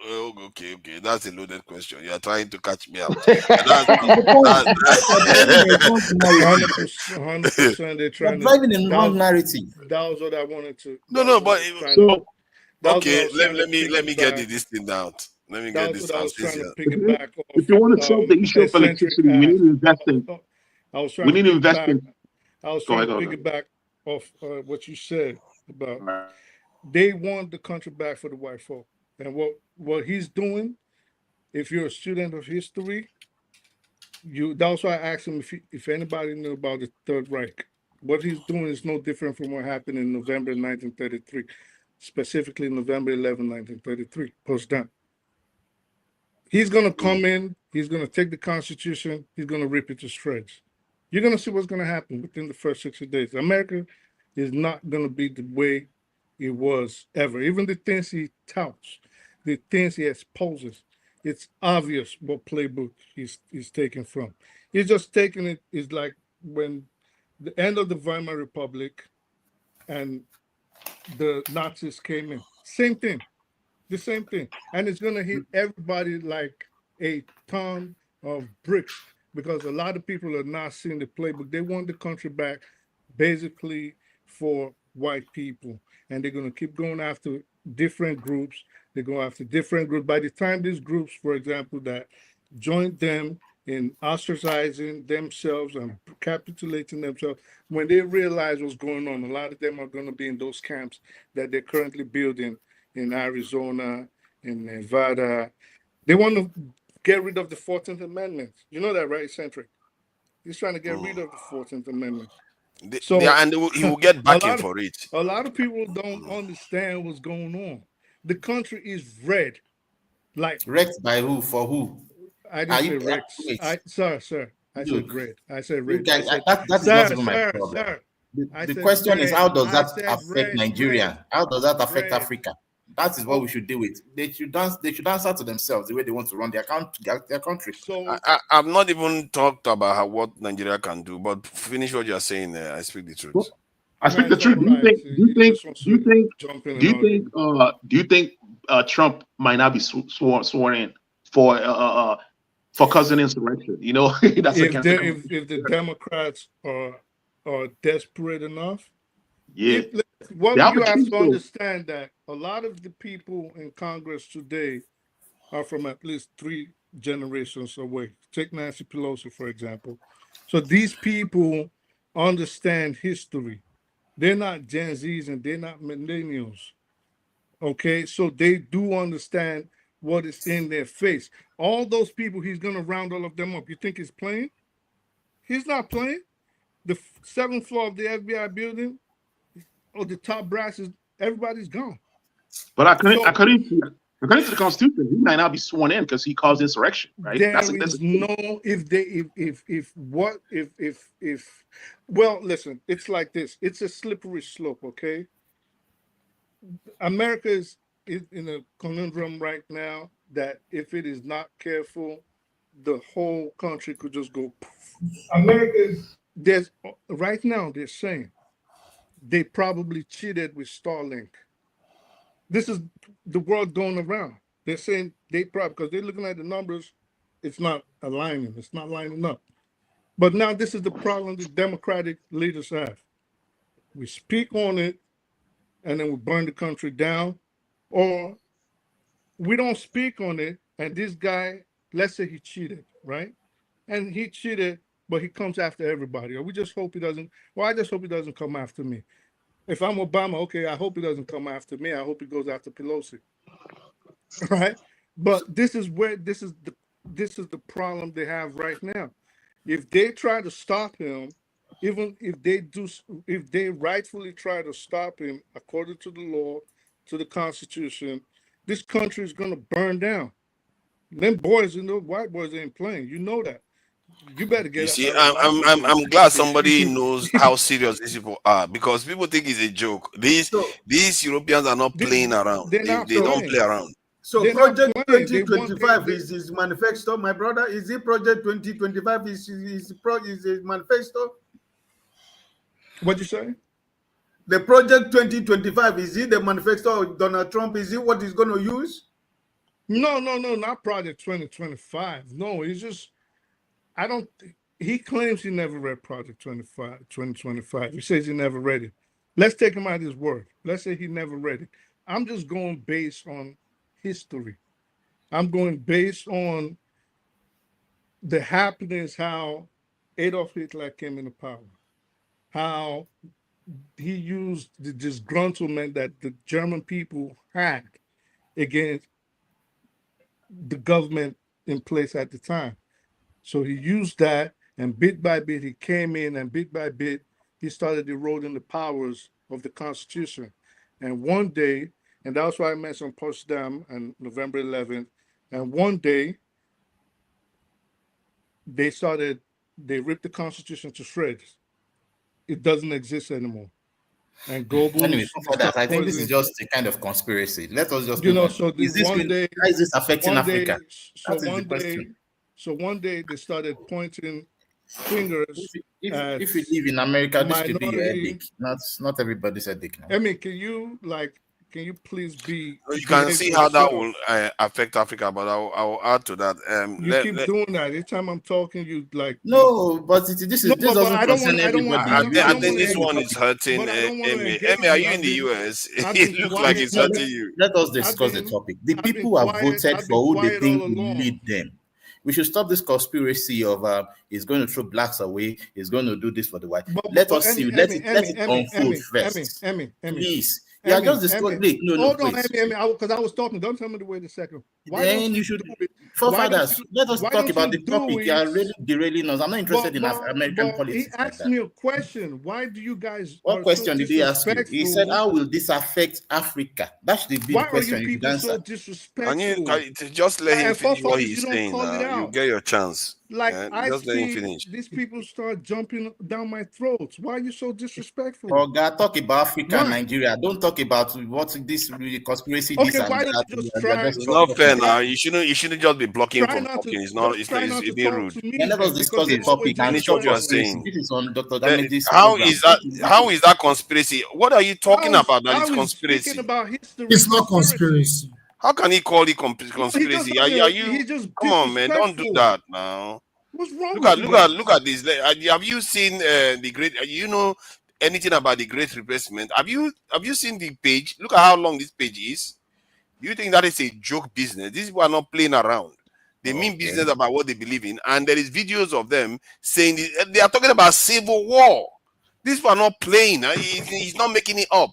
okay, that's a loaded question. You are trying to catch me out. 100%, they're trying to driving in wrong narrative. That was what I wanted to. No, but so okay, let me get this thing out. Let me get this out. If you want to solve the issue of electricity, we need to invest in. We need to invest in. I was trying to piggyback off what you said about they want the country back for the white folk. And what he's doing, if you're a student of history, that's why I asked him if anybody knew about the Third Reich. What he's doing is no different from what happened in November 1933, specifically November 11, 1933, post-Dam. He's going to come in, he's going to take the Constitution, he's going to rip it to shreds. You're going to see what's going to happen within the first 60 days. America is not going to be the way it was ever. Even the things he touts, the things he exposes, it's obvious what playbook he's taking from. He's just taking it. It's like when the end of the Weimar Republic and the Nazis came in. Same thing, the same thing. And it's going to hit everybody like a ton of bricks because a lot of people are not seeing the playbook. They want the country back basically for white people. And they're going to keep going after different groups. They go after different groups. By the time these groups, for example, that joined them in ostracizing themselves and capitulating themselves, when they realize what's going on, a lot of them are going to be in those camps that they're currently building in Arizona, in Nevada. They want to get rid of the 14th Amendment. You know that, right, Centric? He's trying to get rid of the 14th Amendment. And he will get backing for it. A lot of people don't understand what's going on. The country is red. Like wrecked by who? For who? I didn't say wrecked. Sir. I said red. I said red. That is not even my problem. Sir. The question is, how does that affect Nigeria? How does that affect Africa? That is what we should deal with. They should answer to themselves the way they want to run their country. So I've not even talked about what Nigeria can do, but finish what you're saying there. I speak the truth. I speak the truth. Do you think Trump might not be sworn in for causing insurrection? You know, that's if the Democrats are desperate enough. Yeah. What you have to understand that a lot of the people in Congress today are from at least 3 generations away. Take Nancy Pelosi, for example. So these people understand history. They're not Gen Zs and they're not millennials. Okay, so they do understand what is in their face. All those people, he's going to round all of them up. You think he's playing? He's not playing. The 7th floor of the FBI building, or the top brass is everybody's gone. But according to the Constitution, he might not be sworn in because he caused insurrection, right? Well, listen, it's like this. It's a slippery slope, okay? America is in a conundrum right now that if it is not careful, the whole country could just go poof. Right now they're saying they probably cheated with Starlink. This is the world going around. They're saying they probably, because they're looking at the numbers, it's not aligning. It's not lining up. But now this is the problem the Democratic leaders have. We speak on it, and then we burn the country down, or we don't speak on it, and this guy, let's say he cheated, right? And he cheated, but he comes after everybody. Or we just hope he doesn't. Well, I just hope he doesn't come after me. If I'm Obama, okay, I hope he doesn't come after me. I hope he goes after Pelosi. Right? But this is the problem they have right now. If they try to stop him, even if they rightfully try to stop him according to the law, to the Constitution, this country is gonna burn down. Them boys and those white boys ain't playing. You know that. You better get You up see, out of I'm glad somebody knows how serious these people are, because people think it's a joke. These Europeans are not playing around. They don't play around. So They're Project not playing. They want- 2025 they- is his manifesto, my brother. Is it Project 2025 is his manifesto? What'd you say? The Project 2025, is it the manifesto of Donald Trump? Is it what he's going to use? No, not Project 2025. No, he's just, he claims he never read Project 2025. He says he never read it. Let's take him at his word. Let's say he never read it. I'm just going based on history. I'm going based on the happenings, how Adolf Hitler came into power, how he used the disgruntlement that the German people had against the government in place at the time. So he used that, and bit by bit he came in, and bit by bit he started eroding the powers of the Constitution. And one day, and that's why I mentioned Potsdam and November 11th, and one day they ripped the Constitution to shreds. It doesn't exist anymore. And global. Anyway, for that, I think this is just a kind of conspiracy. Let us just, so is this one day, how is this affecting one day, Africa? so That is one the question. day, so one day they started pointing fingers. If you live in America, this should be your minority. headache. Not everybody's headache now. I mean, can you please be? You can see how that will affect Africa, but I'll add to that. You keep doing that. Every time I'm talking, you like. No, but this doesn't concern everybody. I think this one is hurting. Emmy, are you in the US? It looks like it's hurting you. Let us discuss the topic. The people have voted for who they think will lead them. We should stop this conspiracy of he's going to throw blacks away, he's going to do this for the white. Let us see. Let it unfold first. Please. Yeah, just discuss. Hold on, because I was talking. Don't tell me to wait a second. Then you should. Forefathers, let us talk about the topic. You are really derailing us. I'm not interested in American politics. He asked me a question. Why do you guys? What question did he ask you? He said, "How will this affect Africa?" That should be the question. Why are you people so disrespectful? And just let him finish what he's saying. You get your chance. Like just let him finish. These people start jumping down my throat. Why are you so disrespectful? Oh God, talk about Africa and Nigeria. Don't talk about what this conspiracy. Okay, why don't you just try? It's not fair now. You shouldn't just be blocking from talking. It's being rude. Let us discuss the topic and finish what you are saying. This is on Dr. Damage's How is that conspiracy? What are you talking about? That it's conspiracy. It's not conspiracy. How can he call it conspiracy? Are you? Come on, man! Don't do that now. What's wrong? Look at this. Have you seen the great? You know anything about the Great Replacement? Have you seen the page? Look at how long this page is. Do you think that is a joke business? These people are not playing around. They mean business about what they believe in, and there is videos of them saying they are talking about civil war. These people are not playing. He's not making it up.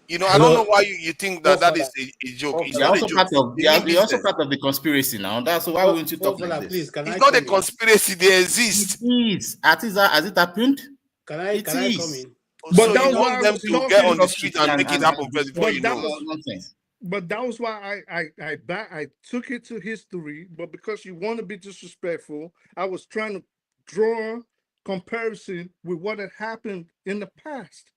You know, I don't know why you think that is a joke. It's not a joke. You're also part of the conspiracy now. That's why won't you talk like this? It's not a conspiracy. They exist. It is. Has it happened? Can I come in? But so you want them to get on the street and make it happen first before you know. But that was why I took it to history. But because you want to be disrespectful, I was trying to draw comparison with what had happened in the past.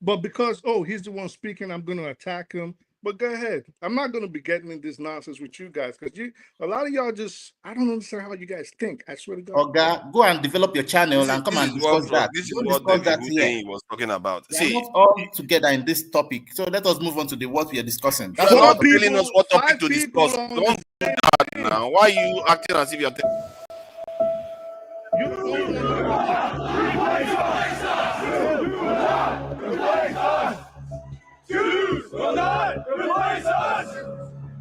But because, he's the one speaking, I'm going to attack him. But go ahead. I'm not going to be getting in this nonsense with you guys because a lot of y'all I don't understand how you guys think. I swear to God. Okay, go and develop your channel and come and discuss that. This is what Hundeyin was talking about. See, not all together in this topic. So let us move on to what we are discussing. That's not telling us what topic to discuss. Don't do that now. Why are you acting as if you're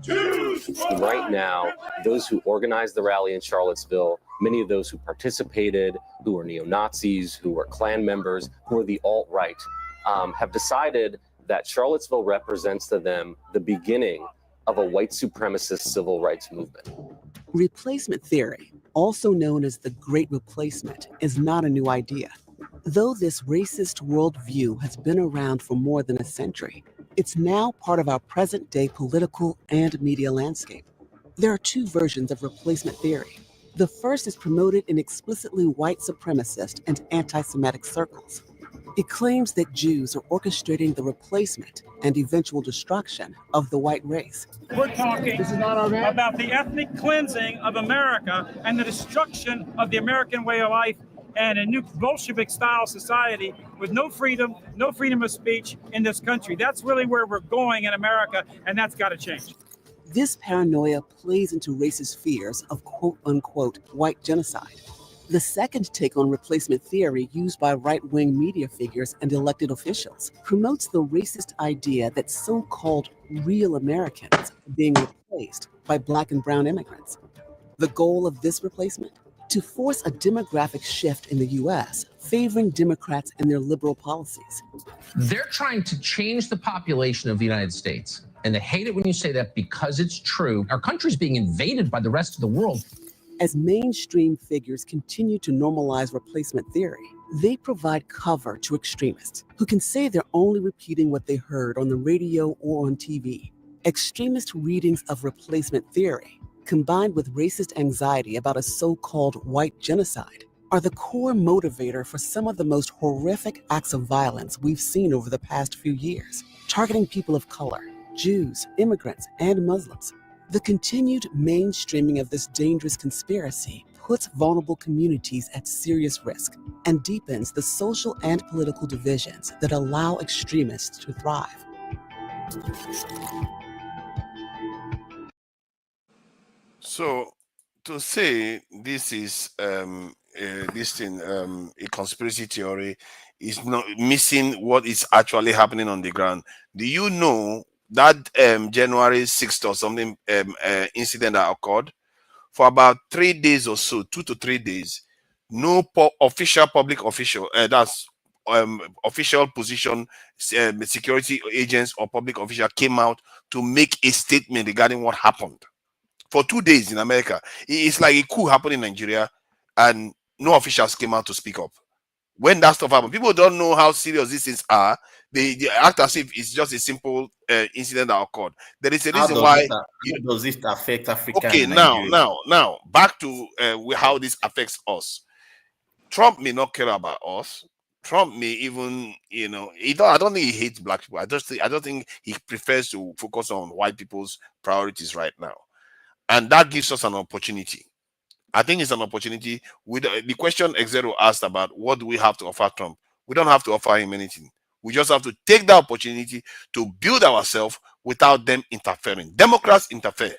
Right now, those who organized the rally in Charlottesville, many of those who participated, who are neo-Nazis, who are Klan members, who are the alt-right, have decided that Charlottesville represents to them the beginning of a white supremacist civil rights movement. Replacement theory, also known as the Great Replacement, is not a new idea. Though this racist worldview has been around for more than a century, it's now part of our present-day political and media landscape. There are two versions of replacement theory. The first is promoted in explicitly white supremacist and anti-Semitic circles. It claims that Jews are orchestrating the replacement and eventual destruction of the white race. We're talking about the ethnic cleansing of America and the destruction of the American way of life and a new Bolshevik-style society with no freedom of speech in this country. That's really where we're going in America, and that's got to change. This paranoia plays into racist fears of quote-unquote white genocide. The second take on replacement theory used by right-wing media figures and elected officials promotes the racist idea that so-called real Americans are being replaced by Black and brown immigrants. The goal of this replacement? To force a demographic shift in the U.S., favoring Democrats and their liberal policies. They're trying to change the population of the United States. And they hate it when you say that because it's true. Our country's being invaded by the rest of the world. As mainstream figures continue to normalize replacement theory, they provide cover to extremists who can say they're only repeating what they heard on the radio or on TV. Extremist readings of replacement theory, combined with racist anxiety about a so-called white genocide, are the core motivator for some of the most horrific acts of violence we've seen over the past few years, targeting people of color, Jews, immigrants, and Muslims. The continued mainstreaming of this dangerous conspiracy puts vulnerable communities at serious risk and deepens the social and political divisions that allow extremists to thrive. So to say this is a conspiracy theory is not missing what is actually happening on the ground. Do you know that January 6th or something incident that occurred? For about 3 days or so, 2 to 3 days, no public official, that's official position, security agents or public official came out to make a statement regarding what happened. For 2 days in America, it's like a coup happened in Nigeria and no officials came out to speak up. When that stuff happened, people don't know how serious these things are. They act as if it's just a simple incident that occurred. There is a reason why. How does it affect Africa? Okay, now back to how this affects us. Trump may not care about us. Trump may even, I don't think he hates black people. I don't think he prefers to focus on white people's priorities right now, and that gives us an opportunity. I think it's an opportunity. With the question X0 asked about what do we have to offer Trump, we don't have to offer him anything. We just have to take the opportunity to build ourselves without them interfering. Democrats interfere,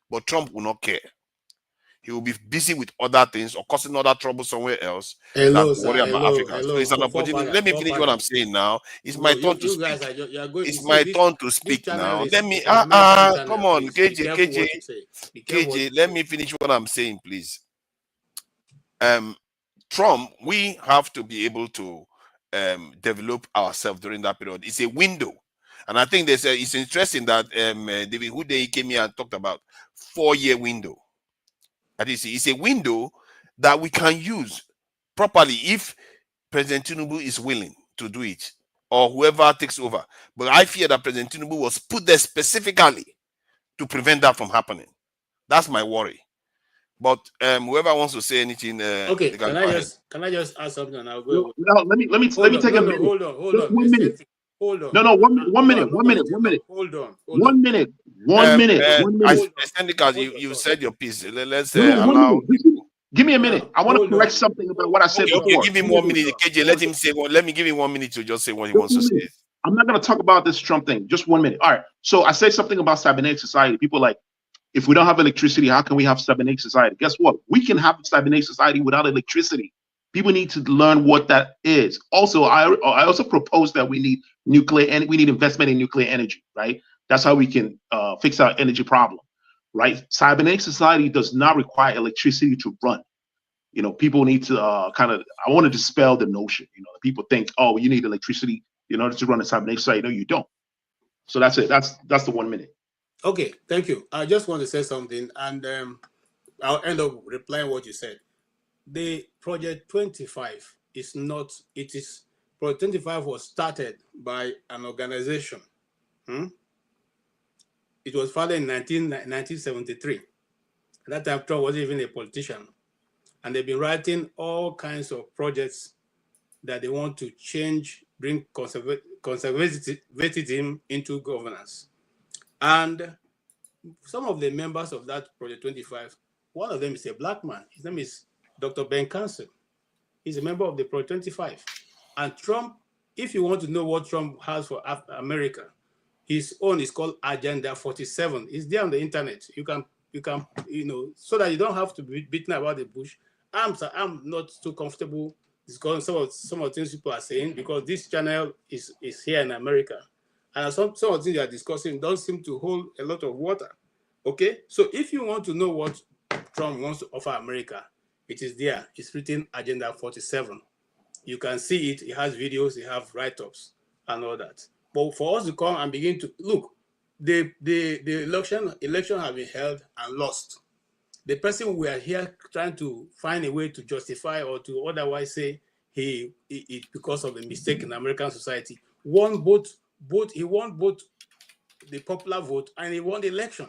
but Trump will not care. He will be busy with other things or causing other trouble somewhere else. Hello, than worry about Africa. So it's an opportunity. Let me finish what I'm saying now. It's my turn to speak. It's my turn to speak now. Let me come on, KJ, let me finish what I'm saying, please. Trump, we have to be able to develop ourselves during that period. It's a window. And I think it's interesting that David Hundeyin came here and talked about 4-year window. That is, it's a window that we can use properly if President Tinubu is willing to do it, or whoever takes over. But I fear that President Tinubu was put there specifically to prevent that from happening. That's my worry. But whoever wants to say anything, okay, can I just ask something and I'll go? No, let me take a minute. Hold on. Just 1 minute. Hold on. No, one minute. Hold on. 1 minute. 1 minute. 1 minute. You said your piece. Let's allow. Give me a minute. I want to correct something about what I said before. Okay, give him 1 minute. KJ, let him say one. Let me give him 1 minute to just say what he wants to say. I'm not going to talk about this Trump thing. Just 1 minute. All right. So I said something about cybernetic society. People like, if we don't have electricity, how can we have cybernetic society? Guess what? We can have cybernetic society without electricity. People need to learn what that is. Also, I also propose that we need nuclear and we need investment in nuclear energy, right? That's how we can fix our energy problem, right? Cybernetic society does not require electricity to run. You know, people need to I want to dispel the notion. You know, people think, oh, you need electricity in order to run a cybernetic society. No, you don't. So that's it. That's the 1 minute. Okay, thank you. I just want to say something, and I'll end up replying what you said. The Project 25 is not. It is Project 25 was started by an organization. It was founded in 1973. At that time, Trump wasn't even a politician, and they've been writing all kinds of projects that they want to change, bring conservatism into governance. And some of the members of that Project 25, one of them is a black man. His name is Dr. Ben Carson. He's a member of the Project 25. And Trump, if you want to know what Trump has for America, his own is called Agenda 47. It's there on the internet. You can, so that you don't have to be beaten about the bush. I'm not too comfortable discussing some of the things people are saying, because this channel is here in America. And some of the things you are discussing don't seem to hold a lot of water. Okay? So if you want to know what Trump wants to offer America, it is there. It's written Agenda 47. You can see it. It has videos, it has write-ups and all that. But for us to come and begin to look, the election has been held and lost. The person we are here trying to find a way to justify or to otherwise say he because of the mistake in American society, won both he won both the popular vote and he won the election.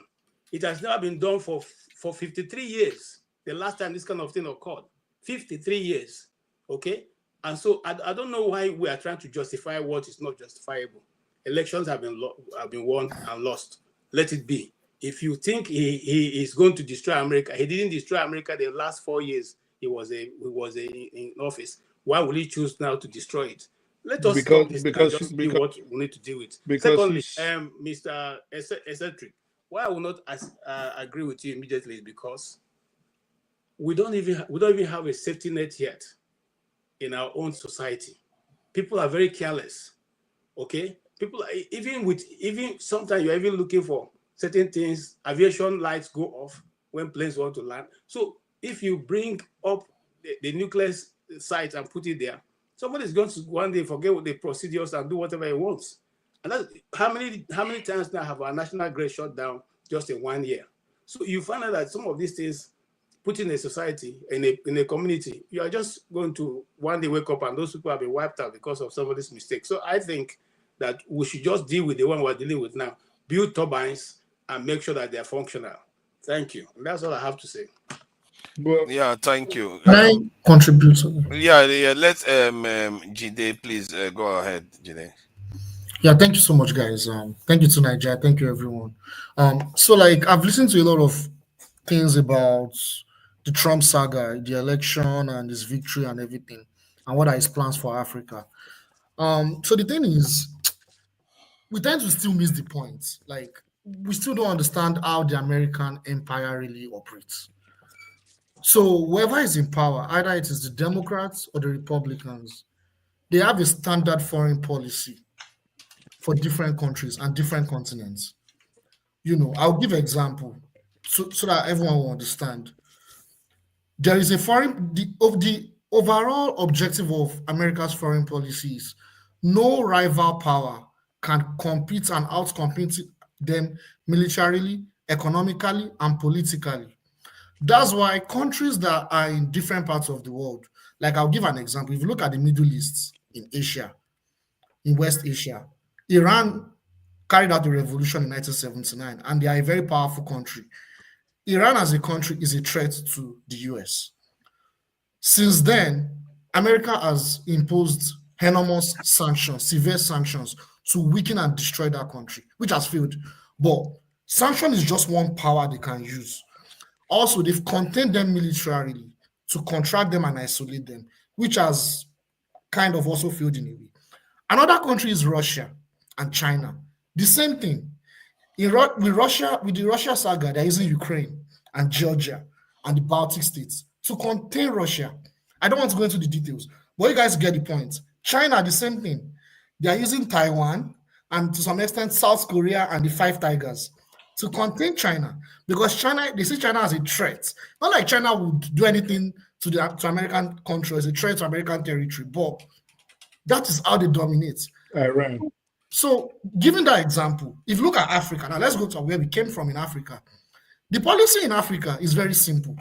It has never been done for 53 years. The last time this kind of thing occurred, 53 years. Okay, and so I don't know why we are trying to justify what is not justifiable. Elections have been won and lost. Let it be. If you think he is going to destroy America, he didn't destroy America the last 4 years he was in office. Why will he choose now to destroy it? Let us stop this and just see what we need to deal with. Secondly, Mr. Eccentric, why I will not agree with you immediately is because we don't even have a safety net yet in our own society. People are very careless. Okay, people are, even sometimes you're even looking for certain things. Aviation lights go off when planes want to land. So if you bring up the nuclear site and put it there, somebody's going to one day forget what the procedures and do whatever he wants. And that's how many times now have our national grid shut down just in 1 year? So you find out that some of these things put in a society, in a community, you are just going to one day wake up and those people have been wiped out because of somebody's mistake. So I think that we should just deal with the one we're dealing with now, build turbines and make sure that they're functional. Thank you. And that's all I have to say. Well, yeah, thank you. Can I contribute? Yeah. Let's Jide, please go ahead, Jide. Yeah, thank you so much, guys. Thank you to Nigeria. Thank you, everyone. So like I've listened to a lot of things about the Trump saga, the election and his victory and everything, and what are his plans for Africa. So the thing is, we tend to still miss the point. Like we still don't understand how the American empire really operates. So whoever is in power, either it is the Democrats or the Republicans, they have a standard foreign policy for different countries and different continents. I'll give an example so that everyone will understand. There is the overall objective of America's foreign policy is no rival power can compete and outcompete them militarily, economically, and politically. That's why countries that are in different parts of the world, like I'll give an example. If you look at the Middle East, in Asia, in West Asia, Iran carried out the revolution in 1979, and they are a very powerful country. Iran as a country is a threat to the US. Since then, America has imposed enormous sanctions, severe sanctions, to weaken and destroy that country, which has failed. But sanction is just one power they can use. Also, they've contained them militarily to contract them and isolate them, which has kind of also failed in a way. Another country is Russia and China. The same thing. With the Russia saga, they're using Ukraine and Georgia and the Baltic states to contain Russia. I don't want to go into the details, but you guys get the point. China, the same thing. They are using Taiwan and to some extent South Korea and the Five Tigers to contain China, because China, they see China as a threat. Not like China would do anything to American country as a threat to American territory, but that is how they dominate. Iran. So, given that example, if you look at Africa, now let's go to where we came from in Africa. The policy in Africa is very simple.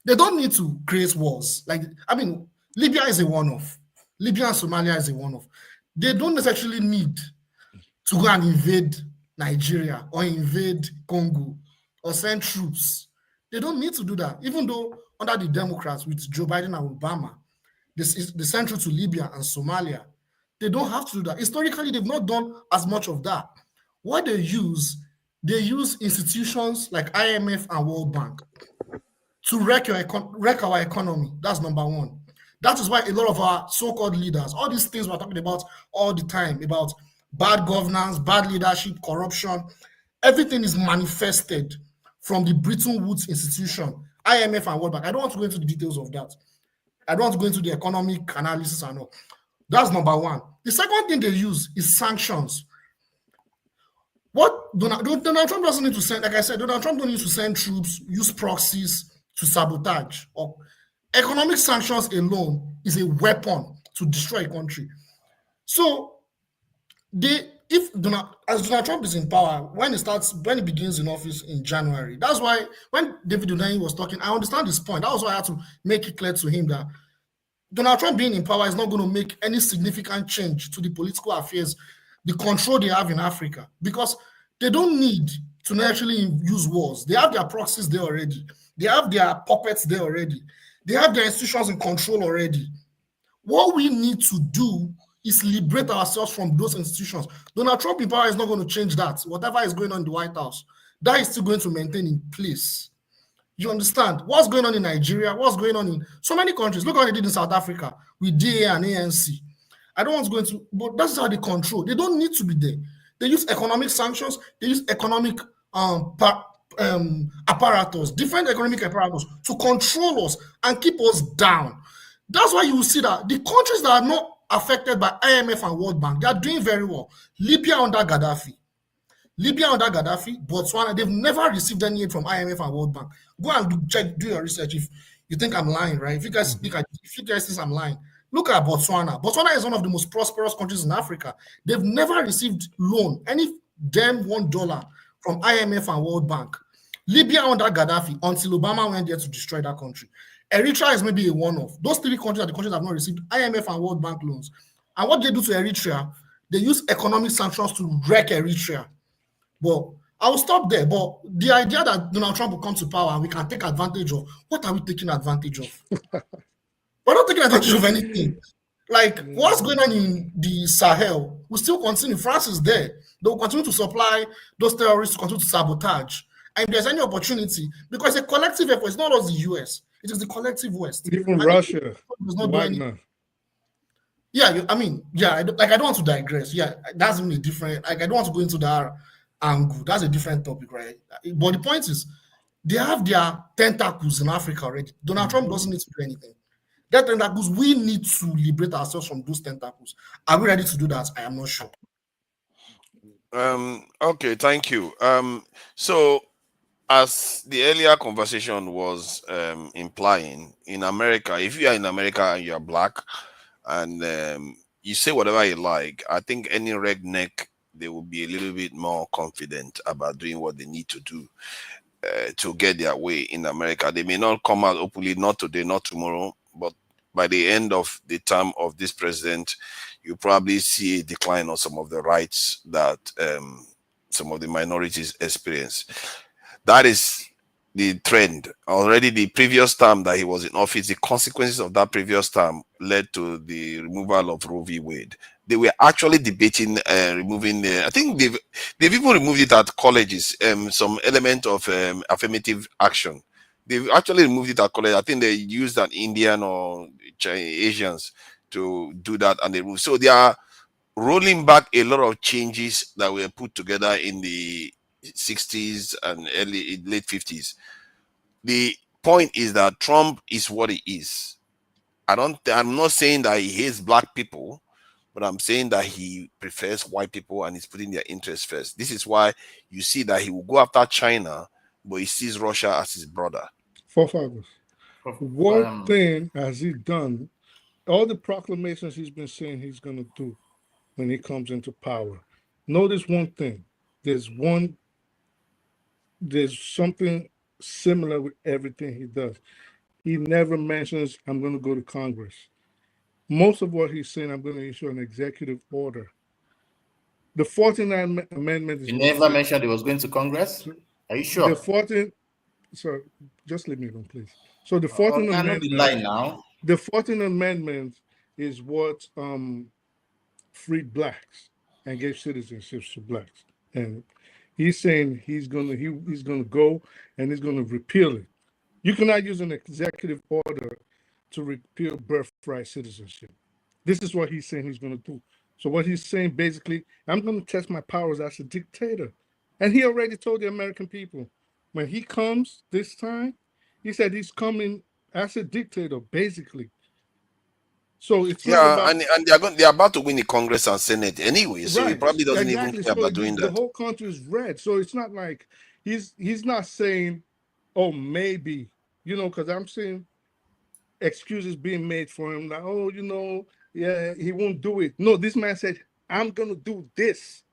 They don't need to create wars. Like, I mean, Libya is a one-off. Libya and Somalia is a one-off. They don't necessarily need to go and invade Nigeria or invade Congo or send troops. They don't need to do that. Even though under the Democrats with Joe Biden and Obama, they send troops to Libya and Somalia. They don't have to do that. Historically, they've not done as much of that. What they use institutions like IMF and World Bank to wreck our economy. That's number one. That is why a lot of our so-called leaders, all these things we're talking about all the time, about bad governance, bad leadership, corruption, everything is manifested from the Bretton Woods institution, IMF and World Bank. I don't want to go into the details of that. I don't want to go into the economic analysis and all. That's number one. The second thing they use is sanctions. What Donald Trump doesn't need to send, like I said, Donald Trump don't need to send troops, use proxies to sabotage. Or economic sanctions alone is a weapon to destroy a country. So as Donald Trump is in power, when he begins in office in January, that's why when David Hundeyin was talking, I understand his point. That was why I had to make it clear to him that Donald Trump being in power is not going to make any significant change to the political affairs, the control they have in Africa, because they don't need to actually use wars. They have their proxies there already. They have their puppets there already. They have their institutions in control already. What we need to do is liberate ourselves from those institutions. Donald Trump in power is not going to change that. Whatever is going on in the White House, that is still going to maintain in place. You understand? What's going on in Nigeria? What's going on in so many countries? Look what they did in South Africa with DA and ANC. I don't want to go into, but that's how they control. They don't need to be there. They use economic sanctions. They use economic apparatus, different economic apparatus to control us and keep us down. That's why you will see that the countries that are not affected by IMF and World Bank, they are doing very well. Libya under Gaddafi, Botswana, they've never received any aid from IMF and World Bank. Go and do your research if you think I'm lying, right? If you guys think I'm lying, look at Botswana. Botswana is one of the most prosperous countries in Africa. They've never received loan, any damn $1 from IMF and World Bank. Libya under Gaddafi until Obama went there to destroy that country. Eritrea is maybe a one-off. Those three countries are the countries that have not received IMF and World Bank loans. And what they do to Eritrea, they use economic sanctions to wreck Eritrea. Well, I will stop there. But the idea that Donald Trump will come to power and we can take advantage of, what are we taking advantage of? We're not taking advantage of anything. Like, what's going on in the Sahel will still continue. France is there. They will continue to supply those terrorists to continue to sabotage. And if there's any opportunity, because it's a collective effort, it's not just the US, it is the collective West. Even Russia does not do anything. Yeah, I don't want to digress. Yeah, that's really different. Like, I don't want to go into that angle. That's a different topic, right? But the point is, they have their tentacles in Africa already. Donald Trump doesn't need to do anything. That tentacles, we need to liberate ourselves from those tentacles. Are we ready to do that? I am not sure. Okay, thank you. So as the earlier conversation was implying, in America, if you are in America and you are black and you say whatever you like, I think any redneck, they will be a little bit more confident about doing what they need to do to get their way in America. They may not come out openly, not today, not tomorrow, but by the end of the term of this president, you probably see a decline on some of the rights that some of the minorities experience. That is the trend. Already the previous term that he was in office, the consequences of that previous term led to the removal of Roe v. Wade. They were actually debating removing I think they've even removed it at colleges, some element of affirmative action. They've actually removed it at college. I think they used an Indian or Asians to do that, and they removed. So they are rolling back a lot of changes that were put together in the 60s and late 50s. The point is that Trump is what he is. I'm not saying that he hates black people, but I'm saying that he prefers white people and he's putting their interests first. This is why you see that he will go after China, but he sees Russia as his brother. Forefathers. What thing has he done? All the proclamations he's been saying he's going to do when he comes into power. Notice one thing. There's something similar with everything he does. He never mentions, I'm going to go to Congress. Most of what he's saying, I'm going to issue an executive order. The 14th Amendment is... He never mentioned he was going to Congress? Are you sure? The 14th... So just leave me alone, please. So the 14th Amendment... now. The 14th Amendment is what freed blacks and gave citizenships to blacks. And he's saying he's gonna go and he's gonna repeal it. You cannot use an executive order to repeal birthright citizenship. This is what he's saying he's gonna do. So what he's saying basically, I'm gonna test my powers as a dictator. And he already told the American people, when he comes this time, he said he's coming as a dictator, basically. So it's not about, and they're about to win the Congress and Senate anyway, so he probably doesn't even care about doing that. The whole country is red, so it's not like he's not saying, oh, maybe, because I'm seeing excuses being made for him, like, oh, yeah, he won't do it. No, this man said, I'm gonna do this.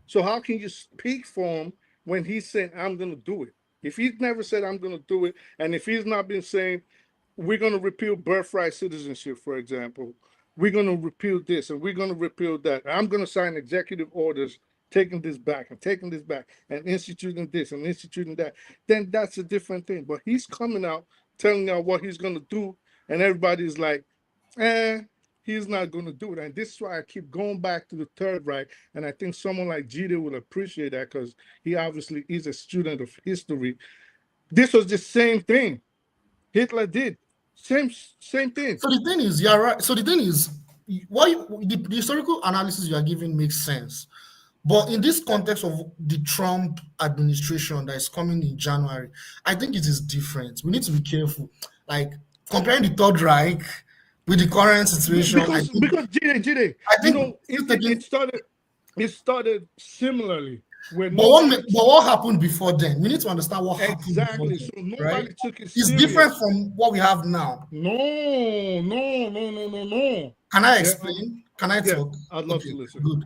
So how can you speak for him when he said, I'm gonna do it? If he's never said, I'm gonna do it, and if he's not been saying, we're going to repeal birthright citizenship, for example. We're going to repeal this and we're going to repeal that. I'm going to sign executive orders taking this back and taking this back and instituting this and instituting that. Then that's a different thing. But he's coming out telling y'all what he's going to do. And everybody's like, he's not going to do it. And this is why I keep going back to the Third Reich. And I think someone like Gita will appreciate that because he obviously is a student of history. This was the same thing Hitler did. Same thing. So the thing is, you're right. So the thing is, the historical analysis you are giving makes sense. But in this context of the Trump administration that is coming in January, I think it is different. We need to be careful. Like comparing the Third Reich with the current situation. Because it started similarly. But what happened before then? We need to understand what happened. Exactly. So nobody took it It's serious. different from what we have now. No. Can I explain? Can I talk? I'd love to listen. Good.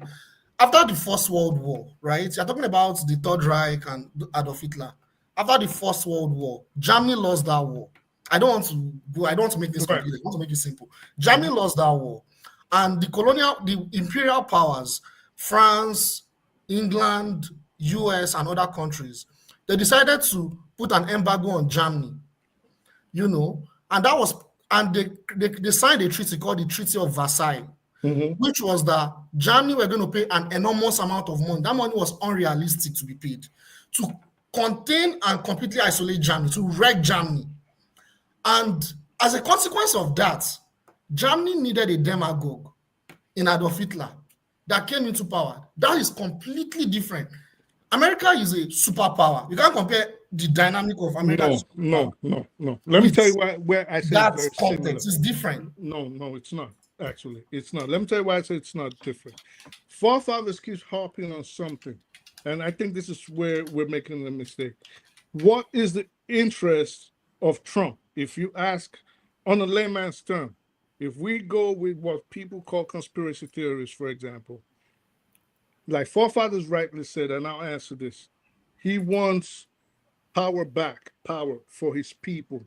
After the First World War, right? You're talking about the Third Reich and Adolf Hitler. After the First World War, Germany lost that war. I don't want to make this complicated. I want to make it simple. Germany lost that war. And the imperial powers, France, England, US, and other countries, they decided to put an embargo on Germany, and they signed a treaty called the Treaty of Versailles, which was that Germany were going to pay an enormous amount of money. That money was unrealistic to be paid to contain and completely isolate Germany, to wreck Germany. And as a consequence of that, Germany needed a demagogue in Adolf Hitler that came into power. That is completely different. America is a superpower. You can't compare the dynamic of America. No. Let me tell you where I say that it's context is different. No, it's not. Actually, it's not. Let me tell you why I say it's not different. Forefathers keep harping on something, and I think this is where we're making a mistake. What is the interest of Trump? If you ask on a layman's term, if we go with what people call conspiracy theories, for example, like Forefathers rightly said, and I'll answer this, he wants power for his people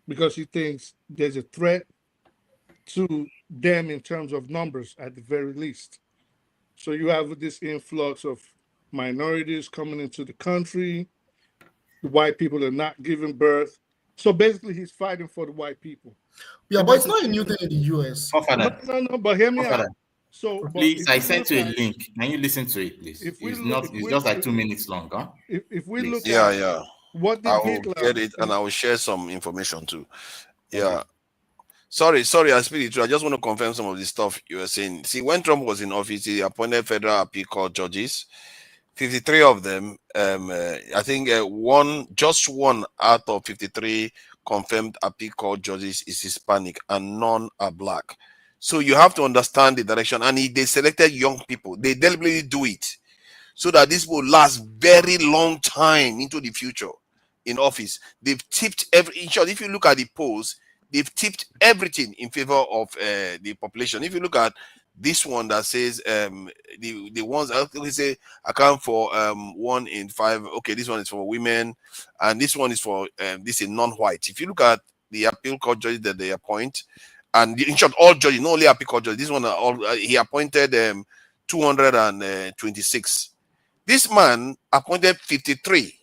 because he thinks there's a threat to them in terms of numbers at the very least. So you have this influx of minorities coming into the country, the white people are not giving birth. So basically he's fighting for the white people. Yeah, but it's not a new thing in the US. No, but hear me out. So please, I sent you a link. Can you listen to it, please? It's just like 2 minutes long, huh? If we look at what did I will Hitler get it and I will share some information too. Yeah. Sorry, I speak it too. I just want to confirm some of the stuff you were saying. See, when Trump was in office, he appointed federal appeal court judges. 53 of them, I think just one out of 53 confirmed appeal court judges is Hispanic and none are black. So you have to understand the direction. And they selected young people. They deliberately do it so that this will last very long time into the future in office. They've tipped in short, if you look at the polls, they've tipped everything in favor of the population. If you look at this one that says the ones I say account for 1 in 5. Okay, this one is for women, and this one is for this is non-white. If you look at the appeal court judges that they appoint, and in short, all judges, not only appeal court judges, this one he appointed 226. This man appointed 53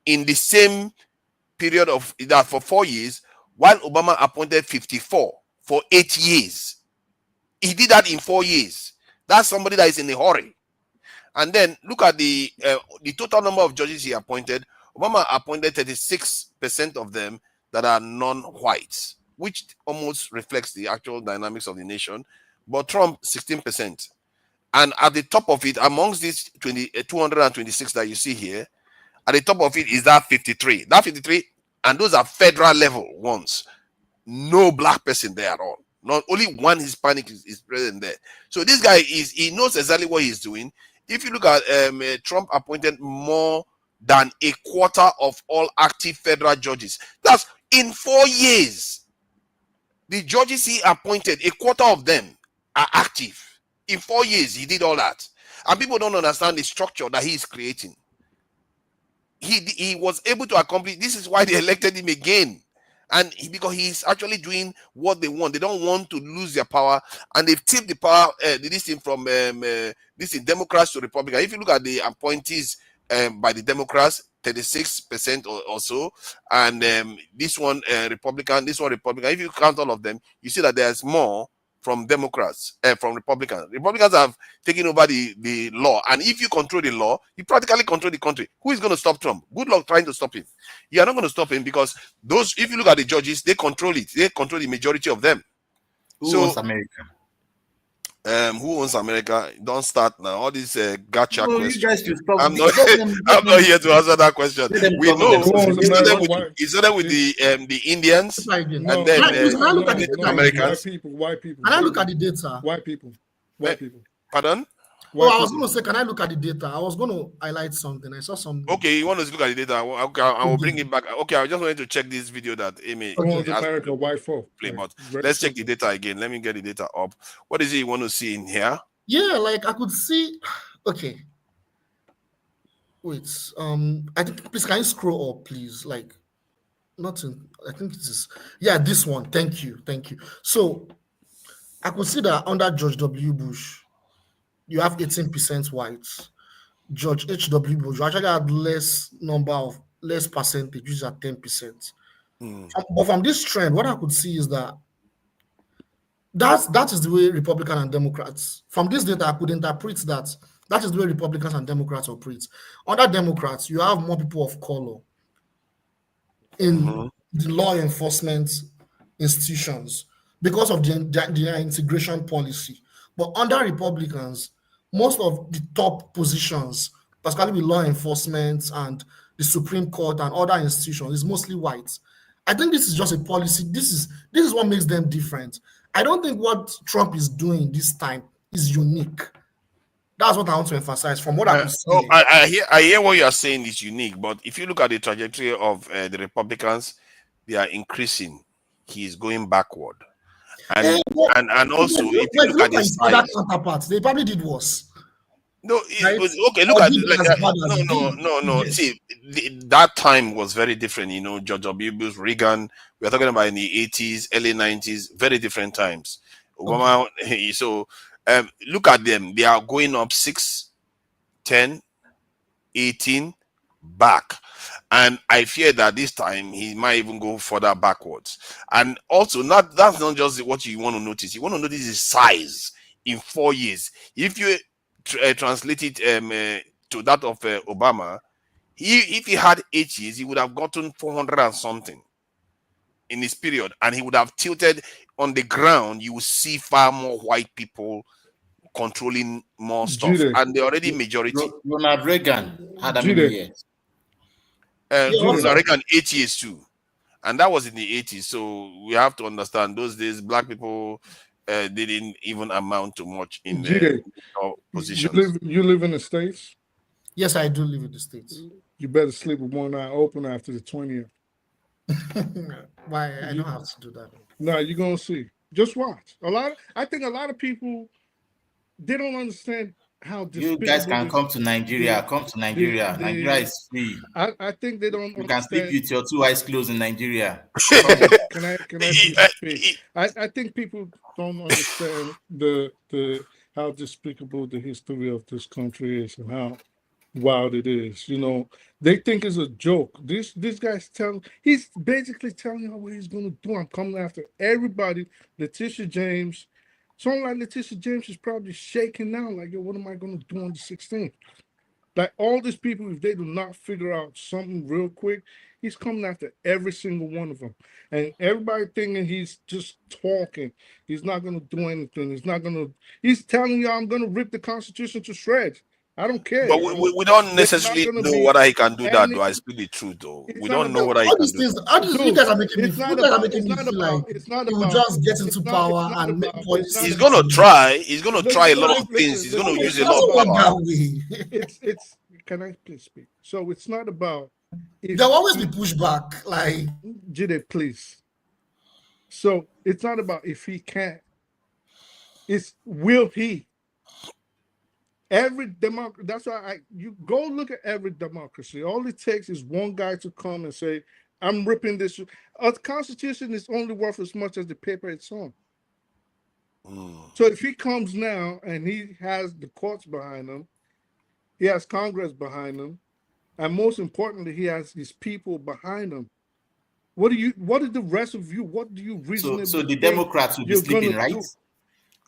in the same period of that for 4 years, while Obama appointed 54 for 8 years. He did that in 4 years. That's somebody that is in a hurry. And then look at the total number of judges he appointed. Obama appointed 36% of them that are non-whites, which almost reflects the actual dynamics of the nation. But Trump, 16%. And at the top of it, amongst these 226 that you see here, at the top of it is that 53. That 53, and those are federal level ones. No black person there at all. Not only one Hispanic is present there. So this guy he knows exactly what he's doing. If you look at Trump appointed more than a quarter of all active federal judges. That's in 4 years. The judges he appointed, a quarter of them are active. In 4 years, he did all that. And people don't understand the structure that he is creating. He was able to accomplish. This is why they elected him again. And because he's actually doing what they want. They don't want to lose their power. And they've tipped the power, this thing from Democrats to Republicans. If you look at the appointees by the Democrats, 36% or so. And this one Republican, this one Republican. If you count all of them, you see that there's more from Democrats, from Republicans. Republicans have taken over the law. And if you control the law, you practically control the country. Who is going to stop Trump? Good luck trying to stop him. You are not going to stop him because those, if you look at the judges, they control it. They control the majority of them. Who owns America? Who owns America? Don't start now. All these gotcha questions. You guys should stop. I'm not here to answer that question. We know it started with the Indians and then Americans. White people. Can I look at the data? White people. Pardon? Oh, I was going to say, can I look at the data? I was going to highlight something. I saw something. Okay, you want to look at the data? Okay, I will bring it back. Okay, I just wanted to check this video that Amy America, white folk. Play, but let's check the data again. Let me get the data up. What is it you want to see in here? Yeah, like I could see. Okay. Wait. I think please can you scroll up, please? Like nothing. I think it is. Yeah, this one. Thank you. So I could see that under George W. Bush, you have 18% whites. George H.W. Bush, you actually had less percentage, which is at 10%. But from this trend, what I could see is that is the way Republicans and Democrats, from this data, I could interpret that is the way Republicans and Democrats operate. Under Democrats, you have more people of color in the law enforcement institutions because of their integration policy. But under Republicans, most of the top positions, particularly with law enforcement and the Supreme Court and other institutions, is mostly white. I think this is just a policy. This is what makes them different. I don't think what Trump is doing this time is unique. That's what I want to emphasize from what I see. I hear what you are saying is unique, but if you look at the trajectory of the Republicans, they are increasing. He is going backward. And also, if you look at his other counterparts, they probably did worse. No, it was okay. Look at no. See, that time was very different. You know, George W. Bush, Reagan. We are talking about in the 80s, early 90s, very different times. Obama. Okay. So, look at them. They are going up 6, 10, 18, back. And I fear that this time he might even go further backwards. And also, that's not just what you want to notice. You want to notice his size in 4 years. If you translate it to that of Obama, if he had 8 years, he would have gotten 400 and something in this period. And he would have tilted on the ground. You will see far more white people controlling more stuff. And they're already majority. Ronald Reagan had how many years? Reagan 8 years too, and that was in the 80s. So we have to understand those days black people didn't even amount to much in Jide, positions. you live in the States? Yes, I do live in the States. You better sleep with one eye open after the 20th. Why? I don't have to do that. No, you're gonna see. Just watch. I think a lot of people, they don't understand how You guys can come to Nigeria. Come to Nigeria. Nigeria is free. I think they don't You can sleep understand. with your 2 eyes closed in Nigeria. Can I please speak? I think people don't understand the how despicable the history of this country is and how wild it is. You know, they think it's a joke. This guy's he's basically telling you what he's gonna do. I'm coming after everybody. Letitia James. Someone like Letitia James is probably shaking now, like, yo, what am I gonna do on the 16th? Like all these people, if they do not figure out something real quick, he's coming after every single one of them. And everybody thinking he's just talking. He's not going to do anything. He's telling you, I'm going to rip the Constitution to shreds. I don't care. But we don't necessarily know whether he can do that, though. I speak the truth, though. We don't know whether he can do that. You guys are making me feel like he will just get into power and make policies. He's going to try. He's going to try a lot of things. He's going to use a lot of power. It's can I please speak? So it's not about. There'll always be pushback. Like, Jide, please. So it's not about if he can't. It's will he. Every democracy. That's why you go look at every democracy. All it takes is one guy to come and say, "I'm ripping this." A constitution is only worth as much as the paper it's on. So if he comes now and he has the courts behind him, he has Congress behind him, and most importantly, he has his people behind him. What is the rest of you? What do you reasonably So the Democrats will be sleeping, right?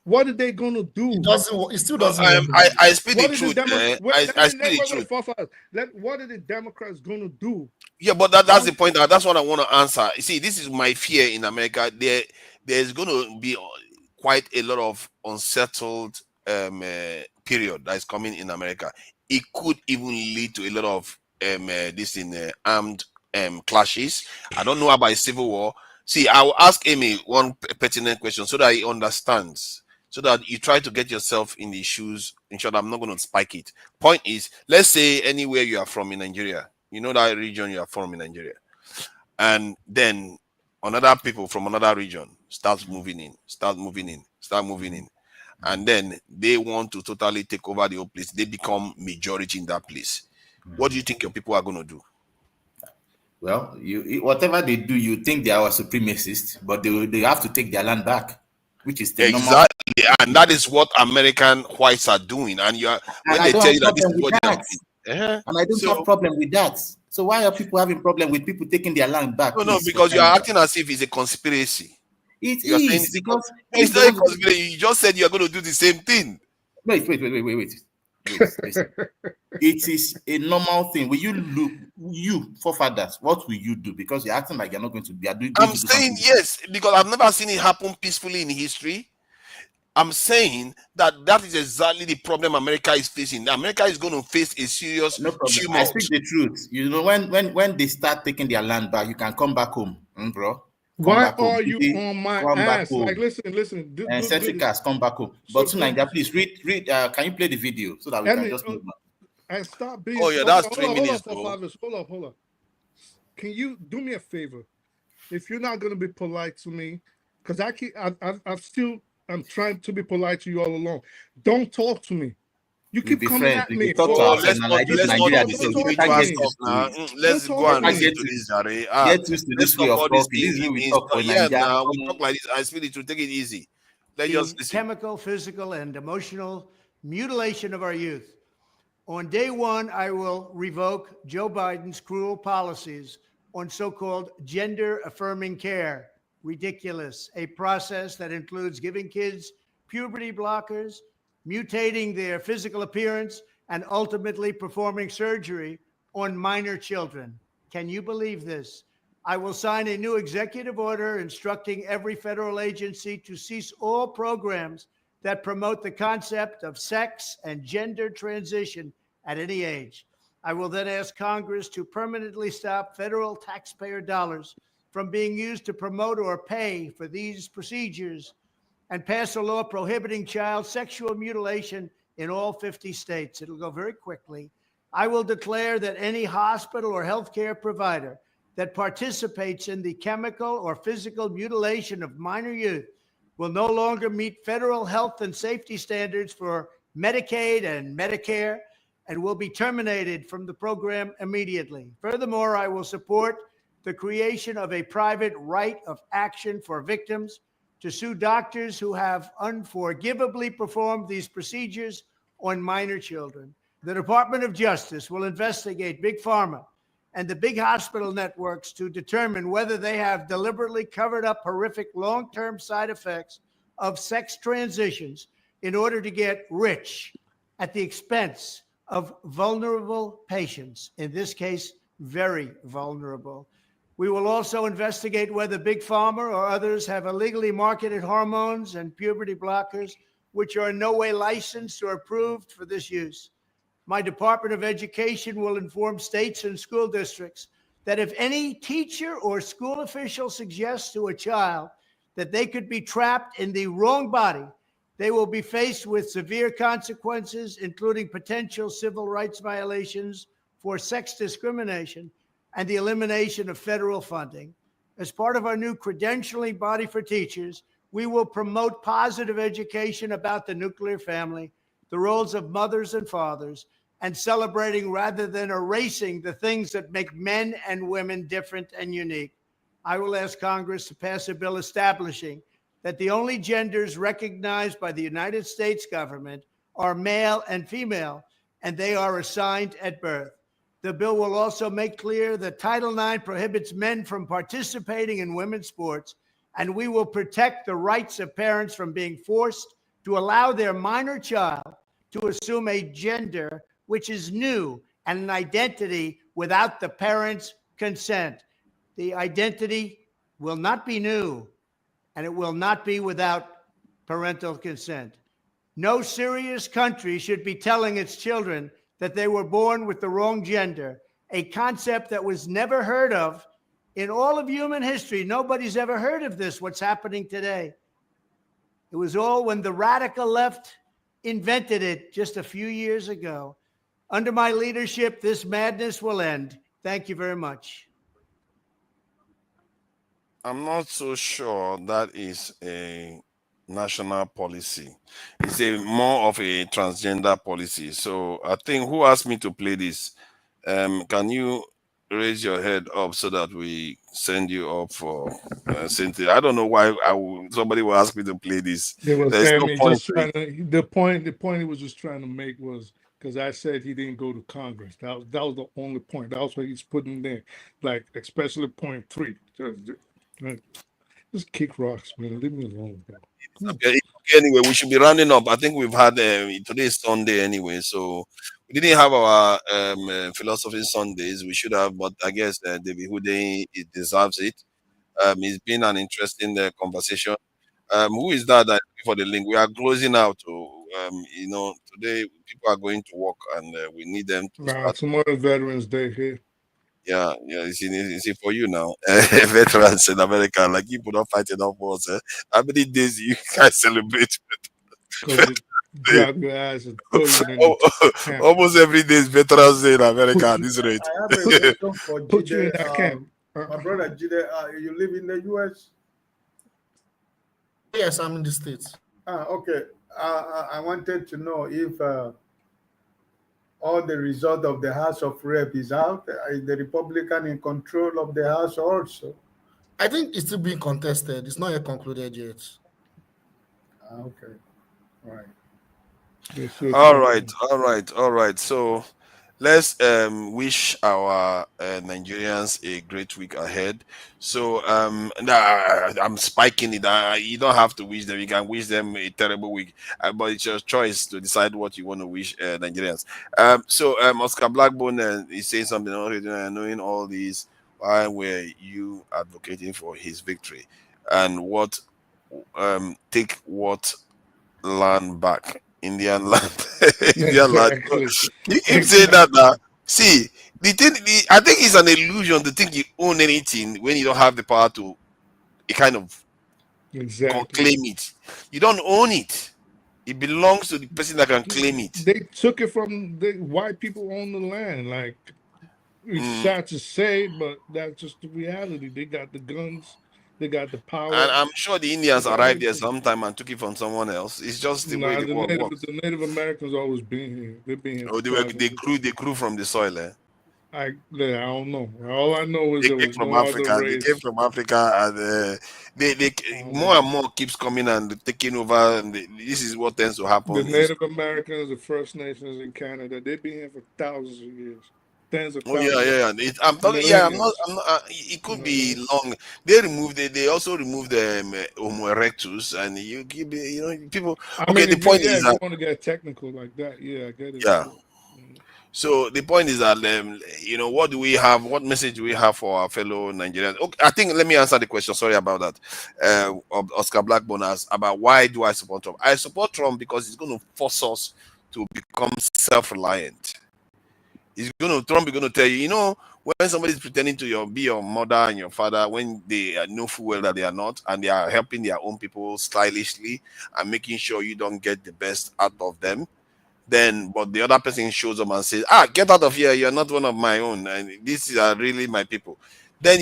What are they gonna do? It still doesn't. I speak the truth. I speak the truth. What are the Democrats gonna do? Yeah, but that's the point. That's what I want to answer. You see, this is my fear in America. There's going to be quite a lot of unsettled period that is coming in America. It could even lead to a lot of armed clashes. I don't know about a civil war. See, I will ask Amy one pertinent question so that he understands, so that you try to get yourself in the shoes. In short, I'm not going to spike it. Point is, let's say anywhere you are from in Nigeria, you know that region you are from in Nigeria, and then another people from another region start moving in, and then they want to totally take over the whole place. They become majority in that place. What do you think your people are going to do? Well, whatever they do, you think they are supremacists, but they have to take their land back, which is the exactly normal. And that is what American whites are doing. And you are when they tell you that this is what they are, and I don't have a problem with that. So why are people having problem with people taking their land back? No, because you are acting as if it's a conspiracy. It is because it's not a conspiracy. You just said you are going to do the same thing. Wait. It is a normal thing. Will you forefathers, what will you do? Because you're acting like you're not going to be. I'm saying yes, because I've never seen it happen peacefully in history. I'm saying that is exactly the problem America is facing. America is going to face a serious tumult. I speak the truth. You know, when they start taking their land back, you can come back home, bro. Why are you on my ass? Like, listen. Centricas, come back home. But tonight, please read. Can you play the video so that we can just move on? And stop being. Oh yeah, that's 3 minutes. Hold up. Can you do me a favor? If you're not gonna be polite to me, because I'm trying to be polite to you all along. Don't talk to me. You keep coming at me. Let's go and listen to this, Jare. Get used to this way of talking. We talk like this. I speak it to take it easy. Let's just listen. Chemical, physical, and emotional mutilation of our youth. On day one, I will revoke Joe Biden's cruel policies on so-called gender-affirming care. Ridiculous. A process that includes giving kids puberty blockers, mutating their physical appearance, and ultimately performing surgery on minor children. Can you believe this? I will sign a new executive order instructing every federal agency to cease all programs that promote the concept of sex and gender transition at any age. I will then ask Congress to permanently stop federal taxpayer dollars from being used to promote or pay for these procedures and pass a law prohibiting child sexual mutilation in all 50 states. It'll go very quickly. I will declare that any hospital or healthcare provider that participates in the chemical or physical mutilation of minor youth will no longer meet federal health and safety standards for Medicaid and Medicare and will be terminated from the program immediately. Furthermore, I will support the creation of a private right of action for victims to sue doctors who have unforgivably performed these procedures on minor children. The Department of Justice will investigate Big Pharma and the big hospital networks to determine whether they have deliberately covered up horrific long-term side effects of sex transitions in order to get rich at the expense of vulnerable patients, in this case, very vulnerable. We will also investigate whether Big Pharma or others have illegally marketed hormones and puberty blockers, which are in no way licensed or approved for this use. My Department of Education will inform states and school districts that if any teacher or school official suggests to a child that they could be trapped in the wrong body, they will be faced with severe consequences, including potential civil rights violations for sex discrimination and the elimination of federal funding. As part of our new credentialing body for teachers, we will promote positive education about the nuclear family, the roles of mothers and fathers, and celebrating rather than erasing the things that make men and women different and unique. I will ask Congress to pass a bill establishing that the only genders recognized by the United States government are male and female, and they are assigned at birth. The bill will also make clear that Title IX prohibits men from participating in women's sports, and we will protect the rights of parents from being forced to allow their minor child to assume a gender which is new and an identity without the parents' consent. The identity will not be new, and it will not be without parental consent. No serious country should be telling its children that they were born with the wrong gender, a concept that was never heard of in all of human history. Nobody's ever heard of this, what's happening today. It was all when the radical left invented it just a few years ago. Under my leadership, this madness will end. Thank you very much. I'm not so sure that is a national policy. It's a more of a transgender policy. So I think who asked me to play this? Can you raise your head up so that we send you up for Cynthia? I don't know why somebody will ask me to play this. It was There's no point. just trying to, the point he was just trying to make was because I said he didn't go to Congress. That was the only point. That was what he's putting there, like especially point 3. Just kick rocks, man. Leave me alone, bro. Okay, anyway, we should be rounding up. I think we've had today is Sunday anyway, so we didn't have our philosophy Sundays. We should have, but I guess David Hundeyin, it deserves it. It's been an interesting conversation. Who is that for the link? We are closing out. Today people are going to work, and we need them to start. Tomorrow Veterans Day here. Yeah, it's for you now. Veterans in America, like you put up fighting up wars. How many days you guys celebrate? Grab your ass and throw you in the almost every day is Veterans Day in America at this rate. I have a question for Put you in Jide. that camp. My brother Jide, you live in the US? Yes, I'm in the States. Okay. I wanted to know if all the result of the House of Rep is out. Is the Republican in control of the House also? I think it's still being contested. It's not yet concluded yet. Okay. All right. All right. So let's wish our Nigerians a great week ahead. So I'm spiking it. You don't have to wish them. You can wish them a terrible week, but it's your choice to decide what you want to wish Nigerians. So Oscar Blackbone is saying something already. Knowing all these, why were you advocating for his victory, and what take what land back? Indian land. Indian land. You keep saying that now. See, I think it's an illusion to think you own anything when you don't have the power to kind of claim it. You don't own it. It belongs to the person that can claim it. They took it from the white people own the land. Like, it's sad to say, but that's just the reality. They got the guns, they got the power. And I'm sure the Indians arrived there sometime and took it from someone else. It's just the way the world works. The Native Americans always been here. They've been here. Oh, they grew from the soil, eh? I don't know. All I know is they there came was from no Africa. other They race. came from Africa, and they more and more keeps coming and taking over. And this is what tends to happen. The Native Americans, the First Nations in Canada, they've been here for thousands of years, tens of thousands. Yeah. I'm talking. Yeah, I'm not. It could be long. They removed. They also removed the Homo erectus, and you keep. People. I Okay, mean, the point is if that. you want to get technical like that, yeah, I get it. Yeah. So the point is that what do we have? What message do we have for our fellow Nigerians? Okay, I think let me answer the question. Sorry about that. Of Oscar Blackburn asked about why do I support Trump? I support Trump because it's going to force us to become self-reliant. Trump is going to tell you, when somebody is pretending to be your mother and your father, when they know full well that they are not, and they are helping their own people stylishly and making sure you don't get the best out of them. But the other person shows up and says, get out of here, you're not one of my own, and these are really my people. Then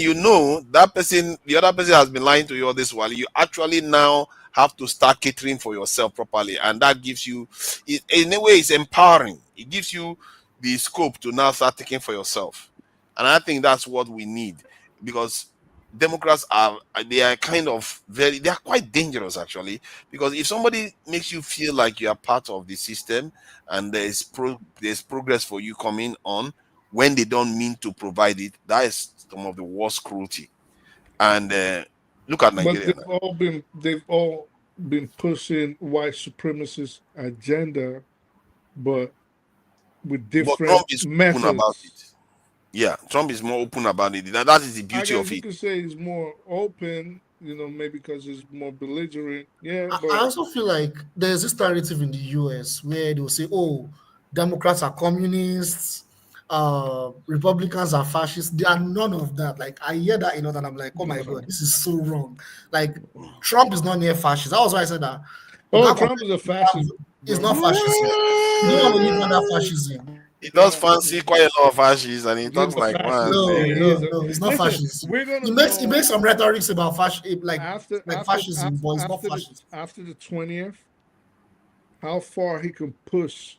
that person, the other person has been lying to you all this while. You actually now have to start catering for yourself properly, and that gives you, in a way, it's empowering. It gives you the scope to now start taking for yourself, and I think that's what we need, because Democrats are quite dangerous actually, because if somebody makes you feel like you are part of the system and there's progress for you coming on when they don't mean to provide it, that is some of the worst cruelty. And look at Nigeria. But they've all been pushing white supremacist agenda, but with different Trump is methods. open about it. Yeah, Trump is more open about it. That is the beauty of it. You could say he's more open, maybe because he's more belligerent. Yeah, but I also feel like there's this narrative in the US where they'll say, Democrats are communists, Republicans are fascists. They are none of that. Like, I hear that and I'm like, oh my God, this is so wrong. Like, Trump is not near fascist. That was why I said that. Trump is a fascist. He's not fascist. You don't want to live under fascism. He does fancy quite a lot of fascists, and he talks like one. No, he's not fascist. He makes some rhetorics about fascism, fascism, but it's not fascist. After the 20th, how far he can push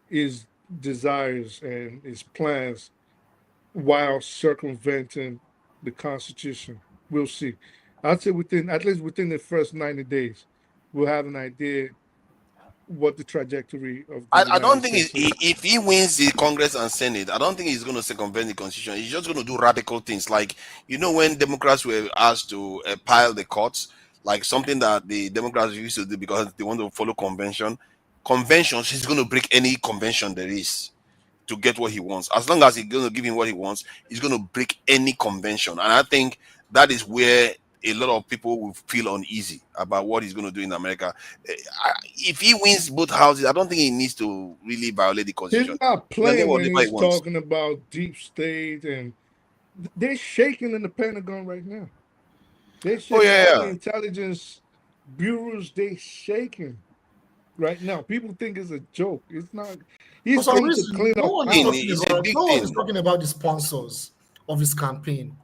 his desires and his plans while circumventing the Constitution, we'll see. I'd say at least within the first 90 days, we'll have an idea what the trajectory of I don't think if he wins the Congress and Senate, I don't think he's going to circumvent the Constitution. He's just going to do radical things, like when Democrats were asked to pile the courts, like something that the Democrats used to do because they want to follow conventions. He's going to break any convention there is to get what he wants. As long as he's going to give him what he wants, he's going to break any convention, and I think that is where a lot of people will feel uneasy about what he's going to do in America. If he wins both houses, I don't think he needs to really violate the Constitution. He's not playing when he's talking about deep state, and they're shaking in the Pentagon right now. They're shaking. The intelligence bureaus, they're shaking right now. People think it's a joke. It's not. He's trying to clean up. No one is talking about the sponsors of his campaign.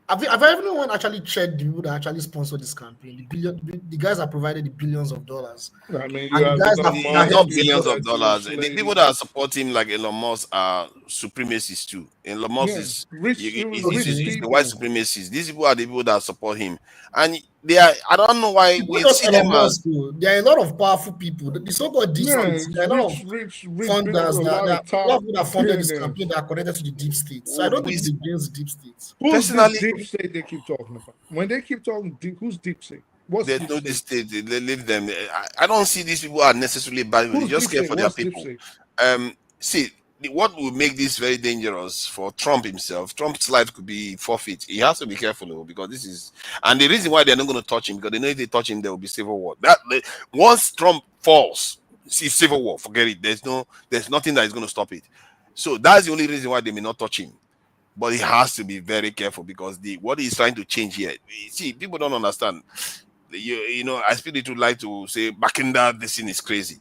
Have everyone actually checked the people that actually sponsored this campaign? The guys that provided the billions of dollars. I mean, not billions of dollars. The people that support him, like Elon Musk, are supremacists too. Elon Musk is the white supremacists. These people are the people that support him, and they are. I don't know why we see them as. There are a lot of powerful people. The so-called deep states. There are a lot of funders that funded this campaign that are connected to the deep state. So I don't think it's against the deep states. Who's the deep state they keep talking about? When they keep talking deep, who's deep state? There's no deep state. They leave them. I don't see these people are necessarily bad. They just care for their people. See, what will make this very dangerous for Trump himself? Trump's life could be forfeit. He has to be careful because this is, and the reason why they're not going to touch him, because they know if they touch him, there will be civil war. Once Trump falls, see civil war. Forget it. There's nothing that is going to stop it. So that's the only reason why they may not touch him. But he has to be very careful because what he's trying to change here. See, people don't understand. you know, I feel it would like to say backing down this thing is crazy,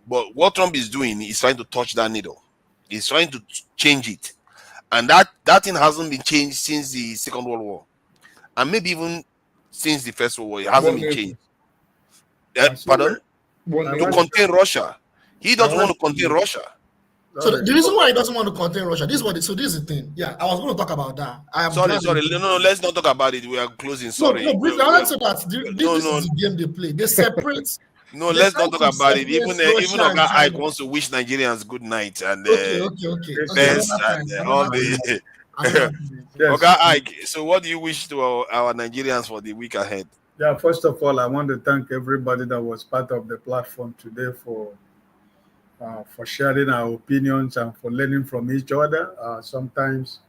but what Trump is doing is trying to touch that needle. He's trying to change it, and that thing hasn't been changed since the Second World War, and maybe even since the First World War, it hasn't been changed. Pardon? To contain Russia. He doesn't want to contain Russia. So the reason why he doesn't want to contain Russia, this is the thing. Yeah, I was going to talk about that. Sorry. No, let's not talk about it. We are closing. Sorry. No, briefly, I want to say that this is the game they play. They separate. No, let's not talk about it. Even Oga Ike wants to wish Nigerians good night and best and all the Oga Ike. So, what do you wish to our Nigerians for the week ahead? Yeah, first of all, I want to thank everybody that was part of the platform today for sharing our opinions and for learning from each other. Sometimes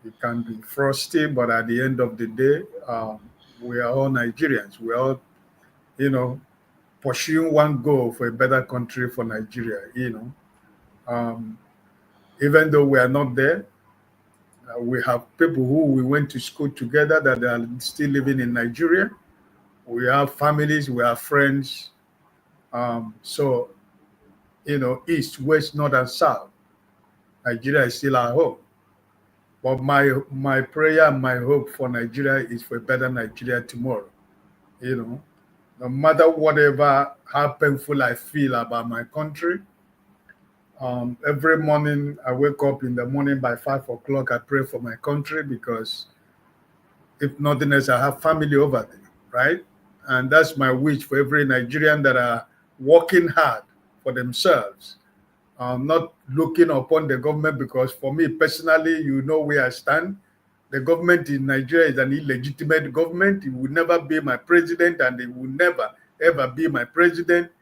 it can be frosty, but at the end of the day, we are all Nigerians. We are all, pursuing one goal for a better country for Nigeria. Even though we are not there, we have people who we went to school together that are still living in Nigeria. We have families, we have friends. So, east, west, north, and south, Nigeria is still our home. But my prayer and my hope for Nigeria is for a better Nigeria tomorrow. No matter whatever, how painful I feel about my country, every morning I wake up in the morning by 5 o'clock, I pray for my country because if nothing else, I have family over there, right? And that's my wish for every Nigerian that are working hard for themselves, not looking upon the government, because for me personally, where I stand. The government in Nigeria is an illegitimate government. It will never be my president, and it will never, ever be my president.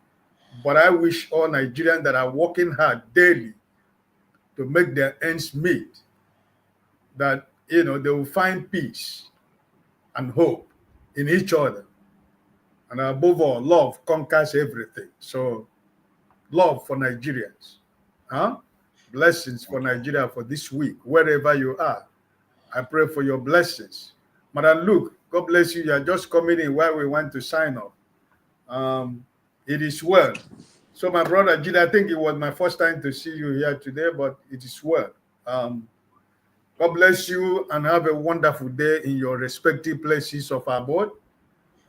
But I wish all Nigerians that are working hard daily to make their ends meet, that, they will find peace and hope in each other. And above all, love conquers everything. So, love for Nigerians. Blessings for Nigeria for this week, wherever you are. I pray for your blessings. Madam Luke, God bless you. You are just coming in while we want to sign off. It is well. So my brother Jid, I think it was my first time to see you here today, but it is well. God bless you and have a wonderful day in your respective places of abode.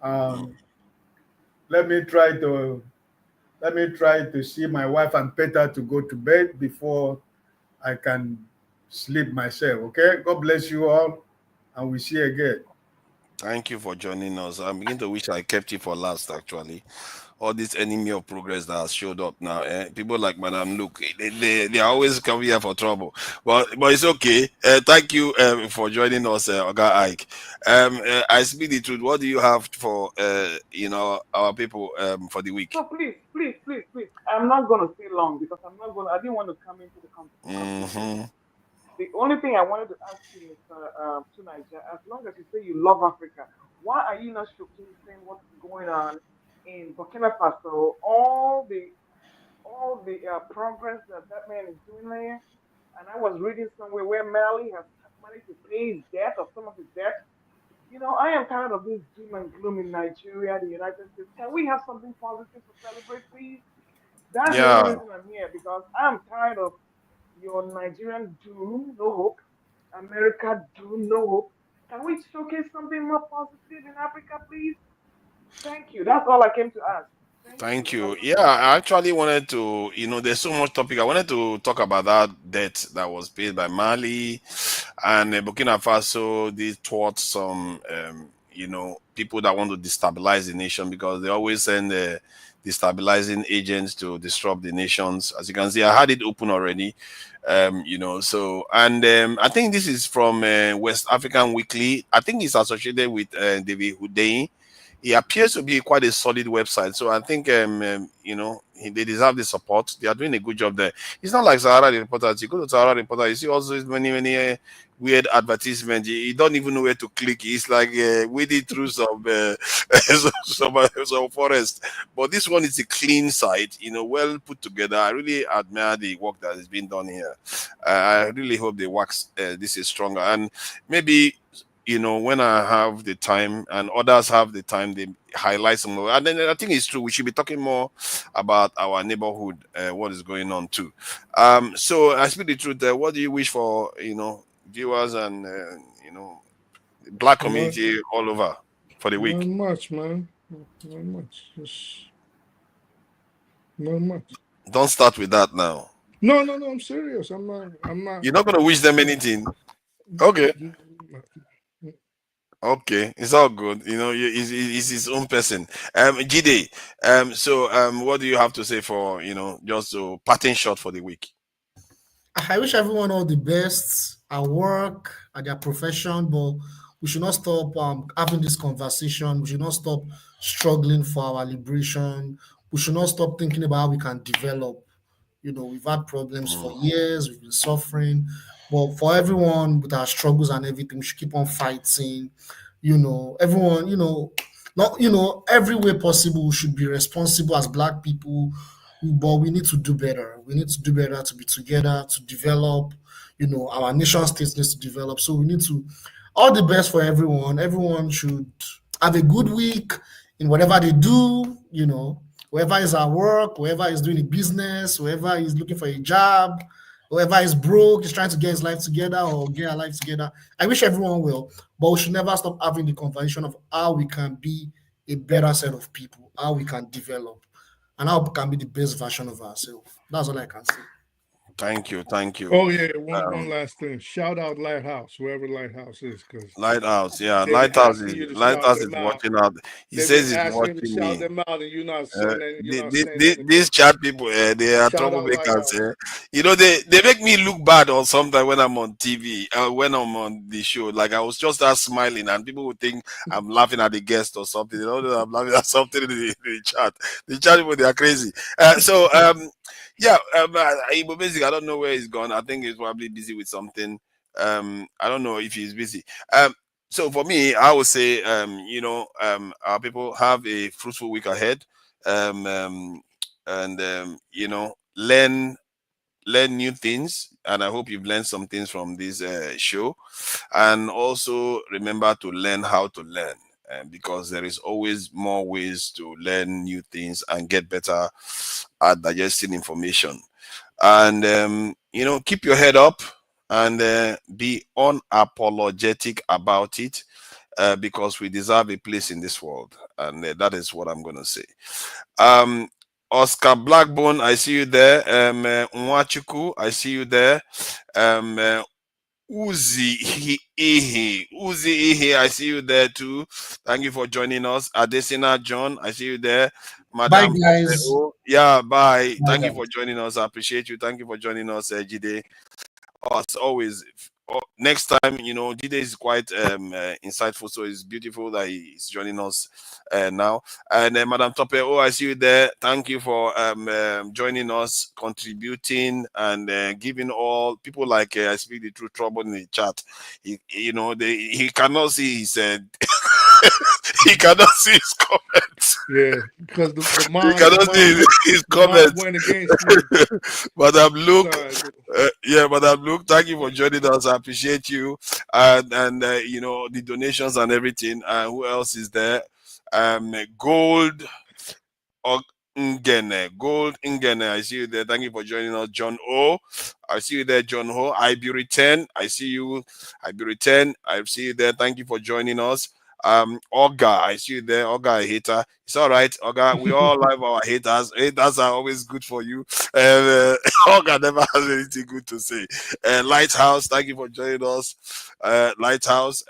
Let me try to see my wife and Peter to go to bed before I can sleep myself. Okay, God bless you all, and we see you again. Thank you for joining us. I'm beginning to wish I kept you for last, actually. All this enemy of progress that has showed up now, people like Madam Luke, they are always coming here for trouble, but it's okay. Thank you for joining us, Oga Ike. I speak the truth. What do you have for our people for the week? So please, I'm not going to stay long because I didn't want to come into the conversation. The only thing I wanted to ask you, Mr. Tunaija, as long as you say you love Africa, why are you not showcasing what's going on in Burkina Faso? All the progress that man is doing there. And I was reading somewhere where Mali has managed to pay his debt or some of his debt. I am tired of this doom and gloom in Nigeria, the United States. Can we have something positive to celebrate, please? That's the only reason I'm here, because I'm tired of your Nigerian doom, no hope. America doom, no hope. Can we showcase something more positive in Africa, please? Thank you. That's all I came to ask. Thank you. Yeah, I actually wanted to, there's so much topic. I wanted to talk about that debt that was paid by Mali and Burkina Faso. These towards some, people that want to destabilize the nation, because they always send destabilizing agents to disrupt the nations. As you can see, I had it open already. So, and I think this is from West African Weekly. I think it's associated with David Hundeyin. He appears to be quite a solid website. So I think, they deserve the support. They are doing a good job there. It's not like Sahara Reporters. You go to Sahara Reporters, you see also many weird advertisements. You don't even know where to click. It's like wading through some forest. But this one is a clean site, well put together. I really admire the work that is being done here. I really hope they wax this is stronger. And maybe you know, when I have the time and others have the time, they highlight some more. And then I think it's true. We should be talking more about our neighborhood, what is going on too. So I speak the truth. What do you wish for, you know, viewers and you know, black community all over for the week? Not much, man. Not much. Just not much. Don't start with that now. No, I'm serious. I'm not. You're not gonna wish them anything. Okay. Okay, it's all good. You know, he's his own person. Jide, so what do you have to say for, you know, just a parting shot for the week? I wish everyone all the best at work, at their profession, but we should not stop having this conversation. We should not stop struggling for our liberation. We should not stop thinking about how we can develop. You know, we've had problems for years, we've been suffering, but for everyone with our struggles and everything, we should keep on fighting. You know, everyone, you know, not, you know, every way possible, we should be responsible as Black people, but we need to do better. We need to do better to be together, to develop. You know, our nation states needs to develop. So we need to, all the best for everyone. Everyone should have a good week in whatever they do, you know, whoever is at work, whoever is doing a business, whoever is looking for a job, whoever is broke, is trying to get his life together or get our life together. I wish everyone well, but we should never stop having the conversation of how we can be a better set of people, how we can develop, and how we can be the best version of ourselves. That's all I can say. Thank you. Oh yeah, one last thing. Shout out Lighthouse, whoever Lighthouse is, because Lighthouse, yeah, Lighthouse is watching out. He says he's watching me. Shout them out, and you're not saying These chat people, they are troublemakers. You know, they make me look bad or sometimes when I'm on TV, when I'm on the show. Like I was just smiling, and people would think I'm laughing at the guest or something. You know, I'm laughing at something in the chat. The chat people, they are crazy. Yeah, basically, I don't know where he's gone. I think he's probably busy with something. I don't know if he's busy. So for me, I would say, you know, our people have a fruitful week ahead, and you know, learn new things, and I hope you've learned some things from this show, and also remember to learn how to learn. Because there is always more ways to learn new things and get better at digesting information. And you know, keep your head up and be unapologetic about it, because we deserve a place in this world, and that is what I'm going to say. Oscar Blackbone, I see you there. Nwachuku, I see you there. Uzi Ihe, I see you there too. Thank you for joining us. Adesina John, I see you there. Madam, bye guys. Yeah, bye. Thank you for joining us. I appreciate you. Thank you for joining us, Jide. As always, next time, you know, Jide is quite insightful, so it's beautiful that he's joining us now. And Madam Tope, I see you there. Thank you for joining us, contributing, and giving all people like I speak the truth trouble in the chat. You know, he cannot see his he cannot see his comments. Yeah, because the mind, he cannot see his comments. Went against you. Madam Luke, Madam Luke, thank you for joining us. I appreciate you, and you know, the donations and everything. Who else is there? Gold Ngene, I see you there. Thank you for joining us. John O, I see you there. John O, IB10, I see you. IB10, I see you there. Thank you for joining us. Oga, I see you there. Oga, a hater. It's all right, Oga. We all love our haters. Haters are always good for you. Oga never has anything good to say. Lighthouse, thank you for joining us. Lighthouse.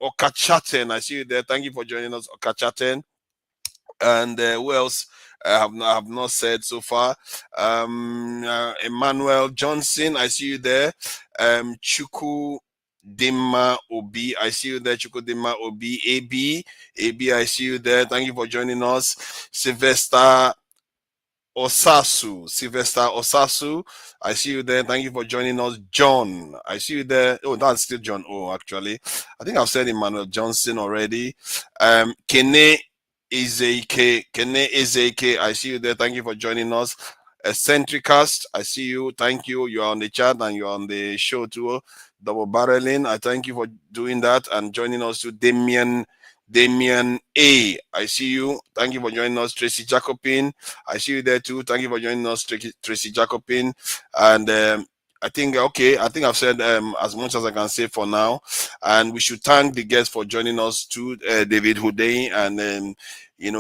Okachaten, I see you there. Thank you for joining us, Okachaten. And who else I have not said so far? Emmanuel Johnson, I see you there. Chuku Dima Obi, I see you there. Chuku Dima Obi. AB, I see you there. Thank you for joining us. Sylvester Osasu, I see you there. Thank you for joining us. John, I see you there. Oh, that's still John O, actually. I think I've said Emmanuel Johnson already. Kene Ezeke, I see you there. Thank you for joining us. Centricast, I see you. Thank you. You're on the chat and you're on the show too. double barreling. I thank you for doing that and joining us to Damien A. I see you. Thank you for joining us, Tracy Jacobin. I see you there too. Thank you for joining us, Tracy Jacobin. And I think I've said as much as I can say for now. And we should thank the guests for joining us too, David Hundeyin, and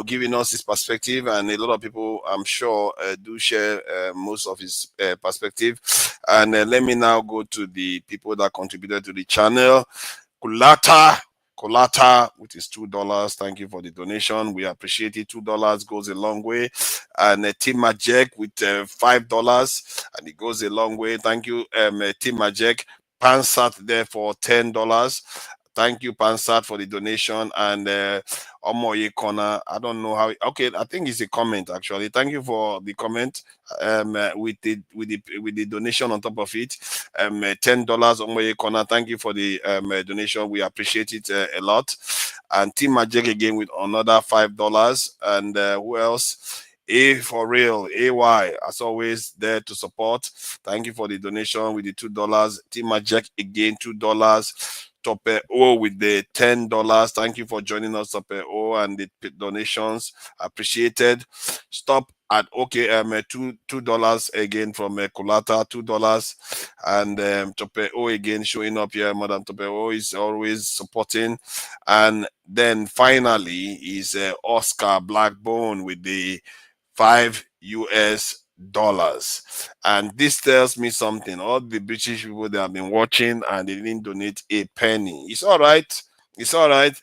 giving us his perspective. And a lot of people, I'm sure, do share most of his perspective. And let me now go to the people that contributed to the channel. Colata, which is $2. Thank you for the donation. We appreciate it. $2 goes a long way. And Tim Majek with $5, and it goes a long way. Thank you, Tim Majek. Pansat there for $10. Thank you, Pansat, for the donation. And Omoye Kona, I don't know how. Okay, I think it's a comment actually. Thank you for the comment. With the donation on top of it, $10. Omoye Kona, thank you for the donation. We appreciate it a lot. And Tim Majek again with another $5. And who else? A for real, AY, as always, there to support. Thank you for the donation with the $2. Tim Majek again $2. Tope O with the $10. Thank you for joining us, Tope O, and the donations appreciated. Stop at $2 again from Kulata, $2, and Tope O again showing up here. Madam Tope O is always supporting. And then finally is Oscar Blackbone with the $5. And this tells me something. All the British people that have been watching and they didn't donate a penny. It's all right. It's all right.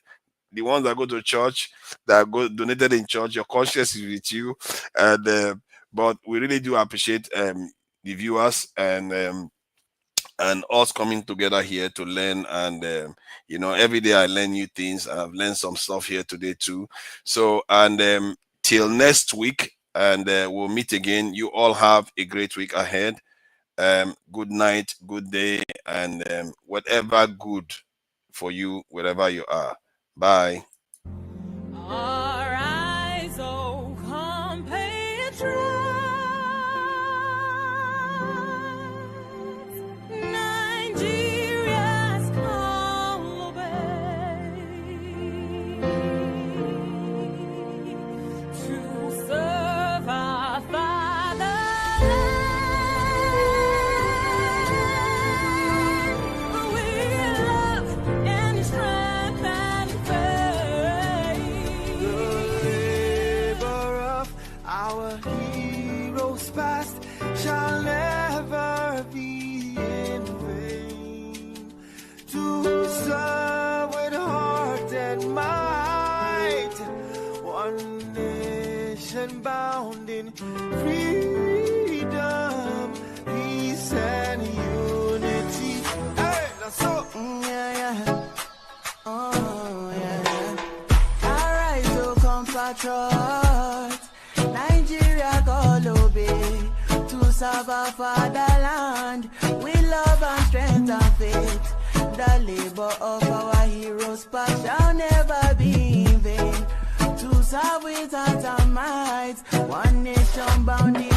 The ones that go to church, that go donated in church, your conscience is with you. And but we really do appreciate the viewers and us coming together here to learn. And every day I learn new things. I've learned some stuff here today too. So and till next week. And we'll meet again. You all have a great week ahead. Good night, good day, and whatever good for you, wherever you are. Bye. Arise, O compatriots, Nigeria's call obey. To serve our fatherland, with love and strength and faith. The labor of our heroes past shall never be in vain. To serve with heart and might, one nation bound in freedom, peace and unity. Hey, that's so. Yeah. Oh, yeah. Arise, O compatriots, Nigeria call obey. To serve our fatherland, with love and strength and faith. The labor of our heroes past shall never be in vain. To serve with heart and might, one nation bound in